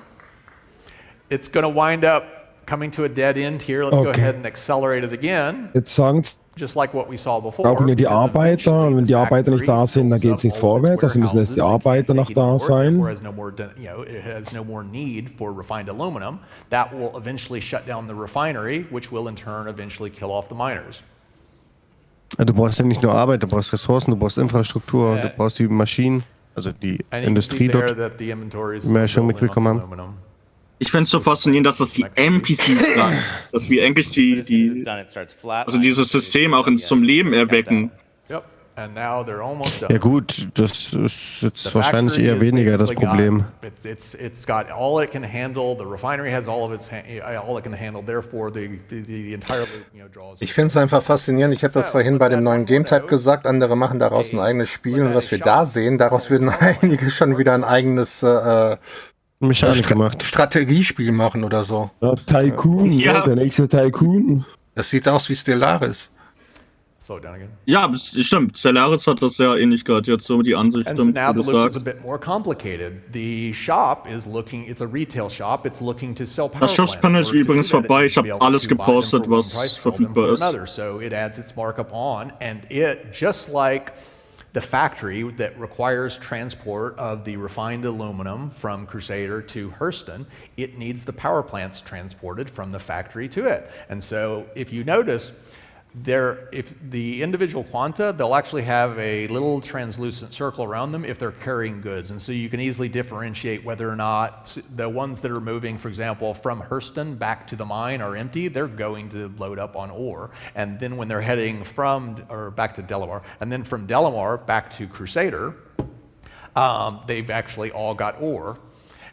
it's going to wind up coming to a dead end here. Let's go ahead and accelerate it again. Jetzt sagen just like what we saw before. Brauchen ja die Arbeiter, und wenn die Arbeiter nicht da sind, dann geht es nicht vorwärts, also müssen erst die Arbeiter noch da sein. It has no more need for refined aluminum. That will eventually shut down the refinery, which will in turn eventually kill off the miners. Du brauchst ja nicht nur Arbeit, du brauchst Ressourcen, du brauchst Infrastruktur, du brauchst die Maschinen, also die Industrie dort, wie wir ja schon mitbekommen haben. Ich finde es so faszinierend, dass das die NPCs dann, dass wir eigentlich also dieses System auch zum Leben erwecken. Ja gut, das ist jetzt wahrscheinlich eher weniger das Problem. It's got all it can handle. The refinery has all it can handle. Therefore, the entire draws. Ich finde es einfach faszinierend. Ich habe das vorhin bei dem neuen Game-Type gesagt. Andere machen daraus ein eigenes Spiel. Und was wir da sehen, daraus würden einige schon wieder ein eigenes Strategiespiel machen oder so. Ja, Tycoon, ja. Der nächste Tycoon. Das sieht aus wie Stellaris. Ja, stimmt. Stellaris hat das ja ähnlich gehört. Jetzt so die Ansicht, And so now wie the du loop is a sagst. bit more complicated. The shop is looking, it's a retail shop, it's looking to sell power Das Schiffspanel ist übrigens vorbei. Ich habe alles gepostet, was verfügbar ist. So it adds its markup on, and it, just like the factory that requires transport of the refined aluminum from Crusader to Hurston, it needs the power plants transported from the factory to it. And so if you notice, if the individual quanta, they'll actually have a little translucent circle around them if they're carrying goods. And so you can easily differentiate whether or not the ones that are moving, for example, from Hurston back to the mine are empty, they're going to load up on ore. And then when they're heading back to Delamar, and then from Delamar back to Crusader, they've actually all got ore.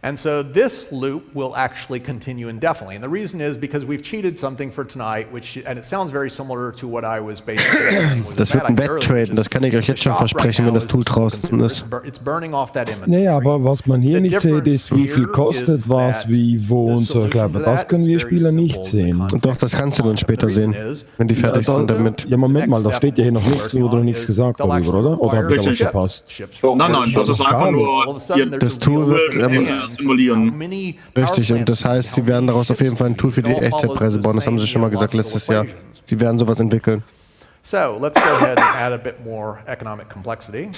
And so this loop will actually continue indefinitely. And the reason is because we've cheated something for tonight, and it sounds very similar to what I was basically saying. Das wird ein Wetttraden, das kann ich euch jetzt schon versprechen, wenn das Tool draußen ist. It's burning off that inventory. Nee, aber was man hier nicht sieht, ist, wie viel kostet was, wie, wo und so. Ich glaube, das können wir Spieler nicht sehen. Und doch, das kannst du dann später sehen, wenn die fertig sind damit. Ja, Moment mal, da steht ja hier noch nichts oder nichts gesagt darüber, oder? Oder habe ich da was verpasst? Nein, das ist einfach nur, das Tool wird simulieren. Richtig, und das heißt, sie werden daraus auf jeden Fall ein Tool für die Echtzeitpreise bauen. Das haben sie schon mal gesagt letztes Jahr. Sie werden sowas entwickeln. So, let's go ahead and add a bit more economic complexity.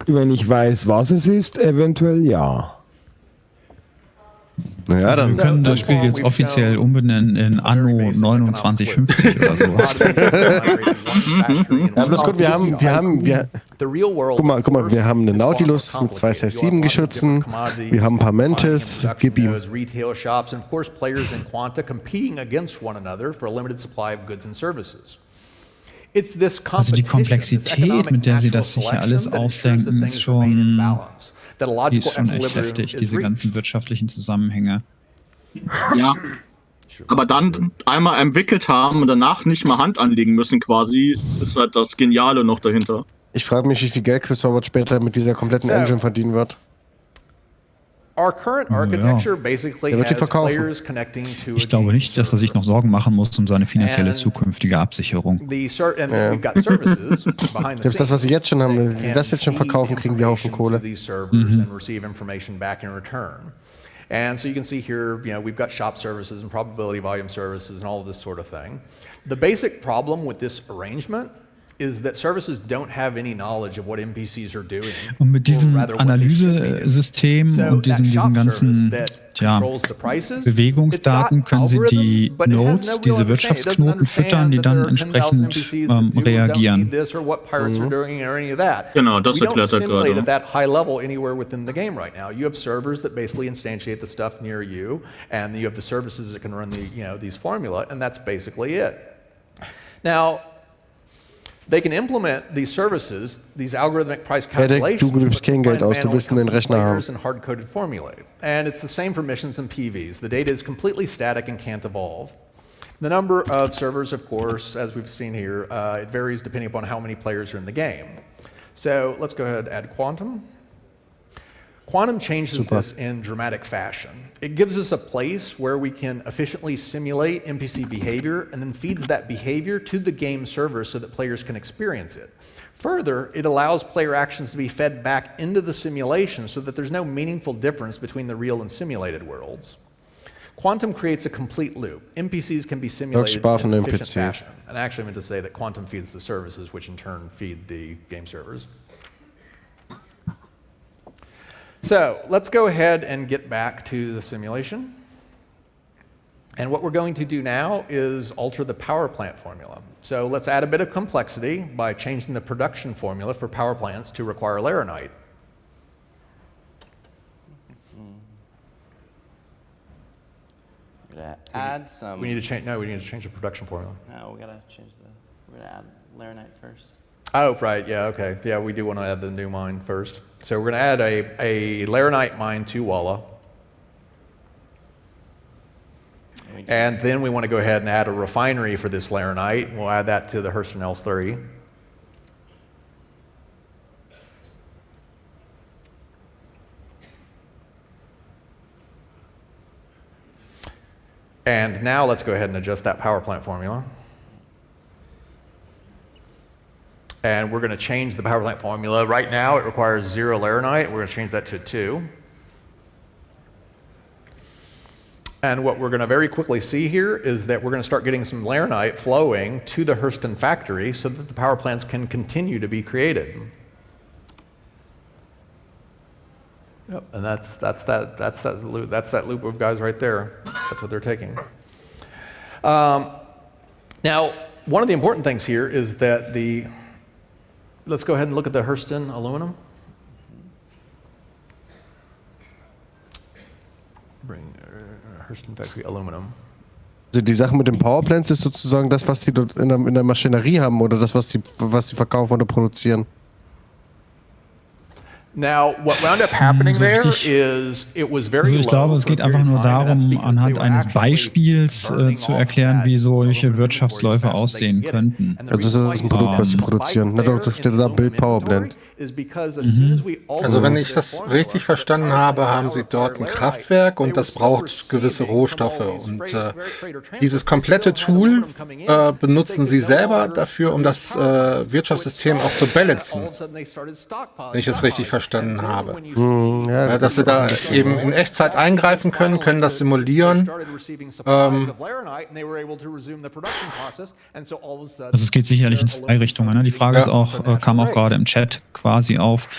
Wenn ich weiß, was es ist, eventuell ja. Naja, dann wir können das Spiel jetzt offiziell umbenennen in Anno 2950 oder sowas. Ja, bloß gut, guck mal, wir haben einen Nautilus mit 2 6-7 Geschützen, wir haben ein paar Mantis, gib ihm. Retail shops and of course players in Quanta competing against one another for a limited supply of goods and services. Also die Komplexität, mit der sie das sich hier alles ausdenken, ist schon echt heftig, diese ganzen wirtschaftlichen Zusammenhänge. Ja, aber dann einmal entwickelt haben und danach nicht mal Hand anlegen müssen quasi, ist halt das Geniale noch dahinter. Ich frage mich, wie viel Geld Chris Robert später mit dieser kompletten Engine verdienen wird. Our current architecture basically has players connecting to ich glaube nicht, dass er sich noch Sorgen machen muss um seine finanzielle zukünftige Absicherung. Selbst das, was sie jetzt schon haben, wenn sie das jetzt schon verkaufen, kriegen die Haufen Kohle. And so you can see here, we've got shop services and probability volume services and all of this sort of thing. The basic problem with this arrangement is that services don't have any knowledge of what NPCs are doing. Und mit diesem Analysesystem und diesen ganzen Bewegungsdaten können sie die Nodes, diese Wirtschaftsknoten füttern, die dann entsprechend reagieren. Genau, das erklärt er gerade. At that high level anywhere within the game right now. You have servers that basically instantiate the stuff near you, and you have the services that can run these formula, and that's basically it. Now, they can implement these services, these algorithmic price calculations, du gibst kein Geld aus, du willst einen Rechner haben. And hard-coded formulae. And it's the same for missions and PVs. The data is completely static and can't evolve. The number of servers, of course, as we've seen here, it varies depending upon how many players are in the game. So let's go ahead and add Quantum. Quantum changes this in dramatic fashion. It gives us a place where we can efficiently simulate NPC behavior and then feeds that behavior to the game server so that players can experience it. Further, it allows player actions to be fed back into the simulation so that there's no meaningful difference between the real and simulated worlds. Quantum creates a complete loop. NPCs can be simulated in an efficient fashion. And actually, I meant to say that quantum feeds the services, which in turn feed the game servers. So let's go ahead and get back to the simulation. And what we're going to do now is alter the power plant formula. So let's add a bit of complexity by changing the production formula for power plants to require laranite. We're gonna add some. We need to change. No, we need to change the production formula. No, we gotta change the. We're gonna add laranite first. Oh, right. Yeah. Okay. Yeah, we do want to add the new mine first. So we're going to add a laranite mine to Walla. And then we want to go ahead and add a refinery for this laranite. We'll add that to the Hurston L3. And now let's go ahead and adjust that power plant formula. And we're going to change the power plant formula. Right now it requires 0 laranite. We're going to change that to 2. And what we're going to very quickly see here is that we're going to start getting some laranite flowing to the Hurston factory so that the power plants can continue to be created. Yep, and that's that loop of guys right there. That's what they're taking. Now, one of the important things here is that let's go ahead and look at the Hurston aluminum. Bring Hurston Factory Aluminum. Also die Sache mit den Powerplants ist sozusagen das, was die dort in der Maschinerie haben oder das, was die verkaufen oder produzieren. Now, what wound up happening there is it was very ich glaube, es geht einfach nur darum, anhand eines Beispiels zu erklären, wie solche Wirtschaftsläufe aussehen könnten. Also das ist ein Produkt, was sie produzieren. Da steht da Build Powerplant. Also wenn ich das richtig verstanden habe, haben sie dort ein Kraftwerk und das braucht gewisse Rohstoffe. Und dieses komplette Tool benutzen sie selber dafür, um das Wirtschaftssystem auch zu balancen. Wenn ich es richtig verstanden habe. Ja, dass sie da eben in Echtzeit eingreifen können das simulieren. Also es geht sicherlich in 2 Richtungen. Ne? Die Frage ist auch, kam auch gerade im Chat quasi auf,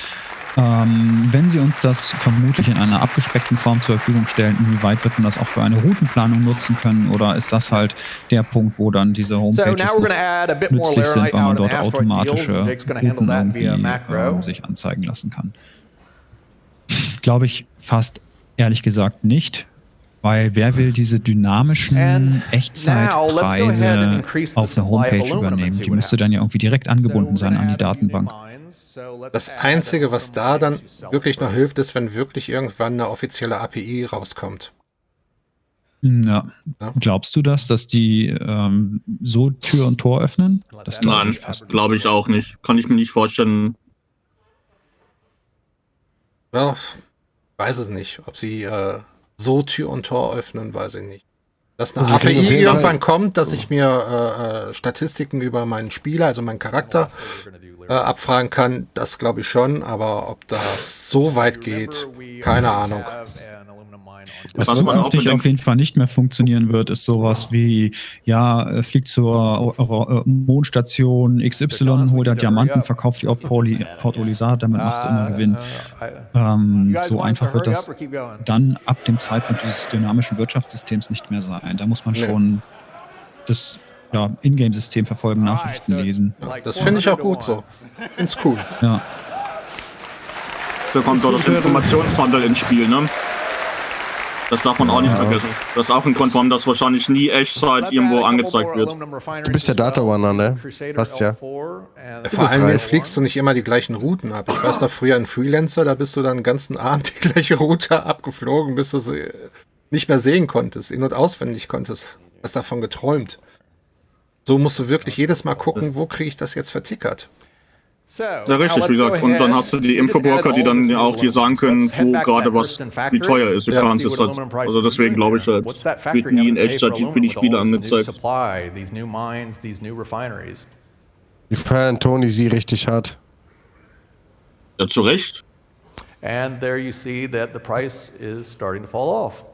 wenn Sie uns das vermutlich in einer abgespeckten Form zur Verfügung stellen, inwieweit wird man das auch für eine Routenplanung nutzen können oder ist das halt der Punkt, wo dann diese Homepages nützlich sind, weil man dort automatische Routen irgendwie sich anzeigen lassen kann? Glaube ich fast ehrlich gesagt nicht, weil wer will diese dynamischen Echtzeitpreise auf der Homepage übernehmen? Die müsste dann ja irgendwie direkt angebunden sein an die Datenbank. Das Einzige, was da dann wirklich noch hilft, ist, wenn wirklich irgendwann eine offizielle API rauskommt. Ja. Glaubst du das, dass die so Tür und Tor öffnen? Nein, glaube ich auch nicht. Kann ich mir nicht vorstellen. Ja, weiß es nicht. Ob sie so Tür und Tor öffnen, weiß ich nicht. Dass eine API irgendwann kommt, dass ich mir Statistiken über meinen Spieler, also meinen Charakter, abfragen kann, das glaube ich schon, aber ob das so weit geht, keine Ahnung. Was zukünftig auf jeden Fall nicht mehr funktionieren wird, ist sowas wie, ja, fliegt zur Mondstation XY, holt da Diamanten, verkauft die auf Port Olisar, damit machst du immer Gewinn. So einfach wird das dann ab dem Zeitpunkt dieses dynamischen Wirtschaftssystems nicht mehr sein. Da muss man schon das Ingame-System verfolgen, Nachrichten lesen. Ja, das finde ich auch gut so. Find's cool. Ja. Da kommt doch das Informationshandel ins Spiel, ne? Das darf man auch nicht vergessen. Das ist auch ein Grund, warum das wahrscheinlich nie Echtzeit irgendwo angezeigt wird. Du bist der Data-Runner, ne? Passt ja. Vor allem fliegst du nicht immer die gleichen Routen ab. Ich weiß noch, früher in Freelancer, da bist du dann den ganzen Abend die gleiche Route abgeflogen, bis du sie nicht mehr sehen konntest, in- und auswendig konntest. Hast davon geträumt. So musst du wirklich jedes Mal gucken, wo kriege ich das jetzt vertickert. Ja, richtig, wie gesagt. Und dann hast du die Infobroker, die dann auch dir sagen können, wo gerade was, wie teuer ist. Du kannst es halt. Also deswegen glaube ich halt, wird nie in Echtzeit für die Spiele angezeigt. Die feiern Tony sie richtig hart. Ja, zu Recht. And there you see that the price is starting to fall off.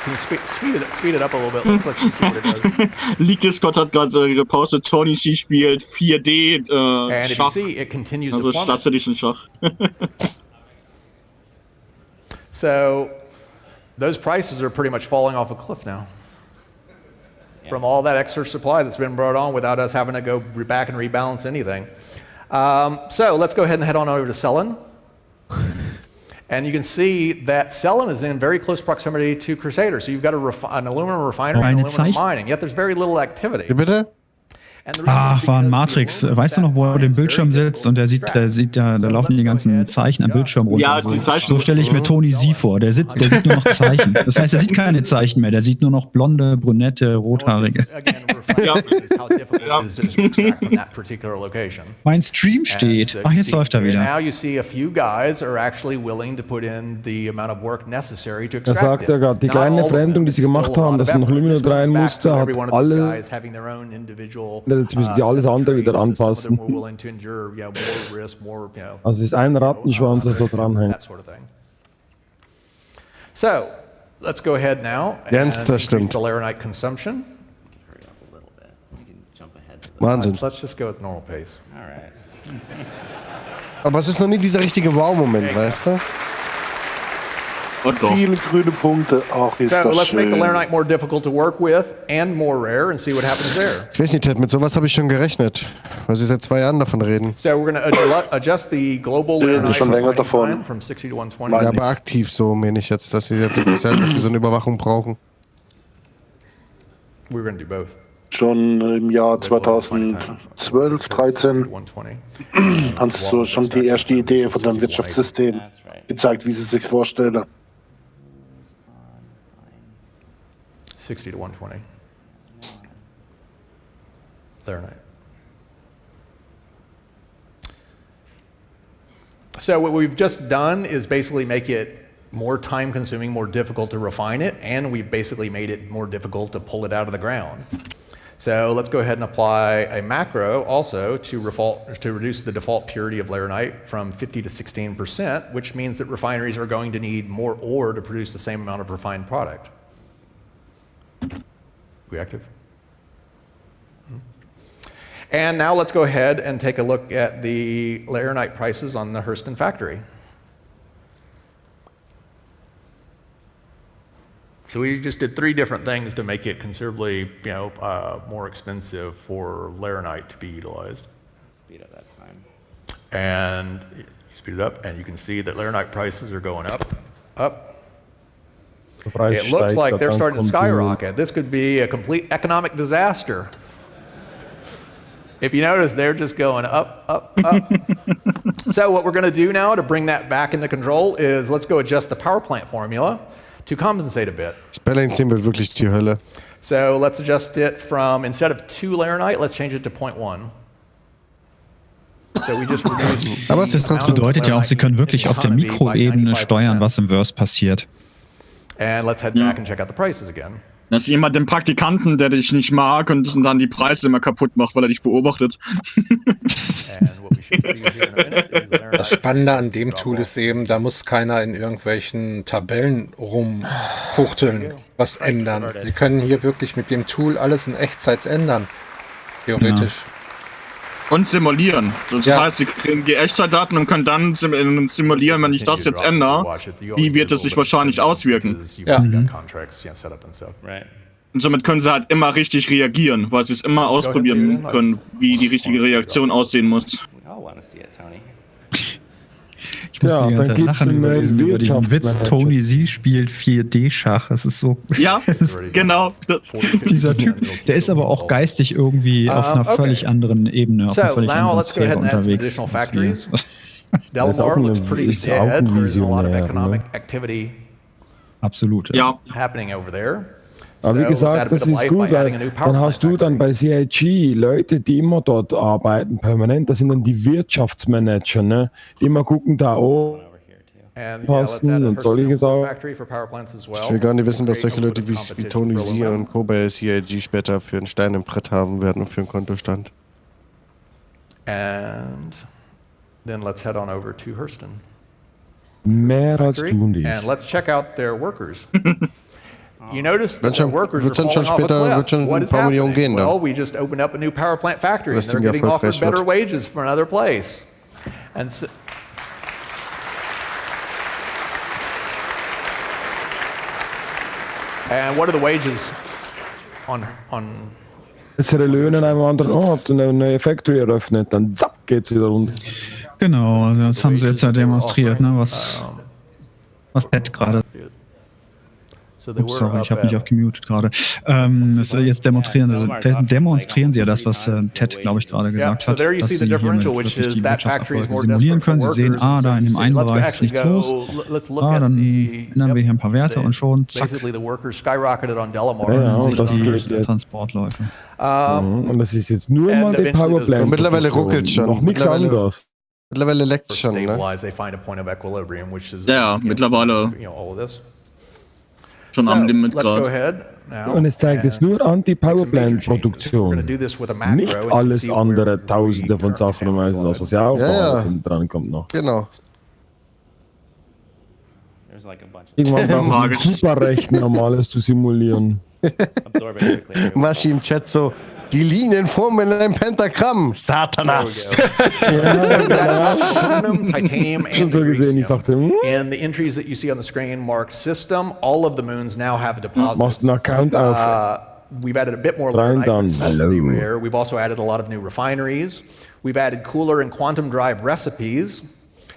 Can you speed it up a little bit? Let's see what it does. Liegestgott hat gerade gepostet, Tony C spielt 4D And if you Schach. see, it continues Also to plummet. klassischen Schach. So those prices are pretty much falling off a cliff now. From all that extra supply that's been brought on without us having to go back and rebalance anything. So let's go ahead and head on over to Cellin. And you can see that Cellin is in very close proximity to Crusader. So you've got an aluminum refinery and aluminum mining, yet there's very little activity. Wie bitte? War ein Matrix. Weißt du noch, wo er den Bildschirm sitzt und da laufen die ganzen Zeichen am Bildschirm runter. Ja, die Zeichen. So stelle ich mir Tony Z vor. Der sieht nur noch Zeichen. Das heißt, er sieht keine Zeichen mehr. Der sieht nur noch blonde, brünette, rothaarige. Mein Stream steht. Ach, jetzt läuft er wieder. Er sagt ja gerade, die kleine Veränderung, die sie gemacht haben, dass man noch Luminous rein musste, hat alle. Jetzt müssen sie alles andere wieder anpassen. Also es ist ein Rattenschwanz, das da dranhängt. So, let's go ahead now and increase the Laranite consumption. Wahnsinn. Let's just go with normal pace. Aber es ist noch nie dieser richtige Wow-Moment, weißt du? Viele grüne Punkte. Ach, ist So das let's make the schön. Laranite more difficult to work with and more rare and see what happens there. Ich weiß nicht, Ted, mit sowas habe ich schon gerechnet, weil sie seit 2 Jahren davon reden. So we're going to adjust the global Laranite schon länger refining time from 60 to 120. Ja, aber aktiv so, meine ich jetzt, dass sie so eine Überwachung brauchen. We're going to do both. Schon im Jahr 2012, 13 hast du schon die erste Idee von deinem Wirtschaftssystem gezeigt, wie sie sich vorstellen. 60 to 120. Laranite. So what we've just done is basically make it more time consuming, more difficult to refine it, and we've basically made it more difficult to pull it out of the ground. So let's go ahead and apply a macro also to reduce the default purity of Laranite from 50 to 16%, which means that refineries are going to need more ore to produce the same amount of refined product. Reactive. And now let's go ahead and take a look at the Laranite prices on the Hurston factory. So we just did 3 different things to make it considerably, more expensive for Laranite to be utilized. Speed up that time. And you speed it up, and you can see that Laranite prices are going up. It looks like they're starting to skyrocket. This could be a complete economic disaster. If you notice, they're just going up. So what we're going to do now to bring that back into control is let's go adjust the power plant formula to compensate a bit. Das Balancing wird wirklich die Hölle. So let's adjust it from, instead of 2 Laranite, let's change it to 0.1. So we just reduced. Aber das bedeutet ja auch, sie können wirklich auf der Mikroebene steuern, was im Verse passiert. And let's head back and check out the prices again. Das ist jemand, den Praktikanten, der dich nicht mag und dann die Preise immer kaputt macht, weil er dich beobachtet. Das Spannende an dem Tool ist eben, da muss keiner in irgendwelchen Tabellen rumfuchteln, was ändern. Sie können hier wirklich mit dem Tool alles in Echtzeit ändern, theoretisch. Ja. Und simulieren. Das heißt, sie kriegen die Echtzeitdaten und können dann simulieren, wenn ich das jetzt ändere, wie wird es sich wahrscheinlich auswirken. Ja. Und somit können sie halt immer richtig reagieren, weil sie es immer ausprobieren können, wie die richtige Reaktion aussehen muss. Ich muss die ganze Zeit lachen über diesen Witz, Tony Z spielt 4D-Schach. Es ist so... Ja, genau. Dieser Typ, der ist aber auch geistig irgendwie auf einer völlig anderen Ebene, auf einer völlig anderen Sphäre unterwegs. Delamore looks pretty dead. There's a lot of economic activity happening over there. Aber wie gesagt, das ist gut, weil dann hast du dann bei CIG Leute, die immer dort arbeiten, permanent. Das sind dann die Wirtschaftsmanager, ne? Die immer gucken, da passen und solche Sachen. Ich will gar nicht wissen, was solche Leute wie Tony Z und Co. bei CIG später für einen Stein im Brett haben werden und für einen Kontostand. And then let's head on over to Hurston. Mehr als du und ich. And let's check out their workers. You notice that the workers wird are dann schon falling off a später, cliff. wird schon What ein is paar Millionen happening? gehen Well, dann. we just opened up a new power plant factory, and Das they're Ding getting offered erfolgreich wird. better wages from another place. And so, and what are the wages on Bessere Löhne an einem anderen Ort und eine neue Factory eröffnet, dann zack, geht's wieder runter. Genau, also das haben sie jetzt ja demonstriert, ne, was Ted gerade. Ups, sorry, ich habe mich auch gemutet gerade. Jetzt demonstrieren sie ja das, was Ted, glaube ich, gerade gesagt hat, dass sie hier wirklich die Wirtschaftsabläufe simulieren können. Sie sehen, da in dem einen Bereich ist nichts los. Dann ändern wir hier ein paar Werte und schon, zack, ändern sich die Transportläufe. Und das ist jetzt nur mal die Powerplant. Mittlerweile ruckelt schon. Noch nichts anderes. Mittlerweile leckt es schon, ne? Ja, mittlerweile schon am Limit gerade. Und es zeigt jetzt nur an die Powerplant-Produktion. Nicht alles andere, tausende von Sachen und was ja auch dran kommt noch. Genau. Irgendwann brauchen wir Superrechner, um alles zu simulieren. Maschi im Chat so, die Linien formen ein Pentagramm. Satanas. Titanium, and deuterium. And the entries that you see on the screen mark system. All of the moons now have deposits. Machst einen Account auf. We've added a bit more everywhere. We've also added a lot of new refineries. We've added cooler and quantum drive recipes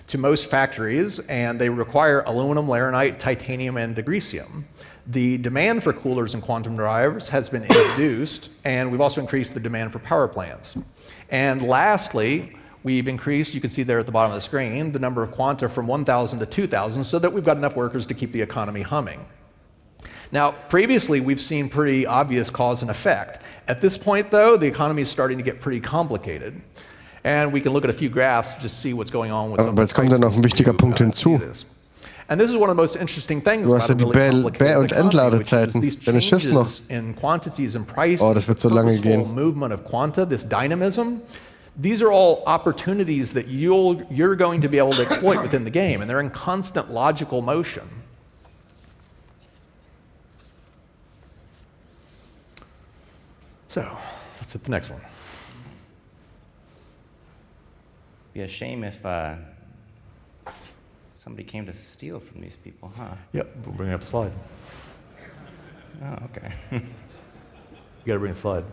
to most factories, and they require aluminum, laranite, titanium, and degreasium. The demand for coolers and quantum drivers has been introduced, and we've also increased the demand for power plants. And lastly, we've increased, you can see there at the bottom of the screen, the number of quanta from 1,000 to 2,000 so that we've got enough workers to keep the economy humming. Now, previously, we've seen pretty obvious cause and effect. At this point, though, the economy is starting to get pretty complicated. And we can look at a few graphs to just see what's going on with some Aber jetzt kommt dann noch ein wichtiger Punkt hinzu. And this is one of the most interesting things Du hast ja die Bär- und Entladezeiten deines Schiffs noch. Oh, das wird so lange gehen. Movement of quanta, this dynamism. These are all opportunities that you're going to be able to exploit within the game, and they're in constant logical motion. So, let's hit the next one. Be a shame if somebody came to steal from these people, huh? Yep, we'll bring up the slide. Oh, okay. You gotta bring the slide.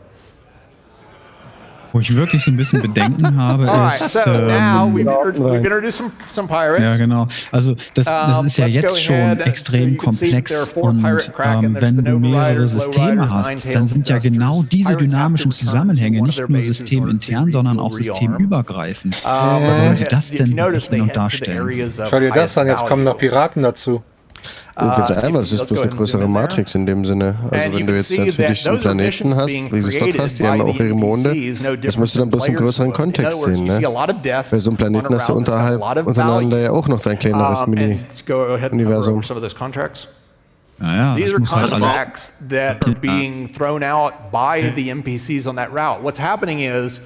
Wo ich wirklich so ein bisschen Bedenken habe, ist... we've introduced some pirates. Ja, genau. Also das ist ja jetzt schon extrem komplex und wenn du mehrere Systeme hast, dann sind ja genau diese dynamischen Zusammenhänge nicht nur systemintern, sondern auch systemübergreifend. Wie wollen sie das denn berechnen und darstellen? Schau dir das an, jetzt kommen noch Piraten dazu. Ganz einmal, das ist bloß eine größere Matrix in dem Sinne. Also wenn du jetzt natürlich einen Planeten hast, wie du es dort hast, die haben auch ihre Monde, das musst du dann bloß im größeren Kontext sehen. Ne? Bei so einem Planeten hast du untereinander ja auch noch dein kleineres Mini-Universum. Naja, these are contracts that are being thrown out by the NPCs on that route. What's happening is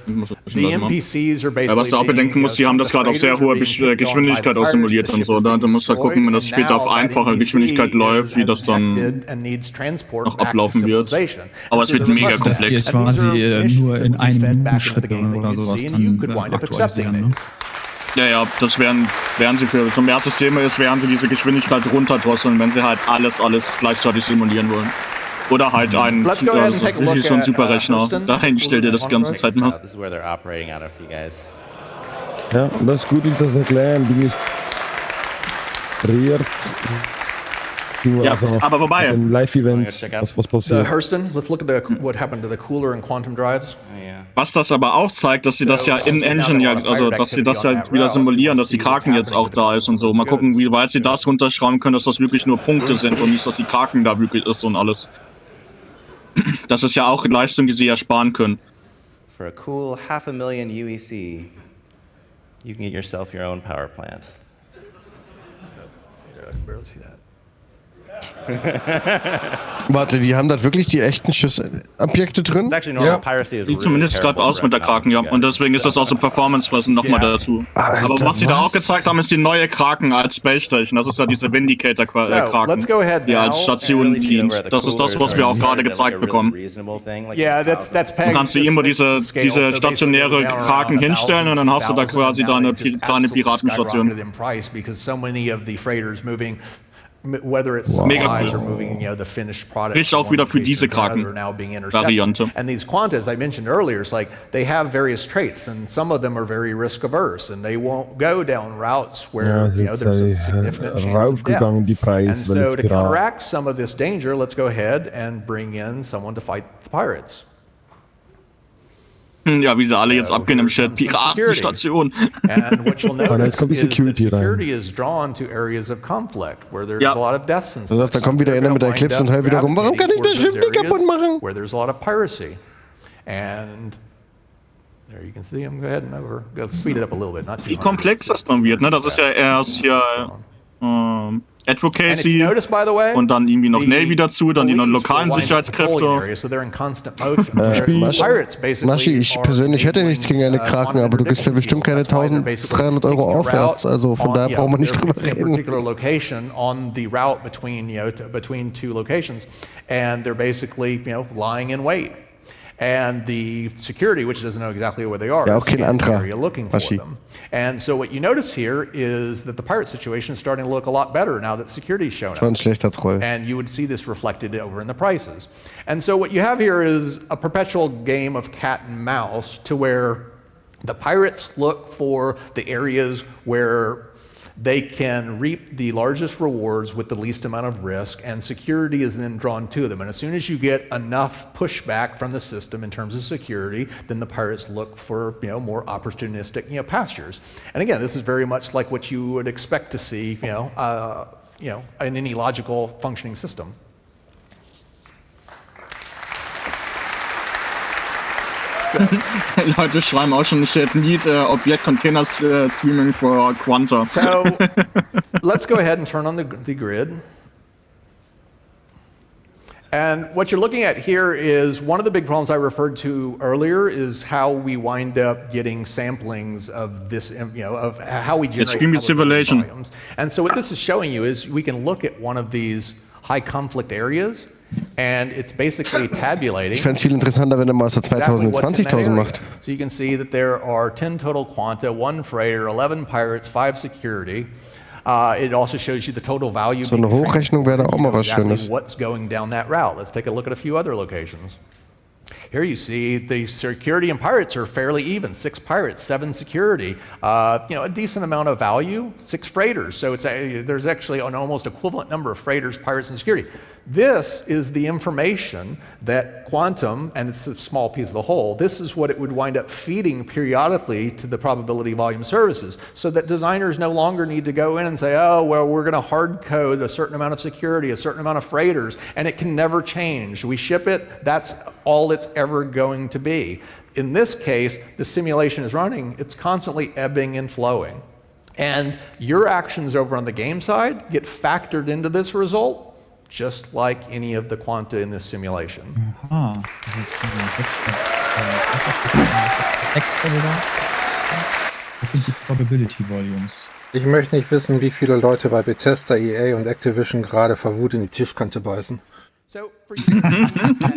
the NPCs are basically. Was du auch bedenken musst, die haben das gerade auf sehr hoher Geschwindigkeit auch simuliert und so. Da musst du halt gucken, wenn das später auf einfacher Geschwindigkeit läuft, wie das dann noch ablaufen wird. Aber es wird mega komplex. Das hier quasi nur in einem Minutenschritt oder sowas dann aktualisieren. Ne? Ja, das werden sie für zum Mehrssysteme ist, werden sie diese Geschwindigkeit runterdrosseln, wenn sie halt alles gleichzeitig simulieren wollen. Oder halt so ein Superrechner dahinstellt, der das die ganze Zeit macht. Ja, und das Gute ist, das erklären, Ding ist ja, also aber wobei. Live-Events, was passiert. Hurston, let's look at what happened to the cooler and quantum drives. Was das aber auch zeigt, dass sie das ja in Engine dass sie das halt wieder simulieren, dass die Kraken jetzt auch da ist und so. Mal gucken, wie weit sie das runterschrauben können, dass das wirklich nur Punkte sind und nicht, dass die Kraken da wirklich ist und alles. Das ist ja auch Leistung, die sie ja sparen können. For a cool 500,000 UEC, you can get yourself your own power plant. I can barely see that. Warte, die haben da wirklich die echten Schiffsobjekte drin? Ja, sieht zumindest gerade aus mit der Kraken, ja. Und deswegen ist das auch so Performance-Fressen nochmal dazu. Alter, aber was sie da auch gezeigt haben, ist die neue Kraken als Space Station. Das ist ja diese Vindicator-Kraken, die als Station dient. Das ist das, was wir auch gerade gezeigt bekommen. Du kannst dir immer diese stationäre Kraken hinstellen und dann hast du da quasi deine kleine Piratenstation. Whether it's supplies or moving, the finished product. Riecht auch wieder für diese Kraken-Variante. And these Quanta, as I mentioned earlier, it's like they have various traits, and some of them are very risk averse, and they won't go down routes where there's a significant chance of death. And so to counteract some of this danger, let's go ahead and bring in someone to fight the pirates. Ja, wie sie alle jetzt abgehen im Chat. Piratenstation. And what you'll notice is security is drawn to areas of conflict where there's a lot of deaths and stuff. Da kommt wieder einer mit der Eclipse und heult wieder rum. Warum kann ich das Schiff nicht kaputt machen? Where there's a lot of piracy. And there you can see him. Go ahead and go speed it up a little bit. Not too wie komplex das dann wird, ne? Das ist ja erst hier Advocacy und dann irgendwie noch Navy dazu, dann die lokalen Sicherheitskräfte. Maschi, ich persönlich hätte nichts gegen eine Kraken, aber du gibst mir bestimmt keine 1.300 Euro aufwärts, also von daher brauchen wir nicht drüber reden. And the security, which doesn't know exactly where they are, ja, auch kein anderer. Looking for them. And so what you notice here is that the pirate situation is starting to look a lot better now that security's shown up. Schon ein schlechter Troll. And you would see this reflected over in the prices. And so what you have here is a perpetual game of cat and mouse to where the pirates look for the areas where they can reap the largest rewards with the least amount of risk, and security is then drawn to them. And as soon as you get enough pushback from the system in terms of security, then the pirates look for more opportunistic pastures. And again, this is very much like what you would expect to see in any logical functioning system. Leute schreiben auch schon, steht Need Object Container Streaming for Quanta. So let's go ahead and turn on the grid. And what you're looking at here is one of the big problems I referred to earlier is how we wind up getting samplings of this, of how we generate volumes. And so what this is showing you is we can look at one of these high conflict areas. And it's basically tabulating. Ich fände es viel interessanter, wenn er mal aus der 2020.000 macht. So you can see that there are 10 total Quanta, 1 freighter, 11 pirates, 5 security. It also shows you the total value. So eine Hochrechnung wäre da auch mal was Schönes. What's going down that route? Let's take a look at a few other locations. Here you see the security and pirates are fairly even. 6 pirates, 7 security. A decent amount of value. 6 freighters. So there's actually an almost equivalent number of freighters, pirates, and security. This is the information that Quantum, and it's a small piece of the whole, this is what it would wind up feeding periodically to the probability volume services, so that designers no longer need to go in and say, oh, well, we're going to hard code a certain amount of security, a certain amount of freighters, and it can never change. We ship it, that's all it's ever going to be. In this case, the simulation is running, it's constantly ebbing and flowing. And your actions over on the game side get factored into this result, just like any of the Quanta in this simulation. Aha, das ist diese Das sind die Probability Volumes. Ich möchte nicht wissen, wie viele Leute bei Bethesda, EA und Activision gerade vor Wut in die Tischkante beißen.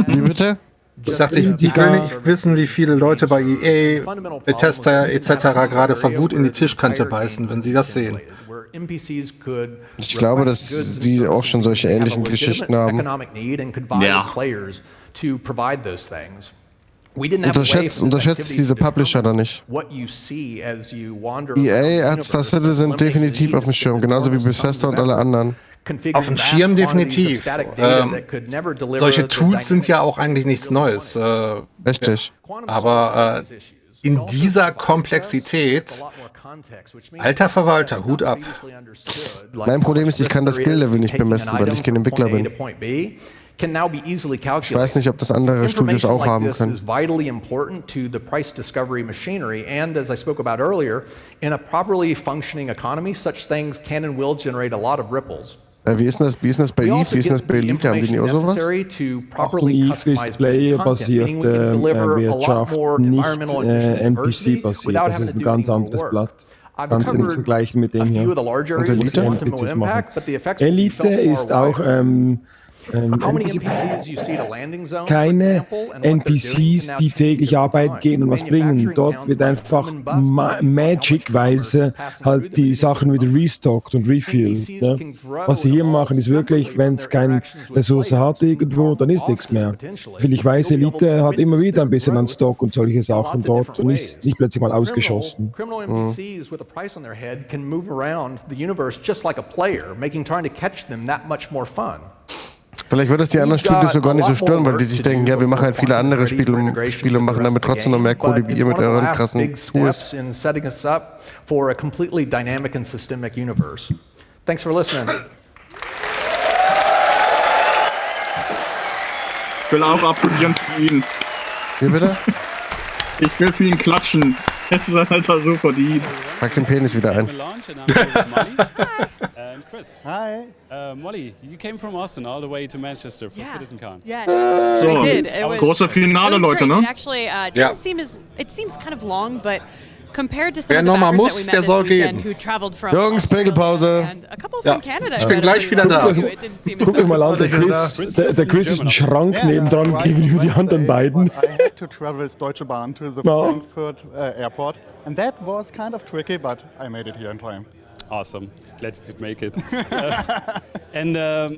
Wie bitte? Ich sagte, ich will nicht wissen, wie viele Leute bei EA, Bethesda etc. gerade vor Wut in die Tischkante beißen, wenn sie das sehen. Ich glaube, dass die auch schon solche ähnlichen Geschichten haben. Ja. Unterschätzt diese Publisher da nicht. EA hat Star Citizen definitiv auf dem Schirm, genauso wie Bethesda und alle anderen. Auf dem Schirm definitiv. Solche Tools sind ja auch eigentlich nichts Neues. Richtig. Aber in dieser Komplexität, alter Verwalter, Hut ab. Mein Problem ist, ich kann das Skill-Level nicht bemessen, weil ich kein Entwickler bin. Ich weiß nicht, ob das andere Studios auch haben können. Is vitally important to the price discovery machinery, and as I spoke about earlier, in a properly functioning economy, such things can and will generate a lot of ripples. Wie ist denn das bei Eve? Wie ist denn das bei Elite? Haben die nicht auch sowas? Eve ist Player-basierte Wirtschaft, nicht NPC-basiert. Das ist ein ganz anderes Blatt. Kannst du nicht vergleichen mit dem hier. Und Elite? NPCs machen. Elite ist auch keine NPCs, die täglich arbeiten gehen und was bringen. Dort wird einfach Magic-weise halt die Sachen wieder restockt und refilled. Ne? Was sie hier machen, ist wirklich, wenn es keine Ressource hat irgendwo, dann ist nichts mehr. Weil ich weiß, Elite hat immer wieder ein bisschen an Stock und solche Sachen dort und ist nicht plötzlich mal ausgeschossen. Criminal NPCs with a price on their head can move around the universe just like a player, making trying to catch them that much more fun. Vielleicht wird das die anderen Studios so gar nicht so stören, weil die sich denken, ja, wir machen halt viele andere Spiele und machen damit trotzdem noch mehr Kohle wie ihr mit euren krassen Tools. Thanks for listening. Ich will auch applaudieren für ihn. Wie bitte? Ich will für ihn klatschen. Das hat er so verdient. Pack den Penis wieder ein. Chris. Hi. Molly, you came from Austin all the way to Manchester for CitizenCon. Yes, So, I did. It was, große Finale, Leute, ne? It actually didn't seem it seemed kind of long, but compared to some Wer of the nochmal backers muss, that der we soll met this weekend gehen. who traveled from Jungs, Pinkelpause. and a couple from Canada. Ich bin gleich wieder da. Guck euch mal an, der Chris ist ein Schrank nebendran gegenüber die anderen beiden. I had to travel with Deutsche Bahn to the Frankfurt airport, and that was kind of tricky, but I made it here in time. Awesome. Glad you could make it. And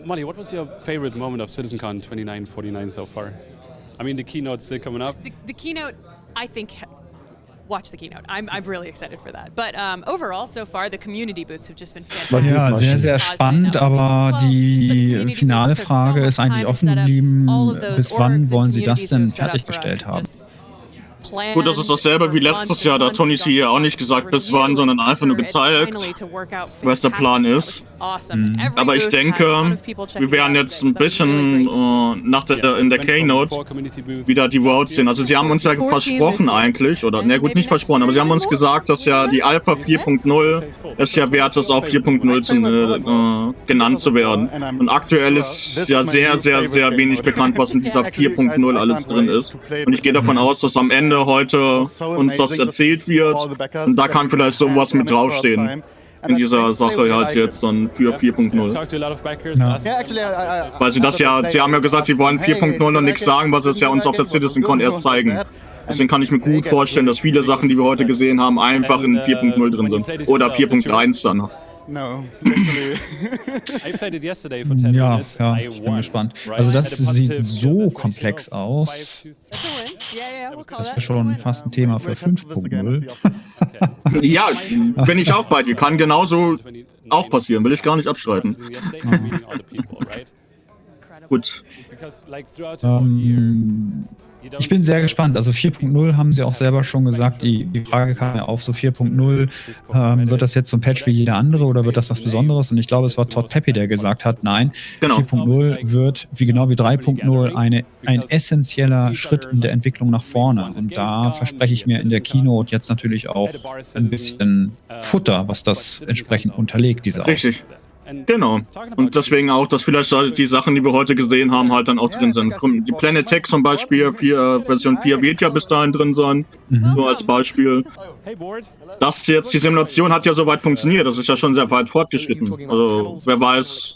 Molly, what was your favorite moment of CitizenCon 2949 so far? I mean, the keynote's still coming up. The keynote, I think. Watch the keynote. I'm really excited for that. But overall, so far, the community booths have just been fantastic. Ja, sehr, sehr spannend, aber die finale Frage ist eigentlich offen geblieben, bis wann wollen Sie das denn fertiggestellt haben? Gut, das ist dasselbe wie letztes Jahr. Da hat Tony hier auch nicht gesagt, bis wann, sondern einfach nur gezeigt, was der Plan ist. Aber ich denke, wir werden jetzt ein bisschen in der Keynote wieder die Roads sehen. Also sie haben uns ja versprochen eigentlich, oder na gut, nicht versprochen, aber sie haben uns gesagt, dass ja die Alpha 4.0 es ja wert ist, auf 4.0 genannt zu werden. Und aktuell ist ja sehr, sehr, sehr wenig bekannt, was in dieser 4.0 alles drin ist. Und ich gehe davon aus, dass am Ende heute uns das erzählt wird und da kann vielleicht sowas mit draufstehen in dieser Sache halt jetzt dann für 4.0. Weil sie haben ja gesagt, sie wollen 4.0 und nichts sagen, was es ja uns auf der CitizenCon erst zeigen. Deswegen kann ich mir gut vorstellen, dass viele Sachen, die wir heute gesehen haben, einfach in 4.0 drin sind. Oder 4.1 dann. No, literally. I played it yesterday for 10 minutes. Ja, ich bin gespannt. Also das sieht so komplex aus. Das wäre schon fast ein Thema für 5.0. Ja, bin ich auch bei dir. Kann genauso auch passieren. Will ich gar nicht abstreiten. Gut. Ich bin sehr gespannt. Also 4.0 haben sie auch selber schon gesagt. Die Frage kam ja auf, so 4.0, wird das jetzt so ein Patch wie jeder andere oder wird das was Besonderes? Und ich glaube, es war Todd Peppy, der gesagt hat, nein, 4.0 wird genau wie 3.0 ein essentieller Schritt in der Entwicklung nach vorne. Und da verspreche ich mir in der Keynote jetzt natürlich auch ein bisschen Futter, was das entsprechend unterlegt, diese Aussage. Richtig. Genau. Und deswegen auch, dass vielleicht die Sachen, die wir heute gesehen haben, halt dann auch drin sind. Die Planet Tech zum Beispiel, Version 4 wird ja bis dahin drin sein. Nur als Beispiel. Das jetzt, die Simulation hat ja soweit funktioniert. Das ist ja schon sehr weit fortgeschritten. Also, wer weiß,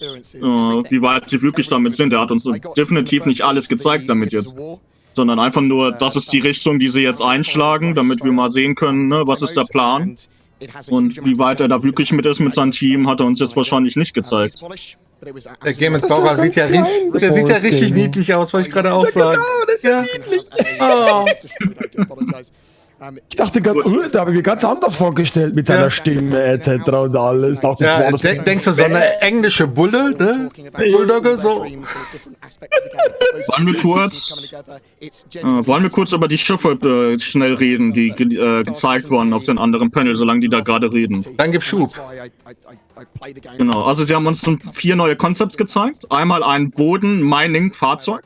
wie weit sie wirklich damit sind. Er hat uns definitiv nicht alles gezeigt damit jetzt. Sondern einfach nur, das ist die Richtung, die sie jetzt einschlagen, damit wir mal sehen können, ne, was ist der Plan. Und wie weit er da wirklich mit ist mit seinem Team, hat er uns jetzt wahrscheinlich nicht gezeigt. Der Game & Bauer sieht ja richtig niedlich aus, wollte ich gerade auch sagen. Genau, das ist ja niedlich. Oh. Ich dachte gerade, da habe ich mir ganz anders vorgestellt mit seiner Stimme etc. und alles. Ja, denkst du, so eine englische Bulle, ne? Bulldogge, so. Wollen wir kurz über die Schiffe schnell reden, die gezeigt wurden auf den anderen Panel, solange die da gerade reden? Dann gib Schub. Genau, also sie haben uns 4 neue Concepts gezeigt. Einmal ein Boden-Mining-Fahrzeug.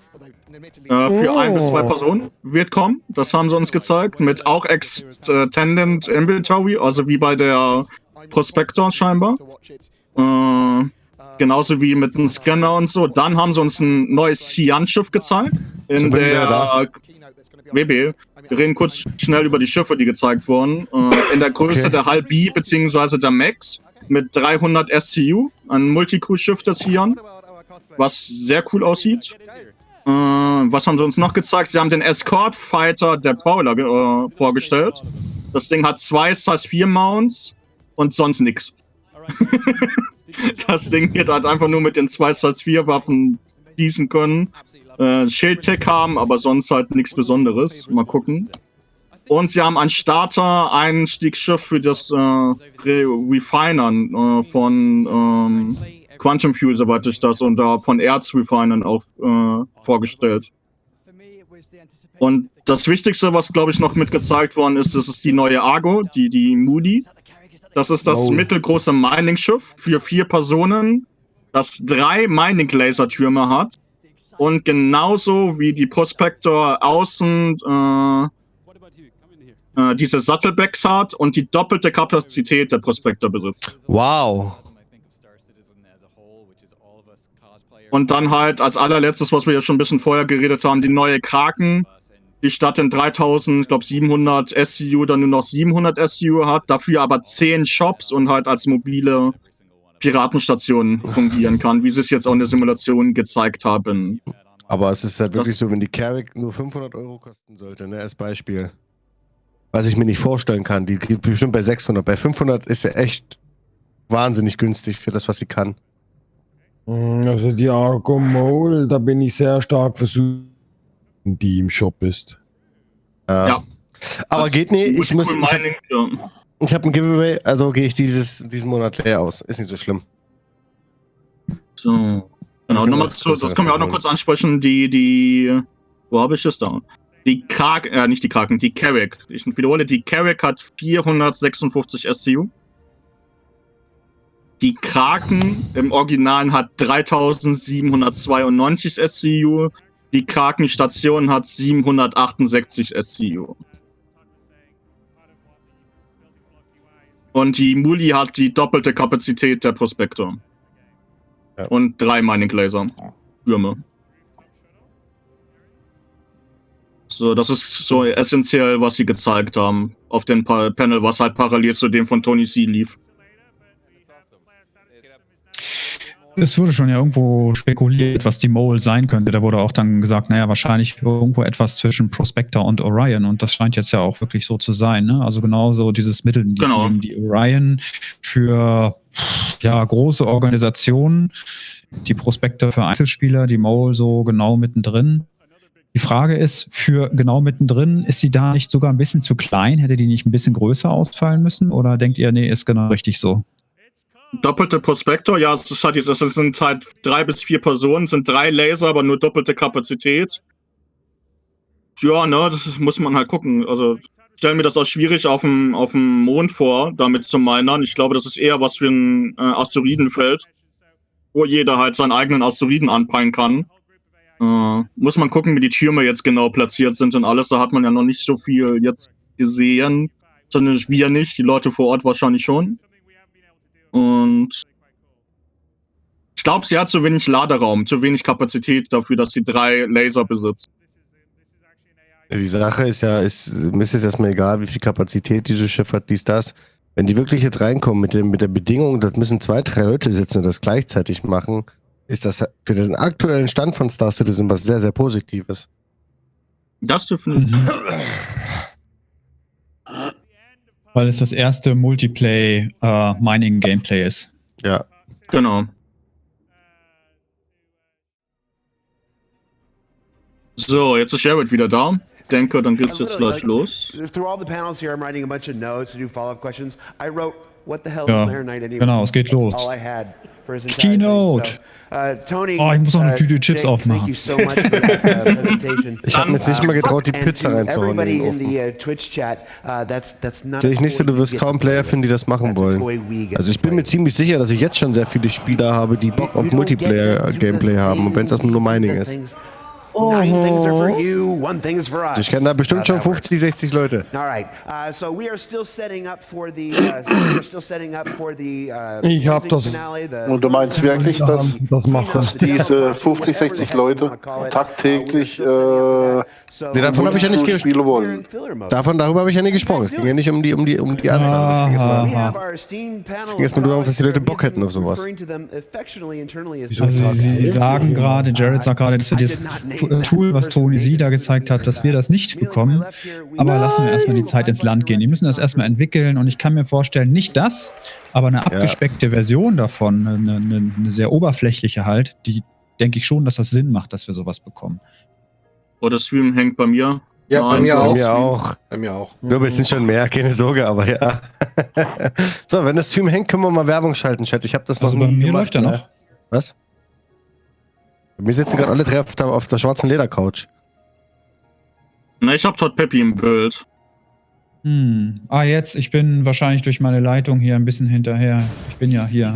Für 1 bis 2 Personen wird kommen. Das haben sie uns gezeigt. Mit auch Extended Inventory, also wie bei der Prospector scheinbar. genauso wie mit einem Scanner und so. Dann haben sie uns ein neues Cyan-Schiff gezeigt. In der WB. Wir reden kurz schnell über die Schiffe, die gezeigt wurden. In der Größe der Hull B bzw. der Max mit 300 SCU. Ein Multicrew-Schiff des Cyan, was sehr cool aussieht. Was haben sie uns noch gezeigt? Sie haben den Escort-Fighter der Prowler vorgestellt. Das Ding hat 2 Size-4 Mounts und sonst nichts. Das Ding wird halt einfach nur mit den 2 Size-4 Waffen schießen können. Schildtech haben, aber sonst halt nichts Besonderes. Mal gucken. Und sie haben ein Starter-Einstiegsschiff für das Refinern von Quantum Fuel, soweit ich das, und von Erzrefinern auch vorgestellt. Und das Wichtigste, was, glaube ich, noch mit gezeigt worden ist, das ist die neue Argo, die Moody. Das ist das mittelgroße Mining-Schiff für 4 Personen, das 3 Mining-Lasertürme hat. Und genauso wie die Prospector außen diese Sattelbacks hat und die doppelte Kapazität der Prospector besitzt. Wow. Und dann halt als allerletztes, was wir ja schon ein bisschen vorher geredet haben, die neue Kraken, die statt in 3700 SCU dann nur noch 700 SCU hat, dafür aber 10 Shops und halt als mobile Piratenstationen fungieren kann, wie sie es jetzt auch in der Simulation gezeigt haben. Aber es ist halt wirklich so, wenn die Carrick nur 500 € kosten sollte, ne, als Beispiel. Was ich mir nicht vorstellen kann, die geht bestimmt bei 600. Bei 500 ist ja echt wahnsinnig günstig für das, was sie kann. Also die Argo Mole, da bin ich sehr stark versucht, die im Shop ist. Ja. Aber das geht nicht, ich habe ein Giveaway, also gehe ich diesen Monat leer aus. Ist nicht so schlimm. So. Genau, nochmal zu, das können wir auch noch kurz ansprechen, wo habe ich das da? Die Kraken, nicht die Kraken, die Carrick. Ich wiederhole, die Carrick hat 456 SCU. Die Kraken im Original hat 3792 SCU. Die Kraken-Station hat 768 SCU. Und die Muli hat die doppelte Kapazität der Prospector. Ja. Und 3 Mining-Laser-Würme. So, das ist so essentiell, was sie gezeigt haben auf dem Panel, was halt parallel zu dem von Tony C. lief. Es wurde schon ja irgendwo spekuliert, was die Mole sein könnte. Da wurde auch dann gesagt, naja, wahrscheinlich irgendwo etwas zwischen Prospector und Orion. Und das scheint jetzt ja auch wirklich so zu sein. Ne? Also genauso dieses Mittel, die Orion für große Organisationen, die Prospector für Einzelspieler, die Mole so genau mittendrin. Die Frage ist, für genau mittendrin, ist sie da nicht sogar ein bisschen zu klein? Hätte die nicht ein bisschen größer ausfallen müssen? Oder denkt ihr, nee, ist genau richtig so? Doppelte Prospector, ja, das sind halt 3 bis 4 Personen, sind 3 Laser, aber nur doppelte Kapazität. Ja, ne, das muss man halt gucken. Also, ich stelle mir das auch schwierig auf dem Mond vor, damit zu minern. Ich glaube, das ist eher was für ein Asteroidenfeld, wo jeder halt seinen eigenen Asteroiden anpeilen kann. Muss man gucken, wie die Türme jetzt genau platziert sind und alles. Da hat man ja noch nicht so viel jetzt gesehen. Sondern wir nicht, die Leute vor Ort wahrscheinlich schon. Und ich glaube, sie hat zu wenig Laderaum, zu wenig Kapazität dafür, dass sie 3 Laser besitzt. Die Sache ist ja, mir ist jetzt erstmal egal, wie viel Kapazität dieses Schiff hat, das. Wenn die wirklich jetzt reinkommen mit der Bedingung, das müssen 2, 3 Leute sitzen und das gleichzeitig machen, ist das für den aktuellen Stand von Star Citizen was sehr, sehr Positives. Das definitiv. Weil es das erste Multiplay-Mining-Gameplay ist. Ja. Genau. So, jetzt ist Jared wieder da. Ich denke, dann geht's jetzt gleich los. Through all the panels here, I'm writing a bunch of notes to do follow-up questions. I wrote, what the hell is Layer Night anyway? Genau, es geht los. All I had for his entire Keynote! thing. So, Tony, ich muss noch eine Tüte Chips Jake, aufmachen. thank you so much for that presentation. Ich habe mir jetzt nicht mal getraut, die Pizza reinzuhauen. Sehe ich nicht so, du wirst kaum Player finden, die das machen wollen. Also ich bin mir ziemlich sicher, dass ich jetzt schon sehr viele Spieler habe, die Bock auf Multiplayer-Gameplay haben, und wenn es erstmal nur Mining ist. 9 things are for you, 1 thing is for us. Ich kenne da bestimmt schon 50, 60 Leute. All right. So we are still setting up for the. Ich habe das. Und du meinst wirklich, dass diese 50, 60 Leute tagtäglich davon habe ich ja nicht gesprochen. Darüber habe ich ja nicht gesprochen. Es ging ja nicht um die Anzahl. Es ging erstmal nur darum, dass die Leute Bock hätten auf sowas. Also Sie sagen gerade, Jared sagt gerade, dass wir das Tool, was Tony Sie da gezeigt hat, dass wir das nicht bekommen. Aber lassen wir erstmal die Zeit ins Land gehen. Die müssen das erstmal entwickeln und ich kann mir vorstellen, nicht das, aber eine abgespeckte Version davon, eine sehr oberflächliche halt, die denke ich schon, dass das Sinn macht, dass wir sowas bekommen. Oh, der Stream hängt bei mir. Ja, bei mir auch. Bei mir auch. Du bist nicht schon mehr, keine Sorge, aber ja. So, wenn das Stream hängt, können wir mal Werbung schalten, Chat. Ich habe das noch nie bei mir gemacht. läuft ja noch. Was? Wir sitzen gerade alle drei auf der schwarzen Ledercouch. Na, ich hab Todd Peppy im Bild. Jetzt, ich bin wahrscheinlich durch meine Leitung hier ein bisschen hinterher. Ich bin ja hier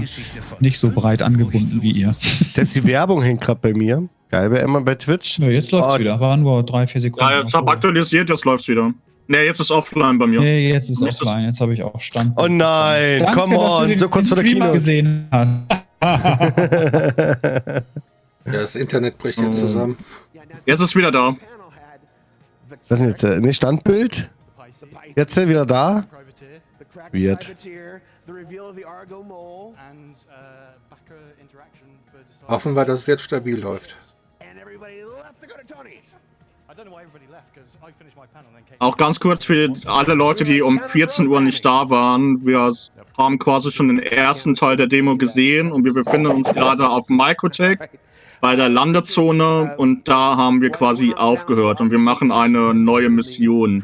nicht so breit angebunden wie ihr. Selbst die Werbung hängt gerade bei mir. Geil, bei Emma bei Twitch. Ja, jetzt läuft's wieder. War nur 3-4 Sekunden. Ja, jetzt hab aktualisiert, jetzt läuft's wieder. Ne, jetzt ist offline bei mir. Nee, jetzt ist offline. Jetzt habe ich auch Stand. Oh nein, Danke, come on, so kurz vor der Kino gesehen hast. Ja, das Internet bricht jetzt zusammen. Jetzt ist wieder da. Was ist denn jetzt? Standbild? Jetzt wieder da? Weird. Hoffen wir, dass es jetzt stabil läuft. Auch ganz kurz für alle Leute, die um 14 Uhr nicht da waren. Wir haben quasi schon den ersten Teil der Demo gesehen und wir befinden uns gerade auf Microtech bei der Landezone und da haben wir quasi aufgehört und wir machen eine neue Mission.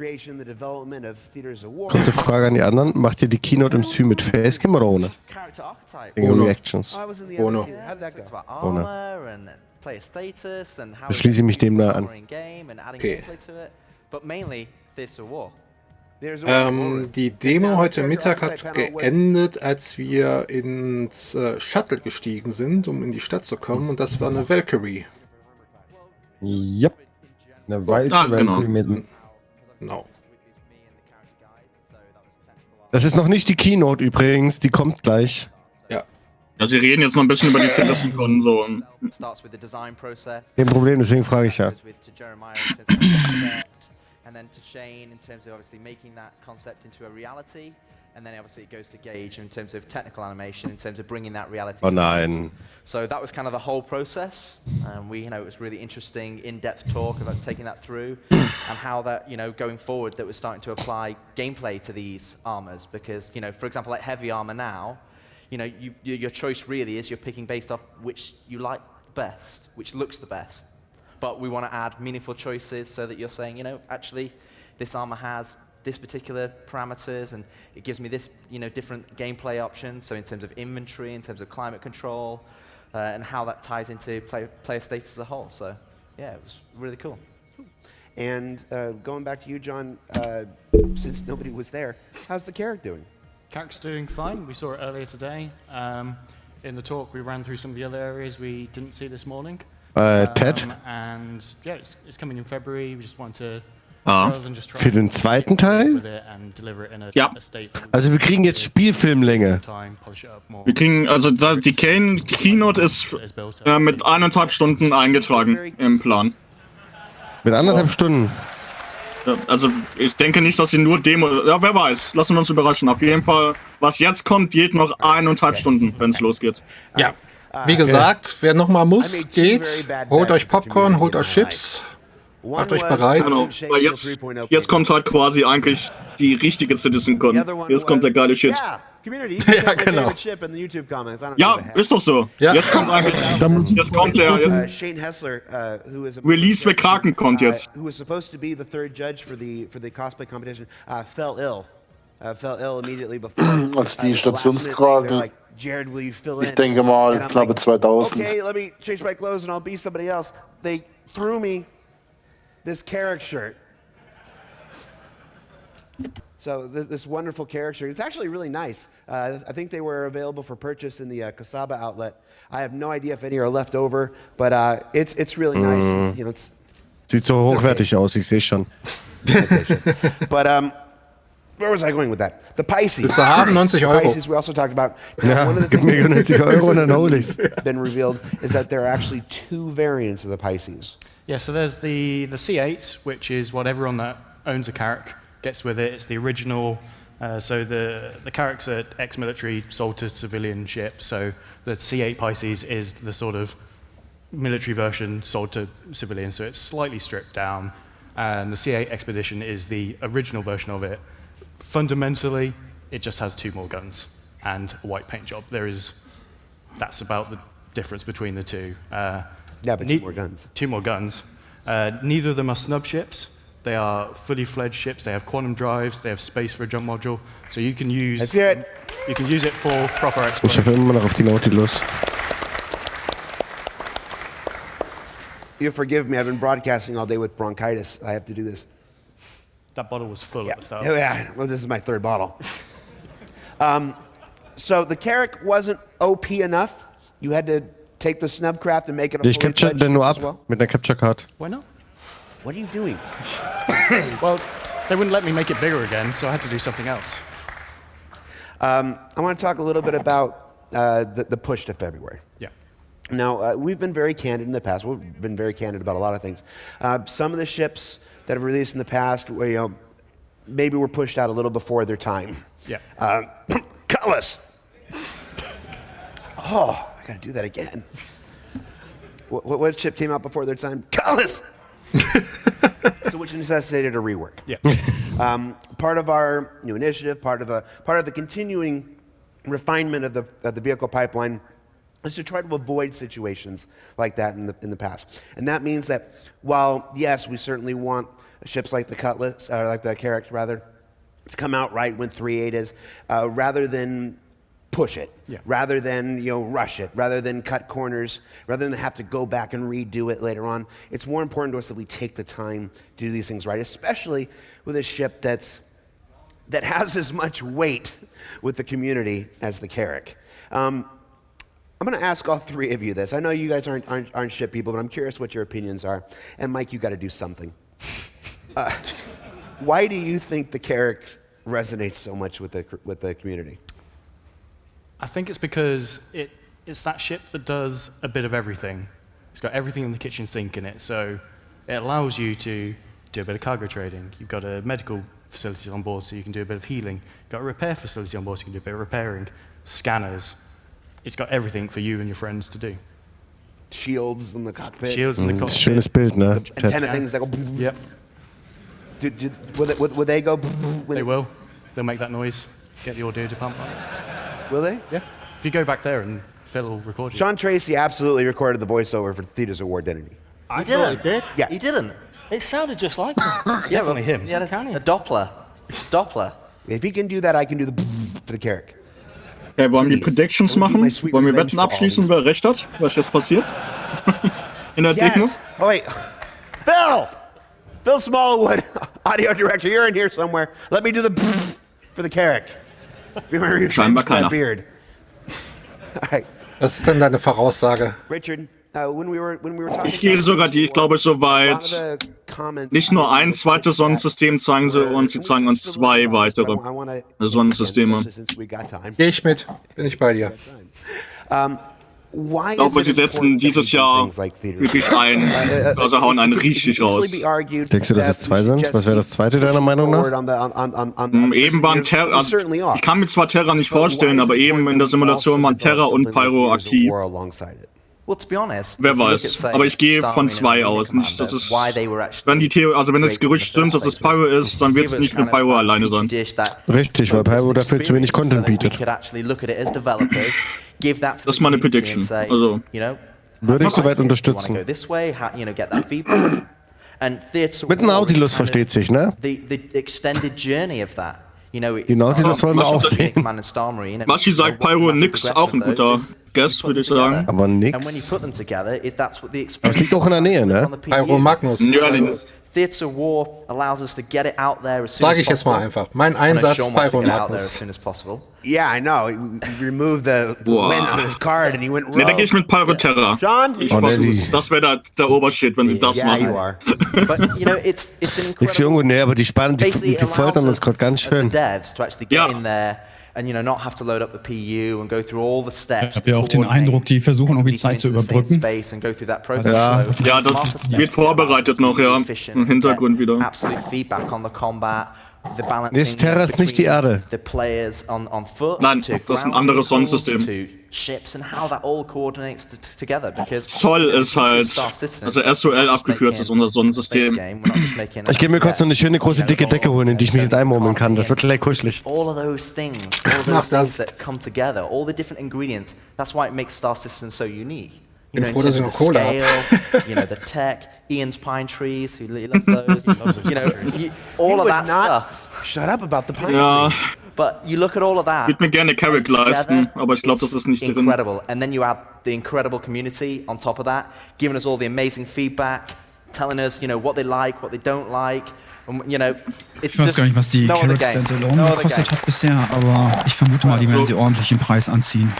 Kurze Frage an die anderen. Macht ihr die Keynote im Stream mit Facecam oder ohne? Ohne Reactions. Ohne. Da schließe ich mich dem da an. Okay. Die Demo heute Mittag hat geendet, als wir ins Shuttle gestiegen sind, um in die Stadt zu kommen, und das war eine Valkyrie. Yep. Eine weiße Valkyrie mit. Genau. Das ist noch nicht die Keynote übrigens, die kommt gleich. Ja. Ja, sie reden jetzt noch ein bisschen über die CitizenCon so. Kein Problem, deswegen frage ich ja. And then to Shane in terms of obviously making that concept into a reality, and then obviously it goes to Gage in terms of technical animation, in terms of bringing that reality. Oh nein. So that was kind of the whole process, and it was really interesting, in-depth talk about taking that through, and how that going forward that we're starting to apply gameplay to these armors, because for example like heavy armor now, your choice really is you're picking based off which you like best, which looks the best. But we want to add meaningful choices so that you're saying, actually, this armor has this particular parameters, and it gives me this, different gameplay options. So in terms of inventory, in terms of climate control, and how that ties into player status as a whole. So yeah, it was really cool. And going back to you, John, since nobody was there, how's the Carrack doing? Carrack's doing fine. We saw it earlier today. In the talk, we ran through some of the other areas we didn't see this morning. Ted? And yeah, it's coming in February. We just want to für den zweiten Teil? Ja. Also wir kriegen jetzt Spielfilmlänge. Wir kriegen, also die Keynote ist mit 1,5 Stunden eingetragen im Plan. Mit 1,5 Stunden? Ja, also ich denke nicht, dass sie nur Demo... Ja, wer weiß. Lassen wir uns überraschen. Auf jeden Fall, was jetzt kommt, geht noch 1,5 Stunden, wenn es losgeht. Ja. Wie gesagt, wer nochmal muss, geht. Holt euch Popcorn, holt euch Chips. Macht euch bereit. Genau. Weil jetzt kommt halt quasi eigentlich die richtige CitizenCon. Jetzt kommt der geile Shit. Ja, genau. Ja, ist doch so. Ja. Jetzt kommt eigentlich... Jetzt kommt der... Release the Kraken kommt jetzt. Who was supposed to be the third judge for the cosplay competition, fell ill. Fell ill immediately before. Als die Stationskrake. Jared, will you fill in? Ich denke mal, knappe 2000. Okay, let me change my clothes and I'll be somebody else. They threw me this Carrack shirt. So this wonderful Carrack shirt. It's actually really nice. I think they were available for purchase in the Kasaba outlet. I have no idea if any are left over, but it's really nice. It's, Sieht so hochwertig aus, ich sehe schon. But where was I going with that? The Pisces. Willst du haben? 90 Euro. The Pisces we also talked about. Ja, One of the gib mir things 90 Euro und dann hol ich's. been revealed is that there are actually 2 variants of the Pisces. Yeah, so there's the C8, which is what everyone that owns a Carrack gets with it. It's the original. So the Carracks are ex-military, sold to civilian ships. So the C8 Pisces is the sort of military version sold to civilians. So it's slightly stripped down. And the C8 Expedition is the original version of it. Fundamentally, it just has 2 more guns and a white paint job. That's about the difference between the two. Yeah, but 2 more guns. 2 more guns. Neither of them are snub ships. They are fully fledged ships. They have quantum drives. They have space for a jump module. So you can use. Let's hear it. You can use it for proper Ich exploration. hoffe immer noch auf die Nautilus. You forgive me, I've been broadcasting all day with bronchitis. I have to do this. That bottle was full at the start. Yeah, well, this is my 3rd bottle. So the Carrack wasn't OP enough. You had to take the Snubcraft and make it a Ich fully capture fledged den nur as ab well? mit einer Capture Card. Why not? What are you doing? Well, they wouldn't let me make it bigger again, so I had to do something else. I want to talk a little bit about the push to February. Yeah. Now, we've been very candid in the past. We've been very candid about a lot of things. Some of the ships that have released in the past, where, maybe were pushed out a little before their time. Yeah. Cutlass! Oh, I got to do that again. What ship came out before their time? Cutlass! So which necessitated a rework. Yeah. Part of our new initiative, part of the continuing refinement of the vehicle pipeline is to try to avoid situations like that in the past. And that means that while, yes, we certainly want ships like the Cutlass, like the Carrack rather, to come out right when 3.8 is, rather than push it, rather than rush it, rather than cut corners, rather than have to go back and redo it later on. It's more important to us that we take the time to do these things right, especially with a ship that has as much weight with the community as the Carrack. I'm going to ask all 3 of you this. I know you guys aren't ship people, but I'm curious what your opinions are. And Mike, you got to do something. Why do you think the Carrack resonates so much with the community? I think it's because it's that ship that does a bit of everything. It's got everything in the kitchen sink in it, so it allows you to do a bit of cargo trading. You've got a medical facility on board, so you can do a bit of healing. You've got a repair facility on board, so you can do a bit of repairing. Scanners. It's got everything for you and your friends to do. Shields in the cockpit. Shields in the cockpit. Schönes Bild, ne? Antenna things that go. Yep. Will they go? They will. They'll make that noise. Get the audio to pump up. Will they? Yeah. If you go back there and Phil will record you. Sean Tracy absolutely recorded the voiceover for Theaters of War Identity. I didn't. Did? Yeah. He didn't. It sounded just like him. Definitely him. Yeah, a Doppler. Doppler. If he can do that, I can do the for the Carrack. Okay, wollen wir die Predictions machen? Wollen wir Wetten abschließen, wer recht hat? Was jetzt passiert? In der Demo? Oh wait, Phil Smallwood, audio director, you're in here somewhere. Let me do the for the Carrack. Scheinbar keiner. Beard. All right. Was ist denn deine Voraussage? Richard, when we were talking. Ich gehe sogar ich glaube, so weit. Nicht nur ein zweites Sonnensystem zeigen sie uns, sie zeigen uns 2 weitere Sonnensysteme. Gehe ich mit, bin ich bei dir. Ich glaube, sie setzen dieses Jahr wirklich ein, also hauen einen richtig raus. Denkst du, dass es 2 sind? Was wäre das zweite deiner Meinung nach? Eben waren Terra, also ich kann mir zwar Terra nicht vorstellen, aber eben in der Simulation waren Terra und Pyro aktiv. Well, to be honest, wer weiß, aber ich gehe von 2 aus. Nicht, dass es, wenn das Gerücht stimmt, dass es Pyro ist, dann wird es nicht für Pyro alleine sein. Richtig, weil Pyro dafür zu wenig Content bietet. Das ist meine Prediction. Also, würde ich soweit unterstützen. Mit dem Nautilus versteht sich, ne? Die Nautilus wollen wir auch sehen. Waschi sagt Pyro nix, auch ein guter Guess, würde ich sagen. Aber nix. Das liegt auch in der Nähe, ne? Pyro Magnus. Ja, Theatre of War allows us to get it out there as soon Sage as ich jetzt mal possible. einfach. Mein Einsatz bei Ronaldus. Yeah, I know. He removed the win on his card and he went rogue. Ne, da gehe ich mit Pyroterra. Sean? Ich versuch's. Das wäre der Obershit, wenn sie das machen. You are. But, you know, it's an incredible... Ist irgendwo näher, aber die foltern uns gerade ganz schön. Devs to actually get in there and not have to load up the PU and go through all the steps. Ich habe ja auch den Eindruck, die versuchen irgendwie Zeit zu überbrücken. Ja, das wird vorbereitet noch, ja. Im Hintergrund wieder. Absolute feedback on the combat. Ist Terra ist nicht die Erde. Nein, das ist ein anderes Sonnensystem. Sol ist halt, also SOL abgekürzt ist unser Sonnensystem. Ich gehe mir kurz noch eine schöne große dicke Decke holen, in die ich mich jetzt einmurmeln kann. Das wird gleich kuschelig. All of those things, that come together, all the different ingredients. That's why it makes Star Citizen so unique. In terms of the scale, the tech, Ian's pine trees, he loves those. All of that stuff. Shut up about the pine trees. But you look at all of that. Ich würde mir gerne Carrick leisten, aber ich glaube, das ist nicht drin. Incredible. And then you add the incredible community on top of that, giving us all the amazing feedback, telling us, what they like, what they don't like. Ich weiß gar nicht, was die Carrick Standalone gekostet hat bisher, aber ich vermute mal, die werden sie ordentlich im Preis anziehen.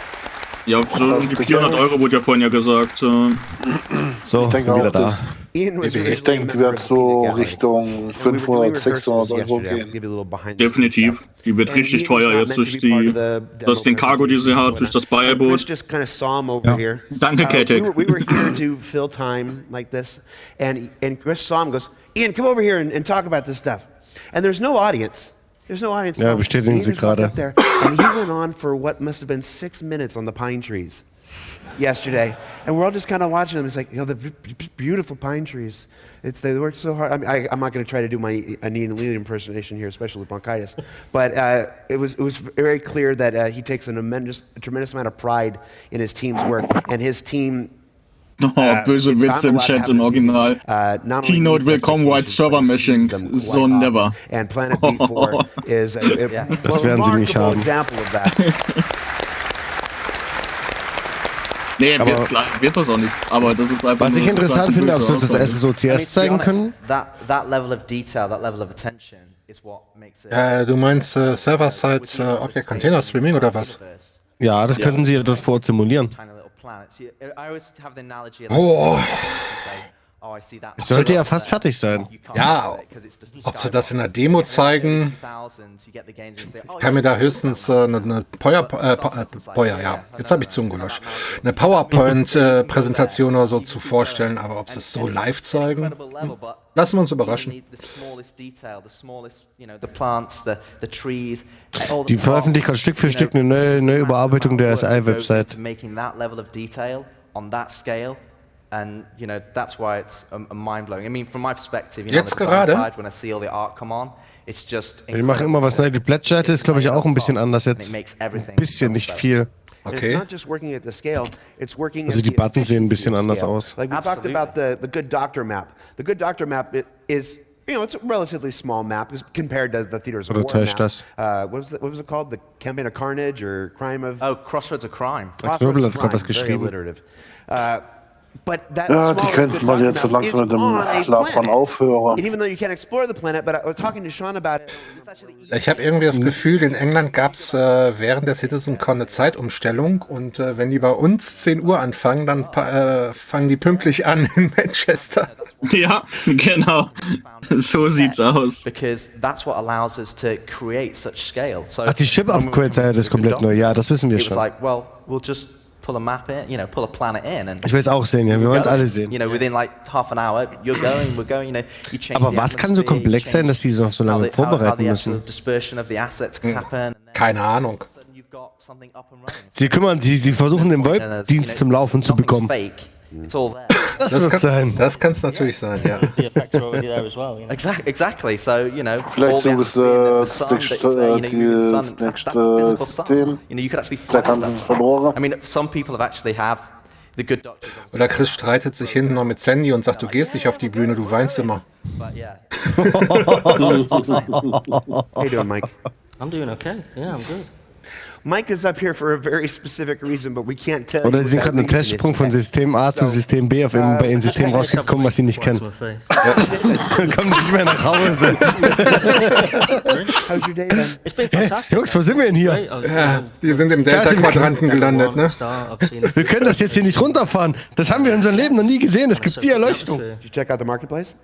Ja, so um die 400 € wurde ja vorhin ja gesagt. So, wieder da. Ich denke, die werden so Richtung 500, 600 € gehen. Definitiv. Die wird richtig teuer jetzt durch den Cargo, die sie hat, durch das Beiboot. Ja. Danke, Katek. We were here to fill time like this, and Chris saw him, goes, Ian, come over here and talk about this stuff. And there's no audience. There's no audience. Ja, bestätigen sie gerade. And he went on for what must have been 6 minutes on the pine trees yesterday, and we're all just kind of watching them. It's like, the beautiful pine trees. They work so hard. I mean, I'm not going to try to do my Ian Lee impersonation here, especially with bronchitis. But it was very clear that he takes a tremendous amount of pride in his team's work, and his team. Böse Witze im Chat im Original. Keynote willkommen White Server Meshing. So never. And Planet B4 is das werden sie nicht haben. Nee, wird das auch nicht. Aber das ist einfach. Was ich interessant finde, ob sie das SSOCS zeigen können. That level of detail, that level of attention is what makes it. Du meinst Server-Side Object Container Streaming oder was? Ja, das könnten sie ja dort vor simulieren. Es sollte ja fast fertig sein. Ja, ob sie das in der Demo zeigen, ich kann mir da höchstens eine eine PowerPoint-Präsentation oder so zu vorstellen, aber ob sie es so live zeigen, lassen wir uns überraschen. Die veröffentlichen gerade Stück für Stück eine neue Überarbeitung der SI-Website. And that's why it's mind-blowing. I mean, from my perspective, jetzt gerade? When I see all the art come on, it's just. Die machen immer was Neues. Die Plättseite ist, glaube ich, auch ein bisschen anders jetzt. Ein bisschen, nicht viel. Okay. Also die Buttons sehen ein bisschen anders aus. Like we talked about the Good Doctor map. The Good Doctor map is, it's a relatively small map compared to the Theaters of War map. What was it called? The Campaign of Carnage or Crime of? Oh, Crossroads of Crime. Knobel hat gerade was geschrieben. Ja, die könnten mal jetzt so langsam mit dem Labern aufhören. Ich habe irgendwie das Gefühl, in England gab es während der CitizenCon eine Zeitumstellung und wenn die bei uns 10 Uhr anfangen, dann fangen die pünktlich an in Manchester. Ja, genau. So sieht's aus. Ach, die Ship-Upgrade-Seite ist komplett neu. Ja, das wissen wir schon. Pull a map in, pull a planet in. And ich will es auch sehen, ja. Wir wollen es alle sehen. Within like half an hour, you're going, we're going, you change. Aber was kann so komplex sein, dass sie noch so lange vorbereiten müssen? Keine Ahnung. Sie versuchen den VoIP-Dienst zum Laufen zu bekommen. Das kann es natürlich sein, ja. Exactly. So, vielleicht so ist das nächste System. Vielleicht haben sie es verloren. I mean, some people actually have the Good Doctor. Oder Chris streitet sich hinten noch mit Sandy und sagt, du gehst nicht auf die Bühne, du weinst immer. How you doing, Mike? I'm doing okay. Yeah, I'm good. Mike is up here for a very specific reason, but we can't tell Oder you sie sind what gerade einen that reason Testsprung is von yet. System A zu System B bei ein System rausgekommen, was sie nicht kennen. Kommen nicht mehr nach Hause. How's your day been? It's been fantastic. Jungs, wo sind wir denn hier? Ja, die sind im Delta-Quadranten gelandet, ne? Wir können das jetzt hier nicht runterfahren. Das haben wir in unserem Leben noch nie gesehen. Es gibt die Erleuchtung. Did you check out the marketplace?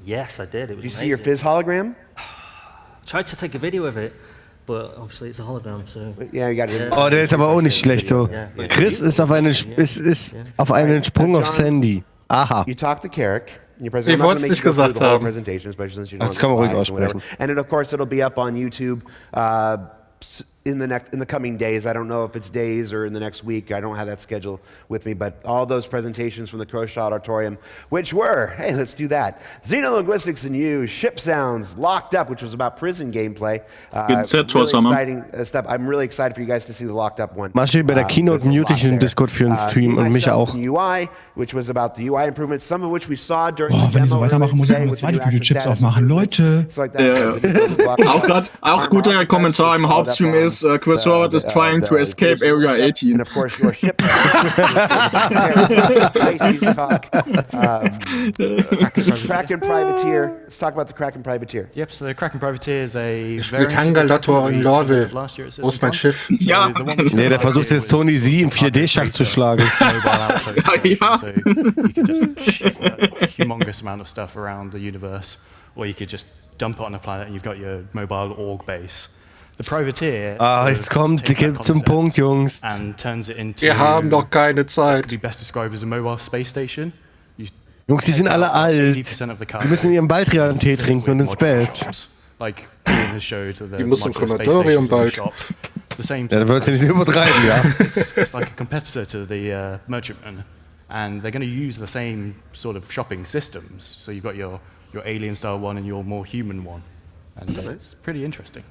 Yes, I did. It was Did you see your amazing. Fizz hologram? Tried to take a video of it, but obviously it's a hologram, so. Yeah, you got it. Oh, der ist aber auch nicht schlecht so. Chris ist auf einen Sprung auf Sandy. Aha. You talked to Carrick. Ich wollte es nicht gesagt haben. Das kann man ruhig aussprechen. And then, of course, it'll be up on YouTube in the coming days. I don't know if it's days or in the next week. I don't have that schedule with me, but all those presentations from the Crowshot Auditorium, which were, hey, let's do that. Xenolinguistics and You, Ship Sounds, Locked Up, which was about prison gameplay. Really exciting stuff. I'm really excited for you guys to see the Locked Up one. Maschi, bei der Keynote mute ich den Discord für einen Stream und mich auch. UI, which was about the UI improvements, some of which we saw during the Wenn die so demo weitermachen, muss ich today mal with the zweite new Tüte active Chips status aufmachen. Leute! It's like that. Auch guter Kommentar im Hauptstream ist, Chris Robert is trying to escape Area 18. And of course, your ship. Kraken Privateer. Let's talk about the Kraken Privateer. Yep, so the Kraken Privateer is a Spielt Hangalator in Lorville. Wo ist mein Schiff? Ja. Nee, der versucht jetzt Tony Z im 4D-Schach zu schlagen. Ja. So you can just ship a humongous amount of stuff around the universe, or you could just dump it on a planet and you've got your mobile org base. The Privateer. Jetzt kommt, geht zum Punkt, Jungs. And turns it into. Wir haben doch keine Zeit. Could be best described as a mobile space station. Jungs, die sind alle alt. Die müssen ihren Baldrian-Tee trinken und ins Bett. Like Ian has showed, Die müssen im Krematorium bald. Ja, da würdest du nicht übertreiben, ja. It's like a competitor to the merchantman, and they're going to use the same sort of shopping systems. So you've got your alien-style one and your more human one, and it's pretty interesting.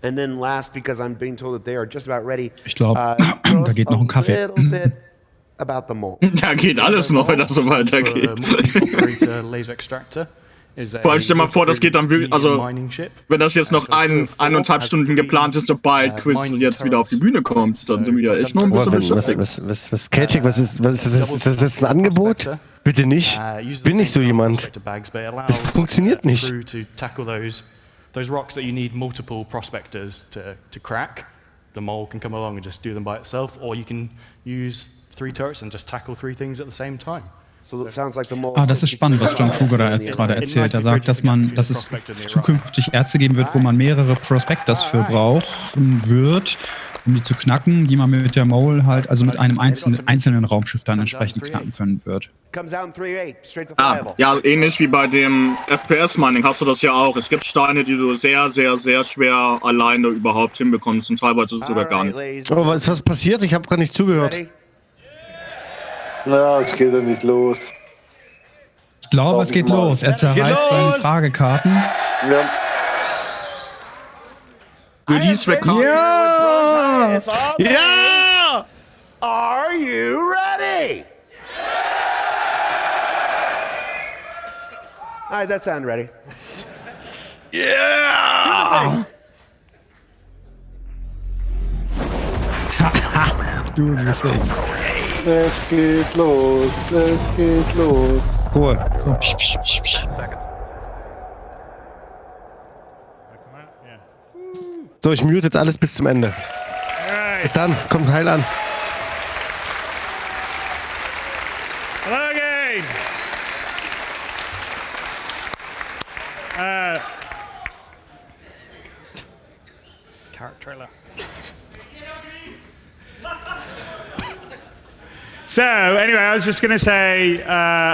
And then last, because I'm being told that they are just about ready. Ich glaube, da geht noch ein Kaffee. About the mole. Da geht alles noch, wenn das so weitergeht. Vor allem stell mal vor, das geht dann wirklich, also wenn das jetzt noch 1,5 Stunden geplant ist, sobald Chris jetzt wieder auf die Bühne kommt, dann sind wir ja echt noch ein bisschen beschäftigt. Was Celtic, was ist das jetzt ein Angebot? Bitte nicht. Bin nicht so jemand. Das funktioniert nicht. Those rocks that you need multiple prospectors to crack, the mole can come along and just do them by itself, or you can use 3 turrets and just tackle 3 things at the same time. So it sounds like the mole. Das ist spannend, was John Kruger da jetzt gerade erzählt. Er sagt, dass es zukünftig Ärzte geben wird, wo man mehrere Prospectors für brauchen wird, um die zu knacken, die man mit der Mole halt, also mit einem einzelnen Raumschiff dann entsprechend knacken können wird. Ja, ähnlich wie bei dem FPS-Mining hast du das ja auch. Es gibt Steine, die du sehr, sehr, sehr schwer alleine überhaupt hinbekommst und teilweise sogar gar nicht. Oh, was passiert? Ich habe gerade nicht zugehört. Ja, es geht ja nicht los. Ich glaube, es geht los. Er zerreißt seine Fragekarten. Ja. Release Record. Ja! Ja! Are you ready? All right, that sound ready. Yeah! Du Mistake. Es geht los, es geht los. Ruhe. So. So, ich mute jetzt alles bis zum Ende. Bis dann, kommt heil an. Hello again. Carrot trailer. So, anyway, I was just going to say,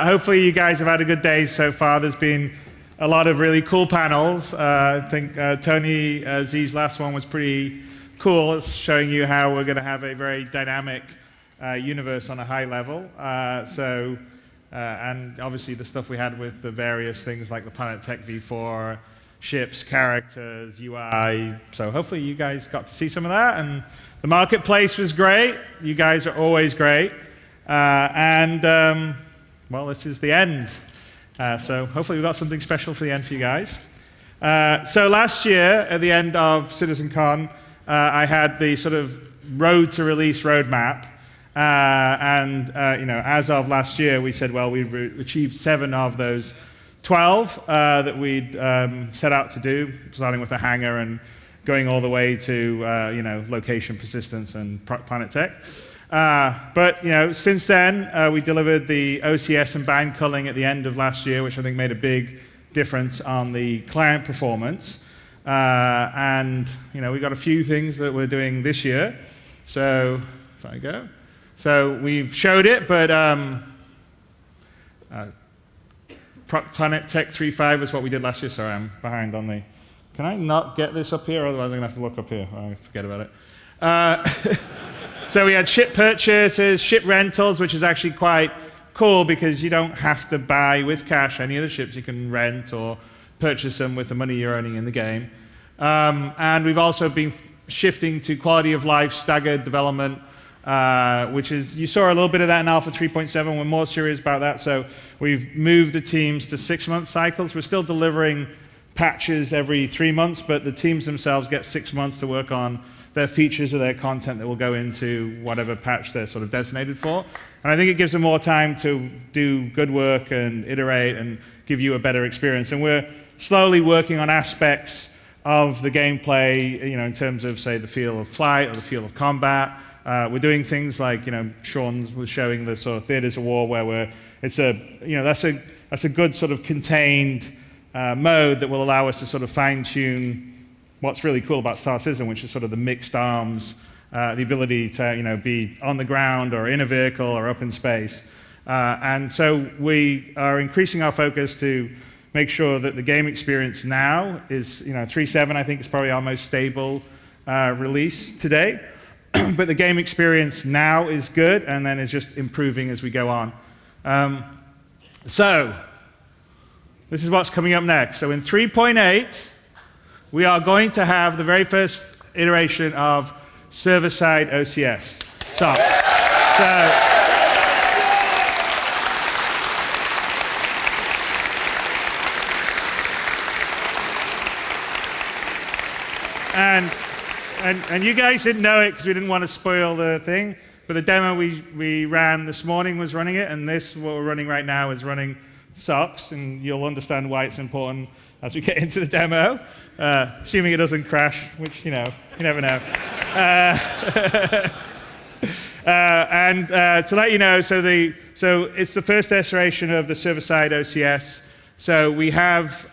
hopefully you guys have had a good day so far. There's been a lot of really cool panels. I think Tony Z's last one was pretty cool. It's showing you how we're going to have a very dynamic universe on a high level. And obviously the stuff we had with the various things like the Planet Tech V4, ships, characters, UI. So hopefully you guys got to see some of that. And the marketplace was great. You guys are always great. Well, this is the end. So hopefully we've got something special for the end for you guys. So last year, at the end of CitizenCon, I had the sort of road to release roadmap. As of last year, we said, well, we've achieved 7 of those 12 that we'd set out to do, starting with the hangar and going all the way to location persistence and planet tech. But since then, we delivered the OCS and bind culling at the end of last year, which I think made a big difference on the client performance. We got a few things that we're doing this year. So if I go. So we've showed it, but Planet Tech 3.5 is what we did last year. Sorry, I'm behind on the... Can I not get this up here? Otherwise I'm going to have to look up here. Oh, forget about it. So we had ship purchases, ship rentals, which is actually quite cool because you don't have to buy with cash any of the ships. You can rent or purchase them with the money you're earning in the game. And we've also been shifting to quality of life staggered development, which is, you saw a little bit of that in Alpha 3.7. We're more serious about that. So we've moved the teams to 6-month cycles. We're still delivering patches every 3 months, but the teams themselves get 6 months to work on their features or their content that will go into whatever patch they're sort of designated for. And I think it gives them more time to do good work and iterate and give you a better experience. And we're slowly working on aspects of the gameplay, in terms of, say, the feel of flight or the feel of combat. We're doing things like, Sean was showing the sort of theaters of war where that's a good sort of contained mode that will allow us to sort of fine-tune what's really cool about Star Citizen, which is sort of the mixed arms, the ability to be on the ground or in a vehicle or up in space. And so we are increasing our focus to make sure that the game experience now is, 3.7 I think is probably our most stable release today. But the game experience now is good, and then is just improving as we go on. So this is what's coming up next. So in 3.8, we are going to have the very first iteration of server-side OCS. And you guys didn't know it because we didn't want to spoil the thing, but the demo we ran this morning was running it, and this, what we're running right now, is running SOCs, and you'll understand why it's important as we get into the demo, assuming it doesn't crash, which, you never know. To let you know, so it's the first iteration of the server-side OCS. So we have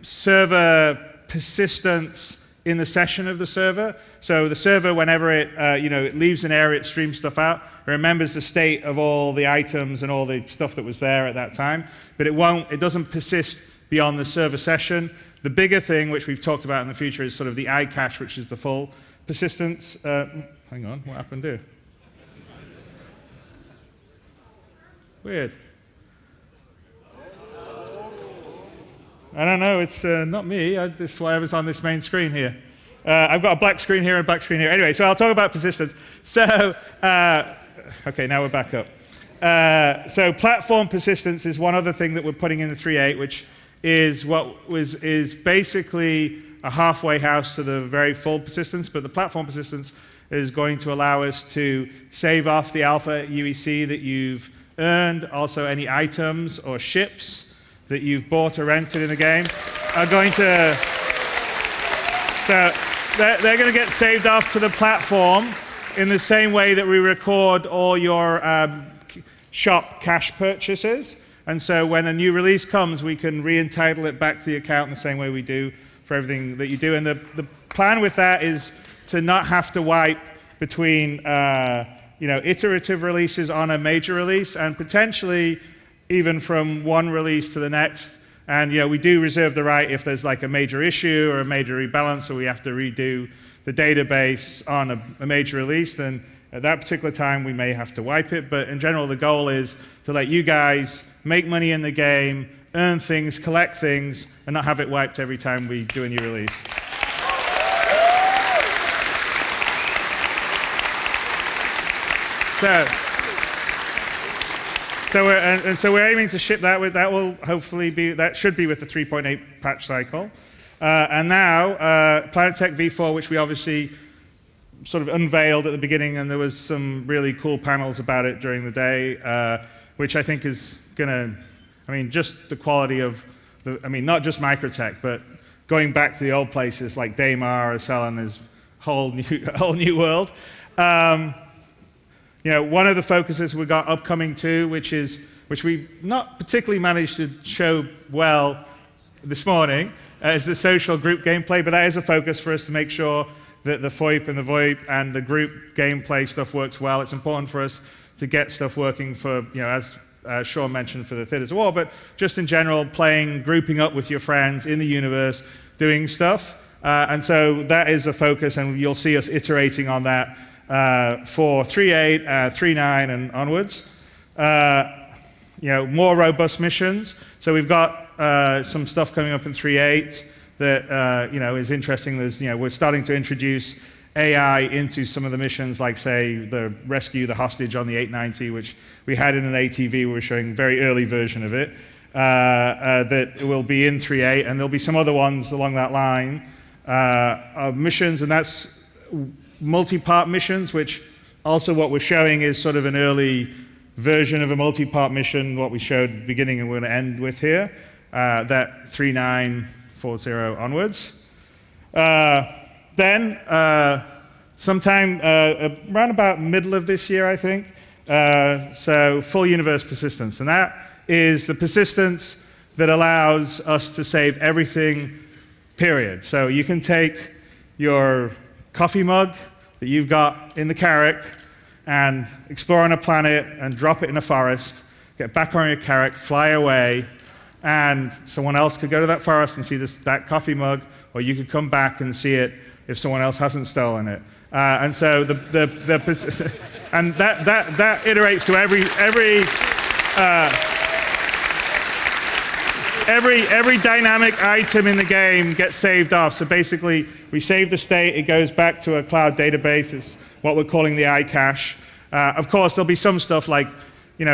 server persistence in the session of the server. So the server, whenever it leaves an area, it streams stuff out. It remembers the state of all the items and all the stuff that was there at that time, but it doesn't persist beyond the server session. The bigger thing, which we've talked about in the future, is sort of the iCache, which is the full persistence. Hang on, what happened here? Weird. I don't know, it's not me. This is why I was on this main screen here. I've got a black screen here and a black screen here. Anyway, so I'll talk about persistence. So, okay, now we're back up. So platform persistence is one other thing that we're putting in the 3.8, which is is basically a halfway house to the very full persistence, but the platform persistence is going to allow us to save off the alpha UEC that you've earned, also any items or ships that you've bought or rented in the game are going to, so they're going to get saved off to the platform in the same way that we record all your shop cash purchases. And so when a new release comes, we can re-entitle it back to the account in the same way we do for everything that you do. And the plan with that is to not have to wipe between iterative releases on a major release, and potentially even from one release to the next. And we do reserve the right if there's like a major issue or a major rebalance, or we have to redo the database on a major release, then at that particular time we may have to wipe it. But in general, the goal is to let you guys make money in the game, earn things, collect things, and not have it wiped every time we do a new release. So we're aiming to ship that. That will hopefully be, that should be with the 3.8 patch cycle. And now, Planet Tech V4, which we obviously sort of unveiled at the beginning, and there was some really cool panels about it during the day, which I think is going to, I mean, just the quality of, not just Microtech, but going back to the old places like Daymar or Cellen is a whole new world. One of the focuses we got upcoming too, which we not particularly managed to show well this morning, is the social group gameplay, but that is a focus for us to make sure that the FOIP and the VoIP and the group gameplay stuff works well. It's important for us to get stuff working for, as Sean mentioned, for the Theaters of War, but just in general, grouping up with your friends in the universe, doing stuff. And so that is a focus, and you'll see us iterating on that for 3.8, 3.9, and onwards. More robust missions. So we've got some stuff coming up in 3.8 that is interesting. We're starting to introduce AI into some of the missions, like say the rescue the hostage on the 890, which we had in an ATV. We were showing a very early version of it that will be in 3.8, and there'll be some other ones along that line of missions, and that's multi-part missions, which also what we're showing is sort of an early version of a multi-part mission, what we showed at the beginning and we're going to end with here, that 3.9.40 onwards. Then, sometime around about middle of this year, I think, so full universe persistence, and that is the persistence that allows us to save everything, period. So you can take your coffee mug that you've got in the Carrack and explore on a planet and drop it in a forest, get back on your Carrack, fly away, and someone else could go to that forest and see that coffee mug, or you could come back and see it if someone else hasn't stolen it. And so and that iterates to every dynamic item in the game gets saved off. So basically, we save the state, it goes back to a cloud database. It's what we're calling the iCache. Of course, there'll be some stuff like, we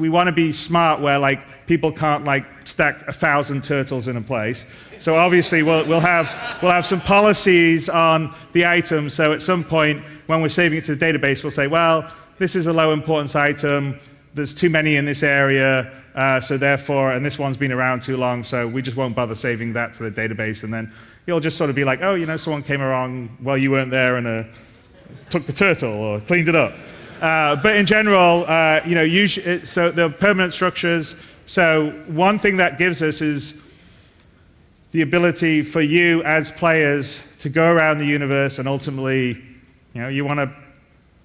want to be smart where people can't stack 1,000 turtles in a place. So obviously, we'll have some policies on the items. So at some point, when we're saving it to the database, we'll say, well, this is a low importance item. There's too many in this area. So therefore, and this one's been around too long, so we just won't bother saving that to the database. And then you'll just sort of be like, oh, someone came along while you weren't there and took the turtle or cleaned it up. But in general, usually, so the permanent structures. So one thing that gives us is the ability for you as players to go around the universe and ultimately, you want to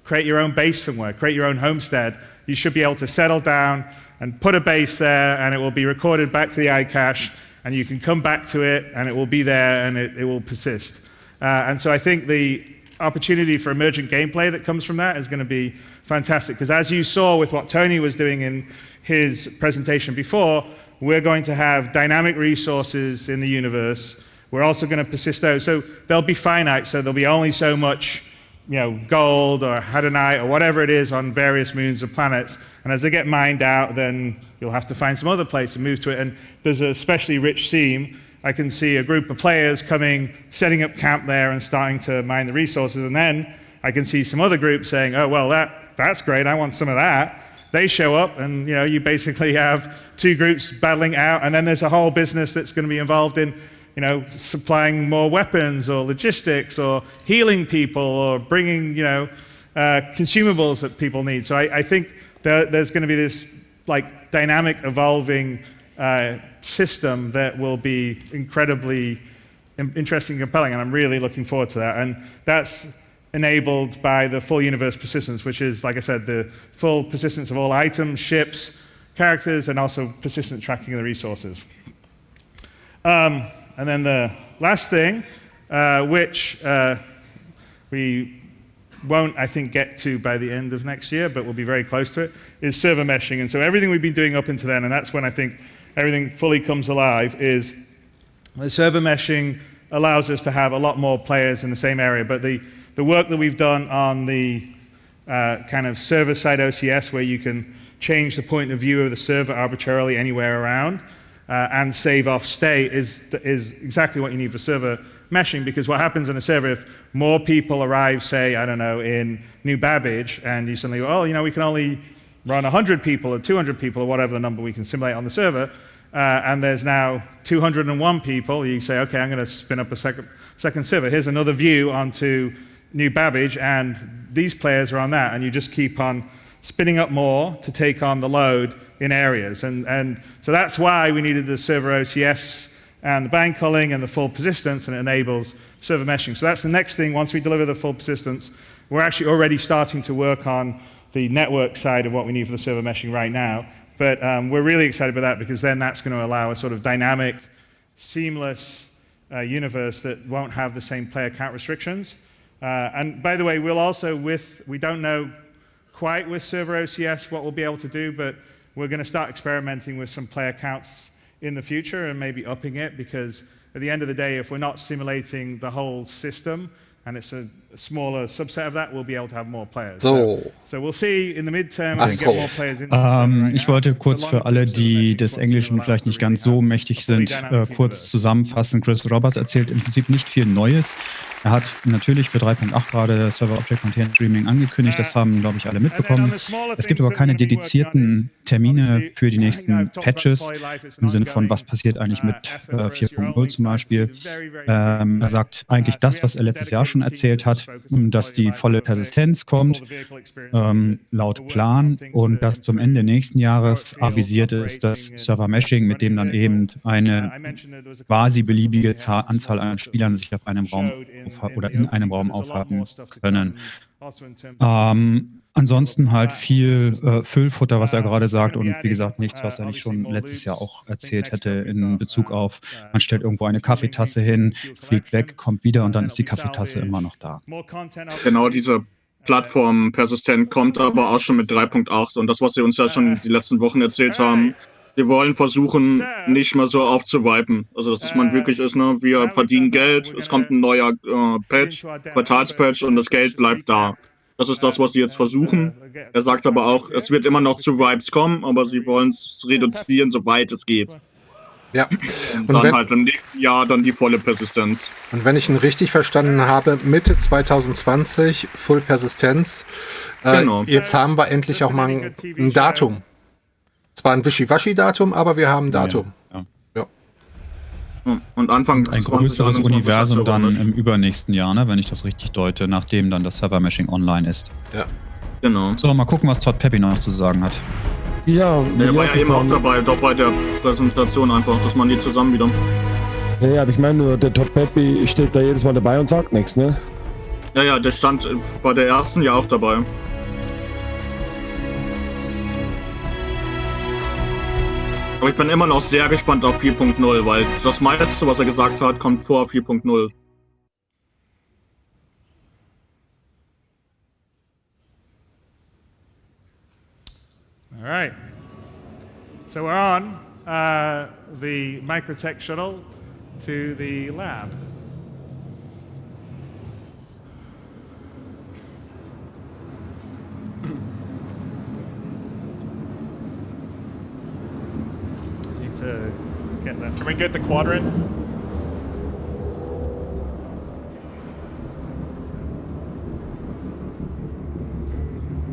create your own base somewhere, create your own homestead. You should be able to settle down and put a base there, and it will be recorded back to the iCache, and you can come back to it, and it will be there, and it will persist. And so I think the opportunity for emergent gameplay that comes from that is going to be fantastic, because as you saw with what Tony was doing in his presentation before, we're going to have dynamic resources in the universe. We're also going to persist those. So they'll be finite, so there'll be only so much gold or hadonite or whatever it is on various moons or planets. And as they get mined out, then you'll have to find some other place to move to it. And there's an especially rich seam. I can see a group of players coming, setting up camp there and starting to mine the resources. And then I can see some other groups saying, oh, well, that's great. I want some of that. They show up, and you basically have two groups battling out. And then there's a whole business that's going to be involved in supplying more weapons or logistics or healing people or bringing, consumables that people need. So I think there's going to be this dynamic, evolving system that will be incredibly interesting and compelling, and I'm really looking forward to that. And that's enabled by the full universe persistence, which is, like I said, the full persistence of all items, ships, characters, and also persistent tracking of the resources. And then the last thing, which we won't, I think, get to by the end of next year, but we'll be very close to it, is server meshing. And so everything we've been doing up until then, and that's when I think everything fully comes alive, is the server meshing allows us to have a lot more players in the same area. But the work that we've done on the kind of server-side OCS, where you can change the point of view of the server arbitrarily anywhere around, and save off state is exactly what you need for server meshing, because what happens in a server, if more people arrive, say, I don't know, in New Babbage, and you suddenly go, oh, you know, we can only run 100 people or 200 people or whatever the number we can simulate on the server, and there's now 201 people, you say, okay, I'm going to spin up a second server. Here's another view onto New Babbage, and these players are on that, and you just keep on spinning up more to take on the load in areas. And so that's why we needed the server OCS and the bang culling and the full persistence, and it enables server meshing. So that's the next thing. Once we deliver the full persistence, we're actually already starting to work on the network side of what we need for the server meshing right now. But we're really excited about that, because then that's going to allow a sort of dynamic, seamless universe that won't have the same player count restrictions. And by the way, we'll also, we don't know quite with server OCS what we'll be able to do, but we're going to start experimenting with some player counts in the future and maybe upping it, because at the end of the day, if we're not simulating the whole system and it's a smaller subset of that, we'll be able to have more players. So we'll see in the midterm, we get more players in. Ich wollte kurz für alle, die des Englischen vielleicht nicht ganz so mächtig sind, kurz zusammenfassen. Chris Roberts erzählt im Prinzip nicht viel Neues. Er hat natürlich für 3.8 gerade Server Object Container Streaming angekündigt. Das haben, glaube ich, alle mitbekommen. Es gibt aber keine dedizierten Termine für die nächsten Patches im Sinne von, was passiert eigentlich mit 4.0 zum Beispiel. Er sagt eigentlich das, was er letztes Jahr schon erzählt hat, dass die volle Persistenz kommt, laut Plan, und dass zum Ende nächsten Jahres avisiert ist, dass Server-Meshing, mit dem dann eben eine quasi beliebige Anzahl an Spielern sich auf einem Raum oder in einem Raum aufhalten können. Ansonsten halt viel Füllfutter, was er gerade sagt, und wie gesagt nichts, was er nicht schon letztes Jahr auch erzählt hätte in Bezug auf, man stellt irgendwo eine Kaffeetasse hin, fliegt weg, kommt wieder und dann ist die Kaffeetasse immer noch da. Genau, diese Plattform persistent kommt aber auch schon mit 3.8 und das, was sie uns ja schon die letzten Wochen erzählt haben, wir wollen versuchen, nicht mehr so aufzuwipen. Also, dass man wirklich ist, ne, wir verdienen Geld, es kommt ein neuer Patch, Quartalspatch und das Geld bleibt da. Das ist das, was sie jetzt versuchen. Er sagt aber auch, es wird immer noch zu Vibes kommen, aber sie wollen es reduzieren, soweit es geht. Ja. Und dann halt im nächsten Jahr dann die volle Persistenz. Und wenn ich ihn richtig verstanden habe, Mitte 2020 Full Persistenz. Genau. Jetzt haben wir endlich auch mal ein Datum. Zwar ein Wischiwaschi-Datum, aber wir haben ein Datum. Ja. Und Anfang ein größeres Universum dann im übernächsten Jahr, ne, wenn ich das richtig deute, nachdem dann das Server-Meshing online ist. Ja. Genau. So, mal gucken, was Todd Peppy noch zu sagen hat. Ja, der war ja eben auch dabei, doch bei der Präsentation einfach, dass man die zusammen wieder. Ja, aber ich meine nur, der Todd Peppy steht da jedes Mal dabei und sagt nichts, ne? Ja, der stand bei der ersten ja auch dabei. Aber ich bin immer noch sehr gespannt auf 4.0, weil das meiste, was er gesagt hat, kommt vor 4.0. All right. So we're on the Microtech shuttle to the lab. To get that. Can we get the quadrant?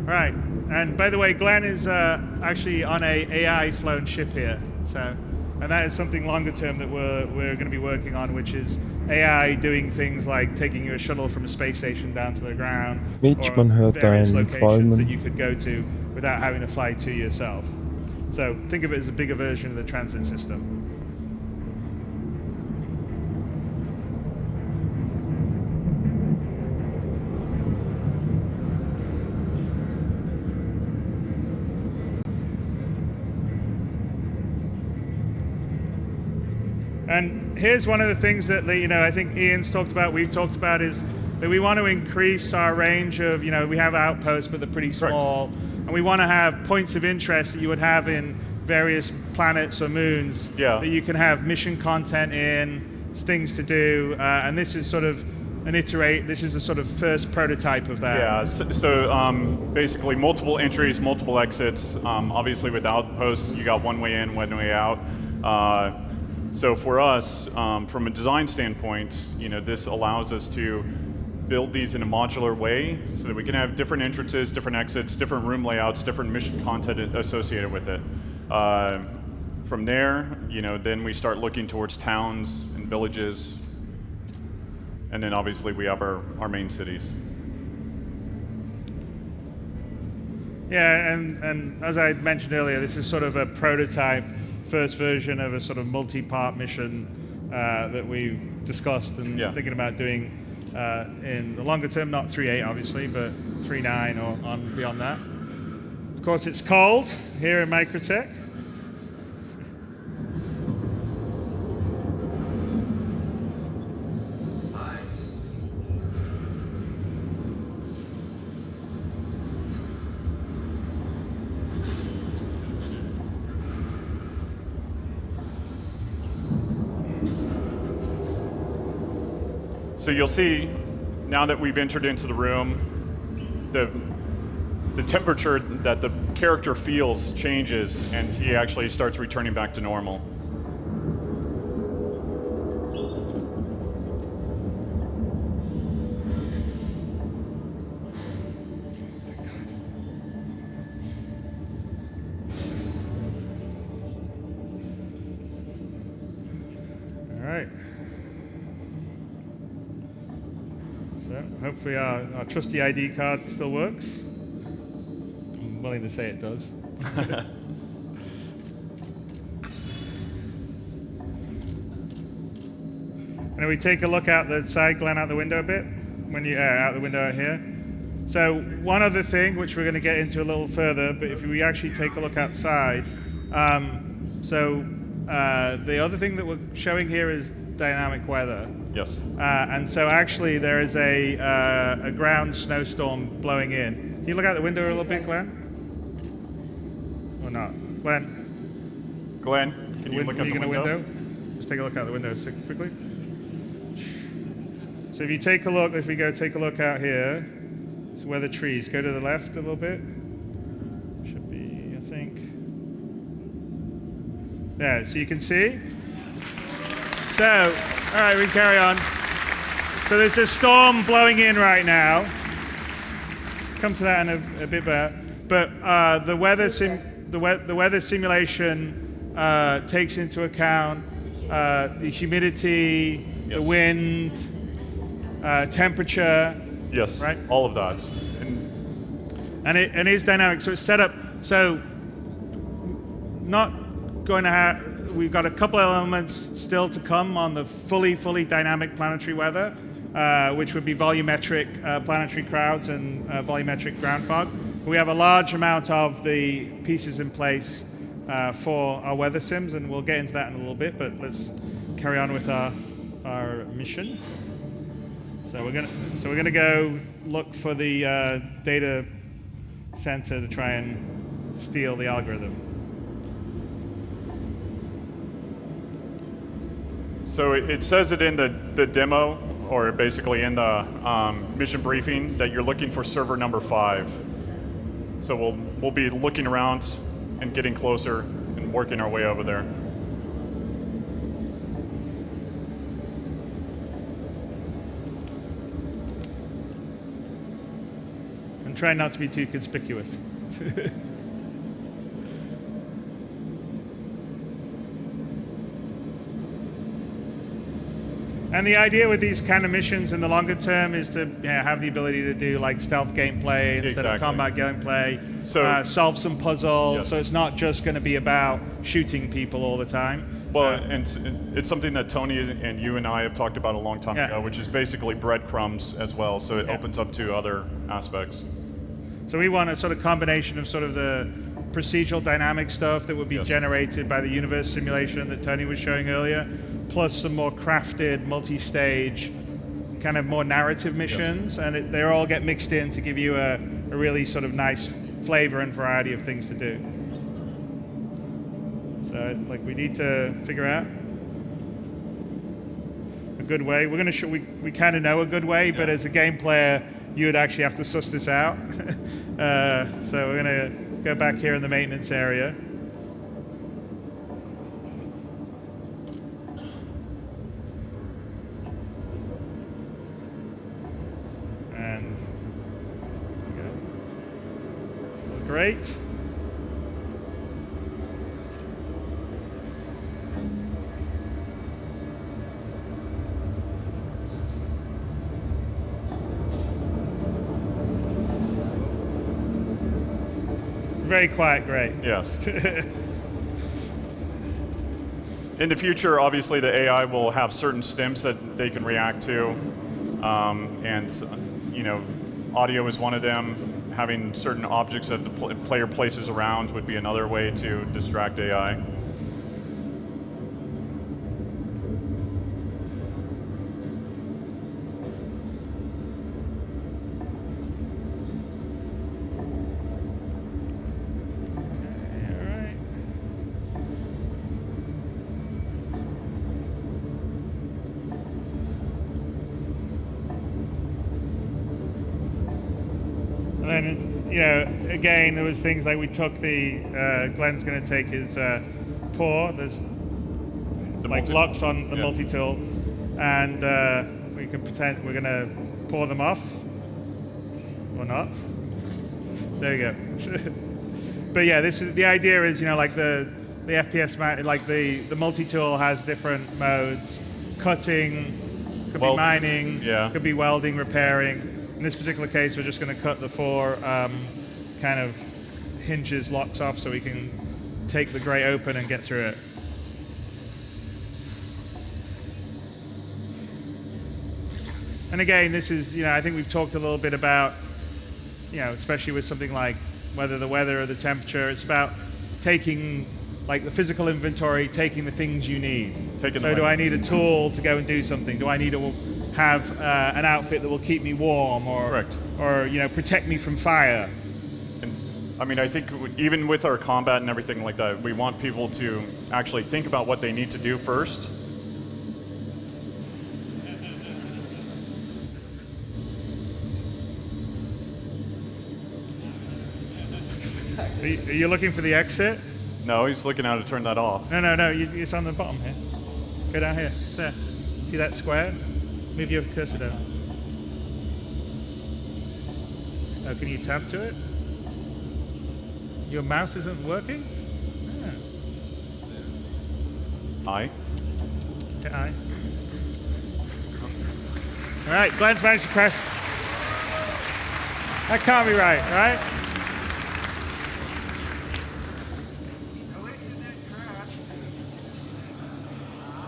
All right, and by the way, Glenn is actually on a AI flown ship here, so, and that is something longer term that we're going to be working on, which is AI doing things like taking your shuttle from a space station down to the ground, Mitch, or various locations that you could go to without having to fly to yourself. So think of it as a bigger version of the transit system. And here's one of the things that, you know, I think Ian's talked about, we've talked about, is that we want to increase our range of, you know, we have outposts, but they're pretty small. Correct. And we want to have points of interest that you would have in various planets or moons that you can have mission content in, things to do, and this is sort of this is a sort of first prototype of that. Yeah, so basically multiple entries, multiple exits. Obviously with outposts, you got one way in, one way out. So for us, from a design standpoint, this allows us to build these in a modular way so that we can have different entrances, different exits, different room layouts, different mission content associated with it. From there, then we start looking towards towns and villages, and then obviously we have our main cities. Yeah, and as I mentioned earlier, this is sort of a prototype, first version of a sort of multi-part mission that we've discussed and thinking about doing in the longer term, not 3.8 obviously, but 3.9 or on beyond that. Of course, it's cold here in Microtech. So you'll see, now that we've entered into the room, the temperature that the character feels changes, and he actually starts returning back to normal. All right. So hopefully our trusty ID card still works. I'm willing to say it does. And if we take a look out the side, Glenn, out the window a bit, when you out the window out here. So one other thing, which we're going to get into a little further, but if we actually take a look outside, the other thing that we're showing here is dynamic weather. Yes. And so actually there is a ground snowstorm blowing in. Can you look out the window a little bit, Glenn? Or not? Glenn? Glenn, can you look out the window? Just take a look out the window quickly. So if you take a look, if we go take a look out here, it's where the trees. Go to the left a little bit. Should be, I think. Yeah, so you can see. So, all right, we carry on. So there's a storm blowing in right now. Come to that in a bit better. But the weather simulation takes into account the humidity, the wind, temperature. Yes, right? All of that. And it is dynamic. So it's set up. So not going to have. We've got a couple of elements still to come on the fully dynamic planetary weather, which would be volumetric planetary crowds and volumetric ground fog. We have a large amount of the pieces in place for our weather sims, and we'll get into that in a little bit, but let's carry on with our mission. So we're gonna go look for the data center to try and steal the algorithm. So it says it in the demo, or basically in the mission briefing, that you're looking for server number 5. So we'll be looking around and getting closer and working our way over there. And try not to be too conspicuous. And the idea with these kind of missions in the longer term is to have the ability to do like stealth gameplay instead of combat gameplay, so, solve some puzzles, so it's not just going to be about shooting people all the time. Well, and it's something that Tony and you and I have talked about a long time ago, which is basically breadcrumbs as well, so it opens up to other aspects. So we want a sort of combination of sort of the procedural dynamic stuff that would be generated by the universe simulation that Tony was showing earlier, plus some more crafted, multi-stage, kind of more narrative missions, and they all get mixed in to give you a really sort of nice flavor and variety of things to do. So, like, we need to figure out a good way. We're gonna we kind of know a good way, but as a game player, you would actually have to suss this out. So we're gonna go back here in the maintenance area. Great. Very quiet, great. Yes. In the future, obviously, the AI will have certain stims that they can react to, and you know, audio is one of them. Having certain objects that the player places around would be another way to distract AI. And then, you know, again, there was things like we took the, Glenn's going to take his pour. There's like locks on the multi-tool. And we can pretend we're going to pour them off. Or not. There you go. But yeah, this is, the idea is, you know, like the FPS, like the multi-tool has different modes. Cutting, could be mining, could be welding, repairing. In this particular case, we're just going to cut the 4 kind of hinges, locks off, so we can take the grate open and get through it. And again, this is, you know, I think we've talked a little bit about, you know, especially with something like whether the weather or the temperature, it's about taking, like the physical inventory, taking the things you need. So do I need a tool to go and do something? Do I need to have an outfit that will keep me warm or you know, protect me from fire? And, I mean, I think even with our combat and everything like that, we want people to actually think about what they need to do first. Are you looking for the exit? No, he's looking how to turn that off. No, it's on the bottom here. Go down here. There. See that square? Move your cursor down. Oh, can you tab to it? Your mouse isn't working? Aye. Okay, aye. All right, Glenn's managed to crash. That can't be right, all right?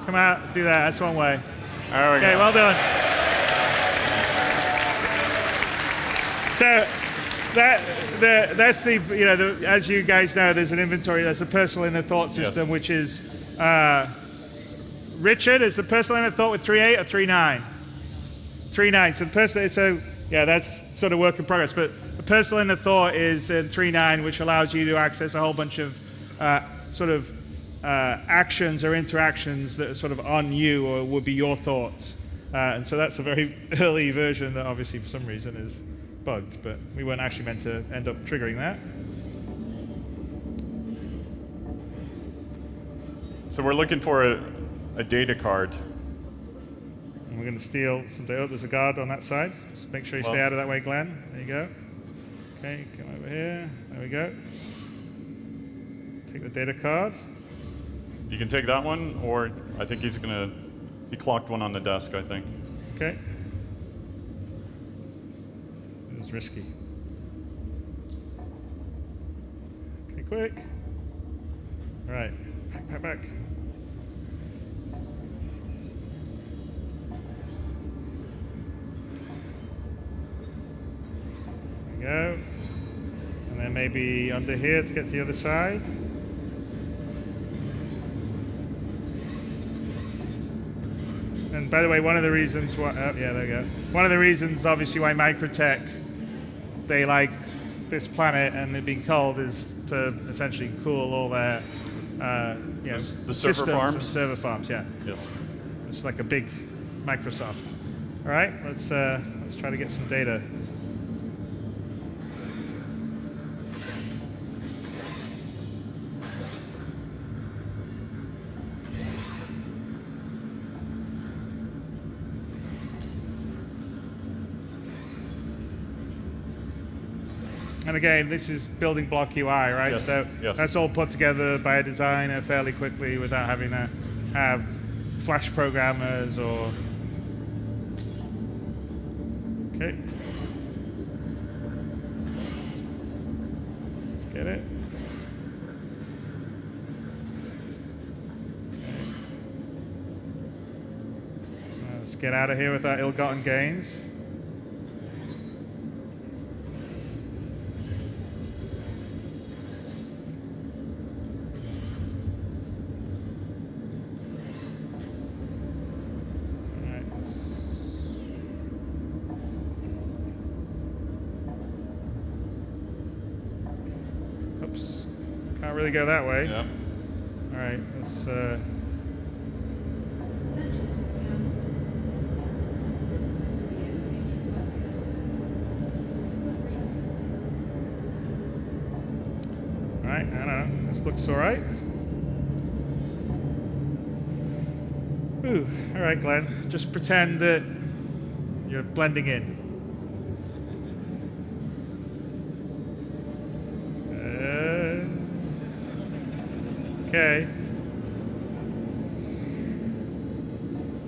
Come out, do that. That's one way. There we go. Okay, well done. So that's the, you know, as you guys know, there's an inventory. There's a personal inner thought system, which is Richard is the personal inner thought with 3.8 or 3.9. 3.9. So the personal, so yeah, that's sort of work in progress. But the personal inner thought is in 3.9, which allows you to access a whole bunch of sort of actions or interactions that are sort of on you or would be your thoughts. And so that's a very early version that obviously for some reason is bugged, but we weren't actually meant to end up triggering that. So we're looking for a data card. And we're going to steal some data. Oh, there's a guard on that side. Just make sure you stay out of that way, Glenn. There you go. Okay, come over here. There we go. Take the data card. You can take that one, or I think he clocked one on the desk, I think. Okay. It was risky. Okay, quick. All right, back. There we go. And then maybe under here to get to the other side. And by the way, one of the reasons why, yeah, there you go. One of the reasons, obviously, why Microtech, they like this planet and it being cold is to essentially cool all their, you know, the server farms? Server farms, yeah. Yes. It's like a big Microsoft. All right, let's try to get some data. And again, this is building block UI, right? Yes. So that's all put together by a designer fairly quickly without having to have Flash programmers or... Okay. Let's get it. Let's get out of here with our ill-gotten gains. Oops. Can't really go that way. Yeah. All right, let's... Alright, I don't know. This looks alright. Ooh, alright, Glenn. Just pretend that you're blending in. Okay.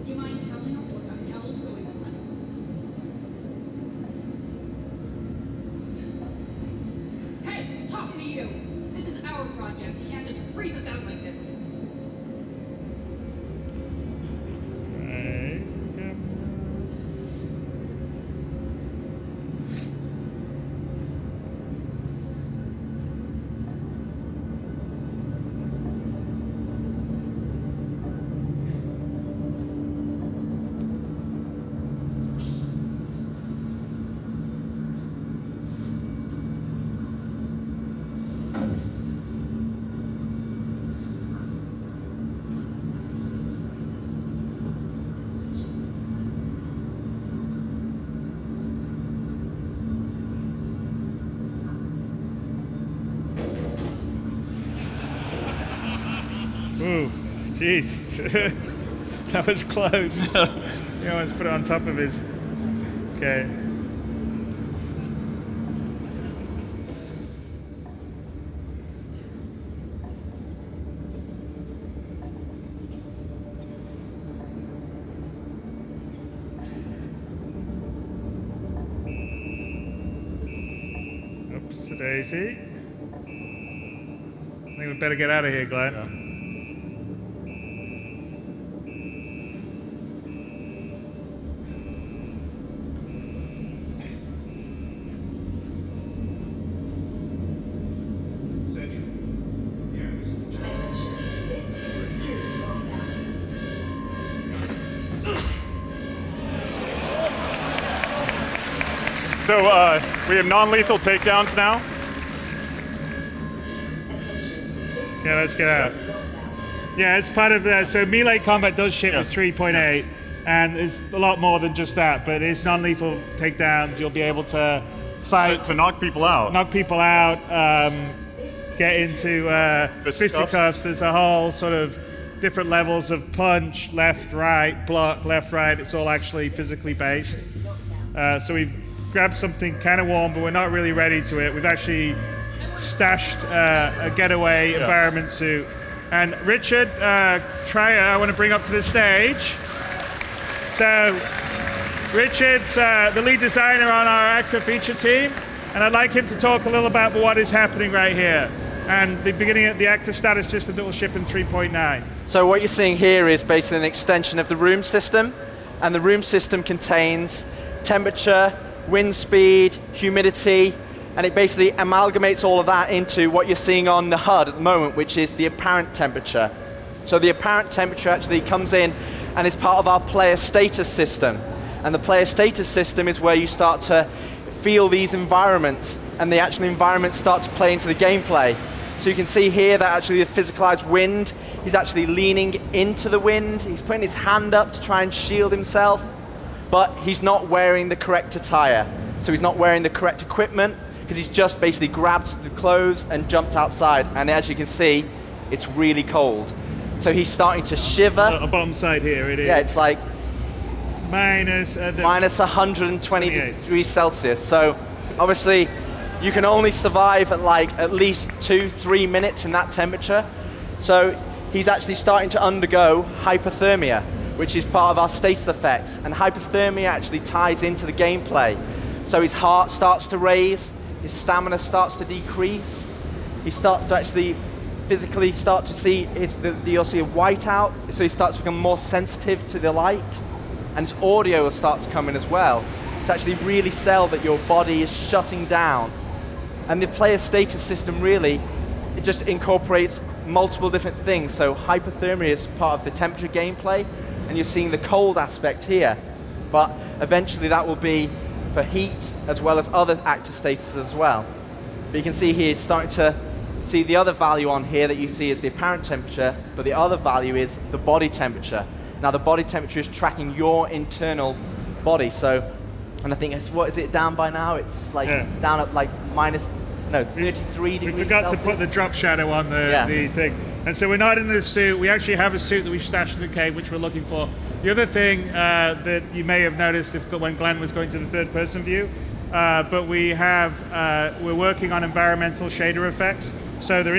Do you mind telling us what the hell's going on? Hey, talking to you. This is our project. You can't just freeze us out like this. Ooh, jeez. That was close. You almost put it on top of his... Okay. Oops-a-daisy. I think we better get out of here, Glenn. Yeah. So we have non-lethal takedowns now. Okay, let's get out. Yeah, it's part of that. So melee combat does ship with 3.8, and it's a lot more than just that, but it's non-lethal takedowns. You'll be able to fight. To knock people out. Knock people out, get into fisticuffs. There's a whole sort of different levels of punch, left, right, block, left, right. It's all actually physically based. So we've grabbed something kind of warm, but we're not really ready to it. We've actually stashed a getaway environment suit. And Richard Trier, I want to bring up to the stage. So Richard's the lead designer on our actor feature team, and I'd like him to talk a little about what is happening right here and the beginning of the actor status system that will ship in 3.9. So what you're seeing here is basically an extension of the room system, and the room system contains temperature, wind speed, humidity, and it basically amalgamates all of that into what you're seeing on the HUD at the moment, which is the apparent temperature. So the apparent temperature actually comes in and is part of our player status system. And the player status system is where you start to feel these environments, and the actual environments start to play into the gameplay. So you can see here that actually the physicalized wind, he's actually leaning into the wind, he's putting his hand up to try and shield himself, but he's not wearing the correct attire. So he's not wearing the correct equipment, because he's just basically grabbed the clothes and jumped outside. And as you can see, it's really cold. So he's starting to shiver. A bottom side here, it is. Yeah, it's like minus 120 degrees Celsius. So obviously, you can only survive at like at least 2-3 minutes in that temperature. So he's actually starting to undergo hypothermia, which is part of our status effects. And hypothermia actually ties into the gameplay. So his heart starts to raise, his stamina starts to decrease, he starts to actually physically start to see, you'll see a whiteout, so he starts to become more sensitive to the light, and his audio will start to come in as well, to actually really sell that your body is shutting down. And the player status system really, it just incorporates multiple different things. So hypothermia is part of the temperature gameplay, and you're seeing the cold aspect here. But eventually that will be for heat, as well as other active statuses as well. But you can see here, it's starting to see the other value on here that you see is the apparent temperature, but the other value is the body temperature. Now the body temperature is tracking your internal body. So, and I think it's, what is it down by now? It's like down at like 33 degrees. We forgot Celsius. to put the drop shadow on the thing. And so we're not in the suit. We actually have a suit that we stashed in the cave, which we're looking for. The other thing that you may have noticed when Glenn was going to the third person view, but we're working on environmental shader effects. So there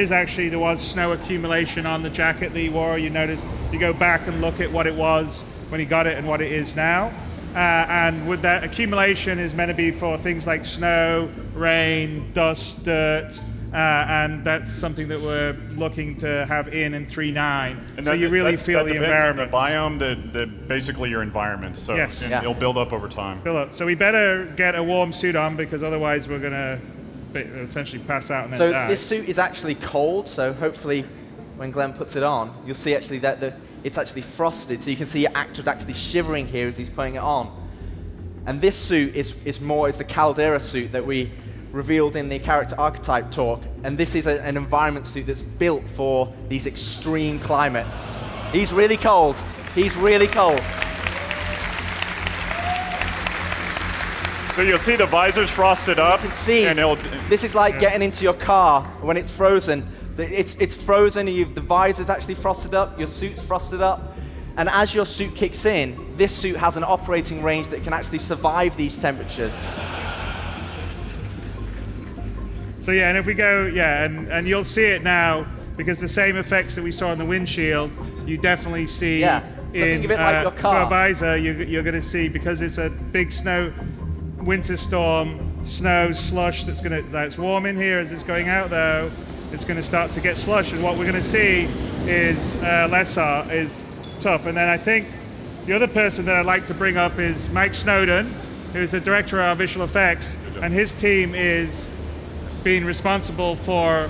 was snow accumulation on the jacket that he wore. You notice, you go back and look at what it was when he got it and what it is now. And with that, accumulation is meant to be for things like snow, rain, dust, dirt, and that's something that we're looking to have in 3.9. So you really feel the environment. The biome, that basically your environment. So yes. It'll build up over time. Build up. So we better get a warm suit on, because otherwise we're going to essentially pass out and then die. So this suit is actually cold, so hopefully when Glenn puts it on, you'll see actually that it's actually frosted, so you can see your actor's actually shivering here as he's putting it on. And this suit is the Caldera suit that we revealed in the character archetype talk, and this is an environment suit that's built for these extreme climates. He's really cold. He's really cold. So you'll see the visor's frosted up. You can see, this is like getting into your car when it's frozen. It's frozen, the visor's actually frosted up, your suit's frosted up, and as your suit kicks in, this suit has an operating range that can actually survive these temperatures. So yeah, and if we go, and you'll see it now, because the same effects that we saw on the windshield, you definitely see So think of it like your car. So a visor, you're going to see, because it's a big winter storm, snow, slush that's warm in here as it's going out though, it's going to start to get slush, and what we're going to see is is tough. And then I think the other person that I'd like to bring up is Mike Snowden, who's the director of our visual effects, and his team is being responsible for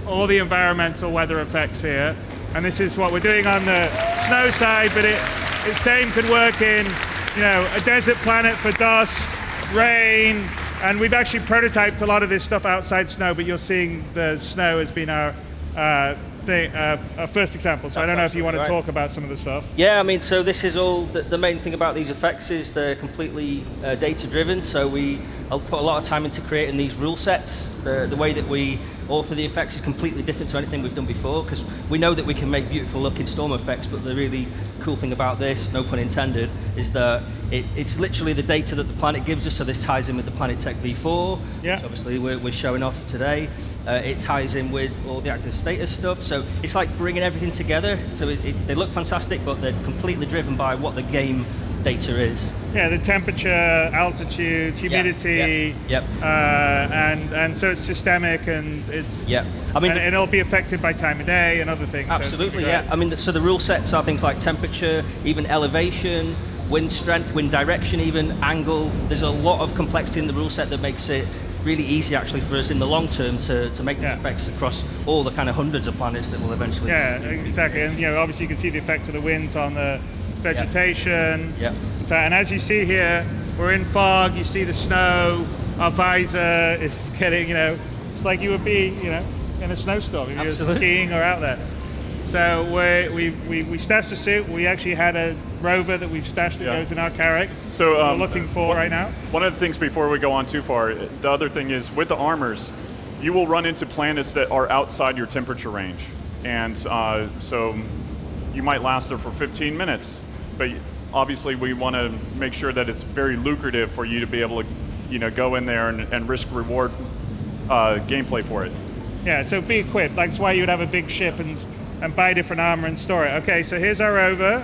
all the environmental weather effects here. And this is what we're doing on the snow side, but it same could work in, a desert planet for dust, rain, and we've actually prototyped a lot of this stuff outside snow, but you're seeing the snow has been our first example. So I don't know if you want to talk about some of the stuff. Yeah, I mean, so this is all, the main thing about these effects is they're completely data-driven, so I'll put a lot of time into creating these rule sets. The way that we author the effects is completely different to anything we've done before, because we know that we can make beautiful looking storm effects, but the really cool thing about this, no pun intended, is that it's literally the data that the planet gives us, so this ties in with the Planet Tech V4, which obviously we're showing off today. It ties in with all the active status stuff, so it's like bringing everything together. So they look fantastic, but they're completely driven by what the game data is. Yeah, the temperature, altitude, humidity, and so it's systemic, and it's and it'll be affected by time of day and other things. Absolutely, I mean, so the rule sets are things like temperature, even elevation, wind strength, wind direction, even angle. There's a lot of complexity in the rule set that makes it really easy actually for us in the long term to make the effects across all the kind of hundreds of planets that will eventually. Yeah, exactly. And obviously you can see the effect of the winds on the vegetation. And as you see here, we're in fog. You see the snow. Our visor is getting, it's like you would be, in a snowstorm if you were skiing or out there. So we stashed the suit. We actually had a rover that we've stashed that goes in our carrack. So we're looking for right now. One of the things before we go on too far, the other thing is with the armors, you will run into planets that are outside your temperature range, and so you might last there for 15 minutes. But obviously, we want to make sure that it's very lucrative for you to be able to, go in there and risk reward gameplay for it. Yeah, so be equipped. That's why you would have a big ship and buy different armor and store it. Okay, so here's our rover,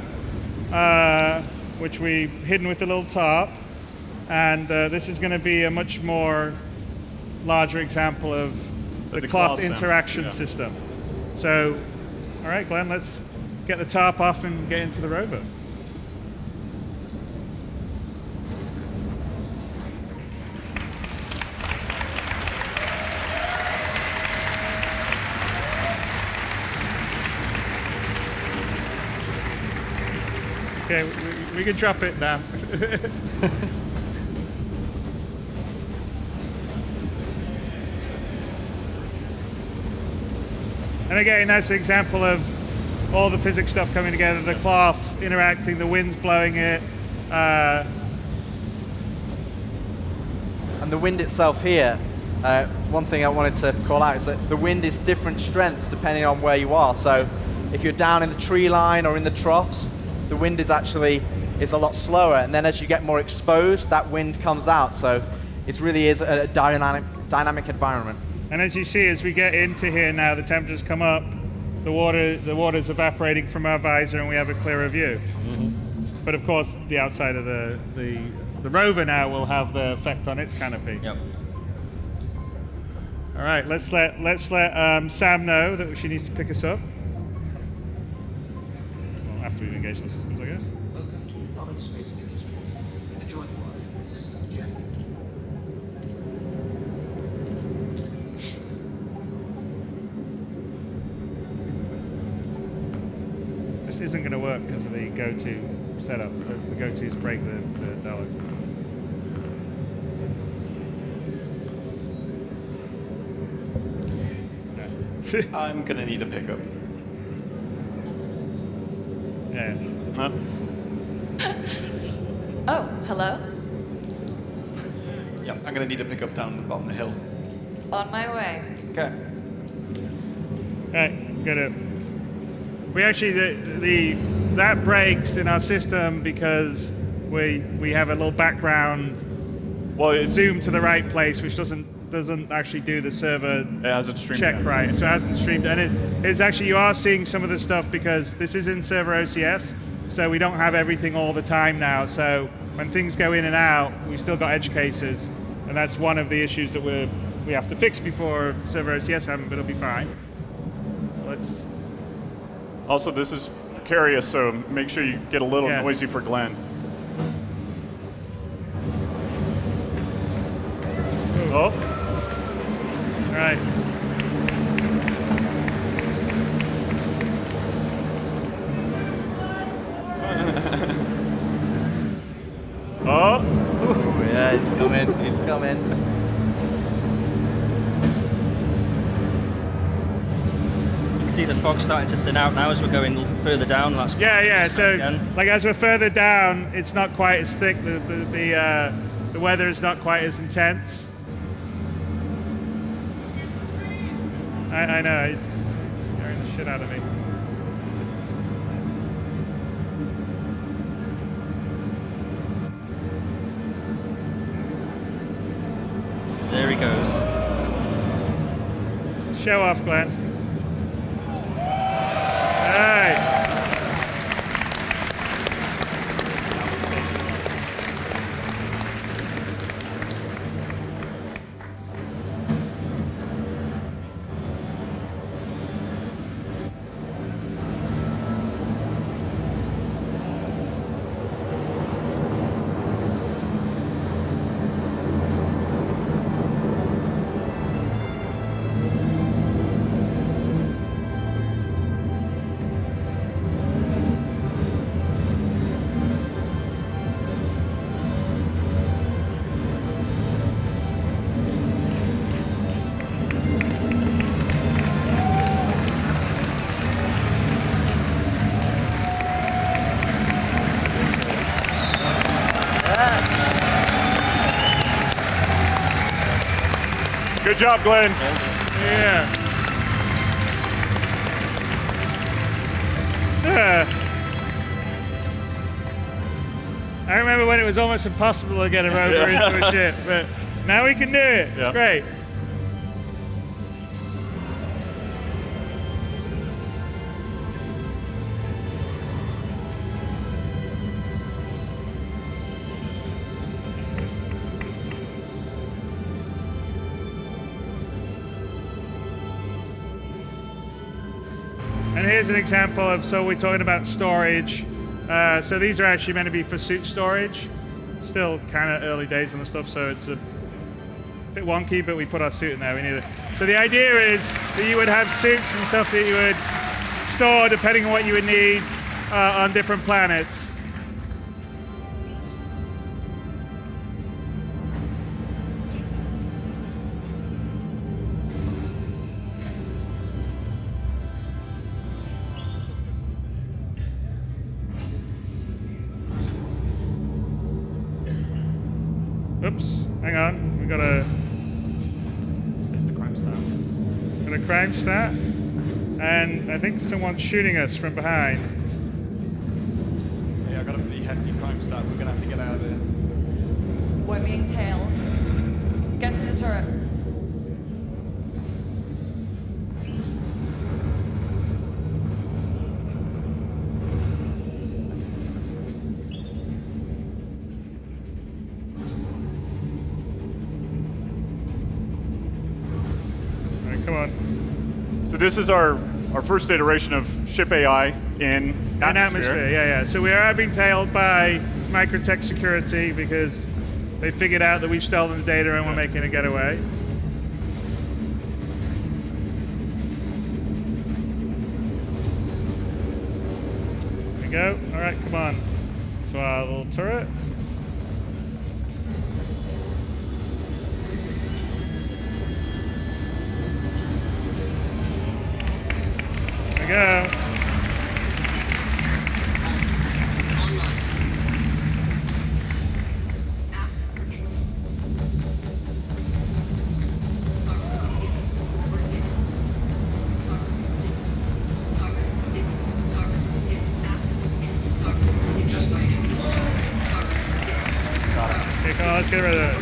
which we've hidden with a little tarp. And this is going to be a much more larger example of the cloth interaction system. So, all right, Glenn, let's get the tarp off and get into the rover. Okay, we can drop it now. And again, that's an example of all the physics stuff coming together, the cloth interacting, the wind's blowing it. And the wind itself here, one thing I wanted to call out is that the wind is different strengths depending on where you are. So if you're down in the tree line or in the troughs, the wind is a lot slower. And then as you get more exposed, that wind comes out. So it really is a dynamic environment. And as you see, as we get into here now, the temperatures come up, the water's evaporating from our visor, and we have a clearer view. Mm-hmm. But of course, the outside of the rover now will have the effect on its canopy. Yep. All right, let's let Sam know that she needs to pick us up. Well, after we've engaged the systems, I guess. Welcome to Knowledge Space Industries. Enjoy the ride. System check. This isn't going to work because of the go-to setup. The go-tos break the dialogue. I'm going to need a pickup. Yeah. Oh, hello? Yeah, I'm going to need a pickup down the bottom of the hill. On my way. Okay. Right, got it. We actually that breaks in our system because we have a little background zoom to the right place, which doesn't actually do the server check right. So it hasn't streamed, and it's actually, you are seeing some of the stuff because this is in server OCS, so we don't have everything all the time now. So when things go in and out, we've still got edge cases, and that's one of the issues that we have to fix before server OCS haven't, but it'll be fine. So let's. Also, this is precarious, so make sure you get a little noisy for Glenn. Oh. All right. Oh. Ooh, yeah, he's coming. He's coming. See the fog starting to thin out now as we're going further down. That's yeah. So like as we're further down, it's not quite as thick. The weather is not quite as intense. I know it's scaring the shit out of me. There he goes. Show off, Glenn. Right. Good job, Glenn. Yeah. I remember when it was almost impossible to get a rover into a ship, but now we can do it. It's great. here's an example of, so we're talking about storage. So these are actually meant to be for suit storage. Still kind of early days on the stuff, so it's a bit wonky, but we put our suit in there. We need it. So the idea is that you would have suits and stuff that you would store depending on what you would need on different planets. Oops, hang on. We got a. There's the crime stat. Got a crime stat, and I think someone's shooting us from behind. Yeah, I got a pretty hefty crime stat. We're gonna have to get out of here. We're being tailed. Get to the turret. Come on. So this is our first iteration of ship AI in atmosphere. Yeah. So we are being tailed by Microtech Security because they figured out that we've stolen the data and we're making a getaway. There we go. All right, come on. To our little turret. There we go. Okay, come on, let's get rid of it.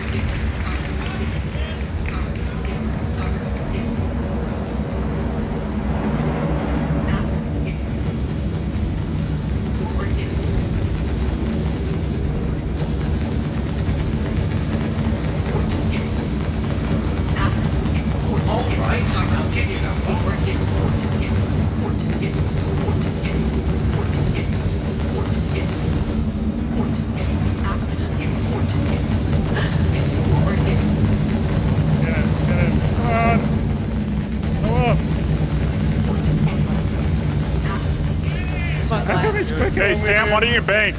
Hey, Sam, why don't you bank?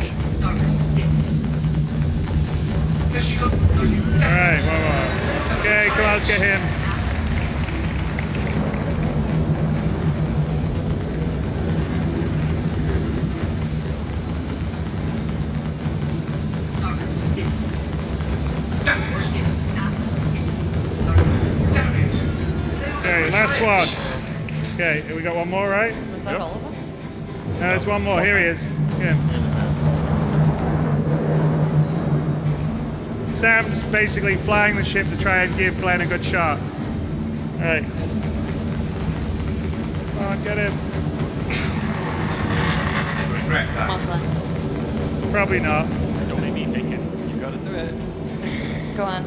Alright, one more. Okay, come on, let's get him. Okay, last one. Okay, we got one more, right? Was that all of them? No, there's one more. Here he is. Yeah. Sam's basically flying the ship to try and give Glenn a good shot. All right. Come on, get him. Probably not. Don't make me take it. You gotta do it. Go on.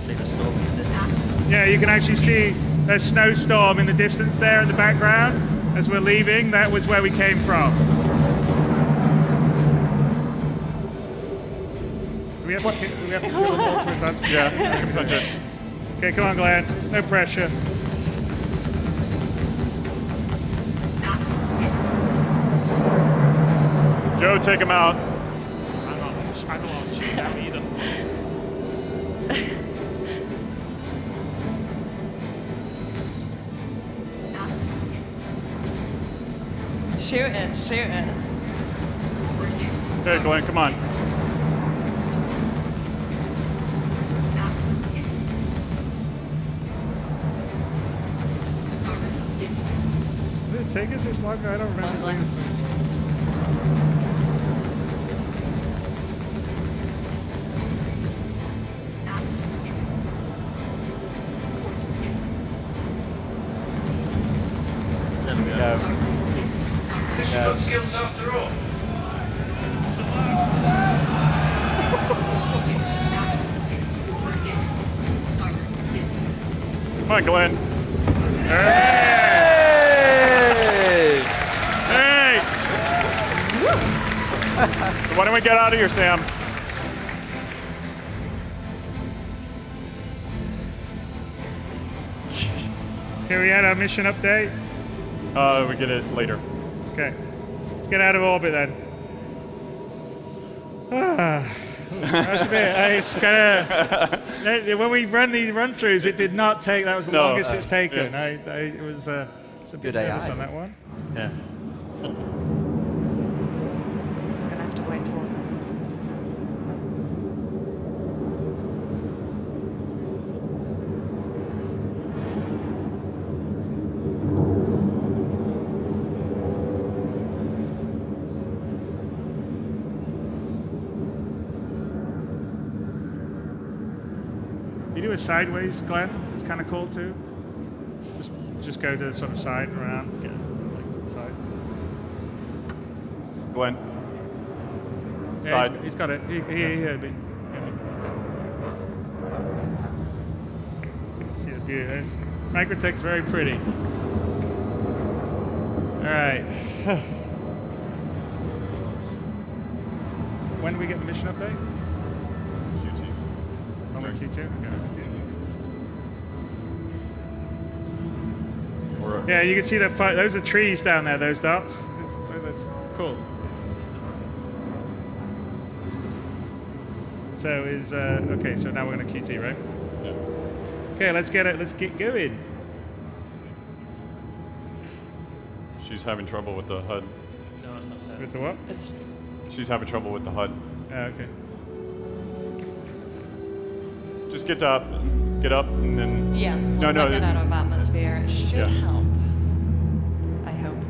See the storm in the distance. Yeah, you can actually see a snowstorm in the distance there in the background. As we're leaving, that was where we came from. Do we have to kill them all to advance? Yeah, punch it. Okay, come on, Glenn. No pressure. Joe, take him out. I don't know I was shooting down either. Shoot it, shoot it. Okay, Glenn, come on. Did it take us this long? I don't remember. There we go. She's got skills after all. Come on, Glenn. Hey! So why don't we get out of here, Sam? Here we had our mission update. We get it later. Okay. Let's get out of orbit then. That's a bit. It's kind of when we run these run-throughs, it did not take. That was the longest it's taken. Yeah. It was a bit Good nervous AI. on that one. Yeah. I'm gonna have to wait till. You do a sideways, Glenn. It's kind of cool too. Just go to the sort of side and around. Get like side. Glenn. Yeah, Side. he's got it. He heard me. See the view. Microtech's very pretty. All right. When do we get the mission update? QT. Oh, we're Q2? Okay. Yeah, you can see that. Those are trees down there, those dots. That's cool. So okay, so now we're going to QT, right? Yeah. Okay, let's get going. She's having trouble with the HUD. No, it's not set. With the what? She's having trouble with the HUD. Okay. Just get up, and then. Yeah, once I get out of atmosphere, it should help. I hope.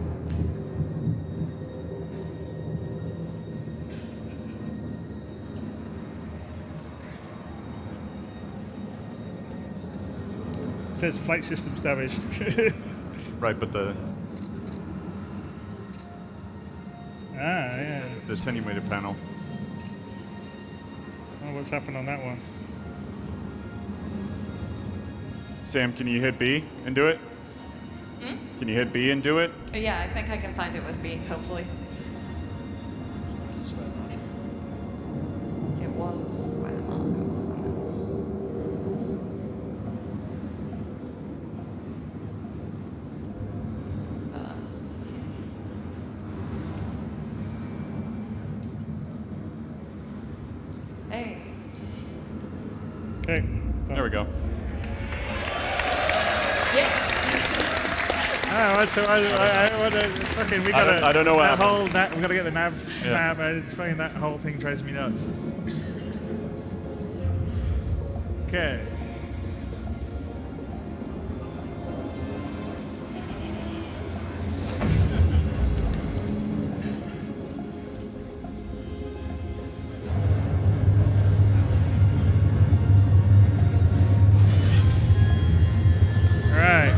It says flight systems damaged. Right, but the yeah. the attenuated panel. Oh, what's happened on that one? Sam, can you hit B and do it? Can you hit B and do it? Yeah, I think I can find it with B, hopefully. It was quite a while ago, wasn't it? Hey. Okay. There we go. Oh, so fucking, we gotta. I don't know what that whole happened. we gotta get the nav. Yeah. It's fucking that whole thing drives me nuts. Okay. All right.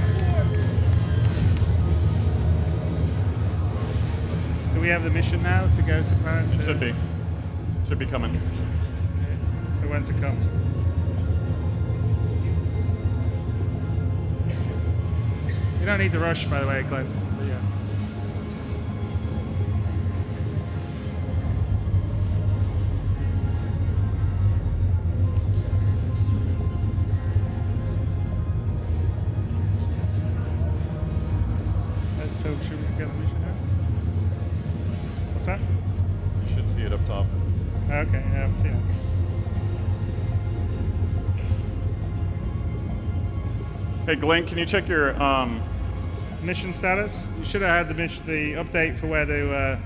Do we have the mission now to go to planet? Should be. Should be coming. Okay. So when's it come? You don't need to rush, by the way, Glenn. Yeah. So should we get the mission now? What's that? You should see it up top. Okay, I haven't seen it. Hey, Glenn, can you check your mission status? You should have had the update for where to.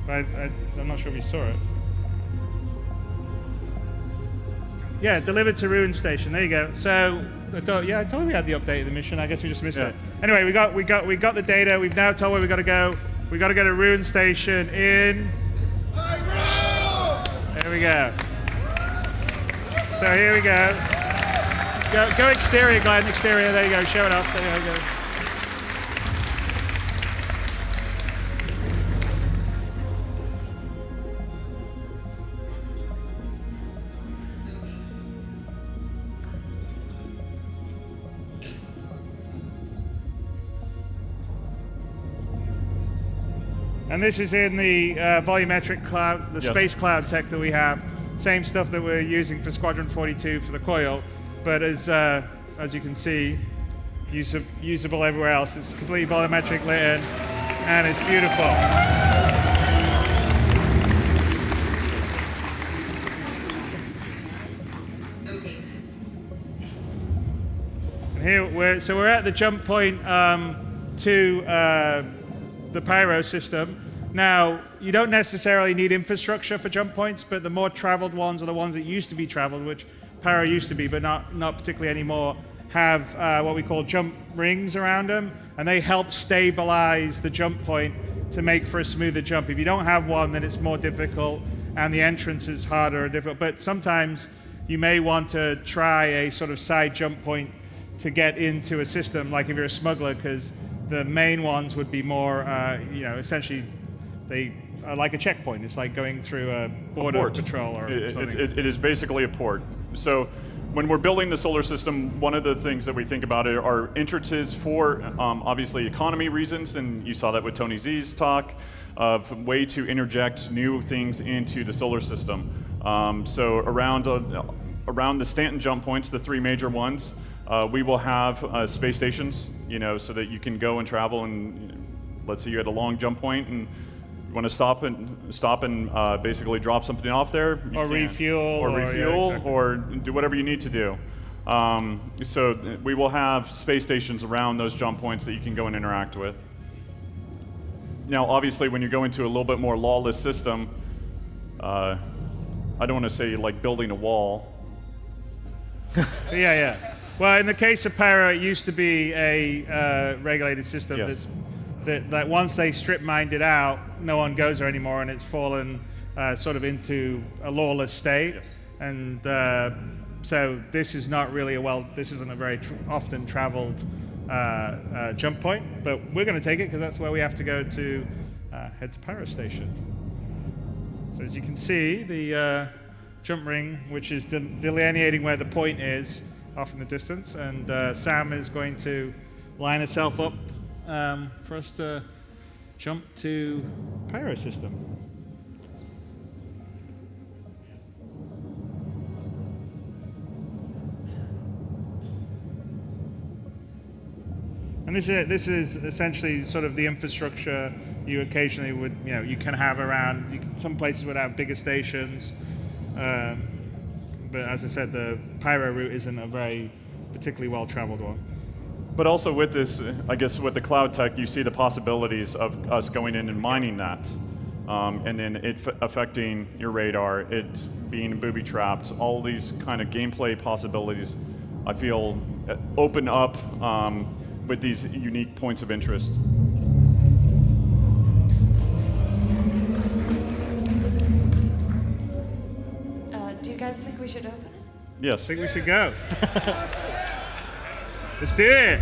I'm not sure if you saw it. Yeah, delivered to Ruin Station. There you go. So, I told you we had the update of the mission. I guess we just missed it. Anyway, we got the data. We've now told where we got to go. We got to go to Ruin Station in. There we go. So here we go. Go exterior, Glenn. Exterior. There you go. Show it off. There you go. And this is in the volumetric cloud, the space cloud tech that we have. Same stuff that we're using for Squadron 42 for the coil, but as you can see, usable everywhere else. It's completely volumetric lit in, and it's beautiful. And here we're at the jump point to the pyro system. Now, you don't necessarily need infrastructure for jump points, but the more traveled ones are the ones that used to be traveled, which pyro used to be, but not particularly anymore, have what we call jump rings around them, and they help stabilize the jump point to make for a smoother jump. If you don't have one, then it's more difficult, and the entrance is harder and difficult. But sometimes you may want to try a sort of side jump point to get into a system, like if you're a smuggler, because the main ones would be more, essentially, they are like a checkpoint. It's like going through a border patrol or something. It is basically a port. So when we're building the solar system, one of the things that we think about are entrances for obviously economy reasons, and you saw that with Tony Z's talk of way to interject new things into the solar system. So around the Stanton jump points, the three major ones, we will have space stations, so that you can go and travel. And let's say you had a long jump point and you want to stop and basically drop something off there, or refuel, or do whatever you need to do. So we will have space stations around those jump points that you can go and interact with. Now, obviously, when you go into a little bit more lawless system, I don't want to say like building a wall. Yeah. Well, in the case of Pyro, it used to be a regulated system that once they strip-mined it out, no one goes there anymore, and it's fallen sort of into a lawless state. Yes. And so this is not really this isn't a very often traveled jump point, but we're going to take it because that's where we have to go to head to Pyro Station. So as you can see, the jump ring, which is delineating where the point is off in the distance, and Sam is going to line itself up for us to jump to Pyro System. And this is essentially sort of the infrastructure you occasionally would, you can have around. Some places would have bigger stations, but as I said, the Pyro route isn't a very particularly well-traveled one. But also with this, I guess with the cloud tech, you see the possibilities of us going in and mining that, and then it affecting your radar, it being booby-trapped, all these kind of gameplay possibilities, I feel, open up with these unique points of interest. Do you guys think we should open it? Yes. I think we should go. Let's do it.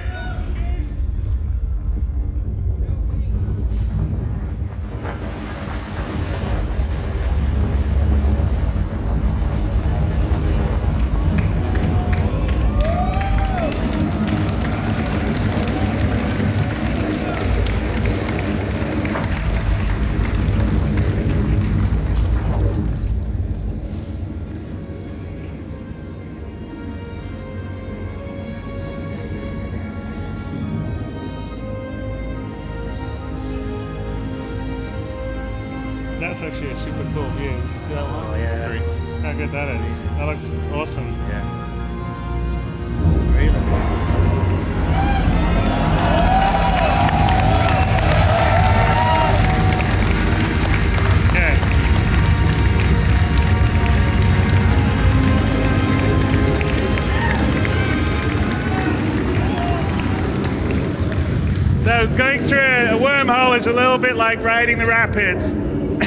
That's actually a super cool view. You see that one? Oh, yeah. How good that is. That looks awesome. Yeah. So going through a wormhole is a little bit like riding the rapids.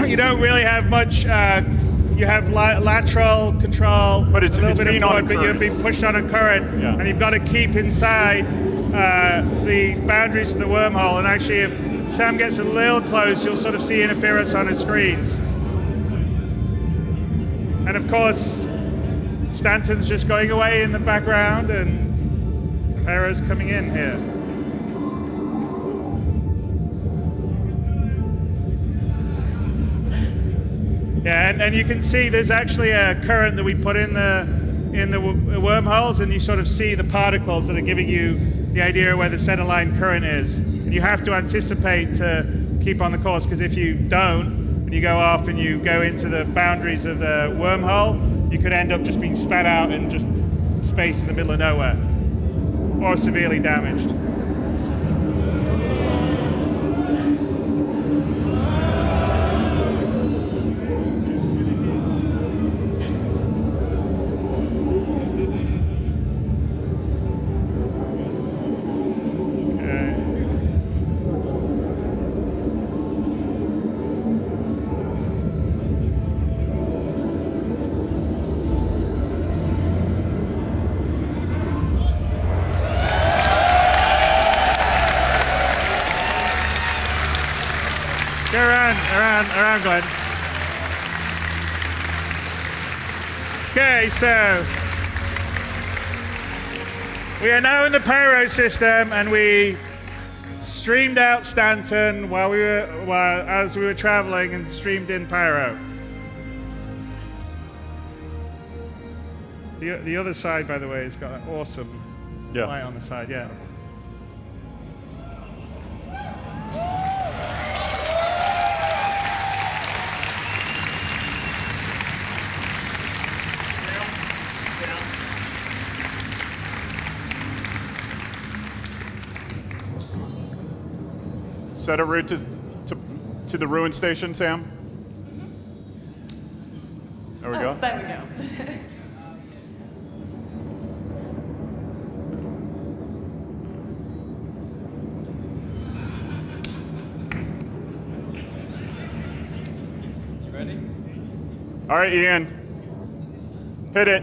You don't really have much. You have lateral control, but it's a little bit being of on a but you're being pushed on a current, and you've got to keep inside the boundaries of the wormhole. And actually, if Sam gets a little close, you'll sort of see interference on his screens. And of course, Stanton's just going away in the background, and Pyro's coming in here. Yeah, and you can see there's actually a current that we put in the wormholes, and you sort of see the particles that are giving you the idea of where the centerline current is. And you have to anticipate to keep on the course, because if you don't, and you go off and you go into the boundaries of the wormhole, you could end up just being spat out in just space in the middle of nowhere, or severely damaged. Around, Glenn. Okay, so we are now in the pyro system, and we streamed out Stanton as we were traveling, and streamed in pyro. The other side, by the way, has got an awesome light on the side. Yeah. Set a route to the ruin station, Sam? There we go. There we go. You ready? All right, Ian. Hit it.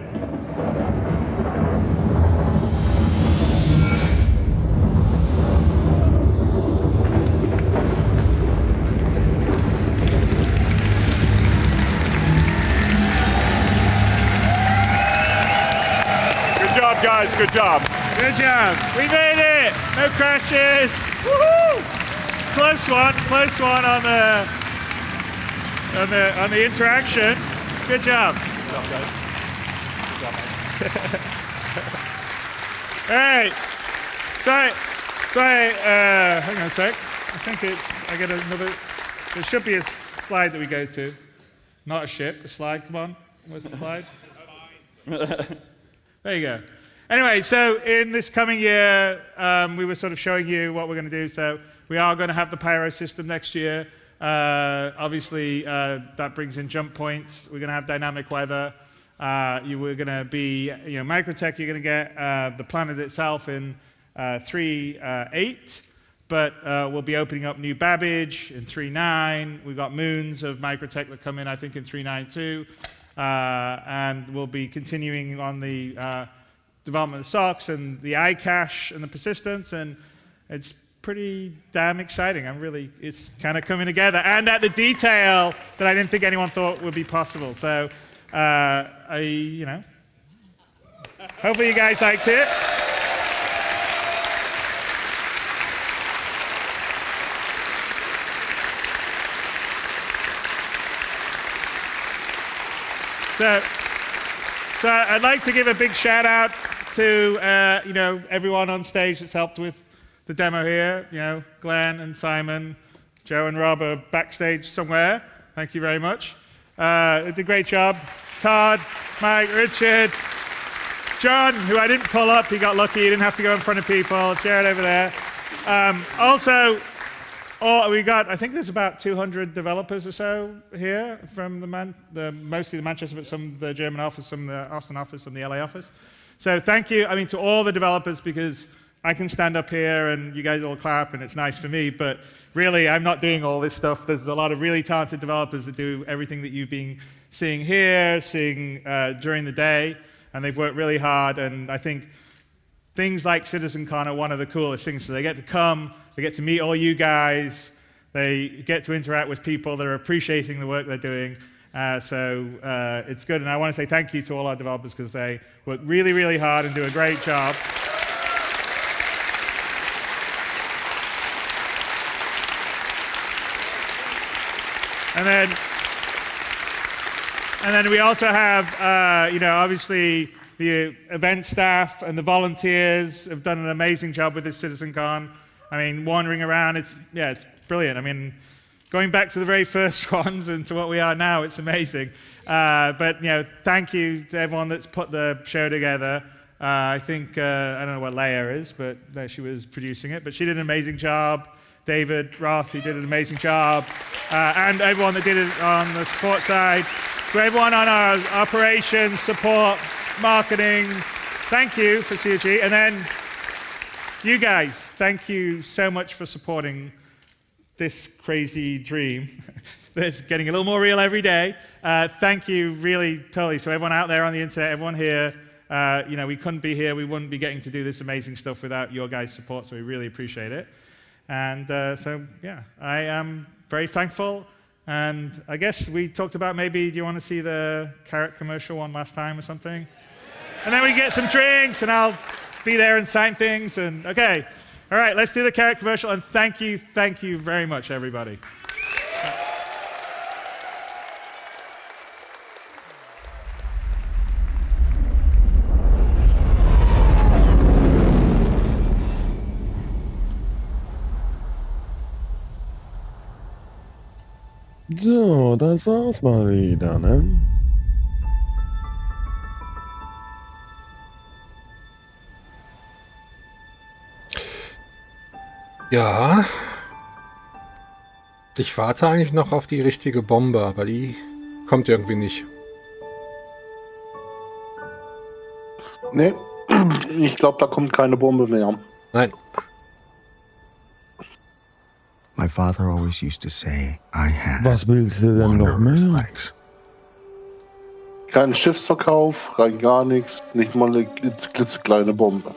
Guys, good job. Good job. We made it. No crashes. Woohoo! Close one on the interaction. Good job. Good job, guys. Good job, man. All right. Sorry. Hang on a sec. I get another. There should be a slide that we go to. Not a ship. A slide. Come on. What's the slide? There you go. Anyway, so in this coming year, we were sort of showing you what we're going to do. So we are going to have the pyro system next year. Obviously, that brings in jump points. We're going to have dynamic weather. We're going to be, Microtech, you're going to get the planet itself in 3.8, but we'll be opening up new Babbage in 3.9. We've got moons of Microtech that come in, I think, in 3.9 and we'll be continuing on the development of socks and the iCache and the persistence, and it's pretty damn exciting. It's kind of coming together, and at the detail that I didn't think anyone thought would be possible. So, hopefully you guys liked it. So I'd like to give a big shout out to everyone on stage that's helped with the demo here. Glenn and Simon, Joe and Rob are backstage somewhere. Thank you very much. They did a great job. Todd, Mike, Richard, John, who I didn't pull up. He got lucky. He didn't have to go in front of people. Jared over there. We got, I think there's about 200 developers or so here from mostly the Manchester, but some the German office, some the Austin office, some the LA office. So thank you, to all the developers, because I can stand up here and you guys all clap and it's nice for me, but really I'm not doing all this stuff. There's a lot of really talented developers that do everything that you've been seeing here, seeing during the day, and they've worked really hard, and I think things like CitizenCon are one of the coolest things. So they get to come, they get to meet all you guys, they get to interact with people that are appreciating the work they're doing. So it's good, and I want to say thank you to all our developers because they work really, really hard and do a great job. And And then we also have, obviously the event staff and the volunteers have done an amazing job with this CitizenCon. I mean, wandering around, it's brilliant. I mean, going back to the very first ones and to what we are now, it's amazing. But thank you to everyone that's put the show together. I think, I don't know what Leia is, but she was producing it, but she did an amazing job. David Roth, he did an amazing job. And everyone that did it on the support side. To everyone on our operations, support, marketing, thank you for CG. And then you guys, thank you so much for supporting this crazy dream that's getting a little more real every day. Thank you, really, totally. So everyone out there on the internet, everyone here, we couldn't be here, we wouldn't be getting to do this amazing stuff without your guys' support, so we really appreciate it. And I am very thankful. And I guess we talked about maybe, do you want to see the carrot commercial one last time or something? And then we get some drinks, and I'll be there and sign things. And okay, all right, let's do the carrot commercial. And thank you very much, everybody. So, das war's mal wieder, ne? Ja. Ich warte eigentlich noch auf die richtige Bombe, aber die kommt irgendwie nicht. Nee, ich glaube, da kommt keine Bombe mehr. Nein. My father always used to say, I had Was willst du denn noch mehr? Kein Schiffsverkauf, rein gar nichts, nicht mal eine klitzekleine Bombe.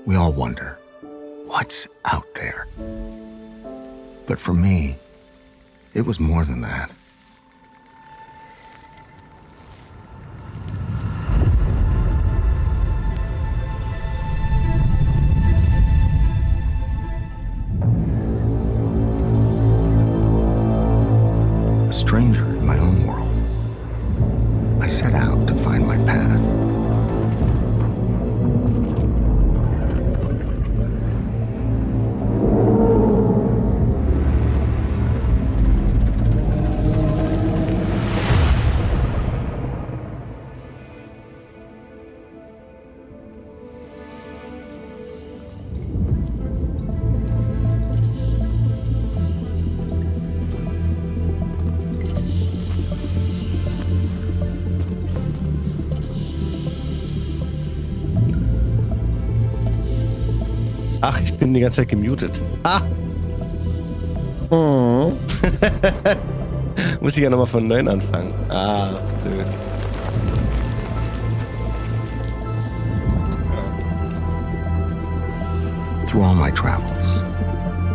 We all wonder, what's out there? But for me, it was more than that. A stranger in my own world, I set out to find my path. Ach, ich bin die ganze Zeit gemutet. Ah! Oh. Muss ich ja nochmal von neuem anfangen. Ah, blöd. Through all my travels.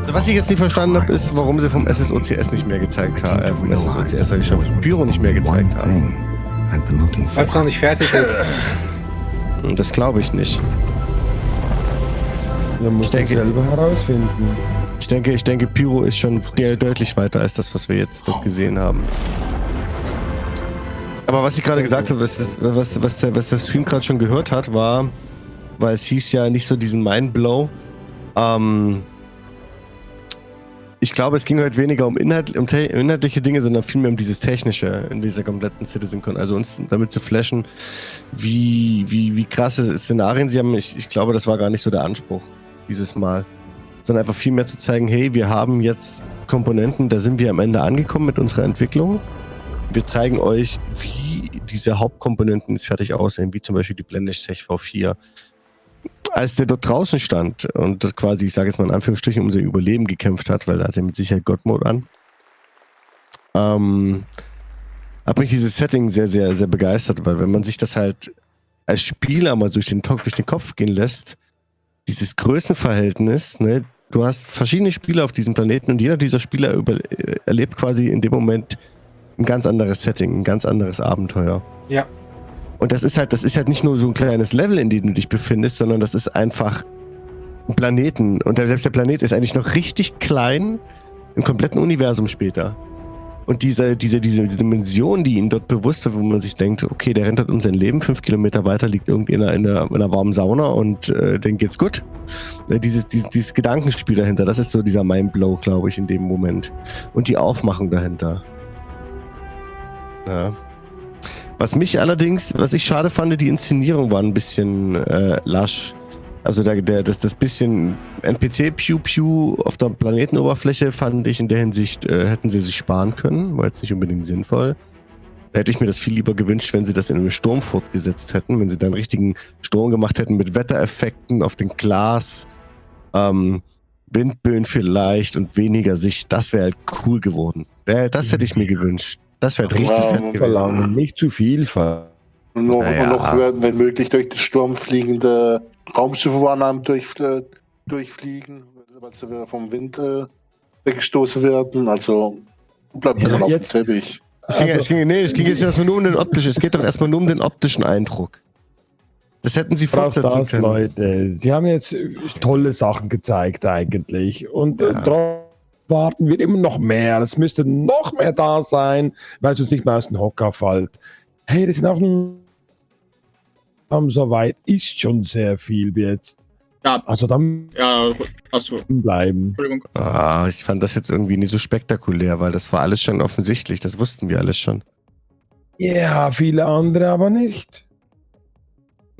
Also was ich jetzt nicht verstanden habe, ist, warum sie vom SSOCS nicht mehr gezeigt haben. Vom SSOCS habe ich schon vom Büro nicht mehr gezeigt haben. Weil es noch nicht fertig ist. Das glaube ich nicht. Man muss das selber herausfinden. Ich denke, Pyro ist schon deutlich weiter als das, was wir jetzt dort gesehen haben. Aber was ich gerade gesagt habe, was der Stream gerade schon gehört hat, war, weil es hieß ja nicht so diesen Mindblow. Ich glaube, es ging heute weniger um inhaltliche Dinge, sondern vielmehr um dieses Technische in dieser kompletten CitizenCon. Also uns damit zu flashen, wie krasse Szenarien sie haben. Ich glaube, das war gar nicht so der Anspruch dieses Mal. Sondern einfach viel mehr zu zeigen, hey, wir haben jetzt Komponenten, da sind wir am Ende angekommen mit unserer Entwicklung. Wir zeigen euch, wie diese Hauptkomponenten jetzt fertig aussehen, wie zum Beispiel die Blendech V4. Als der dort draußen stand und dort quasi, ich sage jetzt mal in Anführungsstrichen, um sein Überleben gekämpft hat, weil er hatte mit Sicherheit God-Mode an, hat mich dieses Setting sehr, sehr, sehr begeistert, weil wenn man sich das halt als Spieler mal durch den Kopf gehen lässt, dieses Größenverhältnis, ne, du hast verschiedene Spieler auf diesem Planeten und jeder dieser Spieler erlebt quasi in dem Moment ein ganz anderes Setting, ein ganz anderes Abenteuer. Ja. Und das ist halt nicht nur so ein kleines Level, in dem du dich befindest, sondern das ist einfach ein Planeten. Und selbst der Planet ist eigentlich noch richtig klein im kompletten Universum später. Und diese Dimension, die ihnen dort bewusst wird, wo man sich denkt, okay, der rennt dort um sein Leben, 5 Kilometer weiter liegt irgendwie in einer warmen Sauna und denen geht's gut. Dieses Gedankenspiel dahinter, das ist so dieser Mindblow, glaube ich, in dem Moment. Und die Aufmachung dahinter. Ja. Was ich schade fand, die Inszenierung war ein bisschen lasch. Also das bisschen NPC-Pew-Pew auf der Planetenoberfläche fand ich in der Hinsicht, hätten sie sich sparen können, war jetzt nicht unbedingt sinnvoll. Da hätte ich mir das viel lieber gewünscht, wenn sie das in einem Sturm fortgesetzt hätten, wenn sie da einen richtigen Sturm gemacht hätten mit Wettereffekten auf den Glas, Windböen vielleicht und weniger Sicht. Das wäre halt cool geworden. Das hätte ich mir gewünscht. Das wäre halt richtig fett gewesen. Nicht zu viel Und noch wenn möglich durch den Sturm fliegende Raumschiffe durchfliegen, weil sie vom Wind weggestoßen werden. Also bleibt das auf dem Teppich. Es ging jetzt erstmal nur um den optischen. Es geht doch erstmal nur um den optischen Eindruck. Das hätten sie fortsetzen können. Leute, sie haben jetzt tolle Sachen gezeigt eigentlich. Und drauf warten wir immer noch mehr. Es müsste noch mehr da sein, weil es uns nicht mehr aus dem Hocker fällt. Hey, das sind auch nur soweit ist schon sehr viel jetzt. Ja. Also dann hast du bleiben. Entschuldigung. Ich fand das jetzt irgendwie nicht so spektakulär, weil das war alles schon offensichtlich. Das wussten wir alles schon. Ja, viele andere aber nicht.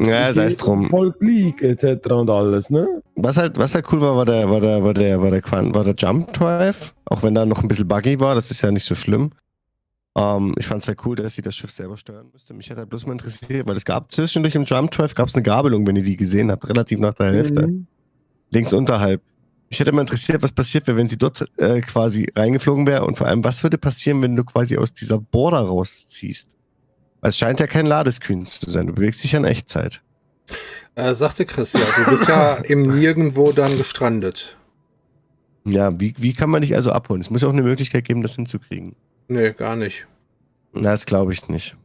Ja, sei es drum. Volk League etc. und alles, ne? Was halt cool war der Jump Drive. Auch wenn da noch ein bisschen buggy war, das ist ja nicht so schlimm. Ich fand es halt cool, dass sie das Schiff selber steuern müsste. Mich hat halt bloß mal interessiert, weil es gab zwischendurch im Jump Drive gab's eine Gabelung, wenn ihr die gesehen habt, relativ nach der Hälfte. Links unterhalb. Mich hätte mal interessiert, was passiert wäre, wenn sie dort quasi reingeflogen wäre und vor allem, was würde passieren, wenn du quasi aus dieser Border rausziehst? Weil es scheint ja kein Ladescreen zu sein, du bewegst dich ja in Echtzeit. Sagte Chris, ja, du bist ja im Nirgendwo dann gestrandet. Ja, wie kann man dich also abholen? Es muss ja auch eine Möglichkeit geben, das hinzukriegen. Nee, gar nicht. Na, das glaube ich nicht.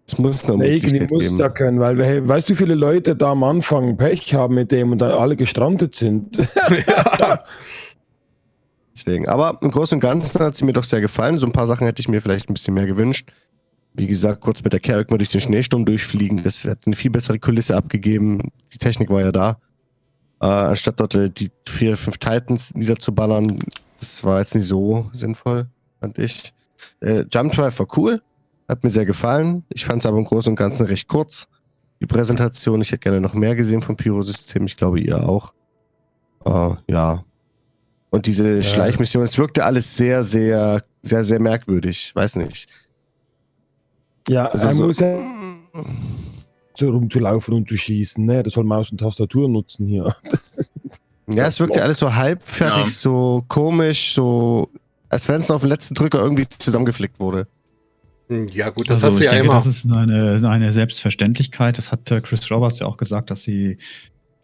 Es muss eine Möglichkeit geben. Muss da können, weil hey, weißt du, wie viele Leute da am Anfang Pech haben mit dem und da alle gestrandet sind? Ja. Deswegen, aber im Großen und Ganzen hat sie mir doch sehr gefallen. So ein paar Sachen hätte ich mir vielleicht ein bisschen mehr gewünscht. Wie gesagt, kurz mit der Kerk mal durch den Schneesturm durchfliegen. Das hat eine viel bessere Kulisse abgegeben. Die Technik war ja da. Anstatt dort die 4, 5 Titans niederzuballern, das war jetzt nicht so sinnvoll, fand ich. Jump Drive war cool, hat mir sehr gefallen. Ich fand es aber im Großen und Ganzen recht kurz. Die Präsentation, ich hätte gerne noch mehr gesehen vom Pyro-System. Ich glaube, ihr auch. Ja. Und diese Schleichmission, es wirkte alles sehr, sehr, sehr, sehr merkwürdig. Weiß nicht. Ja, also er muss ja so rumzulaufen und zu schießen, ne? Das soll Maus und Tastatur nutzen hier. Ja, es wirkte alles so halbfertig, so komisch, so als wenn es auf den letzten Drücker irgendwie zusammengeflickt wurde. Ja gut, das hast du ja immer. Das ist eine Selbstverständlichkeit. Das hat Chris Roberts ja auch gesagt, dass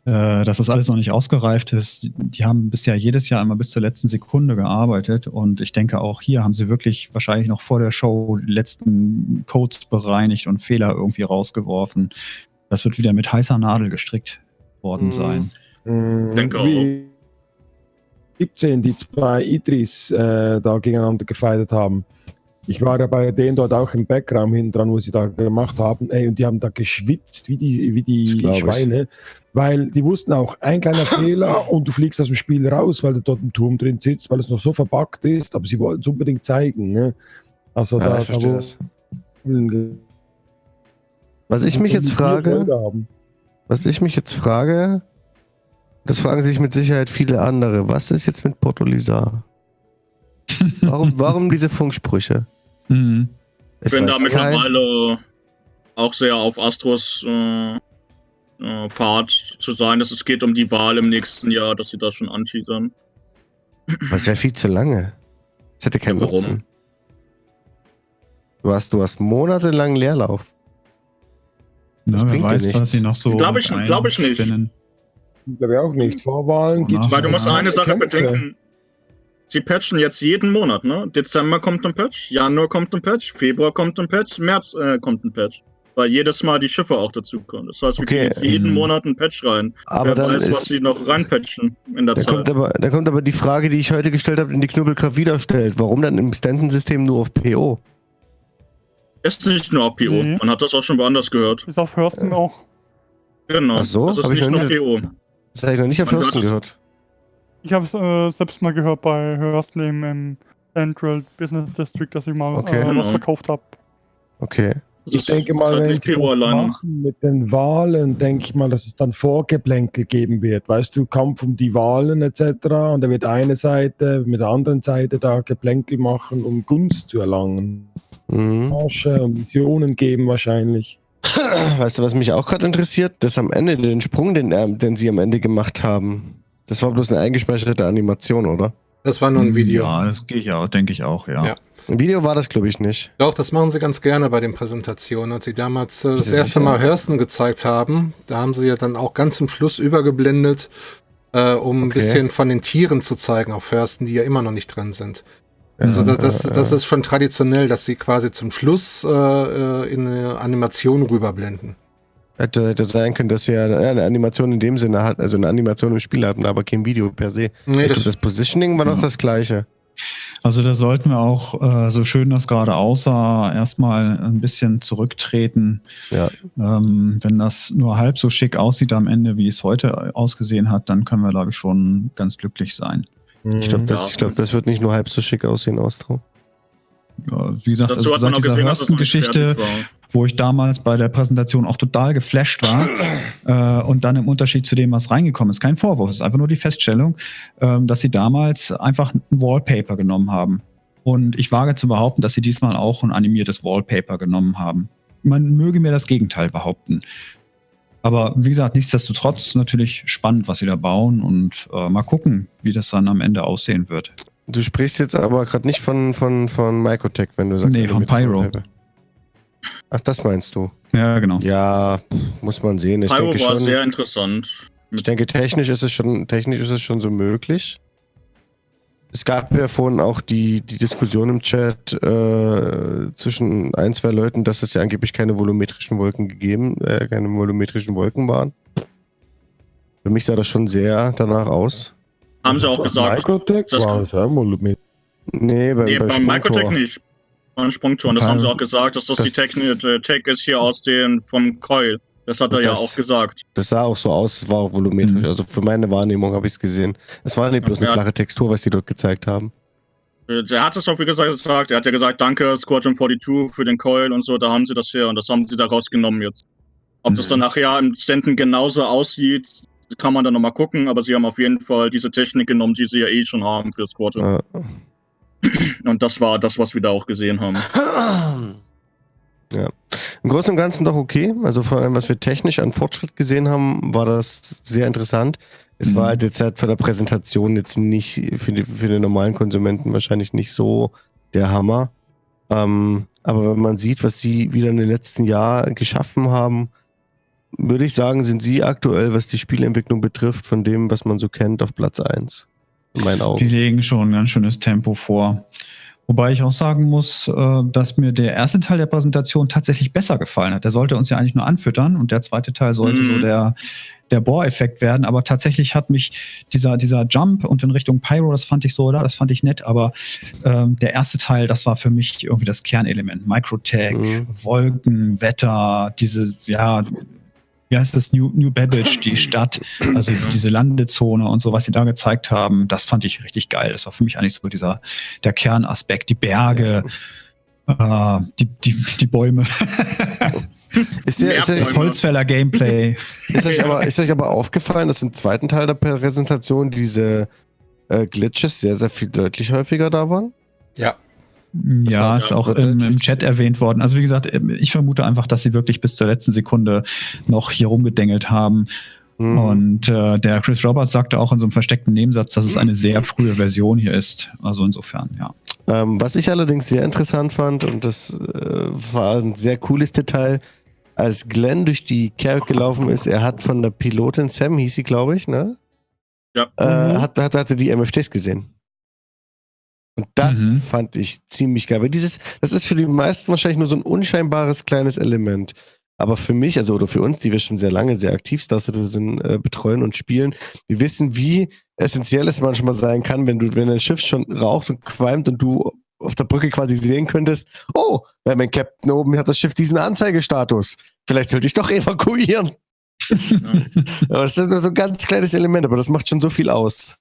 das alles noch nicht ausgereift ist. Die haben bisher jedes Jahr immer bis zur letzten Sekunde gearbeitet und ich denke auch hier haben sie wirklich wahrscheinlich noch vor der Show die letzten Codes bereinigt und Fehler irgendwie rausgeworfen. Das wird wieder mit heißer Nadel gestrickt worden sein. Denke auch. 17, die zwei Idris da gegeneinander gefeitet haben. Ich war ja bei denen dort auch im Background hinten dran, wo sie da gemacht haben. Ey, und die haben da geschwitzt wie die Schweine. Weil die wussten auch, ein kleiner Fehler und du fliegst aus dem Spiel raus, weil du dort im Turm drin sitzt, weil es noch so verpackt ist. Aber sie wollten es unbedingt zeigen. Ne? Also ja, ich verstehe das. Was ich mich jetzt frage, das fragen sich mit Sicherheit viele andere. Was ist jetzt mit Portolizar? Warum diese Funksprüche? Ich bin da mittlerweile auch sehr auf Astros Pfad zu sein, dass es geht um die Wahl im nächsten Jahr, dass sie das schon anteasern. Das wäre viel zu lange. Das hätte keinen Nutzen. Du hast monatelang Leerlauf. Das bringt wer weiß, dir nichts. Was sie noch so Glaube ich nicht. Glaube ich auch nicht. Vorwahlen gibt es. Weil du musst eine Sache bedenken. sie patchen jetzt jeden Monat, ne? Dezember kommt ein Patch, Januar kommt ein Patch, Februar kommt ein Patch, März kommt ein Patch. Weil jedes Mal die Schiffe auch dazukommen. Das heißt, wir kriegen jetzt jeden Monat einen Patch rein. Aber wer weiß, was sie noch reinpatchen in der Zeit. Da kommt aber die Frage, die ich heute gestellt habe, in die Knubbelkraft wieder stellt. Warum dann im Stanton-System nur auf PO? Ist nicht nur auf PO. Man hat das auch schon woanders gehört. Ist auf Hurston auch. Genau. Ach so, das ist hab ich nicht noch nur nicht, PO. das habe ich noch nicht auf Hurston gehört. Ich habe es selbst mal gehört bei Hurston im Central Business District, dass ich mal was verkauft habe. Okay. Ich denke mal, wenn sie das machen mit den Wahlen, denke ich mal, dass es dann Vorgeplänkel geben wird. Weißt du, Kampf um die Wahlen etc. Und da wird eine Seite mit der anderen Seite da Geplänkel machen, um Gunst zu erlangen. Marschen und Missionen geben wahrscheinlich. Weißt du, was mich auch gerade interessiert? Das am Ende, den Sprung, den sie am Ende gemacht haben, das war bloß eine eingespeicherte Animation, oder? Das war nur ein Video. Ja, das gehe ich auch, denke ich auch, ja. Ein Video war das, glaube ich, nicht. Doch, das machen sie ganz gerne bei den Präsentationen. Als sie damals das erste Mal Hurston gezeigt haben, da haben sie ja dann auch ganz zum Schluss übergeblendet, um ein bisschen von den Tieren zu zeigen auf Hurston, die ja immer noch nicht drin sind. Also das ist schon traditionell, dass sie quasi zum Schluss in eine Animation rüberblenden. Hätte sein können, dass wir eine Animation in dem Sinne hatten, also eine Animation im Spiel hatten, aber kein Video per se. Nee, das Positioning war noch das gleiche. Also da sollten wir auch, so schön das gerade aussah, erstmal ein bisschen zurücktreten. Ja. Wenn das nur halb so schick aussieht am Ende, wie es heute ausgesehen hat, dann können wir, glaube ich, schon ganz glücklich sein. Ich glaube, das wird nicht nur halb so schick aussehen, Astro. Ja, wie gesagt, also seit dieser Hurston-Geschichte, wo ich damals bei der Präsentation auch total geflasht war und dann im Unterschied zu dem, was reingekommen ist, kein Vorwurf, es ist einfach nur die Feststellung, dass sie damals einfach ein Wallpaper genommen haben. Und ich wage zu behaupten, dass sie diesmal auch ein animiertes Wallpaper genommen haben. Man möge mir das Gegenteil behaupten. Aber wie gesagt, nichtsdestotrotz natürlich spannend, was sie da bauen und mal gucken, wie das dann am Ende aussehen wird. Du sprichst jetzt aber gerade nicht von Microtech, wenn du sagst... Nee, von Pyro. Ach, das meinst du? Ja, genau. Ja, muss man sehen. Ich Pyro denke war schon, sehr interessant. Ich denke, technisch ist es schon so möglich. Es gab ja vorhin auch die Diskussion im Chat zwischen ein, zwei Leuten, dass es ja angeblich keine volumetrischen Wolken waren. Für mich sah das schon sehr danach aus. Haben sie auch gesagt. Microtech war das ja volumetrisch. Nee, beim Microtech nicht. Beim Sprungtor. Das haben sie auch gesagt, dass das die Tech ist hier vom Coil. Das hat er ja auch gesagt. Das sah auch so aus, es war auch volumetrisch. Also für meine Wahrnehmung habe ich es gesehen. Es war nicht bloß eine flache Textur, was die dort gezeigt haben. Er hat es auch, wie gesagt, er hat ja gesagt, danke Squadron 42 für den Coil und so, da haben sie das her und das haben sie da rausgenommen jetzt. Ob das dann nachher im Stanton genauso aussieht, kann man dann nochmal gucken, aber sie haben auf jeden Fall diese Technik genommen, die sie ja eh schon haben für Squadron. Und das war das, was wir da auch gesehen haben. Ja. Im Großen und Ganzen doch okay. Also vor allem, was wir technisch an Fortschritt gesehen haben, war das sehr interessant. Es war halt jetzt halt von der Präsentation jetzt nicht für den normalen Konsumenten wahrscheinlich nicht so der Hammer. Aber wenn man sieht, was sie wieder in den letzten Jahren geschaffen haben, würde ich sagen, sind sie aktuell, was die Spielentwicklung betrifft, von dem, was man so kennt, auf Platz 1. In meinen Augen. Die legen schon ein ganz schönes Tempo vor. Wobei ich auch sagen muss, dass mir der erste Teil der Präsentation tatsächlich besser gefallen hat. Der sollte uns ja eigentlich nur anfüttern und der zweite Teil sollte so der Bohr-Effekt werden. Aber tatsächlich hat mich dieser Jump und in Richtung Pyro, das fand ich nett. Aber der erste Teil, das war für mich irgendwie das Kernelement. Microtech, Wolken, Wetter, wie heißt das, New Babbage, die Stadt, also diese Landezone und so, was sie da gezeigt haben, das fand ich richtig geil. Das war für mich eigentlich so der Kernaspekt, die Berge, die Bäume. Das Holzfäller-Gameplay. Ist euch aber aufgefallen, dass im zweiten Teil der Präsentation diese Glitches sehr, sehr viel deutlich häufiger da waren? Ja. Ja, ist auch im Chat erwähnt worden. Also wie gesagt, ich vermute einfach, dass sie wirklich bis zur letzten Sekunde noch hier rumgedengelt haben. Und der Chris Roberts sagte auch in so einem versteckten Nebensatz, dass es eine sehr frühe Version hier ist. Also insofern, ja. Was ich allerdings sehr interessant fand, und das war ein sehr cooles Detail, als Glenn durch die Carrick gelaufen ist, er hat von der Pilotin Sam, hieß sie, glaube ich, ne? Ja. Hatte die MFTs gesehen. Und das fand ich ziemlich geil. Weil das ist für die meisten wahrscheinlich nur so ein unscheinbares kleines Element. Aber für mich, also oder für uns, die wir schon sehr lange sehr aktiv Star Citizen betreuen und spielen, wir wissen, wie essentiell es manchmal sein kann, wenn ein Schiff schon raucht und qualmt und du auf der Brücke quasi sehen könntest, oh, weil mein Captain oben hat das Schiff diesen Anzeigestatus. Vielleicht sollte ich doch evakuieren. Aber das ist nur so ein ganz kleines Element, aber das macht schon so viel aus.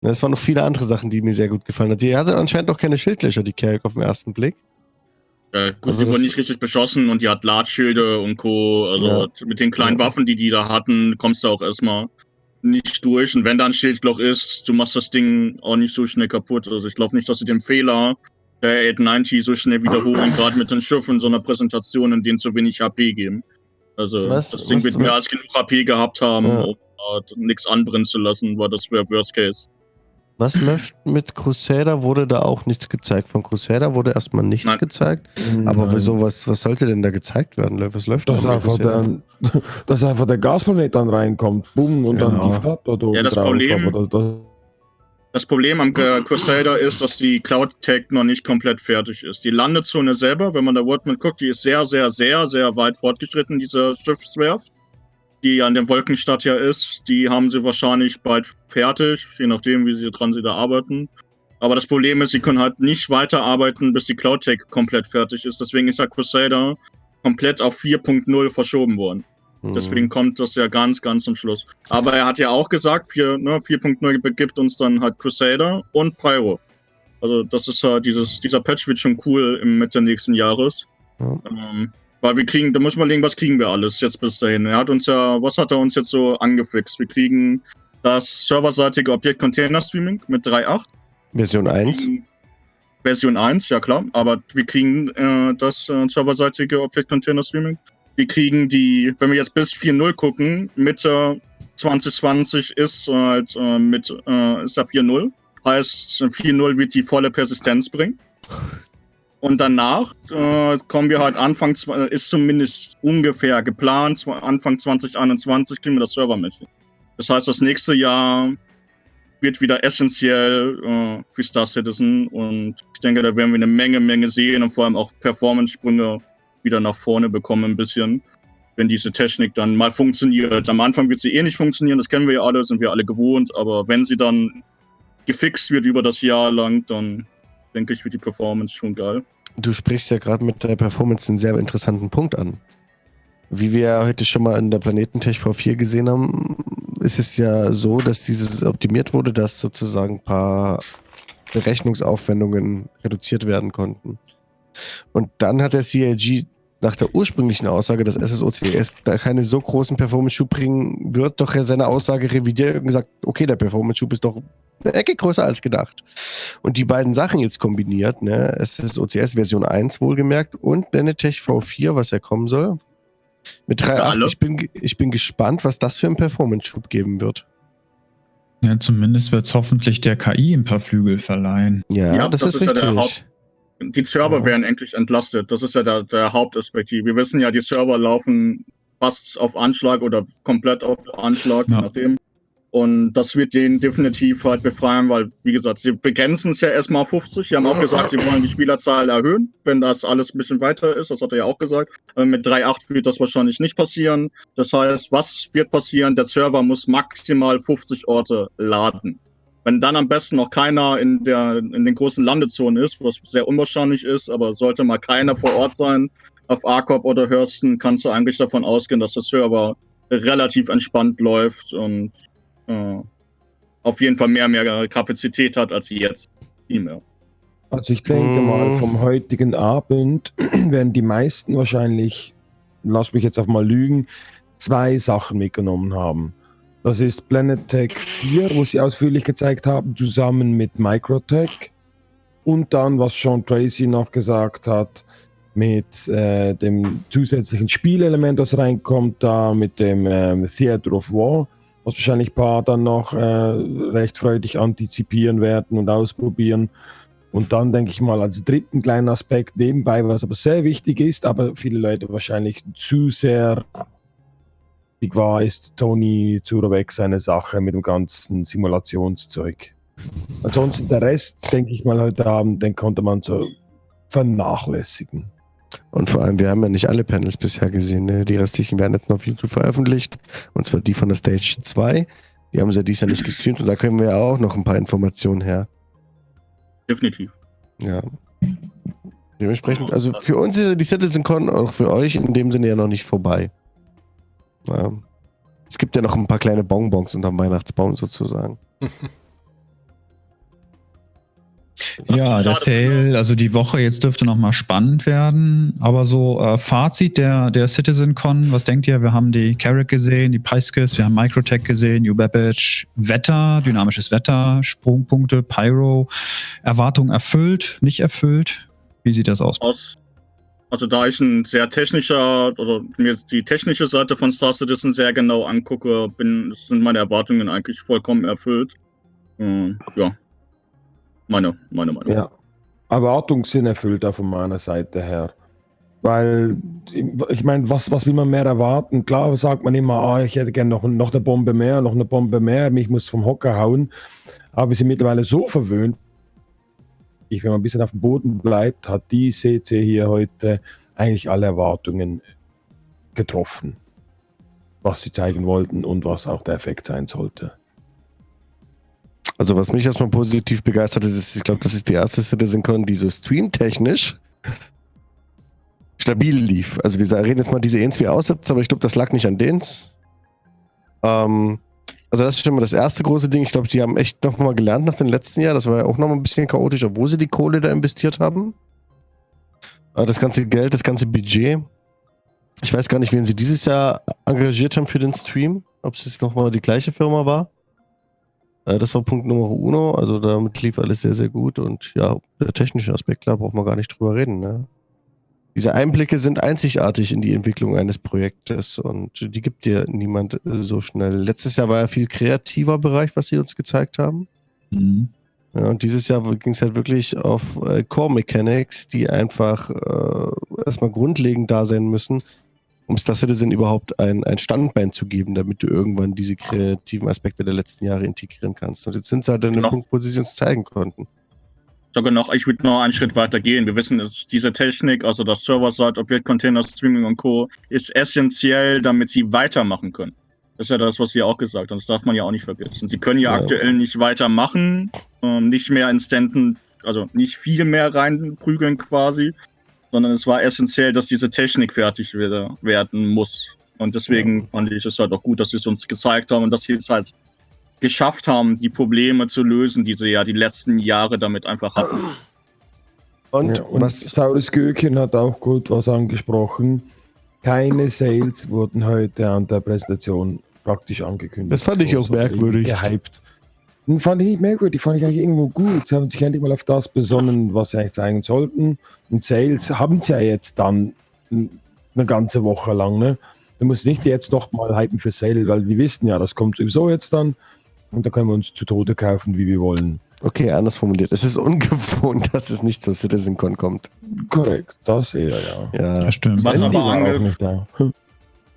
Es waren noch viele andere Sachen, die mir sehr gut gefallen haben. Die hatte anscheinend auch keine Schildlöcher, die Kerk, auf den ersten Blick. Gut, also die wurden nicht richtig beschossen und die hat Ladschilde und Co. Also mit den kleinen Waffen, die da hatten, kommst du auch erstmal nicht durch. Und wenn da ein Schildloch ist, du machst das Ding auch nicht so schnell kaputt. Also ich glaube nicht, dass sie den Fehler der 890 so schnell wiederholen, gerade mit den Schiffen in so einer Präsentation, in denen zu wenig HP geben. Also das Ding wird mehr als genug HP gehabt haben, um nichts anbrennen zu lassen, weil das wäre Worst Case. Was läuft mit Crusader? Wurde da auch nichts gezeigt? Von Crusader wurde erstmal nichts gezeigt. Aber wieso, was sollte denn da gezeigt werden? Was läuft da? Dass einfach der Gasplanet dann reinkommt, bumm, und dann die Stadt da oben drauf. Das Problem am Crusader ist, dass die Cloud-Tech noch nicht komplett fertig ist. Die Landezone selber, wenn man da Wortman guckt, die ist sehr, sehr, sehr, sehr weit fortgeschritten, diese Schiffswerft, die an dem Wolkenstadt ja ist. Die haben sie wahrscheinlich bald fertig, je nachdem, wie sie da arbeiten. Aber das Problem ist, sie können halt nicht weiterarbeiten, bis die Cloud-Tech komplett fertig ist. Deswegen ist der Crusader komplett auf 4.0 verschoben worden. Deswegen kommt das ja ganz, ganz zum Schluss. Aber er hat ja auch gesagt, 4.0 gibt uns dann halt Crusader und Pyro. Also das ist halt dieser Patch wird schon cool im Mitte nächsten Jahres. Weil wir kriegen, da muss man überlegen, was kriegen wir alles jetzt bis dahin. Was hat er uns jetzt so angefixt? Wir kriegen das serverseitige Objekt-Container-Streaming mit 3.8. Version 1. Version 1, ja klar. Aber wir kriegen das serverseitige Objekt-Container-Streaming. Wir kriegen wenn wir jetzt bis 4.0 gucken, Mitte 2020 ist halt ist da 4.0. Heißt, 4.0 wird die volle Persistenz bringen. Und danach kommen wir halt ist zumindest ungefähr geplant, Anfang 2021 kriegen wir das Server-Meshing. Das heißt, das nächste Jahr wird wieder essentiell für Star Citizen und ich denke, da werden wir eine Menge sehen und vor allem auch Performance-Sprünge wieder nach vorne bekommen ein bisschen, wenn diese Technik dann mal funktioniert. Am Anfang wird sie nicht funktionieren, das kennen wir ja alle, sind wir alle gewohnt, aber wenn sie dann gefixt wird über das Jahr lang, dann denke ich, wird die Performance schon geil. Du sprichst ja gerade mit der Performance einen sehr interessanten Punkt an. Wie wir heute schon mal in der Planetentech V4 gesehen haben, ist es ja so, dass dieses optimiert wurde, dass sozusagen ein paar Berechnungsaufwendungen reduziert werden konnten. Und dann hat der CIG nach der ursprünglichen Aussage, dass SSOCS da keine so großen Performance-Schub bringen wird, doch er seine Aussage revidiert und gesagt, okay, der Performance-Schub ist doch eine Ecke größer als gedacht. Und die beiden Sachen jetzt kombiniert, ne, SSOCS Version 1 wohlgemerkt und Planetech V4, was ja kommen soll, mit 3.8, ich bin gespannt, was das für einen Performance-Schub geben wird. Ja, zumindest wird es hoffentlich der KI ein paar Flügel verleihen. Ja, das ist richtig. Ja die Server werden endlich entlastet. Das ist ja der Hauptaspekt. Wir wissen ja, die Server laufen fast auf Anschlag oder komplett auf Anschlag, je nachdem. Und das wird den definitiv halt befreien, weil, wie gesagt, sie begrenzen es ja erstmal auf 50. Sie haben auch gesagt, sie wollen die Spielerzahl erhöhen, wenn das alles ein bisschen weiter ist. Das hat er ja auch gesagt. Mit 3.8 wird das wahrscheinlich nicht passieren. Das heißt, was wird passieren? Der Server muss maximal 50 Orte laden. Wenn dann am besten noch keiner in den großen Landezonen ist, was sehr unwahrscheinlich ist, aber sollte mal keiner vor Ort sein, auf ARCOP oder Hurston, kannst du eigentlich davon ausgehen, dass der Server relativ entspannt läuft und auf jeden Fall mehr Kapazität hat als jetzt. Viel mehr. Also ich denke mal, vom heutigen Abend werden die meisten wahrscheinlich, lass mich jetzt auch mal lügen, 2 Sachen mitgenommen haben. Das ist Planetech 4, wo sie ausführlich gezeigt haben, zusammen mit Microtech. Und dann, was Sean Tracy noch gesagt hat, mit dem zusätzlichen Spielelement, das reinkommt, da mit dem Theater of War, was wahrscheinlich ein paar dann noch recht freudig antizipieren werden und ausprobieren. Und dann denke ich mal als dritten kleinen Aspekt nebenbei, was aber sehr wichtig ist, aber viele Leute wahrscheinlich zu sehr war, ist Tony Zurovec seine Sache mit dem ganzen Simulationszeug. Ansonsten der Rest, denke ich mal, heute Abend, den konnte man so vernachlässigen. Und vor allem, wir haben ja nicht alle Panels bisher gesehen. Ne? Die restlichen werden jetzt noch auf YouTube veröffentlicht. Und zwar die von der Stage 2. Die haben sie ja dies Jahr nicht gestreamt. Und da können wir ja auch noch ein paar Informationen her. Definitiv. Ja. Dementsprechend, also für uns ist die CitizenCon auch für euch in dem Sinne ja noch nicht vorbei. Ja. Es gibt ja noch ein paar kleine Bonbons unterm Weihnachtsbaum sozusagen. Ja, der Sale, also die Woche jetzt dürfte nochmal spannend werden. Aber so Fazit der CitizenCon, was denkt ihr? Wir haben die Carrick gesehen, die Preiskist, wir haben Microtech gesehen, Ubabbage, Wetter, dynamisches Wetter, Sprungpunkte, Pyro, Erwartungen erfüllt, nicht erfüllt. Wie sieht das aus? Also da ich ein sehr technischer, also mir die technische Seite von Star Citizen sehr genau angucke, sind meine Erwartungen eigentlich vollkommen erfüllt. Ja. Meine Meinung. Ja, Erwartungen sind erfüllt auch von meiner Seite her. Weil, ich meine, was will man mehr erwarten? Klar sagt man immer, ich hätte gerne noch eine Bombe mehr, mich muss vom Hocker hauen. Aber wir sind mittlerweile so verwöhnt, wenn man ein bisschen auf dem Boden bleibt, hat die CC hier heute eigentlich alle Erwartungen getroffen. Was sie zeigen wollten und was auch der Effekt sein sollte. Also was mich erstmal positiv begeistert hat, ist, ich glaube, das ist die erste CitizenCon, die so streamtechnisch stabil lief. Also wir reden jetzt mal diese EN2 Aussätze, aber ich glaube, das lag nicht an dens. Also das ist schon mal das erste große Ding. Ich glaube, sie haben echt nochmal gelernt nach dem letzten Jahr. Das war ja auch nochmal ein bisschen chaotisch, obwohl sie die Kohle da investiert haben. Das ganze Geld, das ganze Budget. Ich weiß gar nicht, wen sie dieses Jahr engagiert haben für den Stream. Ob es jetzt nochmal die gleiche Firma war. Das war Punkt Nummer uno, also damit lief alles sehr, sehr gut und ja, der technische Aspekt, klar, braucht man gar nicht drüber reden. Ne? Diese Einblicke sind einzigartig in die Entwicklung eines Projektes und die gibt dir niemand so schnell. Letztes Jahr war ja viel kreativer Bereich, was sie uns gezeigt haben. Mhm. Ja, und dieses Jahr ging es halt wirklich auf Core Mechanics, die einfach erstmal grundlegend da sein müssen, um Star Citizen überhaupt ein Standbein zu geben, damit du irgendwann diese kreativen Aspekte der letzten Jahre integrieren kannst. Und jetzt sind sie halt an dem Punkt, wo sie uns zeigen konnten. Sogar noch, ich würde noch einen Schritt weiter gehen. Wir wissen, dass diese Technik, also das Server-Side, Object-Container, Streaming und Co., ist essentiell, damit sie weitermachen können. Das ist ja das, was Sie auch gesagt haben. Das darf man ja auch nicht vergessen. Sie können ja aktuell nicht weitermachen, nicht mehr Instanten, also nicht viel mehr reinprügeln quasi, sondern es war essentiell, dass diese Technik fertig werden muss. Und deswegen fand ich es halt auch gut, dass sie es uns gezeigt haben und dass sie es halt geschafft haben, die Probleme zu lösen, die sie ja die letzten Jahre damit einfach hatten. Und was Saurus Gökchen hat auch gut was angesprochen. Keine Sales wurden heute an der Präsentation praktisch angekündigt. Das fand ich auch merkwürdig. Gehypt. Das fand ich nicht merkwürdig, fand ich eigentlich irgendwo gut. Sie haben sich endlich mal auf das besonnen, was sie eigentlich zeigen sollten. Und Sales haben sie ja jetzt dann eine ganze Woche lang. Ne? Du musst nicht jetzt noch mal hypen für Sale, weil wir wissen ja, das kommt sowieso jetzt dann. Und da können wir uns zu Tode kaufen, wie wir wollen. Okay, anders formuliert. Es ist ungewohnt, dass es nicht zur CitizenCon kommt. Korrekt, das eher, ja. Das stimmt. Was aber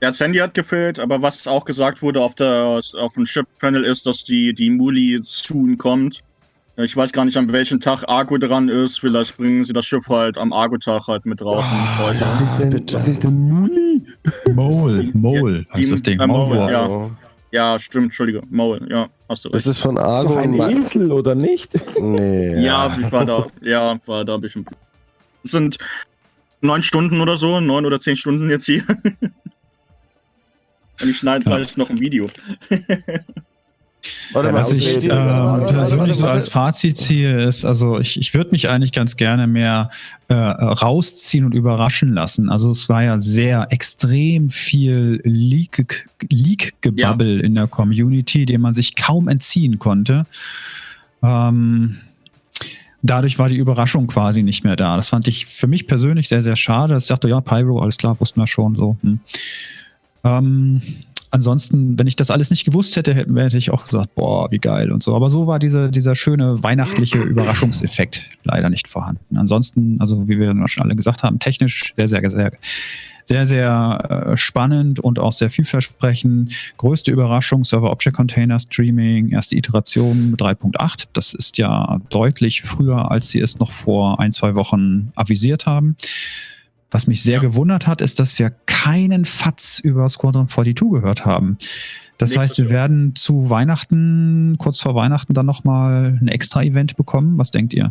ja, Sandy hat gefehlt, aber was auch gesagt wurde auf dem Ship-Panel ist, dass die Muli soon kommt. Ich weiß gar nicht, an welchem Tag Argo dran ist. Vielleicht bringen sie das Schiff halt am Argo-Tag halt mit raus. Was ist denn Muli? Mole heißt das Ding. Ja, stimmt, Entschuldige. Mole, ja, hast du recht. Das ist von Argo. Ein Esel, oder nicht? Nee. Ja, ich war da. Ja, war da ein bisschen. Es sind 9 Stunden oder so, 9 oder 10 Stunden jetzt hier. Und ich schneide gleich noch ein Video. Was ich persönlich so als Fazit ziehe, ist, also ich würde mich eigentlich ganz gerne mehr rausziehen und überraschen lassen. Also es war ja sehr extrem viel Leak-Gebabbel in der Community, dem man sich kaum entziehen konnte. Dadurch war die Überraschung quasi nicht mehr da. Das fand ich für mich persönlich sehr, sehr schade. Ich dachte, ja, Pyro, alles klar, wussten wir schon so. Ansonsten, wenn ich das alles nicht gewusst hätte, hätte ich auch gesagt, boah, wie geil und so. Aber so war dieser schöne weihnachtliche Überraschungseffekt leider nicht vorhanden. Ansonsten, also wie wir schon alle gesagt haben, technisch sehr, sehr, sehr Sehr, sehr spannend und auch sehr vielversprechend. Größte Überraschung, Server-Object-Container Streaming, erste Iteration mit 3.8. Das ist ja deutlich früher, als sie es noch vor 1-2 Wochen avisiert haben. Was mich sehr gewundert hat, ist, dass wir keinen Fatz über Squadron 42 gehört haben. Das heißt, wir werden zu Weihnachten, kurz vor Weihnachten, dann nochmal ein Extra-Event bekommen. Was denkt ihr?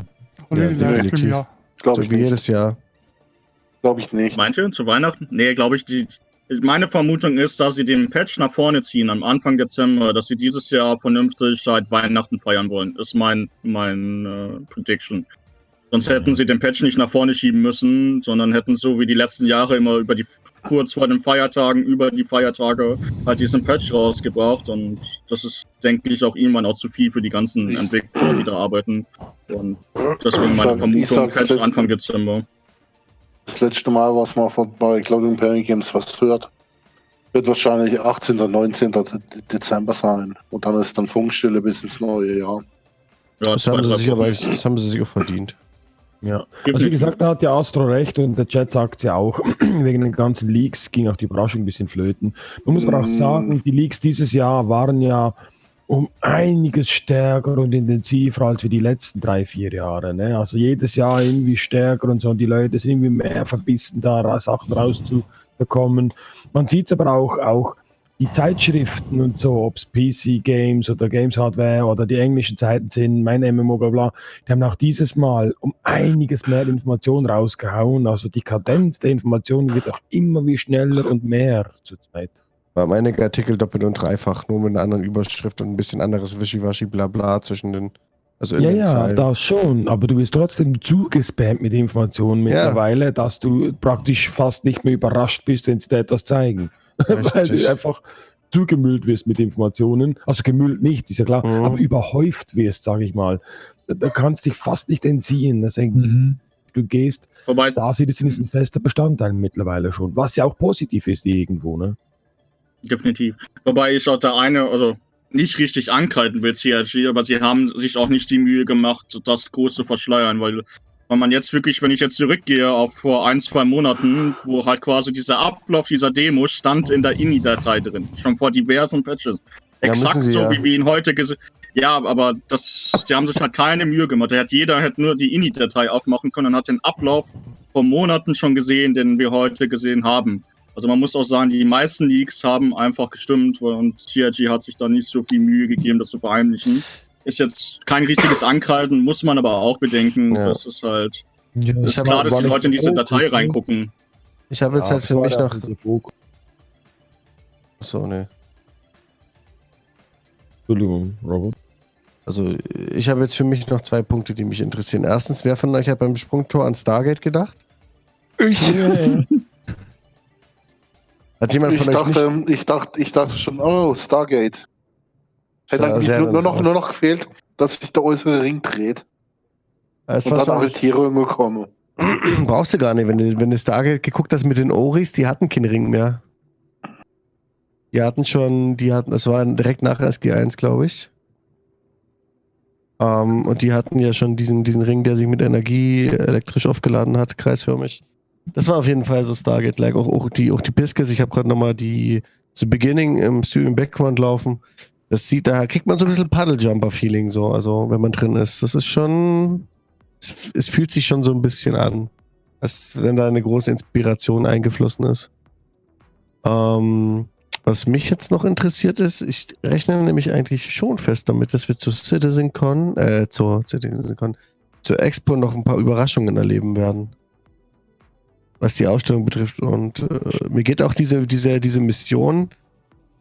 Ja, definitiv. Glaube ich wie jedes Jahr. Glaube ich nicht. Meint ihr zu Weihnachten? Nee, glaube ich, meine Vermutung ist, dass sie den Patch nach vorne ziehen am Anfang Dezember, dass sie dieses Jahr vernünftig seit Weihnachten feiern wollen. Ist mein Prediction. Sonst hätten sie den Patch nicht nach vorne schieben müssen, sondern hätten so wie die letzten Jahre immer kurz vor den Feiertagen, über die Feiertage halt diesen Patch rausgebracht. Und das ist, denke ich, auch irgendwann auch zu viel für die ganzen Entwickler, die da arbeiten. Und deswegen meine Vermutung, Patch Anfang Dezember. Das letzte Mal, was man bei Cloud Imperial Games was hört, wird wahrscheinlich 18. oder 19. Dezember sein. Und dann ist dann Funkstille bis ins neue Jahr. Ja, das haben sie sich auch verdient. Ja, also wie gesagt, da hat ja Astro recht und der Chat sagt es ja auch, wegen den ganzen Leaks ging auch die Überraschung ein bisschen flöten. Man muss aber auch sagen, die Leaks dieses Jahr waren ja um einiges stärker und intensiver als wie die letzten 3-4 Jahre. Ne? Also jedes Jahr irgendwie stärker und so und die Leute sind irgendwie mehr verbissen, da Sachen rauszubekommen. Man sieht es aber auch die Zeitschriften und so, ob es PC Games oder Games Hardware oder die englischen Seiten sind, mein MMO, bla bla, die haben auch dieses Mal um einiges mehr Informationen rausgehauen. Also die Kadenz der Informationen wird auch immer wie schneller und mehr zurzeit. Bei meinen Artikel doppelt und dreifach, nur mit einer anderen Überschrift und ein bisschen anderes Wischiwaschi, bla bla zwischen den. Also in den Zeilen. Das schon, aber du wirst trotzdem zugespammt mit Informationen mittlerweile, dass du praktisch fast nicht mehr überrascht bist, wenn sie dir etwas zeigen. Weil du einfach zugemüllt wirst mit Informationen. Also gemüllt nicht, ist ja klar, aber überhäuft wirst, sage ich mal. Da kannst du dich fast nicht entziehen. Deswegen, du gehst, Star Citizen ist ein fester Bestandteil mittlerweile schon, was ja auch positiv ist irgendwo, ne? Definitiv. Wobei ich auch also nicht richtig ankreiden will, CRG, aber sie haben sich auch nicht die Mühe gemacht, das groß zu verschleiern, weil man jetzt wirklich, wenn ich jetzt zurückgehe auf vor 1-2 Monaten, wo halt quasi dieser Ablauf dieser Demo stand in der INI-Datei drin, schon vor diversen Patches. Exakt so, wie wir ihn heute gesehen haben. Ja, aber die haben sich halt keine Mühe gemacht. Jeder hätte nur die INI-Datei aufmachen können und hat den Ablauf vor Monaten schon gesehen, den wir heute gesehen haben. Also man muss auch sagen, die meisten Leaks haben einfach gestimmt und CRG hat sich da nicht so viel Mühe gegeben, das zu verheimlichen. Ist jetzt kein richtiges Ankreiden, muss man aber auch bedenken. Ja. Das ist halt. Ja, ist klar, dass die Leute in diese Datei reingucken. Ich habe jetzt halt für mich noch. Achso, ne. Entschuldigung, Robert. Also, ich habe jetzt für mich noch 2 Punkte, die mich interessieren. Erstens, wer von euch hat beim Sprungtor an Stargate gedacht? Ich. Hat jemand von euch ich dachte schon, oh, Stargate. Hätte eigentlich nur noch gefehlt, dass sich der äußere Ring dreht. Und dann Arretierung bekomme. Brauchst du gar nicht, wenn du Stargate geguckt hast mit den Oris, die hatten keinen Ring mehr. Das war direkt nach SG1, glaube ich. Und die hatten ja schon diesen Ring, der sich mit Energie elektrisch aufgeladen hat, kreisförmig. Das war auf jeden Fall so Stargate-like. Auch die Piskes, ich habe gerade nochmal The Beginning im Stream im Background laufen. Da kriegt man so ein bisschen Puddle-Jumper-Feeling so, also wenn man drin ist. Das ist schon, es fühlt sich schon so ein bisschen an, als wenn da eine große Inspiration eingeflossen ist. Was mich jetzt noch interessiert ist, ich rechne nämlich eigentlich schon fest damit, dass wir zur Expo noch ein paar Überraschungen erleben werden. Was die Ausstellung betrifft. Und mir geht auch diese Mission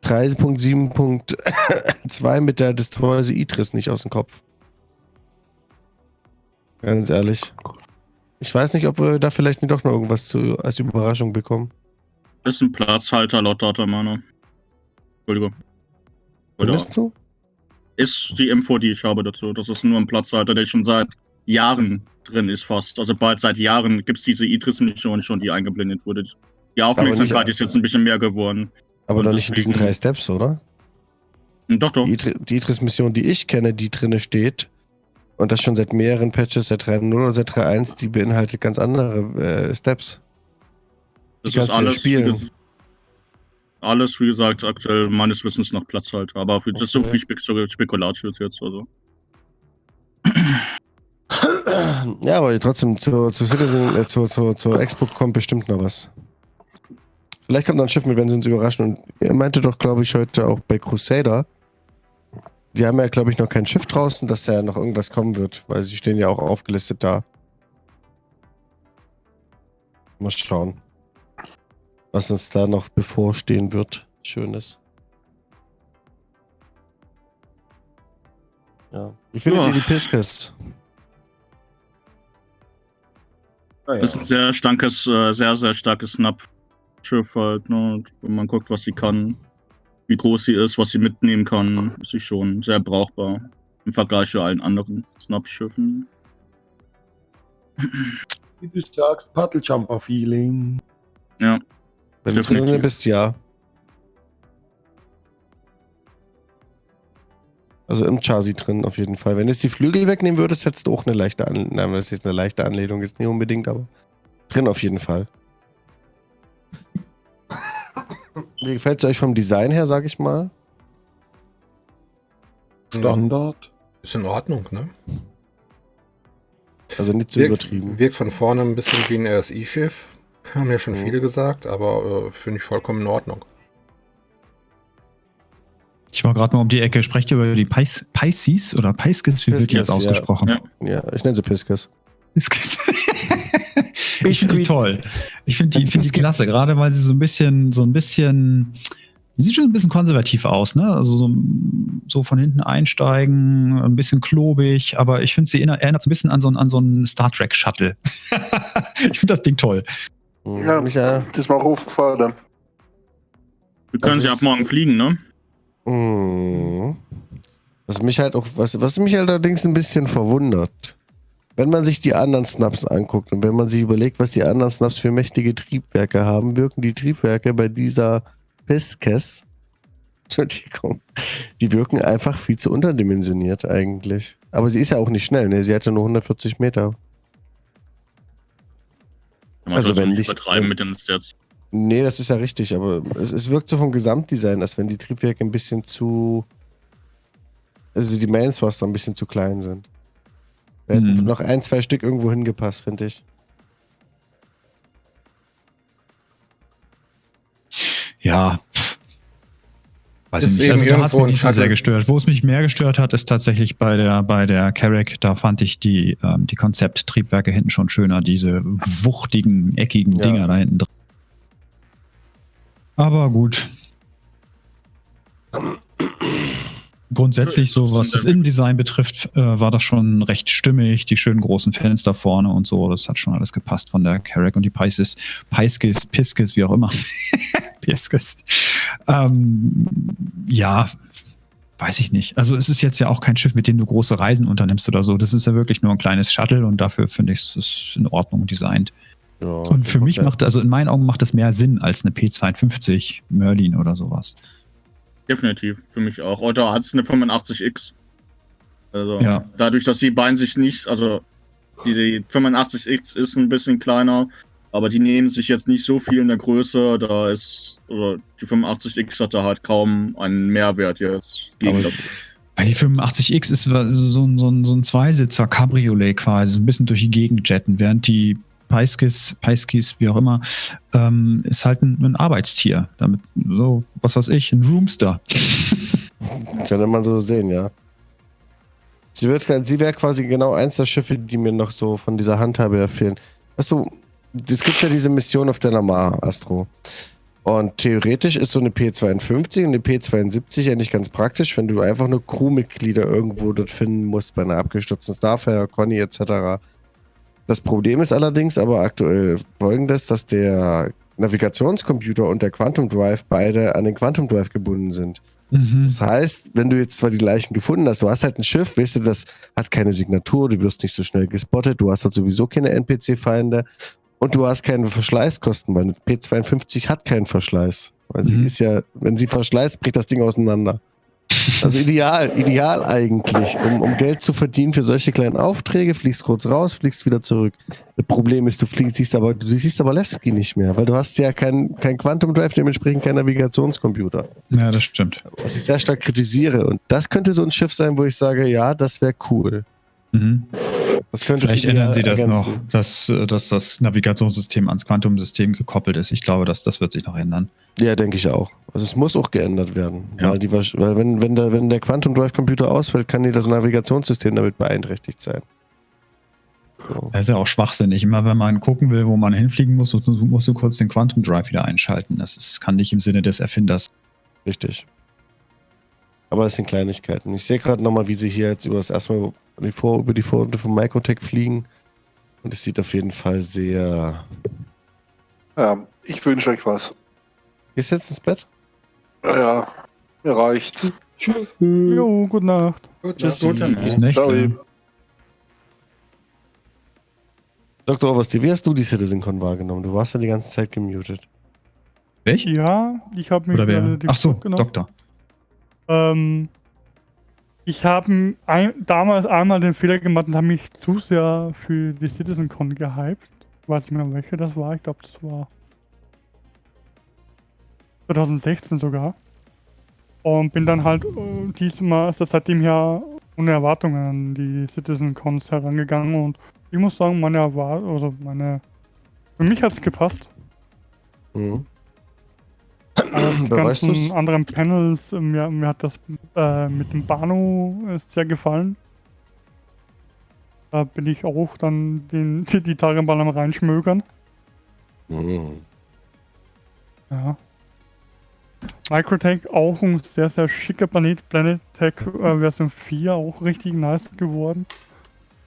3.7.2 mit der Destroyse Idris nicht aus dem Kopf. Ganz ehrlich. Ich weiß nicht, ob wir da vielleicht doch noch irgendwas als Überraschung bekommen. Ist ein Platzhalter laut Datamana. Entschuldigung. Findest du? Ist die Info, die ich habe dazu. Das ist nur ein Platzhalter, der schon seit Jahren drin ist fast. Also bald seit Jahren gibt es diese Idris-Mission schon, die eingeblendet wurde. Die Aufmerksamkeit ist jetzt ein bisschen mehr geworden. Aber doch nicht in diesen 3 Steps, oder? Doch. Die Idris-Mission, die ich kenne, die drinne steht, und das schon seit mehreren Patches, seit 3.0 oder seit 3.1, die beinhaltet ganz andere Steps. Die kannst du ja spielen. Alles, wie gesagt, aktuell meines Wissens nach Platz halt. Aber das ist so viel Spekulatius jetzt. Also. Ja, aber trotzdem zur Expo kommt bestimmt noch was. Vielleicht kommt noch ein Schiff mit, wenn sie uns überraschen. Und er meinte doch, glaube ich, heute auch bei Crusader, die haben ja, glaube ich, noch kein Schiff draußen, dass da noch irgendwas kommen wird, weil sie stehen ja auch aufgelistet da. Mal schauen, was uns da noch bevorstehen wird. Schönes. Ja. Wie findet ihr die Pisces? Das ist ein sehr starkes, sehr starkes Snap-Schiff halt, ne? Wenn man guckt, was sie kann, wie groß sie ist, was sie mitnehmen kann, ist sie schon sehr brauchbar im Vergleich zu allen anderen Snap-Schiffen. Wie du sagst, Paddle-Jumper-Feeling. Ja. Wenn du drin bist, ja. Also im Chassis drin auf jeden Fall. Wenn du jetzt die Flügel wegnehmen würdest, hättest du auch eine leichte Anlehnung. Nein, das ist eine leichte Anlehnung, ist nicht unbedingt, aber drin auf jeden Fall. Wie gefällt es euch vom Design her, sag ich mal? Standard. Ist in Ordnung, ne? Also nicht zu übertrieben. Wirkt von vorne ein bisschen wie ein RSI-Schiff. Haben ja schon viele gesagt, aber finde ich vollkommen in Ordnung. Ich war gerade mal um die Ecke. Sprecht ihr über die Pisces oder Pisces? Wie wird die jetzt ausgesprochen? Ja, ich nenne sie Pisces. Ich finde die toll. Ich finde die klasse, gerade weil sie so ein bisschen, die sieht schon ein bisschen konservativ aus, ne? Also so von hinten einsteigen, ein bisschen klobig, aber ich finde, sie erinnert so ein bisschen an so einen Star Trek Shuttle. Ich finde das Ding toll. Ja, diesmal hochgefahren. Wir können sie ab morgen fliegen, ne? Was mich allerdings ein bisschen verwundert, wenn man sich die anderen Snaps anguckt und wenn man sich überlegt, was die anderen Snaps für mächtige Triebwerke haben, wirken die Triebwerke bei dieser Pisces, Entschuldigung, die wirken einfach viel zu unterdimensioniert eigentlich. Aber sie ist ja auch nicht schnell, ne? Sie hat ja nur 140 Meter. Man also wenn nicht übertreiben mit den Stats. Nee, das ist ja richtig, aber es wirkt so vom Gesamtdesign, als wenn die Triebwerke ein bisschen zu, also die Main Thruster ein bisschen zu klein sind. Da hätten noch 1-2 Stück irgendwo hingepasst, finde ich. Ja. Weiß ich nicht. Also da hat es mich nicht so sehr gestört. Wo es mich mehr gestört hat, ist tatsächlich bei der Carrack. Da fand ich die Konzepttriebwerke hinten schon schöner. Diese wuchtigen, eckigen Dinger da hinten drin. Aber gut. Grundsätzlich, so was das Innendesign betrifft, war das schon recht stimmig. Die schönen großen Fenster vorne und so, das hat schon alles gepasst von der Carrack und die Pisces, wie auch immer. Pisces. Ja, weiß ich nicht. Also es ist jetzt ja auch kein Schiff, mit dem du große Reisen unternimmst oder so. Das ist ja wirklich nur ein kleines Shuttle und dafür finde ich es in Ordnung designt. Ja, und für mich in meinen Augen macht es mehr Sinn als eine P52 Merlin oder sowas. Definitiv, für mich auch. Oder hat es eine 85X. Also dadurch, dass die beiden sich nicht, also die 85X ist ein bisschen kleiner, aber die nehmen sich jetzt nicht so viel in der Größe, die 85X hat da halt kaum einen Mehrwert jetzt. Weil die 85X ist so ein Zweisitzer Cabriolet quasi, so ein bisschen durch die Gegend jetten, während die Pisces, wie auch immer, ist halt ein Arbeitstier. Damit, so, was weiß ich, ein Roomster. Könnte man so sehen, ja. Sie wäre quasi genau eins der Schiffe, die mir noch so von dieser Handhabe her fehlen. Weißt du, es gibt ja diese Mission auf der Namar, Astro. Und theoretisch ist so eine P52 und eine P72 eigentlich ganz praktisch, wenn du einfach nur Crewmitglieder irgendwo dort finden musst, bei einer abgestürzten Starfare, Conny etc. Das Problem ist allerdings aber aktuell folgendes, dass der Navigationscomputer und der Quantum Drive beide an den Quantum Drive gebunden sind. Das heißt, wenn du jetzt zwar die Leichen gefunden hast, du hast halt ein Schiff, weißt du, das hat keine Signatur, du wirst nicht so schnell gespottet, du hast halt sowieso keine NPC-Feinde und du hast keine Verschleißkosten, weil eine P52 hat keinen Verschleiß. Weil sie ist ja, wenn sie verschleißt, bricht das Ding auseinander. Also ideal eigentlich, um Geld zu verdienen für solche kleinen Aufträge, fliegst kurz raus, fliegst wieder zurück. Das Problem ist, du siehst aber Lasky nicht mehr, weil du hast ja kein Quantum Drive, dementsprechend kein Navigationscomputer. Ja, das stimmt. Was ich sehr stark kritisiere. Und das könnte so ein Schiff sein, wo ich sage, ja, das wäre cool. Mhm. Das könnte Vielleicht ändern sie das ergänzen. noch, dass das Navigationssystem ans Quantumsystem gekoppelt ist. Ich glaube, das wird sich noch ändern. Ja, denke ich auch. Also es muss auch geändert werden. Ja. Weil wenn der Quantum Drive Computer ausfällt, kann dir das Navigationssystem damit beeinträchtigt sein. So. Das ist ja auch schwachsinnig. Immer wenn man gucken will, wo man hinfliegen muss, musst du kurz den Quantum Drive wieder einschalten. Kann nicht im Sinne des Erfinders. Richtig. Aber das sind Kleinigkeiten. Ich sehe gerade nochmal, wie sie hier jetzt über die Vororte von Microtech fliegen. Und es sieht auf jeden Fall sehr... Ich wünsche euch was. Gehst du jetzt ins Bett? Ja, mir reicht's. Jo, gute Nacht. Tschüss. Nächte. Dr. Oversteer, wie hast du die CitizenCon wahrgenommen? Du warst ja die ganze Zeit gemutet. Ich? Ja, ich habe mich Oder wer? relativ Ach so, zurückgenommen. Doktor. Ich habe damals einmal den Fehler gemacht und habe mich zu sehr für die CitizenCon gehypt. Weiß nicht mehr, welche das war. Ich glaube, das war 2016 sogar. Und bin dann halt diesmal, also seitdem ja ohne Erwartungen an die CitizenCons herangegangen. Und ich muss sagen, für mich hat es gepasst. Mhm. Die ganzen anderen Panels, mir hat das mit dem Banu sehr gefallen. Da bin ich auch dann die Tage mal am reinschmögern. Mhm. Ja. Microtech auch ein sehr, sehr schicker Planet. Planetech Version 4 auch richtig nice geworden.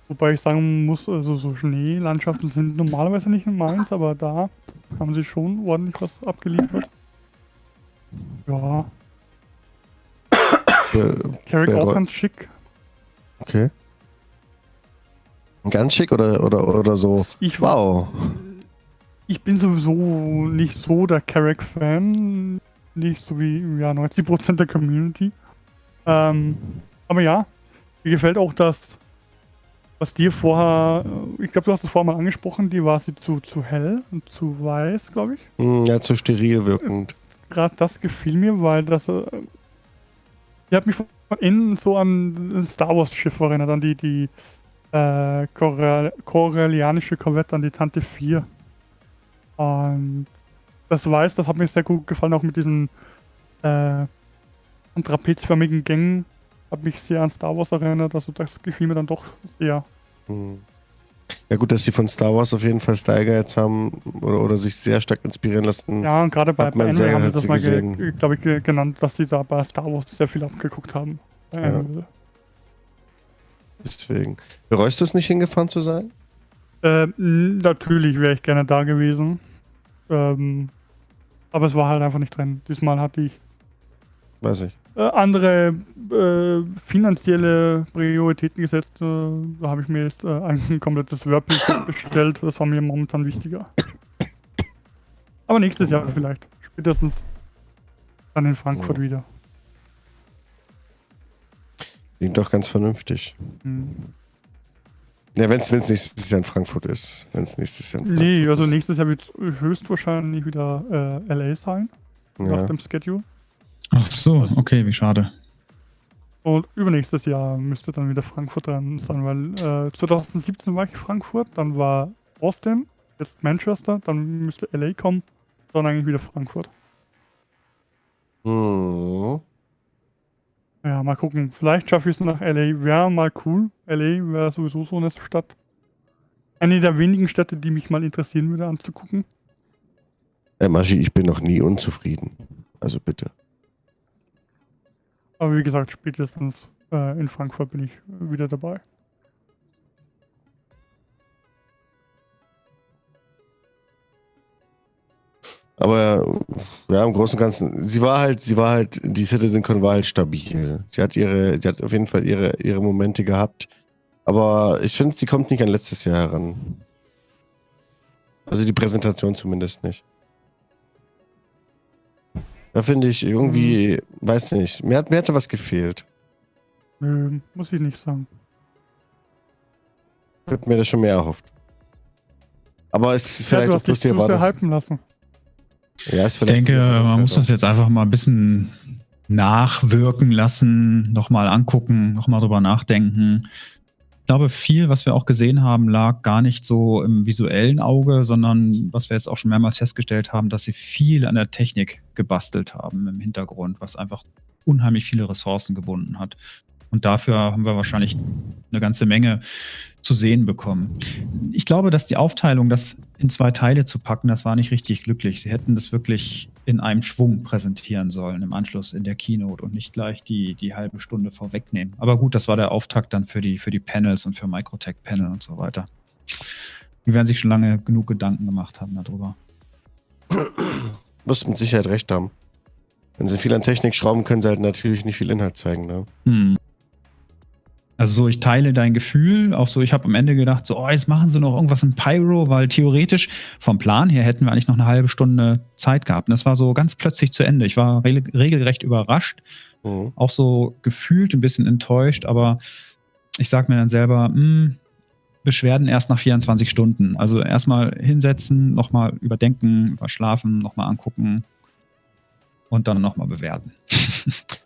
Wobei ich sagen muss, also so Schneelandschaften sind normalerweise nicht meins, aber da haben sie schon ordentlich was abgeliefert. Ja. Carrick auch ganz schick. Okay. Ganz schick oder so? Wow. Ich bin sowieso nicht so der Carrick-Fan. Nicht so wie 90% der Community. Aber ja, mir gefällt auch das, was dir vorher, ich glaube, du hast es vorher mal angesprochen, die war sie zu hell und zu weiß, glaube ich. Ja, zu steril wirkend. Gerade das gefiel mir, weil das, die hat mich von innen so an ein Star Wars Schiff erinnert, an die koreanische Korvette, an die Tante 4. Und das Weiß, das hat mir sehr gut gefallen, auch mit diesen trapezförmigen Gängen. Hat mich sehr an Star Wars erinnert, also das gefiel mir dann doch sehr. Ja gut, dass sie von Star Wars auf jeden Fall Steiger jetzt haben oder sich sehr stark inspirieren lassen. Ja, und gerade bei Anime haben sie das mal, glaube ich, genannt, dass sie da bei Star Wars sehr viel abgeguckt haben. Ja. Deswegen. Bereust du es nicht, hingefahren zu sein? Natürlich wäre ich gerne da gewesen. Aber es war halt einfach nicht drin. Diesmal hatte ich Weiß ich. andere finanzielle Prioritäten gesetzt. Da habe ich mir jetzt ein komplettes Wordpiece bestellt. Das war mir momentan wichtiger. Aber nächstes Jahr vielleicht. Spätestens dann in Frankfurt wieder. Klingt doch ganz vernünftig. Ja, wenn es nächstes Jahr in Frankfurt ist. Nee, also nächstes Jahr wird höchstwahrscheinlich wieder LA sein. Nach dem Schedule. Ach so, okay, wie schade. Und übernächstes Jahr müsste dann wieder Frankfurt dran sein, weil 2017 war ich in Frankfurt, dann war Austin, jetzt Manchester, dann müsste LA kommen, dann eigentlich wieder Frankfurt. Ja, mal gucken. Vielleicht schaffe ich es nach LA. Wäre mal cool. LA wäre sowieso so eine Stadt. Eine der wenigen Städte, die mich mal interessieren würde, anzugucken. Maschi, ich bin noch nie unzufrieden. Also bitte. Aber wie gesagt, spätestens in Frankfurt bin ich wieder dabei. Aber ja, im Großen und Ganzen, die CitizenCon war halt stabil. Sie hat auf jeden Fall ihre Momente gehabt. Aber ich finde, sie kommt nicht an letztes Jahr heran. Also die Präsentation zumindest nicht. Da finde ich irgendwie, weiß nicht, mir hätte was gefehlt. Muss ich nicht sagen. Ich hätte mir das schon mehr erhofft. Aber es ist vielleicht du auch hast bloß dich die zu sehr Erwartung. hypen lassen. Ja, ist Ich denke, man muss das jetzt einfach mal ein bisschen nachwirken lassen, nochmal angucken, nochmal drüber nachdenken. Ich glaube, viel, was wir auch gesehen haben, lag gar nicht so im visuellen Auge, sondern was wir jetzt auch schon mehrmals festgestellt haben, dass sie viel an der Technik gebastelt haben im Hintergrund, was einfach unheimlich viele Ressourcen gebunden hat. Und dafür haben wir wahrscheinlich eine ganze Menge zu sehen bekommen. Ich glaube, dass die Aufteilung, das in 2 Teile zu packen, das war nicht richtig glücklich. Sie hätten das wirklich in einem Schwung präsentieren sollen, im Anschluss in der Keynote und nicht gleich die halbe Stunde vorwegnehmen. Aber gut, das war der Auftakt dann für die Panels und für Microtech-Panel und so weiter. Die werden sich schon lange genug Gedanken gemacht haben darüber. Muss mit Sicherheit recht haben. Wenn sie viel an Technik schrauben, können sie halt natürlich nicht viel Inhalt zeigen, ne? Also so, ich teile dein Gefühl, auch so, ich habe am Ende gedacht, so, jetzt machen sie noch irgendwas in Pyro, weil theoretisch vom Plan her hätten wir eigentlich noch eine halbe Stunde Zeit gehabt. Und das war so ganz plötzlich zu Ende. Ich war regelrecht überrascht, auch so gefühlt ein bisschen enttäuscht, aber ich sag mir dann selber, Beschwerden erst nach 24 Stunden. Also erstmal hinsetzen, nochmal überdenken, überschlafen, nochmal angucken und dann nochmal bewerten.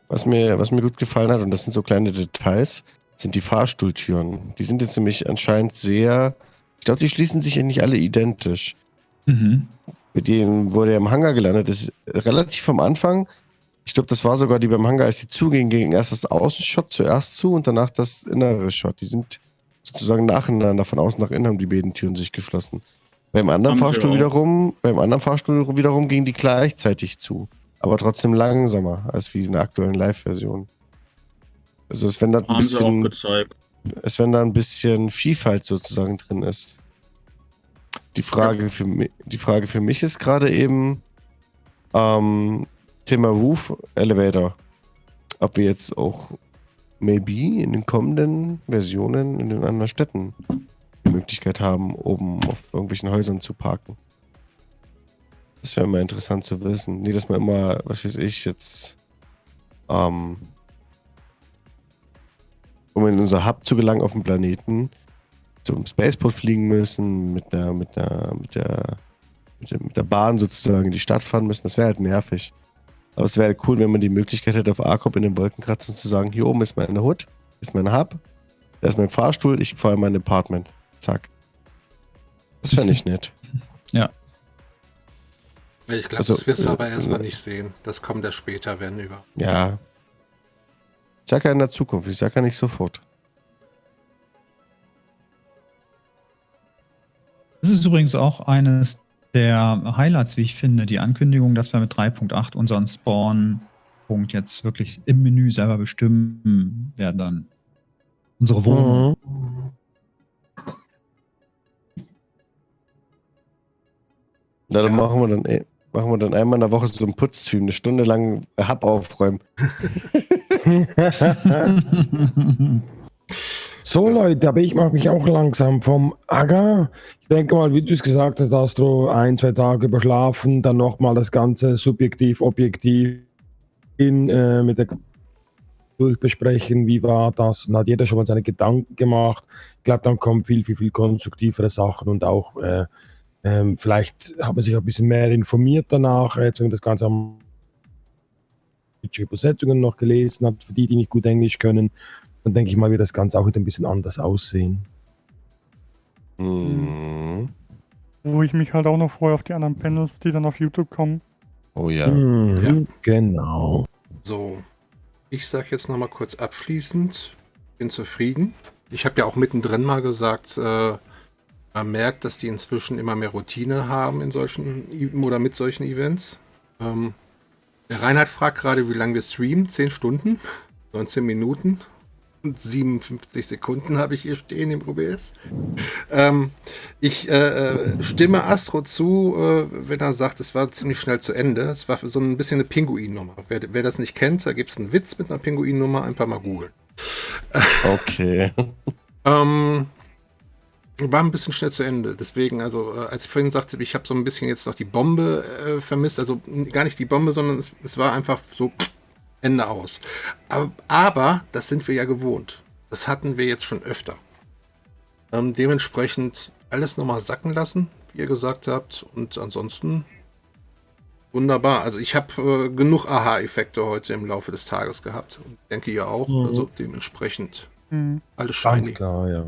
Was mir gut gefallen hat, und das sind so kleine Details, sind die Fahrstuhltüren. Die sind jetzt nämlich anscheinend sehr, ich glaube, die schließen sich ja nicht alle identisch. Mit denen, wo der im Hangar gelandet ist, relativ am Anfang, ich glaube, das war sogar die beim Hangar, als die zugingen, ging erst das Außenshot zuerst zu und danach das innere Shot. Die sind sozusagen nacheinander von außen nach innen haben die beiden Türen sich geschlossen. Beim anderen Fahrstuhl wiederum gingen die gleichzeitig zu. Aber trotzdem langsamer als wie in der aktuellen Live-Version. Also es wenn da ein bisschen Vielfalt sozusagen drin ist. Die Frage für mich ist gerade eben Thema Roof Elevator. Ob wir jetzt auch maybe in den kommenden Versionen in den anderen Städten die Möglichkeit haben, oben auf irgendwelchen Häusern zu parken. Das wäre mal interessant zu wissen. Nee, dass man immer, was weiß ich, jetzt um in unser Hub zu gelangen auf dem Planeten, zum Spaceport fliegen müssen, mit der Bahn sozusagen in die Stadt fahren müssen. Das wäre halt nervig. Aber es wäre cool, wenn man die Möglichkeit hätte, auf ARCOP in den Wolkenkratzern zu sagen, hier oben ist meine Hood, ist mein Hub, da ist mein Fahrstuhl, ich fahre in mein Apartment. Zack. Das fände ich nett. Ja. Ich glaube, das wirst du aber erstmal nicht sehen. Das kommt erst später, wenn über. Ja. Ich sag ja in der Zukunft, ich sag ja nicht sofort. Das ist übrigens auch eines der Highlights, wie ich finde, die Ankündigung, dass wir mit 3.8 unseren Spawn-Punkt jetzt wirklich im Menü selber bestimmen werden dann. Unsere Wohnung. Na, dann machen wir dann einmal in der Woche so einen Putzstream, eine Stunde lang Hub aufräumen. So Leute, aber ich mache mich auch langsam vom Acker. Ich denke mal, wie du es gesagt hast, Astro, 1-2 Tage überschlafen, dann nochmal das Ganze subjektiv, objektiv mit der durchbesprechen, wie war das. Dann hat jeder schon mal seine Gedanken gemacht. Ich glaube, dann kommen viel konstruktivere Sachen und auch vielleicht hat man sich ein bisschen mehr informiert danach, das Ganze haben Übersetzungen noch gelesen hat, für die nicht gut Englisch können. Dann denke ich mal, wird das Ganze auch wieder ein bisschen anders aussehen. Wo ich mich halt auch noch freue auf die anderen Panels, die dann auf YouTube kommen. Oh ja. Ja. Genau. So, ich sage jetzt nochmal kurz abschließend, bin zufrieden. Ich habe ja auch mittendrin mal gesagt, man merkt, dass die inzwischen immer mehr Routine haben in solchen oder mit solchen Events. Der Reinhard fragt gerade, wie lange wir streamen. 10 Stunden, 19 Minuten und 57 Sekunden habe ich hier stehen im OBS. Ich stimme Astro zu, wenn er sagt, es war ziemlich schnell zu Ende. Es war so ein bisschen eine Pinguin-Nummer. Wer das nicht kennt, da gibt es einen Witz mit einer Pinguin-Nummer, einfach mal googeln. Okay. War ein bisschen schnell zu Ende. Deswegen, also als ich vorhin sagte, ich habe so ein bisschen jetzt noch die Bombe vermisst, also gar nicht die Bombe, sondern es war einfach so Ende aus. Aber das sind wir ja gewohnt. Das hatten wir jetzt schon öfter. Dementsprechend alles nochmal sacken lassen, wie ihr gesagt habt. Und ansonsten wunderbar. Also ich habe genug Aha-Effekte heute im Laufe des Tages gehabt. Und denke ihr auch. Mhm. Also dementsprechend alles shiny. Ganz klar, ja.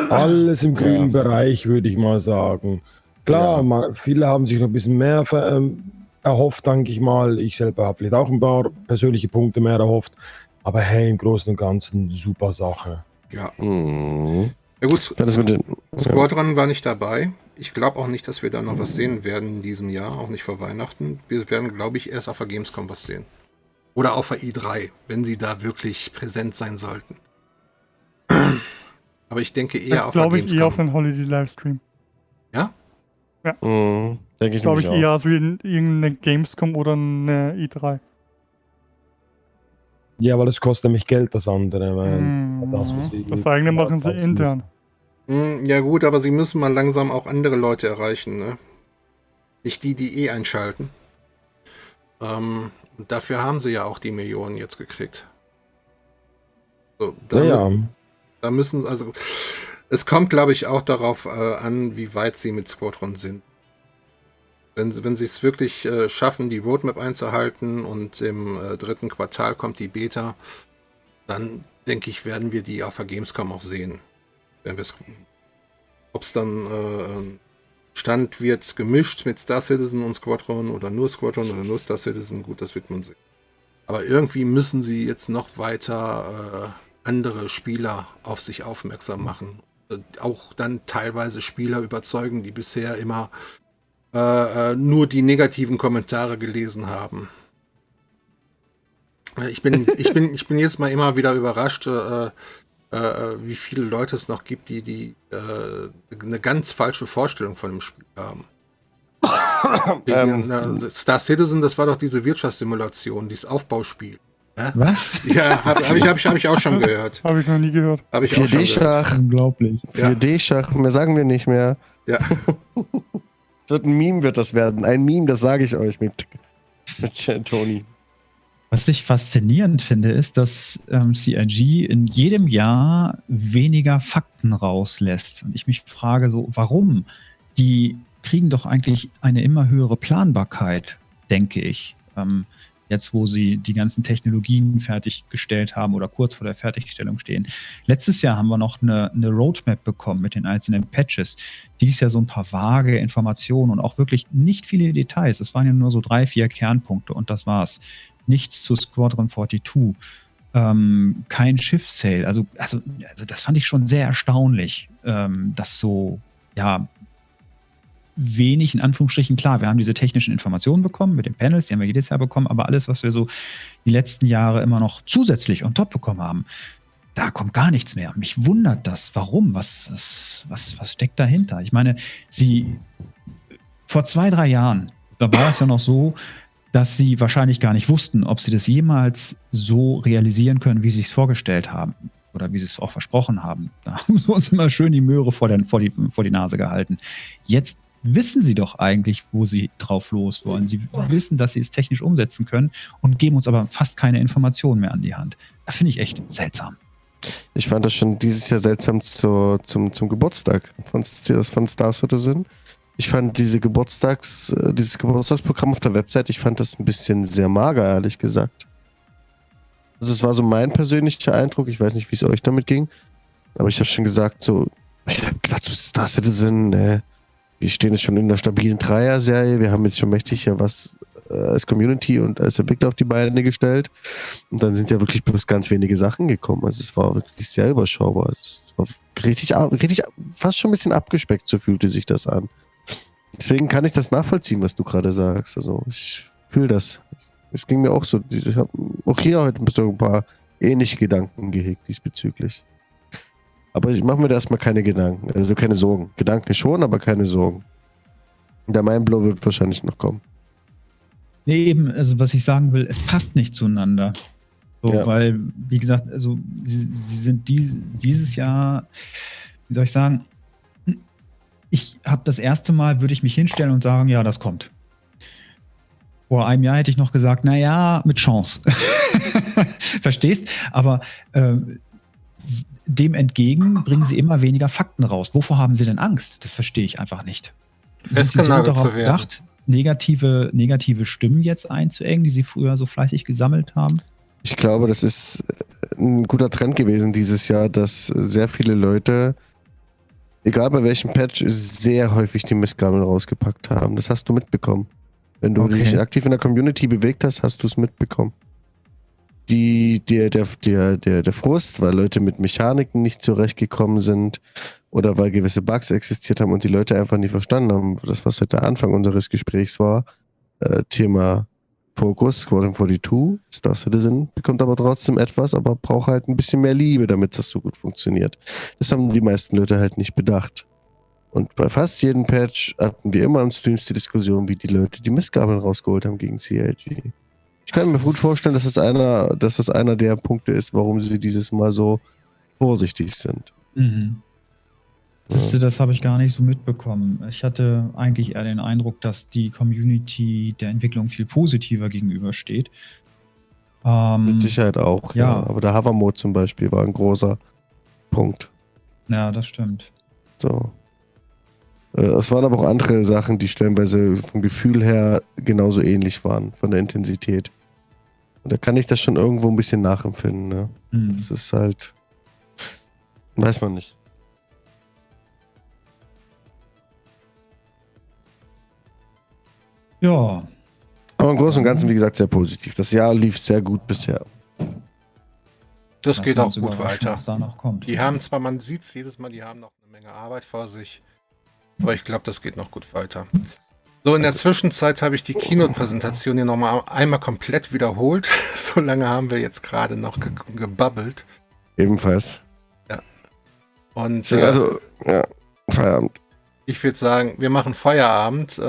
Alles im grünen Bereich, würde ich mal sagen. Klar, viele haben sich noch ein bisschen mehr erhofft, denke ich mal. Ich selber habe vielleicht auch ein paar persönliche Punkte mehr erhofft. Aber hey, im Großen und Ganzen super Sache. Ja. Ja gut, Squadron war nicht dabei. Ich glaube auch nicht, dass wir da noch was sehen werden in diesem Jahr, auch nicht vor Weihnachten. Wir werden, glaube ich, erst auf der Gamescom was sehen. Oder auf der E3, wenn sie da wirklich präsent sein sollten. Aber ich denke eher auf der Gamescom. Glaube ich eher auf einen Holiday-Livestream. Ja? Ja. Denke ich glaube ich nämlich eher als wie irgendeine Gamescom oder eine E3. Ja, weil das kostet nämlich Geld, das andere. Weil Das eigene machen sie intern. Ja gut, aber sie müssen mal langsam auch andere Leute erreichen, ne? Nicht die einschalten. Und dafür haben sie ja auch die Millionen jetzt gekriegt. So, da müssen, also es kommt, glaube ich, auch darauf an, wie weit sie mit Squadron sind. Wenn sie es wirklich schaffen, die Roadmap einzuhalten und im 3. Quartal kommt die Beta, dann denke ich, werden wir die auf der Gamescom auch sehen. Ob es dann Stand wird gemischt mit Star Citizen und Squadron oder nur Squadron oder nur Star Citizen, gut, das wird man sehen. Aber irgendwie müssen sie jetzt noch weiter andere Spieler auf sich aufmerksam machen. Auch dann teilweise Spieler überzeugen, die bisher immer nur die negativen Kommentare gelesen haben. Ich bin jetzt mal immer wieder überrascht, wie viele Leute es noch gibt, die eine ganz falsche Vorstellung von dem Spiel haben. Star Citizen, das war doch diese Wirtschaftssimulation, dieses Aufbauspiel. Was? Ja, hab ich auch schon gehört. Habe ich noch nie gehört. 4D-Schach. Unglaublich. 4D-Schach, mehr sagen wir nicht mehr. Ja. Ein Meme wird das werden. Ein Meme, das sage ich euch mit Tony. Was ich faszinierend finde, ist, dass CIG in jedem Jahr weniger Fakten rauslässt. Und ich mich frage so, warum? Die kriegen doch eigentlich eine immer höhere Planbarkeit, denke ich. Jetzt, wo sie die ganzen Technologien fertiggestellt haben oder kurz vor der Fertigstellung stehen. Letztes Jahr haben wir noch eine Roadmap bekommen mit den einzelnen Patches. Die ist ja so ein paar vage Informationen und auch wirklich nicht viele Details. Es waren ja nur so 3, 4 Kernpunkte und das war's. Nichts zu Squadron 42. Kein Schiff-Sale. Also das fand ich schon sehr erstaunlich, dass so, ja, wenig, in Anführungsstrichen, klar, wir haben diese technischen Informationen bekommen mit den Panels, die haben wir jedes Jahr bekommen, aber alles, was wir so die letzten Jahre immer noch zusätzlich on top bekommen haben, da kommt gar nichts mehr. Mich wundert das. Warum? Was steckt dahinter? Ich meine, vor 2, 3 Jahren, da war es ja noch so, dass sie wahrscheinlich gar nicht wussten, ob sie das jemals so realisieren können, wie sie es vorgestellt haben. Oder wie sie es auch versprochen haben. Da haben sie uns immer schön die Möhre vor die Nase gehalten. Jetzt wissen sie doch eigentlich, wo sie drauf los wollen. Sie wissen, dass sie es technisch umsetzen können und geben uns aber fast keine Informationen mehr an die Hand. Das finde ich echt seltsam. Ich fand das schon dieses Jahr seltsam zum Geburtstag von Star Citizen. Ich fand dieses Geburtstagsprogramm auf der Website, ich fand das ein bisschen sehr mager, ehrlich gesagt. Also es war so mein persönlicher Eindruck, ich weiß nicht, wie es euch damit ging, aber ich habe schon gesagt, ich habe gedacht, Star Citizen, wir stehen jetzt schon in einer stabilen Dreier-Serie, wir haben jetzt schon mächtig ja was als Community und als Entwickler auf die Beine gestellt und dann sind ja wirklich bloß ganz wenige Sachen gekommen, also es war wirklich sehr überschaubar, es war richtig fast schon ein bisschen abgespeckt, so fühlte sich das an. Deswegen kann ich das nachvollziehen, was du gerade sagst, also ich fühle das. Es ging mir auch so, ich habe auch hier heute ein paar ähnliche Gedanken gehegt diesbezüglich. Aber ich mache mir da erstmal keine Gedanken, also keine Sorgen. Gedanken schon, aber keine Sorgen. Der Mindblow wird wahrscheinlich noch kommen. Nee, eben, also was ich sagen will, es passt nicht zueinander. So, weil, wie gesagt, also sie sind dieses Jahr, wie soll ich sagen, ich habe das erste Mal, würde ich mich hinstellen und sagen, ja, das kommt. Vor einem Jahr hätte ich noch gesagt, naja, mit Chance. Verstehst? Aber dem entgegen bringen sie immer weniger Fakten raus. Wovor haben sie denn Angst? Das verstehe ich einfach nicht. Sind sie so darauf bedacht, negative Stimmen jetzt einzuengen, die sie früher so fleißig gesammelt haben? Ich glaube, das ist ein guter Trend gewesen dieses Jahr, dass sehr viele Leute, egal bei welchem Patch, sehr häufig die Mistgabeln rausgepackt haben. Das hast du mitbekommen. Wenn du dich aktiv in der Community bewegt hast, hast du es mitbekommen. Der Frust, weil Leute mit Mechaniken nicht zurechtgekommen sind oder weil gewisse Bugs existiert haben und die Leute einfach nicht verstanden haben. Das, was heute der Anfang unseres Gesprächs war, Thema Fokus, Squadron 42, Star Citizen, bekommt aber trotzdem etwas, aber braucht halt ein bisschen mehr Liebe, damit das so gut funktioniert. Das haben die meisten Leute halt nicht bedacht. Und bei fast jedem Patch hatten wir immer im Streams die Diskussion, wie die Leute die Mistgabeln rausgeholt haben gegen CIG. Ich kann mir gut vorstellen, dass es einer der Punkte ist, warum sie dieses Mal so vorsichtig sind. Mhm. Das habe ich gar nicht so mitbekommen. Ich hatte eigentlich eher den Eindruck, dass die Community der Entwicklung viel positiver gegenübersteht. Mit Sicherheit auch, ja. Aber der Hover-Mode zum Beispiel war ein großer Punkt. Ja, das stimmt. So. Es waren aber auch andere Sachen, die stellenweise vom Gefühl her genauso ähnlich waren, von der Intensität. Und da kann ich das schon irgendwo ein bisschen nachempfinden. Ne? Das ist halt, weiß man nicht. Ja. Aber im Großen und Ganzen, wie gesagt, sehr positiv. Das Jahr lief sehr gut bisher. Das geht auch gut weiter. Die haben zwar, man sieht es jedes Mal, die haben noch eine Menge Arbeit vor sich. Aber ich glaube, das geht noch gut weiter. So, in der Zwischenzeit habe ich die Keynote-Präsentation hier nochmal einmal komplett wiederholt. So lange haben wir jetzt gerade noch gebabbelt. Ebenfalls. Ja. Und Feierabend. Ich würde sagen, wir machen Feierabend.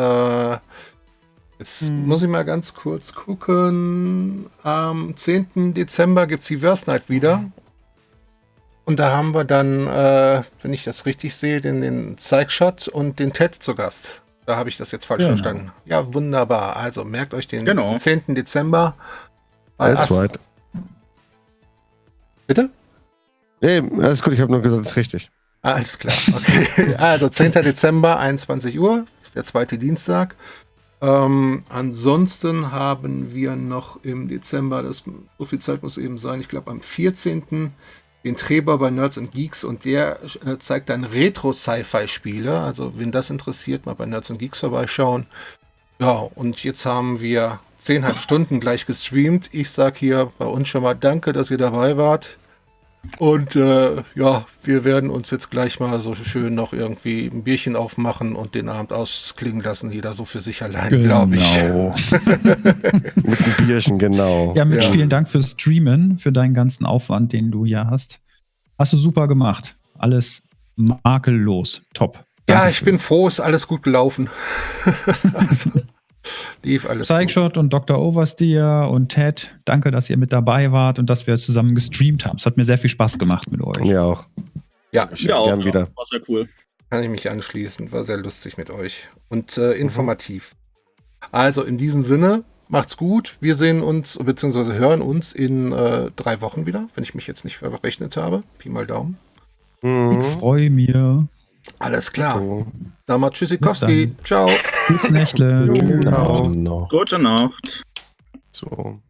Jetzt muss ich mal ganz kurz gucken. Am 10. Dezember gibt es die Verse Night wieder. Und da haben wir dann, wenn ich das richtig sehe, den Pseikshot und den Ted zu Gast. Da habe ich das jetzt falsch verstanden. Ja, wunderbar. Also merkt euch den 10. Dezember. Zweit. Bitte? Nee, alles gut, ich habe nur gesagt, das ist richtig. Alles klar, okay. Also 10. Dezember, 21 Uhr, ist der zweite Dienstag. Ansonsten haben wir noch im Dezember, so viel Zeit muss eben sein, ich glaube am 14. den Treber bei Nerds and Geeks und der zeigt dann Retro-Sci-Fi-Spiele. Also, wen das interessiert, mal bei Nerds and Geeks vorbeischauen. Ja, und jetzt haben wir 10,5 Stunden gleich gestreamt. Ich sag hier bei uns schon mal danke, dass ihr dabei wart. Und ja, wir werden uns jetzt gleich mal so schön noch irgendwie ein Bierchen aufmachen und den Abend ausklingen lassen. Jeder so für sich allein, glaube ich. Mit einem Bierchen, genau. Ja, Mitch, vielen Dank fürs Streamen, für deinen ganzen Aufwand, den du hier hast. Hast du super gemacht. Alles makellos. Top. Ja, ich bin froh, ist alles gut gelaufen. Also, lief alles Pseikshot und Dr.Oversteer und Ted, danke, dass ihr mit dabei wart und dass wir zusammen gestreamt haben. Es hat mir sehr viel Spaß gemacht mit euch. Mir auch. Ja, gern wieder. War sehr cool. Kann ich mich anschließen. War sehr lustig mit euch. Und informativ. Also in diesem Sinne, macht's gut. Wir sehen uns, beziehungsweise hören uns in 3 Wochen wieder, wenn ich mich jetzt nicht verrechnet habe. Pi mal Daumen. Ich freue mich. Alles klar. Dann mal Tschüssikowski. Ciao. Gute Nächte. Genau. Gute Nacht. So.